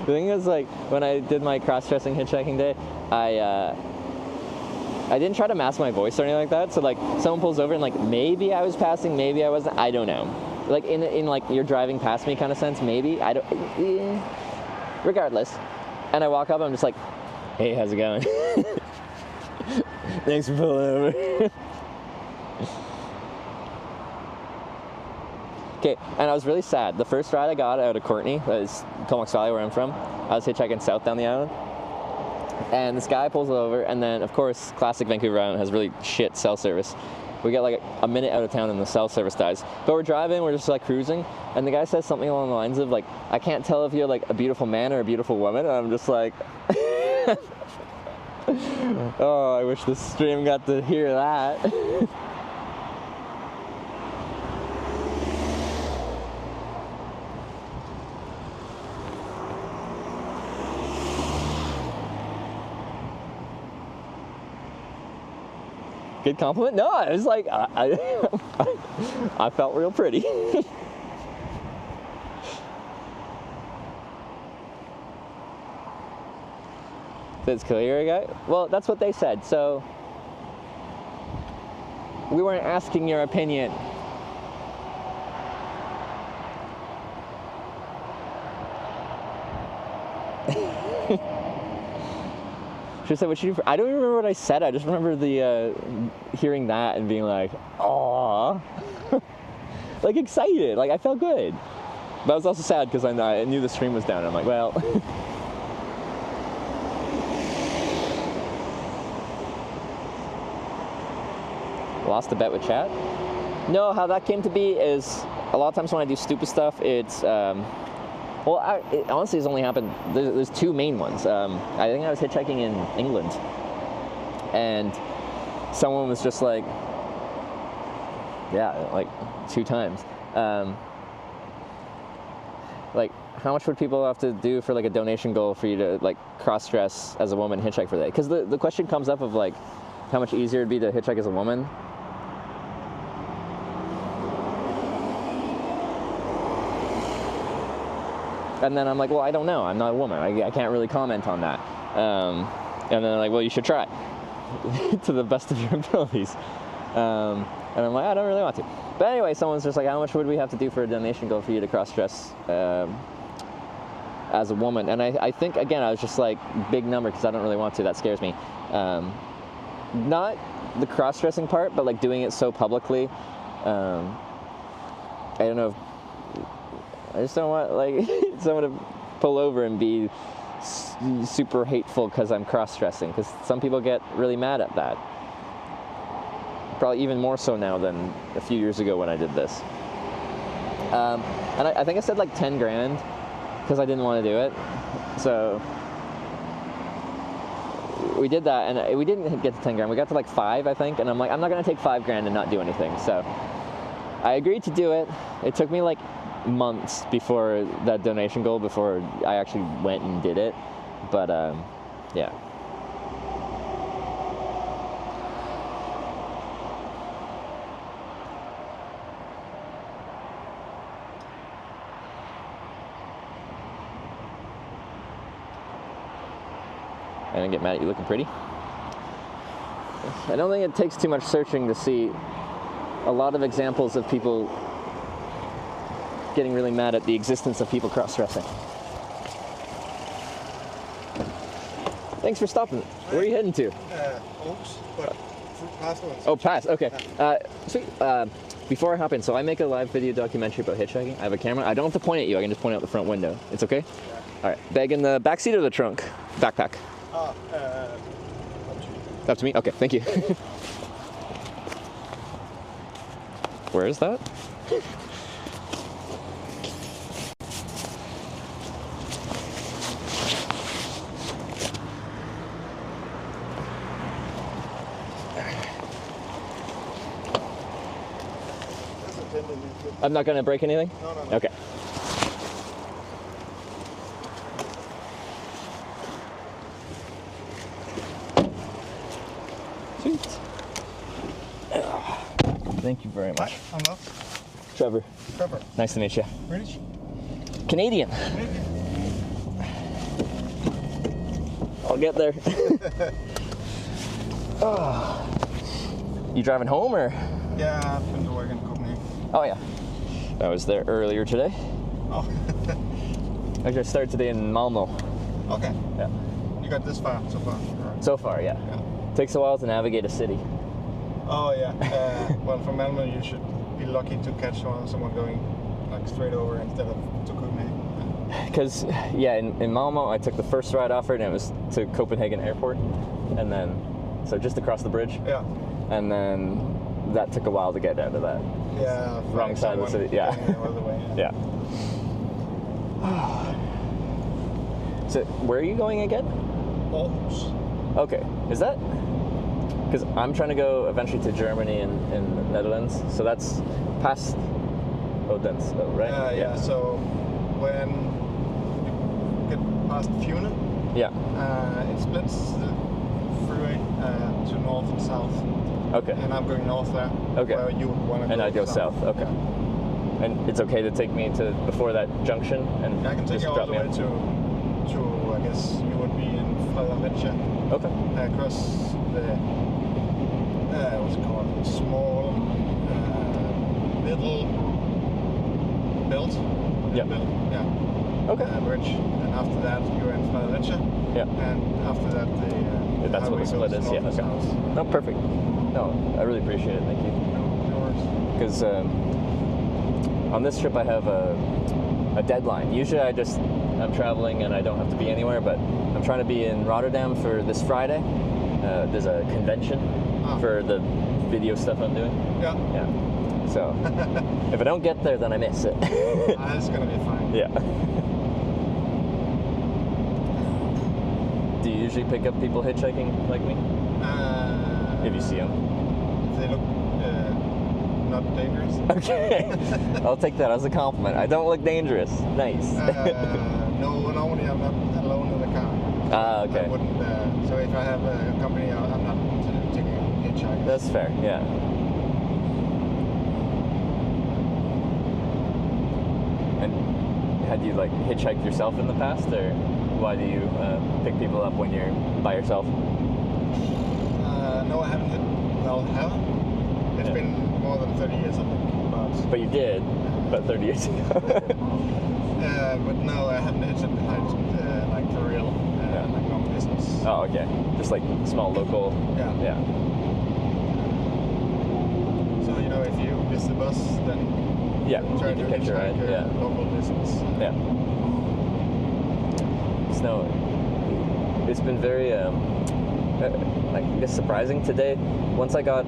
Speaker 1: The thing is, like, when I did my cross-dressing hitchhiking day, I didn't try to mask my voice or anything like that. So like, someone pulls over and like, maybe I was passing, maybe I wasn't. I don't know. Like in like you're driving past me kind of sense. Maybe I don't. Regardless. And I walk up, I'm just like, hey, how's it going? Thanks for pulling over. Okay, and I was really sad. The first ride I got out of Courtney, is Comox Valley, where I'm from. I was hitchhiking south down the island. And this guy pulls over, and then, of course, classic Vancouver Island has really shit cell service. We get like a minute out of town and the cell service dies. But we're driving, we're just like cruising, and the guy says something along the lines of like, I can't tell if you're like a beautiful man or a beautiful woman, and I'm just like, oh, I wish the stream got to hear that. Good compliment? No, I was like, I felt real pretty. That's clear, guy? Well, that's what they said, so we weren't asking your opinion. She said, "What you do for?" I don't even remember what I said. I just remember the hearing that and being like, "Aw," like excited. Like I felt good, but I was also sad because I knew the stream was down. And I'm like, well. Lost a bet with chat. No, how that came to be is a lot of times when I do stupid stuff, it's. Well, it honestly has only happened, there's two main ones. I think I was hitchhiking in England, and someone was just like, yeah, like 2 times. Like, how much would people have to do for like a donation goal for you to like cross-dress as a woman and hitchhike for that? Because the question comes up of like, how much easier it'd be to hitchhike as a woman. And then I'm like, well, I don't know. I'm not a woman. I can't really comment on that. And then they're like, well, you should try to the best of your abilities. And I'm like, I don't really want to. But anyway, someone's just like, how much would we have to do for a donation goal for you to cross-dress as a woman? And I think, again, I was just like, big number because I don't really want to. That scares me. Not the cross-dressing part, but like doing it so publicly. I don't know if I just don't want like someone to pull over and be super hateful because I'm cross-dressing, because some people get really mad at that. Probably even more so now than a few years ago when I did this. And I think I said like 10 grand because I didn't want to do it. So we did that, and we didn't get to 10 grand. We got to like 5, I think, and I'm like, I'm not going to take 5 grand and not do anything. So I agreed to do it. It took me like months before that donation goal, before I actually went and did it. But yeah. I don't get mad at you looking pretty. I don't think it takes too much searching to see a lot of examples of people getting really mad at the existence of people cross-dressing. Thanks for stopping. Where are you heading to?
Speaker 15: Oops, but past ones.
Speaker 1: Oh, past, okay. Sweet. Before I hop in, so I make a live video documentary about hitchhiking. I have a camera. I don't have to point at you. I can just point out the front window. It's okay? Yeah. All right. Bag in the back seat or the trunk? Backpack?
Speaker 15: Up to you.
Speaker 1: Up to me? Okay, thank you. Where is that? I'm not going to break anything?
Speaker 15: No.
Speaker 1: Okay. Sweet. Thank you very much.
Speaker 15: I'm not.
Speaker 1: Trevor.
Speaker 15: Trevor.
Speaker 1: Nice to meet you.
Speaker 15: British?
Speaker 1: Canadian. I'll get there. Oh. You driving home or?
Speaker 15: Yeah, I've been to work in Copenhagen.
Speaker 1: Oh yeah. I was there earlier today.
Speaker 15: Oh.
Speaker 1: Actually, I started today in Malmo.
Speaker 15: Okay.
Speaker 1: Yeah.
Speaker 15: You got this far so far? Right.
Speaker 1: So far, yeah. Takes a while to navigate a city.
Speaker 15: Oh yeah. Well, from Malmo you should be lucky to catch someone going like straight over instead of to Copenhagen.
Speaker 1: Because yeah, in Malmo I took the first ride offered and it was to Copenhagen Airport, and then so just across the bridge.
Speaker 15: Yeah.
Speaker 1: And then that took a while to get out of that.
Speaker 15: Yeah.
Speaker 1: Wrong side of the city. Yeah. Yeah. So where are you going again?
Speaker 15: Aarhus.
Speaker 1: Okay. Is that? Because I'm trying to go eventually to Germany and the Netherlands. So that's past Odense, right?
Speaker 15: Yeah. So when you get past Fune, it splits the freeway to north and south.
Speaker 1: Okay.
Speaker 15: And I'm going north there.
Speaker 1: Okay.
Speaker 15: Where you would want to go.
Speaker 1: And I go south. Okay. And it's okay to take me to before that junction and
Speaker 15: I can take
Speaker 1: just
Speaker 15: you all
Speaker 1: drop
Speaker 15: the
Speaker 1: me
Speaker 15: way
Speaker 1: off?
Speaker 9: to, I guess you would be in Fredericia.
Speaker 1: Okay.
Speaker 9: Across the, what's it called? Small, little belt.
Speaker 1: Yeah.
Speaker 9: Yeah.
Speaker 1: Okay.
Speaker 9: Bridge. And after that, you're in Fredericia.
Speaker 1: Yeah.
Speaker 9: And after that, the
Speaker 1: that's what the split is. Yeah. Okay. No, perfect. No, I really appreciate it. Thank you.
Speaker 9: No worries.
Speaker 1: Because on this trip, I have a deadline. Usually, I'm traveling and I don't have to be anywhere, but I'm trying to be in Rotterdam for this Friday. There's a convention for the video stuff I'm doing.
Speaker 9: Yeah.
Speaker 1: Yeah. So if I don't get there, then I miss it.
Speaker 9: It's gonna be fine.
Speaker 1: Yeah. Do you usually pick up people hitchhiking like me? If you see them.
Speaker 9: They look not dangerous.
Speaker 1: Okay. I'll take that as a compliment. I don't look dangerous. Nice.
Speaker 9: No, normally I'm not alone in the car.
Speaker 1: Okay.
Speaker 9: I wouldn't, so if I have a company, I'm not taking a hitchhike.
Speaker 1: That's fair, yeah. And had you like hitchhiked yourself in the past, or why do you pick people up when you're by yourself?
Speaker 9: No, I haven't. It's been more than 30 years, I think.
Speaker 1: But you did, about 30 years ago.
Speaker 9: But no, I haven't hitchhiked like for real, like long distance.
Speaker 1: Oh, okay. Just like small local.
Speaker 9: Yeah.
Speaker 1: Yeah.
Speaker 9: So if you miss the bus, then try
Speaker 1: you
Speaker 9: to
Speaker 1: can catch a ride. Yeah.
Speaker 9: Local distance.
Speaker 1: Yeah. Snow. It's been very I guess surprising today. Once I got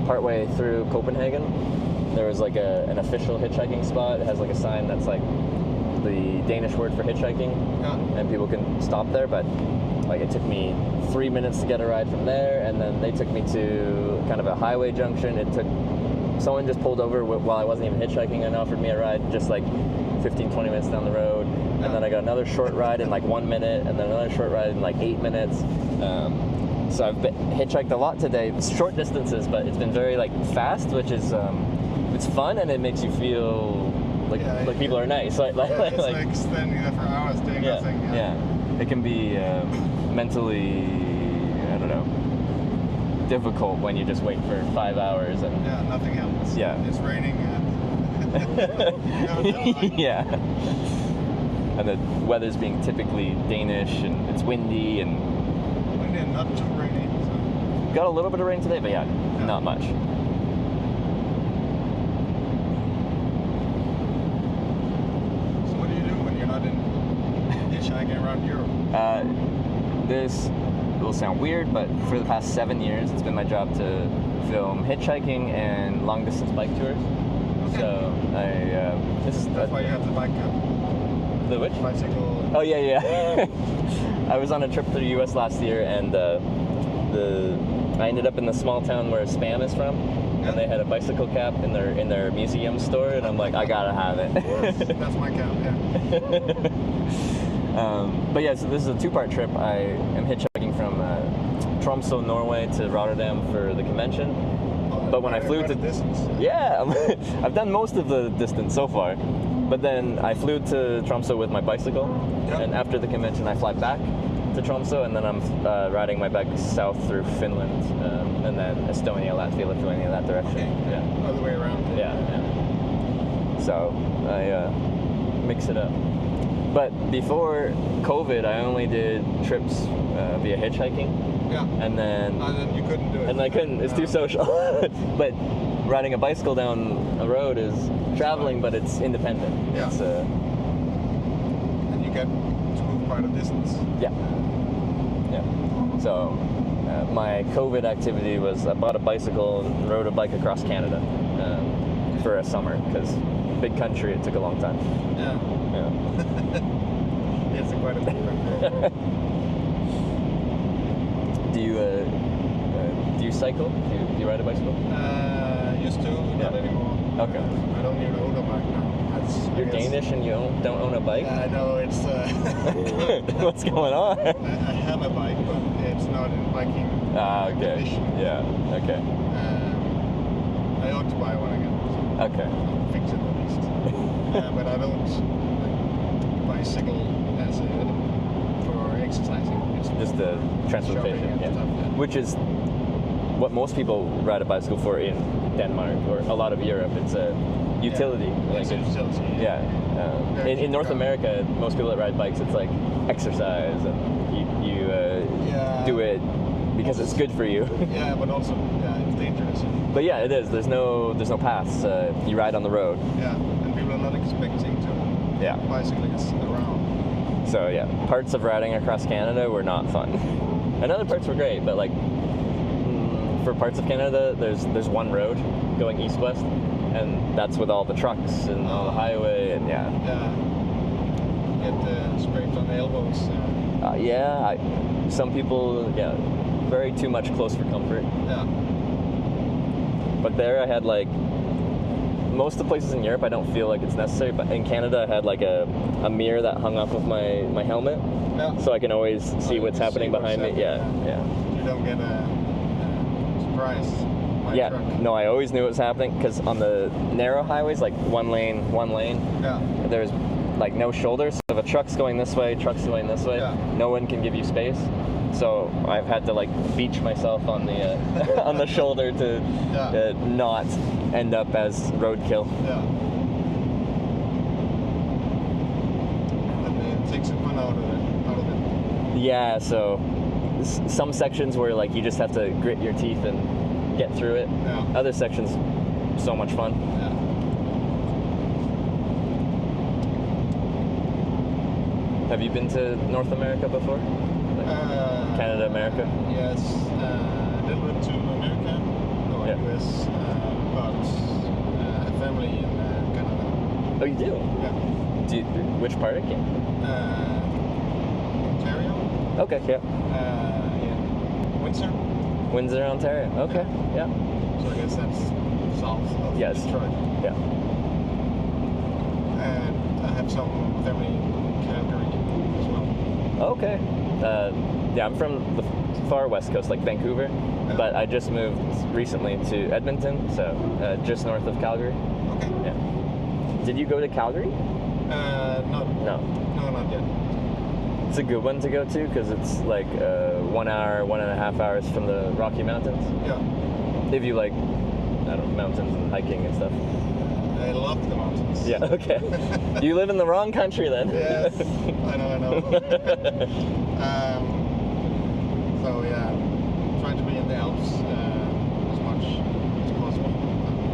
Speaker 1: partway through Copenhagen, there was like an official hitchhiking spot. It has like a sign that's like the Danish word for hitchhiking, and people can stop there. But like it took me 3 minutes to get a ride from there, and then they took me to kind of a highway junction. It took someone just pulled over while I wasn't even hitchhiking and offered me a ride just like 15, 20 minutes down the road. And then I got another short ride in like 1 minute, and then another short ride in like 8 minutes. So I've hitchhiked a lot today. It's short distances, but it's been very like fast, which is it's fun, and it makes you feel like people are nice.
Speaker 15: It's like standing there for hours doing nothing.
Speaker 1: Yeah. It can be mentally, I don't know, difficult when you just wait for 5 hours and
Speaker 15: nothing happens.
Speaker 1: Yeah,
Speaker 15: it's raining and
Speaker 1: yeah, and the weather's being typically Danish, and it's windy and
Speaker 15: not too rainy. So.
Speaker 1: Got a little bit of rain today, but not much.
Speaker 15: So what do you do when you're not in hitchhiking around Europe?
Speaker 1: This will sound weird, but for the past 7 years, it's been my job to film hitchhiking and long-distance bike tours. Okay. So
Speaker 15: that's why you have the bike cap.
Speaker 1: The which?
Speaker 15: Bicycle.
Speaker 1: Oh yeah. I was on a trip to the U.S. last year, and I ended up in the small town where Spam is from, and they had a bicycle cap in their museum store, and I'm like, I gotta have it.
Speaker 15: That's my cap. Yeah.
Speaker 1: But yeah, so this is a 2-part trip. I am hitchhiking from Tromsø, Norway to Rotterdam for the convention. But when I flew to I've done most of the distance so far. But then I flew to Tromsø with my bicycle, and after the convention I fly back to Tromsø, and then I'm riding my bike south through Finland, and then Estonia, Latvia, Lithuania, that direction.
Speaker 15: Okay.
Speaker 1: Yeah.
Speaker 15: All the way around.
Speaker 1: Yeah. So I mix it up. But before COVID, I only did trips via hitchhiking.
Speaker 15: Yeah.
Speaker 1: And then
Speaker 15: you couldn't do it.
Speaker 1: And I couldn't. It's too social. But riding a bicycle down a road is traveling, but it's independent.
Speaker 15: Yeah.
Speaker 1: It's,
Speaker 15: and you get to move quite a distance.
Speaker 1: Yeah. So my COVID activity was I bought a bicycle and rode a bike across Canada for a summer, because big country, it took a long time.
Speaker 15: Yeah. It's quite a big country.
Speaker 1: Do you cycle? Do you ride a bicycle?
Speaker 15: Used to, not anymore.
Speaker 1: Okay.
Speaker 15: I don't even own a bike now.
Speaker 1: You're Danish and you don't own a bike?
Speaker 15: Yeah, I know, it's...
Speaker 1: What's going on?
Speaker 15: I have a bike, but it's not in biking condition.
Speaker 1: Yeah, okay.
Speaker 15: I ought to buy one again. So
Speaker 1: okay.
Speaker 15: I'll fix it at least. But I don't bicycle as for exercising. It's
Speaker 1: just the transportation,
Speaker 15: stuff,
Speaker 1: which is what most people ride a bicycle for in Denmark or a lot of Europe. It's a utility.
Speaker 15: It's a utility.
Speaker 1: Yeah. In North America, most people that ride bikes, it's like exercise, and you do it because it's good for you.
Speaker 15: Yeah, but also it's dangerous.
Speaker 1: But yeah, it is. There's no paths. You ride on the road.
Speaker 15: Yeah, and people are not expecting to bicyclists around.
Speaker 1: So yeah, parts of riding across Canada were not fun, and other parts were great. But like for parts of Canada, there's one road going east-west, and that's with all the trucks and all the highway, and
Speaker 15: get scraped on the elbows.
Speaker 1: Some people, very too much close for comfort.
Speaker 15: Yeah.
Speaker 1: But there I had like, most of the places in Europe I don't feel like it's necessary, but in Canada I had like a mirror that hung off of my helmet, so I can always see what's happening behind me. Yeah.
Speaker 15: You don't get a surprise.
Speaker 1: No, I always knew what was happening, because on the narrow highways, like one lane, there's like no shoulders. So if a truck's going this way, no one can give you space. So I've had to like beach myself on the on the shoulder to not end up as roadkill.
Speaker 15: Yeah. And it takes the fun out of it.
Speaker 1: Yeah. So some sections where like you just have to grit your teeth and get through it.
Speaker 15: Yeah.
Speaker 1: Other sections, so much fun.
Speaker 15: Yeah.
Speaker 1: Have you been to North America before? Canada, America?
Speaker 15: Yes, a little bit to America, US, but a family in Canada.
Speaker 1: Oh, you do?
Speaker 15: Yeah.
Speaker 1: Which part again?
Speaker 15: Ontario.
Speaker 1: Okay, yeah.
Speaker 15: In Windsor.
Speaker 1: Windsor, Ontario. Okay, yeah.
Speaker 15: So I guess that's south of
Speaker 1: Yes.
Speaker 15: Detroit.
Speaker 1: Yeah.
Speaker 15: And I have some family in Calgary as well.
Speaker 1: Okay. Yeah, I'm from the far west coast, like Vancouver, but I just moved recently to Edmonton, so just north of Calgary.
Speaker 15: Okay.
Speaker 1: Yeah. Did you go to Calgary?
Speaker 15: No, not yet.
Speaker 1: It's a good one to go to because it's like 1 hour, 1.5 hours from the Rocky Mountains.
Speaker 15: Yeah.
Speaker 1: If you like, I don't know, mountains and hiking and stuff.
Speaker 15: I love the mountains.
Speaker 1: Yeah, okay. You live in the wrong country then.
Speaker 15: Yes, I know. So yeah, trying to be in the Alps as much as possible.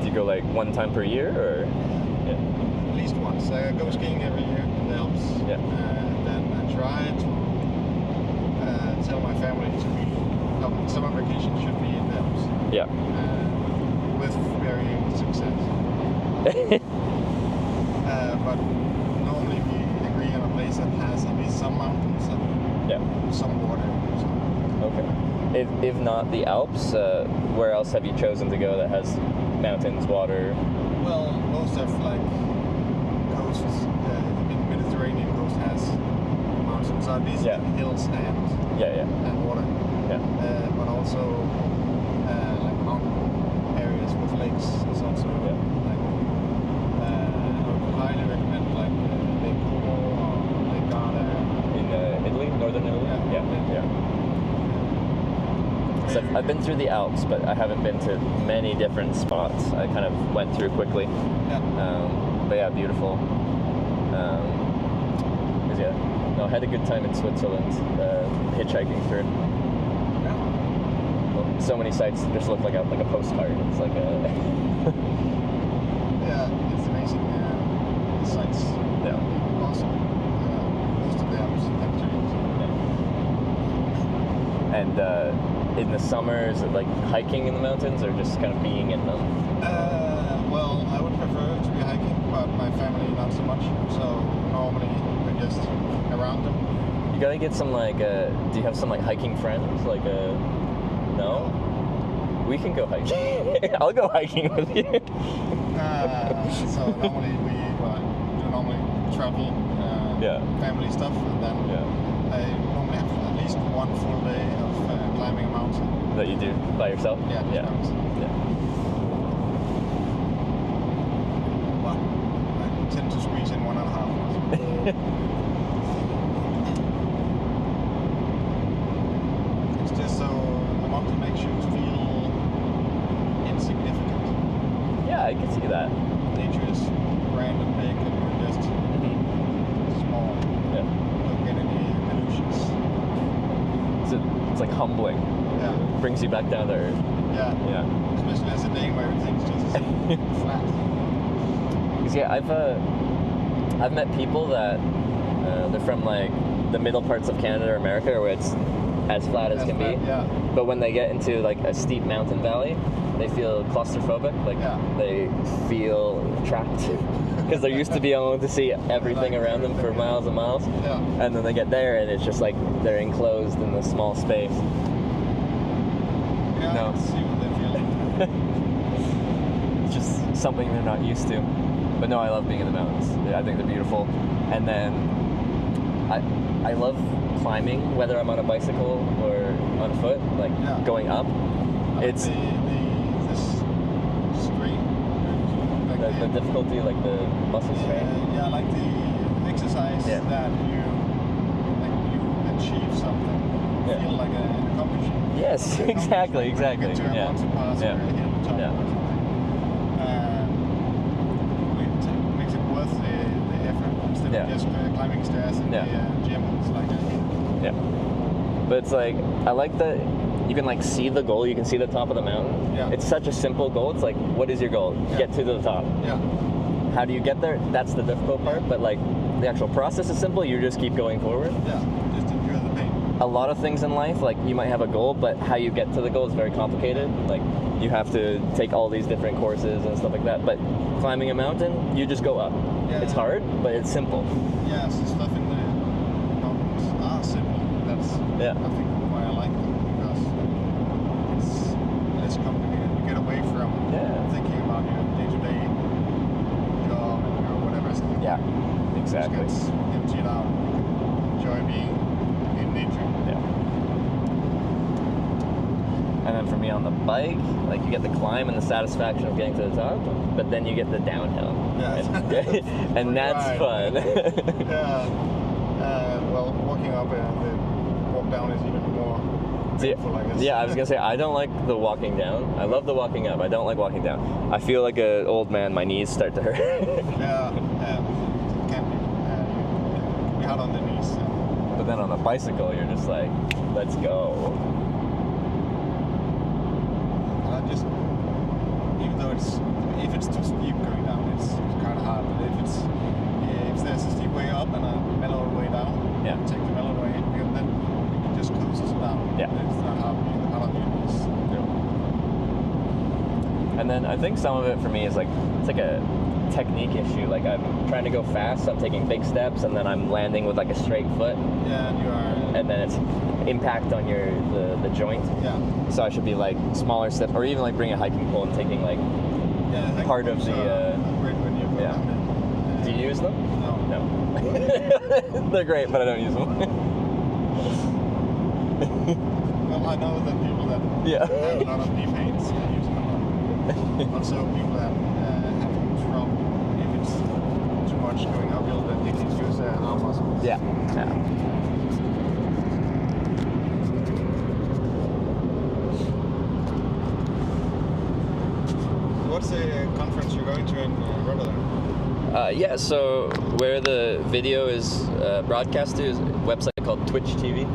Speaker 1: Do you go like one time per year or? Yeah.
Speaker 15: At least once. I go skiing every year in the Alps.
Speaker 1: Yeah.
Speaker 15: And then I try to tell my family to be, summer vacation should be in the Alps.
Speaker 1: Yeah.
Speaker 15: With varying success. But normally we agree on a place that has at least some mountains and some water.
Speaker 1: Okay. If not the Alps, where else have you chosen to go that has mountains, water?
Speaker 15: Well, most of like coasts, the Mediterranean coast has mountains, at least hills and water.
Speaker 1: Yeah.
Speaker 15: But also like mountain areas with lakes is also like I would highly recommend like Lake Como or Lake Garda.
Speaker 1: In Italy, northern Italy. Yeah. So I've been through the Alps, but I haven't been to many different spots. I kind of went through quickly.
Speaker 15: Yeah.
Speaker 1: But yeah, beautiful. No, I had a good time in Switzerland, hitchhiking through.
Speaker 15: Yeah.
Speaker 1: Well, so many sites just look like a postcard. It's like a.
Speaker 15: Yeah, it's amazing. The sites.
Speaker 1: Yeah.
Speaker 15: Awesome. Most of the Alps actually.
Speaker 1: And in the summer, is it like hiking in the mountains or just kind of being in them?
Speaker 15: Well, I would prefer to be hiking, but my family not so much. So normally we're just around them.
Speaker 1: You gotta get some like. Do you have some like hiking friends? Like no? We can go hiking. I'll go hiking with you.
Speaker 15: So normally we normally travel. Family stuff, and then I normally have at least one full day of climbing a mountain.
Speaker 1: That you do by yourself?
Speaker 15: Yeah.
Speaker 1: Yeah.
Speaker 15: But I tend to squeeze in 1.5 hours. It's just so the mountain makes you feel insignificant.
Speaker 1: Yeah, I can see that.
Speaker 15: Nature is grand and big, and we're just small.
Speaker 1: Yeah.
Speaker 15: Don't get any illusions.
Speaker 1: It's like humbling.
Speaker 15: Yeah.
Speaker 1: Brings you back down to earth.
Speaker 15: Yeah. Especially as a day where everything's just flat.
Speaker 1: Because I've met people that they're from like the middle parts of Canada or America, where it's as flat as can be.
Speaker 15: Yeah.
Speaker 1: But when they get into like a steep mountain valley, they feel claustrophobic. Like they feel trapped because they're used to being able to see everything around them for miles and miles.
Speaker 15: Yeah.
Speaker 1: And then they get there, and it's just like they're enclosed in this small space.
Speaker 15: Yeah,
Speaker 1: No.
Speaker 15: I can see what they're feeling.
Speaker 1: It's just something they're not used to. But no, I love being in the mountains. I think they're beautiful. And then I love climbing, whether I'm on a bicycle or on foot, like going up. It's
Speaker 15: this stream. Like
Speaker 1: the difficulty, like the muscle strain.
Speaker 15: Yeah, like the exercise that you achieve something. You feel like an accomplishment.
Speaker 1: Yes, exactly.
Speaker 15: Get to a mountain pass or a hill top or something. It makes it worth the effort instead of just climbing stairs in the gym. It's like
Speaker 1: But it's like, I like that you can like see the goal, you can see the top of the mountain.
Speaker 15: Yeah.
Speaker 1: It's such a simple goal. It's like, what is your goal? Get to the top.
Speaker 15: Yeah.
Speaker 1: How do you get there? That's the difficult part, but like the actual process is simple. You just keep going forward.
Speaker 15: Yeah, just enjoy the pain.
Speaker 1: A lot of things in life, like you might have a goal, but how you get to the goal is very complicated. Like you have to take all these different courses and stuff like that. But climbing a mountain, you just go up.
Speaker 15: Yeah.
Speaker 1: It's hard, but it's simple.
Speaker 15: Yeah, so stuff in the mountains are simple. That's I think why I like them, because it's less complicated. You get away from thinking about
Speaker 1: exactly.
Speaker 15: Just gets emptied out. Enjoy being in nature.
Speaker 1: Yeah. And then for me on the bike, like you get the climb and the satisfaction of getting to the top, but then you get the downhill.
Speaker 15: Yeah.
Speaker 1: And that's fun.
Speaker 15: Yeah. Well, walking up and the walk down is even more painful, I guess.
Speaker 1: Yeah, I was gonna say I don't like the walking down. I love the walking up. I don't like walking down. I feel like an old man. My knees start to hurt.
Speaker 15: Yeah, it can be. Be hard on the knees.
Speaker 1: But then on a bicycle, you're just like, let's go.
Speaker 15: And I just, even though if it's too steep going down, it's kind of hard. But if there's a steep way up and a mellow way down, take the mellow way, and then it just coasts down.
Speaker 1: Yeah.
Speaker 15: It's not hard on your knees.
Speaker 1: And then I think some of it for me is like, it's like a technique issue. Like I'm trying to go fast, so I'm taking big steps, and then I'm landing with like a straight foot.
Speaker 15: Yeah, and you are.
Speaker 1: And then it's impact on the joint.
Speaker 15: Yeah.
Speaker 1: So I should be like smaller steps, or even like bring a hiking pole and taking like part of the.
Speaker 15: Great when you go down there.
Speaker 1: Do you use them?
Speaker 15: No.
Speaker 1: They're great, but I don't use them.
Speaker 15: Well, I know that people that have a lot of knee pains use them a lot. Also, people that have trouble if it's too much going uphill, that they can use their arm muscles.
Speaker 1: Yeah.
Speaker 15: What's the conference you're going to in Rotterdam?
Speaker 1: So where the video is broadcast to is a website called Twitch TV.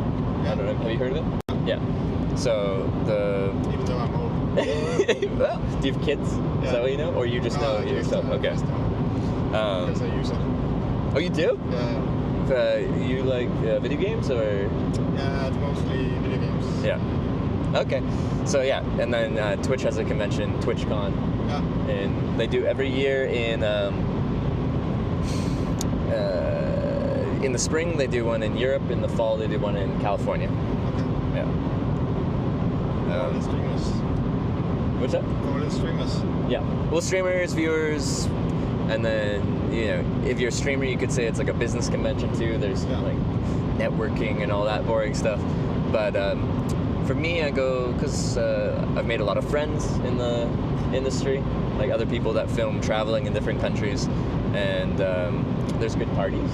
Speaker 1: I don't know. Have you heard of it? Yeah. So the.
Speaker 15: Even though I'm old.
Speaker 1: Well, do you have kids? Is that what you know, or you just know yourself? Okay.
Speaker 15: Because I use it.
Speaker 1: Oh, you do?
Speaker 15: Yeah.
Speaker 1: You like video games or?
Speaker 15: Yeah, it's mostly video games.
Speaker 1: Yeah. Okay. So yeah, and then Twitch has a convention, TwitchCon.
Speaker 15: Yeah.
Speaker 1: And they do every year in the spring they do one in Europe, in the fall they do one in California.
Speaker 15: Okay.
Speaker 1: Yeah.
Speaker 15: Streamers.
Speaker 1: What's that?
Speaker 15: Streamers.
Speaker 1: Yeah. Well, streamers, viewers, and then if you're a streamer, you could say it's like a business convention too. There's like networking and all that boring stuff. But for me, I go because I've made a lot of friends in the industry, like other people that film traveling in different countries, and there's good parties.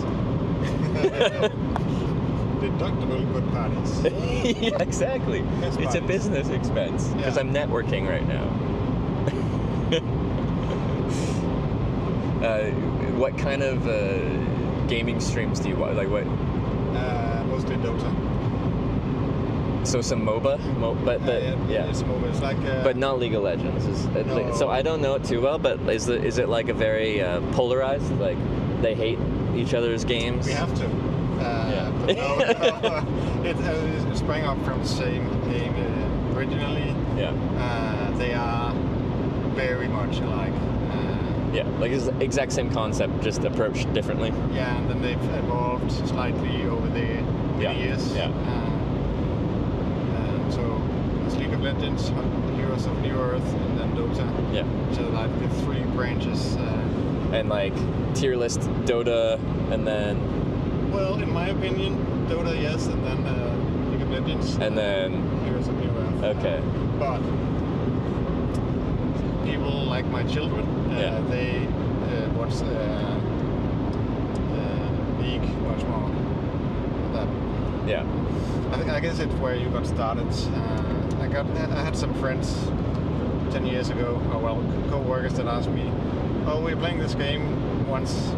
Speaker 15: Deductible good parties.
Speaker 1: Yeah, exactly. It's a business expense because I'm networking right now. What kind of gaming streams do you watch? Like what?
Speaker 15: Mostly Dota.
Speaker 1: So some MOBA, yeah.
Speaker 15: It's MOBA. It's like.
Speaker 1: But not League of Legends.
Speaker 15: No.
Speaker 1: So I don't know it too well. But is it like a very polarized? Like they hate each other's games.
Speaker 15: We have to. But no, it sprang up from the same game originally.
Speaker 1: Yeah.
Speaker 15: They are very much alike.
Speaker 1: Yeah, like it's the exact same concept, just approached differently.
Speaker 15: Yeah, and then they've evolved slightly over the many years.
Speaker 1: Yeah.
Speaker 15: So it's League of Legends, Heroes of New Earth, and then Dota.
Speaker 1: Yeah.
Speaker 15: So like the three branches.
Speaker 1: And like tier list Dota, and then.
Speaker 15: Well, in my opinion, Dota yes, and then League of Legends.
Speaker 1: And then.
Speaker 15: Heroes of New Earth.
Speaker 1: Okay.
Speaker 15: But people like my children, they watch League much more than that.
Speaker 1: Yeah.
Speaker 15: I guess it's where you got started. I had some friends 10 years ago, co-workers that asked me, "Oh, we're playing this game once,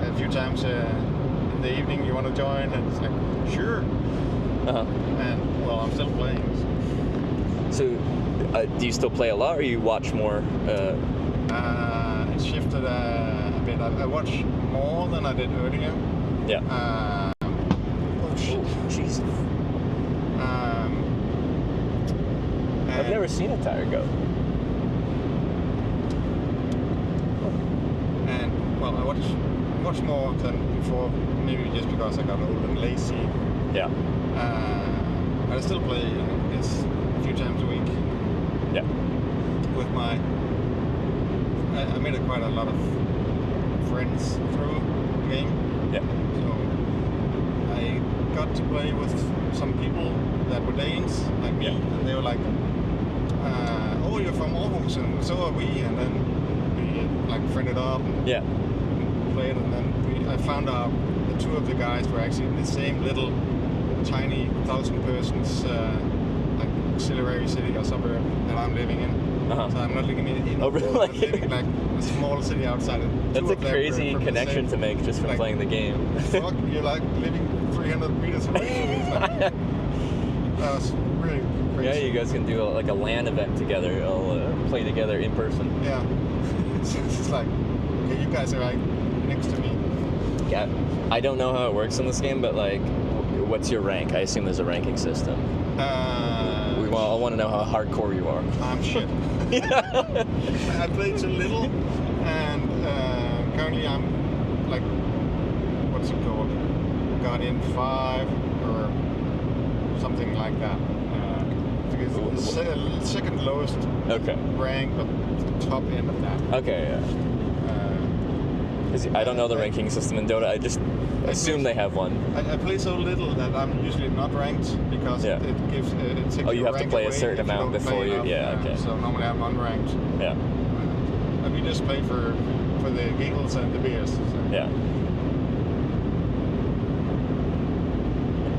Speaker 15: a few times in the evening. You want to join?" And it's like, sure. And well, I'm still playing.
Speaker 1: So, do you still play a lot, or you watch more?
Speaker 15: It shifted a bit. I watch more than I did earlier.
Speaker 1: Yeah. Jeez. I've never seen a tire go.
Speaker 15: And well, I watch more than before, maybe just because I got old and lazy.
Speaker 1: Yeah.
Speaker 15: But I still play, I guess, a few times a week.
Speaker 1: Yeah.
Speaker 15: With my, I made quite a lot of friends through the game. So I got to play with some people that were Danes, like me, and they were like, "Oh, you're from Aarhus, and so are we." And then we like friended up, and played, and then I found out the two of the guys were actually in the same little tiny 1,000 persons like auxiliary city or suburb that I'm living in. So I'm not living in I'm living like a small city outside of.
Speaker 1: That's a crazy connection to make just from playing the game.
Speaker 15: Fuck, you're like living 300 meters away from me. That was really crazy.
Speaker 1: Yeah, you guys can do like a LAN event together. I'll play together in person.
Speaker 15: Yeah. It's like, okay, you guys are right next to me.
Speaker 1: Yeah. I don't know how it works in this game, but like, what's your rank? I assume there's a ranking system. I want to know how hardcore you are.
Speaker 15: I'm shit. I played too little, and currently I'm like, what's it called? Guardian 5 or something like that. It's the second lowest rank, but the top end of that.
Speaker 1: Okay, yeah. I don't know the ranking system in Dota. I just assume they have one.
Speaker 15: I play so little that I'm usually not ranked because it gives it takes
Speaker 1: you have to play a certain amount before you.
Speaker 15: So normally I'm unranked.
Speaker 1: Yeah.
Speaker 15: And we just play for the giggles and the beers. So.
Speaker 1: Yeah.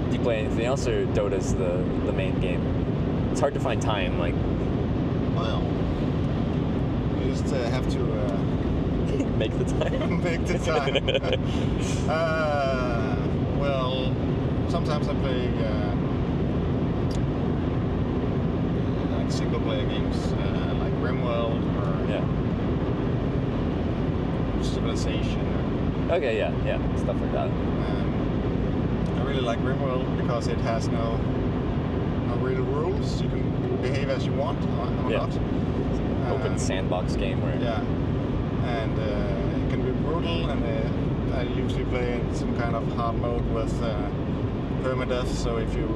Speaker 1: Do you play anything else, or Dota's the main game? It's hard to find time. Like.
Speaker 15: Well, you just have to.
Speaker 1: Make the time.
Speaker 15: Make the time. Well, sometimes I play like single-player games, like RimWorld or Civilization.
Speaker 1: Okay, yeah, stuff like that.
Speaker 15: I really like RimWorld because it has no real rules. You can behave as you want or not.
Speaker 1: Open sandbox game where.
Speaker 15: Yeah. And it can be brutal, and I usually play in some kind of hard mode with permadeath, so if your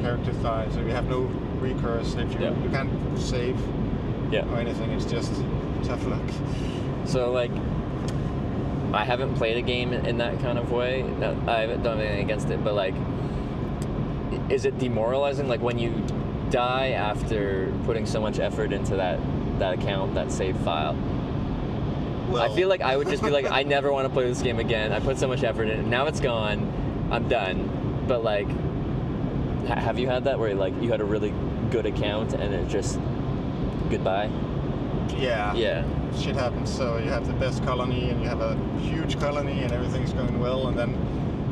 Speaker 15: character dies, so you have no recurse, if you can't save or anything, it's just tough luck.
Speaker 1: So like, I haven't played a game in that kind of way. No, I haven't done anything against it, but like, is it demoralizing, like when you die after putting so much effort into that account, that save file? Well, I feel like I would just be like, I never want to play this game again. I put so much effort in it. Now it's gone. I'm done. But like, have you had that where like you had a really good account and it just goodbye?
Speaker 15: Yeah.
Speaker 1: Yeah.
Speaker 15: Shit happens. So you have the best colony and you have a huge colony and everything's going well, and then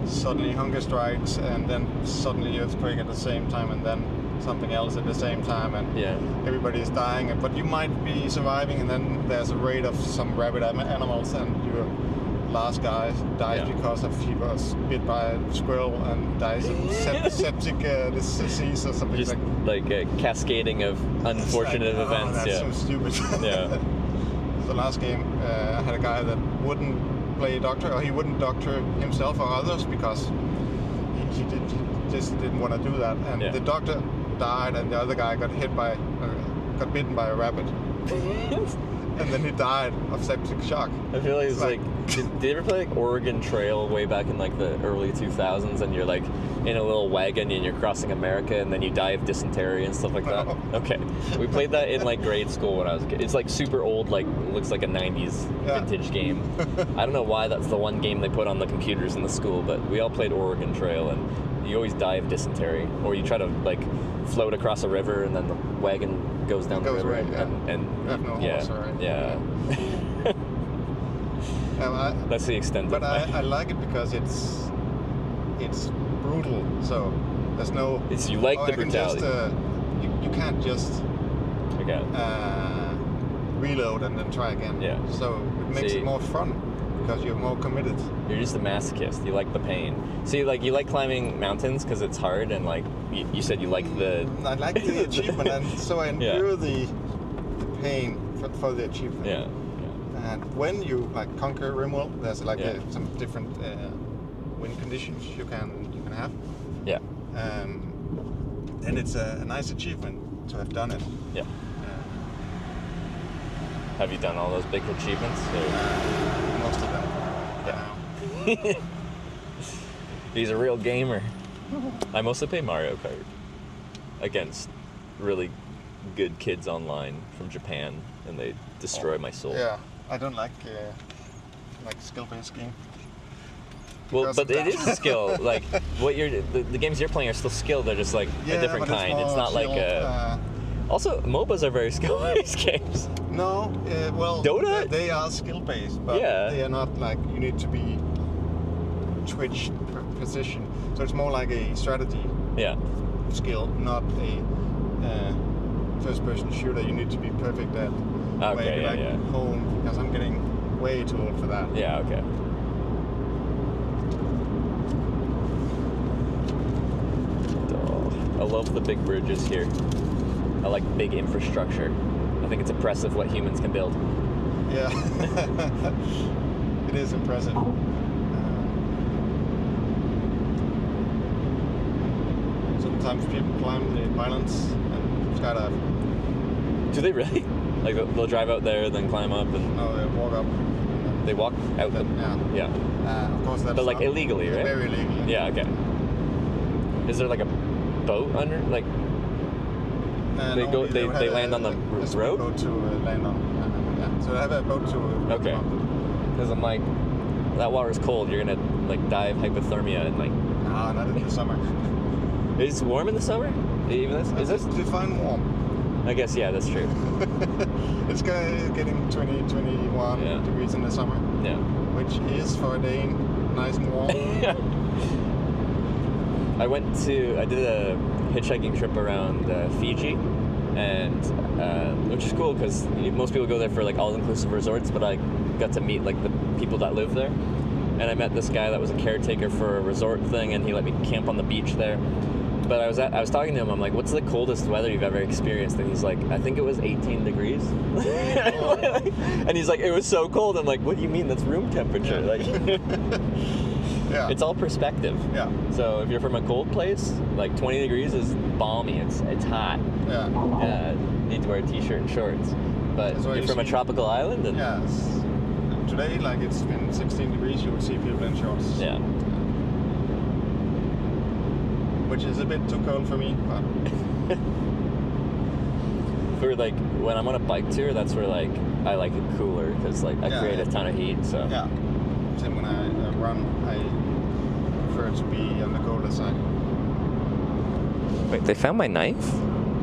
Speaker 15: suddenly hunger strikes, and then suddenly earthquake at the same time, and then something else at the same time, and everybody is dying, but you might be surviving, and then there's a raid of some rabid animals, and your last guy dies because he was bit by a squirrel and dies of septic disease or something.
Speaker 1: Just like a cascading of unfortunate events.
Speaker 15: That's so stupid.
Speaker 1: Yeah.
Speaker 15: The last game, I had a guy that wouldn't play doctor, or he wouldn't doctor himself or others because he just didn't want to do that, and the doctor died, and the other guy got bitten by a rabbit. And then he died of septic shock.
Speaker 1: I feel like it's like did you ever play like Oregon Trail way back in like the early 2000s, and you're like in a little wagon and you're crossing America, and then you die of dysentery and stuff like that? Okay. We played that in like grade school when I was a kid. It's like super old, like looks like a 90s vintage game. I don't know why that's the one game they put on the computers in the school, but we all played Oregon Trail, and you always die of dysentery, or you try to like float across a river and then the wagon goes down the river and
Speaker 15: have no horse, right?
Speaker 1: Yeah. That's the extent
Speaker 15: but
Speaker 1: of it.
Speaker 15: I like it because it's brutal, so there's no...
Speaker 1: You like the brutality.
Speaker 15: You can't just reload and then try again.
Speaker 1: Yeah.
Speaker 15: So it makes it more fun because you're more committed.
Speaker 1: You're just a masochist. You like the pain. So you like climbing mountains because it's hard, and like you said you like the...
Speaker 15: I like the achievement, and so I endure the pain for the achievement.
Speaker 1: Yeah.
Speaker 15: And when you like conquer RimWorld, there's like some different wind conditions you can have.
Speaker 1: Yeah.
Speaker 15: And it's a nice achievement to have done it.
Speaker 1: Yeah. Have you done all those big achievements?
Speaker 15: Most of them.
Speaker 1: Yeah. He's a real gamer. I mostly play Mario Kart against really good kids online from Japan, and they destroy my soul.
Speaker 15: Yeah, I don't like skill-based game.
Speaker 1: Well, but it is a skill. Like what the games you're playing are still skill. They're just like a different kind. It's not like a. Also, MOBAs are very skill-based games.
Speaker 15: No, well,
Speaker 1: Dota?
Speaker 15: They are skill-based, but they are not like you need to be Twitch precision. So it's more like a strategy skill, not a first-person shooter. You need to be perfect at home, because I'm getting way too old for that.
Speaker 1: Yeah, okay. I love the big bridges here. I like big infrastructure. I think it's impressive what humans can build.
Speaker 15: Yeah, it is impressive. Sometimes people climb the pylons and skydive.
Speaker 1: Do they really? Like they'll drive out there, then climb up, and
Speaker 15: no, they walk up.
Speaker 1: They walk out. Yeah.
Speaker 15: Of course, that's.
Speaker 1: But like illegally, right?
Speaker 15: Very illegally.
Speaker 1: Yeah. Okay. Is there like a boat under? Like they go. They land on the road.
Speaker 15: Boat to land on. Yeah. So they have a boat to.
Speaker 1: Okay. Because I'm like, that water is cold. You're gonna like die of hypothermia and like.
Speaker 15: Ah, not in the summer.
Speaker 1: It's warm in the summer. Even this? Is this
Speaker 15: define warm?
Speaker 1: I guess that's true.
Speaker 15: It's getting 20, 21 degrees in the summer.
Speaker 1: Yeah.
Speaker 15: Which is for a day nice and warm.
Speaker 1: I did a hitchhiking trip around Fiji, and which is cool because most people go there for like all-inclusive resorts, but I got to meet like the people that live there, and I met this guy that was a caretaker for a resort thing, and he let me camp on the beach there. But I was talking to him. I'm like, "What's the coldest weather you've ever experienced?" And he's like, "I think it was 18 degrees." And he's like, "It was so cold." I'm like, "What do you mean? That's room temperature." Like,
Speaker 15: yeah.
Speaker 1: It's all perspective.
Speaker 15: Yeah.
Speaker 1: So if you're from a cold place, like 20 degrees is balmy. It's hot.
Speaker 15: Yeah.
Speaker 1: Need to wear a t-shirt and shorts. But
Speaker 15: That's
Speaker 1: you're from a tropical island, and
Speaker 15: today, like it's been 16 degrees, you would see people in shorts.
Speaker 1: Yeah.
Speaker 15: Which is a bit too cold for me, but
Speaker 1: for like when I'm on a bike tour, that's where like I like it cooler because like I create a ton of heat. So
Speaker 15: yeah. Same when I run, I prefer to be on the colder side.
Speaker 1: Wait, they found my knife?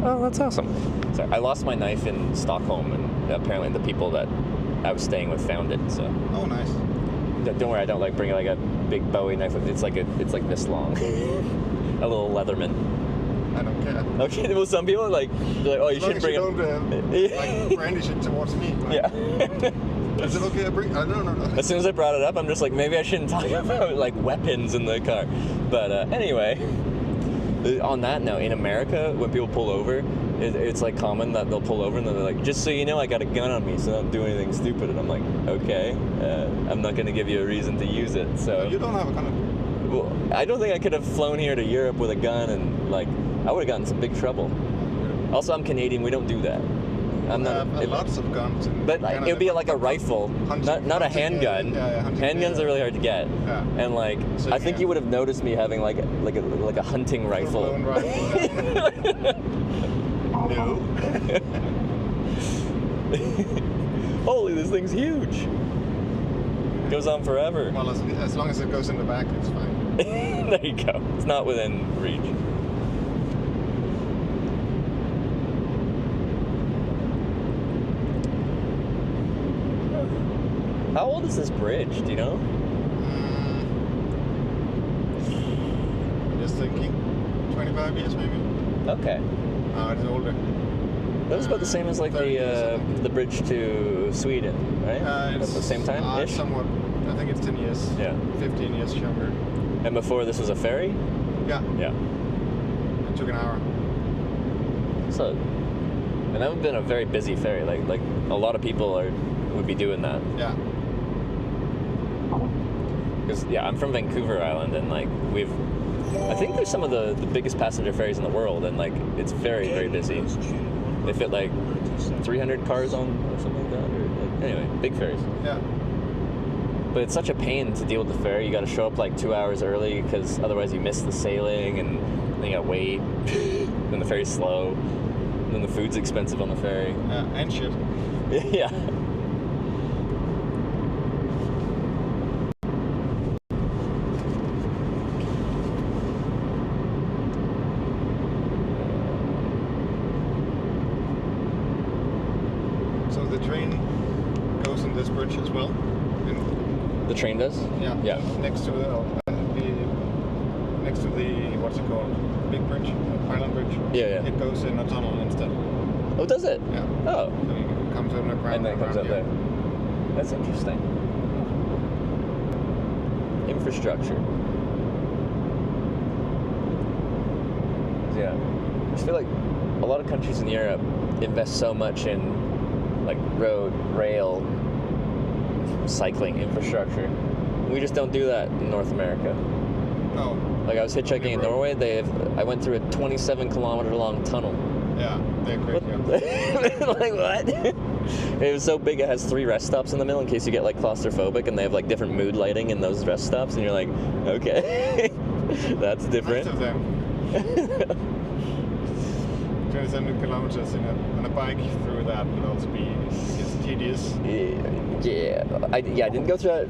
Speaker 1: Oh, that's awesome. Sorry, I lost my knife in Stockholm, and apparently the people that I was staying with found it. So.
Speaker 15: Oh, nice.
Speaker 1: Don't worry, I don't like bringing like a big Bowie knife. It's like this long. A little Leatherman.
Speaker 15: I don't care.
Speaker 1: Okay, well, some people are like, oh, you shouldn't bring it.
Speaker 15: Like brandish it towards me. Like,
Speaker 1: yeah.
Speaker 15: Is it okay? No.
Speaker 1: As soon as I brought it up, I'm just like, maybe I shouldn't talk about like weapons in the car. But anyway, on that note, in America, when people pull over, it's like common that they'll pull over and then they're like, just so you know, I got a gun on me, so don't do anything stupid. And I'm like, okay, I'm not going to give you a reason to use it. So
Speaker 15: you don't have a gun on you.
Speaker 1: Well, I don't think I could have flown here to Europe with a gun, and like I would have gotten some big trouble. Also, I'm Canadian. We don't do that. I'm not.
Speaker 15: Lots of guns.
Speaker 1: But like, it would be like a rifle, not a handgun. Handguns are really hard to get.
Speaker 15: Yeah.
Speaker 1: And like, I think you would have noticed me having like a hunting rifle.
Speaker 15: No.
Speaker 1: Holy, this thing's huge. Goes on forever.
Speaker 15: Well, as long as it goes in the back, it's fine.
Speaker 1: There you go. It's not within reach. How old is this bridge? Do you know?
Speaker 15: Just thinking, 25 years maybe.
Speaker 1: Okay.
Speaker 15: It's older.
Speaker 1: That was about the same as like the bridge to Sweden, right? At the same time?
Speaker 15: Somewhat. I think it's 10 years.
Speaker 1: Yeah.
Speaker 15: 15 years younger.
Speaker 1: And before this was a ferry?
Speaker 15: Yeah.
Speaker 1: Yeah.
Speaker 15: It took an hour.
Speaker 1: So, and that would have been a very busy ferry. Like a lot of people would be doing that.
Speaker 15: Yeah.
Speaker 1: Because I'm from Vancouver Island, and like I think there's some of the biggest passenger ferries in the world, and like it's very, very busy. They fit like 300 cars on or something like that. Or, like, anyway, big ferries.
Speaker 15: Yeah.
Speaker 1: But it's such a pain to deal with the ferry. You got to show up like 2 hours early because otherwise you miss the sailing, and then you got to wait. Then the ferry's slow. And then the food's expensive on the ferry.
Speaker 15: And shit.
Speaker 1: Yeah.
Speaker 15: So the train goes on this bridge as well?
Speaker 1: The train does?
Speaker 15: Yeah.
Speaker 1: Yeah.
Speaker 15: Next to the what's it called? Big bridge, Island Bridge.
Speaker 1: Yeah.
Speaker 15: It goes in a tunnel instead.
Speaker 1: Oh, does it?
Speaker 15: Yeah.
Speaker 1: Oh.
Speaker 15: So you come to the ground.
Speaker 1: And then it comes up there. That's interesting. Infrastructure. Yeah. I just feel like a lot of countries in Europe invest so much in like road, rail, cycling infrastructure. We just don't do that in North America.
Speaker 15: No.
Speaker 1: Like I was hitchhiking in Norway. I went through a 27-kilometer long tunnel.
Speaker 15: Yeah, they're great.
Speaker 1: Like what? It was so big. It has 3 rest stops in the middle in case you get like claustrophobic, and they have like different mood lighting in those rest stops, and you're like, okay, that's different.
Speaker 15: Most of them. 27 kilometers on a bike through that would also be tedious.
Speaker 1: Yeah. I didn't go through that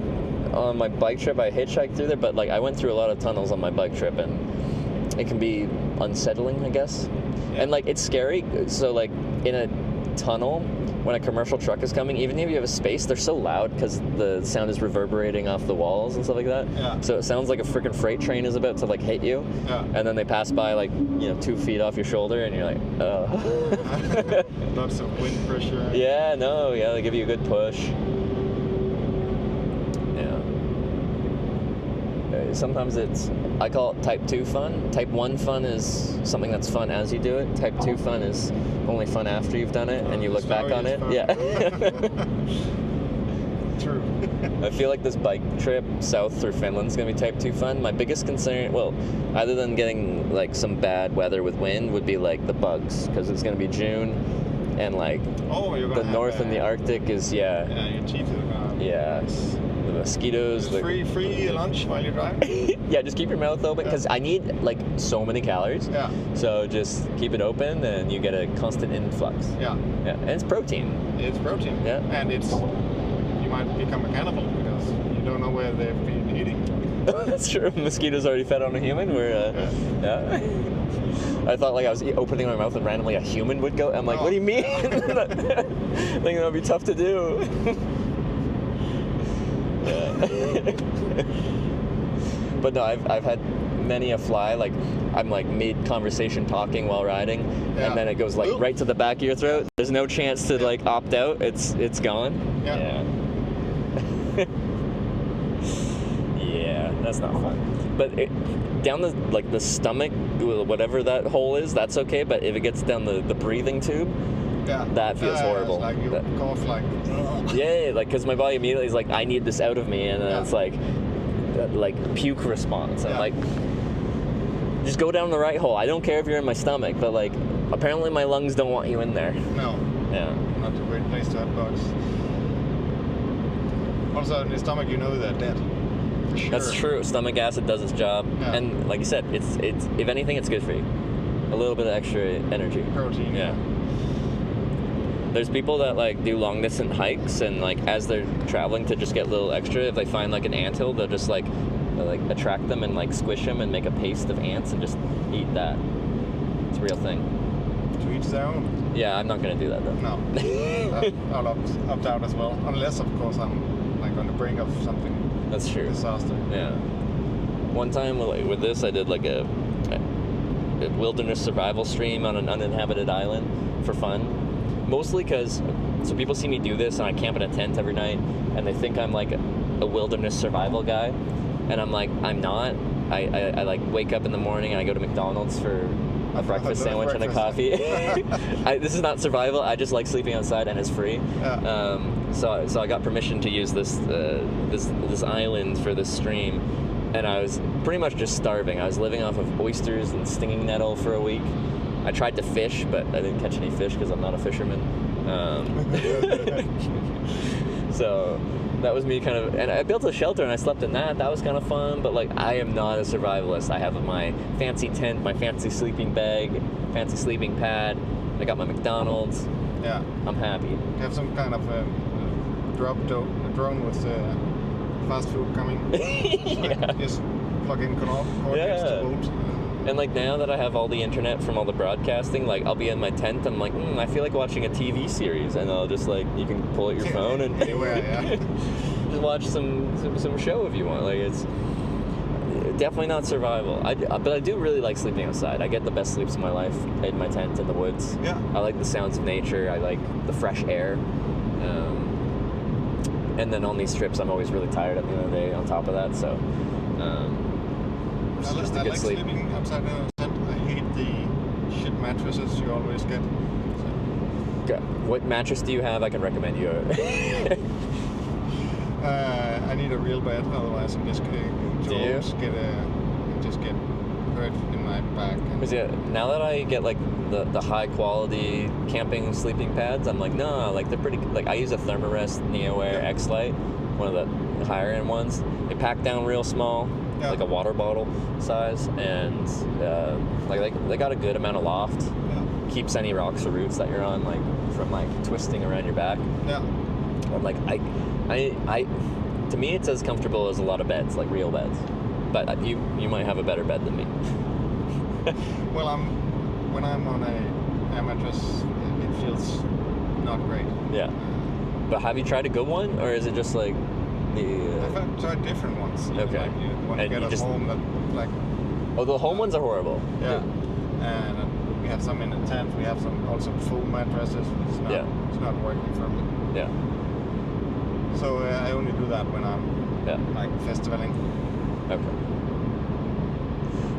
Speaker 1: on my bike trip. I hitchhiked through there, but like I went through a lot of tunnels on my bike trip, and it can be unsettling, I guess. Yeah. And like it's scary. So like in a tunnel, when a commercial truck is coming, even if you have a space, they're so loud because the sound is reverberating off the walls and stuff like that.
Speaker 15: Yeah.
Speaker 1: So it sounds like a freaking freight train is about to like hit you.
Speaker 15: Yeah.
Speaker 1: And then they pass by like 2 feet off your shoulder, and you're like, oh.
Speaker 15: Lots of wind pressure.
Speaker 1: Yeah, they give you a good push. Sometimes I call it type 2 fun. Type 1 fun is something that's fun as you do it. Type 2 fun is only fun after you've done it and you look back on it. Fun. Yeah.
Speaker 15: True.
Speaker 1: I feel like this bike trip south through Finland is going to be type 2 fun. My biggest concern, well, other than getting like some bad weather with wind, would be like the bugs, because it's going to be June and like the north and the Arctic is,
Speaker 15: Yeah, your teeth are gone.
Speaker 1: Yeah. The mosquitoes.
Speaker 15: Free lunch while you're driving?
Speaker 1: Yeah, just keep your mouth open because I need like so many calories.
Speaker 15: Yeah.
Speaker 1: So just keep it open and you get a constant influx.
Speaker 15: Yeah.
Speaker 1: Yeah, and it's protein.
Speaker 15: It's protein.
Speaker 1: Yeah.
Speaker 15: And you might become a cannibal because you don't know where they've been eating.
Speaker 1: That's true. Mosquitoes already fed on a human. Yeah. I thought like I was opening my mouth and randomly a human would go. I'm like, what do you mean? I think that would be tough to do. Yeah. But no, I've had many a fly. Like I'm like mid-conversation talking while riding, and then it goes like right to the back of your throat. There's no chance to like opt out. It's gone.
Speaker 15: Yeah.
Speaker 1: Yeah, that's not fun. But down the stomach, whatever that hole is, that's okay. But if it gets down the breathing tube, that feels horrible.
Speaker 15: It's like you cough like.
Speaker 1: Yeah, like because my body immediately is like, I need this out of me, and then it's like puke response. I'm like, just go down the right hole. I don't care if you're in my stomach, but like apparently my lungs don't want you in there.
Speaker 15: No.
Speaker 1: Yeah.
Speaker 15: Not a great place to have bugs. Also, in the stomach, you know they're dead. Sure.
Speaker 1: That's true. Stomach acid does its job, and like you said, it's if anything, it's good for you. A little bit of extra energy.
Speaker 15: Protein.
Speaker 1: Yeah. There's people that like do long distance hikes, and like as they're traveling to just get a little extra, if they find like an anthill, they'll just like attract them and like squish them and make a paste of ants and just eat that. It's a real thing.
Speaker 15: To each their own.
Speaker 1: Yeah, I'm not gonna do that though.
Speaker 15: No. I'll opt out as well, unless of course I'm like on the brink of something.
Speaker 1: That's true.
Speaker 15: Disaster.
Speaker 1: Yeah. One time with this, I did like a wilderness survival stream on an uninhabited island for fun. Mostly because, so people see me do this and I camp in a tent every night and they think I'm like a wilderness survival guy. And I'm like, I'm not. I like wake up in the morning and I go to McDonald's for a breakfast sandwich and a coffee. This is not survival. I just like sleeping outside and it's free.
Speaker 15: Yeah.
Speaker 1: So I got permission to use this island for this stream, and I was pretty much just starving. I was living off of oysters and stinging nettle for a week. I tried to fish, but I didn't catch any fish because I'm not a fisherman. So that was me kind of, and I built a shelter and I slept in that. That was kind of fun, but like I am not a survivalist. I have my fancy tent, my fancy sleeping bag, fancy sleeping pad. I got my McDonald's.
Speaker 15: Yeah.
Speaker 1: I'm happy.
Speaker 15: You have some kind of drone with fast food coming.
Speaker 1: Yeah.
Speaker 15: Just plug in coordinates to boat.
Speaker 1: And like now that I have all the internet from all the broadcasting, like I'll be in my tent. I'm like, I feel like watching a TV series, and I'll just like you can pull out your phone and
Speaker 15: anywhere, yeah.
Speaker 1: just watch some show if you want. Like it's definitely not survival. But I do really like sleeping outside. I get the best sleeps of my life in my tent in the woods.
Speaker 15: Yeah.
Speaker 1: I like the sounds of nature. I like the fresh air. And then on these trips, I'm always really tired at the end of the day. On top of that, so.
Speaker 15: I like sleeping outside the tent. I hate the shit mattresses you always get. So.
Speaker 1: What mattress do you have? I can recommend you.
Speaker 15: I need a real bed, otherwise I'm just get hurt in my back.
Speaker 1: Because now that I get like the high quality camping sleeping pads, I'm like, no, like they're pretty. Like I use a Thermarest NeoAir X-Lite, one of the higher end ones. They pack down real small. Like a water bottle size, and like they got a good amount of loft.
Speaker 15: Yeah.
Speaker 1: Keeps any rocks or roots that you're on like from like twisting around your back.
Speaker 15: Yeah.
Speaker 1: I'm like I to me it's as comfortable as a lot of beds, like real beds. But you might have a better bed than me.
Speaker 15: Well, when I'm on a mattress, it feels not great.
Speaker 1: Yeah. But have you tried a good one, or is it just like
Speaker 15: I've tried different ones.
Speaker 1: Okay.
Speaker 15: Like you want to get a home that like.
Speaker 1: Oh, the home ones are horrible.
Speaker 15: Yeah. And we have some in the tent. We have some also foam mattresses. It's not working for me.
Speaker 1: Yeah.
Speaker 15: So I only do that when I'm like festivaling.
Speaker 1: Okay.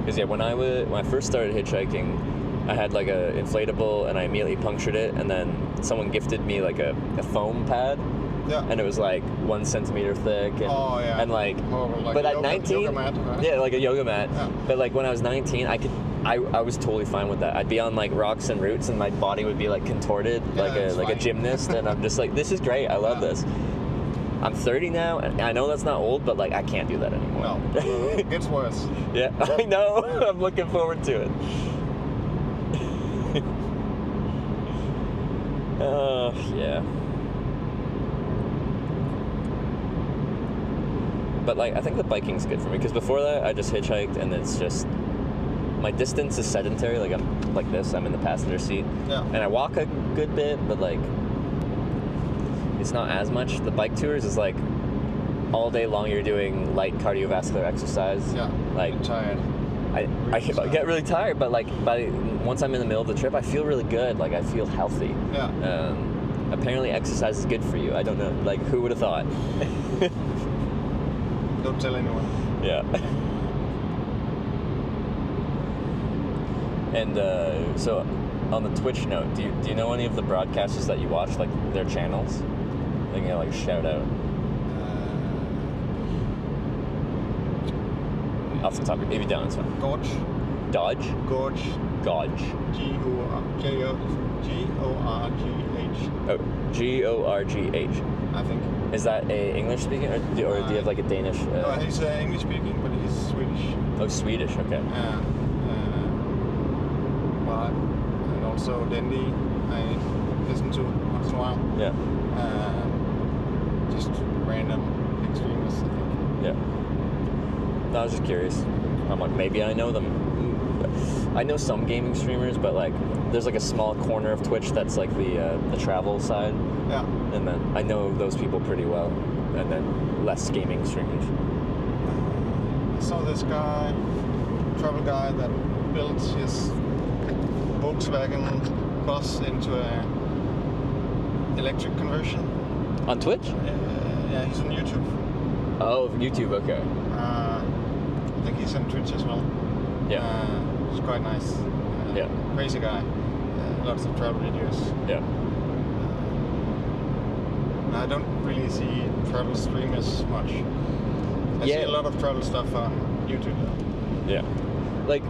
Speaker 1: Because when I first started hitchhiking, I had like a inflatable and I immediately punctured it, and then someone gifted me like a foam pad.
Speaker 15: Yeah.
Speaker 1: And it was like 1 centimeter thick. And, and like,
Speaker 15: like
Speaker 1: but
Speaker 15: a
Speaker 1: at 19,
Speaker 15: yoga mat, right?
Speaker 1: yeah, like a yoga mat.
Speaker 15: Yeah.
Speaker 1: But like when I was 19, I was totally fine with that. I'd be on like rocks and roots, and my body would be like contorted like a gymnast, and I'm just like, this is great. I love this. I'm 30 now, and I know that's not old, but like I can't do that anymore.
Speaker 15: No, it gets worse.
Speaker 1: Yeah, I know. I'm looking forward to it. Yeah. But like I think the biking's good for me, because before that I just hitchhiked, and it's just my distance is sedentary. Like I'm like this. I'm in the passenger seat, and I walk a good bit, but like it's not as much. The bike tours is like all day long you're doing light cardiovascular exercise.
Speaker 15: Yeah.
Speaker 1: Like
Speaker 15: I'm tired.
Speaker 1: I get really tired, but like once I'm in the middle of the trip, I feel really good. Like I feel healthy.
Speaker 15: Yeah.
Speaker 1: Apparently exercise is good for you. I don't know. Like who would have thought?
Speaker 15: Don't tell anyone.
Speaker 1: Yeah. And so, on the Twitch note, do you know any of the broadcasters that you watch, like their channels? They can like shout out. Off the top, maybe down. It's fine.
Speaker 15: Gorge.
Speaker 1: Dodge.
Speaker 15: Gorge.
Speaker 1: Gauge.
Speaker 15: G-O-R-G-H.
Speaker 1: Oh, G-O-R-G-H.
Speaker 15: I think.
Speaker 1: Is that a English speaking, or do you have like a Danish?
Speaker 15: No, he's English speaking, but he's Swedish.
Speaker 1: Oh, Swedish. Okay.
Speaker 15: And also Dendy, I listen to once in a while.
Speaker 1: Yeah.
Speaker 15: Just random extremists, I think.
Speaker 1: Yeah. No, I was just curious. I'm like, maybe I know them. I know some gaming streamers, but like, there's like a small corner of Twitch that's like the travel side.
Speaker 15: Yeah.
Speaker 1: And then I know those people pretty well, and then less gaming streamers.
Speaker 15: I saw this guy, travel guy, that built his Volkswagen bus into a electric conversion.
Speaker 1: On Twitch?
Speaker 15: Yeah, he's on YouTube.
Speaker 1: Oh, YouTube, okay.
Speaker 15: I think he's on Twitch as well.
Speaker 1: Yeah.
Speaker 15: It's quite nice.
Speaker 1: Yeah.
Speaker 15: Crazy guy. Lots of travel videos.
Speaker 1: Yeah.
Speaker 15: I don't really see travel streamers much. I see a lot of travel stuff on YouTube though.
Speaker 1: Yeah. Like,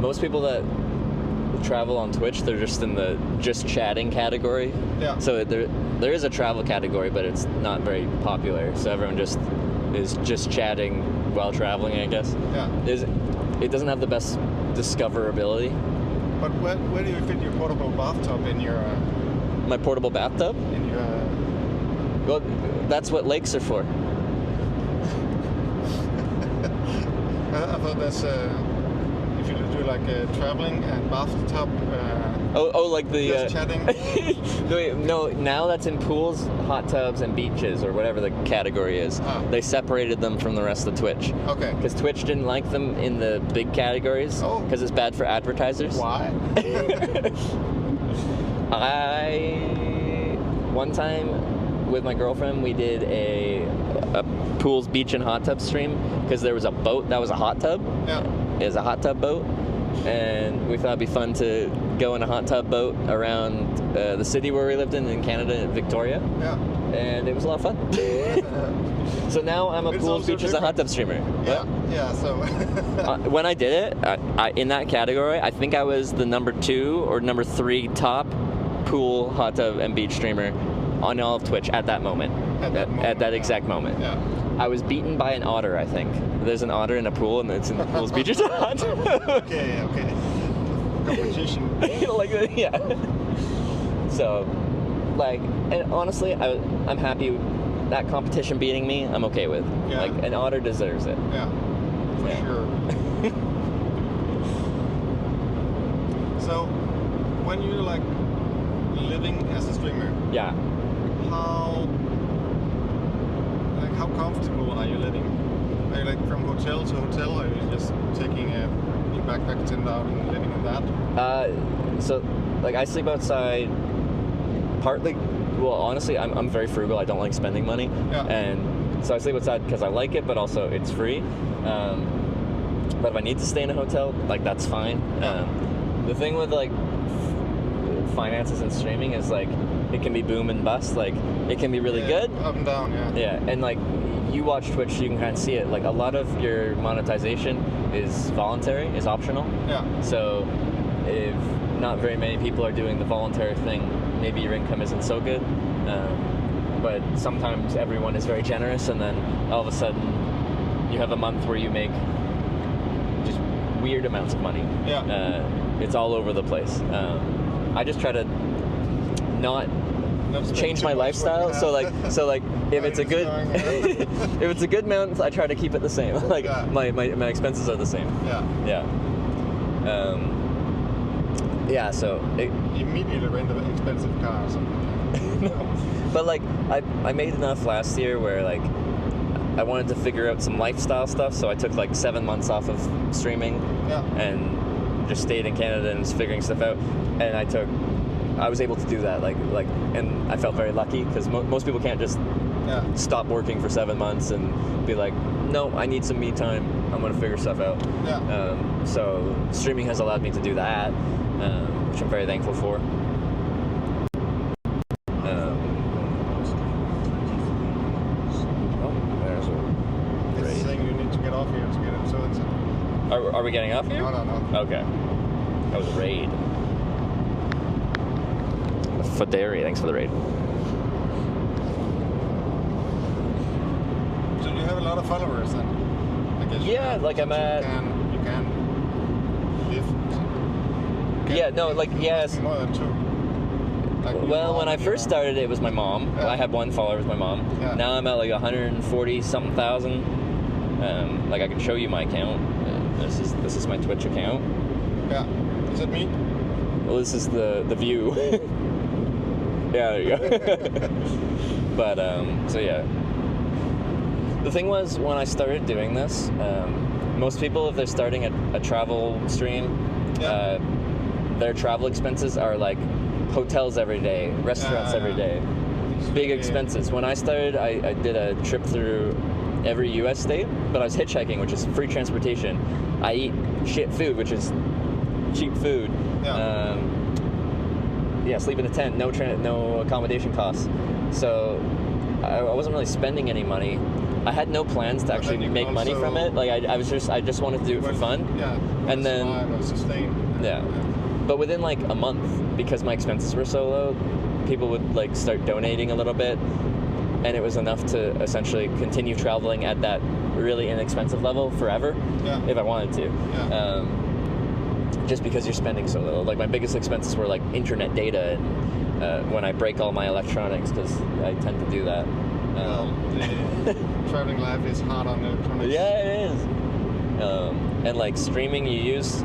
Speaker 1: most people that travel on Twitch, they're just in the just chatting category.
Speaker 15: Yeah.
Speaker 1: So there is a travel category, but it's not very popular. So everyone is just chatting while traveling, I guess.
Speaker 15: Yeah.
Speaker 1: It doesn't have the best discoverability.
Speaker 15: But where do you fit your portable bathtub in your?
Speaker 1: My portable bathtub?
Speaker 15: In your.
Speaker 1: Well, that's what lakes are for.
Speaker 15: I thought that's if you do like traveling and bathtub.
Speaker 1: Like the
Speaker 15: just chatting.
Speaker 1: No, now that's in pools, hot tubs, and beaches, or whatever the category is.
Speaker 15: Oh.
Speaker 1: They separated them from the rest of Twitch.
Speaker 15: Okay.
Speaker 1: Because Twitch didn't like them in the big categories.
Speaker 15: Oh.
Speaker 1: Because it's bad for advertisers.
Speaker 15: Why?
Speaker 1: One time with my girlfriend, we did a pools, beach, and hot tub stream because there was a boat that was a hot tub.
Speaker 15: Yeah.
Speaker 1: It was a hot tub boat, and we thought it'd be fun to go in a hot tub boat around the city where we lived in Canada, Victoria.
Speaker 15: Yeah.
Speaker 1: And it was a lot of fun. So now I'm a pools, beaches, and hot tub streamer.
Speaker 15: Yeah. Yeah. So.
Speaker 1: When I did it, I in that category, I think I was the number 2 or number 3 top pool, hot tub, and beach streamer on all of Twitch at that moment. At that exact moment.
Speaker 15: Yeah.
Speaker 1: I was beaten by an otter, I think. There's an otter in a pool, and it's in the pools, beaches, and hot tub.
Speaker 15: Okay. Competition.
Speaker 1: Yeah. So, and honestly, I'm happy with that competition beating me. I'm okay with.
Speaker 15: Yeah.
Speaker 1: An otter deserves it.
Speaker 15: Yeah. For sure. So, when you're living as a streamer.
Speaker 1: Yeah.
Speaker 15: How comfortable are you living? Are you from hotel to hotel, or are you just taking your backpack tent out and living in that?
Speaker 1: So I sleep outside partly. Well, honestly, I'm very frugal. I don't like spending money.
Speaker 15: Yeah.
Speaker 1: And so I sleep outside because I like it, but also it's free. But if I need to stay in a hotel, that's fine. The thing with finances and streaming is it can be boom and bust. It can be really good.
Speaker 15: Up and down, yeah.
Speaker 1: Yeah, and you watch Twitch, you can kind of see it. A lot of your monetization is voluntary, is optional.
Speaker 15: Yeah.
Speaker 1: So if not very many people are doing the voluntary thing, maybe your income isn't so good. But sometimes everyone is very generous, and then all of a sudden you have a month where you make just weird amounts of money.
Speaker 15: Yeah.
Speaker 1: It's all over the place. I just try to not change my lifestyle. So if it's a good if it's a good amount, I try to keep it the same. My expenses are the same.
Speaker 15: Yeah.
Speaker 1: Yeah. Yeah. So
Speaker 15: you immediately rent an expensive car or something.
Speaker 1: No. But I made enough last year where I wanted to figure out some lifestyle stuff, so I took 7 months off of streaming.
Speaker 15: Yeah.
Speaker 1: And just stayed in Canada and was figuring stuff out, and I was able to do that, and I felt very lucky because most people can't just stop working for 7 months and be no, I need some me time, I'm gonna figure stuff out.
Speaker 15: Yeah.
Speaker 1: So streaming has allowed me to do that, which I'm very thankful for. There's a raid.
Speaker 15: It's saying you need to get off here to get it, so it's.
Speaker 1: Are we getting off here?
Speaker 15: No.
Speaker 1: Okay. That was a raid. Faderi, thanks for the raid.
Speaker 15: So you have a lot of followers then? I guess.
Speaker 1: Yeah, I'm at.
Speaker 15: You can live.
Speaker 1: Yeah, no, yes.
Speaker 15: More than 2.
Speaker 1: Well, when I first started, it was my mom.
Speaker 15: Yeah.
Speaker 1: I had 1 follower with my mom.
Speaker 15: Yeah.
Speaker 1: Now I'm at 140-something thousand. I can show you my account. This is my Twitch account.
Speaker 15: Yeah. Is it me?
Speaker 1: Well, this is the view. Yeah, there you go. But so yeah. The thing was, when I started doing this, most people, if they're starting a travel stream, their travel expenses are hotels every day, restaurants every day, big expenses. When I started, I did a trip through every U.S. state, but I was hitchhiking, which is free transportation. I eat shit food, which is cheap food. Yeah, sleep in a tent, no accommodation costs. So I wasn't really spending any money. I had no plans to actually make money from it. I just wanted to do it for fun.
Speaker 15: Yeah.
Speaker 1: And then
Speaker 15: sustain.
Speaker 1: Yeah. But within like a month, because my expenses were so low, people would like start donating a little bit, and it was enough to essentially continue traveling at that really inexpensive level forever, if I wanted to. Just because you're spending so little. Like my biggest expenses were like internet data, and when I break all my electronics, because I tend to do that.
Speaker 15: The traveling life is hard on electronics.
Speaker 1: Yeah, it is. And like streaming, you use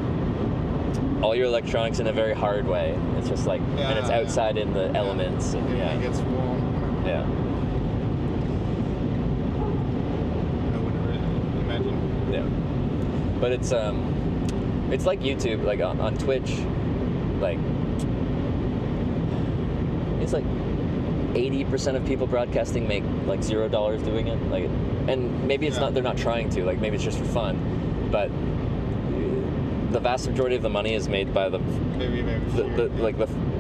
Speaker 1: all your electronics in a very hard way. It's just like, and it's outside in the elements. And,
Speaker 15: It gets warm.
Speaker 1: Yeah.
Speaker 15: I wouldn't really imagine.
Speaker 1: Yeah. But it's like YouTube, like on Twitch, like it's like 80% of people broadcasting make like $0 doing it. Like, and maybe it's not, they're not trying to, like maybe it's just for fun, but the vast majority of the money is made by the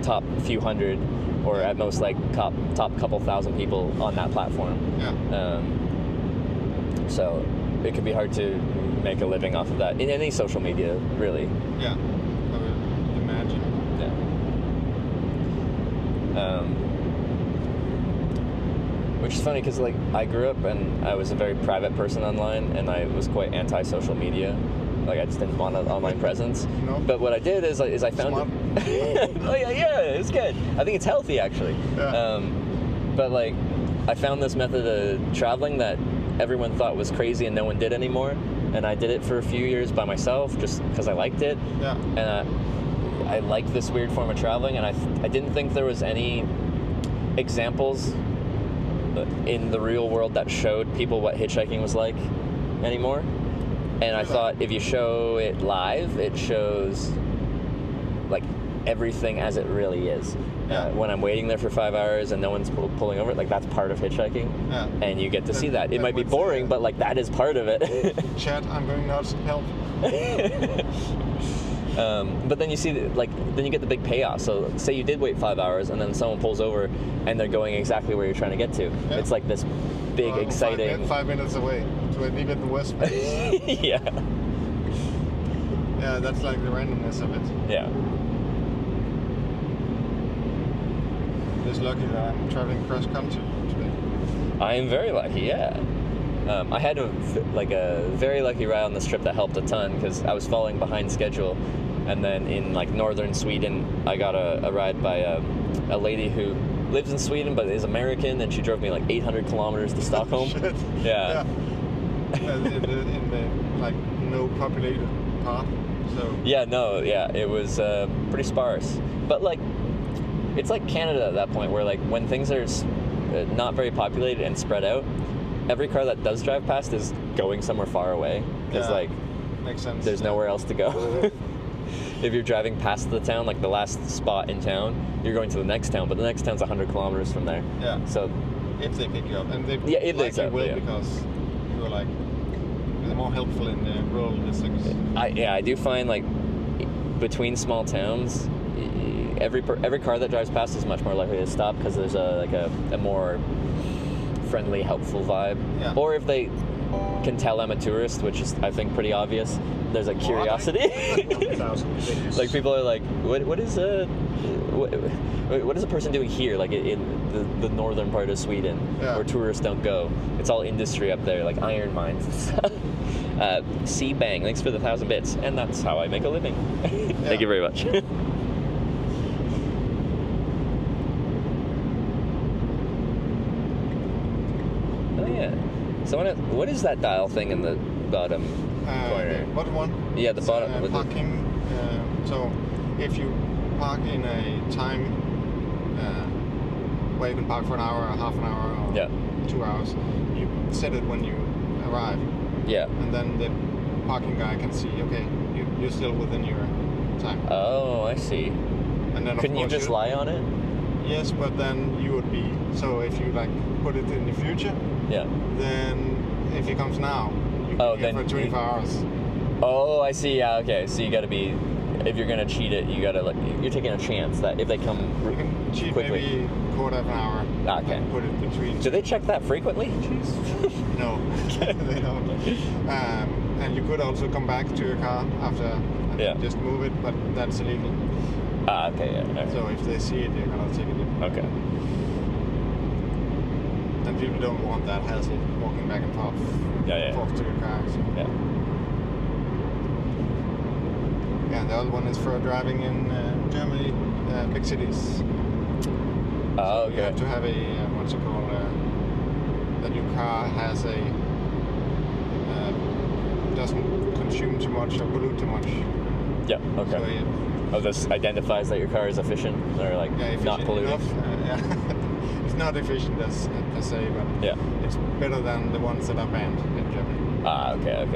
Speaker 1: top few hundred, or at most like top couple thousand people on that platform. So it can be hard to make a living off of that in any social media, really.
Speaker 15: Yeah, I would imagine.
Speaker 1: Which is funny because like I grew up and I was a very private person online, and I was quite anti-social media. Like I just didn't want an online presence. No. But what I did is I found it. Oh yeah, it's good. I think it's healthy actually. Yeah. But like I found this method of traveling that everyone thought was crazy and no one did anymore, and I did it for a few years by myself just because I liked it. Yeah. And I liked this weird form of traveling, and I didn't think there was any examples in the real world that showed people what hitchhiking was like anymore. And I thought if you show it live, it shows like everything as it really is. When I'm waiting there for 5 hours and no one's pulling over, like that's part of hitchhiking. Yeah. And you get to see that. It might be boring, but like that is part of it.
Speaker 15: Chat, I'm going nuts, help.
Speaker 1: But then you see, then you get the big payoff. So say you did wait 5 hours and then someone pulls over and they're going exactly where you're trying to get to. Yeah. It's like this big, exciting...
Speaker 15: 5 minutes away to an even worse place.
Speaker 1: Yeah.
Speaker 15: Yeah, that's like the randomness of it.
Speaker 1: Yeah.
Speaker 15: Just lucky that I'm traveling cross country today.
Speaker 1: I am very lucky, yeah. I had a very lucky ride on this trip that helped a ton because I was falling behind schedule, and then in like northern Sweden, I got a ride by a lady who lives in Sweden but is American, and she drove me like 800 kilometers to Stockholm.
Speaker 15: Shit.
Speaker 1: Yeah.
Speaker 15: in the like no populated part. So.
Speaker 1: Yeah, it was pretty sparse, but like it's like Canada at that point where like when things are not very populated and spread out, every car that does drive past is going somewhere far away. Because like
Speaker 15: makes sense.
Speaker 1: There's nowhere else to go. If you're driving past the town, like the last spot in town, you're going to the next town, but the next town's 100 kilometers from there.
Speaker 15: Yeah.
Speaker 1: So
Speaker 15: if they pick you up, and they
Speaker 1: if
Speaker 15: likely will, because you're like they're more helpful in the rural districts.
Speaker 1: I do find like between small towns, every car that drives past is much more likely to stop because there's a more friendly, helpful vibe. Yeah. Or if they can tell I'm a tourist, which is I think pretty obvious, there's a curiosity. Like people are like, what is a person doing here? Like in the northern part of Sweden, where tourists don't go. It's all industry up there, like iron mines and stuff. C-Bang, thanks for the 1,000 bits, and that's how I make a living. Thank you very much. So what is that dial thing in the bottom corner?
Speaker 15: The bottom one?
Speaker 1: Yeah, the bottom.
Speaker 15: Parking. So if you park in a time where you can park for an hour, or half an hour, or 2 hours, you set it when you arrive.
Speaker 1: Yeah.
Speaker 15: And then the parking guy can see, okay, you're still within your time.
Speaker 1: Oh, I see.
Speaker 15: And then
Speaker 1: couldn't you just lie on it?
Speaker 15: Yes, but then you would be. So if you like put it in the future.
Speaker 1: Yeah.
Speaker 15: Then if he comes now, you can get for 24 hours.
Speaker 1: Oh, I see. Yeah. Okay. So you got to be. If you're gonna cheat it, you gotta you're taking a chance that if they come
Speaker 15: you can cheat
Speaker 1: quickly,
Speaker 15: maybe quarter of an hour.
Speaker 1: Okay.
Speaker 15: And put it between.
Speaker 1: Do they check that frequently?
Speaker 15: No, they don't. And you could also come back to your car after and
Speaker 1: Yeah.
Speaker 15: just move it, but that's illegal.
Speaker 1: Ah, okay, yeah. Right.
Speaker 15: So if they see it, they're gonna take it in.
Speaker 1: Okay.
Speaker 15: And people don't want that hassle walking back and forth, forth to your car. So.
Speaker 1: Yeah.
Speaker 15: Yeah, and the other one is for driving in Germany, big cities.
Speaker 1: Oh,
Speaker 15: so you have to have a what's it called? That your car has a doesn't consume too much or pollute too much.
Speaker 1: Yeah. Okay.
Speaker 15: So,
Speaker 1: oh, this identifies that your car is efficient or like not polluting.
Speaker 15: It's not efficient as per se, but it's better than the ones that are banned in Germany.
Speaker 1: Ah, okay.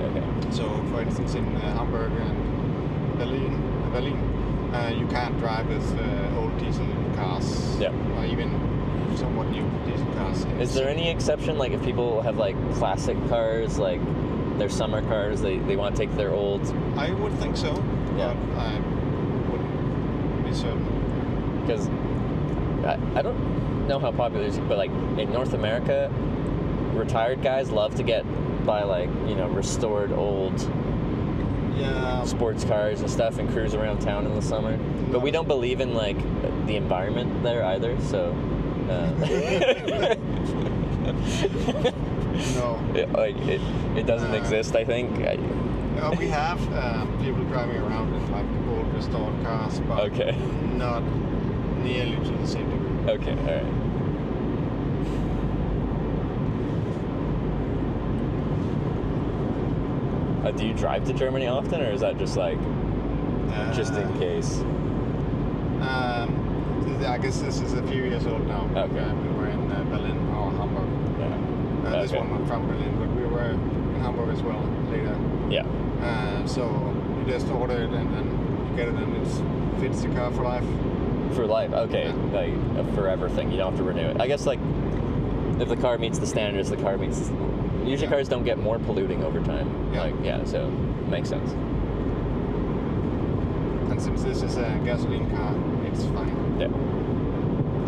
Speaker 15: So, for instance, in Hamburg and Berlin, you can't drive with old diesel cars, or even somewhat new diesel cars.
Speaker 1: Is there any exception, like if people have like classic cars, like their summer cars, they want to take their old?
Speaker 15: I would think so, but I wouldn't be certain.
Speaker 1: Because I don't know how popular it is, but like in North America, retired guys love to get by like, restored old sports cars and stuff and cruise around town in the summer. But we don't believe in like the environment there either, so
Speaker 15: no.
Speaker 1: It doesn't exist, I think.
Speaker 15: We have people driving around in like old restored cars, but not nearly to the same degree.
Speaker 1: Okay, alright. Do you drive to Germany often, or is that just like just in case?
Speaker 15: I guess this is a few years old now.
Speaker 1: Okay.
Speaker 15: We were in Berlin or Hamburg.
Speaker 1: Yeah.
Speaker 15: This one was from Berlin, but we were in Hamburg as well later.
Speaker 1: Yeah.
Speaker 15: So you just order it and then you get it, and it fits the car for life.
Speaker 1: For life, okay. Yeah. Like a forever thing. You don't have to renew it. I guess like if the car meets the standards, the car meets. Usually cars don't get more polluting over time. So makes sense.
Speaker 15: And since this is a gasoline car, it's fine.
Speaker 1: Yeah.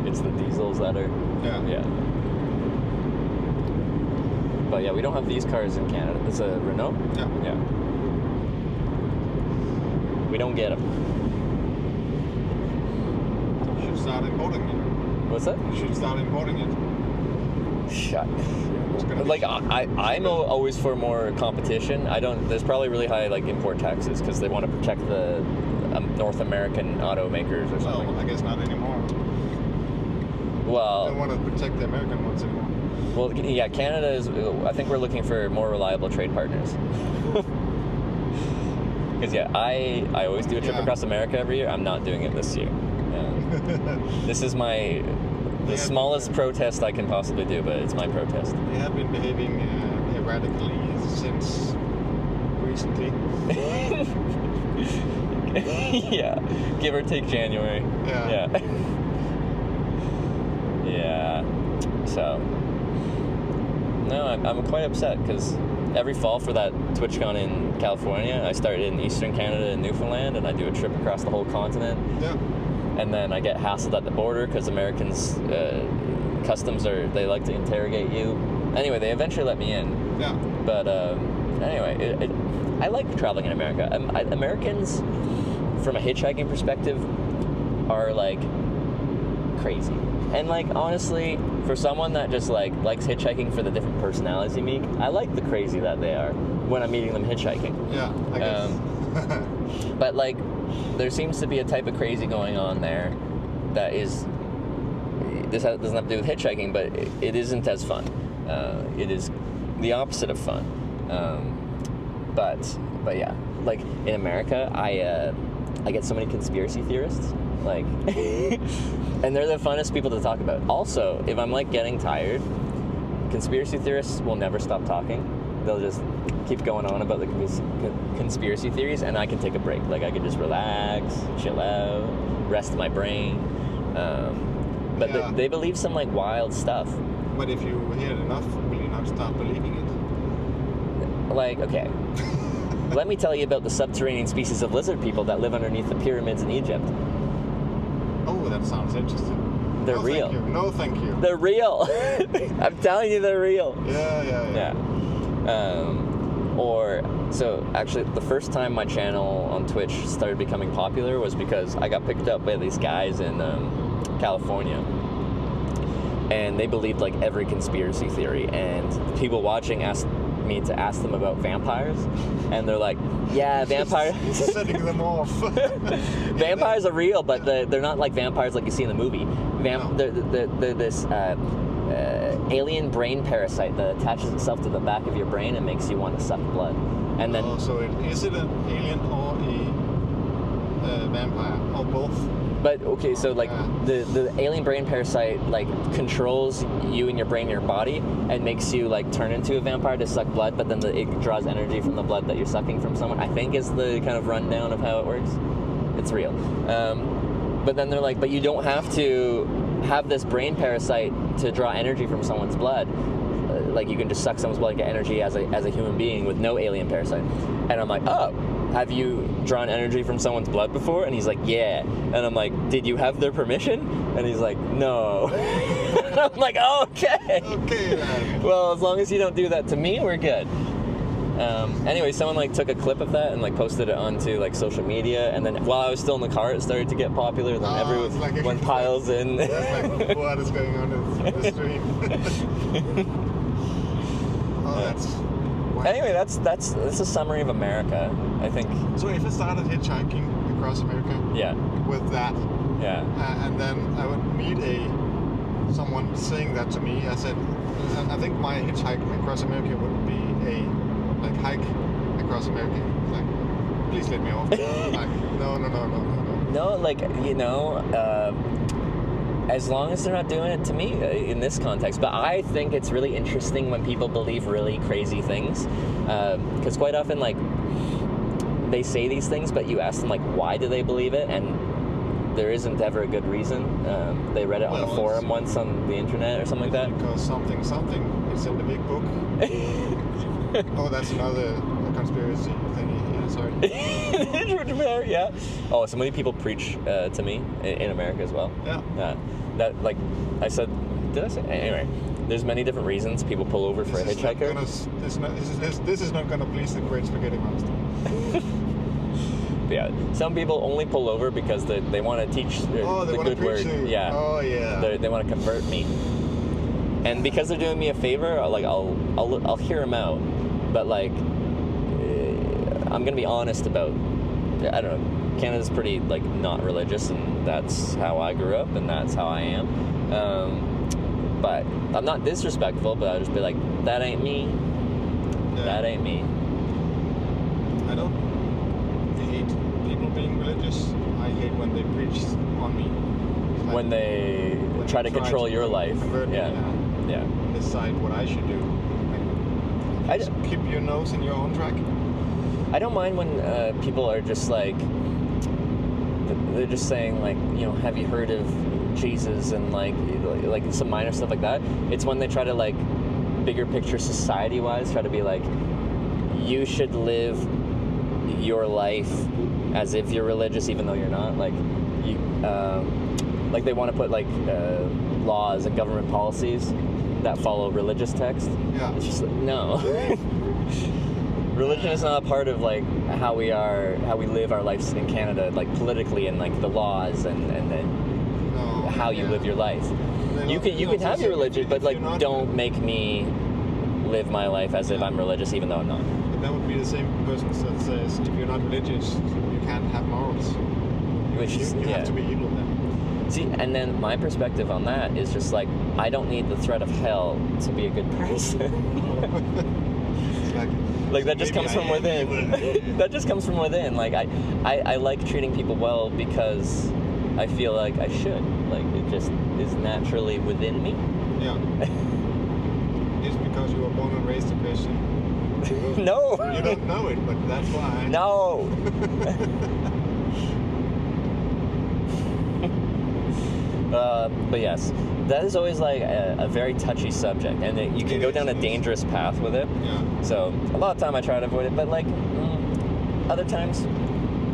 Speaker 1: It's the diesels that are. Yeah. But yeah, we don't have these cars in Canada. It's a Renault? Yeah. We don't get them.
Speaker 15: You should start importing it.
Speaker 1: What's that?
Speaker 15: You should start importing it.
Speaker 1: Shut. Like I'm always for more competition. There's probably really high like import taxes because they want to protect the North American automakers or something.
Speaker 15: Well, I guess not anymore.
Speaker 1: Well,
Speaker 15: they don't want to protect the American ones anymore.
Speaker 1: Well, yeah, Canada is. I think we're looking for more reliable trade partners. Because I always do a trip across America every year. I'm not doing it this year. This is the smallest protest I can possibly do, but it's my protest.
Speaker 15: They have been behaving erratically since recently.
Speaker 1: Yeah, give or take January. Yeah. Yeah. So, no, I'm quite upset because every fall for that TwitchCon in California, I start in Eastern Canada and Newfoundland, and I do a trip across the whole continent.
Speaker 15: Yeah.
Speaker 1: And then I get hassled at the border because Americans, customs they like to interrogate you. Anyway, they eventually let me in.
Speaker 15: Yeah.
Speaker 1: But anyway, I like traveling in America. Americans, from a hitchhiking perspective, are like crazy. And like honestly, for someone that just like likes hitchhiking for the different personalities they meet, I like the crazy that they are when I'm meeting them hitchhiking.
Speaker 15: Yeah, I guess.
Speaker 1: But like, there seems to be a type of crazy going on there that is. This doesn't have to do with hitchhiking, but it isn't as fun. It is the opposite of fun. But yeah, like in America, I get so many conspiracy theorists, like, and they're the funnest people to talk about. Also, if I'm like getting tired, conspiracy theorists will never stop talking. They'll just keep going on about the conspiracy theories, and I can take a break. Like I can just relax, chill out, rest my brain. But yeah. they believe some like wild stuff.
Speaker 15: But if you hear it enough, will you not stop believing it?
Speaker 1: Like, okay. Let me tell you about the subterranean species of lizard people that live underneath the pyramids in Egypt.
Speaker 15: Oh, that sounds interesting.
Speaker 1: They're real.
Speaker 15: Thank you. No, thank you.
Speaker 1: They're real. I'm telling you, they're real.
Speaker 15: Yeah.
Speaker 1: Or, so actually the first time my channel on Twitch started becoming popular was because I got picked up by these guys in California. And they believed like every conspiracy theory, and people watching asked me to ask them about vampires, and they're like, yeah, vampires
Speaker 15: setting them off.
Speaker 1: Vampires are real, but they're not like vampires like you see in the movie. They're this alien brain parasite that attaches itself to the back of your brain and makes you want to suck blood. And then
Speaker 15: so is it an alien or a vampire or both?
Speaker 1: But okay, so like the alien brain parasite like controls you and your brain and your body and makes you like turn into a vampire to suck blood, but then it draws energy from the blood that you're sucking from someone. I think is the kind of rundown of how it works. It's real. But then they're like, but you don't have to have this brain parasite to draw energy from someone's blood. Like you can just suck someone's blood and get energy as a human being with no alien parasite. And I'm like, oh, have you drawn energy from someone's blood before? And he's like, yeah. And I'm like, did you have their permission? And he's like, no. And I'm like, okay.
Speaker 15: Okay, then.
Speaker 1: Well, as long as you don't do that to me, we're good. Anyway, someone like took a clip of that and like posted it onto like social media, and then while I was still in the car, it started to get popular. Then everyone piles in.
Speaker 15: That's like, what is going on in the stream? That's.
Speaker 1: Anyway, that's a summary of America, I think.
Speaker 15: So if I started hitchhiking across America, with that, and then I would meet someone saying that to me, I said, I think my hitchhike across America would be a hike across America. Like, please let me off. Like, no.
Speaker 1: No, like as long as they're not doing it to me in this context. But I think it's really interesting when people believe really crazy things, because quite often like they say these things, but you ask them like why do they believe it, and there isn't ever a good reason. They read it on a forum once on the internet or something like that.
Speaker 15: Because something is in the big book. Oh, that's another conspiracy thingy. Yeah, sorry.
Speaker 1: Yeah. Oh, so many people preach to me in America as well.
Speaker 15: Yeah.
Speaker 1: That, like I said, did I say? Anyway, there's many different reasons people pull over for a hitchhiker.
Speaker 15: This is not going to please the great spaghetti monster.
Speaker 1: Yeah, some people only pull over because they want to teach the good word. Yeah.
Speaker 15: Oh yeah.
Speaker 1: They want to convert me, and because they're doing me a favor, I'll hear them out. But like, I'm gonna be honest about. I don't know. Canada's pretty like not religious, and that's how I grew up, and that's how I am. But I'm not disrespectful, but I'll just be like, that ain't me. Yeah. That ain't me.
Speaker 15: I don't hate people being religious. I hate when they preach on me. Like
Speaker 1: when they try to control your life. Yeah.
Speaker 15: Decide what I should do. Like, just keep your nose in your own track.
Speaker 1: I don't mind when people are just like, they're just saying like, have you heard of Jesus, and like some minor stuff like that. It's when they try to like bigger picture society wise try to be like, you should live your life as if you're religious even though you're not. Like you like they want to put like laws and government policies that follow religious text.
Speaker 15: Yeah.
Speaker 1: It's just like, no. Religion is not a part of like how we live our lives in Canada, like politically, and like the laws and how you live your life. You can have your religion, but like don't make me live my life as if I'm religious, even though I'm not.
Speaker 15: But that would be the same person that says if you're not religious, you can't have morals. You have to be evil then.
Speaker 1: See, and then my perspective on that is just like, I don't need the threat of hell to be a good person. Like that just comes from within. That just comes from within. Like I like treating people well because I feel like I should. Like it just is naturally within me.
Speaker 15: Yeah. It's because you were born and raised a Christian.
Speaker 1: No.
Speaker 15: You don't know it, but that's why.
Speaker 1: No. But yes, that is always like a very touchy subject, and you can go down a dangerous path with it.
Speaker 15: Yeah.
Speaker 1: So a lot of time I try to avoid it, but like other times,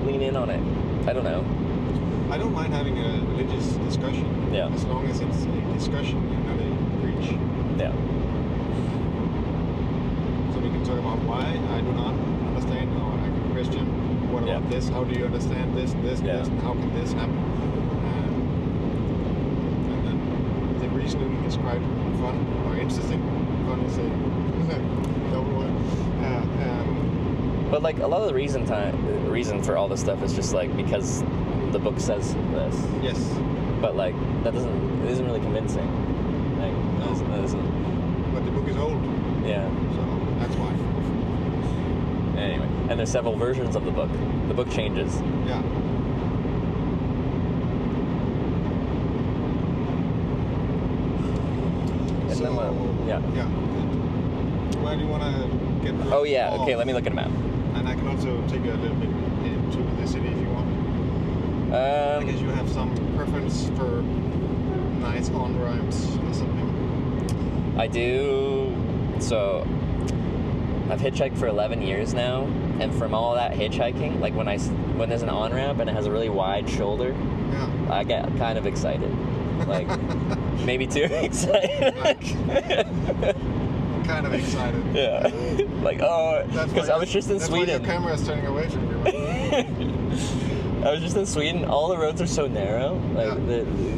Speaker 1: lean in on it. I don't know.
Speaker 15: I don't mind having a religious discussion.
Speaker 1: Yeah.
Speaker 15: As long as it's a discussion and not a preach.
Speaker 1: Yeah.
Speaker 15: So we can talk about about why I do not understand, or I can question what about this? How do you understand this and this and this? And how can this happen? And then the reasoning is quite fun or interesting. Fun is a double word.
Speaker 1: But like a lot of the reason for all this stuff is just like because the book says this.
Speaker 15: Yes.
Speaker 1: But like it isn't really convincing. Like that isn't.
Speaker 15: But the book is old.
Speaker 1: Yeah.
Speaker 15: So that's why.
Speaker 1: Anyway, and there's several versions of the book. The book changes.
Speaker 15: Yeah.
Speaker 1: And
Speaker 15: so,
Speaker 1: then
Speaker 15: yeah. Where do you want to get?
Speaker 1: Oh yeah. Okay. Let me look at a map.
Speaker 15: And I can also take you a little bit into the city if you want. I guess you have some preference for nice on-ramps or something.
Speaker 1: I do. So I've hitchhiked for 11 years now, and from all that hitchhiking, like when there's an on-ramp and it has a really wide shoulder, I get kind of excited. Like maybe too excited.
Speaker 15: Kind of excited.
Speaker 1: Yeah. Like, oh, because I was just in Sweden.
Speaker 15: Your camera is turning away from you.
Speaker 1: I was just in Sweden. All the roads are so narrow. Like,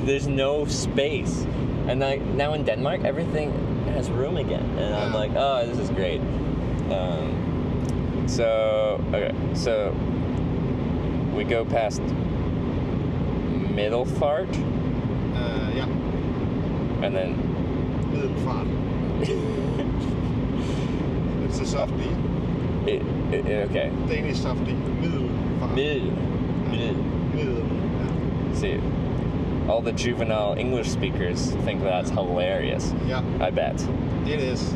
Speaker 1: there's no space. And now in Denmark, everything has room again. And I'm like, oh, this is great. So we go past Middelfart.
Speaker 15: Yeah.
Speaker 1: And then
Speaker 15: Middelfart. It's a softie.
Speaker 1: Okay.
Speaker 15: Danish softie. Middelfart.
Speaker 1: Middle. See, all the juvenile English speakers think that's hilarious.
Speaker 15: Yeah.
Speaker 1: I bet.
Speaker 15: It is.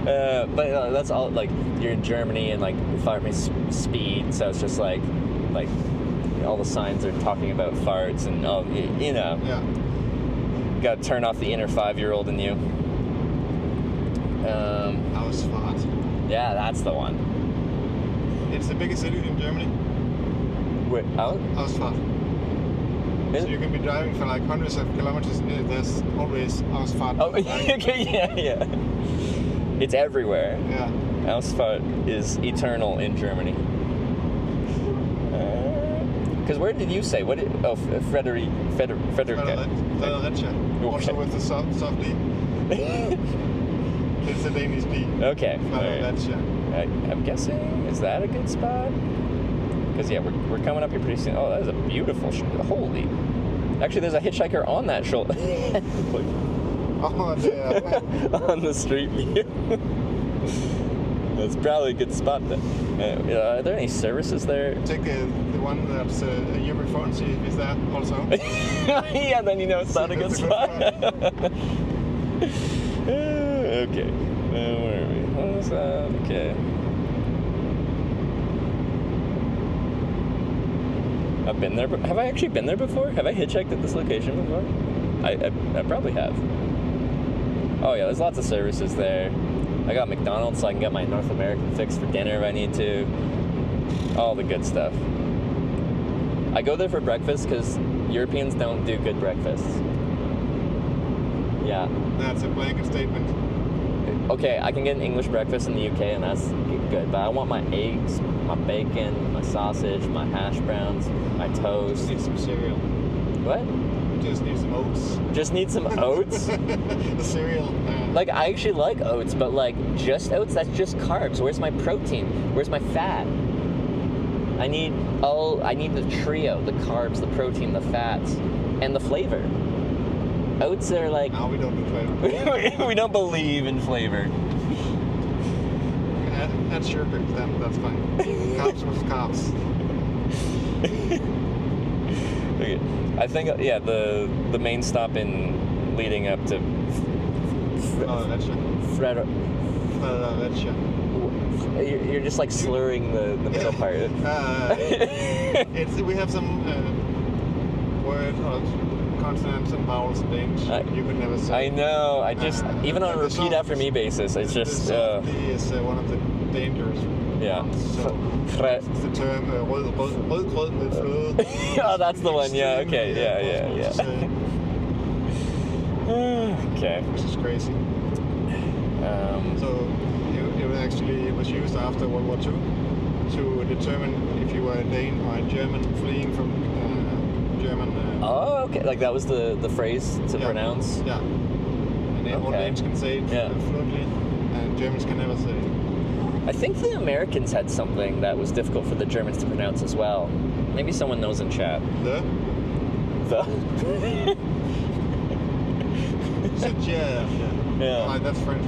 Speaker 1: But that's all. Like you're in Germany and like fart means speed, so it's just like all the signs are talking about farts and you know.
Speaker 15: Yeah.
Speaker 1: Got to turn off the inner 5-year-old in you.
Speaker 15: Ausfahrt.
Speaker 1: Yeah, that's the one.
Speaker 15: It's the biggest city in Germany.
Speaker 1: Wait,
Speaker 15: Ausfahrt. So you can be driving for like hundreds of kilometers and there's always Ausfahrt.
Speaker 1: Oh, okay, yeah. It's everywhere.
Speaker 15: Yeah.
Speaker 1: Ausfahrt is eternal in Germany. Because where did you say? Fredericia.
Speaker 15: Also with the softie. It's a Danish D.
Speaker 1: Okay.
Speaker 15: Fredericia.
Speaker 1: I'm guessing, is that a good spot? Because yeah, we're coming up here pretty soon. Oh, that is a beautiful holy. Actually, there's a hitchhiker on that shoulder.
Speaker 15: Oh, yeah.
Speaker 1: On the street view. That's probably a good spot then. Are there any services there?
Speaker 15: Take the one that's a year before and see if it's there also.
Speaker 1: Yeah, then you know it's not a good spot. Okay. Where are we? What was that? Okay. I've been there. Have I actually been there before? Have I hitchhiked at this location before? I probably have. Oh yeah, there's lots of services there. I got McDonald's so I can get my North American fix for dinner if I need to. All the good stuff. I go there for breakfast because Europeans don't do good breakfasts. Yeah.
Speaker 15: That's a blanket statement.
Speaker 1: Okay, I can get an English breakfast in the UK and that's good, but I want my eggs, my bacon, my sausage, my hash browns, my toast.
Speaker 15: Just need some cereal.
Speaker 1: What?
Speaker 15: Just need some oats.
Speaker 1: Just need some oats?
Speaker 15: The cereal.
Speaker 1: Like, I actually like oats, but like, just oats, that's just carbs. Where's my protein? Where's my fat? I need the trio, the carbs, the protein, the fats, and the flavor. Oats are like...
Speaker 15: No, we don't do flavor.
Speaker 1: We don't believe in flavor.
Speaker 15: Add sugar to them, that's fine. Carbs with carbs.
Speaker 1: Okay. I think, yeah, the main stop in leading up to... You're just like slurring the middle part.
Speaker 15: We have some words or consonants and vowels in Danish you could never say.
Speaker 1: I know. I just even on a repeat after me basis, it's just.
Speaker 15: The is one of the dangerous.
Speaker 1: Yeah.
Speaker 15: So it's the term rødgrød med fløde.
Speaker 1: Oh, that's the one. Yeah. Okay. Yeah. Okay.
Speaker 15: Which is crazy. So it was used after World War II to determine if you were a Dane or a German fleeing from German.
Speaker 1: Oh, okay. Like that was the phrase to pronounce.
Speaker 15: Yeah. And all Danes can say it fluently, and Germans can never say it.
Speaker 1: I think the Americans had something that was difficult for the Germans to pronounce as well. Maybe someone knows in chat.
Speaker 15: The? Yeah. Oh, that's French.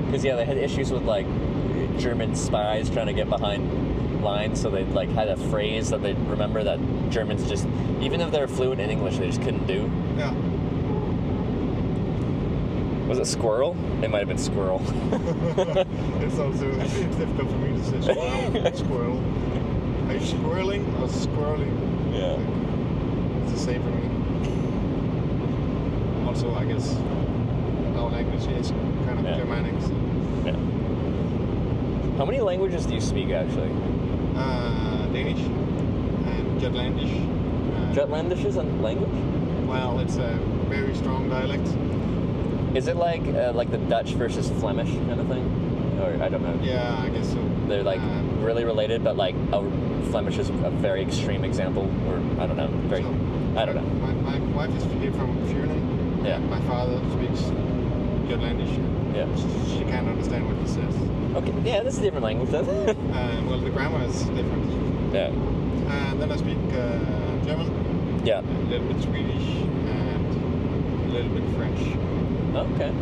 Speaker 1: Because they had issues with like German spies trying to get behind lines, so they like had a phrase that they remember that Germans just, even if they're fluent in English, they just couldn't do.
Speaker 15: Yeah.
Speaker 1: Was it squirrel? It might have been squirrel.
Speaker 15: It's difficult for me to say squirrel. Are you squirreling or squirreling?
Speaker 1: Yeah.
Speaker 15: It's the same for me. Also, I guess our language is kind of Germanic. So.
Speaker 1: Yeah. How many languages do you speak actually?
Speaker 15: Danish and Jutlandish.
Speaker 1: Jutlandish is a language?
Speaker 15: Well, it's a very strong dialect.
Speaker 1: Is it like the Dutch versus Flemish kind of thing? Or I don't know.
Speaker 15: Yeah, I guess so.
Speaker 1: They're like really related, but like Flemish is a very extreme example, or I don't know. I don't know.
Speaker 15: My wife is here from Funen.
Speaker 1: Yeah.
Speaker 15: My father speaks Jutlandish.
Speaker 1: Yeah.
Speaker 15: She can't understand what he says.
Speaker 1: Okay. Yeah, that's a different language then.
Speaker 15: Well, the grammar is different.
Speaker 1: Yeah.
Speaker 15: And then I speak German.
Speaker 1: Yeah.
Speaker 15: A little bit Swedish and a little bit French.
Speaker 1: Okay.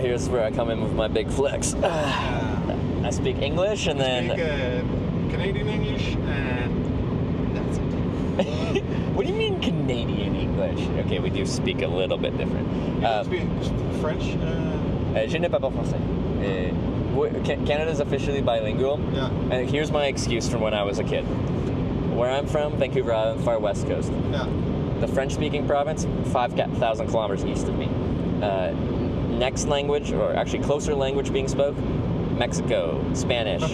Speaker 1: Here's where I come in with my big flex. I speak English and then...
Speaker 15: I speak Canadian English and that's it.
Speaker 1: What do you mean Canadian English? Okay, we do speak a little bit different.
Speaker 15: You speak French?
Speaker 1: Je ne parle pas français. Canada's officially bilingual.
Speaker 15: Yeah.
Speaker 1: And here's my excuse from when I was a kid. Where I'm from, Vancouver Island, far west coast.
Speaker 15: Yeah.
Speaker 1: The French-speaking province, 5,000 kilometers east of me. Next language, or actually closer language being spoke, Mexico, Spanish,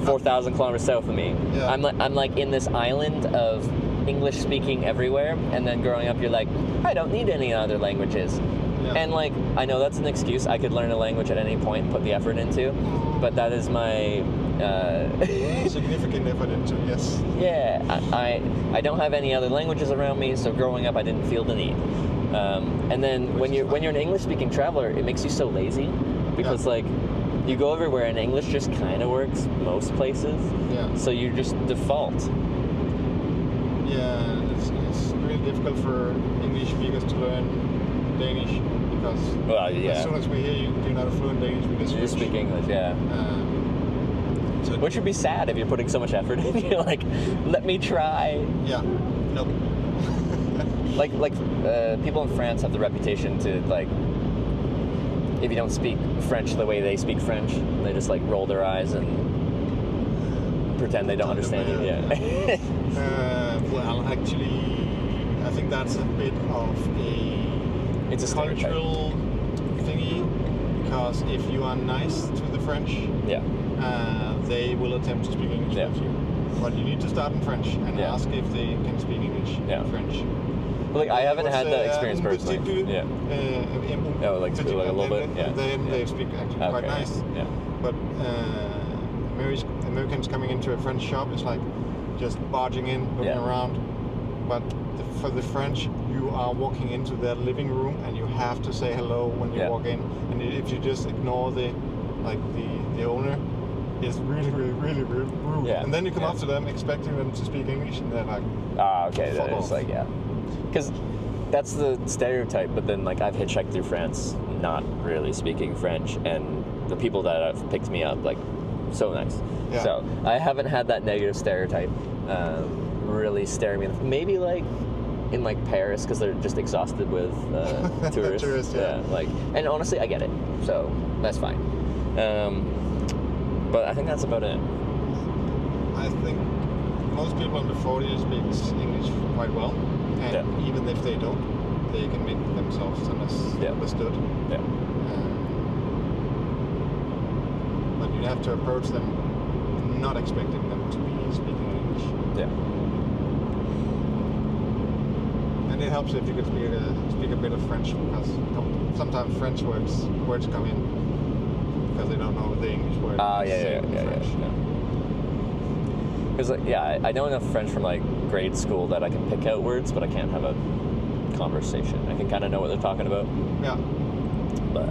Speaker 1: 4,000 kilometers south of me.
Speaker 15: Yeah.
Speaker 1: I'm like in this island of English speaking everywhere, and then growing up, you're like, I don't need any other languages. Yeah. And like, I know that's an excuse. I could learn a language at any point, put the effort into, but that is my
Speaker 15: significant effort into, yes.
Speaker 1: Yeah, I don't have any other languages around me, so growing up I didn't feel the need. And then when you're an English-speaking traveler, it makes you so lazy because like you go everywhere and English just kind of works most places.
Speaker 15: Yeah.
Speaker 1: So you just default.
Speaker 15: Yeah, it's really difficult for English speakers to learn Danish because as soon as we hear you're not a fluent Danish, we just
Speaker 1: you speak English. Yeah. Which would be sad if you're putting so much effort in. You're like, let me try.
Speaker 15: Yeah. Nope.
Speaker 1: like people in France have the reputation to like, if you don't speak French the way they speak French, they just like roll their eyes and pretend they don't understand you. Yeah.
Speaker 15: Well, actually, I think that's a bit of
Speaker 1: it's a
Speaker 15: cultural thingy because if you are nice to the French, they will attempt to speak English with you. But you need to start in French and ask if they can speak English in French.
Speaker 1: Well, like, I haven't had that experience personally. Yeah. Like a little bit. Yeah.
Speaker 15: Then they speak actually quite nice.
Speaker 1: Yeah.
Speaker 15: But Americans coming into a French shop is like just barging in, looking around. But for the French, you are walking into their living room and you have to say hello when you walk in. And if you just ignore the owner, it's really rude. Yeah. And then you come up to them expecting them to speak English, and they're like,
Speaker 1: okay, that is like, because that's the stereotype. But then, like, I've hitchhiked through France, not really speaking French, and the people that have picked me up, like, so nice. Yeah. So I haven't had that negative stereotype really stare me. Maybe like in like Paris because they're just exhausted with tourists. Like, and honestly, I get it. So that's fine. But I think that's about it.
Speaker 15: I think most people under 40 speak English quite well, and even if they don't, they can make themselves understood.
Speaker 1: Yeah.
Speaker 15: But you have to approach them not expecting them to be speaking English.
Speaker 1: Yeah.
Speaker 15: And it helps if you could speak a bit of French, because sometimes French words come in because they don't know the English word.
Speaker 1: Yeah. Because I know enough French from like grade school that I can pick out words, but I can't have a conversation. I can kind of know what they're talking about.
Speaker 15: Yeah.
Speaker 1: But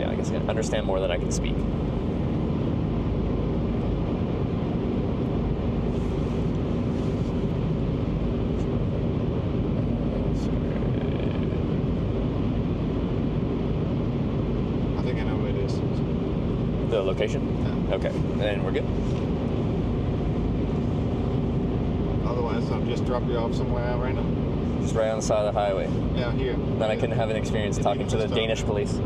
Speaker 1: I guess I can understand more than I can speak.
Speaker 15: I think I know where it is.
Speaker 1: The location?
Speaker 15: Yeah.
Speaker 1: Okay, then we're good.
Speaker 15: Otherwise, I'll just drop you off somewhere random.
Speaker 1: Just right on the side of the highway.
Speaker 15: Yeah, here.
Speaker 1: Then I can have an experience talking to the Danish police.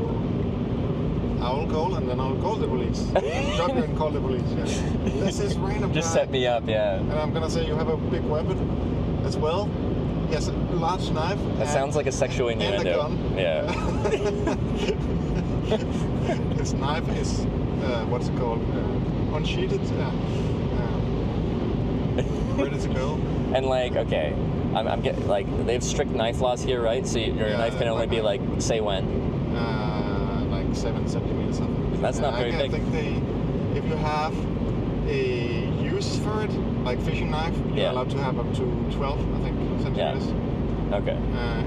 Speaker 15: I will call and then I'll call the police. Drop you and call the police, yeah. This is random
Speaker 1: Just
Speaker 15: guy.
Speaker 1: set me up, yeah.
Speaker 15: And I'm gonna say you have a big weapon as well. He has a large knife.
Speaker 1: That sounds like a sexual innuendo.
Speaker 15: And a gun.
Speaker 1: Yeah.
Speaker 15: His knife is, what's it called? Unsheathed. Ready to go.
Speaker 1: And like, okay, I'm getting like they have strict knife laws here, right? So your knife can only be like, say when?
Speaker 15: Like 7 centimeters. Something.
Speaker 1: That's not very big.
Speaker 15: I think if you have a use for it, like fishing knife, you're allowed to have up to 12, I think, centimeters.
Speaker 1: Yeah. Okay.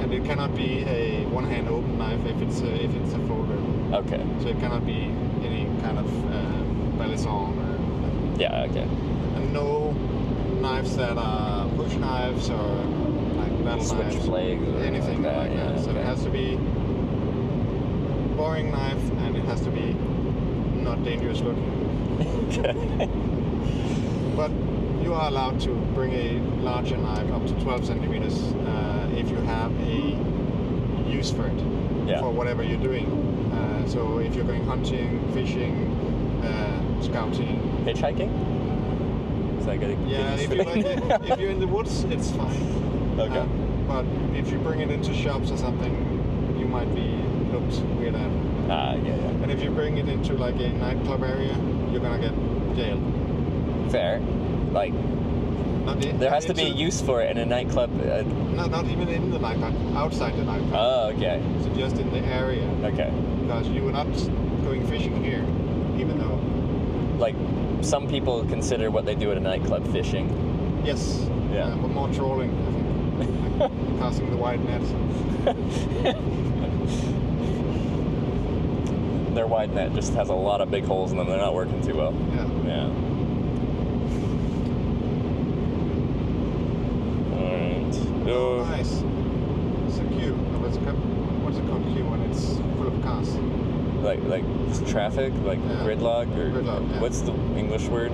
Speaker 15: And it cannot be a one-hand open knife if it's a folder.
Speaker 1: Okay.
Speaker 15: So it cannot be any kind of balisong or.
Speaker 1: Yeah. Okay.
Speaker 15: And no knives that are push knives or like battle knives,
Speaker 1: switchblade or
Speaker 15: anything like that.
Speaker 1: Yeah,
Speaker 15: so it has to be boring knife and it has to be not dangerous looking.
Speaker 1: Okay.
Speaker 15: But you are allowed to bring a larger knife up to 12 centimeters if you have a use for it for whatever you're doing. So if you're going hunting, fishing, scouting,
Speaker 1: hitchhiking.
Speaker 15: Yeah, if you're in the woods, it's fine.
Speaker 1: Okay.
Speaker 15: But if you bring it into shops or something, you might be looked weird at.
Speaker 1: Yeah.
Speaker 15: And if you bring it into like a nightclub area, you're gonna get jailed.
Speaker 1: Fair. Like, there has to be a use for it in a nightclub.
Speaker 15: Not even in the nightclub, outside the nightclub.
Speaker 1: Oh, okay.
Speaker 15: So just in the area.
Speaker 1: Okay.
Speaker 15: Because you were not going fishing here, even though.
Speaker 1: Like, some people consider what they do at a nightclub fishing.
Speaker 15: Yes.
Speaker 1: Yeah.
Speaker 15: But more trolling, I think. Like casting the wide net.
Speaker 1: Their wide net just has a lot of big holes in them. They're not working too well.
Speaker 15: Yeah.
Speaker 1: Alright.
Speaker 15: Oh, nice. It's a queue. What's it called queue when it's full of cars?
Speaker 1: Like traffic, like gridlock, or what's the English word?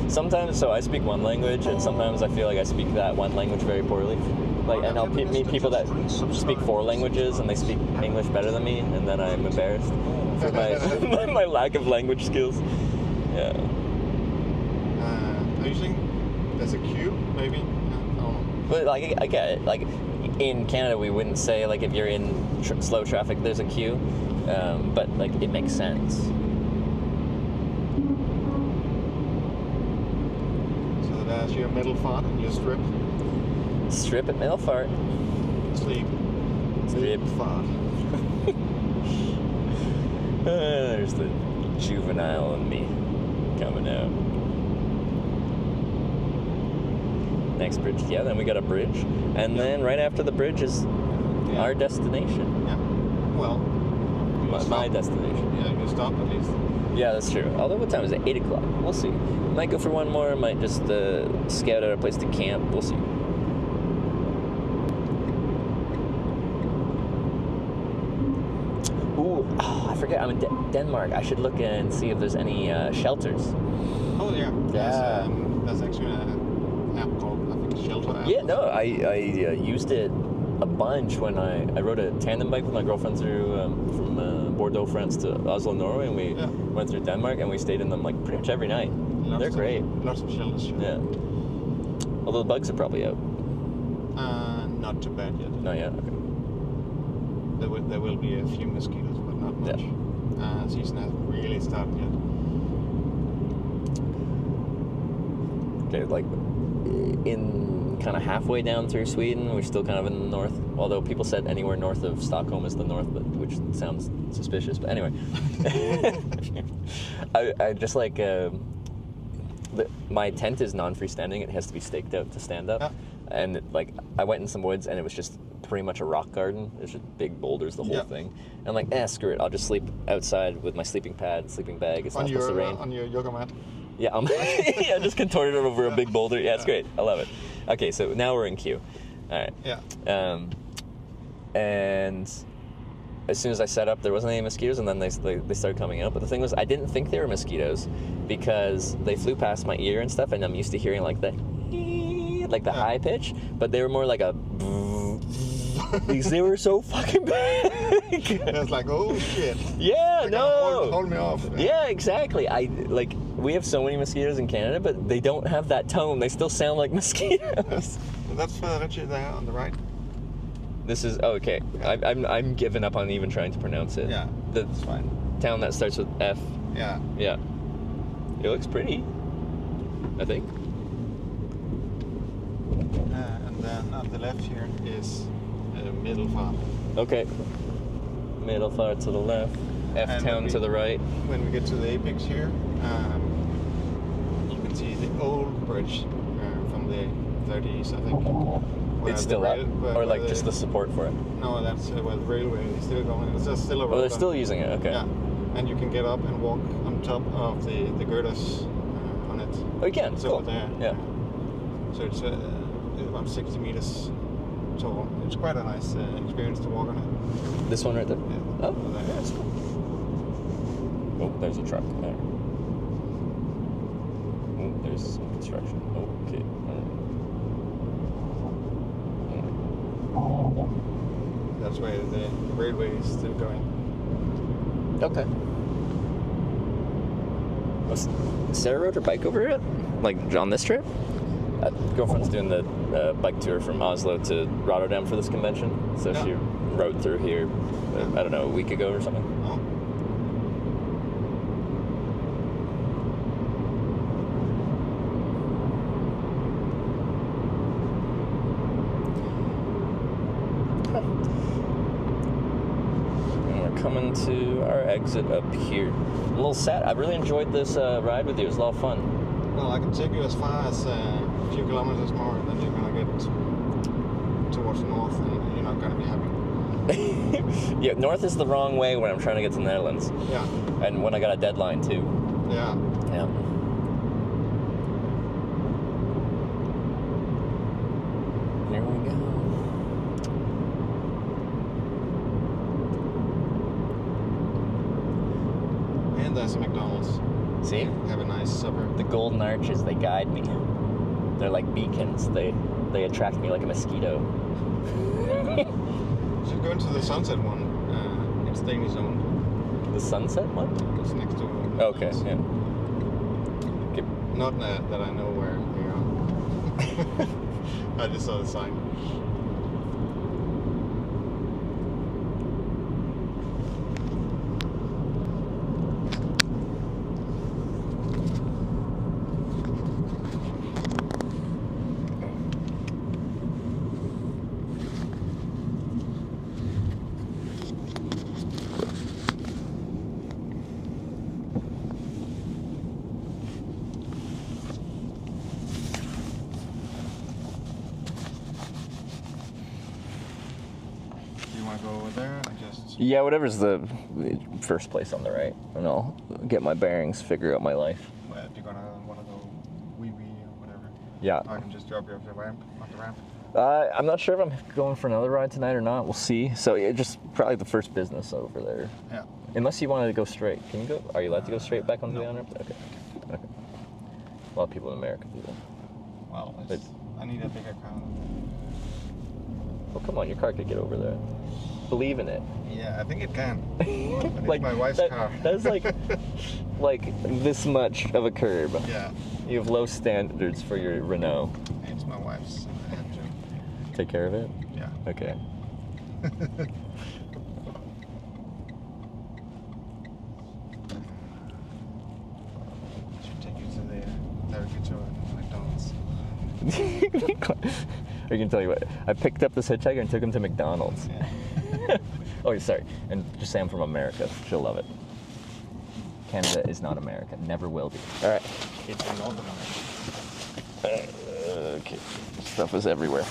Speaker 1: Sometimes, so I speak one language, and sometimes I feel like I speak that one language very poorly. Like, and I'll meet people that speak 4 languages, and they speak English better than me, and then I'm embarrassed for my lack of language skills. Yeah.
Speaker 15: Are you saying there's a queue, maybe? I don't know.
Speaker 1: But like, I get it. Like, in Canada, we wouldn't say like if you're in slow traffic, there's a queue. But like it makes sense.
Speaker 15: So there's your middle fart and your strip.
Speaker 1: Strip at middle fart.
Speaker 15: Sleep.
Speaker 1: Strip
Speaker 15: fart.
Speaker 1: There's the juvenile in me coming out. Next bridge. Yeah, then we got a bridge, and then right after the bridge is our destination.
Speaker 15: Yeah. Well.
Speaker 1: My destination.
Speaker 15: Yeah, you can stop at least.
Speaker 1: Yeah, that's true. Although, what time is it? 8 o'clock. We'll see. Might go for one more. Might just scout out a place to camp. We'll see. Ooh, I forget. I'm in Denmark. I should look and see if there's any shelters.
Speaker 15: Oh, yeah.
Speaker 1: Yeah.
Speaker 15: There's actually an app called, I think, Shelter app.
Speaker 1: Yeah, no, I used it a bunch when I rode a tandem bike with my girlfriend through from Bordeaux, France to Oslo, Norway, and we went through Denmark, and we stayed in them like pretty much every night. They're great.
Speaker 15: Lots of shelters.
Speaker 1: Yeah. Although the bugs are probably out.
Speaker 15: Not too bad yet.
Speaker 1: Not yet. Okay.
Speaker 15: There will be a few mosquitoes, but not much.
Speaker 1: Yeah.
Speaker 15: Season hasn't really started yet.
Speaker 1: Okay, like in kind of halfway down through Sweden. We're still kind of in the north, although people said anywhere north of Stockholm is the north, but which sounds suspicious. But anyway, I just like my tent is non-freestanding. It has to be staked out to stand up, and like I went in some woods and it was just pretty much a rock garden. There's just big boulders, the whole thing. And I'm like, screw it. I'll just sleep outside with my sleeping pad, sleeping bag. It's not supposed to rain.
Speaker 15: On your yoga mat.
Speaker 1: Yeah, yeah, just contorted over a big boulder. Yeah, it's great. I love it. Okay, so now we're in queue. All right.
Speaker 15: Yeah.
Speaker 1: And as soon as I set up, there wasn't any mosquitoes, and then they started coming out. But the thing was, I didn't think they were mosquitoes because they flew past my ear and stuff, and I'm used to hearing like the high pitch, but they were more like a. Because they were so fucking big.
Speaker 15: It's like, oh shit.
Speaker 1: Yeah, no.
Speaker 15: Hold me off.
Speaker 1: Yeah, exactly. We have so many mosquitoes in Canada, but they don't have that tone. They still sound like mosquitoes.
Speaker 15: That's Richard there on the right.
Speaker 1: This is okay. I'm giving up on even trying to pronounce it.
Speaker 15: Yeah, that's fine.
Speaker 1: Town that starts with F.
Speaker 15: Yeah.
Speaker 1: Yeah. It looks pretty, I think.
Speaker 15: And then on the left here is Middelfart.
Speaker 1: Okay. Middelfart to the left. F-town to the right.
Speaker 15: When we get to the apex here, you can see the old bridge from the 30s, I think.
Speaker 1: It's still up? Or like just the support for it?
Speaker 15: No, that's where the railway is still going. It's just still a road.
Speaker 1: Oh, they're still using it, okay.
Speaker 15: Yeah. And you can get up and walk on top of the girders on it.
Speaker 1: Oh, you can?
Speaker 15: It's
Speaker 1: cool.
Speaker 15: over there.
Speaker 1: Yeah.
Speaker 15: So it's about 60 meters tall. It's quite a nice experience to walk on it.
Speaker 1: This one right there?
Speaker 15: Yeah.
Speaker 1: Oh, yeah, that's cool. Oh, there's a truck there. Oh, there's some construction. Okay.
Speaker 15: That's where the railway is still going.
Speaker 1: Okay. Was Sarah rode her bike over it? Like on this trip? Girlfriend's doing the bike tour from Oslo to Rotterdam for this convention. So she rode through here, I don't know, a week ago or something.
Speaker 15: Oh.
Speaker 1: And we're coming to our exit up here. A little sad. I really enjoyed this ride with you. It was a lot of fun.
Speaker 15: Well, I can take you as far as a few kilometers more, and then you're going to get towards the north, and you're not going to be happy.
Speaker 1: Yeah, north is the wrong way when I'm trying to get to the Netherlands.
Speaker 15: Yeah.
Speaker 1: And when I got a deadline, too.
Speaker 15: Yeah.
Speaker 1: Yeah. Here we go.
Speaker 15: And there's a McDonald's.
Speaker 1: See?
Speaker 15: Have a nice supper.
Speaker 1: The golden arches, they guide me. They're like beacons. They attract me like a mosquito.
Speaker 15: Should go into the sunset one. It's Danish owned.
Speaker 1: The sunset one?
Speaker 15: It's next to
Speaker 1: okay, yeah.
Speaker 15: Not that I know where they are. I just saw the sign.
Speaker 1: Yeah, whatever's the first place on the right, and I'll get my bearings, figure out my life.
Speaker 15: Well, if you're gonna want to go wee or whatever,
Speaker 1: yeah,
Speaker 15: I can just drop you off the ramp.
Speaker 1: I'm not sure if I'm going for another ride tonight or not. We'll see. So it just probably the first business over there.
Speaker 15: Yeah.
Speaker 1: Unless you wanted to go straight. Can you go? Are you allowed to go straight back onto the on-ramp? Okay. Okay. A lot of people in America do that.
Speaker 15: Well, I need a bigger car.
Speaker 1: Oh, come on, your car could get over there. Believe in it.
Speaker 15: Yeah, I think it can.
Speaker 1: Like
Speaker 15: my wife's car.
Speaker 1: That's like this much of a curb.
Speaker 15: Yeah.
Speaker 1: You have low standards for your Renault.
Speaker 15: It's my wife's. I have to
Speaker 1: take care of it?
Speaker 15: Yeah.
Speaker 1: Okay.
Speaker 15: Should take you to the McDonald's.
Speaker 1: I can tell you what. I picked up this hitchhiker and took him to McDonald's. Yeah. Oh, sorry. And just say I'm from America. She'll love it. Canada is not America. Never will be. All right.
Speaker 14: It's in North America.
Speaker 1: Okay. Stuff is everywhere.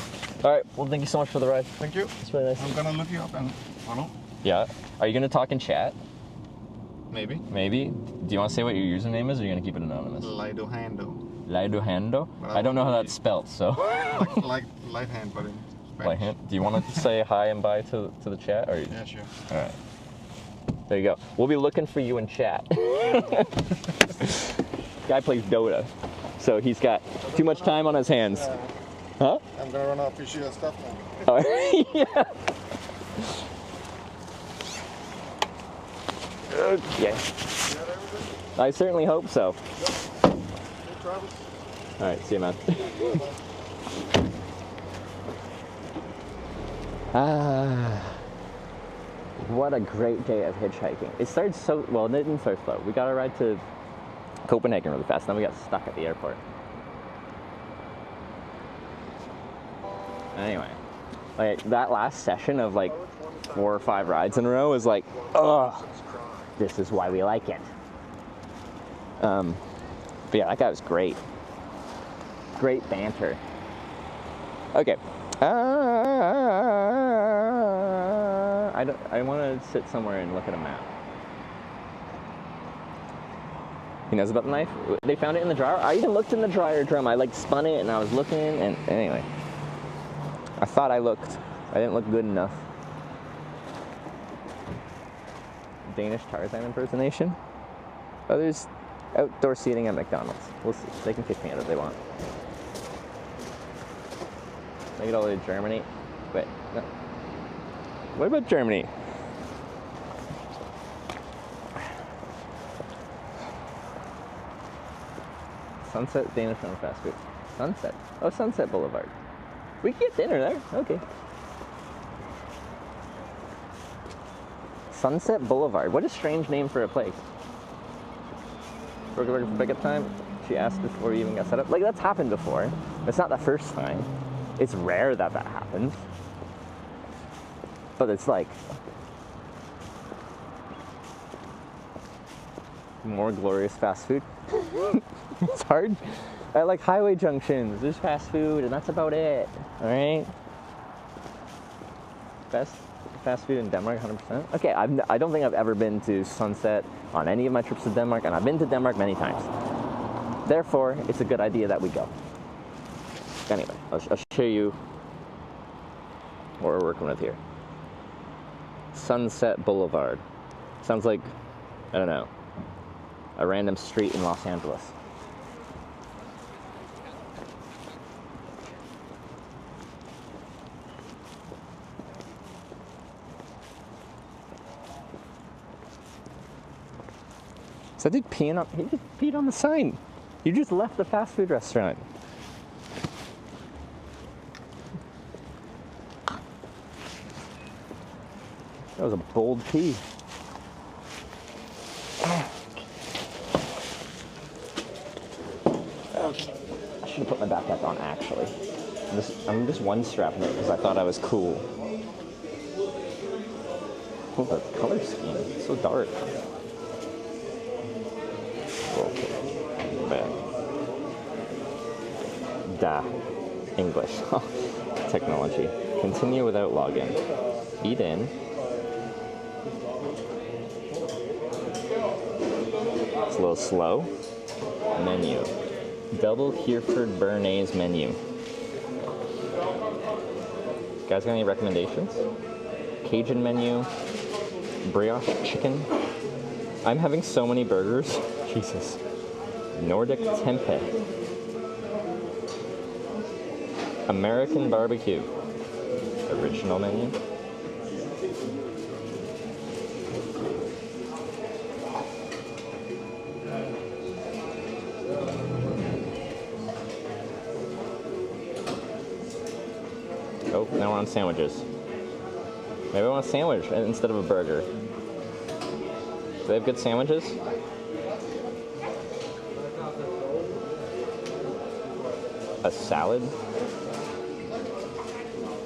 Speaker 1: All right. Well, thank you so much for the ride.
Speaker 15: Thank you.
Speaker 1: It's really nice.
Speaker 15: I'm gonna look you up and follow.
Speaker 1: Yeah. Are you gonna talk in chat?
Speaker 15: Maybe.
Speaker 1: Maybe. Do you want to say what your username is, or are you gonna keep it anonymous?
Speaker 15: Lidohando.
Speaker 1: Lidohando? I don't know how that's spelled, so.
Speaker 15: like light hand, but in Spanish.
Speaker 1: Light hand. Do you want to say hi and bye to the chat? Or
Speaker 15: yeah, sure.
Speaker 1: All right. There you go. We'll be looking for you in chat. Guy plays Dota, so he's got too much time on his hands. Huh?
Speaker 15: I'm gonna run off your shit stuff now.
Speaker 1: Oh, yeah. Okay. I certainly hope so. All right, see you, man. What a great day of hitchhiking. It started so, well, it didn't start slow. We got a ride to Copenhagen really fast, then we got stuck at the airport. Anyway, like that last session of like 4 or 5 rides in a row was like, ugh, this is why we like it. But yeah, that guy was great. Great banter. Okay. I want to sit somewhere and look at a map. He knows about the knife? They found it in the dryer? I even looked in the dryer drum. I like spun it and I was looking, and anyway. I thought I looked. I didn't look good enough. Danish Tarzan impersonation? Oh, there's outdoor seating at McDonald's. We'll see. They can kick me out if they want. Make it all the way to Germany. Wait, no. What about Germany? Sunset Danish Run fast food. Sunset. Oh, Sunset Boulevard. We can get dinner there. Okay. Sunset Boulevard. What a strange name for a place. Working for pickup time. She asked before we even got set up. Like, that's happened before. It's not the first time. It's rare that that happens. But it's like more glorious fast food. It's hard. I like highway junctions. There's fast food, and that's about it. All right. Best fast food in Denmark, 100%. Okay, I don't think I've ever been to Sunset on any of my trips to Denmark, and I've been to Denmark many times. Therefore, it's a good idea that we go. Anyway, I'll show you what we're working with here. Sunset Boulevard. Sounds like, I don't know, a random street in Los Angeles. So dude he just peed on the sign. You just left the fast food restaurant. That was a bold pee. Okay. I should have put my backpack on actually. I'm just one strapping it because I thought I was cool. Oh, the color scheme, it's so dark. Okay. Bad. Da. English. Technology. Continue without login. Feed in. It's a little slow. Menu. Double Hereford Béarnaise menu. Guys got any recommendations? Cajun menu. Brioche chicken. I'm having so many burgers. Jesus. Nordic tempeh. American barbecue. Original menu. Oh, now we're on sandwiches. Maybe I want a sandwich instead of a burger. Do they have good sandwiches? a salad,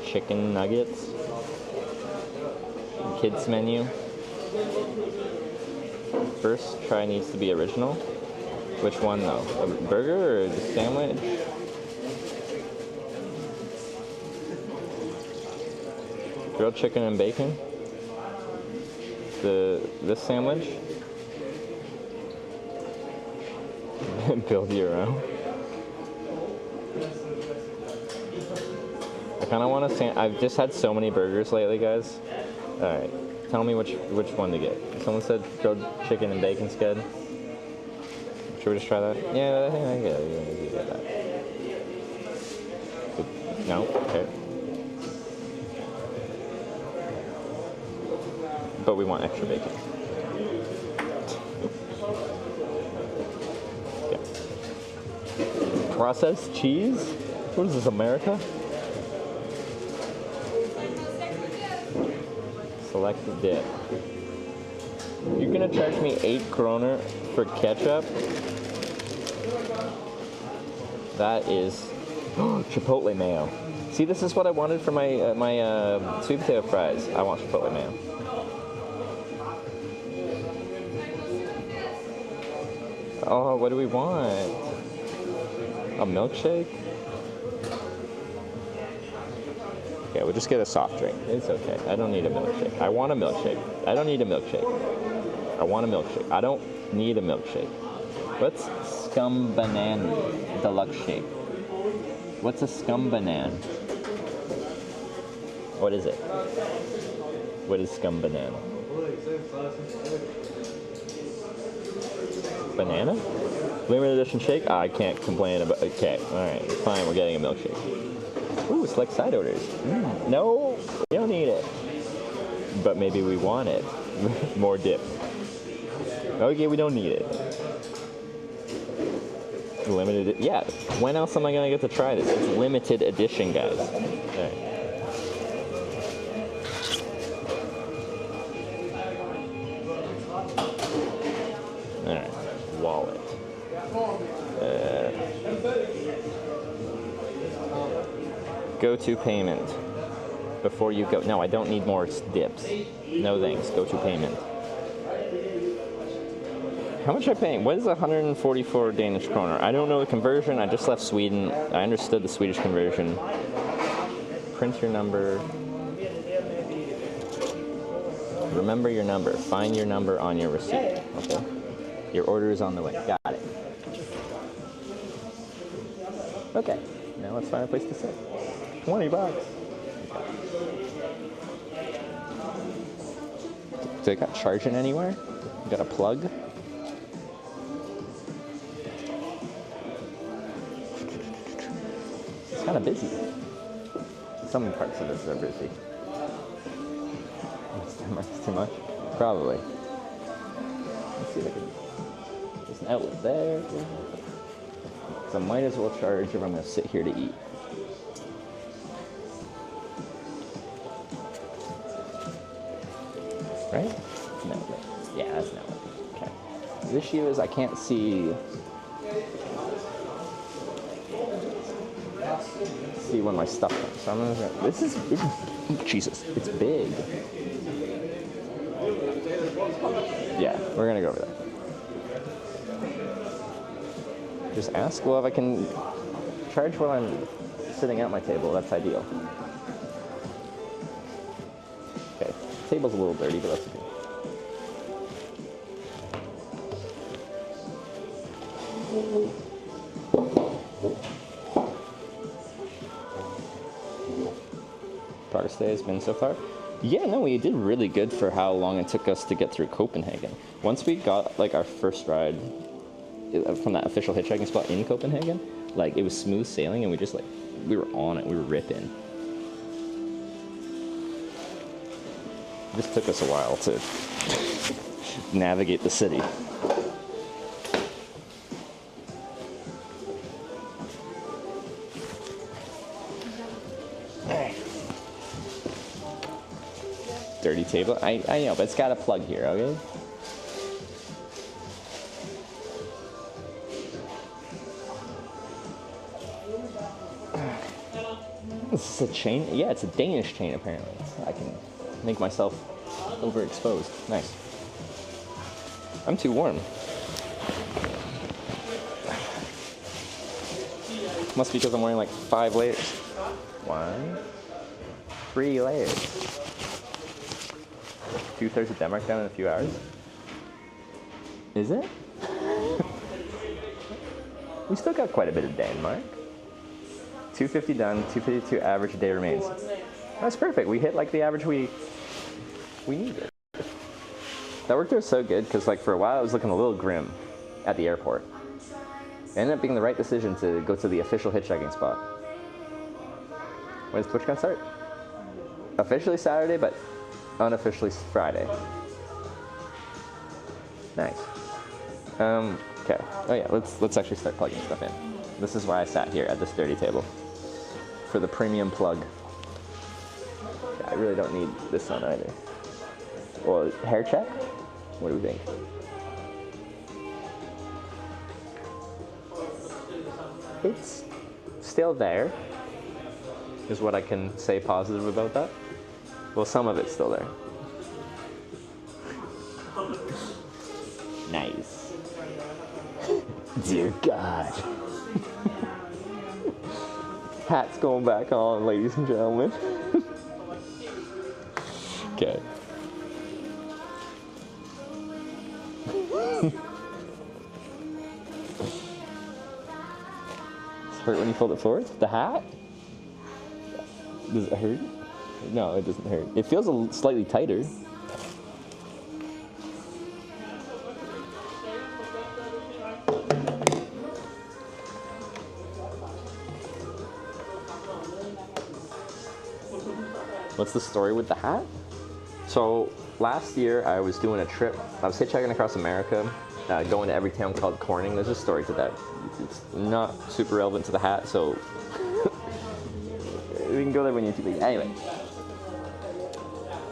Speaker 1: chicken nuggets, kids menu. First try needs to be original. Which one though? A burger or the sandwich? Grilled chicken and bacon. This sandwich. Build your own. I kind of want to. I've just had so many burgers lately, guys. All right, tell me which one to get. Someone said grilled chicken and bacon's good. Should we just try that? Yeah, I think I get that. No, okay. But we want extra bacon. Yeah. Processed cheese? What is this, America? Select the dip. You're gonna charge me 8 kroner for ketchup? That is Chipotle mayo. See, this is what I wanted for my sweet potato fries. I want Chipotle mayo. Oh, what do we want? A milkshake? Okay, we'll just get a soft drink. It's okay. I don't need a milkshake. I want a milkshake. I don't need a milkshake. I want a milkshake. I don't need a milkshake. What's scum banana deluxe shake? What's a scum banana? What is it? What is scum banana? Banana? Limited edition shake? I can't complain about. Okay, alright, fine, we're getting a milkshake. Ooh, select side orders. No, we don't need it. But maybe we want it. More dip. Okay, we don't need it. Limited, yeah. When else am I gonna get to try this? It's limited edition, guys. Alright. Alright, wallet. Go to payment. Before you go. No, I don't need more dips. No thanks. Go to payment. How much am I paying? What is 144 Danish kroner? I don't know the conversion. I just left Sweden. I understood the Swedish conversion. Print your number. Remember your number. Find your number on your receipt. Okay. Your order is on the way. Got it. Okay. Now let's find a place to sit. 20 bucks. Do I got charging anywhere? Got a plug? It's kind of busy. Some parts of this are busy. It's too much? Probably. Let's see if I can... There's an outlet there. So I might as well charge if I'm going to sit here to eat. Right? No. Yeah, that's no. Okay. The issue is I can't see when my stuff comes. So I'm gonna. This is Jesus. It's big. Yeah, we're gonna go over there. Just ask. Well, if I can charge while I'm sitting at my table, that's ideal. Okay, table's a little dirty, but that's okay. Progress day has been so far? Yeah, no, we did really good for how long it took us to get through Copenhagen. Once we got like our first ride from that official hitchhiking spot in Copenhagen, like it was smooth sailing and we just like, we were on it, we were ripping. It just took us a while to navigate the city. Dirty table. I know, but it's got a plug here, okay? This is a chain? Yeah, it's a Danish chain apparently. I can make myself overexposed. Nice. I'm too warm. Must be because I'm wearing like 5 layers. 1, 3 layers. 2/3 of Denmark down in a few hours. Is it? We still got quite a bit of Denmark. 250 done, 252 average a day remains. That's perfect. We hit like the average we needed. That worked out so good because like for a while I was looking a little grim at the airport. It ended up being the right decision to go to the official hitchhiking spot. When does TwitchCon start? Officially Saturday, but unofficially Friday. Nice. Okay. Oh yeah, let's actually start plugging stuff in. This is why I sat here at this dirty table. For the premium plug. I really don't need this on either. Well, hair check? What do we think? It's still there, is what I can say positive about that. Well, some of it's still there. Nice. Dear God. Hat's going back on, ladies and gentlemen. Okay. Does it hurt when you fold it forward? The hat? Does it hurt? No, it doesn't hurt. It feels slightly tighter. What's the story with the hat? So last year I was doing a trip. I was hitchhiking across America, going to every town called Corning. There's a story to that. It's not super relevant to the hat, so we can go there when you're too big. Anyway,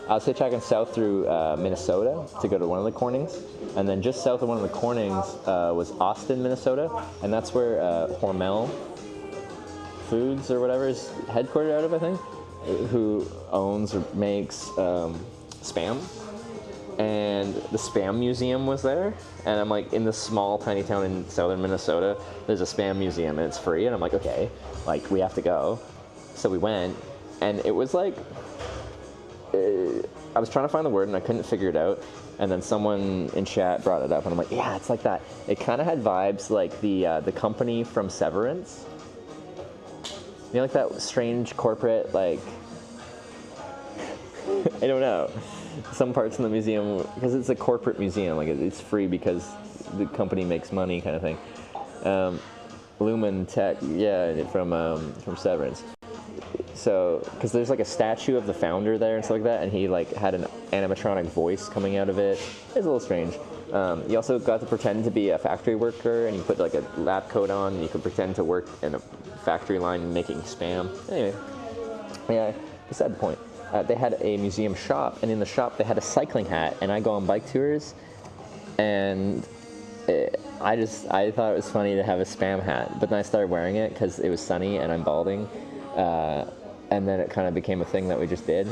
Speaker 1: I was hitchhiking south through Minnesota to go to one of the Cornings, and then just south of one of the Cornings was Austin, Minnesota, and that's where Hormel Foods or whatever is headquartered out of, I think, who owns or makes Spam. And the Spam Museum was there, and I'm like, in this small tiny town in southern Minnesota, there's a Spam Museum and it's free, and I'm like, okay, like we have to go. So we went, and it was like, I was trying to find the word and I couldn't figure it out, and then someone in chat brought it up, and I'm like, yeah, it's like that. It kind of had vibes like the company from Severance. You know, like that strange corporate, like, I don't know. Some parts in the museum, because it's a corporate museum, like it's free because the company makes money, kind of thing. Lumen Tech, yeah, from Severance. So, because there's like a statue of the founder there and stuff like that, and he like had an animatronic voice coming out of it. It's a little strange. You also got to pretend to be a factory worker, and you put like a lab coat on, and you could pretend to work in a factory line making Spam. Anyway, yeah, beside the point. They had a museum shop, and in the shop they had a cycling hat, and I go on bike tours, and I thought it was funny to have a Spam hat, but then I started wearing it because it was sunny and I'm balding, and then it kind of became a thing that we just did.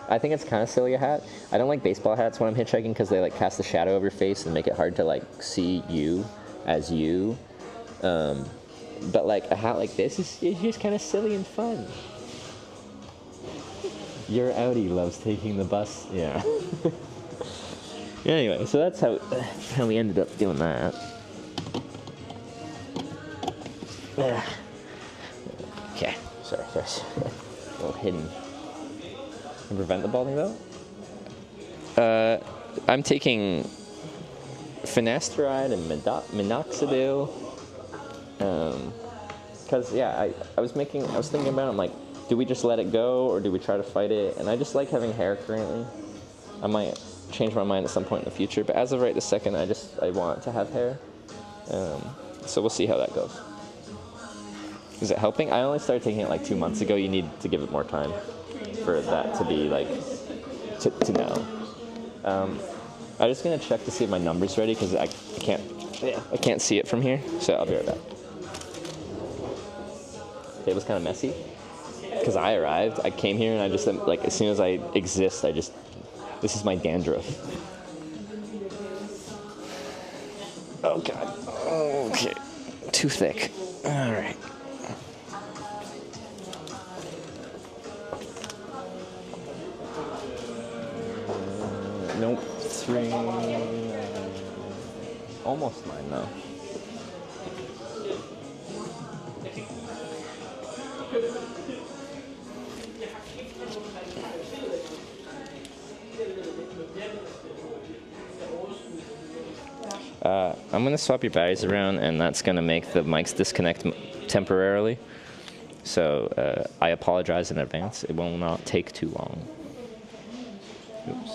Speaker 1: I think it's kind of silly, a hat. I don't like baseball hats when I'm hitchhiking because they like cast a shadow over your face and make it hard to like see you as you, but like a hat like this is just kind of silly and fun. Your Audi loves taking the bus. Yeah. Anyway, so that's how we ended up doing that. Okay, sorry. A little hidden. Can prevent the balding though? I'm taking finasteride and minoxidil. Because yeah, I was thinking about it, I'm like, do we just let it go, or do we try to fight it? And I just like having hair currently. I might change my mind at some point in the future, but as of right this second, I want to have hair. So we'll see how that goes. Is it helping? I only started taking it like 2 months ago. You need to give it more time for that to be like, to know. I'm just gonna check to see if my number's ready, because I can't see it from here, so I'll be right back. It was kind of messy. because I arrived. I came here and I just like as soon as I exist, this is my dandruff. Oh God. Okay. Too thick. All right. Nope. 3. Almost 9 though. I'm going to swap your batteries around, and that's going to make the mics disconnect temporarily. So I apologize in advance. It will not take too long. Oops.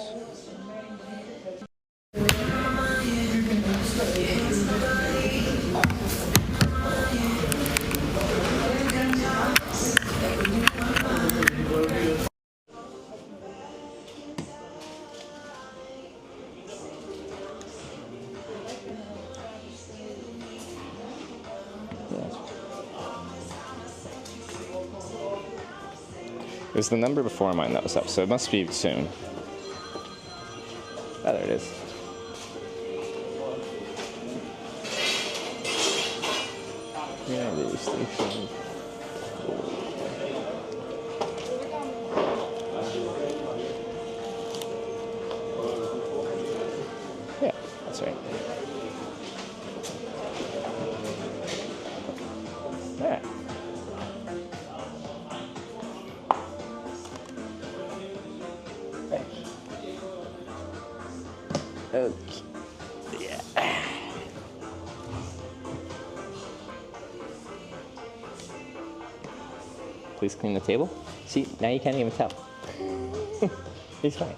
Speaker 1: It was the number before mine that was up, so it must be soon. Ah, there it is. Radio station. Yeah, that's right. Yeah. Okay. Yeah. Please clean the table. See, now you can't even tell. It's fine.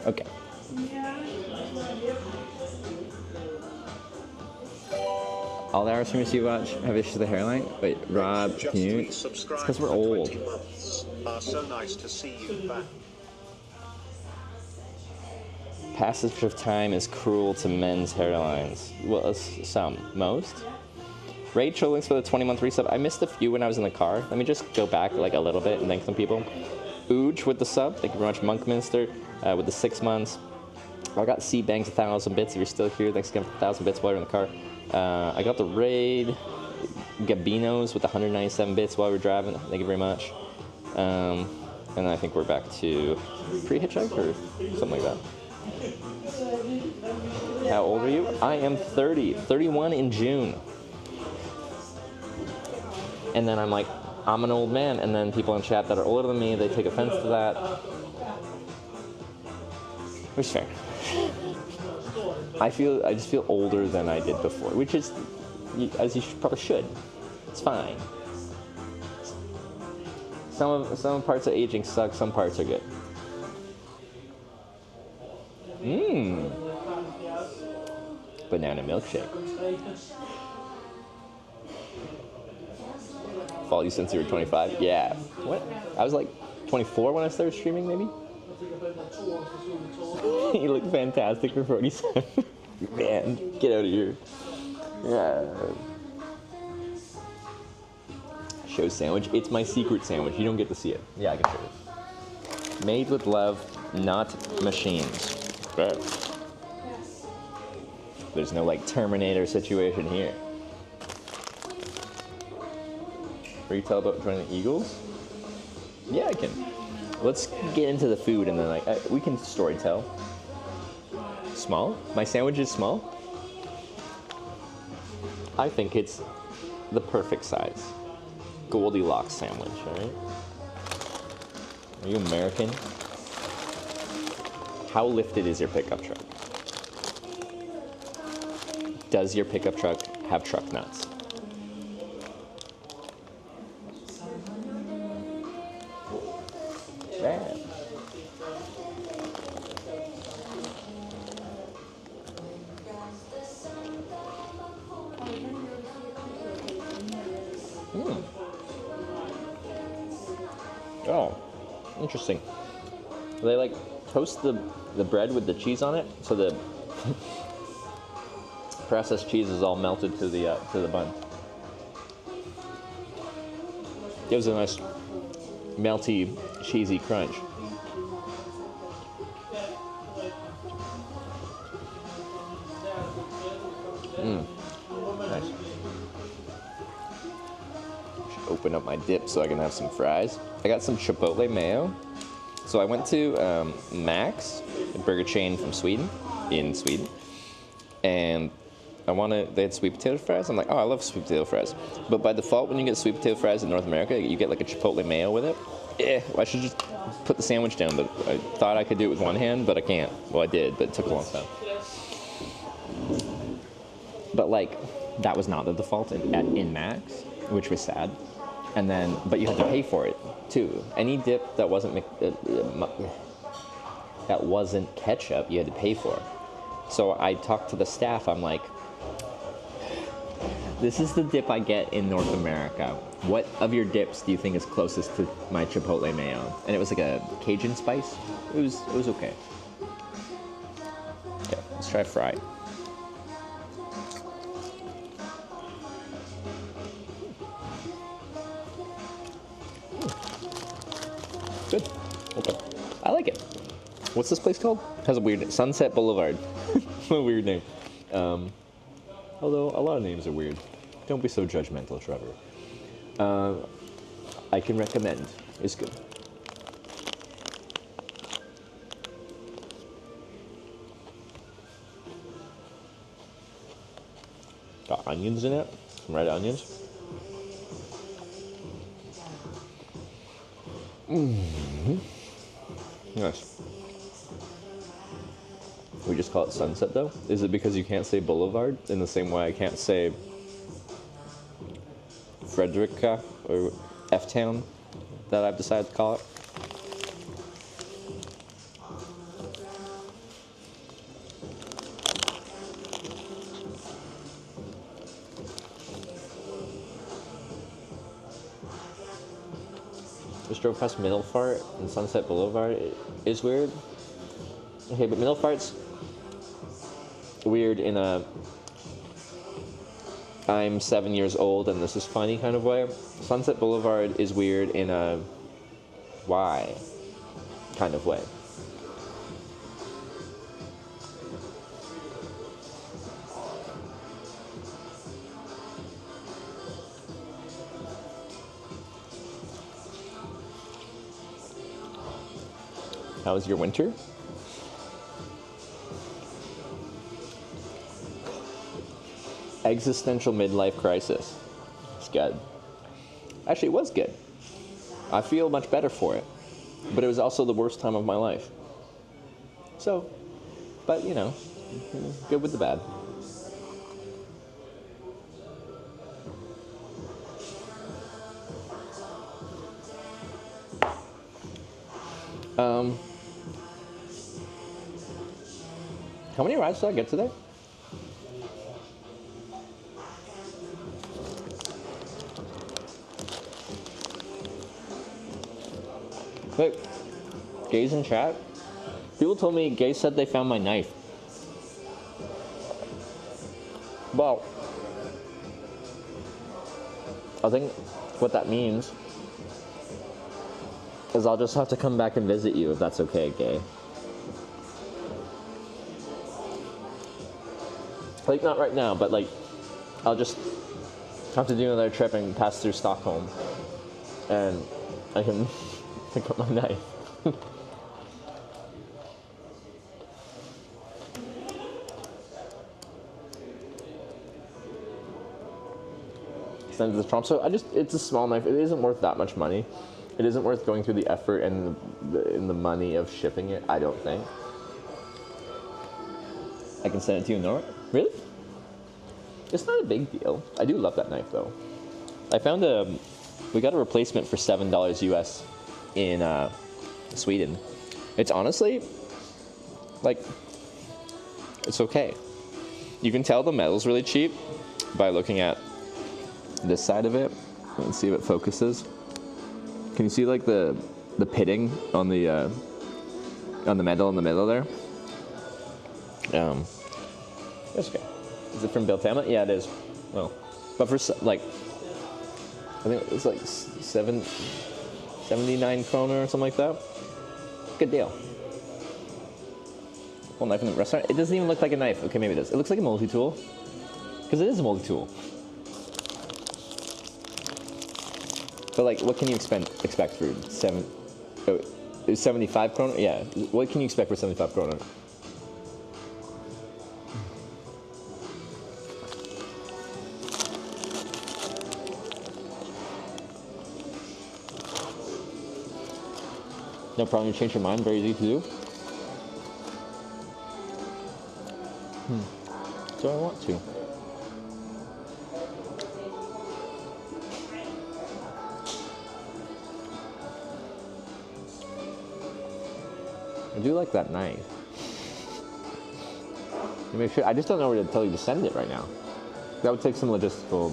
Speaker 1: Okay. All the hour streamers you watch have issues with the hairline. Wait, Rob, can you? It's because we're old.
Speaker 2: So nice to see you back.
Speaker 1: Passage of time is cruel to men's hairlines. Well, some. Most. Rachel, thanks for the 20-month resub. I missed a few when I was in the car. Let me just go back like a little bit and thank some people. Ooj with the sub. Thank you very much. Monkminster with the 6 months. I got C-Bangs 1,000 bits. If you're still here, thanks again for 1,000 bits while you're in the car. I got the Raid. Gabinos with 197 bits while we're driving. Thank you very much. And I think we're back to pre-hitchhike or something like that. How old are you? I am 30. 31 in June. And then I'm like, I'm an old man. And then people in chat that are older than me, they take offense to that. Which is fair. I just feel older than I did before, which is, as you probably should. It's fine. Some parts of aging suck, some parts are good. Mmm. Banana milkshake. Follow you since you were 25? Yeah. What? I was like 24 when I started streaming, maybe? You look fantastic for 47. Man, get out of here. Yeah. Show sandwich. It's my secret sandwich. You don't get to see it. Yeah, I can show it. Made with love, not machines. But there's no like Terminator situation here. Can you tell about joining the Eagles? Yeah, I can. Let's get into the food and then like we can story tell. Small? My sandwich is small? I think it's the perfect size. Goldilocks sandwich, alright? Are you American? How lifted is your pickup truck? Does your pickup truck have truck nuts? Bad. Oh, interesting. They like toast the bread with the cheese on it, so the processed cheese is all melted to the bun. Gives a nice melty, cheesy crunch. Nice. Should open up my dip so I can have some fries. I got some chipotle mayo. So I went to Max, a burger chain from Sweden, and they had sweet potato fries. I'm like, oh, I love sweet potato fries. But by default, when you get sweet potato fries in North America, you get like a chipotle mayo with it. I should just put the sandwich down, but I thought I could do it with one hand, but I can't. Well, I did, but it took a long time. But like, that was not the default in Max, which was sad. And then, but you had to pay for it too. Any dip that wasn't ketchup, you had to pay for. So I talked to the staff. I'm like, this is the dip I get in North America. What of your dips do you think is closest to my chipotle mayo? And it was like a Cajun spice. It was okay. Okay, let's try fry. Good. Okay. I like it. What's this place called? It has a weird name. Sunset Boulevard. What a weird name. Although a lot of names are weird. Don't be so judgmental, Trevor. I can recommend. It's good. Got onions in it. Some red onions. Nice. We just call it Sunset though? Is it because you can't say Boulevard in the same way I can't say Frederica or F-Town that I've decided to call it? Just drove past Middelfart and Sunset Boulevard. It is weird. Okay, but Middelfart's weird in a I'm 7 years old and this is funny kind of way. Sunset Boulevard is weird in a why kind of way. How was your winter? Existential midlife crisis. It's good. Actually, it was good. I feel much better for it. But it was also the worst time of my life. So, but you know, good with the bad. How many rides did I get today? Wait, gays in chat? People told me gays said they found my knife. Well, I think what that means is I'll just have to come back and visit you if that's okay, gay. Like, not right now, but like, I'll just have to do another trip and pass through Stockholm. And I can pick up my knife. Send it to the Tromsø. It's a small knife. It isn't worth that much money. It isn't worth going through the effort and the money of shipping it, I don't think. I can send it to you, Nora. Really? It's not a big deal. I do love that knife, though. I found we got a replacement for $7 US in Sweden. It's honestly, like, it's okay. You can tell the metal's really cheap by looking at this side of it. Let's see if it focuses. Can you see like the pitting on the metal in the middle there? That's okay. Is it from Biltema? Yeah, it is. Well, but for like, I think it's like $7 79 kroner or something like that. Good deal. Whole knife in the restaurant. It doesn't even look like a knife. Okay, maybe it does. It looks like a multi-tool. Because it is a multi-tool. But like, what can you expect for 75 kroner? Yeah. What can you expect for 75 kroner? No problem, you change your mind, very easy to do. Do I want to? I do like that knife. Make sure, I just don't know where to tell you to send it right now. That would take some logistical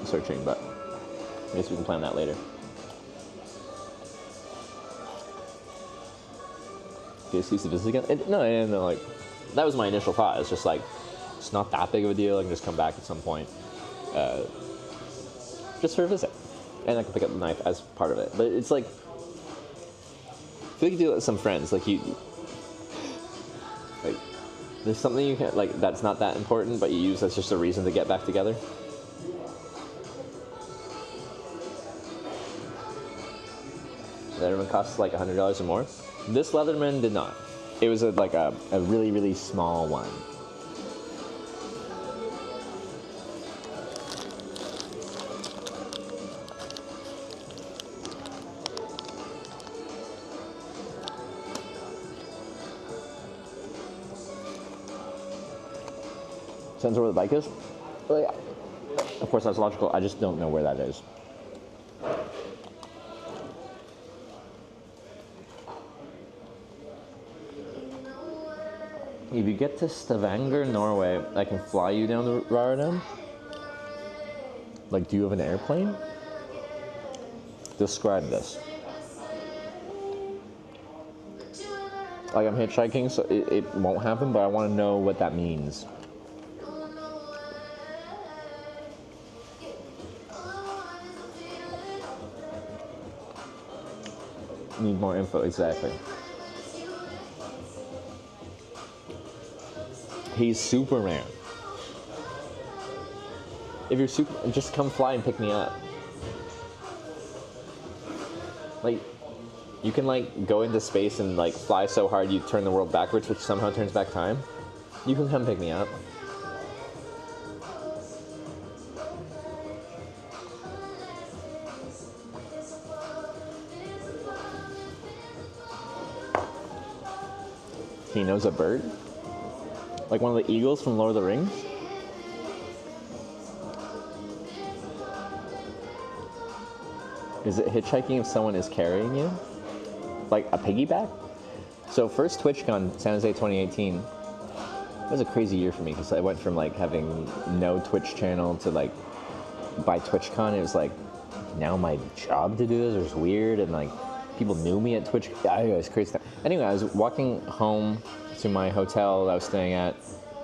Speaker 1: searching, but I guess we can plan that later. No, like, that was my initial thought. It's just like, it's not that big of a deal. I can just come back at some point, just for a visit. And I can pick up the knife as part of it. But it's like, I feel like you do it with some friends. Like, like, there's something you can, like, that's not that important, but you use as just a reason to get back together. Leatherman costs like $100 or more. This Leatherman did not. It was like a really, really small one. Sense where the bike is? Oh, yeah. Of course, that's logical. I just don't know where that is. If you get to Stavanger, Norway, I can fly you down to Rotterdam. Like, do you have an airplane? Describe this. Like, I'm hitchhiking, so it won't happen, but I want to know what that means. Need more info, exactly. He's Superman. If you're super, just come fly and pick me up. Like, you can like go into space and like fly so hard you turn the world backwards, which somehow turns back time. You can come pick me up. He knows a bird? Like one of the eagles from Lord of the Rings? Is it hitchhiking if someone is carrying you? Like a piggyback? So first TwitchCon, San Jose 2018, it was a crazy year for me because I went from like having no Twitch channel to like, by TwitchCon it was like, now my job to do this was weird and like, people knew me at Twitch. It was crazy. Anyway, I was walking home to my hotel that I was staying at,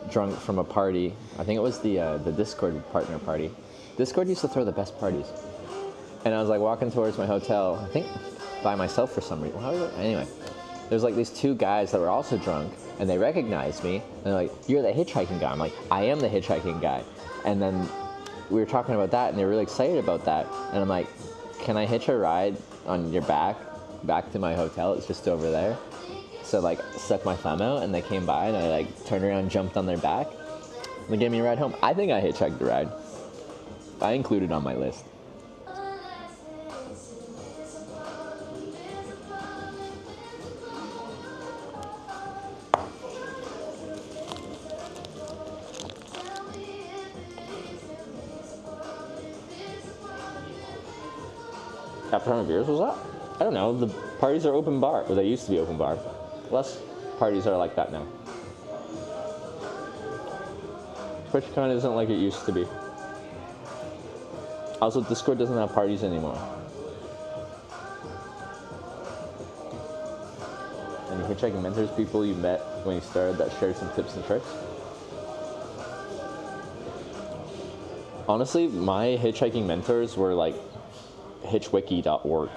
Speaker 1: drunk from a party. I think it was the Discord partner party. Discord used to throw the best parties. And I was like walking towards my hotel, I think by myself for some reason. Anyway, there's like these two guys that were also drunk, and they recognized me, and they're like, "You're the hitchhiking guy." I'm like, "I am the hitchhiking guy." And then we were talking about that, and they were really excited about that. And I'm like, "Can I hitch a ride on your back to my hotel? It's just over there." So like, stuck my thumb out, and they came by, and I like turned around and jumped on their back. And they gave me a ride home. I think I hitchhiked the ride. I included it on my list. After 100 beers was that? I don't know. The parties are open bar, or they used to be open bar. Less parties are like that now. TwitchCon isn't like it used to be. Also, Discord doesn't have parties anymore. Any hitchhiking mentors, people you met when you started that shared some tips and tricks? Honestly, my hitchhiking mentors were like hitchwiki.org.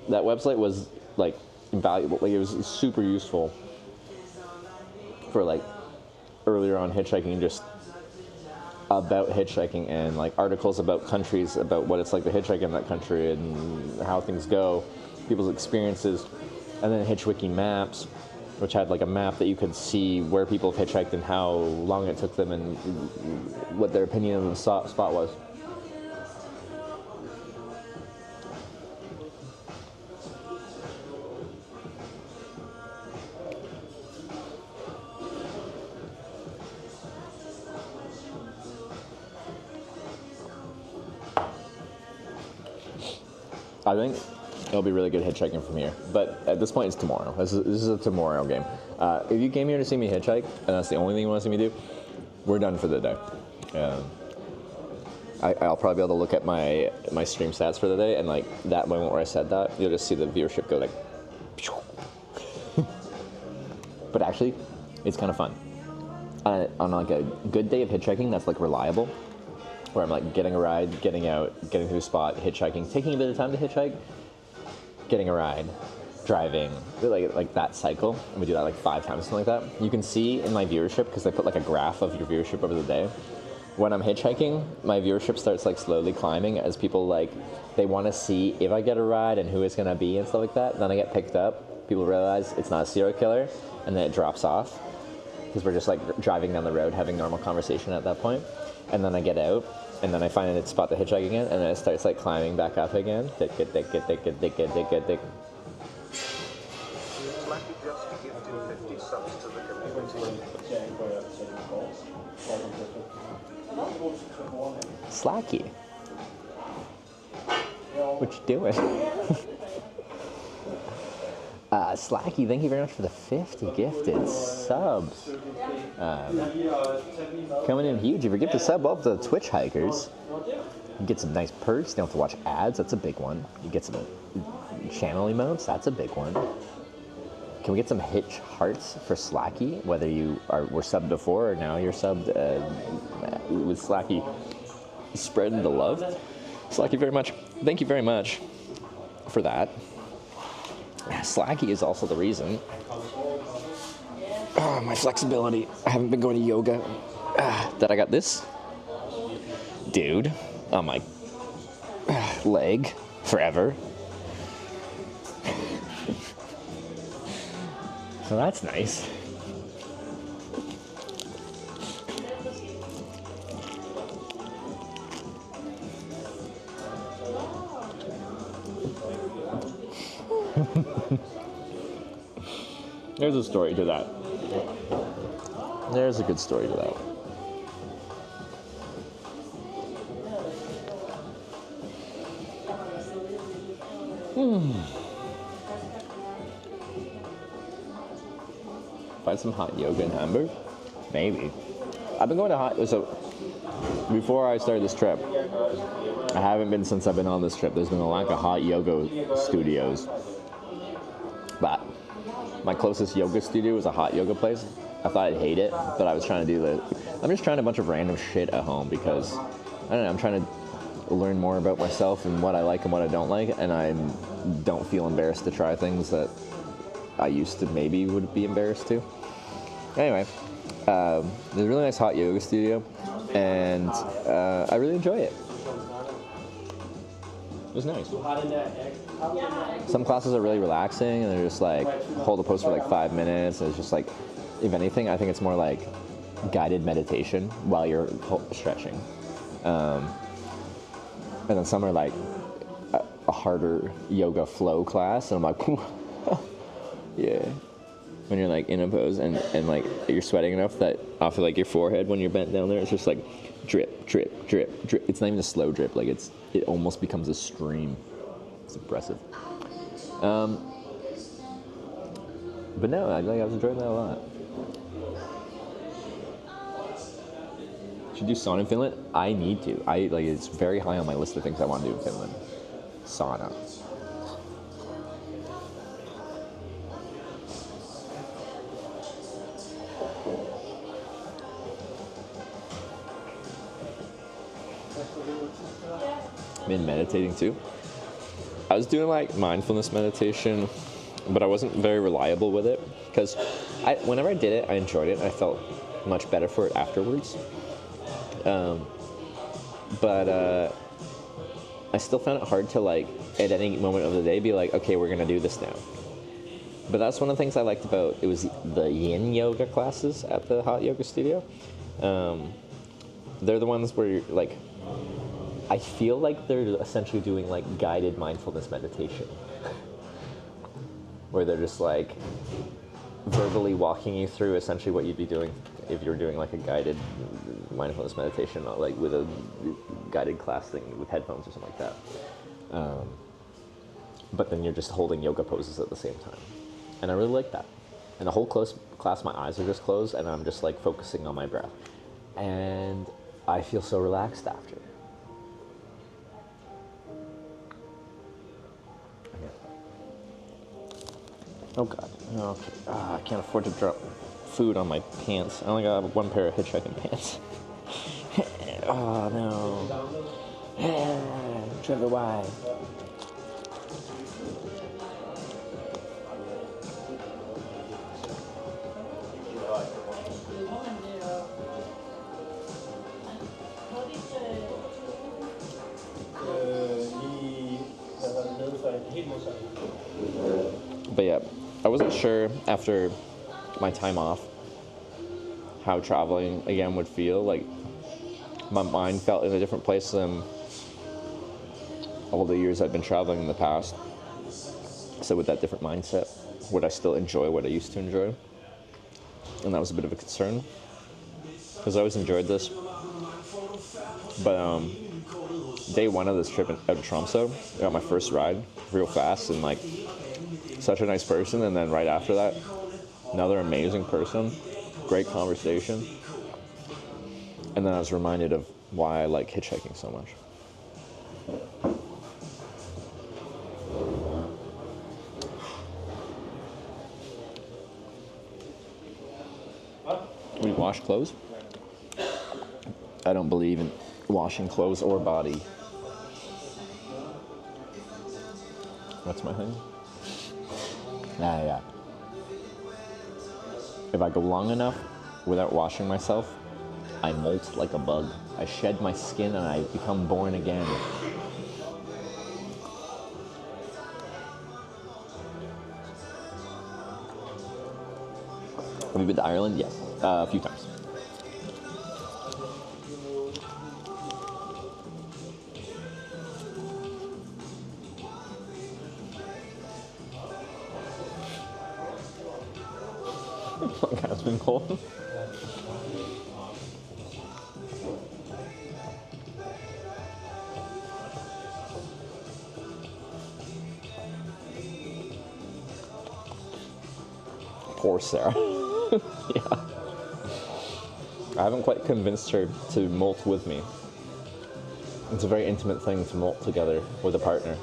Speaker 1: that website was like invaluable. Like it was super useful for like earlier on hitchhiking, just about hitchhiking and like articles about countries, about what it's like to hitchhike in that country and how things go, people's experiences, and then Hitchwiki maps, which had like a map that you could see where people have hitchhiked and how long it took them and what their opinion of the spot was. I think it'll be really good hitchhiking from here, but at this point it's tomorrow. This is a tomorrow game. If you came here to see me hitchhike, and that's the only thing you want to see me do, we're done for the day. I'll probably be able to look at my stream stats for the day, and like that moment where I said that, you'll just see the viewership go like. But actually, it's kind of fun. On like a good day of hitchhiking that's like reliable, where I'm like getting a ride, getting out, getting to a spot, hitchhiking, taking a bit of time to hitchhike, getting a ride, driving, like that cycle. And we do that like 5 times, something like that. You can see in my viewership, because I put like a graph of your viewership over the day. When I'm hitchhiking, my viewership starts like slowly climbing as people like, they want to see if I get a ride and who it's going to be and stuff like that. Then I get picked up. People realize it's not a serial killer, and then it drops off because we're just like driving down the road, having normal conversation at that point. And then I get out, and then I find a spot to hitchhike again, and then it starts like climbing back up again.
Speaker 2: Slacky just gifted 50 subs to the community.
Speaker 1: Slacky. What you doing? Slacky, thank you very much for the 50 gifted subs. Coming in huge. If you gift a sub up to the Twitch hikers, you get some nice perks. You don't have to watch ads. That's a big one. You get some channel emotes. That's a big one. Can we get some Hitch hearts for Slacky? Whether you were subbed before or now you're subbed with Slacky, spreading the love. Slacky, very much. Thank you very much for that. Slacky is also the reason. My flexibility. I haven't been going to yoga. That I got this dude on my leg forever. So that's nice. There's a story to that. There's a good story to that. Find some hot yoga in Hamburg? Maybe. I've been going to hot... So, before I started this trip, I haven't been since I've been on this trip. There's been a lack of hot yoga studios. But my closest yoga studio was a hot yoga place. I thought I'd hate it, but I was trying to do the... I'm just trying a bunch of random shit at home because, I don't know, I'm trying to learn more about myself and what I like and what I don't like, and I don't feel embarrassed to try things that I used to maybe would be embarrassed to. Anyway, there's a really nice hot yoga studio, and I really enjoy it. It was nice. Some classes are really relaxing, and they're just like, hold a pose for like 5 minutes, and it's just like, if anything, I think it's more like guided meditation while you're stretching. And then some are like a harder yoga flow class, and I'm like, yeah. When you're like in a pose and like you're sweating enough that off of like your forehead when you're bent down there, it's just like drip, drip, drip, drip. It's not even a slow drip, like it almost becomes a stream. It's impressive. But no, I was enjoying that a lot. Should do sauna in Finland? I need to. It's very high on my list of things I want to do in Finland. Sauna. Been meditating too. I was doing like mindfulness meditation, but I wasn't very reliable with it because whenever I did it, I enjoyed it. I felt much better for it afterwards. But I still found it hard to like at any moment of the day be like, okay, we're gonna do this now. But that's one of the things I liked about it was the yin yoga classes at the hot yoga studio. They're the ones where you're, like, I feel like they're essentially doing like guided mindfulness meditation, where they're just like verbally walking you through essentially what you'd be doing if you're doing like a guided mindfulness meditation, like with a guided class thing with headphones or something like that. But then you're just holding yoga poses at the same time. And I really like that. And the whole class, my eyes are just closed and I'm just like focusing on my breath. And I feel so relaxed after. Oh God, okay. I can't afford to drop food on my pants. I only got one pair of hitchhiking pants. Oh no. Trevor, why? But yeah, I wasn't sure after my time off how traveling again would feel. Like my mind felt in a different place than all the years I've been traveling in the past. So with that different mindset, would I still enjoy what I used to enjoy? And that was a bit of a concern because I always enjoyed this. But day one of this trip out of Tromsø, I got my first ride real fast and like such a nice person, and then right after that, another amazing person, great conversation, and then I was reminded of why I like hitchhiking so much. We wash clothes? I don't believe in washing clothes or body. What's my thing? Yeah. If I go long enough without washing myself, I molt like a bug. I shed my skin and I become born again. Have you been to Ireland? Yes, a few times. It's been cold. Poor Sarah. Yeah. I haven't quite convinced her to molt with me. It's a very intimate thing to molt together with a partner.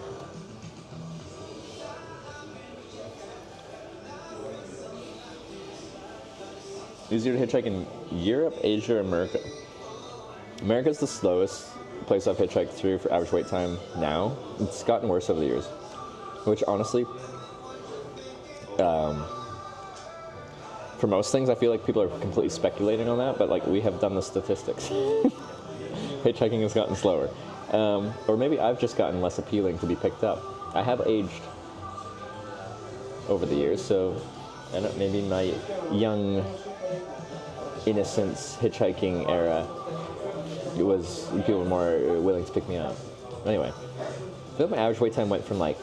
Speaker 1: Easier to hitchhike in Europe, Asia, or America? America's the slowest place I've hitchhiked through for average wait time now. It's gotten worse over the years, which honestly, for most things, I feel like people are completely speculating on that, but like we have done the statistics. Hitchhiking has gotten slower. Or maybe I've just gotten less appealing to be picked up. I have aged over the years, so I don't, maybe my young innocence hitchhiking era, it was people were more willing to pick me up. Anyway, I feel like my average wait time went from like,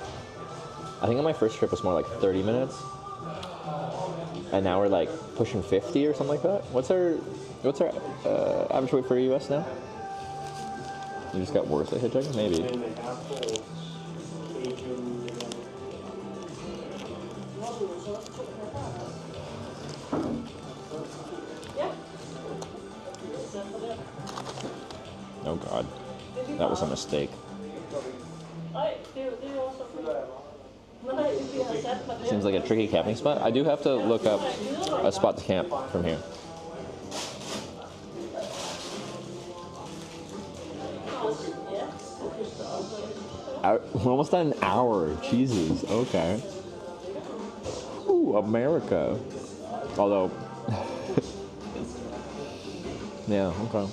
Speaker 1: I think on my first trip was more like 30 minutes, and now we're like pushing 50 or something like that. What's our average wait for US now? You just got worse at hitchhiking? Maybe. Oh God, that was a mistake. Seems like a tricky camping spot. I do have to look up a spot to camp from here. We're almost at an hour. Jesus. Okay. Ooh, America. Although, yeah. Okay.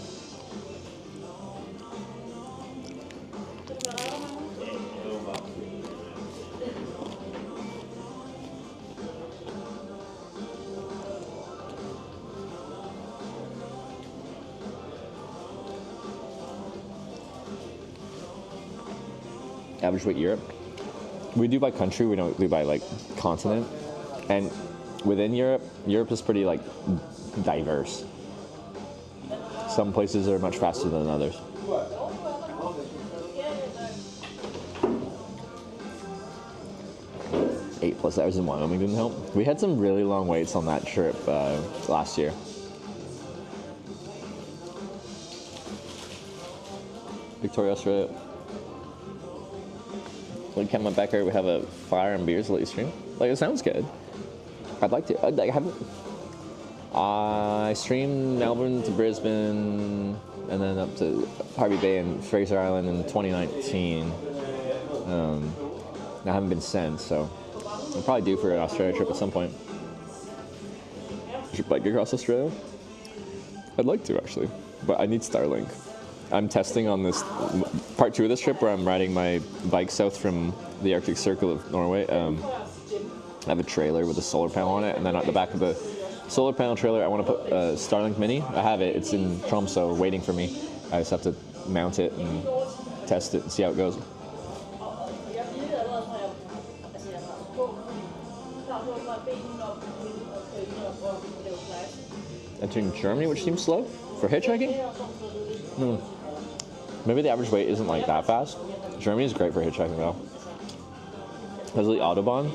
Speaker 1: Average weight Europe. We do by country, we don't do by like continent. And within Europe is pretty like diverse. Some places are much faster than others. 8+ hours in Wyoming didn't help. We had some really long waits on that trip last year. Victoria, Australia. Like, Ken went back here, we have a fire and beers late stream. Like, it sounds good. I'd like to. I streamed Melbourne to Brisbane and then up to Harvey Bay and Fraser Island in 2019. I haven't been since, so I'll probably do for an Australia trip at some point. Should bike across Australia? I'd like to, actually, but I need Starlink. I'm testing on this part 2 of this trip where I'm riding my bike south from the Arctic Circle of Norway. I have a trailer with a solar panel on it, and then at the back of the solar panel trailer I want to put a Starlink Mini. I have it. It's in Tromsø waiting for me. I just have to mount it and test it and see how it goes. Entering Germany, which seems slow for hitchhiking? Maybe the average weight isn't like that fast. Germany is great for hitchhiking though. There's the Autobahn,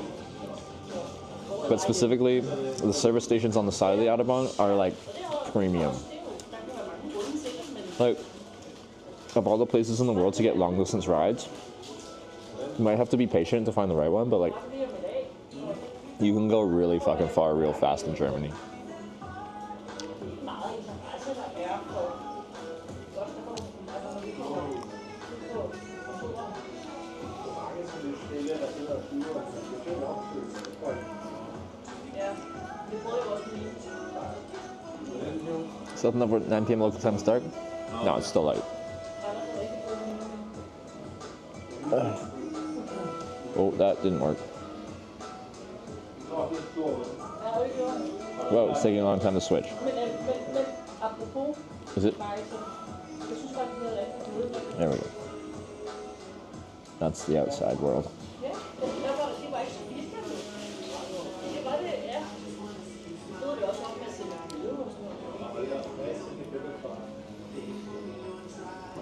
Speaker 1: but specifically the service stations on the side of the Autobahn are like premium. Like, of all the places in the world to get long distance rides, you might have to be patient to find the right one, but like, you can go really fucking far real fast in Germany. Still number 9 p.m. local time start? No, it's still late. Oh, that didn't work. Whoa, it's taking a long time to switch. Is it? There we go. That's the outside world.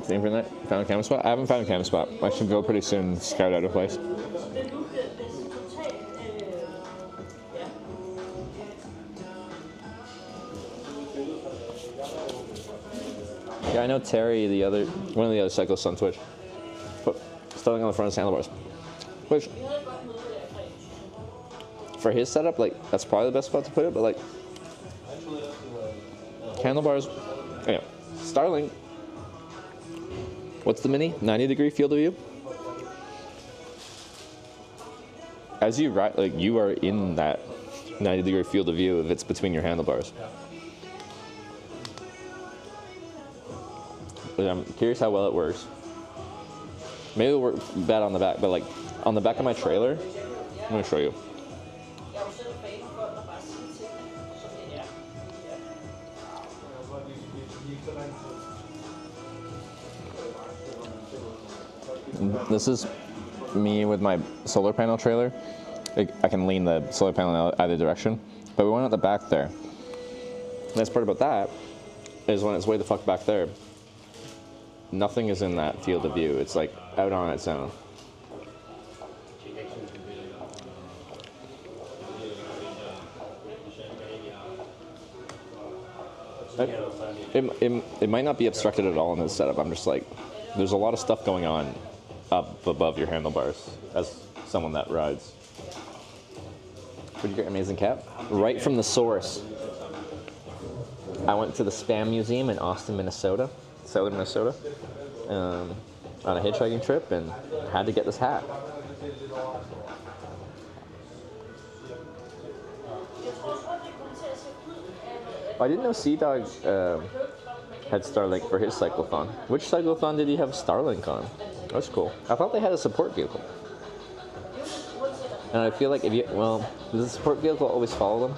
Speaker 1: Same for that. Found a camera spot? I haven't found a camera spot. I should go pretty soon and scout out a place. Yeah, I know Terry, one of the other cyclists on Twitch, put Starlink on the front of his handlebars. Which, for his setup, like, that's probably the best spot to put it, but like, handlebars, yeah, Starlink. What's the Mini? 90-degree field of view? As you ride, like, you are in that 90-degree field of view if it's between your handlebars. But I'm curious how well it works. Maybe it'll work bad on the back, but like, on the back of my trailer, I'm gonna show you. This is me with my solar panel trailer. I can lean the solar panel in either direction, but we went at the back there. The nice part about that is when it's way the fuck back there, nothing is in that field of view. It's like out on its own. It might not be obstructed at all in this setup. I'm just like, there's a lot of stuff going on up above your handlebars as someone that rides. Pretty great, amazing cap. Right from the source. I went to the Spam Museum in Austin, Minnesota, southern Minnesota, on a hitchhiking trip, and had to get this hat. I didn't know Sea Dog had Starlink for his cyclothon. Which cyclothon did he have Starlink on? That's cool. I thought they had a support vehicle. And I feel like if you, well, does the support vehicle always follow them?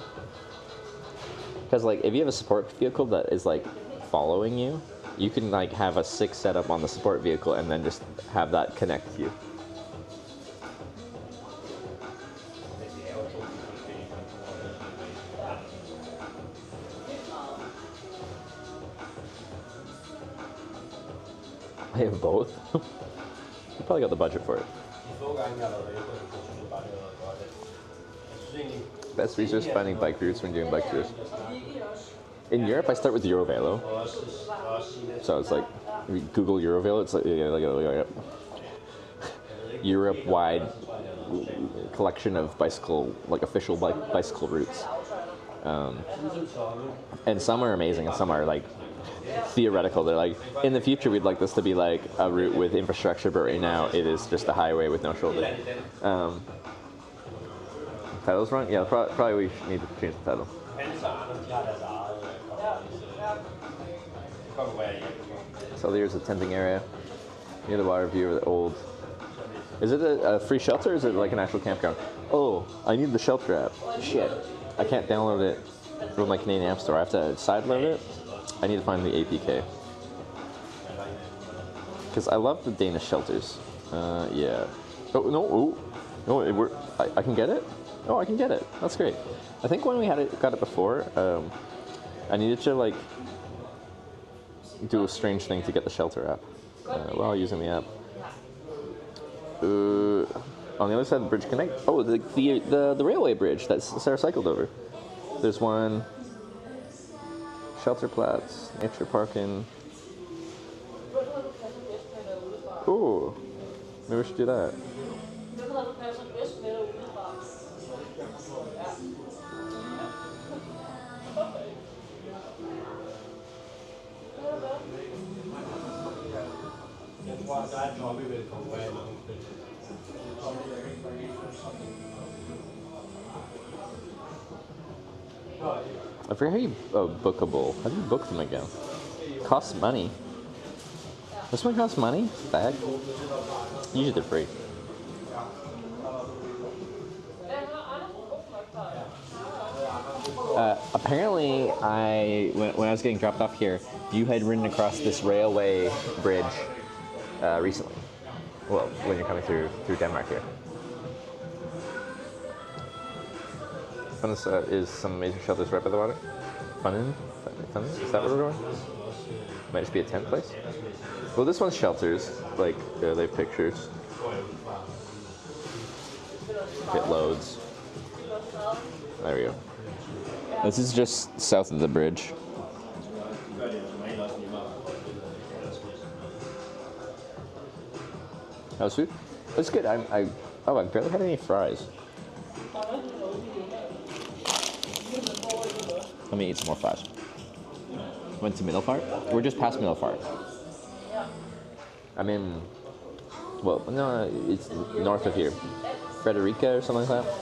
Speaker 1: Because like if you have a support vehicle that is like following you, you can like have a 6 setup on the support vehicle and then just have that connect you. I have both. You probably got the budget for it. Best resource finding bike routes when doing bike tours. In Europe, I start with Eurovelo. So it's like, if you Google Eurovelo, it's like, Europe-wide collection of bicycle, like official bicycle routes. And some are amazing and some are like theoretical. They're like, in the future we'd like this to be like a route with infrastructure, but right now it is just a highway with no shoulder. Title's wrong? Yeah, probably we need to change the title. So there's a tenting area near the water view of the old. Is it a free shelter or is it like an actual campground? Oh, I need the shelter app. Shit. I can't download it from my Canadian App Store. I have to sideload it. I need to find the APK. Because I love the Danish shelters. Yeah. Oh, no. Oh. No, I can get it? Oh, I can get it. That's great. I think when we got it before, I needed to like do a strange thing to get the shelter app while using the app. On the other side of the bridge connect. Oh, the railway bridge that Sarah cycled over. There's one. Shelterplatz, nature parking. Ooh, maybe we should do that. I forget how you bookable. How do you book them again? Costs money. This one costs money? Bag? Usually they're free. Apparently, when I was getting dropped off here, you had ridden across this railway bridge recently. Well, when you're coming through Denmark here. Funness is some major shelters right by the water. Funnen? Is that where we're going? Might just be a tent place. Well, this one's shelters. Like, they have pictures. It loads. There we go. This is just south of the bridge. How's food? It's good. I barely had any fries. Let me eat some more fries. Went to Middelfart. We're just past Middelfart. I'm in, well, no, it's north of here. Frederica or something like that.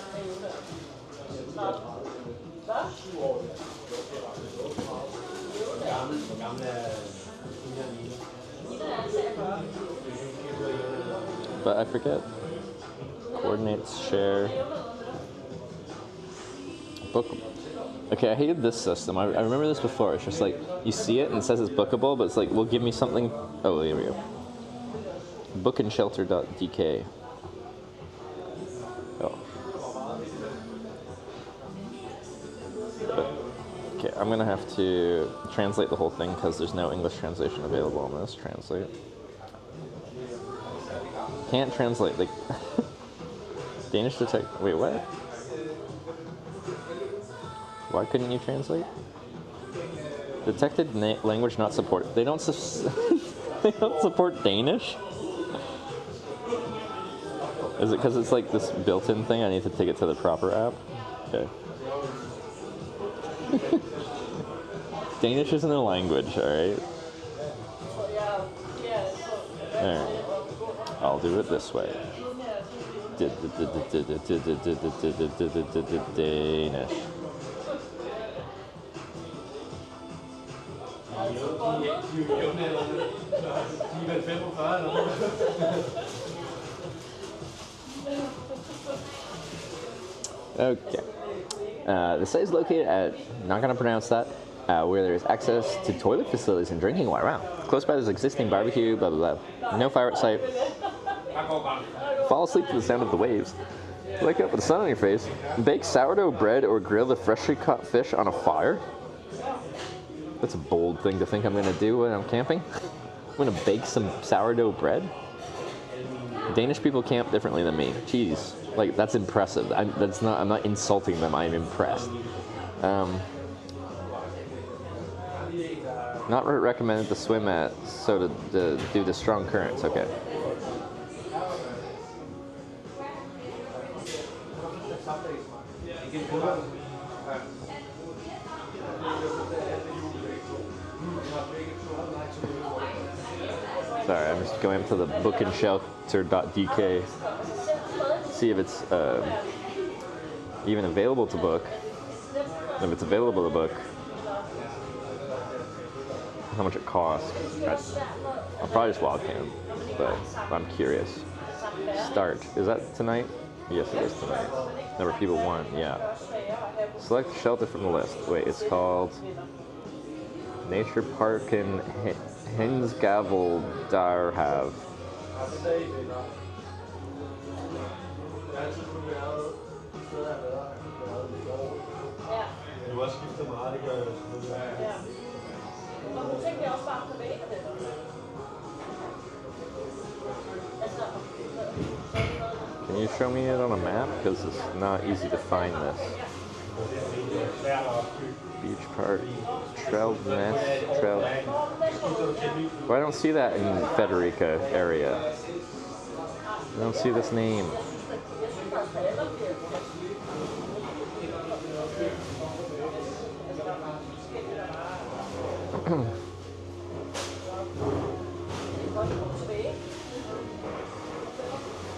Speaker 1: But I forget. Coordinates, share. Book. Okay, I hated this system. I remember this before. It's just like, you see it and it says it's bookable, but it's like, well, give me something. Oh, here we go. Bookandshelter.dk. Oh. Okay, I'm gonna have to translate the whole thing because there's no English translation available on this. Translate. Can't translate, like, Danish detect. Wait, what? Why couldn't you translate? Detected language not supported. They don't they don't support Danish? Is it because it's like this built-in thing? I need to take it to the proper app? Okay. Danish isn't a language, alright? Alright. I'll do it this way. Danish. Okay. The site is located at, not going to pronounce that, where there is access to toilet facilities and drinking water. Wow. Close by there's existing barbecue, blah, blah, blah. No fire at site. Fall asleep to the sound of the waves. Wake up with the sun on your face. Bake sourdough bread or grill the freshly caught fish on a fire. That's a bold thing to think I'm going to do when I'm camping. I'm going to bake some sourdough bread. Danish people camp differently than me. Jeez. Like, that's impressive. I'm not insulting them. I'm impressed. Not recommended to swim at, so to do the strong currents. Okay. Sorry, I'm just going up to the bookandShelter.dk. See if it's even available to book. If it's available to book, how much it costs. I'll probably just wild camp, but I'm curious. Start. Is that tonight? Yes, it is tonight. Number of people 1, yeah. Select shelter from the list. Wait, it's called Nature Park in Hensgaveldarhav. Can you show me it on a map? Because it's not easy to find this. Beach Park, Tromsø. Well, I don't see that in Frederica area. I don't see this name.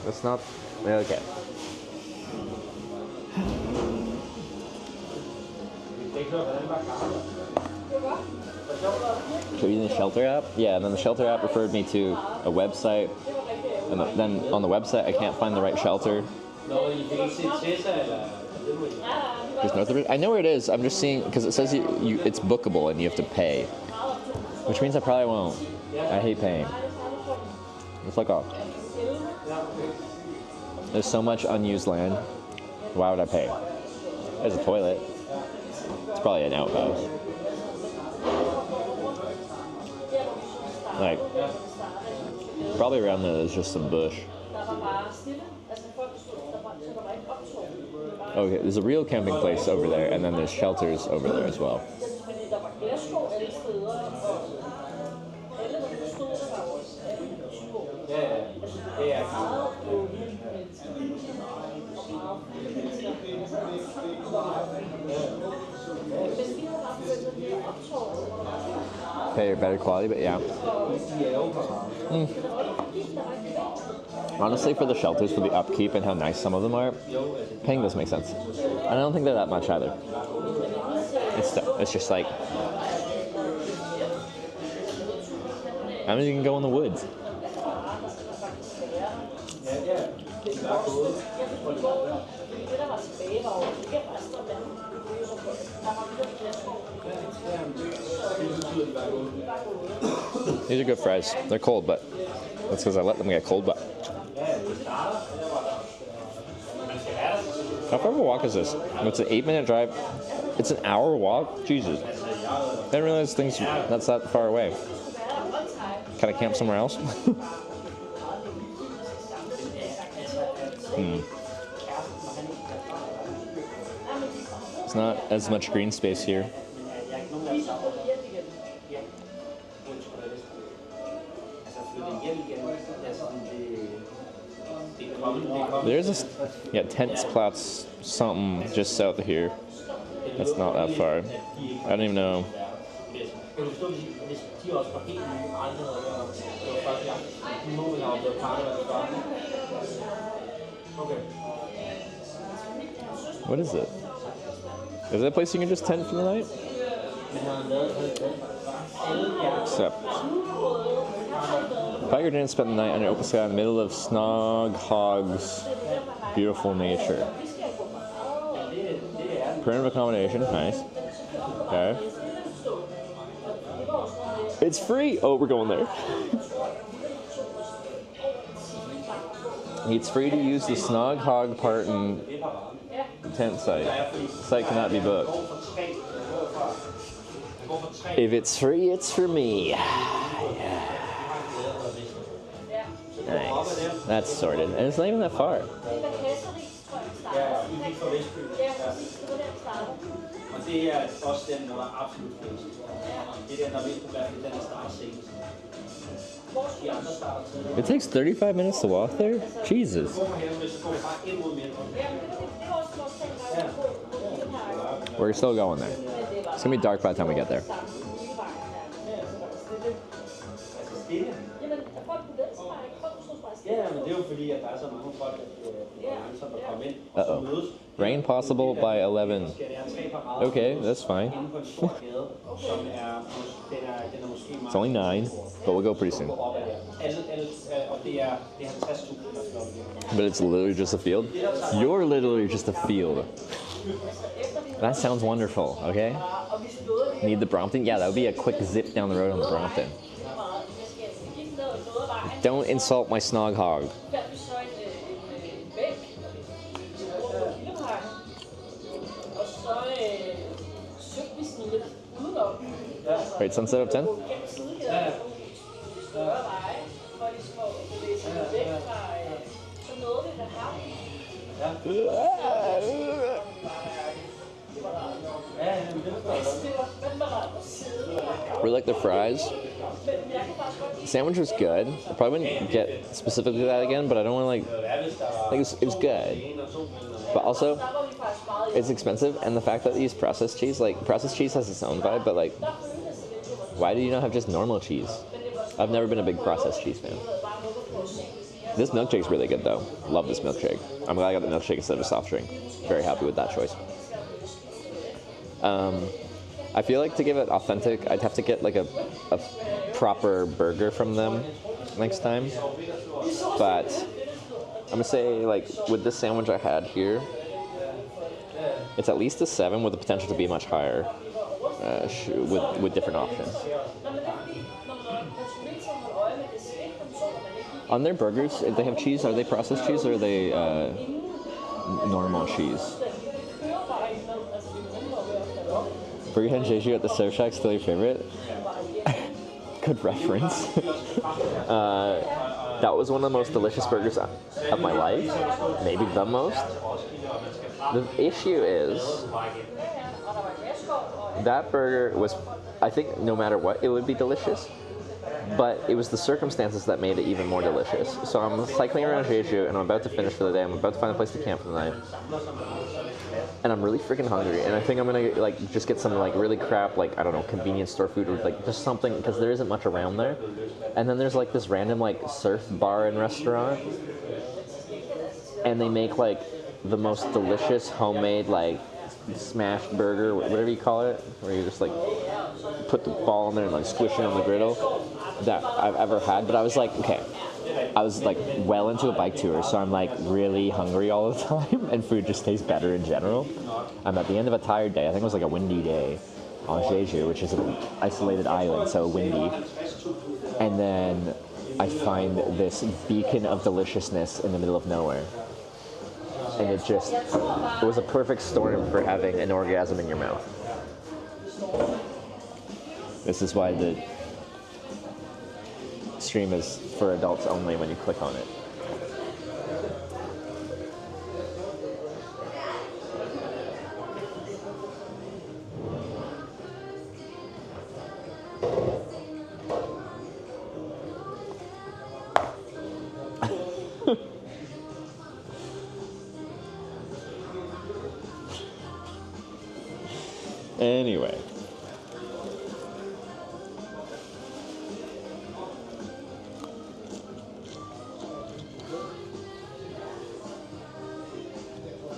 Speaker 1: That's not okay. So using the shelter app? Yeah, and then the shelter app referred me to a website, and then on the website I can't find the right shelter. There's north of it. I know where it is. I'm just seeing because it says it's bookable and you have to pay, which means I probably won't. I hate paying. It's like there's so much unused land. Why would I pay? There's a toilet. It's probably an outhouse. Like, probably around there there's just some bush. Okay, there's a real camping place over there, and then there's shelters over there as well. Pay better quality, but yeah. Honestly, for the shelters, for the upkeep and how nice some of them are, paying doesn't make sense. And I don't think they're that much either. It's just like, I don't even go in the woods. These are good fries. They're cold, but that's because I let them get cold. But how far of a walk is this? It's an 8-minute drive. It's an hour walk? Jesus. I didn't realize that's that far away. Can I camp somewhere else? It's not as much green space here. There's a tents plots something just south of here. That's not that far. I don't even know.
Speaker 16: Kan du forstå, hvis de også var helt nye, aldrig havde været det var første gang, de må vel have blevet pakket af større. Okay.
Speaker 1: What is it? Is that a place you can just tent for the night? Except, Tiger didn't spend the night under open sky in the middle of Snogghog's beautiful nature. Primitive accommodation, nice. Okay. It's free! Oh, we're going there. It's free to use the Snogghog Parton tent site. The site cannot be booked. If it's free, it's for me. Yeah. Nice. That's sorted. And it's not even that far. It takes 35 minutes to walk there? Jesus. We're still going there. It's gonna be dark by the time we get there. Uh-oh. Rain possible by 11. Okay, that's fine. It's only 9, but we'll go pretty soon. But it's literally just a field? You're literally just a field. That sounds wonderful, okay? Need the Brompton? Yeah, that would be a quick zip down the road on the Brompton. Don't insult my Snogghog. Wait, sunset of 10? We like the fries. The sandwich was good. I probably wouldn't get specifically that again, but I don't want to it was good. But also, it's expensive, and the fact that these processed cheese has its own vibe, but like, why do you not have just normal cheese? I've never been a big processed cheese fan. This milkshake's really good though. Love this milkshake. I'm glad I got the milkshake instead of a soft drink. Very happy with that choice. I feel like to give it authentic, I'd have to get like a proper burger from them next time. But I'm gonna say, like, with this sandwich I had here, it's at least a 7 with the potential to be much higher with different options. On their burgers, if they have cheese, are they processed cheese or are they normal cheese? Burger and Jeju at the Surf Shack, still your favorite? Good reference. That was one of the most delicious burgers of my life. Maybe the most. The issue is, that burger was, I think no matter what, it would be delicious. But it was the circumstances that made it even more delicious. So I'm cycling around Jeju and I'm about to finish for the day. I'm about to find a place to camp for the night. And I'm really freaking hungry. And I think I'm gonna like just get some like really crap, like, I don't know, convenience store food or like just something, because there isn't much around there. And then there's like this random like surf bar and restaurant. And they make like the most delicious homemade like smashed burger, whatever you call it, where you just like put the ball in there and like squish it on the griddle, that I've ever had. But I was like, okay, I was like well into a bike tour, so I'm like really hungry all the time, and food just tastes better in general. I'm at the end of a tired day. I think it was like a windy day on Jeju, which is an isolated island, so windy. And then I find this beacon of deliciousness in the middle of nowhere. And it was a perfect storm for having an orgasm in your mouth. This is why the stream is for adults only when you click on it. Anyway.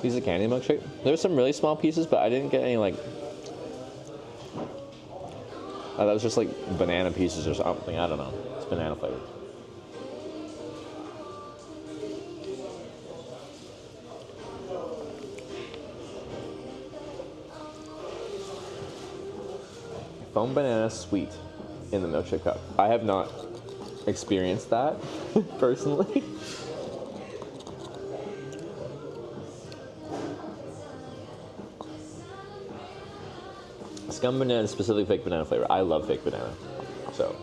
Speaker 1: piece of candy milkshake. There were some really small pieces, but I didn't get any like. That was just like banana pieces or something. I don't know. It's banana flavored. Foam banana sweet in the milkshake cup. I have not experienced that personally. Scum banana is specifically fake banana flavor. I love fake banana. So,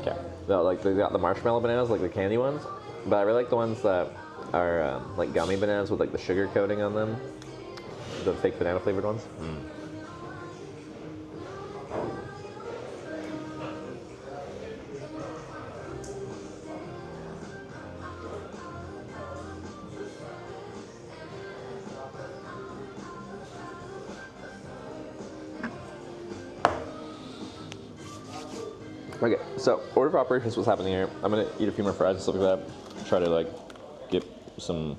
Speaker 1: okay. They got the marshmallow bananas, like the candy ones, but I really like the ones that are like gummy bananas with like the sugar coating on them. The fake banana flavored ones. Okay, so order of operations, what's happening here. I'm gonna eat a few more fries and stuff like that. Try to like get some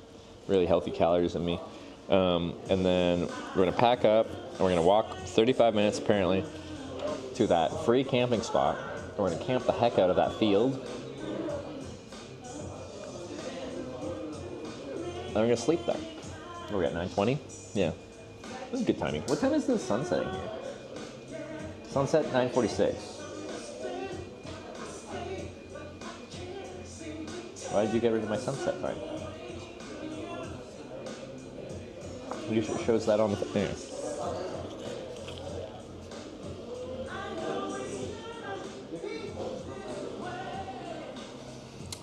Speaker 1: really healthy calories in me. And then we're gonna pack up and we're gonna walk 35 minutes apparently to that free camping spot. And we're gonna camp the heck out of that field. And we're gonna sleep there. We're at 9:20? Yeah. This is good timing. What time is the sun setting here? Sunset 9:46. Why did you get rid of my sunset time? It shows that on the thing.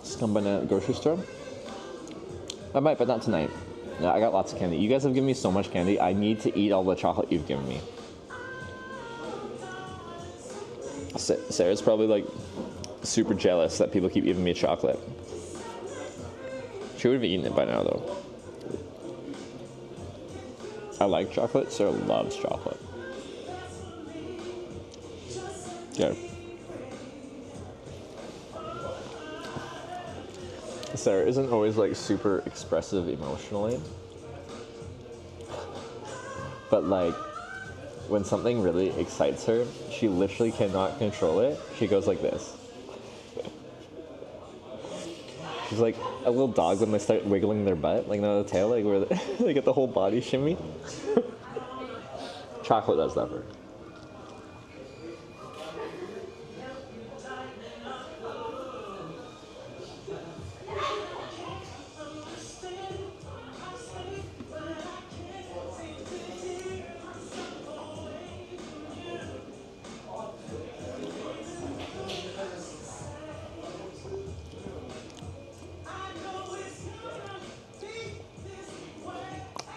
Speaker 1: Scum banana grocery store? I might, but not tonight. No, I got lots of candy. You guys have given me so much candy. I need to eat all the chocolate you've given me. Sarah's probably like super jealous that people keep giving me chocolate. She would have eaten it by now, though. I like chocolate. Sarah loves chocolate. Yeah. Sarah isn't always like super expressive emotionally, but like when something really excites her, she literally cannot control it. She goes like this. She's like a little dog when they start wiggling their butt, like the tail, like where they get the whole body shimmy. Chocolate does that for her.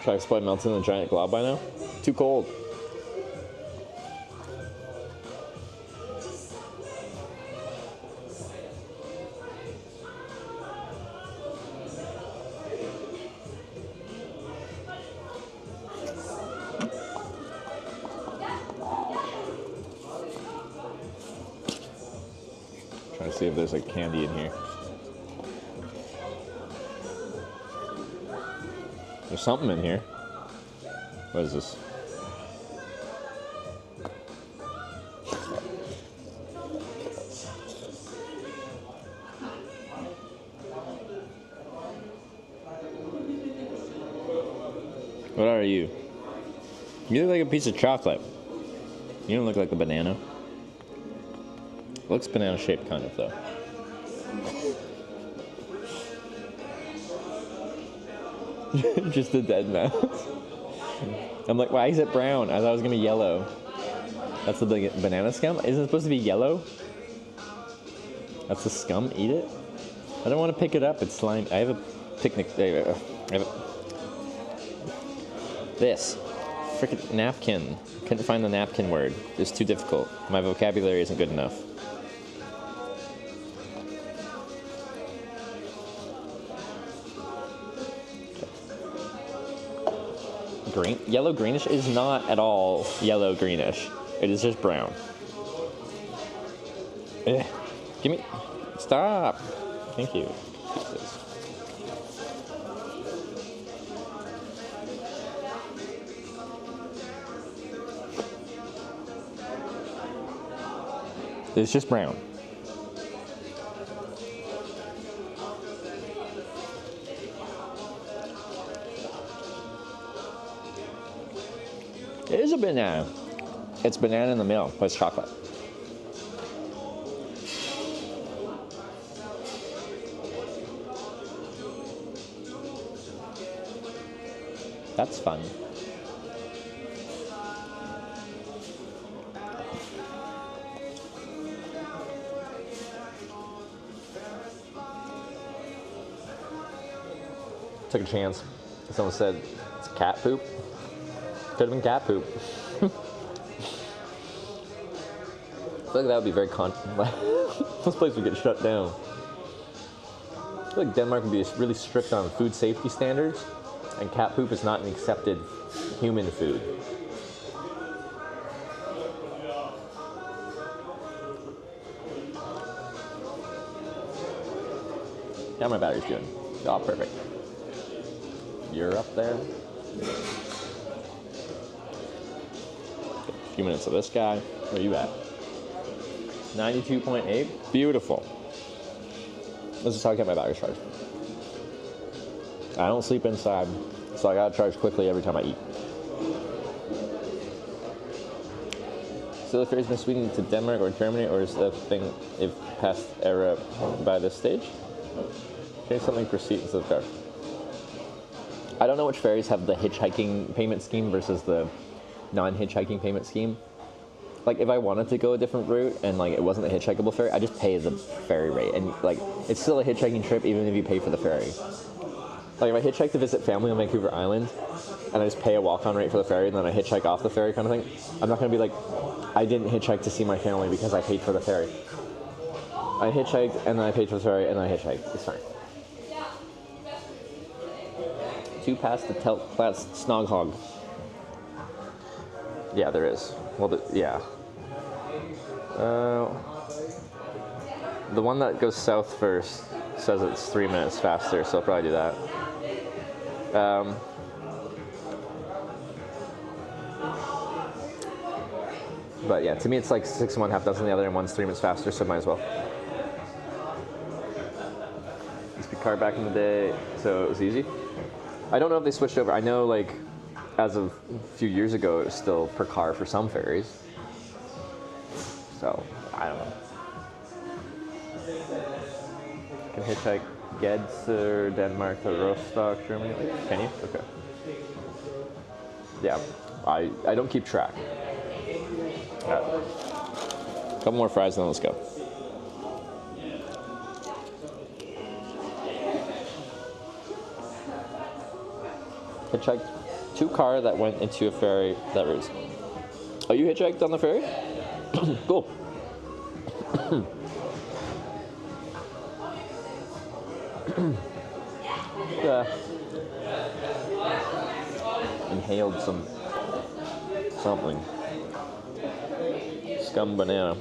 Speaker 1: Should I explode melted in a giant glob by now? Too cold. Trying to see if there's like candy in here. There's something in here. What is this? What are you? You look like a piece of chocolate. You don't look like a banana. Looks banana shaped kind of though. Just a dead mouse. I'm like, why is it brown? I thought it was gonna be yellow. That's the banana scum? Isn't it supposed to be yellow? That's the scum? Eat it? I don't want to pick it up. It's slime. I have a picnic. This. Frickin' napkin. Couldn't find the napkin word. It's too difficult. My vocabulary isn't good enough. Green, yellow greenish is not at all yellow greenish. It is just brown. Ugh. Give me, stop. Thank you. It's just brown. It is a banana. It's banana in the middle, but it's chocolate. That's fun. Took a chance. Someone said it's cat poop. Could have been cat poop. I feel like that would be very this place would get shut down. I feel like Denmark would be really strict on food safety standards, and cat poop is not an accepted human food. How my battery's doing? Oh, perfect. You're up there. A few minutes of this guy. Where are you at? 92.8. Beautiful. This is how I get my battery charged. I don't sleep inside, so I gotta charge quickly every time I eat. So the ferry's been Sweden to Denmark or Germany, or is the thing if past era by this stage? Change something for seat instead of car. I don't know which ferries have the hitchhiking payment scheme versus the non-hitchhiking payment scheme. Like, if I wanted to go a different route and like it wasn't a hitchhikeable ferry, I just pay the ferry rate, and like it's still a hitchhiking trip even if you pay for the ferry. Like, if I hitchhike to visit family on Vancouver Island and I just pay a walk-on rate for the ferry and then I hitchhike off the ferry kind of thing, I'm not going to be like, I didn't hitchhike to see my family because I paid for the ferry. I hitchhiked and then I paid for the ferry and then I hitchhiked. It's fine. 2 past the Teltplatz Snoghog. Yeah, there is. Well, yeah. The one that goes south first says it's 3 minutes faster, so I'll probably do that. But yeah, to me it's like 6 in one, half dozen the other, and one's 3 minutes faster, so might as well. Used to be car back in the day, so it was easy. I don't know if they switched over. I know, like, as of a few years ago, it was still per car for some ferries. So, I don't know. Can hitchhike Gedser, Denmark to Rostock, Germany? Can you? Okay. Yeah, I don't keep track. A couple more fries and then let's go. Hitchhiked 2 car that went into a ferry that route. Oh, you hitchhiked on the ferry? Cool. Inhaled something. Scum banana.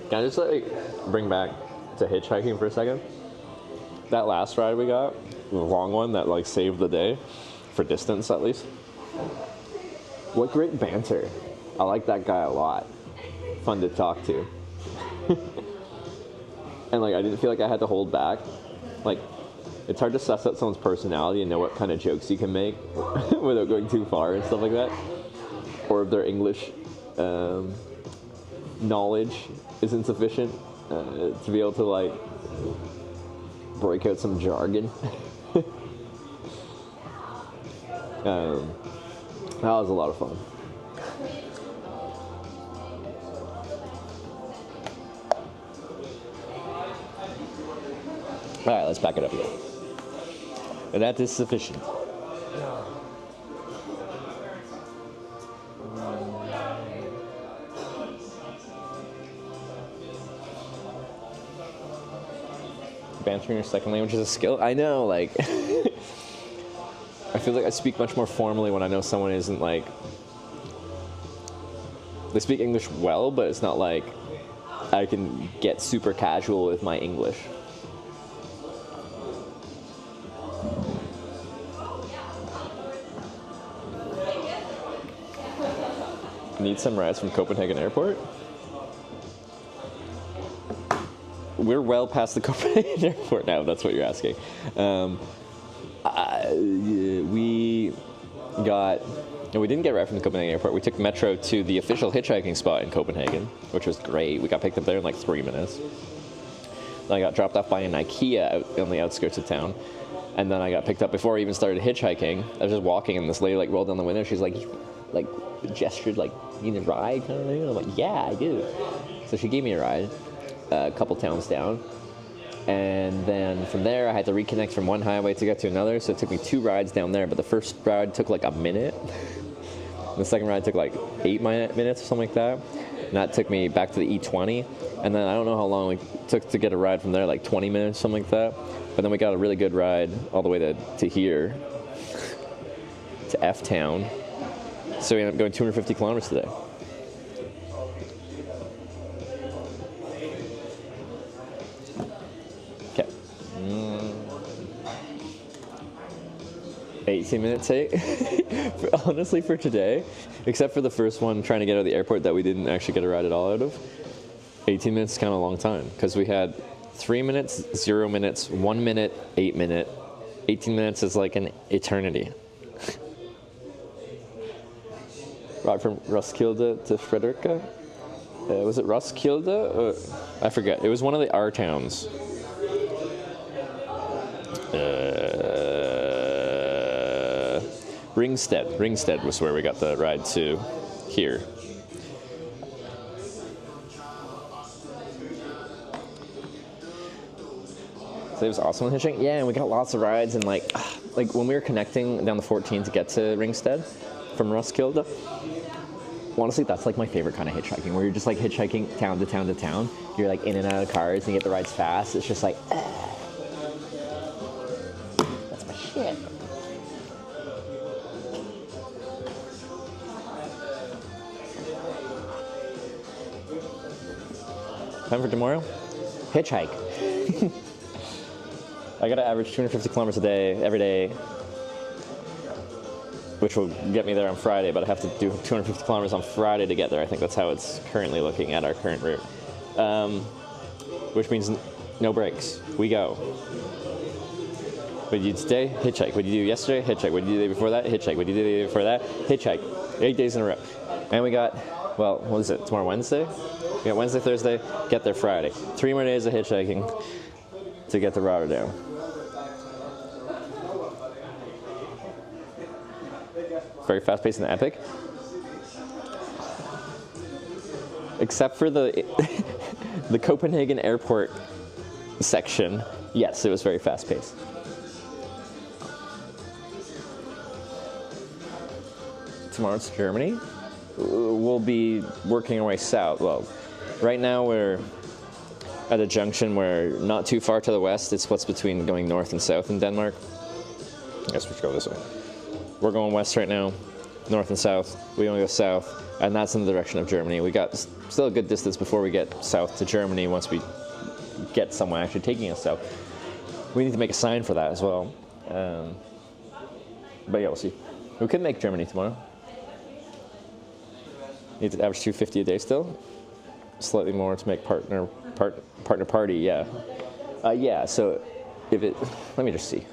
Speaker 1: Can I just like bring back to hitchhiking for a second? That last ride we got, the long one that like saved the day, for distance at least. What great banter. I like that guy a lot. Fun to talk to. And like I didn't feel like I had to hold back. Like, it's hard to suss out someone's personality and know what kind of jokes you can make without going too far and stuff like that. Or if their English knowledge is insufficient to be able to like break out some jargon. That was a lot of fun. All right, let's back it up again. And that is sufficient. Bantering your second language is a skill? I know, like... I feel like I speak much more formally when I know someone isn't, like... They speak English well, but it's not like I can get super casual with my English. need some rides from Copenhagen Airport? We're well past the Copenhagen Airport now, if that's what you're asking. We didn't get a ride from the Copenhagen Airport. We took metro to the official hitchhiking spot in Copenhagen, which was great. We got picked up there in like 3 minutes. Then I got dropped off by an IKEA out on the outskirts of town. And then I got picked up before I even started hitchhiking. I was just walking and this lady like rolled down the window. She's like gestured like, "You need a ride?" kind of thing. And I'm like, "Yeah, I do." So she gave me a ride a couple towns down. And then from there I had to reconnect from one highway to get to another. So it took me 2 rides down there. But the first ride took like a minute. The second ride took like 8 minutes or something like that. And that took me back to the E20. And then I don't know how long it took to get a ride from there, like 20 minutes, something like that. But then we got a really good ride all the way to here, to F-Town. So we ended up going 250 kilometers today. Okay. 18 minutes take, honestly, for today, except for the first one trying to get out of the airport that we didn't actually get a ride at all out of. 18 minutes is kind of a long time because we had 3 minutes, 0 minutes, 1 minute, 8 minute. 18 minutes is like an eternity. Right from Roskilde to Frederica. Was it Roskilde? I forget. It was one of the R towns. Ringsted was where we got the ride to here. So it was awesome on hitching. Yeah, and we got lots of rides, and like when we were connecting down the 14 to get to Ringsted from Roskilde, honestly, that's like my favorite kind of hitchhiking, where you're just like hitchhiking town to town to town. You're like in and out of cars, and you get the rides fast. It's just like, that's my shit. Time for tomorrow? Hitchhike. I gotta average 250 kilometers a day, every day, which will get me there on Friday, but I have to do 250 kilometers on Friday to get there. I think that's how it's currently looking at our current route. Which means no breaks. We go. What did you do today? Hitchhike. What did you do yesterday? Hitchhike. What did you do the day before that? Hitchhike. What did you do the day before that? Hitchhike. 8 days in a row. And we got, well, what is it? Tomorrow, Wednesday? We got Wednesday, Thursday, get there Friday. 3 more days of hitchhiking to get to Rotterdam. Very fast-paced and epic. Except for the the Copenhagen Airport section, yes, it was very fast-paced. Tomorrow it's Germany. We'll be working our way south. Well, right now we're at a junction where not too far to the west, it splits between going north and south in Denmark. I guess we should go this way. We're going west right now, north and south. We want to go south, and that's in the direction of Germany. We got still a good distance before we get south to Germany once we get someone actually taking us south. We need to make a sign for that as well. But yeah, we'll see. We could make Germany tomorrow. Need to average 250 a day still. Slightly more to make partner party, yeah. Yeah, so if it, let me just see.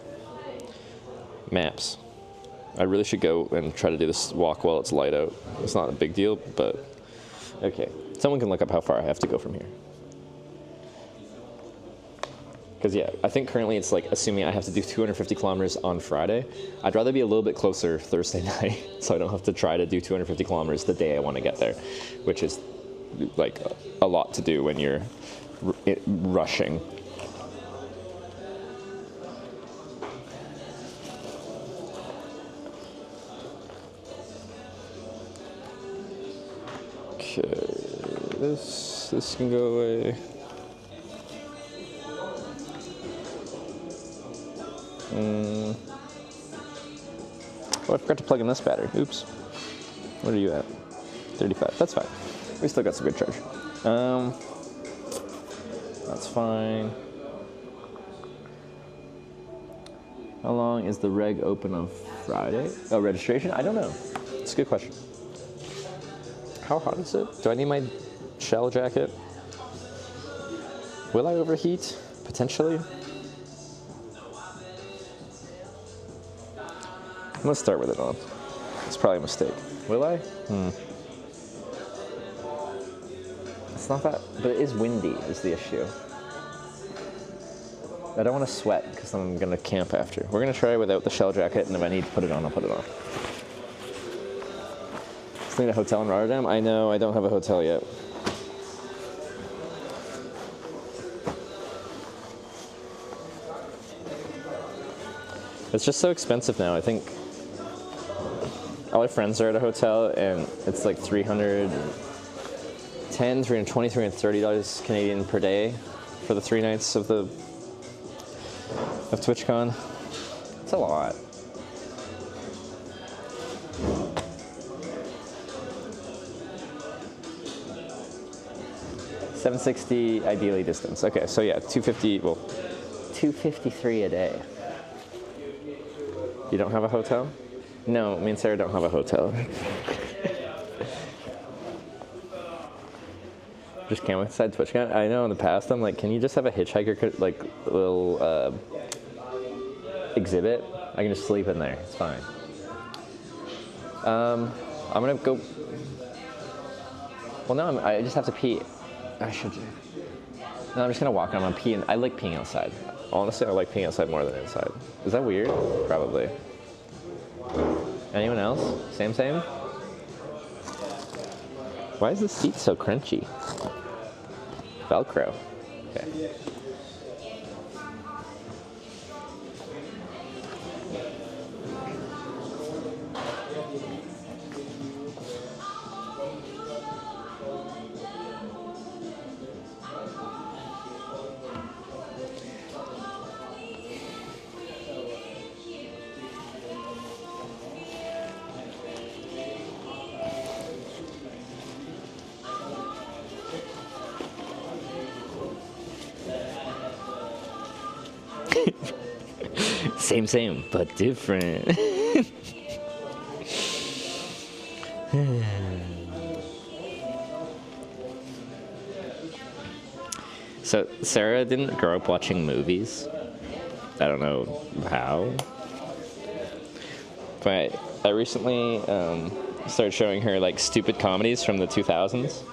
Speaker 1: Maps. I really should go and try to do this walk while it's light out. It's not a big deal, but okay. Someone can look up how far I have to go from here. Because yeah, I think currently it's like assuming I have to do 250 kilometers on Friday. I'd rather be a little bit closer Thursday night so I don't have to try to do 250 kilometers the day I want to get there, which is like a lot to do when you're rushing. Okay, this can go away. Oh, I forgot to plug in this battery. Oops. What are you at? 35. That's fine. We still got some good charge. That's fine. How long is the reg open on Friday? Oh, registration? I don't know. It's a good question. How hot is it? Do I need my shell jacket? Will I overheat? Potentially. I'm gonna start with it on. It's probably a mistake. Will I? It's not that, but it is windy is the issue. I don't want to sweat because I'm gonna camp after. We're gonna try without the shell jacket, and if I need to put it on, I'll put it on. Just need a hotel in Rotterdam. I know I don't have a hotel yet. It's just so expensive now. I think all my friends are at a hotel, and it's like $310, $320, $330 Canadian per day for the 3 nights of TwitchCon. It's a lot. $760 ideally distance. Okay, so yeah, $253 a day. You don't have a hotel? No, me and Sarah don't have a hotel. Just camp outside TwitchCon. I know in the past I'm like, can you just have a hitchhiker like little exhibit? I can just sleep in there. It's fine. I'm gonna go. Well, no, I just have to pee. I should. No, I'm just gonna walk. I'm gonna pee. I like peeing outside. Honestly, I like peeing outside more than inside. Is that weird? Probably. Anyone else? Same? Why is the seat so crunchy? Velcro. Okay. Same, but different. So, Sarah didn't grow up watching movies. I don't know how. But I recently started showing her, like, stupid comedies from the 2000s.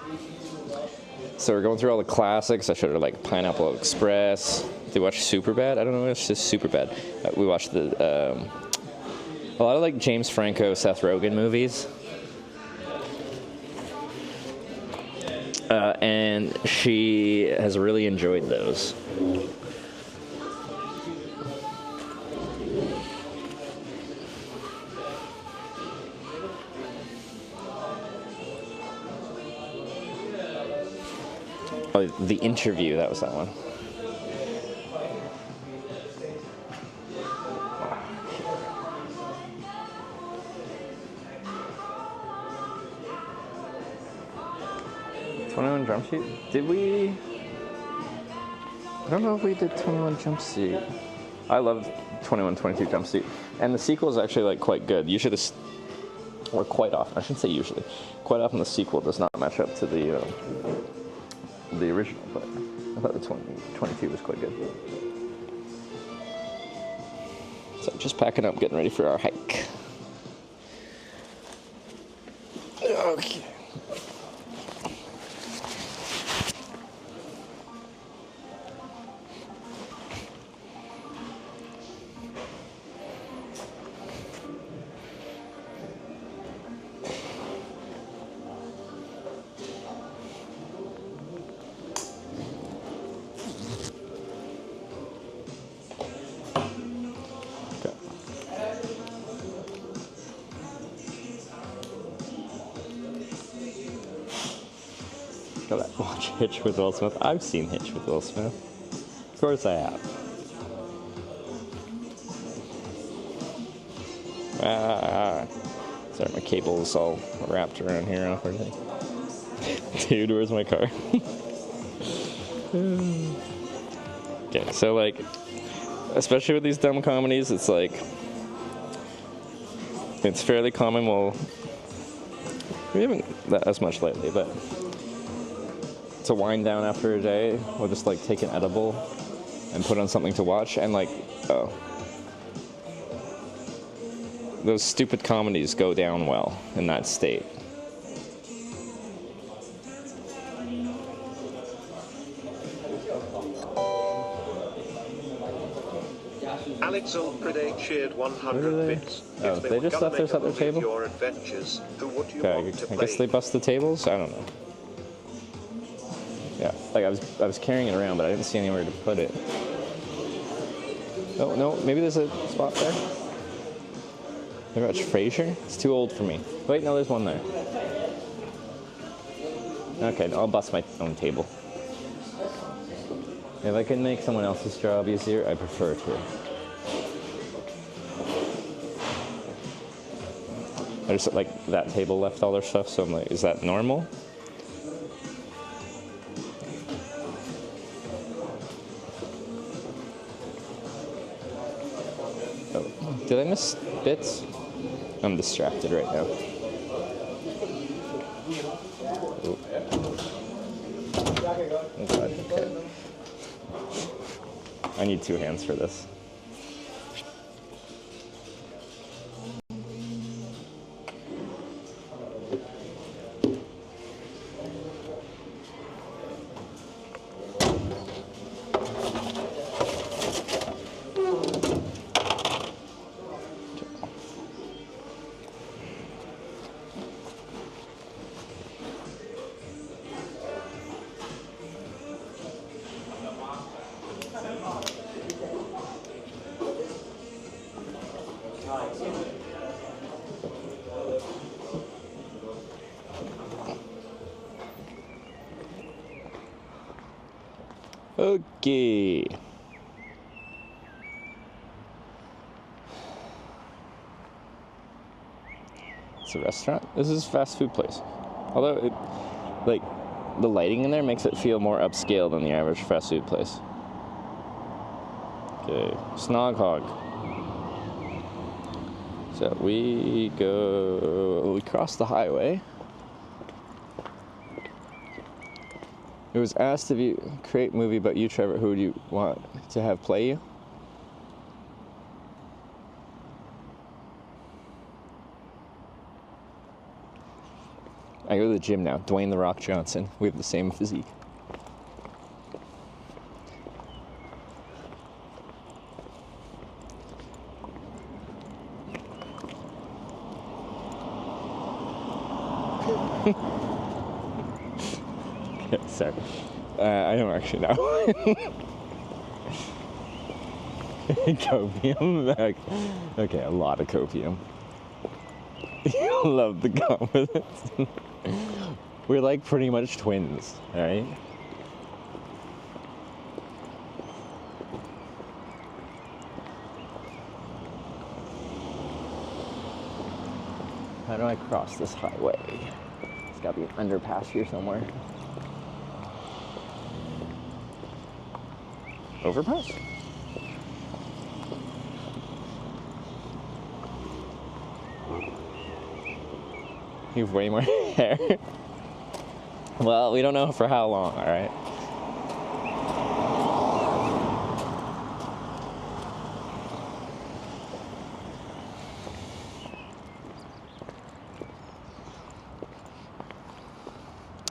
Speaker 1: So we're going through all the classics. I showed her, like, Pineapple Express. Did you watch Superbad? I don't know. It's just Superbad. We watched a lot of like James Franco, Seth Rogen movies, and she has really enjoyed those. Oh, The Interview. That was that one. Did we? I don't know if we did 21 Jumpsuit. I love 21, 22 Jumpsuit. And the sequel is actually like quite good. Usually or quite often, I shouldn't say usually, quite often the sequel does not match up to the original, but I thought the 22 was quite good. So just packing up, getting ready for our hike. Okay. Watch Hitch with Will Smith. I've seen Hitch with Will Smith. Of course I have. Sorry, my cable's all wrapped around here awkwardly. Dude, where's my car? Okay, so like, especially with these dumb comedies, it's like, it's fairly common We haven't that as much lately, but to wind down after a day, we'll just like take an edible and put on something to watch, and like, oh, those stupid comedies go down well in that state.
Speaker 2: Alex Oldprede cheered 100 bits.
Speaker 1: Oh, they just left us at their table?
Speaker 2: Your adventures, who would you
Speaker 1: Okay,
Speaker 2: want to
Speaker 1: I guess they busted tables? I don't know. Yeah, like I was carrying it around, but I didn't see anywhere to put it. Oh, no, maybe there's a spot there. Maybe that's Frasier? It's too old for me. Wait, no, there's one there. Okay, I'll bust my own table. If I can make someone else's job easier, I prefer to. I just, like, that table left all their stuff, so I'm like, is that normal? Oh, did I miss bits? I'm distracted right now. Ooh. Oh God. I need 2 hands for this. Okay. It's a restaurant? This is a fast food place. Although, it, like, the lighting in there makes it feel more upscale than the average fast food place. Okay, Snog Hog. So we cross the highway. It was asked if you create a movie about you, Trevor, who would you want to have play you? I go to the gym now. Dwayne "The Rock" Johnson. We have the same physique. Sorry. I don't actually know. Copium? Okay, a lot of copium. You love the confidence. We're like pretty much twins, right? How do I cross this highway? There's gotta be an underpass here somewhere. Overpass? You have way more hair. Well, we don't know for how long, all right?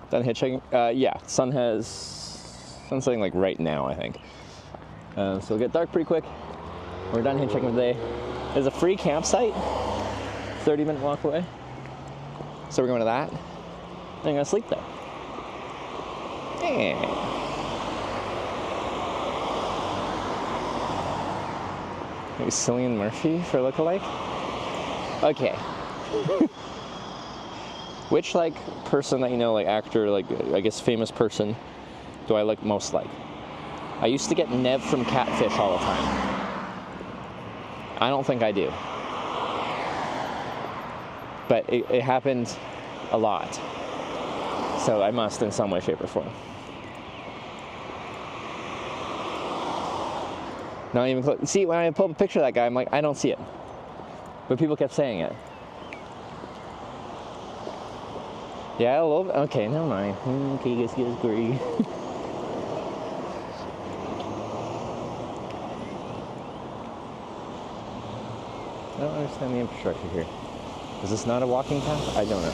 Speaker 1: Done hitchhiking? Yeah, sun's setting like right now, I think. So it'll get dark pretty quick. We're done hitchhiking today. There's a free campsite, 30-minute walk away. So we're going to that. I'm gonna sleep there. Yeah. Maybe Cillian Murphy for lookalike? Okay. Which like person that you know, like actor, like I guess famous person, do I like most like? I used to get Nev from Catfish all the time. I don't think I do. But it happened a lot. So I must in some way, shape, or form. Not even close. See, when I pull up a picture of that guy, I'm like, I don't see it. But people kept saying it. Yeah, a little bit. Okay, never mind. Okay, guess agree. I don't understand the infrastructure here. Is this not a walking path? I don't know.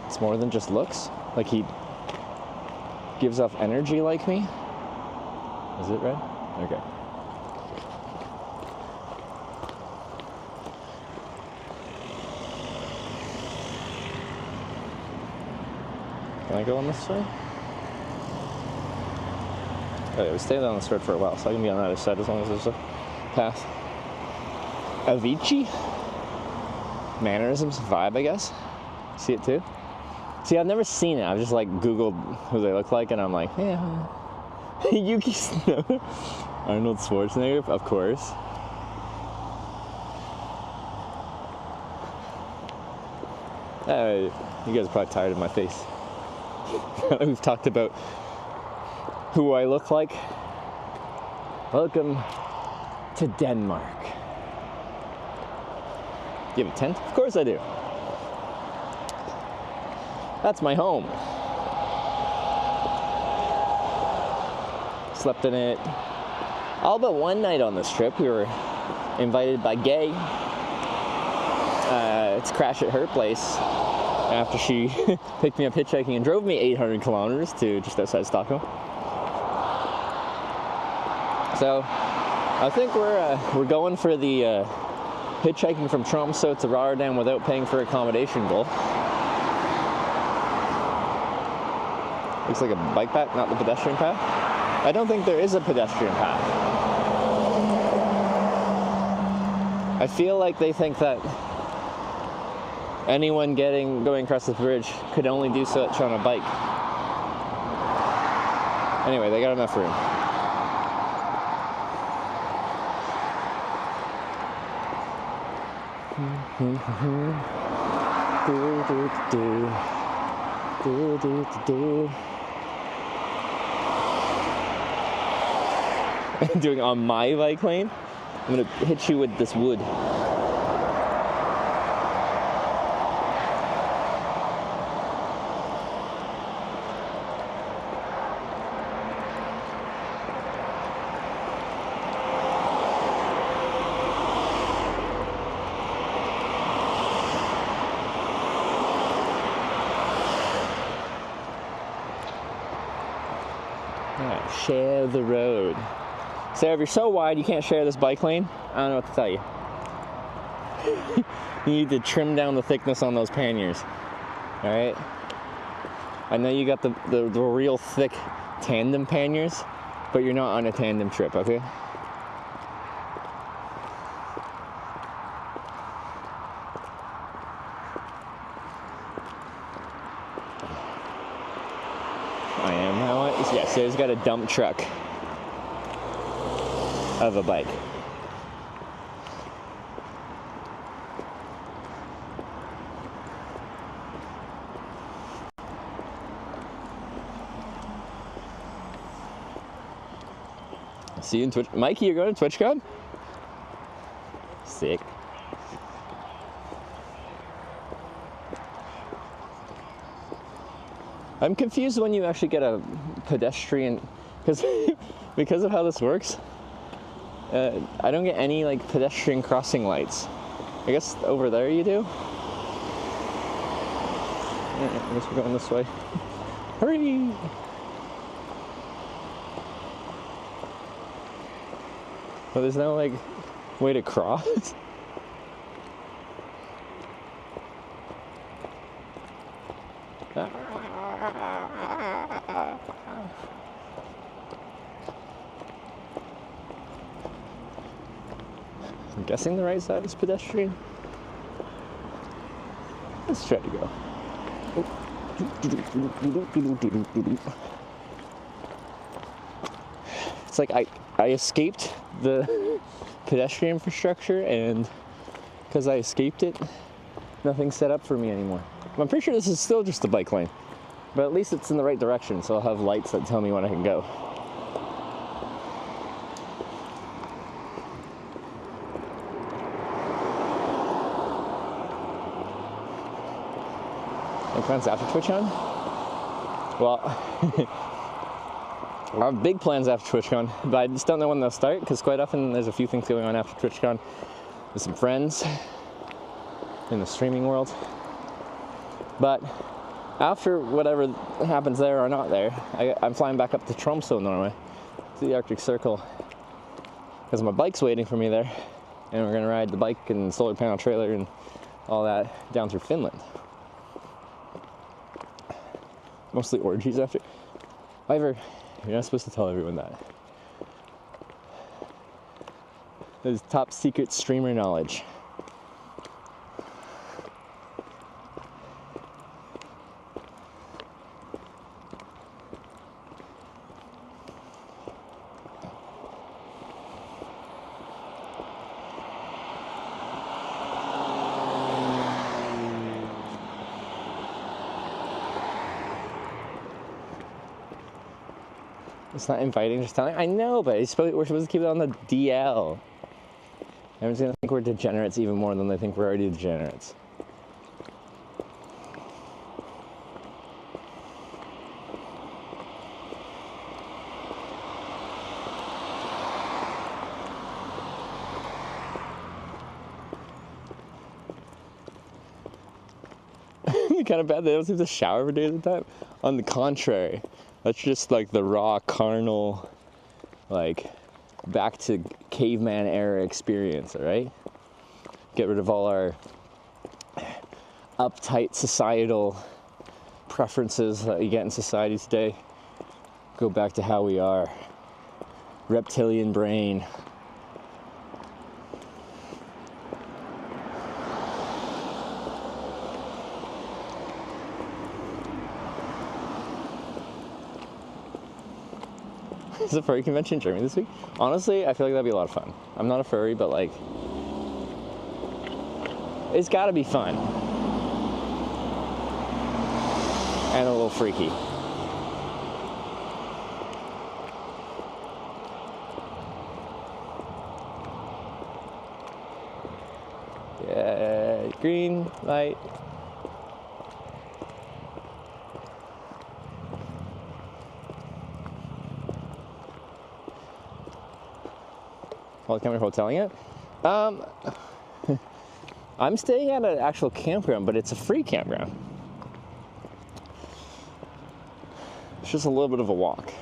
Speaker 1: It's more than just looks. Like he gives off energy like me. Is it red? Okay. Can I go on this way? Oh yeah, we stayed on this road for a while, so I can be on the other side as long as there's a path. Avicii? Mannerisms, vibe, I guess. See it too? See, I've never seen it. I've just like Googled who they look like, and I'm like, yeah. Yuki Snow. Arnold Schwarzenegger, of course. You guys are probably tired of my face. We've talked about who I look like. Welcome to Denmark. Do you have a tent? Of course I do. That's my home. Slept in it all but one night on this trip. We were invited by Gay to crash at her place after she picked me up hitchhiking and drove me 800 kilometers to just outside Stockholm. So I think we're going for the hitchhiking from Tromsø to Rotterdam without paying for accommodation goal. Looks like a bike path, not the pedestrian path. I don't think there is a pedestrian path. I feel like they think that anyone going across this bridge could only do such on a bike. Anyway, they got enough room. Doing on my bike lane. I'm gonna hit you with this wood. Share the road. Sarah, if you're so wide you can't share this bike lane, I don't know what to tell you. You need to trim down the thickness on those panniers. Alright? I know you got the real thick tandem panniers, but you're not on a tandem trip, okay? I am now. Yeah, Sarah's got a dump truck of a bike. See you in Twitch. Mikey, you're going to TwitchCon? Sick. I'm confused when you actually get a pedestrian, because of how this works. I don't get any like pedestrian crossing lights. I guess over there you do. I guess we're going this way. Hurry! Well, there's no like way to cross. I'm guessing the right side is pedestrian. Let's try to go. It's like I escaped the pedestrian infrastructure, and because I escaped it, nothing's set up for me anymore. I'm pretty sure this is still just a bike lane, but at least it's in the right direction, so I'll have lights that tell me when I can go. Any plans after TwitchCon? Well, I have big plans after TwitchCon, but I just don't know when they'll start, because quite often there's a few things going on after TwitchCon with some friends in the streaming world. But after whatever happens there or not there, I'm flying back up to Tromsø, Norway, to the Arctic Circle, because my bike's waiting for me there, and we're gonna ride the bike and solar panel trailer and all that down through Finland. Mostly orgies after. However, you're not supposed to tell everyone that. That is top secret streamer knowledge. It's not inviting, just telling. I know, but we're supposed to keep it on the DL. Everyone's gonna think we're degenerates even more than they think we're already degenerates. Kind of bad they don't seem to shower every day at the time. On the contrary, that's just like the raw carnal, like back to caveman era experience, all right? Get rid of all our uptight societal preferences that you get in society today. Go back to how we are. Reptilian brain. Is the furry convention in Germany this week? Honestly, I feel like that'd be a lot of fun. I'm not a furry, but like, it's gotta be fun. And a little freaky. Yeah, green light. Well, can we hoteling it? I'm staying at an actual campground, but it's a free campground. It's just a little bit of a walk.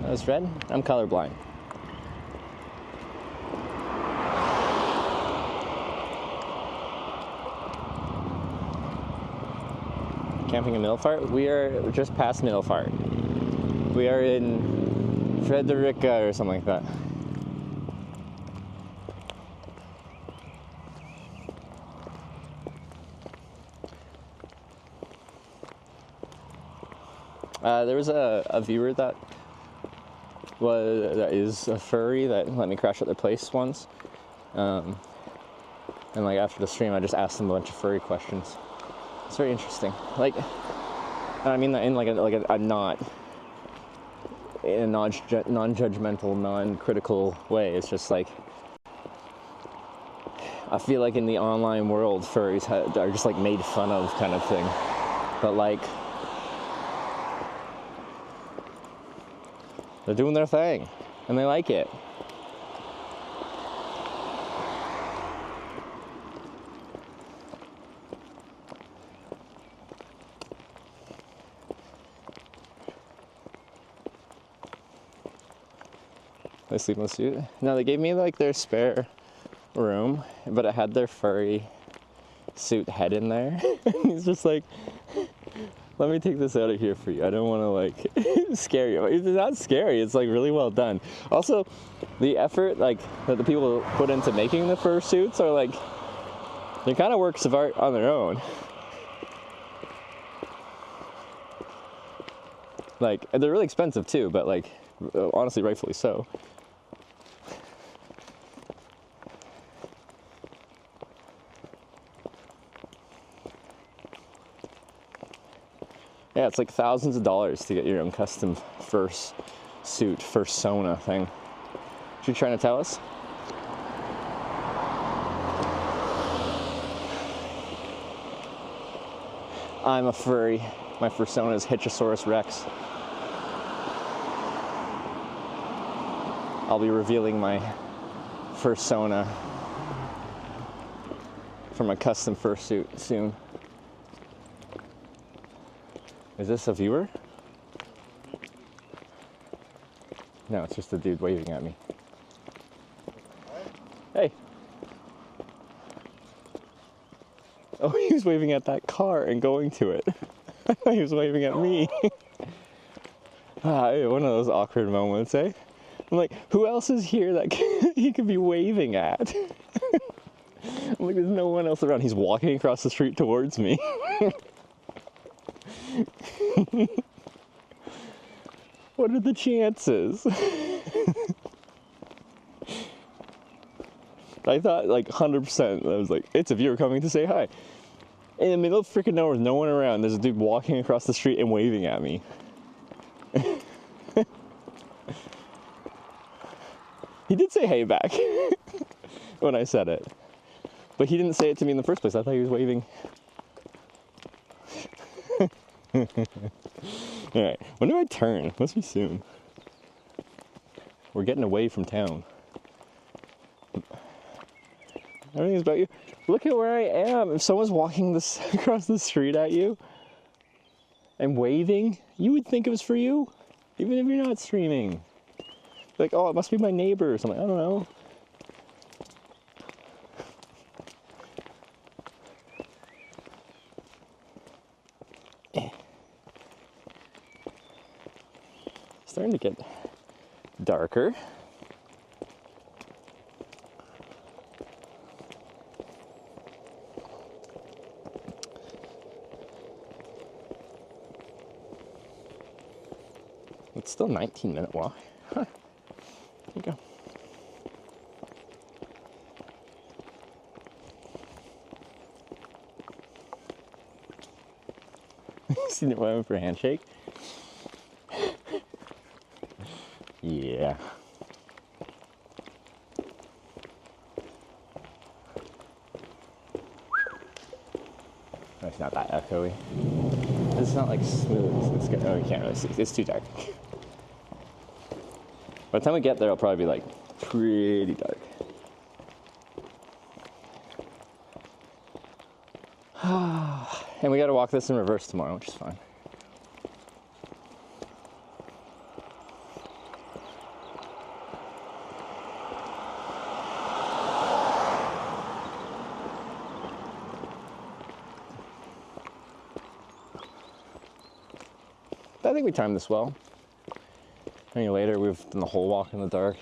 Speaker 1: That's red. I'm colorblind. Camping in Middelfart? We are just past Middelfart. We are in Frederica or something like that. There was a viewer that is a furry that let me crash at their place once. And like after the stream, I just asked them a bunch of furry questions. It's very interesting. Like, I mean that in like a not in a non-judgmental, non-critical way. It's just like I feel like in the online world, furries are just like made fun of kind of thing. But like they're doing their thing and they like it. They sleep in the suit. No, they gave me like their spare room, but it had their furry suit head in there. He's just like, let me take this out of here for you. I don't want to like scare you. It's not scary. It's like really well done. Also, the effort like that the people put into making the fur suits are like, they're kind of works of art on their own. Like, they're really expensive too, but like, Honestly, rightfully so. Yeah, it's like thousands of dollars to get your own custom fursuit, fursona thing. What you trying to tell us? I'm a furry. My fursona is Hitchosaurus Rex. I'll be revealing my fursona for my custom fursuit soon. Is this a viewer? No, it's just a dude waving at me. Hey. Oh, he was waving at that car and going to it. I thought he was waving at me. One of those awkward moments, eh? I'm like, who else is here that he could be waving at? I'm like, there's no one else around. He's walking across the street towards me. What are the chances? I thought like 100%. I was like, it's a viewer coming to say hi. In the middle of freaking nowhere with no one around, there's a dude walking across the street and waving at me. He did say hey back when I said it. But he didn't say it to me in the first place. I thought he was waving. Alright, when do I turn? Must be soon. We're getting away from town. Everything's about you. Look at where I am. If someone's walking across the street at you and waving, you would think it was for you, even if you're not streaming. Like, oh, it must be my neighbor or something. I don't know. Starting to get darker. It's still a 19-minute walk. Huh. There you go. Seen it went for a handshake? Yeah. Oh, it's not that echoey. It's not like smooth. It's good. Oh, you can't really see. It's too dark. By the time we get there, it'll probably be like pretty dark. And we got to walk this in reverse tomorrow, which is fine. I think we timed this well. I mean, later we've done the whole walk in the dark.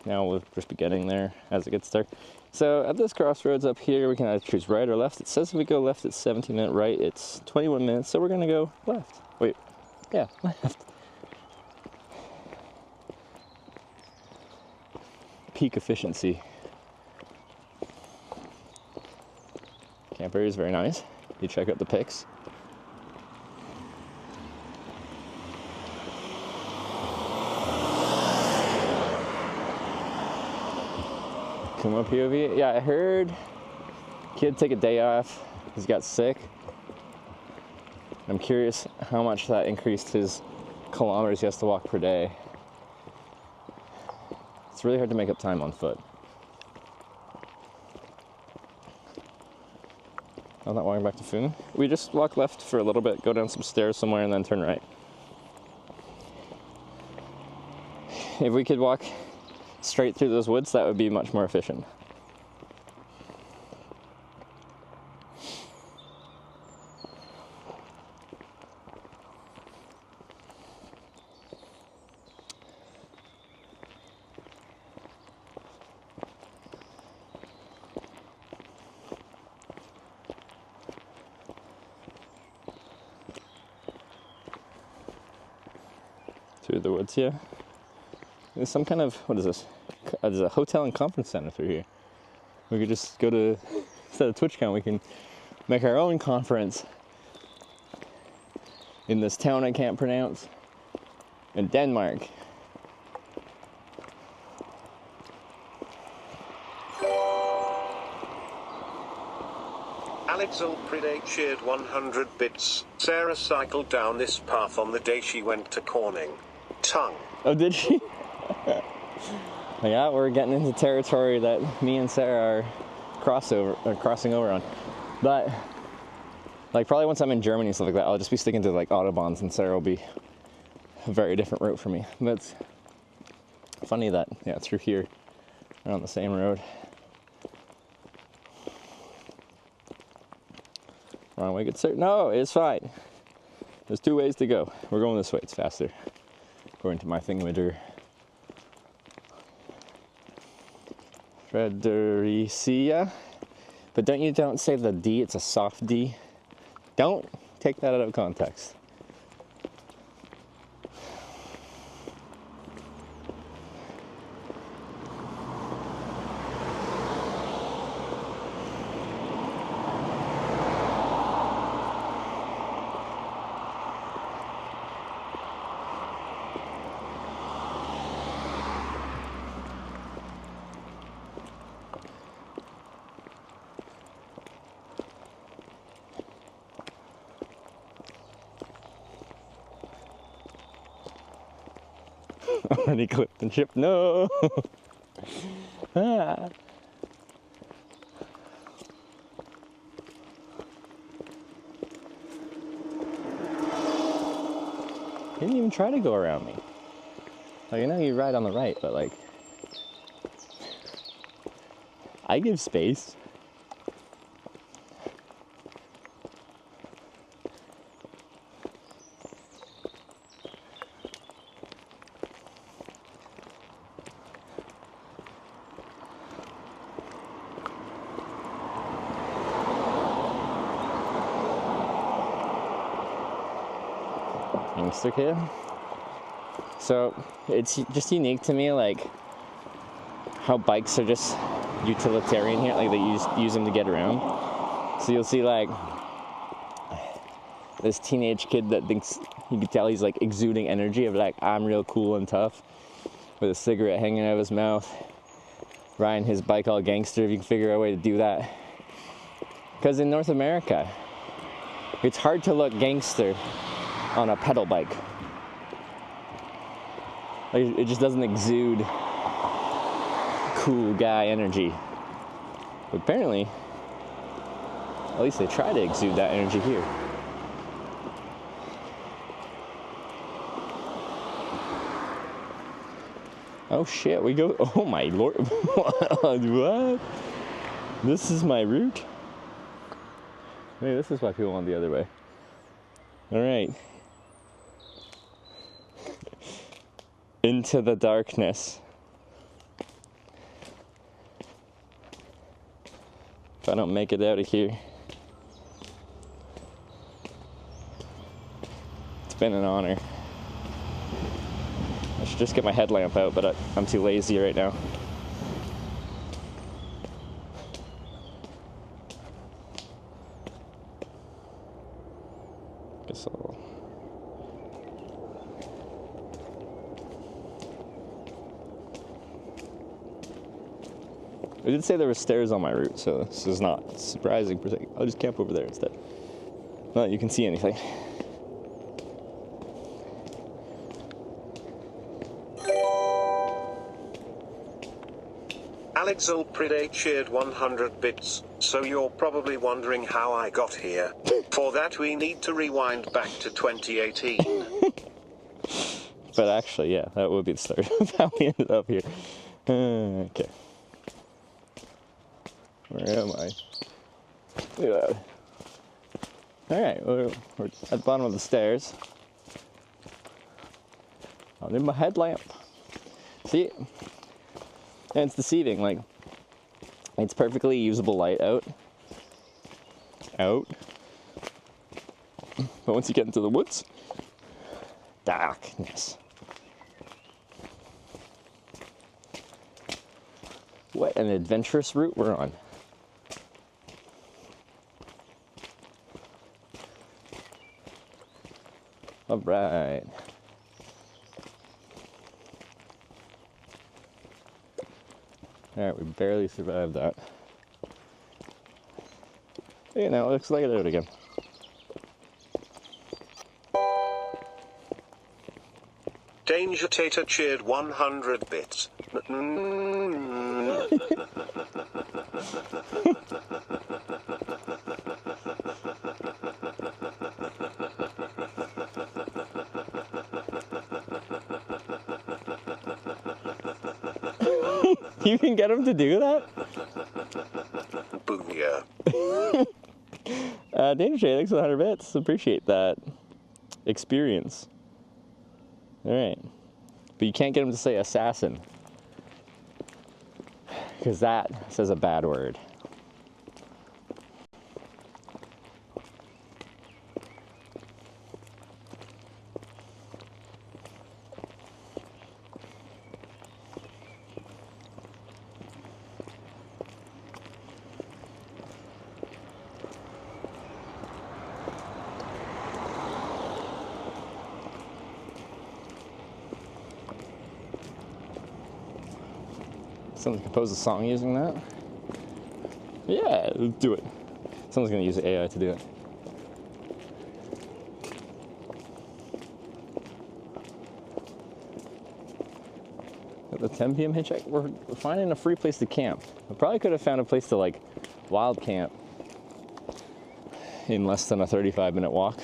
Speaker 1: Now we'll just be getting there as it gets dark. So at this crossroads up here, we can either choose right or left. It says if we go left, it's 17-minute right. It's 21 minutes, so we're gonna go left. Wait, yeah, left. Peak efficiency. Camp area is very nice. You check out the pics. Come up POV. Yeah, I heard kid take a day off. He's got sick. I'm curious how much that increased his kilometers he has to walk per day. It's really hard to make up time on foot. I'm not walking back to Foon. We just walk left for a little bit, go down some stairs somewhere, and then turn right. If we could walk straight through those woods, that would be much more efficient. through the woods, yeah. There's some kind of, what is this? There's a hotel and conference center through here. We could just go to, instead of TwitchCon, we can make our own conference in this town I can't pronounce in Denmark.
Speaker 2: Alex Ulpride cheered 100 bits. Sarah cycled down this path on the day she went to Corning. Tongue.
Speaker 1: Oh, did she? Yeah, we're getting into territory that me and Sarah are crossing over on. But, like, probably once I'm in Germany and stuff like that, I'll just be sticking to, like, Autobahns, and Sarah will be a very different route for me. But it's funny that, yeah, through here, we're on the same road. Wrong way, good sir. No, it's fine. There's 2 ways to go. We're going this way, it's faster, according to my thingamajigger. Fredericia. But don't say the D, it's a soft D. Don't take that out of context. Already clipped and shipped. No. Ah. Didn't even try to go around me. Like, I know you ride on the right, but like, I give space. Youngster kid. So it's just unique to me, like how bikes are just utilitarian here. Like they use them to get around. So you'll see like this teenage kid that thinks, you can tell he's like exuding energy of like, I'm real cool and tough, with a cigarette hanging out of his mouth, riding his bike all gangster, if you can figure out a way to do that. Because in North America, it's hard to look gangster on a pedal bike. Like, it just doesn't exude cool guy energy. But apparently, at least they try to exude that energy here. Oh shit, we go, oh my lord, what? This is my route? Maybe this is why people went the other way. All right. Into the darkness. If I don't make it out of here. It's been an honor. I should just get my headlamp out, but I'm too lazy right now. Guess I'll... I did say there were stairs on my route, so this is not surprising per se. I'll just camp over there instead. Not that you can see anything.
Speaker 2: Alex Ulpride cheered 100 bits, so you're probably wondering how I got here. For that we need to rewind back to 2018.
Speaker 1: But actually, yeah, that would be the start of how we ended up here. Okay. Where am I? Yeah. Alright, we're at the bottom of the stairs. I'll need my headlamp. See? And it's deceiving, like, it's perfectly usable light out. But once you get into the woods, darkness. What an adventurous route we're on. All right. All right, we barely survived that. You know, it looks like it out again.
Speaker 2: Danger Tater cheered 100 bits.
Speaker 1: You can get him to do that?
Speaker 2: Booyah.
Speaker 1: Danger Shade, thanks for the 100 bits. Appreciate that experience. Alright. But you can't get him to say assassin. Because that says a bad word. Someone compose a song using that? Yeah, do it. Someone's gonna use AI to do it. At the 10 p.m. hitchhike, we're finding a free place to camp. We probably could have found a place to like wild camp in less than a 35-minute walk.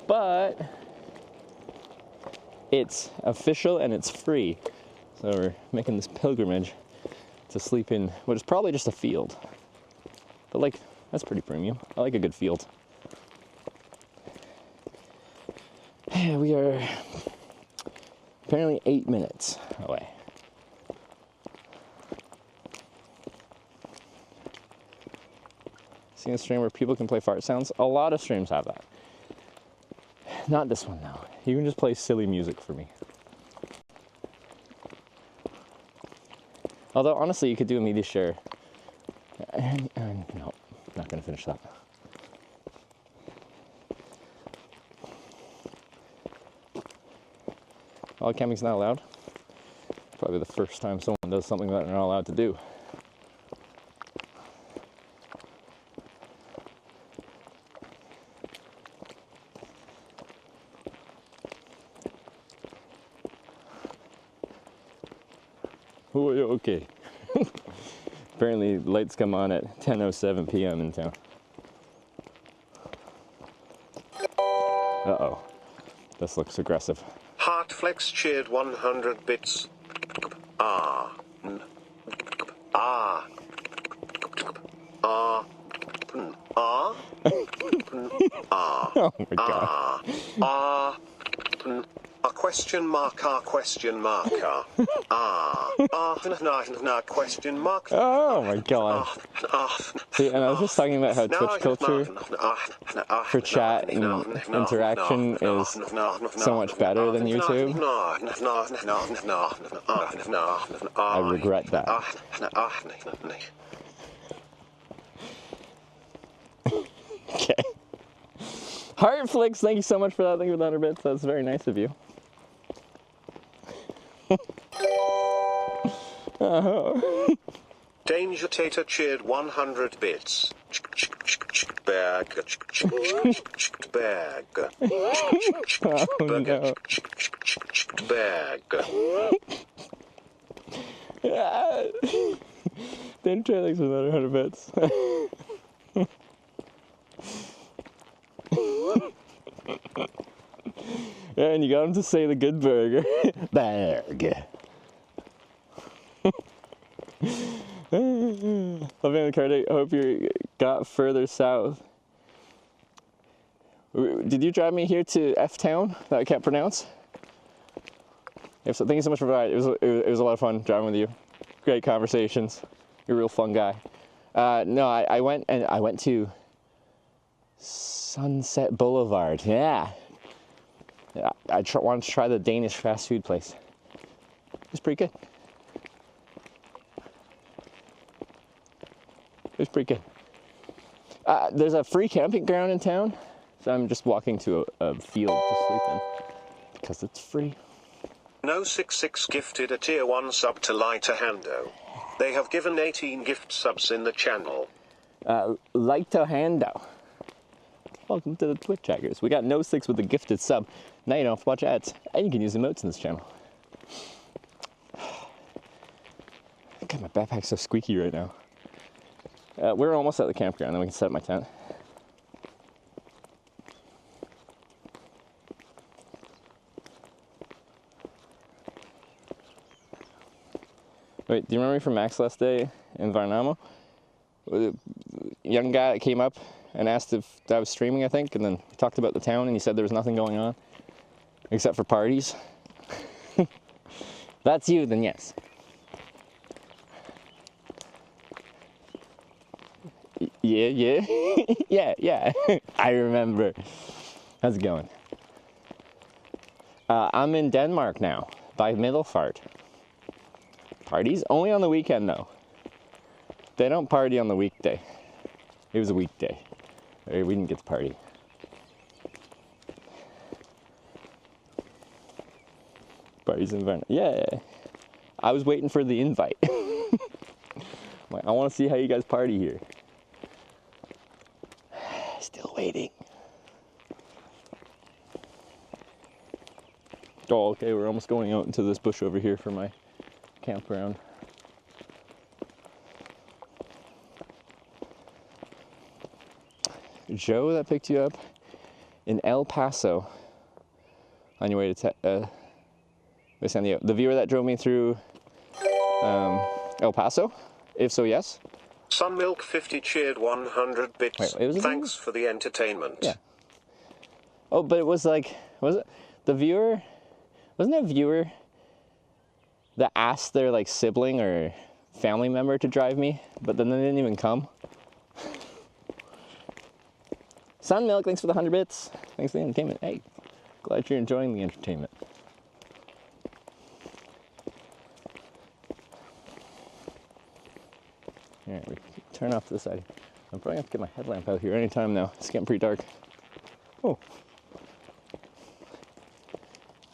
Speaker 1: But it's official and it's free. So we're making this pilgrimage to sleep in what is probably just a field. But like, that's pretty premium. I like a good field. Yeah, we are apparently 8 minutes away. Seen a stream where people can play fart sounds? A lot of streams have that. Not this one though. You can just play silly music for me. Although, honestly, you could do a media share. No, not going to finish that. All camping's not allowed. Probably the first time someone does something that they're not allowed to do. Oh, yeah, okay. Apparently, lights come on at 10:07 p.m. in town. Uh-oh. This looks aggressive.
Speaker 2: Heartflex cheered 100 bits. Ah. Ah. Ah. Ah. Ah.
Speaker 1: Oh my god.
Speaker 2: Ah. A question mark, ah, question mark, ah. No, question mark.
Speaker 1: Oh my god. See, and I was just talking about how Twitch culture for chat and interaction is so much better than YouTube. I regret that. Okay. Heartflix, thank you so much for that. Thank you for the 100 bits. That's very nice of you.
Speaker 2: Danger Tater cheered 100 bits. Bag. Bag.
Speaker 1: Oh, no.
Speaker 2: Bag.
Speaker 1: Danger Tater, thanks for another 100 bits. Yeah, and you got him to say the good burger. Bag. Loving the card, I hope you got further south. Did you drive me here to F-Town that I can't pronounce? If so, thank you so much for that. It was a lot of fun driving with you. Great conversations. You're a real fun guy. No, I went to Sunset Boulevard. Yeah. I wanted to try the Danish fast food place. It's pretty good. was pretty good. There's a free camping ground in town, so I'm just walking to a field to sleep in because it's free.
Speaker 2: No66 gifted a tier 1 sub to Lighter Hando. They have given 18 gift subs in the channel.
Speaker 1: Lighter Hando. Welcome to the Twitch hackers. We got No6 with a gifted sub. Now you don't have to watch ads, and you can use emotes in this channel. God, my backpack's so squeaky right now. We're almost at the campground, then we can set up my tent. Wait, do you remember me from Max last day in Varnamo? The young guy that came up and asked if I was streaming, I think, and then we talked about the town and he said there was nothing going on except for parties. That's you, then yes. Yeah. yeah. I remember. How's it going? I'm in Denmark now, by Middelfart. Parties? Only on the weekend, though. They don't party on the weekday. It was a weekday. We didn't get to party. Parties in Varna. Yeah. I was waiting for the invite. Like, I want to see how you guys party here. Still waiting. Oh, okay, we're almost going out into this bush over here for my campground. Joe that picked you up in El Paso on your way to San Diego. The viewer that drove me through El Paso? If so, yes.
Speaker 2: Sunmilk 50 cheered 100 bits.
Speaker 1: Wait,
Speaker 2: thanks for the entertainment.
Speaker 1: Yeah. Oh, but it was like, was it the viewer? Wasn't there a viewer that asked their like sibling or family member to drive me, but then they didn't even come? Sunmilk, thanks for the 100 bits. Thanks for the entertainment. Hey, glad you're enjoying the entertainment. Alright, we turn off to the side. I'm probably gonna have to get my headlamp out here anytime now. It's getting pretty dark. Oh.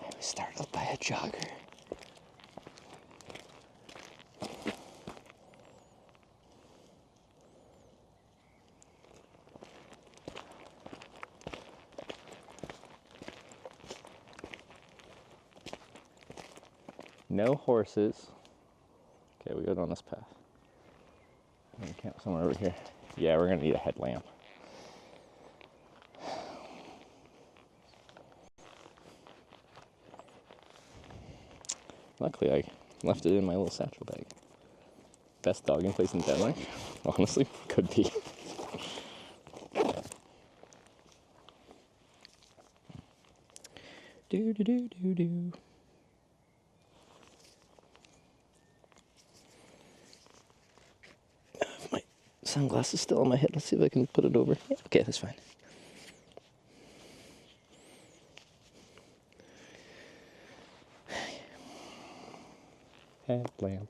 Speaker 1: I was startled by a jogger. No horses. Okay, we go down this path. I'm gonna camp somewhere over here. Yeah, we're gonna need a headlamp. Luckily, I left it in my little satchel bag. Best dogging place in Denmark? Honestly, could be. Do. My sunglasses still on my head. Let's see if I can put it over. Yeah, okay, that's fine. Headlamp.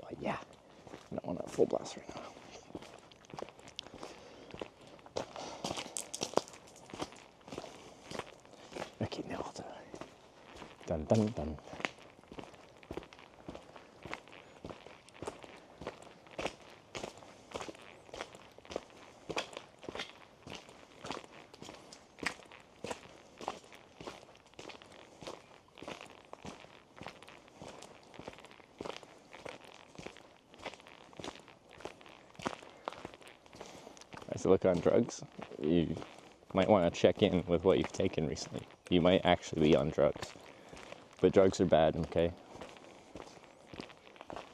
Speaker 1: Oh yeah, I don't want a full blast right now. Okay, now I'll done. Done. As you look on drugs, you might want to check in with what you've taken recently. You might actually be on drugs. But drugs are bad, okay?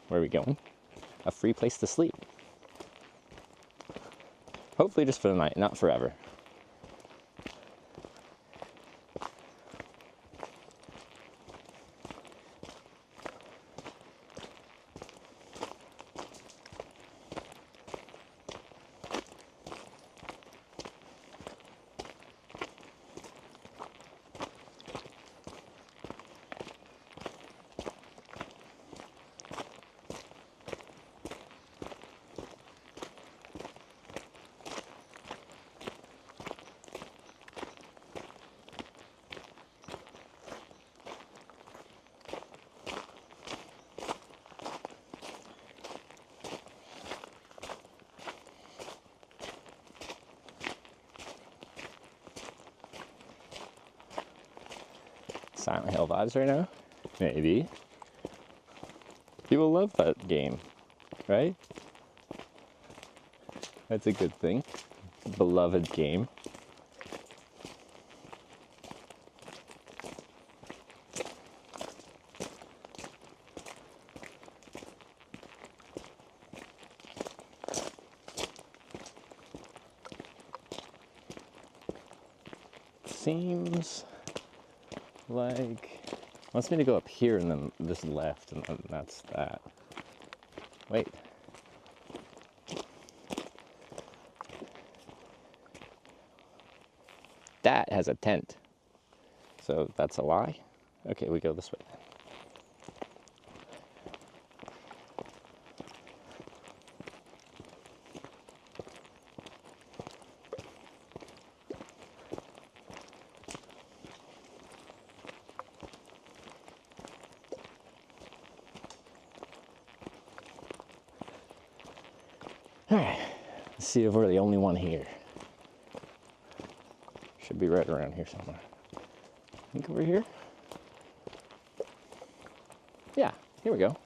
Speaker 1: Where are we going? A free place to sleep. Hopefully just for the night, not forever. Silent Hill vibes right now? Maybe. People love that game, right? That's a good thing. Beloved game. Seems like wants me to go up here and then just left, and then that's that. Wait. That has a tent. So that's a lie? Okay, we go this way. Alright, let's see if we're the only one here. Should be right around here somewhere. I think over here? Yeah, here we go.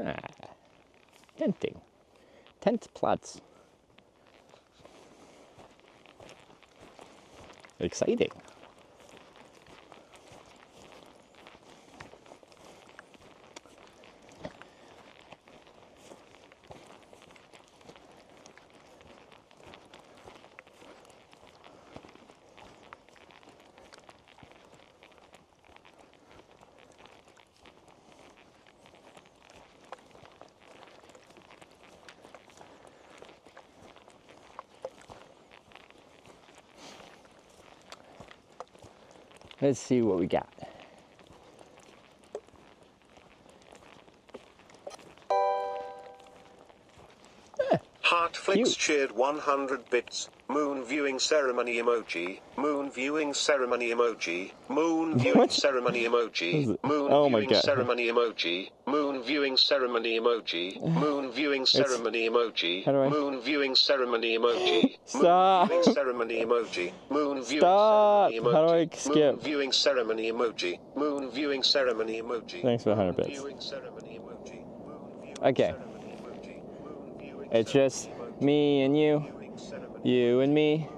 Speaker 1: Ah, tenting. Tent plots. Exciting. Let's see what we got.
Speaker 2: Heartflix cheered 100 bits. Moon viewing ceremony emoji. Moon viewing ceremony emoji. Moon viewing ceremony emoji. Moon viewing ceremony emoji. Moon viewing ceremony emoji. Moon viewing ceremony emoji. Moon viewing ceremony emoji.
Speaker 1: Stop.
Speaker 2: Moon viewing ceremony emoji. Moon viewing
Speaker 1: Stop.
Speaker 2: ceremony emoji.
Speaker 1: How do I skip?
Speaker 2: Moon viewing ceremony emoji. Moon viewing ceremony emoji.
Speaker 1: Thanks for 100 bits.
Speaker 2: Viewing ceremony emoji.
Speaker 1: Okay. It's just me and you and me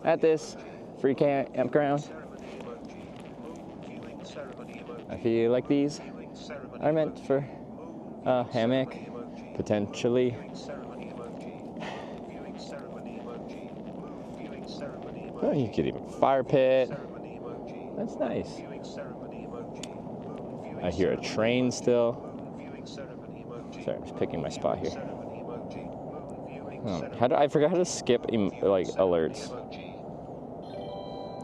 Speaker 1: at this free campground. I feel like these are meant for a hammock, potentially. Oh, you could even fire pit. That's nice. I hear a train still. Sorry, I'm just picking my spot here. I forgot how to skip like alerts.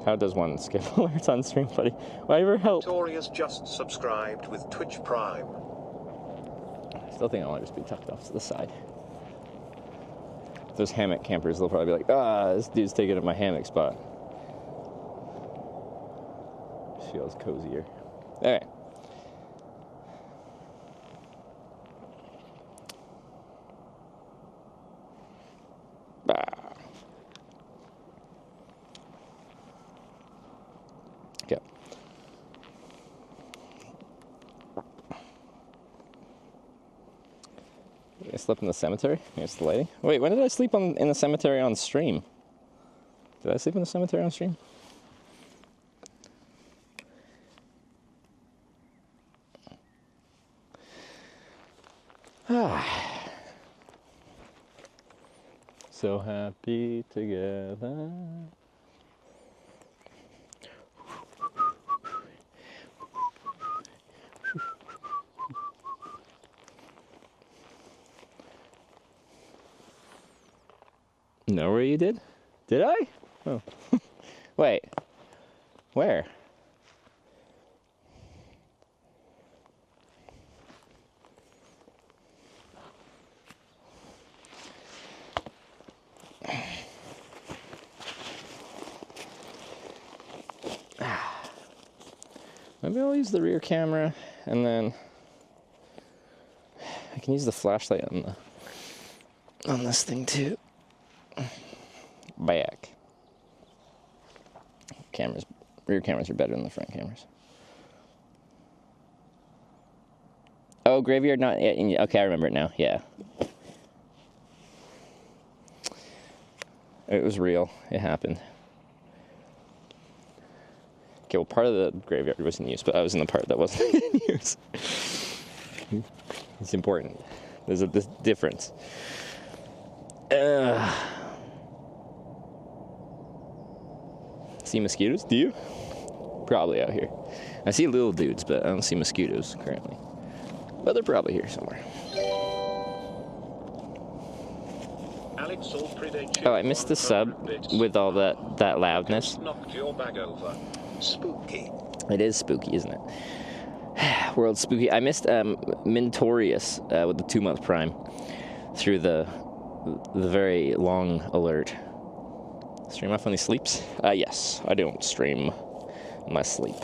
Speaker 1: How does one skip alerts on stream, buddy? Whatever help.
Speaker 2: Victoria's just subscribed with Twitch Prime.
Speaker 1: Still think I want to just be tucked off to the side. If there's hammock campers, they'll probably be like, ah, this dude's taking up my hammock spot. Feels cozier. All right. Okay. I slept in the cemetery? Here's the lady. Wait, when did I sleep in the cemetery on stream? Did I sleep in the cemetery on stream? So happy together. Know where you did? Did I? Oh. Wait. Where? Maybe I'll use the rear camera and then I can use the flashlight on this thing too. Back. rear cameras are better than the front cameras. Oh, graveyard not yet. Okay, I remember it now. Yeah. It was real. It happened. Okay, well, part of the graveyard was in use, but I was in the part that wasn't in use. It's important. There's a difference. See mosquitoes? Do you? Probably out here. I see little dudes, but I don't see mosquitoes currently. But they're probably here somewhere. Oh, I missed the sub with all that loudness.
Speaker 2: Knocked your bag over. Spooky.
Speaker 1: It is spooky, isn't it? World spooky. I missed Mintorius with the 2-month prime through the very long alert. Stream off when he sleeps? Yes, I don't stream my sleep.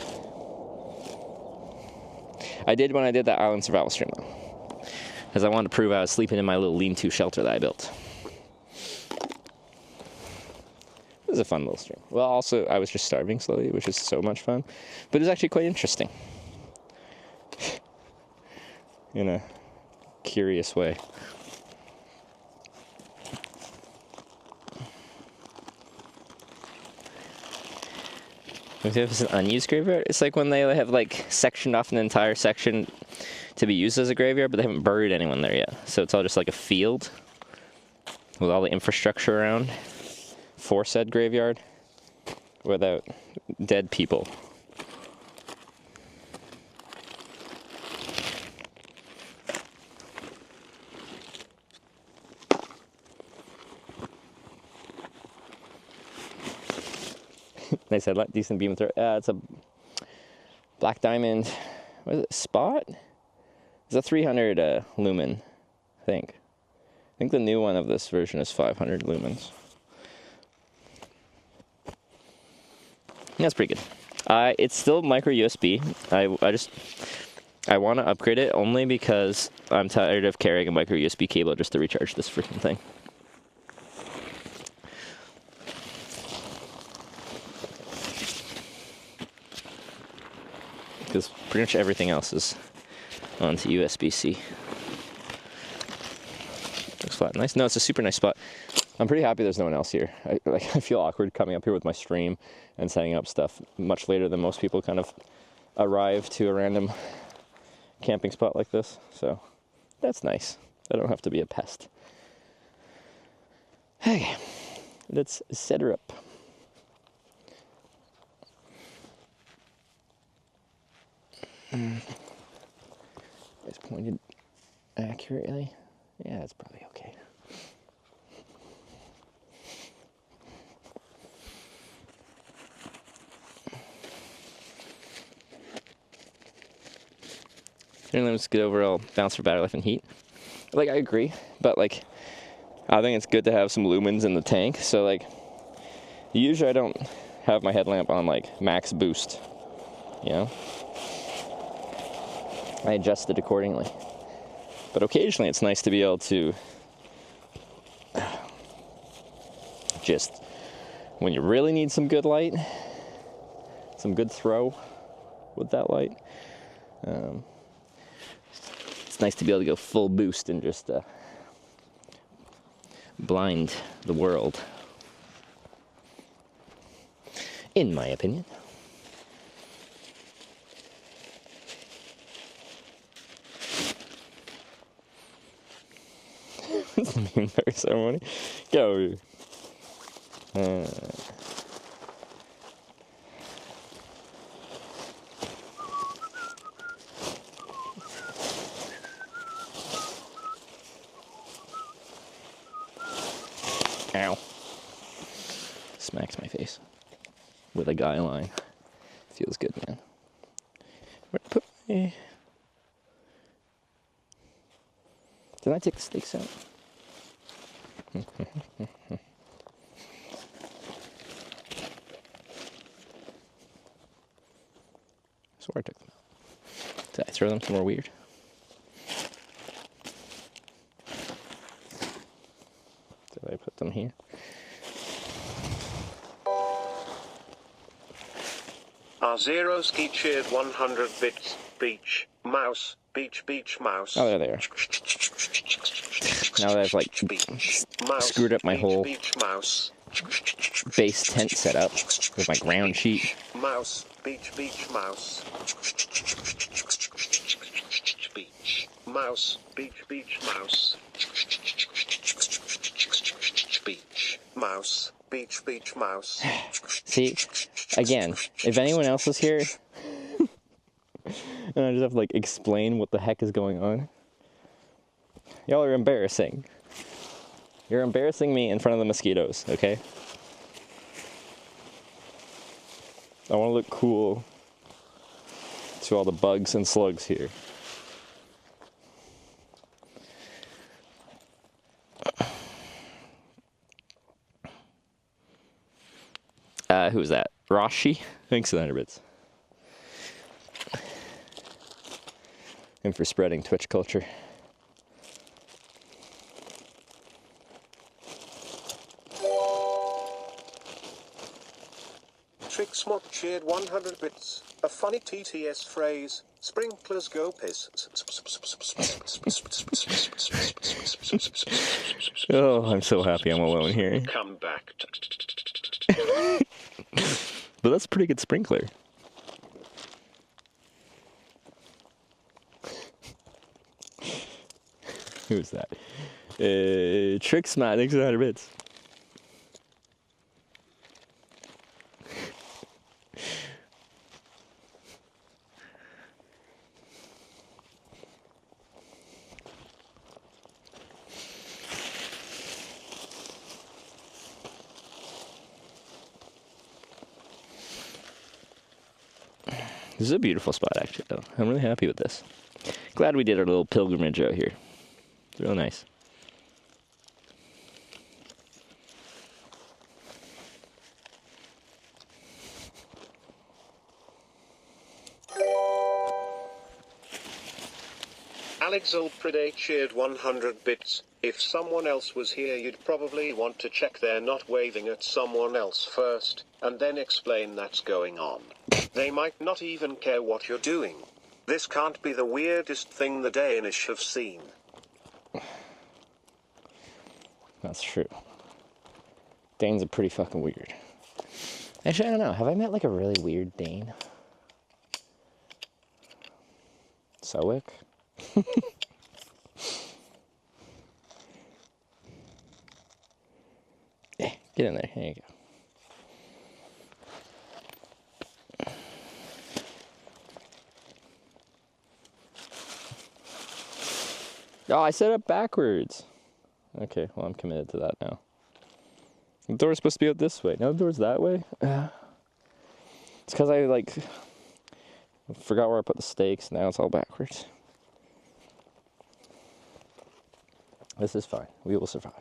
Speaker 1: I did when I did that island survival stream though, because I wanted to prove I was sleeping in my little lean-to shelter that I built. It was a fun little stream. Well, also I was just starving slowly, which is so much fun, but it was actually quite interesting in a curious way. If it's an unused graveyard, it's like when they have like sectioned off an entire section to be used as a graveyard, but they haven't buried anyone there yet. So it's all just like a field with all the infrastructure around for said graveyard without dead people. They said, decent beam throw. It's a black diamond, what is it, spot? It's a 300 lumen, I think. I think the new one of this version is 500 lumens. That's pretty good. It's still micro USB. I want to upgrade it only because I'm tired of carrying a micro USB cable just to recharge this freaking thing. Because pretty much everything else is onto USB-C. Looks flat, nice. No, it's a super nice spot. I'm pretty happy there's no one else here. I feel awkward coming up here with my stream and setting up stuff much later than most people kind of arrive to a random camping spot like this. So that's nice. I don't have to be a pest. Okay, let's set her up. It's pointed accurately. Yeah, that's probably okay. Generally, it's good overall balance for battery life and heat. Like, I agree, but like, I think it's good to have some lumens in the tank. So like, usually I don't have my headlamp on like max boost, you know? I adjust it accordingly. But occasionally it's nice to be able to just, when you really need some good light, some good throw with that light, it's nice to be able to go full boost and just blind the world, in my opinion. It's the Moonberry ceremony. Go. Ow. Smacks my face with a guy line. Feels good, man. Where'd I put my... Did I take the stakes out? I swear I took them out. Did I throw them somewhere weird? Did I put them here?
Speaker 2: Zeroski cheered 100 bits. Beach, mouse, beach, mouse.
Speaker 1: Oh, there they are. Now that I've like screwed up my whole base tent setup with my ground sheet.
Speaker 2: Mouse, beach, mouse. Beach, mouse, beach, mouse. Beach, mouse, beach, mouse.
Speaker 1: See, again, if anyone else was here, and I just have to like explain what the heck is going on. Y'all are embarrassing. You're embarrassing me in front of the mosquitoes, okay? I want to look cool to all the bugs and slugs here. Who's that? Rashi? Thanks for the 100 bits. And for spreading Twitch culture.
Speaker 2: Trick Smok cheered 100 bits. A funny TTS phrase. Sprinklers go piss.
Speaker 1: Oh, I'm so happy I'm alone here.
Speaker 2: Come back.
Speaker 1: But that's a pretty good sprinkler. Who's that? Trick Smart, thanks for 100 bits. This is a beautiful spot, actually, though. I'm really happy with this. Glad we did our little pilgrimage out here. It's real nice.
Speaker 2: Alex Old Predate cheered 100 bits. If someone else was here, you'd probably want to check they're not waving at someone else first, and then explain that's going on. They might not even care what you're doing. This can't be the weirdest thing the Danish have seen.
Speaker 1: That's true. Danes are pretty fucking weird. Actually, I don't know. Have I met like a really weird Dane? Sowick? Yeah, get in there. Here you go. Oh, I set up backwards. Okay, well, I'm committed to that now. The door's supposed to be out this way. Now the door's that way? It's because I, like, forgot where I put the stakes. Now it's all backwards. This is fine. We will survive.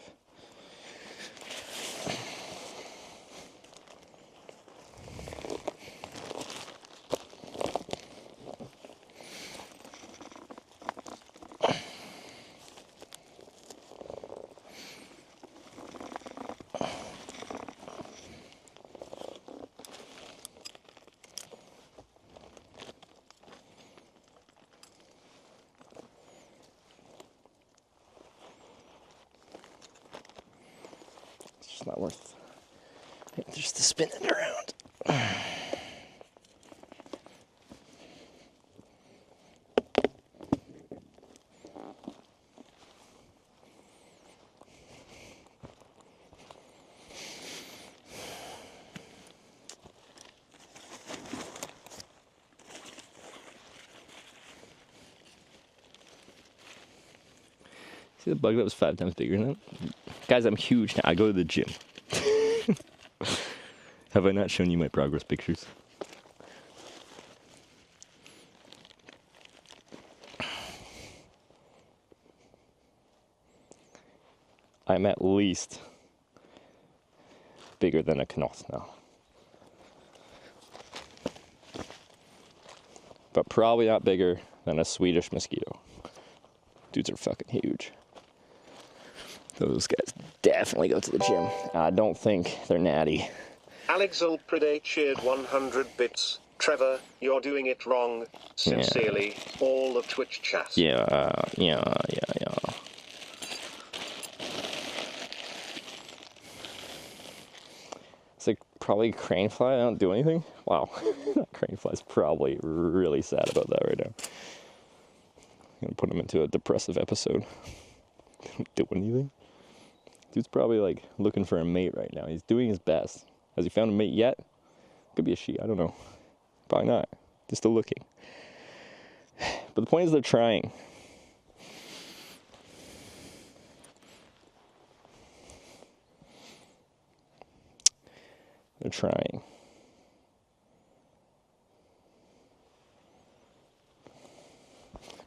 Speaker 1: It's not worth just to spin it around. See the bug that was 5 times bigger than that? Guys, I'm huge now. I go to the gym. Have I not shown you my progress pictures? I'm at least bigger than a knot now. But probably not bigger than a Swedish mosquito. Dudes are fucking huge. Those guys definitely go to the gym. I don't think they're natty.
Speaker 2: Alex Old Predate cheered 100 bits. Trevor, you're doing it wrong. Sincerely, all of Twitch chat.
Speaker 1: Yeah. It's like probably cranefly. I don't do anything. Wow, cranefly's probably really sad about that right now. I'm gonna put him into a depressive episode. Don't do anything. Dude's probably like looking for a mate right now. He's doing his best. Has he found a mate yet? Could be a she. I don't know. Probably not. They're still looking. But the point is they're trying. They're trying.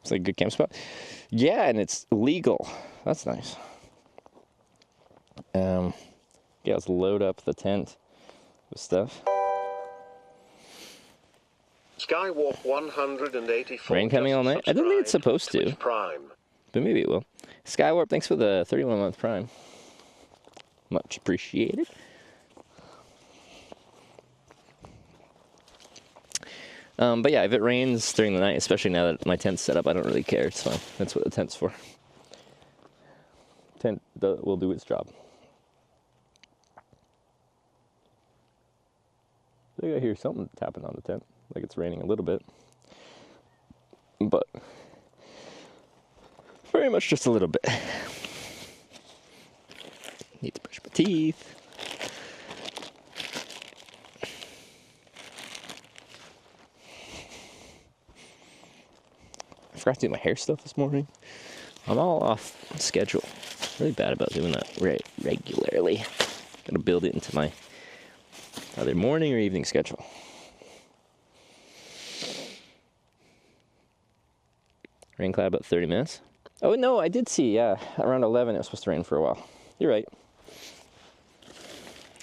Speaker 1: It's like a good camp spot. Yeah, and it's legal. That's nice. Yeah, let's load up the tent with stuff.
Speaker 2: Skywalk 184.
Speaker 1: Rain coming all night? I don't think it's supposed to.
Speaker 2: Prime.
Speaker 1: But maybe it will. Skywarp, thanks for the 31-month Prime. Much appreciated. But yeah, if it rains during the night, especially now that my tent's set up, I don't really care. It's fine. That's what the tent's for. Tent will do its job. I think I hear something tapping on the tent. Like it's raining a little bit. But very much just a little bit. Need to brush my teeth. I forgot to do my hair stuff this morning. I'm all off schedule. Really bad about doing that regularly. Gotta build it into my either morning or evening schedule. Rain cloud about 30 minutes. Oh no, I did see, yeah, around 11 it was supposed to rain for a while. You're right.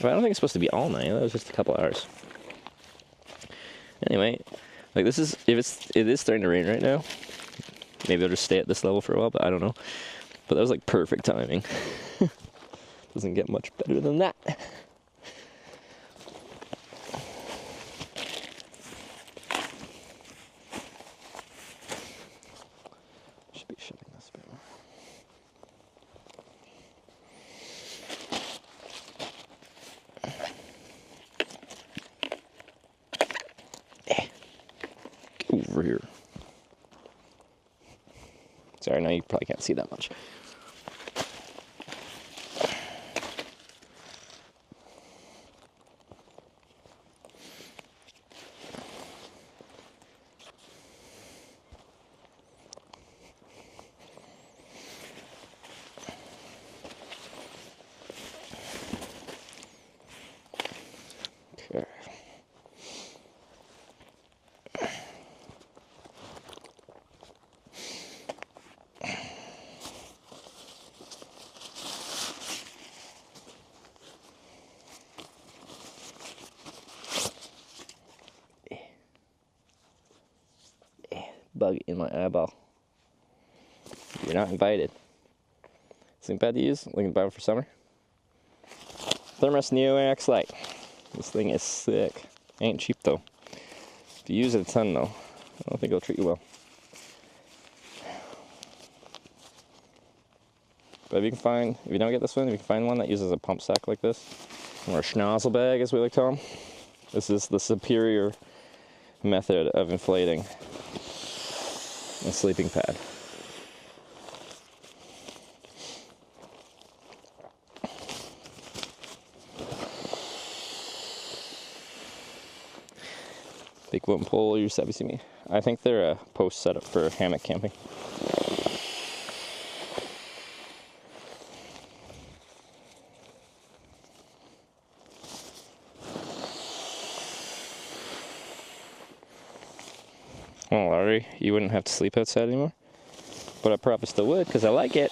Speaker 1: But I don't think it's supposed to be all night. That was just a couple hours. Anyway, like this is, it is starting to rain right now. Maybe I'll just stay at this level for a while, but I don't know. But that was like perfect timing. Doesn't get much better than that. Should be shutting this a bit more. Over here. Sorry, now you probably can't see that much. Okay. Bug in my eyeball. You're not invited. Think bad to use? Looking to buy one for summer? Thermos Neo X Lite. This thing is sick. Ain't cheap though. If you use it a ton though, I don't think it'll treat you well. But if you don't get this one, if you can find one that uses a pump sack like this, or a schnozzle bag as we like to call them, this is the superior method of inflating a sleeping pad. Big wooden pole, you just see me. I think they're a post setup for hammock camping. Oh, Larry, you wouldn't have to sleep outside anymore? But I probably still would, because I like it.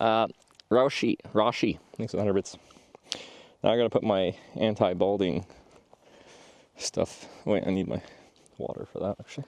Speaker 1: Rashi. Thanks for 100 bits. Now I gotta put my anti-balding stuff. Wait, I need my water for that actually.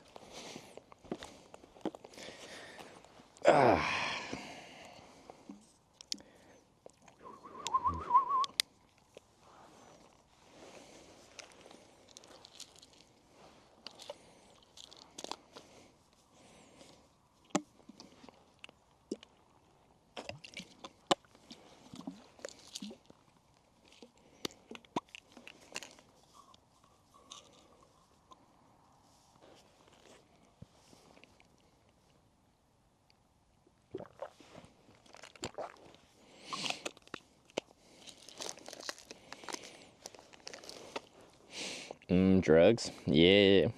Speaker 1: Drugs? Yeah.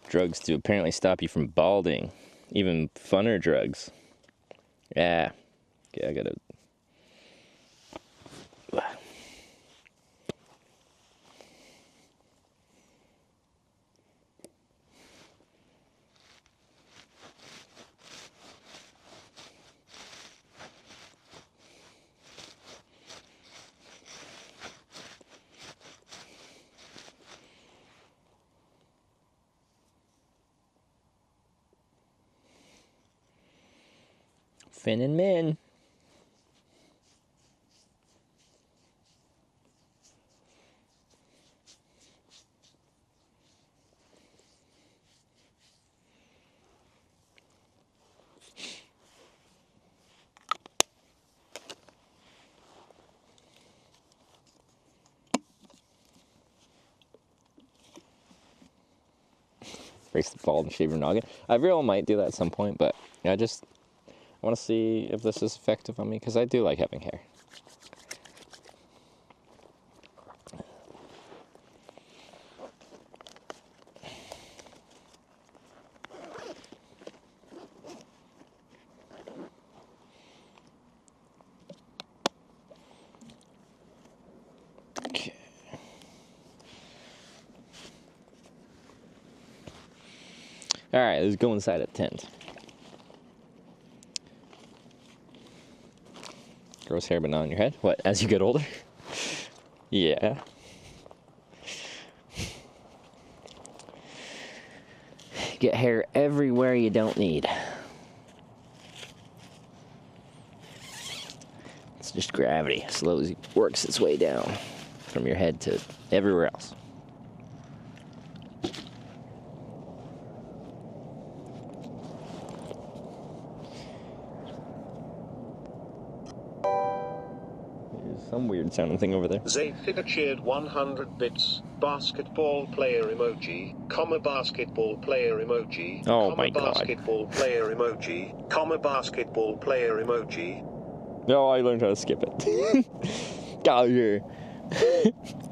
Speaker 1: Drugs do apparently stop you from balding. Even funner drugs. Yeah. Okay, I gotta... Finn and Min. Breaks the bald and shave your noggin. I real might do that at some point, but I want to see if this is effective on me, because I do like having hair. Okay. Alright, let's go inside a tent. Gross hair, but not on your head. What, as you get older? Yeah. Get hair everywhere you don't need. It's just gravity. Slowly works its way down from your head to everywhere else. Some weird sounding thing over there.
Speaker 2: Zayfika cheered 100 bits. Basketball player emoji, comma basketball player emoji,
Speaker 1: oh
Speaker 2: comma
Speaker 1: my God.
Speaker 2: basketball player emoji, comma basketball player emoji.
Speaker 1: No, I learned how to skip it. Get out of here.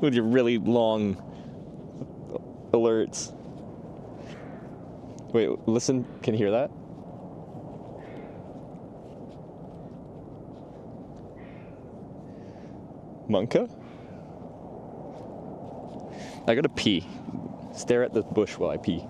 Speaker 1: With your really long alerts. Wait, listen, can you hear that? Monka? I gotta pee. Stare at the bush while I pee.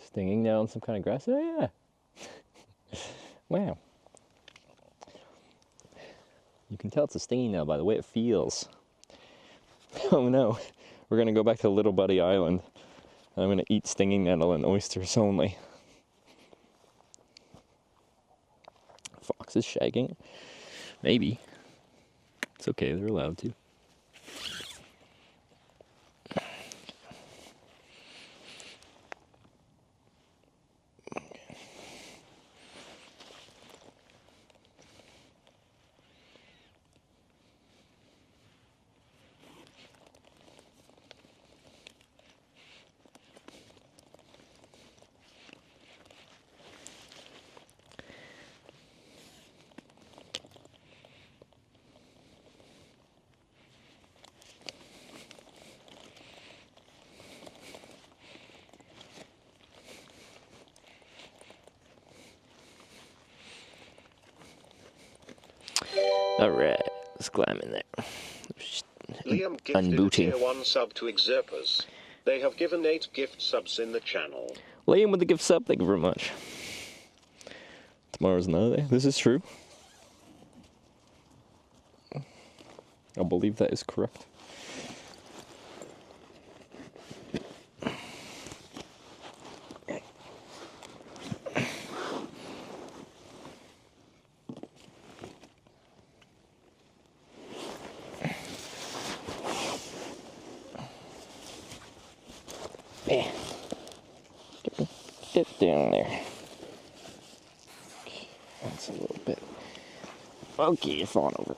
Speaker 1: Stinging down some kind of grass? Oh, yeah. Wow. You can tell it's a stinging now by the way it feels. Oh no. We're going to go back to Little Buddy Island. I'm going to eat stinging nettle and oysters only. Foxes shagging? Maybe. It's okay, they're allowed to. Alright, let's climb in there.
Speaker 2: Liam gifted a tier 1 sub to Exerpers. They have given 8 gift subs in the channel.
Speaker 1: Liam with the gift sub, thank you very much. Tomorrow's another day. This is true. I believe that is correct. Get down there. Okay, that's a little bit. Okay, it's falling over.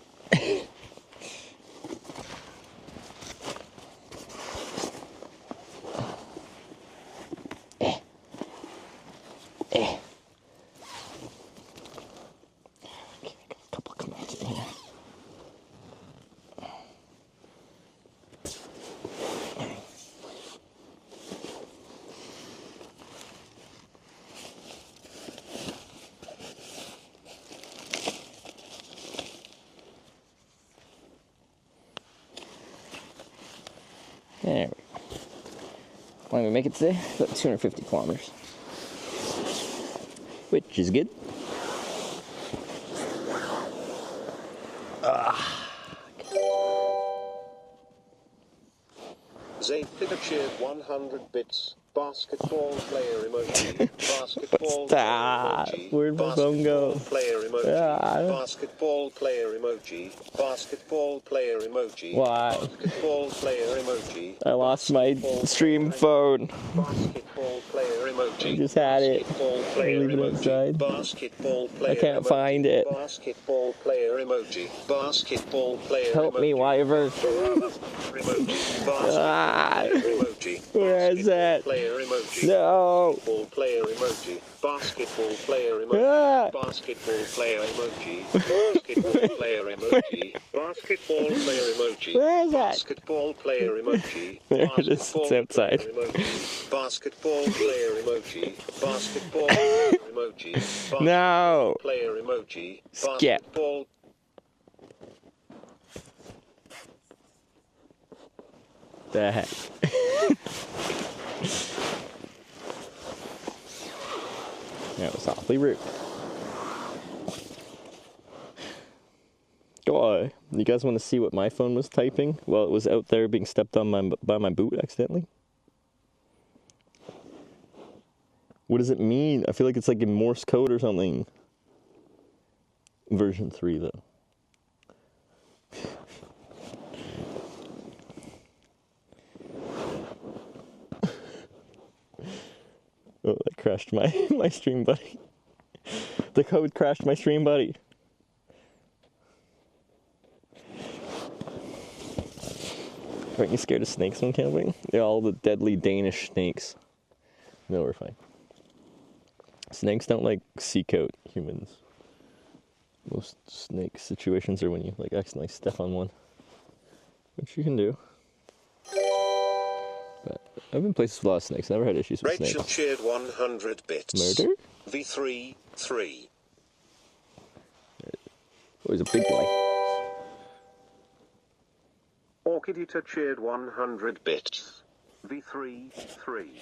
Speaker 1: There we go. Why did we make it today? About 250 kilometers. Which is good.
Speaker 2: Zayfida cheered 100 bits. Basketball player emoji. Basketball
Speaker 1: Stop.
Speaker 2: player emoji.
Speaker 1: Where'd my phone go?
Speaker 2: Player emoji. Basketball player emoji. Basketball player emoji.
Speaker 1: Why?
Speaker 2: Basketball player emoji.
Speaker 1: I lost my stream phone.
Speaker 2: Basketball player emoji.
Speaker 1: I just had it.
Speaker 2: Basketball player
Speaker 1: Leave it
Speaker 2: emoji.
Speaker 1: outside.
Speaker 2: Basketball player
Speaker 1: I can't
Speaker 2: emoji.
Speaker 1: find it.
Speaker 2: Basketball player emoji. Basketball player
Speaker 1: Help me, Wyver.
Speaker 2: emoji.
Speaker 1: Where is that?
Speaker 2: Player emoji.
Speaker 1: No.
Speaker 2: Basketball player emoji. Basketball player emoji. Basketball player emoji. Basketball player emoji. Basketball player emoji.
Speaker 1: Where is that?
Speaker 2: Basketball player emoji.
Speaker 1: There it is. It's outside.
Speaker 2: Basketball player emoji. Basketball player emoji.
Speaker 1: No.
Speaker 2: Player emoji.
Speaker 1: Skip.
Speaker 2: Basketball.
Speaker 1: The heck? That was awfully rude. Oh, you guys want to see what my phone was typing while it was out there being stepped on by my boot accidentally? What does it mean? I feel like it's like in Morse code or something. Version 3 though. Oh, that crashed my stream buddy. The code crashed my stream buddy. Aren't you scared of snakes when camping? They're all the deadly Danish snakes. No, we're fine. Snakes don't like seek out humans. Most snake situations are when you like accidentally step on one, which you can do. But I've been places with a lot of snakes. Never had issues with
Speaker 2: Rachel
Speaker 1: snakes.
Speaker 2: cheered 100 bits.
Speaker 1: Murder?
Speaker 2: V3 3.
Speaker 1: Oh, he's a big boy.
Speaker 2: Orchidita cheered 100 bits. V3 3.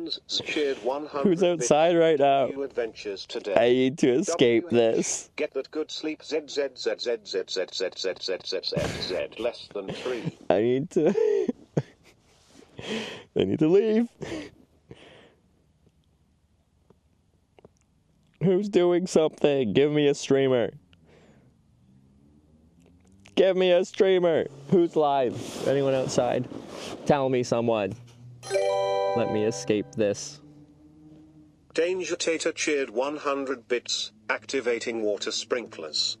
Speaker 2: friends cheered 100
Speaker 1: Who's outside right now?
Speaker 2: new adventures today.
Speaker 1: I need to escape this.
Speaker 2: Get that good sleep. Z Z Z Z Z Z Z Z Z Z Z Z less than 3.
Speaker 1: I need to. I need to leave. Who's doing something? Give me a streamer. Give me a streamer. Who's live? Anyone outside? Tell me someone. Let me escape this.
Speaker 2: Danger Tater cheered 100 bits, activating water sprinklers.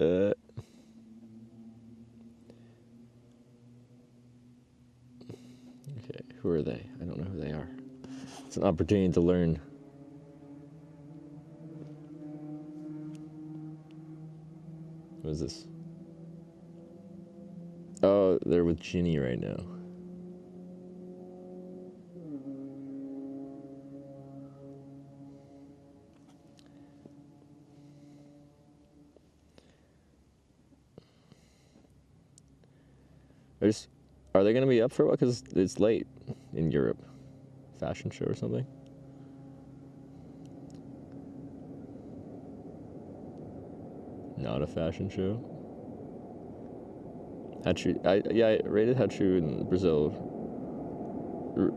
Speaker 1: Okay, who are they? I don't know who they are. It's an opportunity to learn. What is this? Oh, they're with Ginny right now. Are they going to be up for a while? Because it's late in Europe. Fashion show or something? Not a fashion show. Hachu, I rated Hachu in Brazil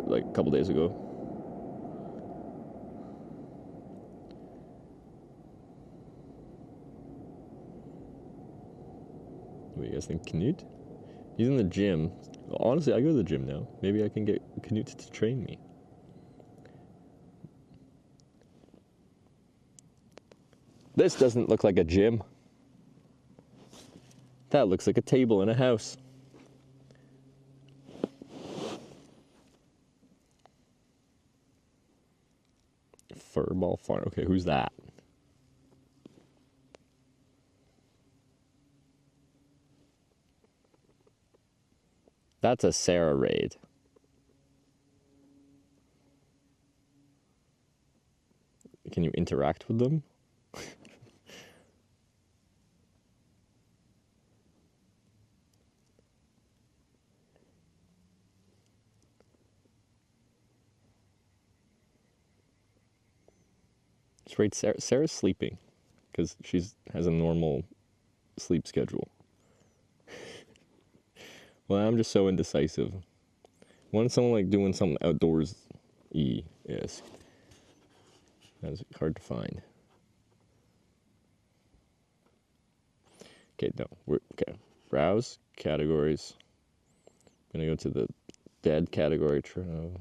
Speaker 1: like a couple days ago. What do you guys think, Knut? He's in the gym. Honestly, I go to the gym now. Maybe I can get Knut to train me. This doesn't look like a gym. That looks like a table in a house. Furball Farm. Okay, who's that? That's a Sarah raid. Can you interact with them? Just rate Sarah. Sarah's sleeping because she has a normal sleep schedule. Well, I'm just so indecisive. Want someone like doing something outdoors-y. Yes. That's hard to find. Okay, no. Okay. Browse categories. I'm gonna go to the dead category. Travel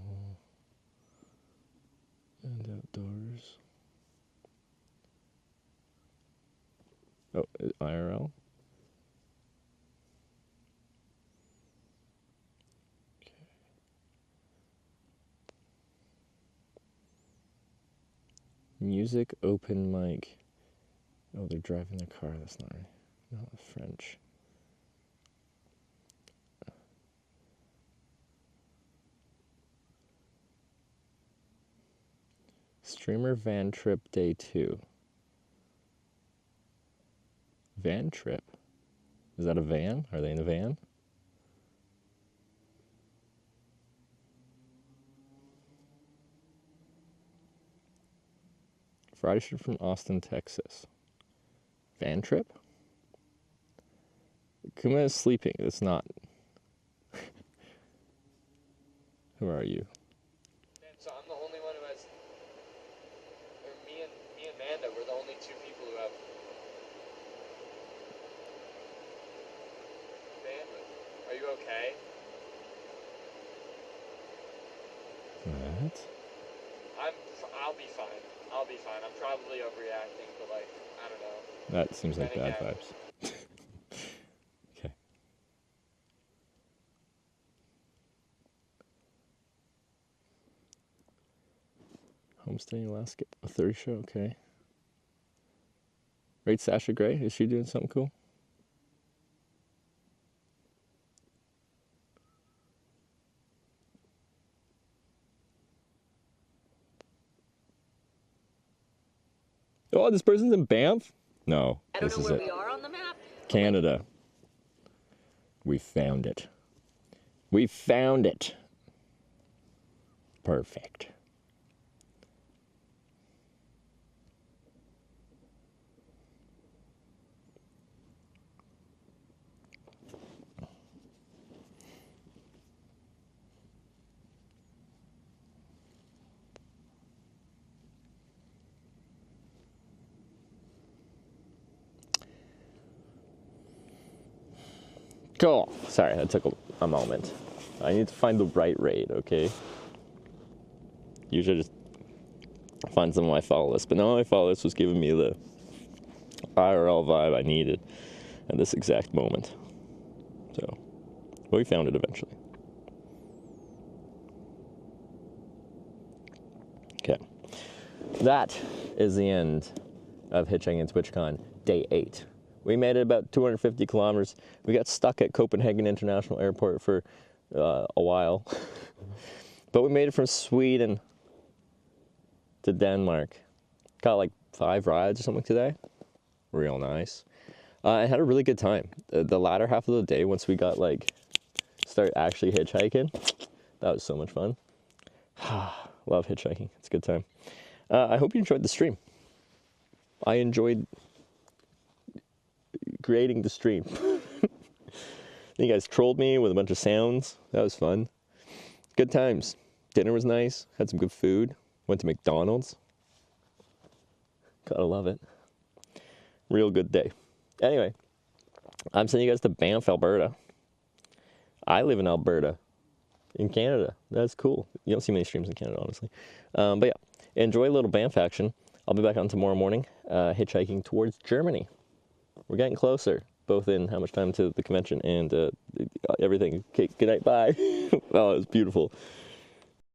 Speaker 1: and outdoors. Oh, IRL. Okay. Music, open mic. Oh, they're driving their car. That's not right. Not French. Streamer van trip day 2. Van trip? Is that a van? Are they in a van? Friday trip from Austin, Texas. Van trip? Kuma is sleeping. It's not. Who are you?
Speaker 17: So I'm the only one who has. Or me and Amanda were the only 2 people who have bandwidth. Are you okay?
Speaker 1: What?
Speaker 17: I'll be fine. I'll be fine. I'm probably overreacting, but like, I don't know.
Speaker 1: That seems like bad vibes. Okay. Homestaying Alaska, a 30 show, okay. Rate Sasha Grey, is she doing something cool? Oh, this person's in Banff? No. This is it. Canada. We found it. We found it. Perfect. Cool. Sorry, that took a moment. I need to find the right raid, okay? Usually just find some of my follow list, but now my follow list was giving me the IRL vibe I needed at this exact moment. So, we found it eventually. Okay. That is the end of Hitchhiking and TwitchCon Day 8. We made it about 250 kilometers. We got stuck at Copenhagen International Airport for a while. But we made it from Sweden to Denmark. Got like 5 rides or something today. Real nice. I had a really good time. The latter half of the day, once we got start actually hitchhiking, that was so much fun. Love hitchhiking. It's a good time. I hope you enjoyed the stream. I enjoyed creating the stream. You guys trolled me with a bunch of sounds. That was fun. Good times. Dinner was nice. Had some good food. Went to McDonald's. Gotta love it. Real good day. Anyway, I'm sending you guys to Banff, Alberta. I live in Alberta, in Canada. That's cool. You don't see many streams in Canada, honestly. But yeah, enjoy a little Banff action. I'll be back on tomorrow morning, hitchhiking towards Germany. We're getting closer, both in how much time to the convention and everything. Okay, good night, bye. Oh, it was beautiful.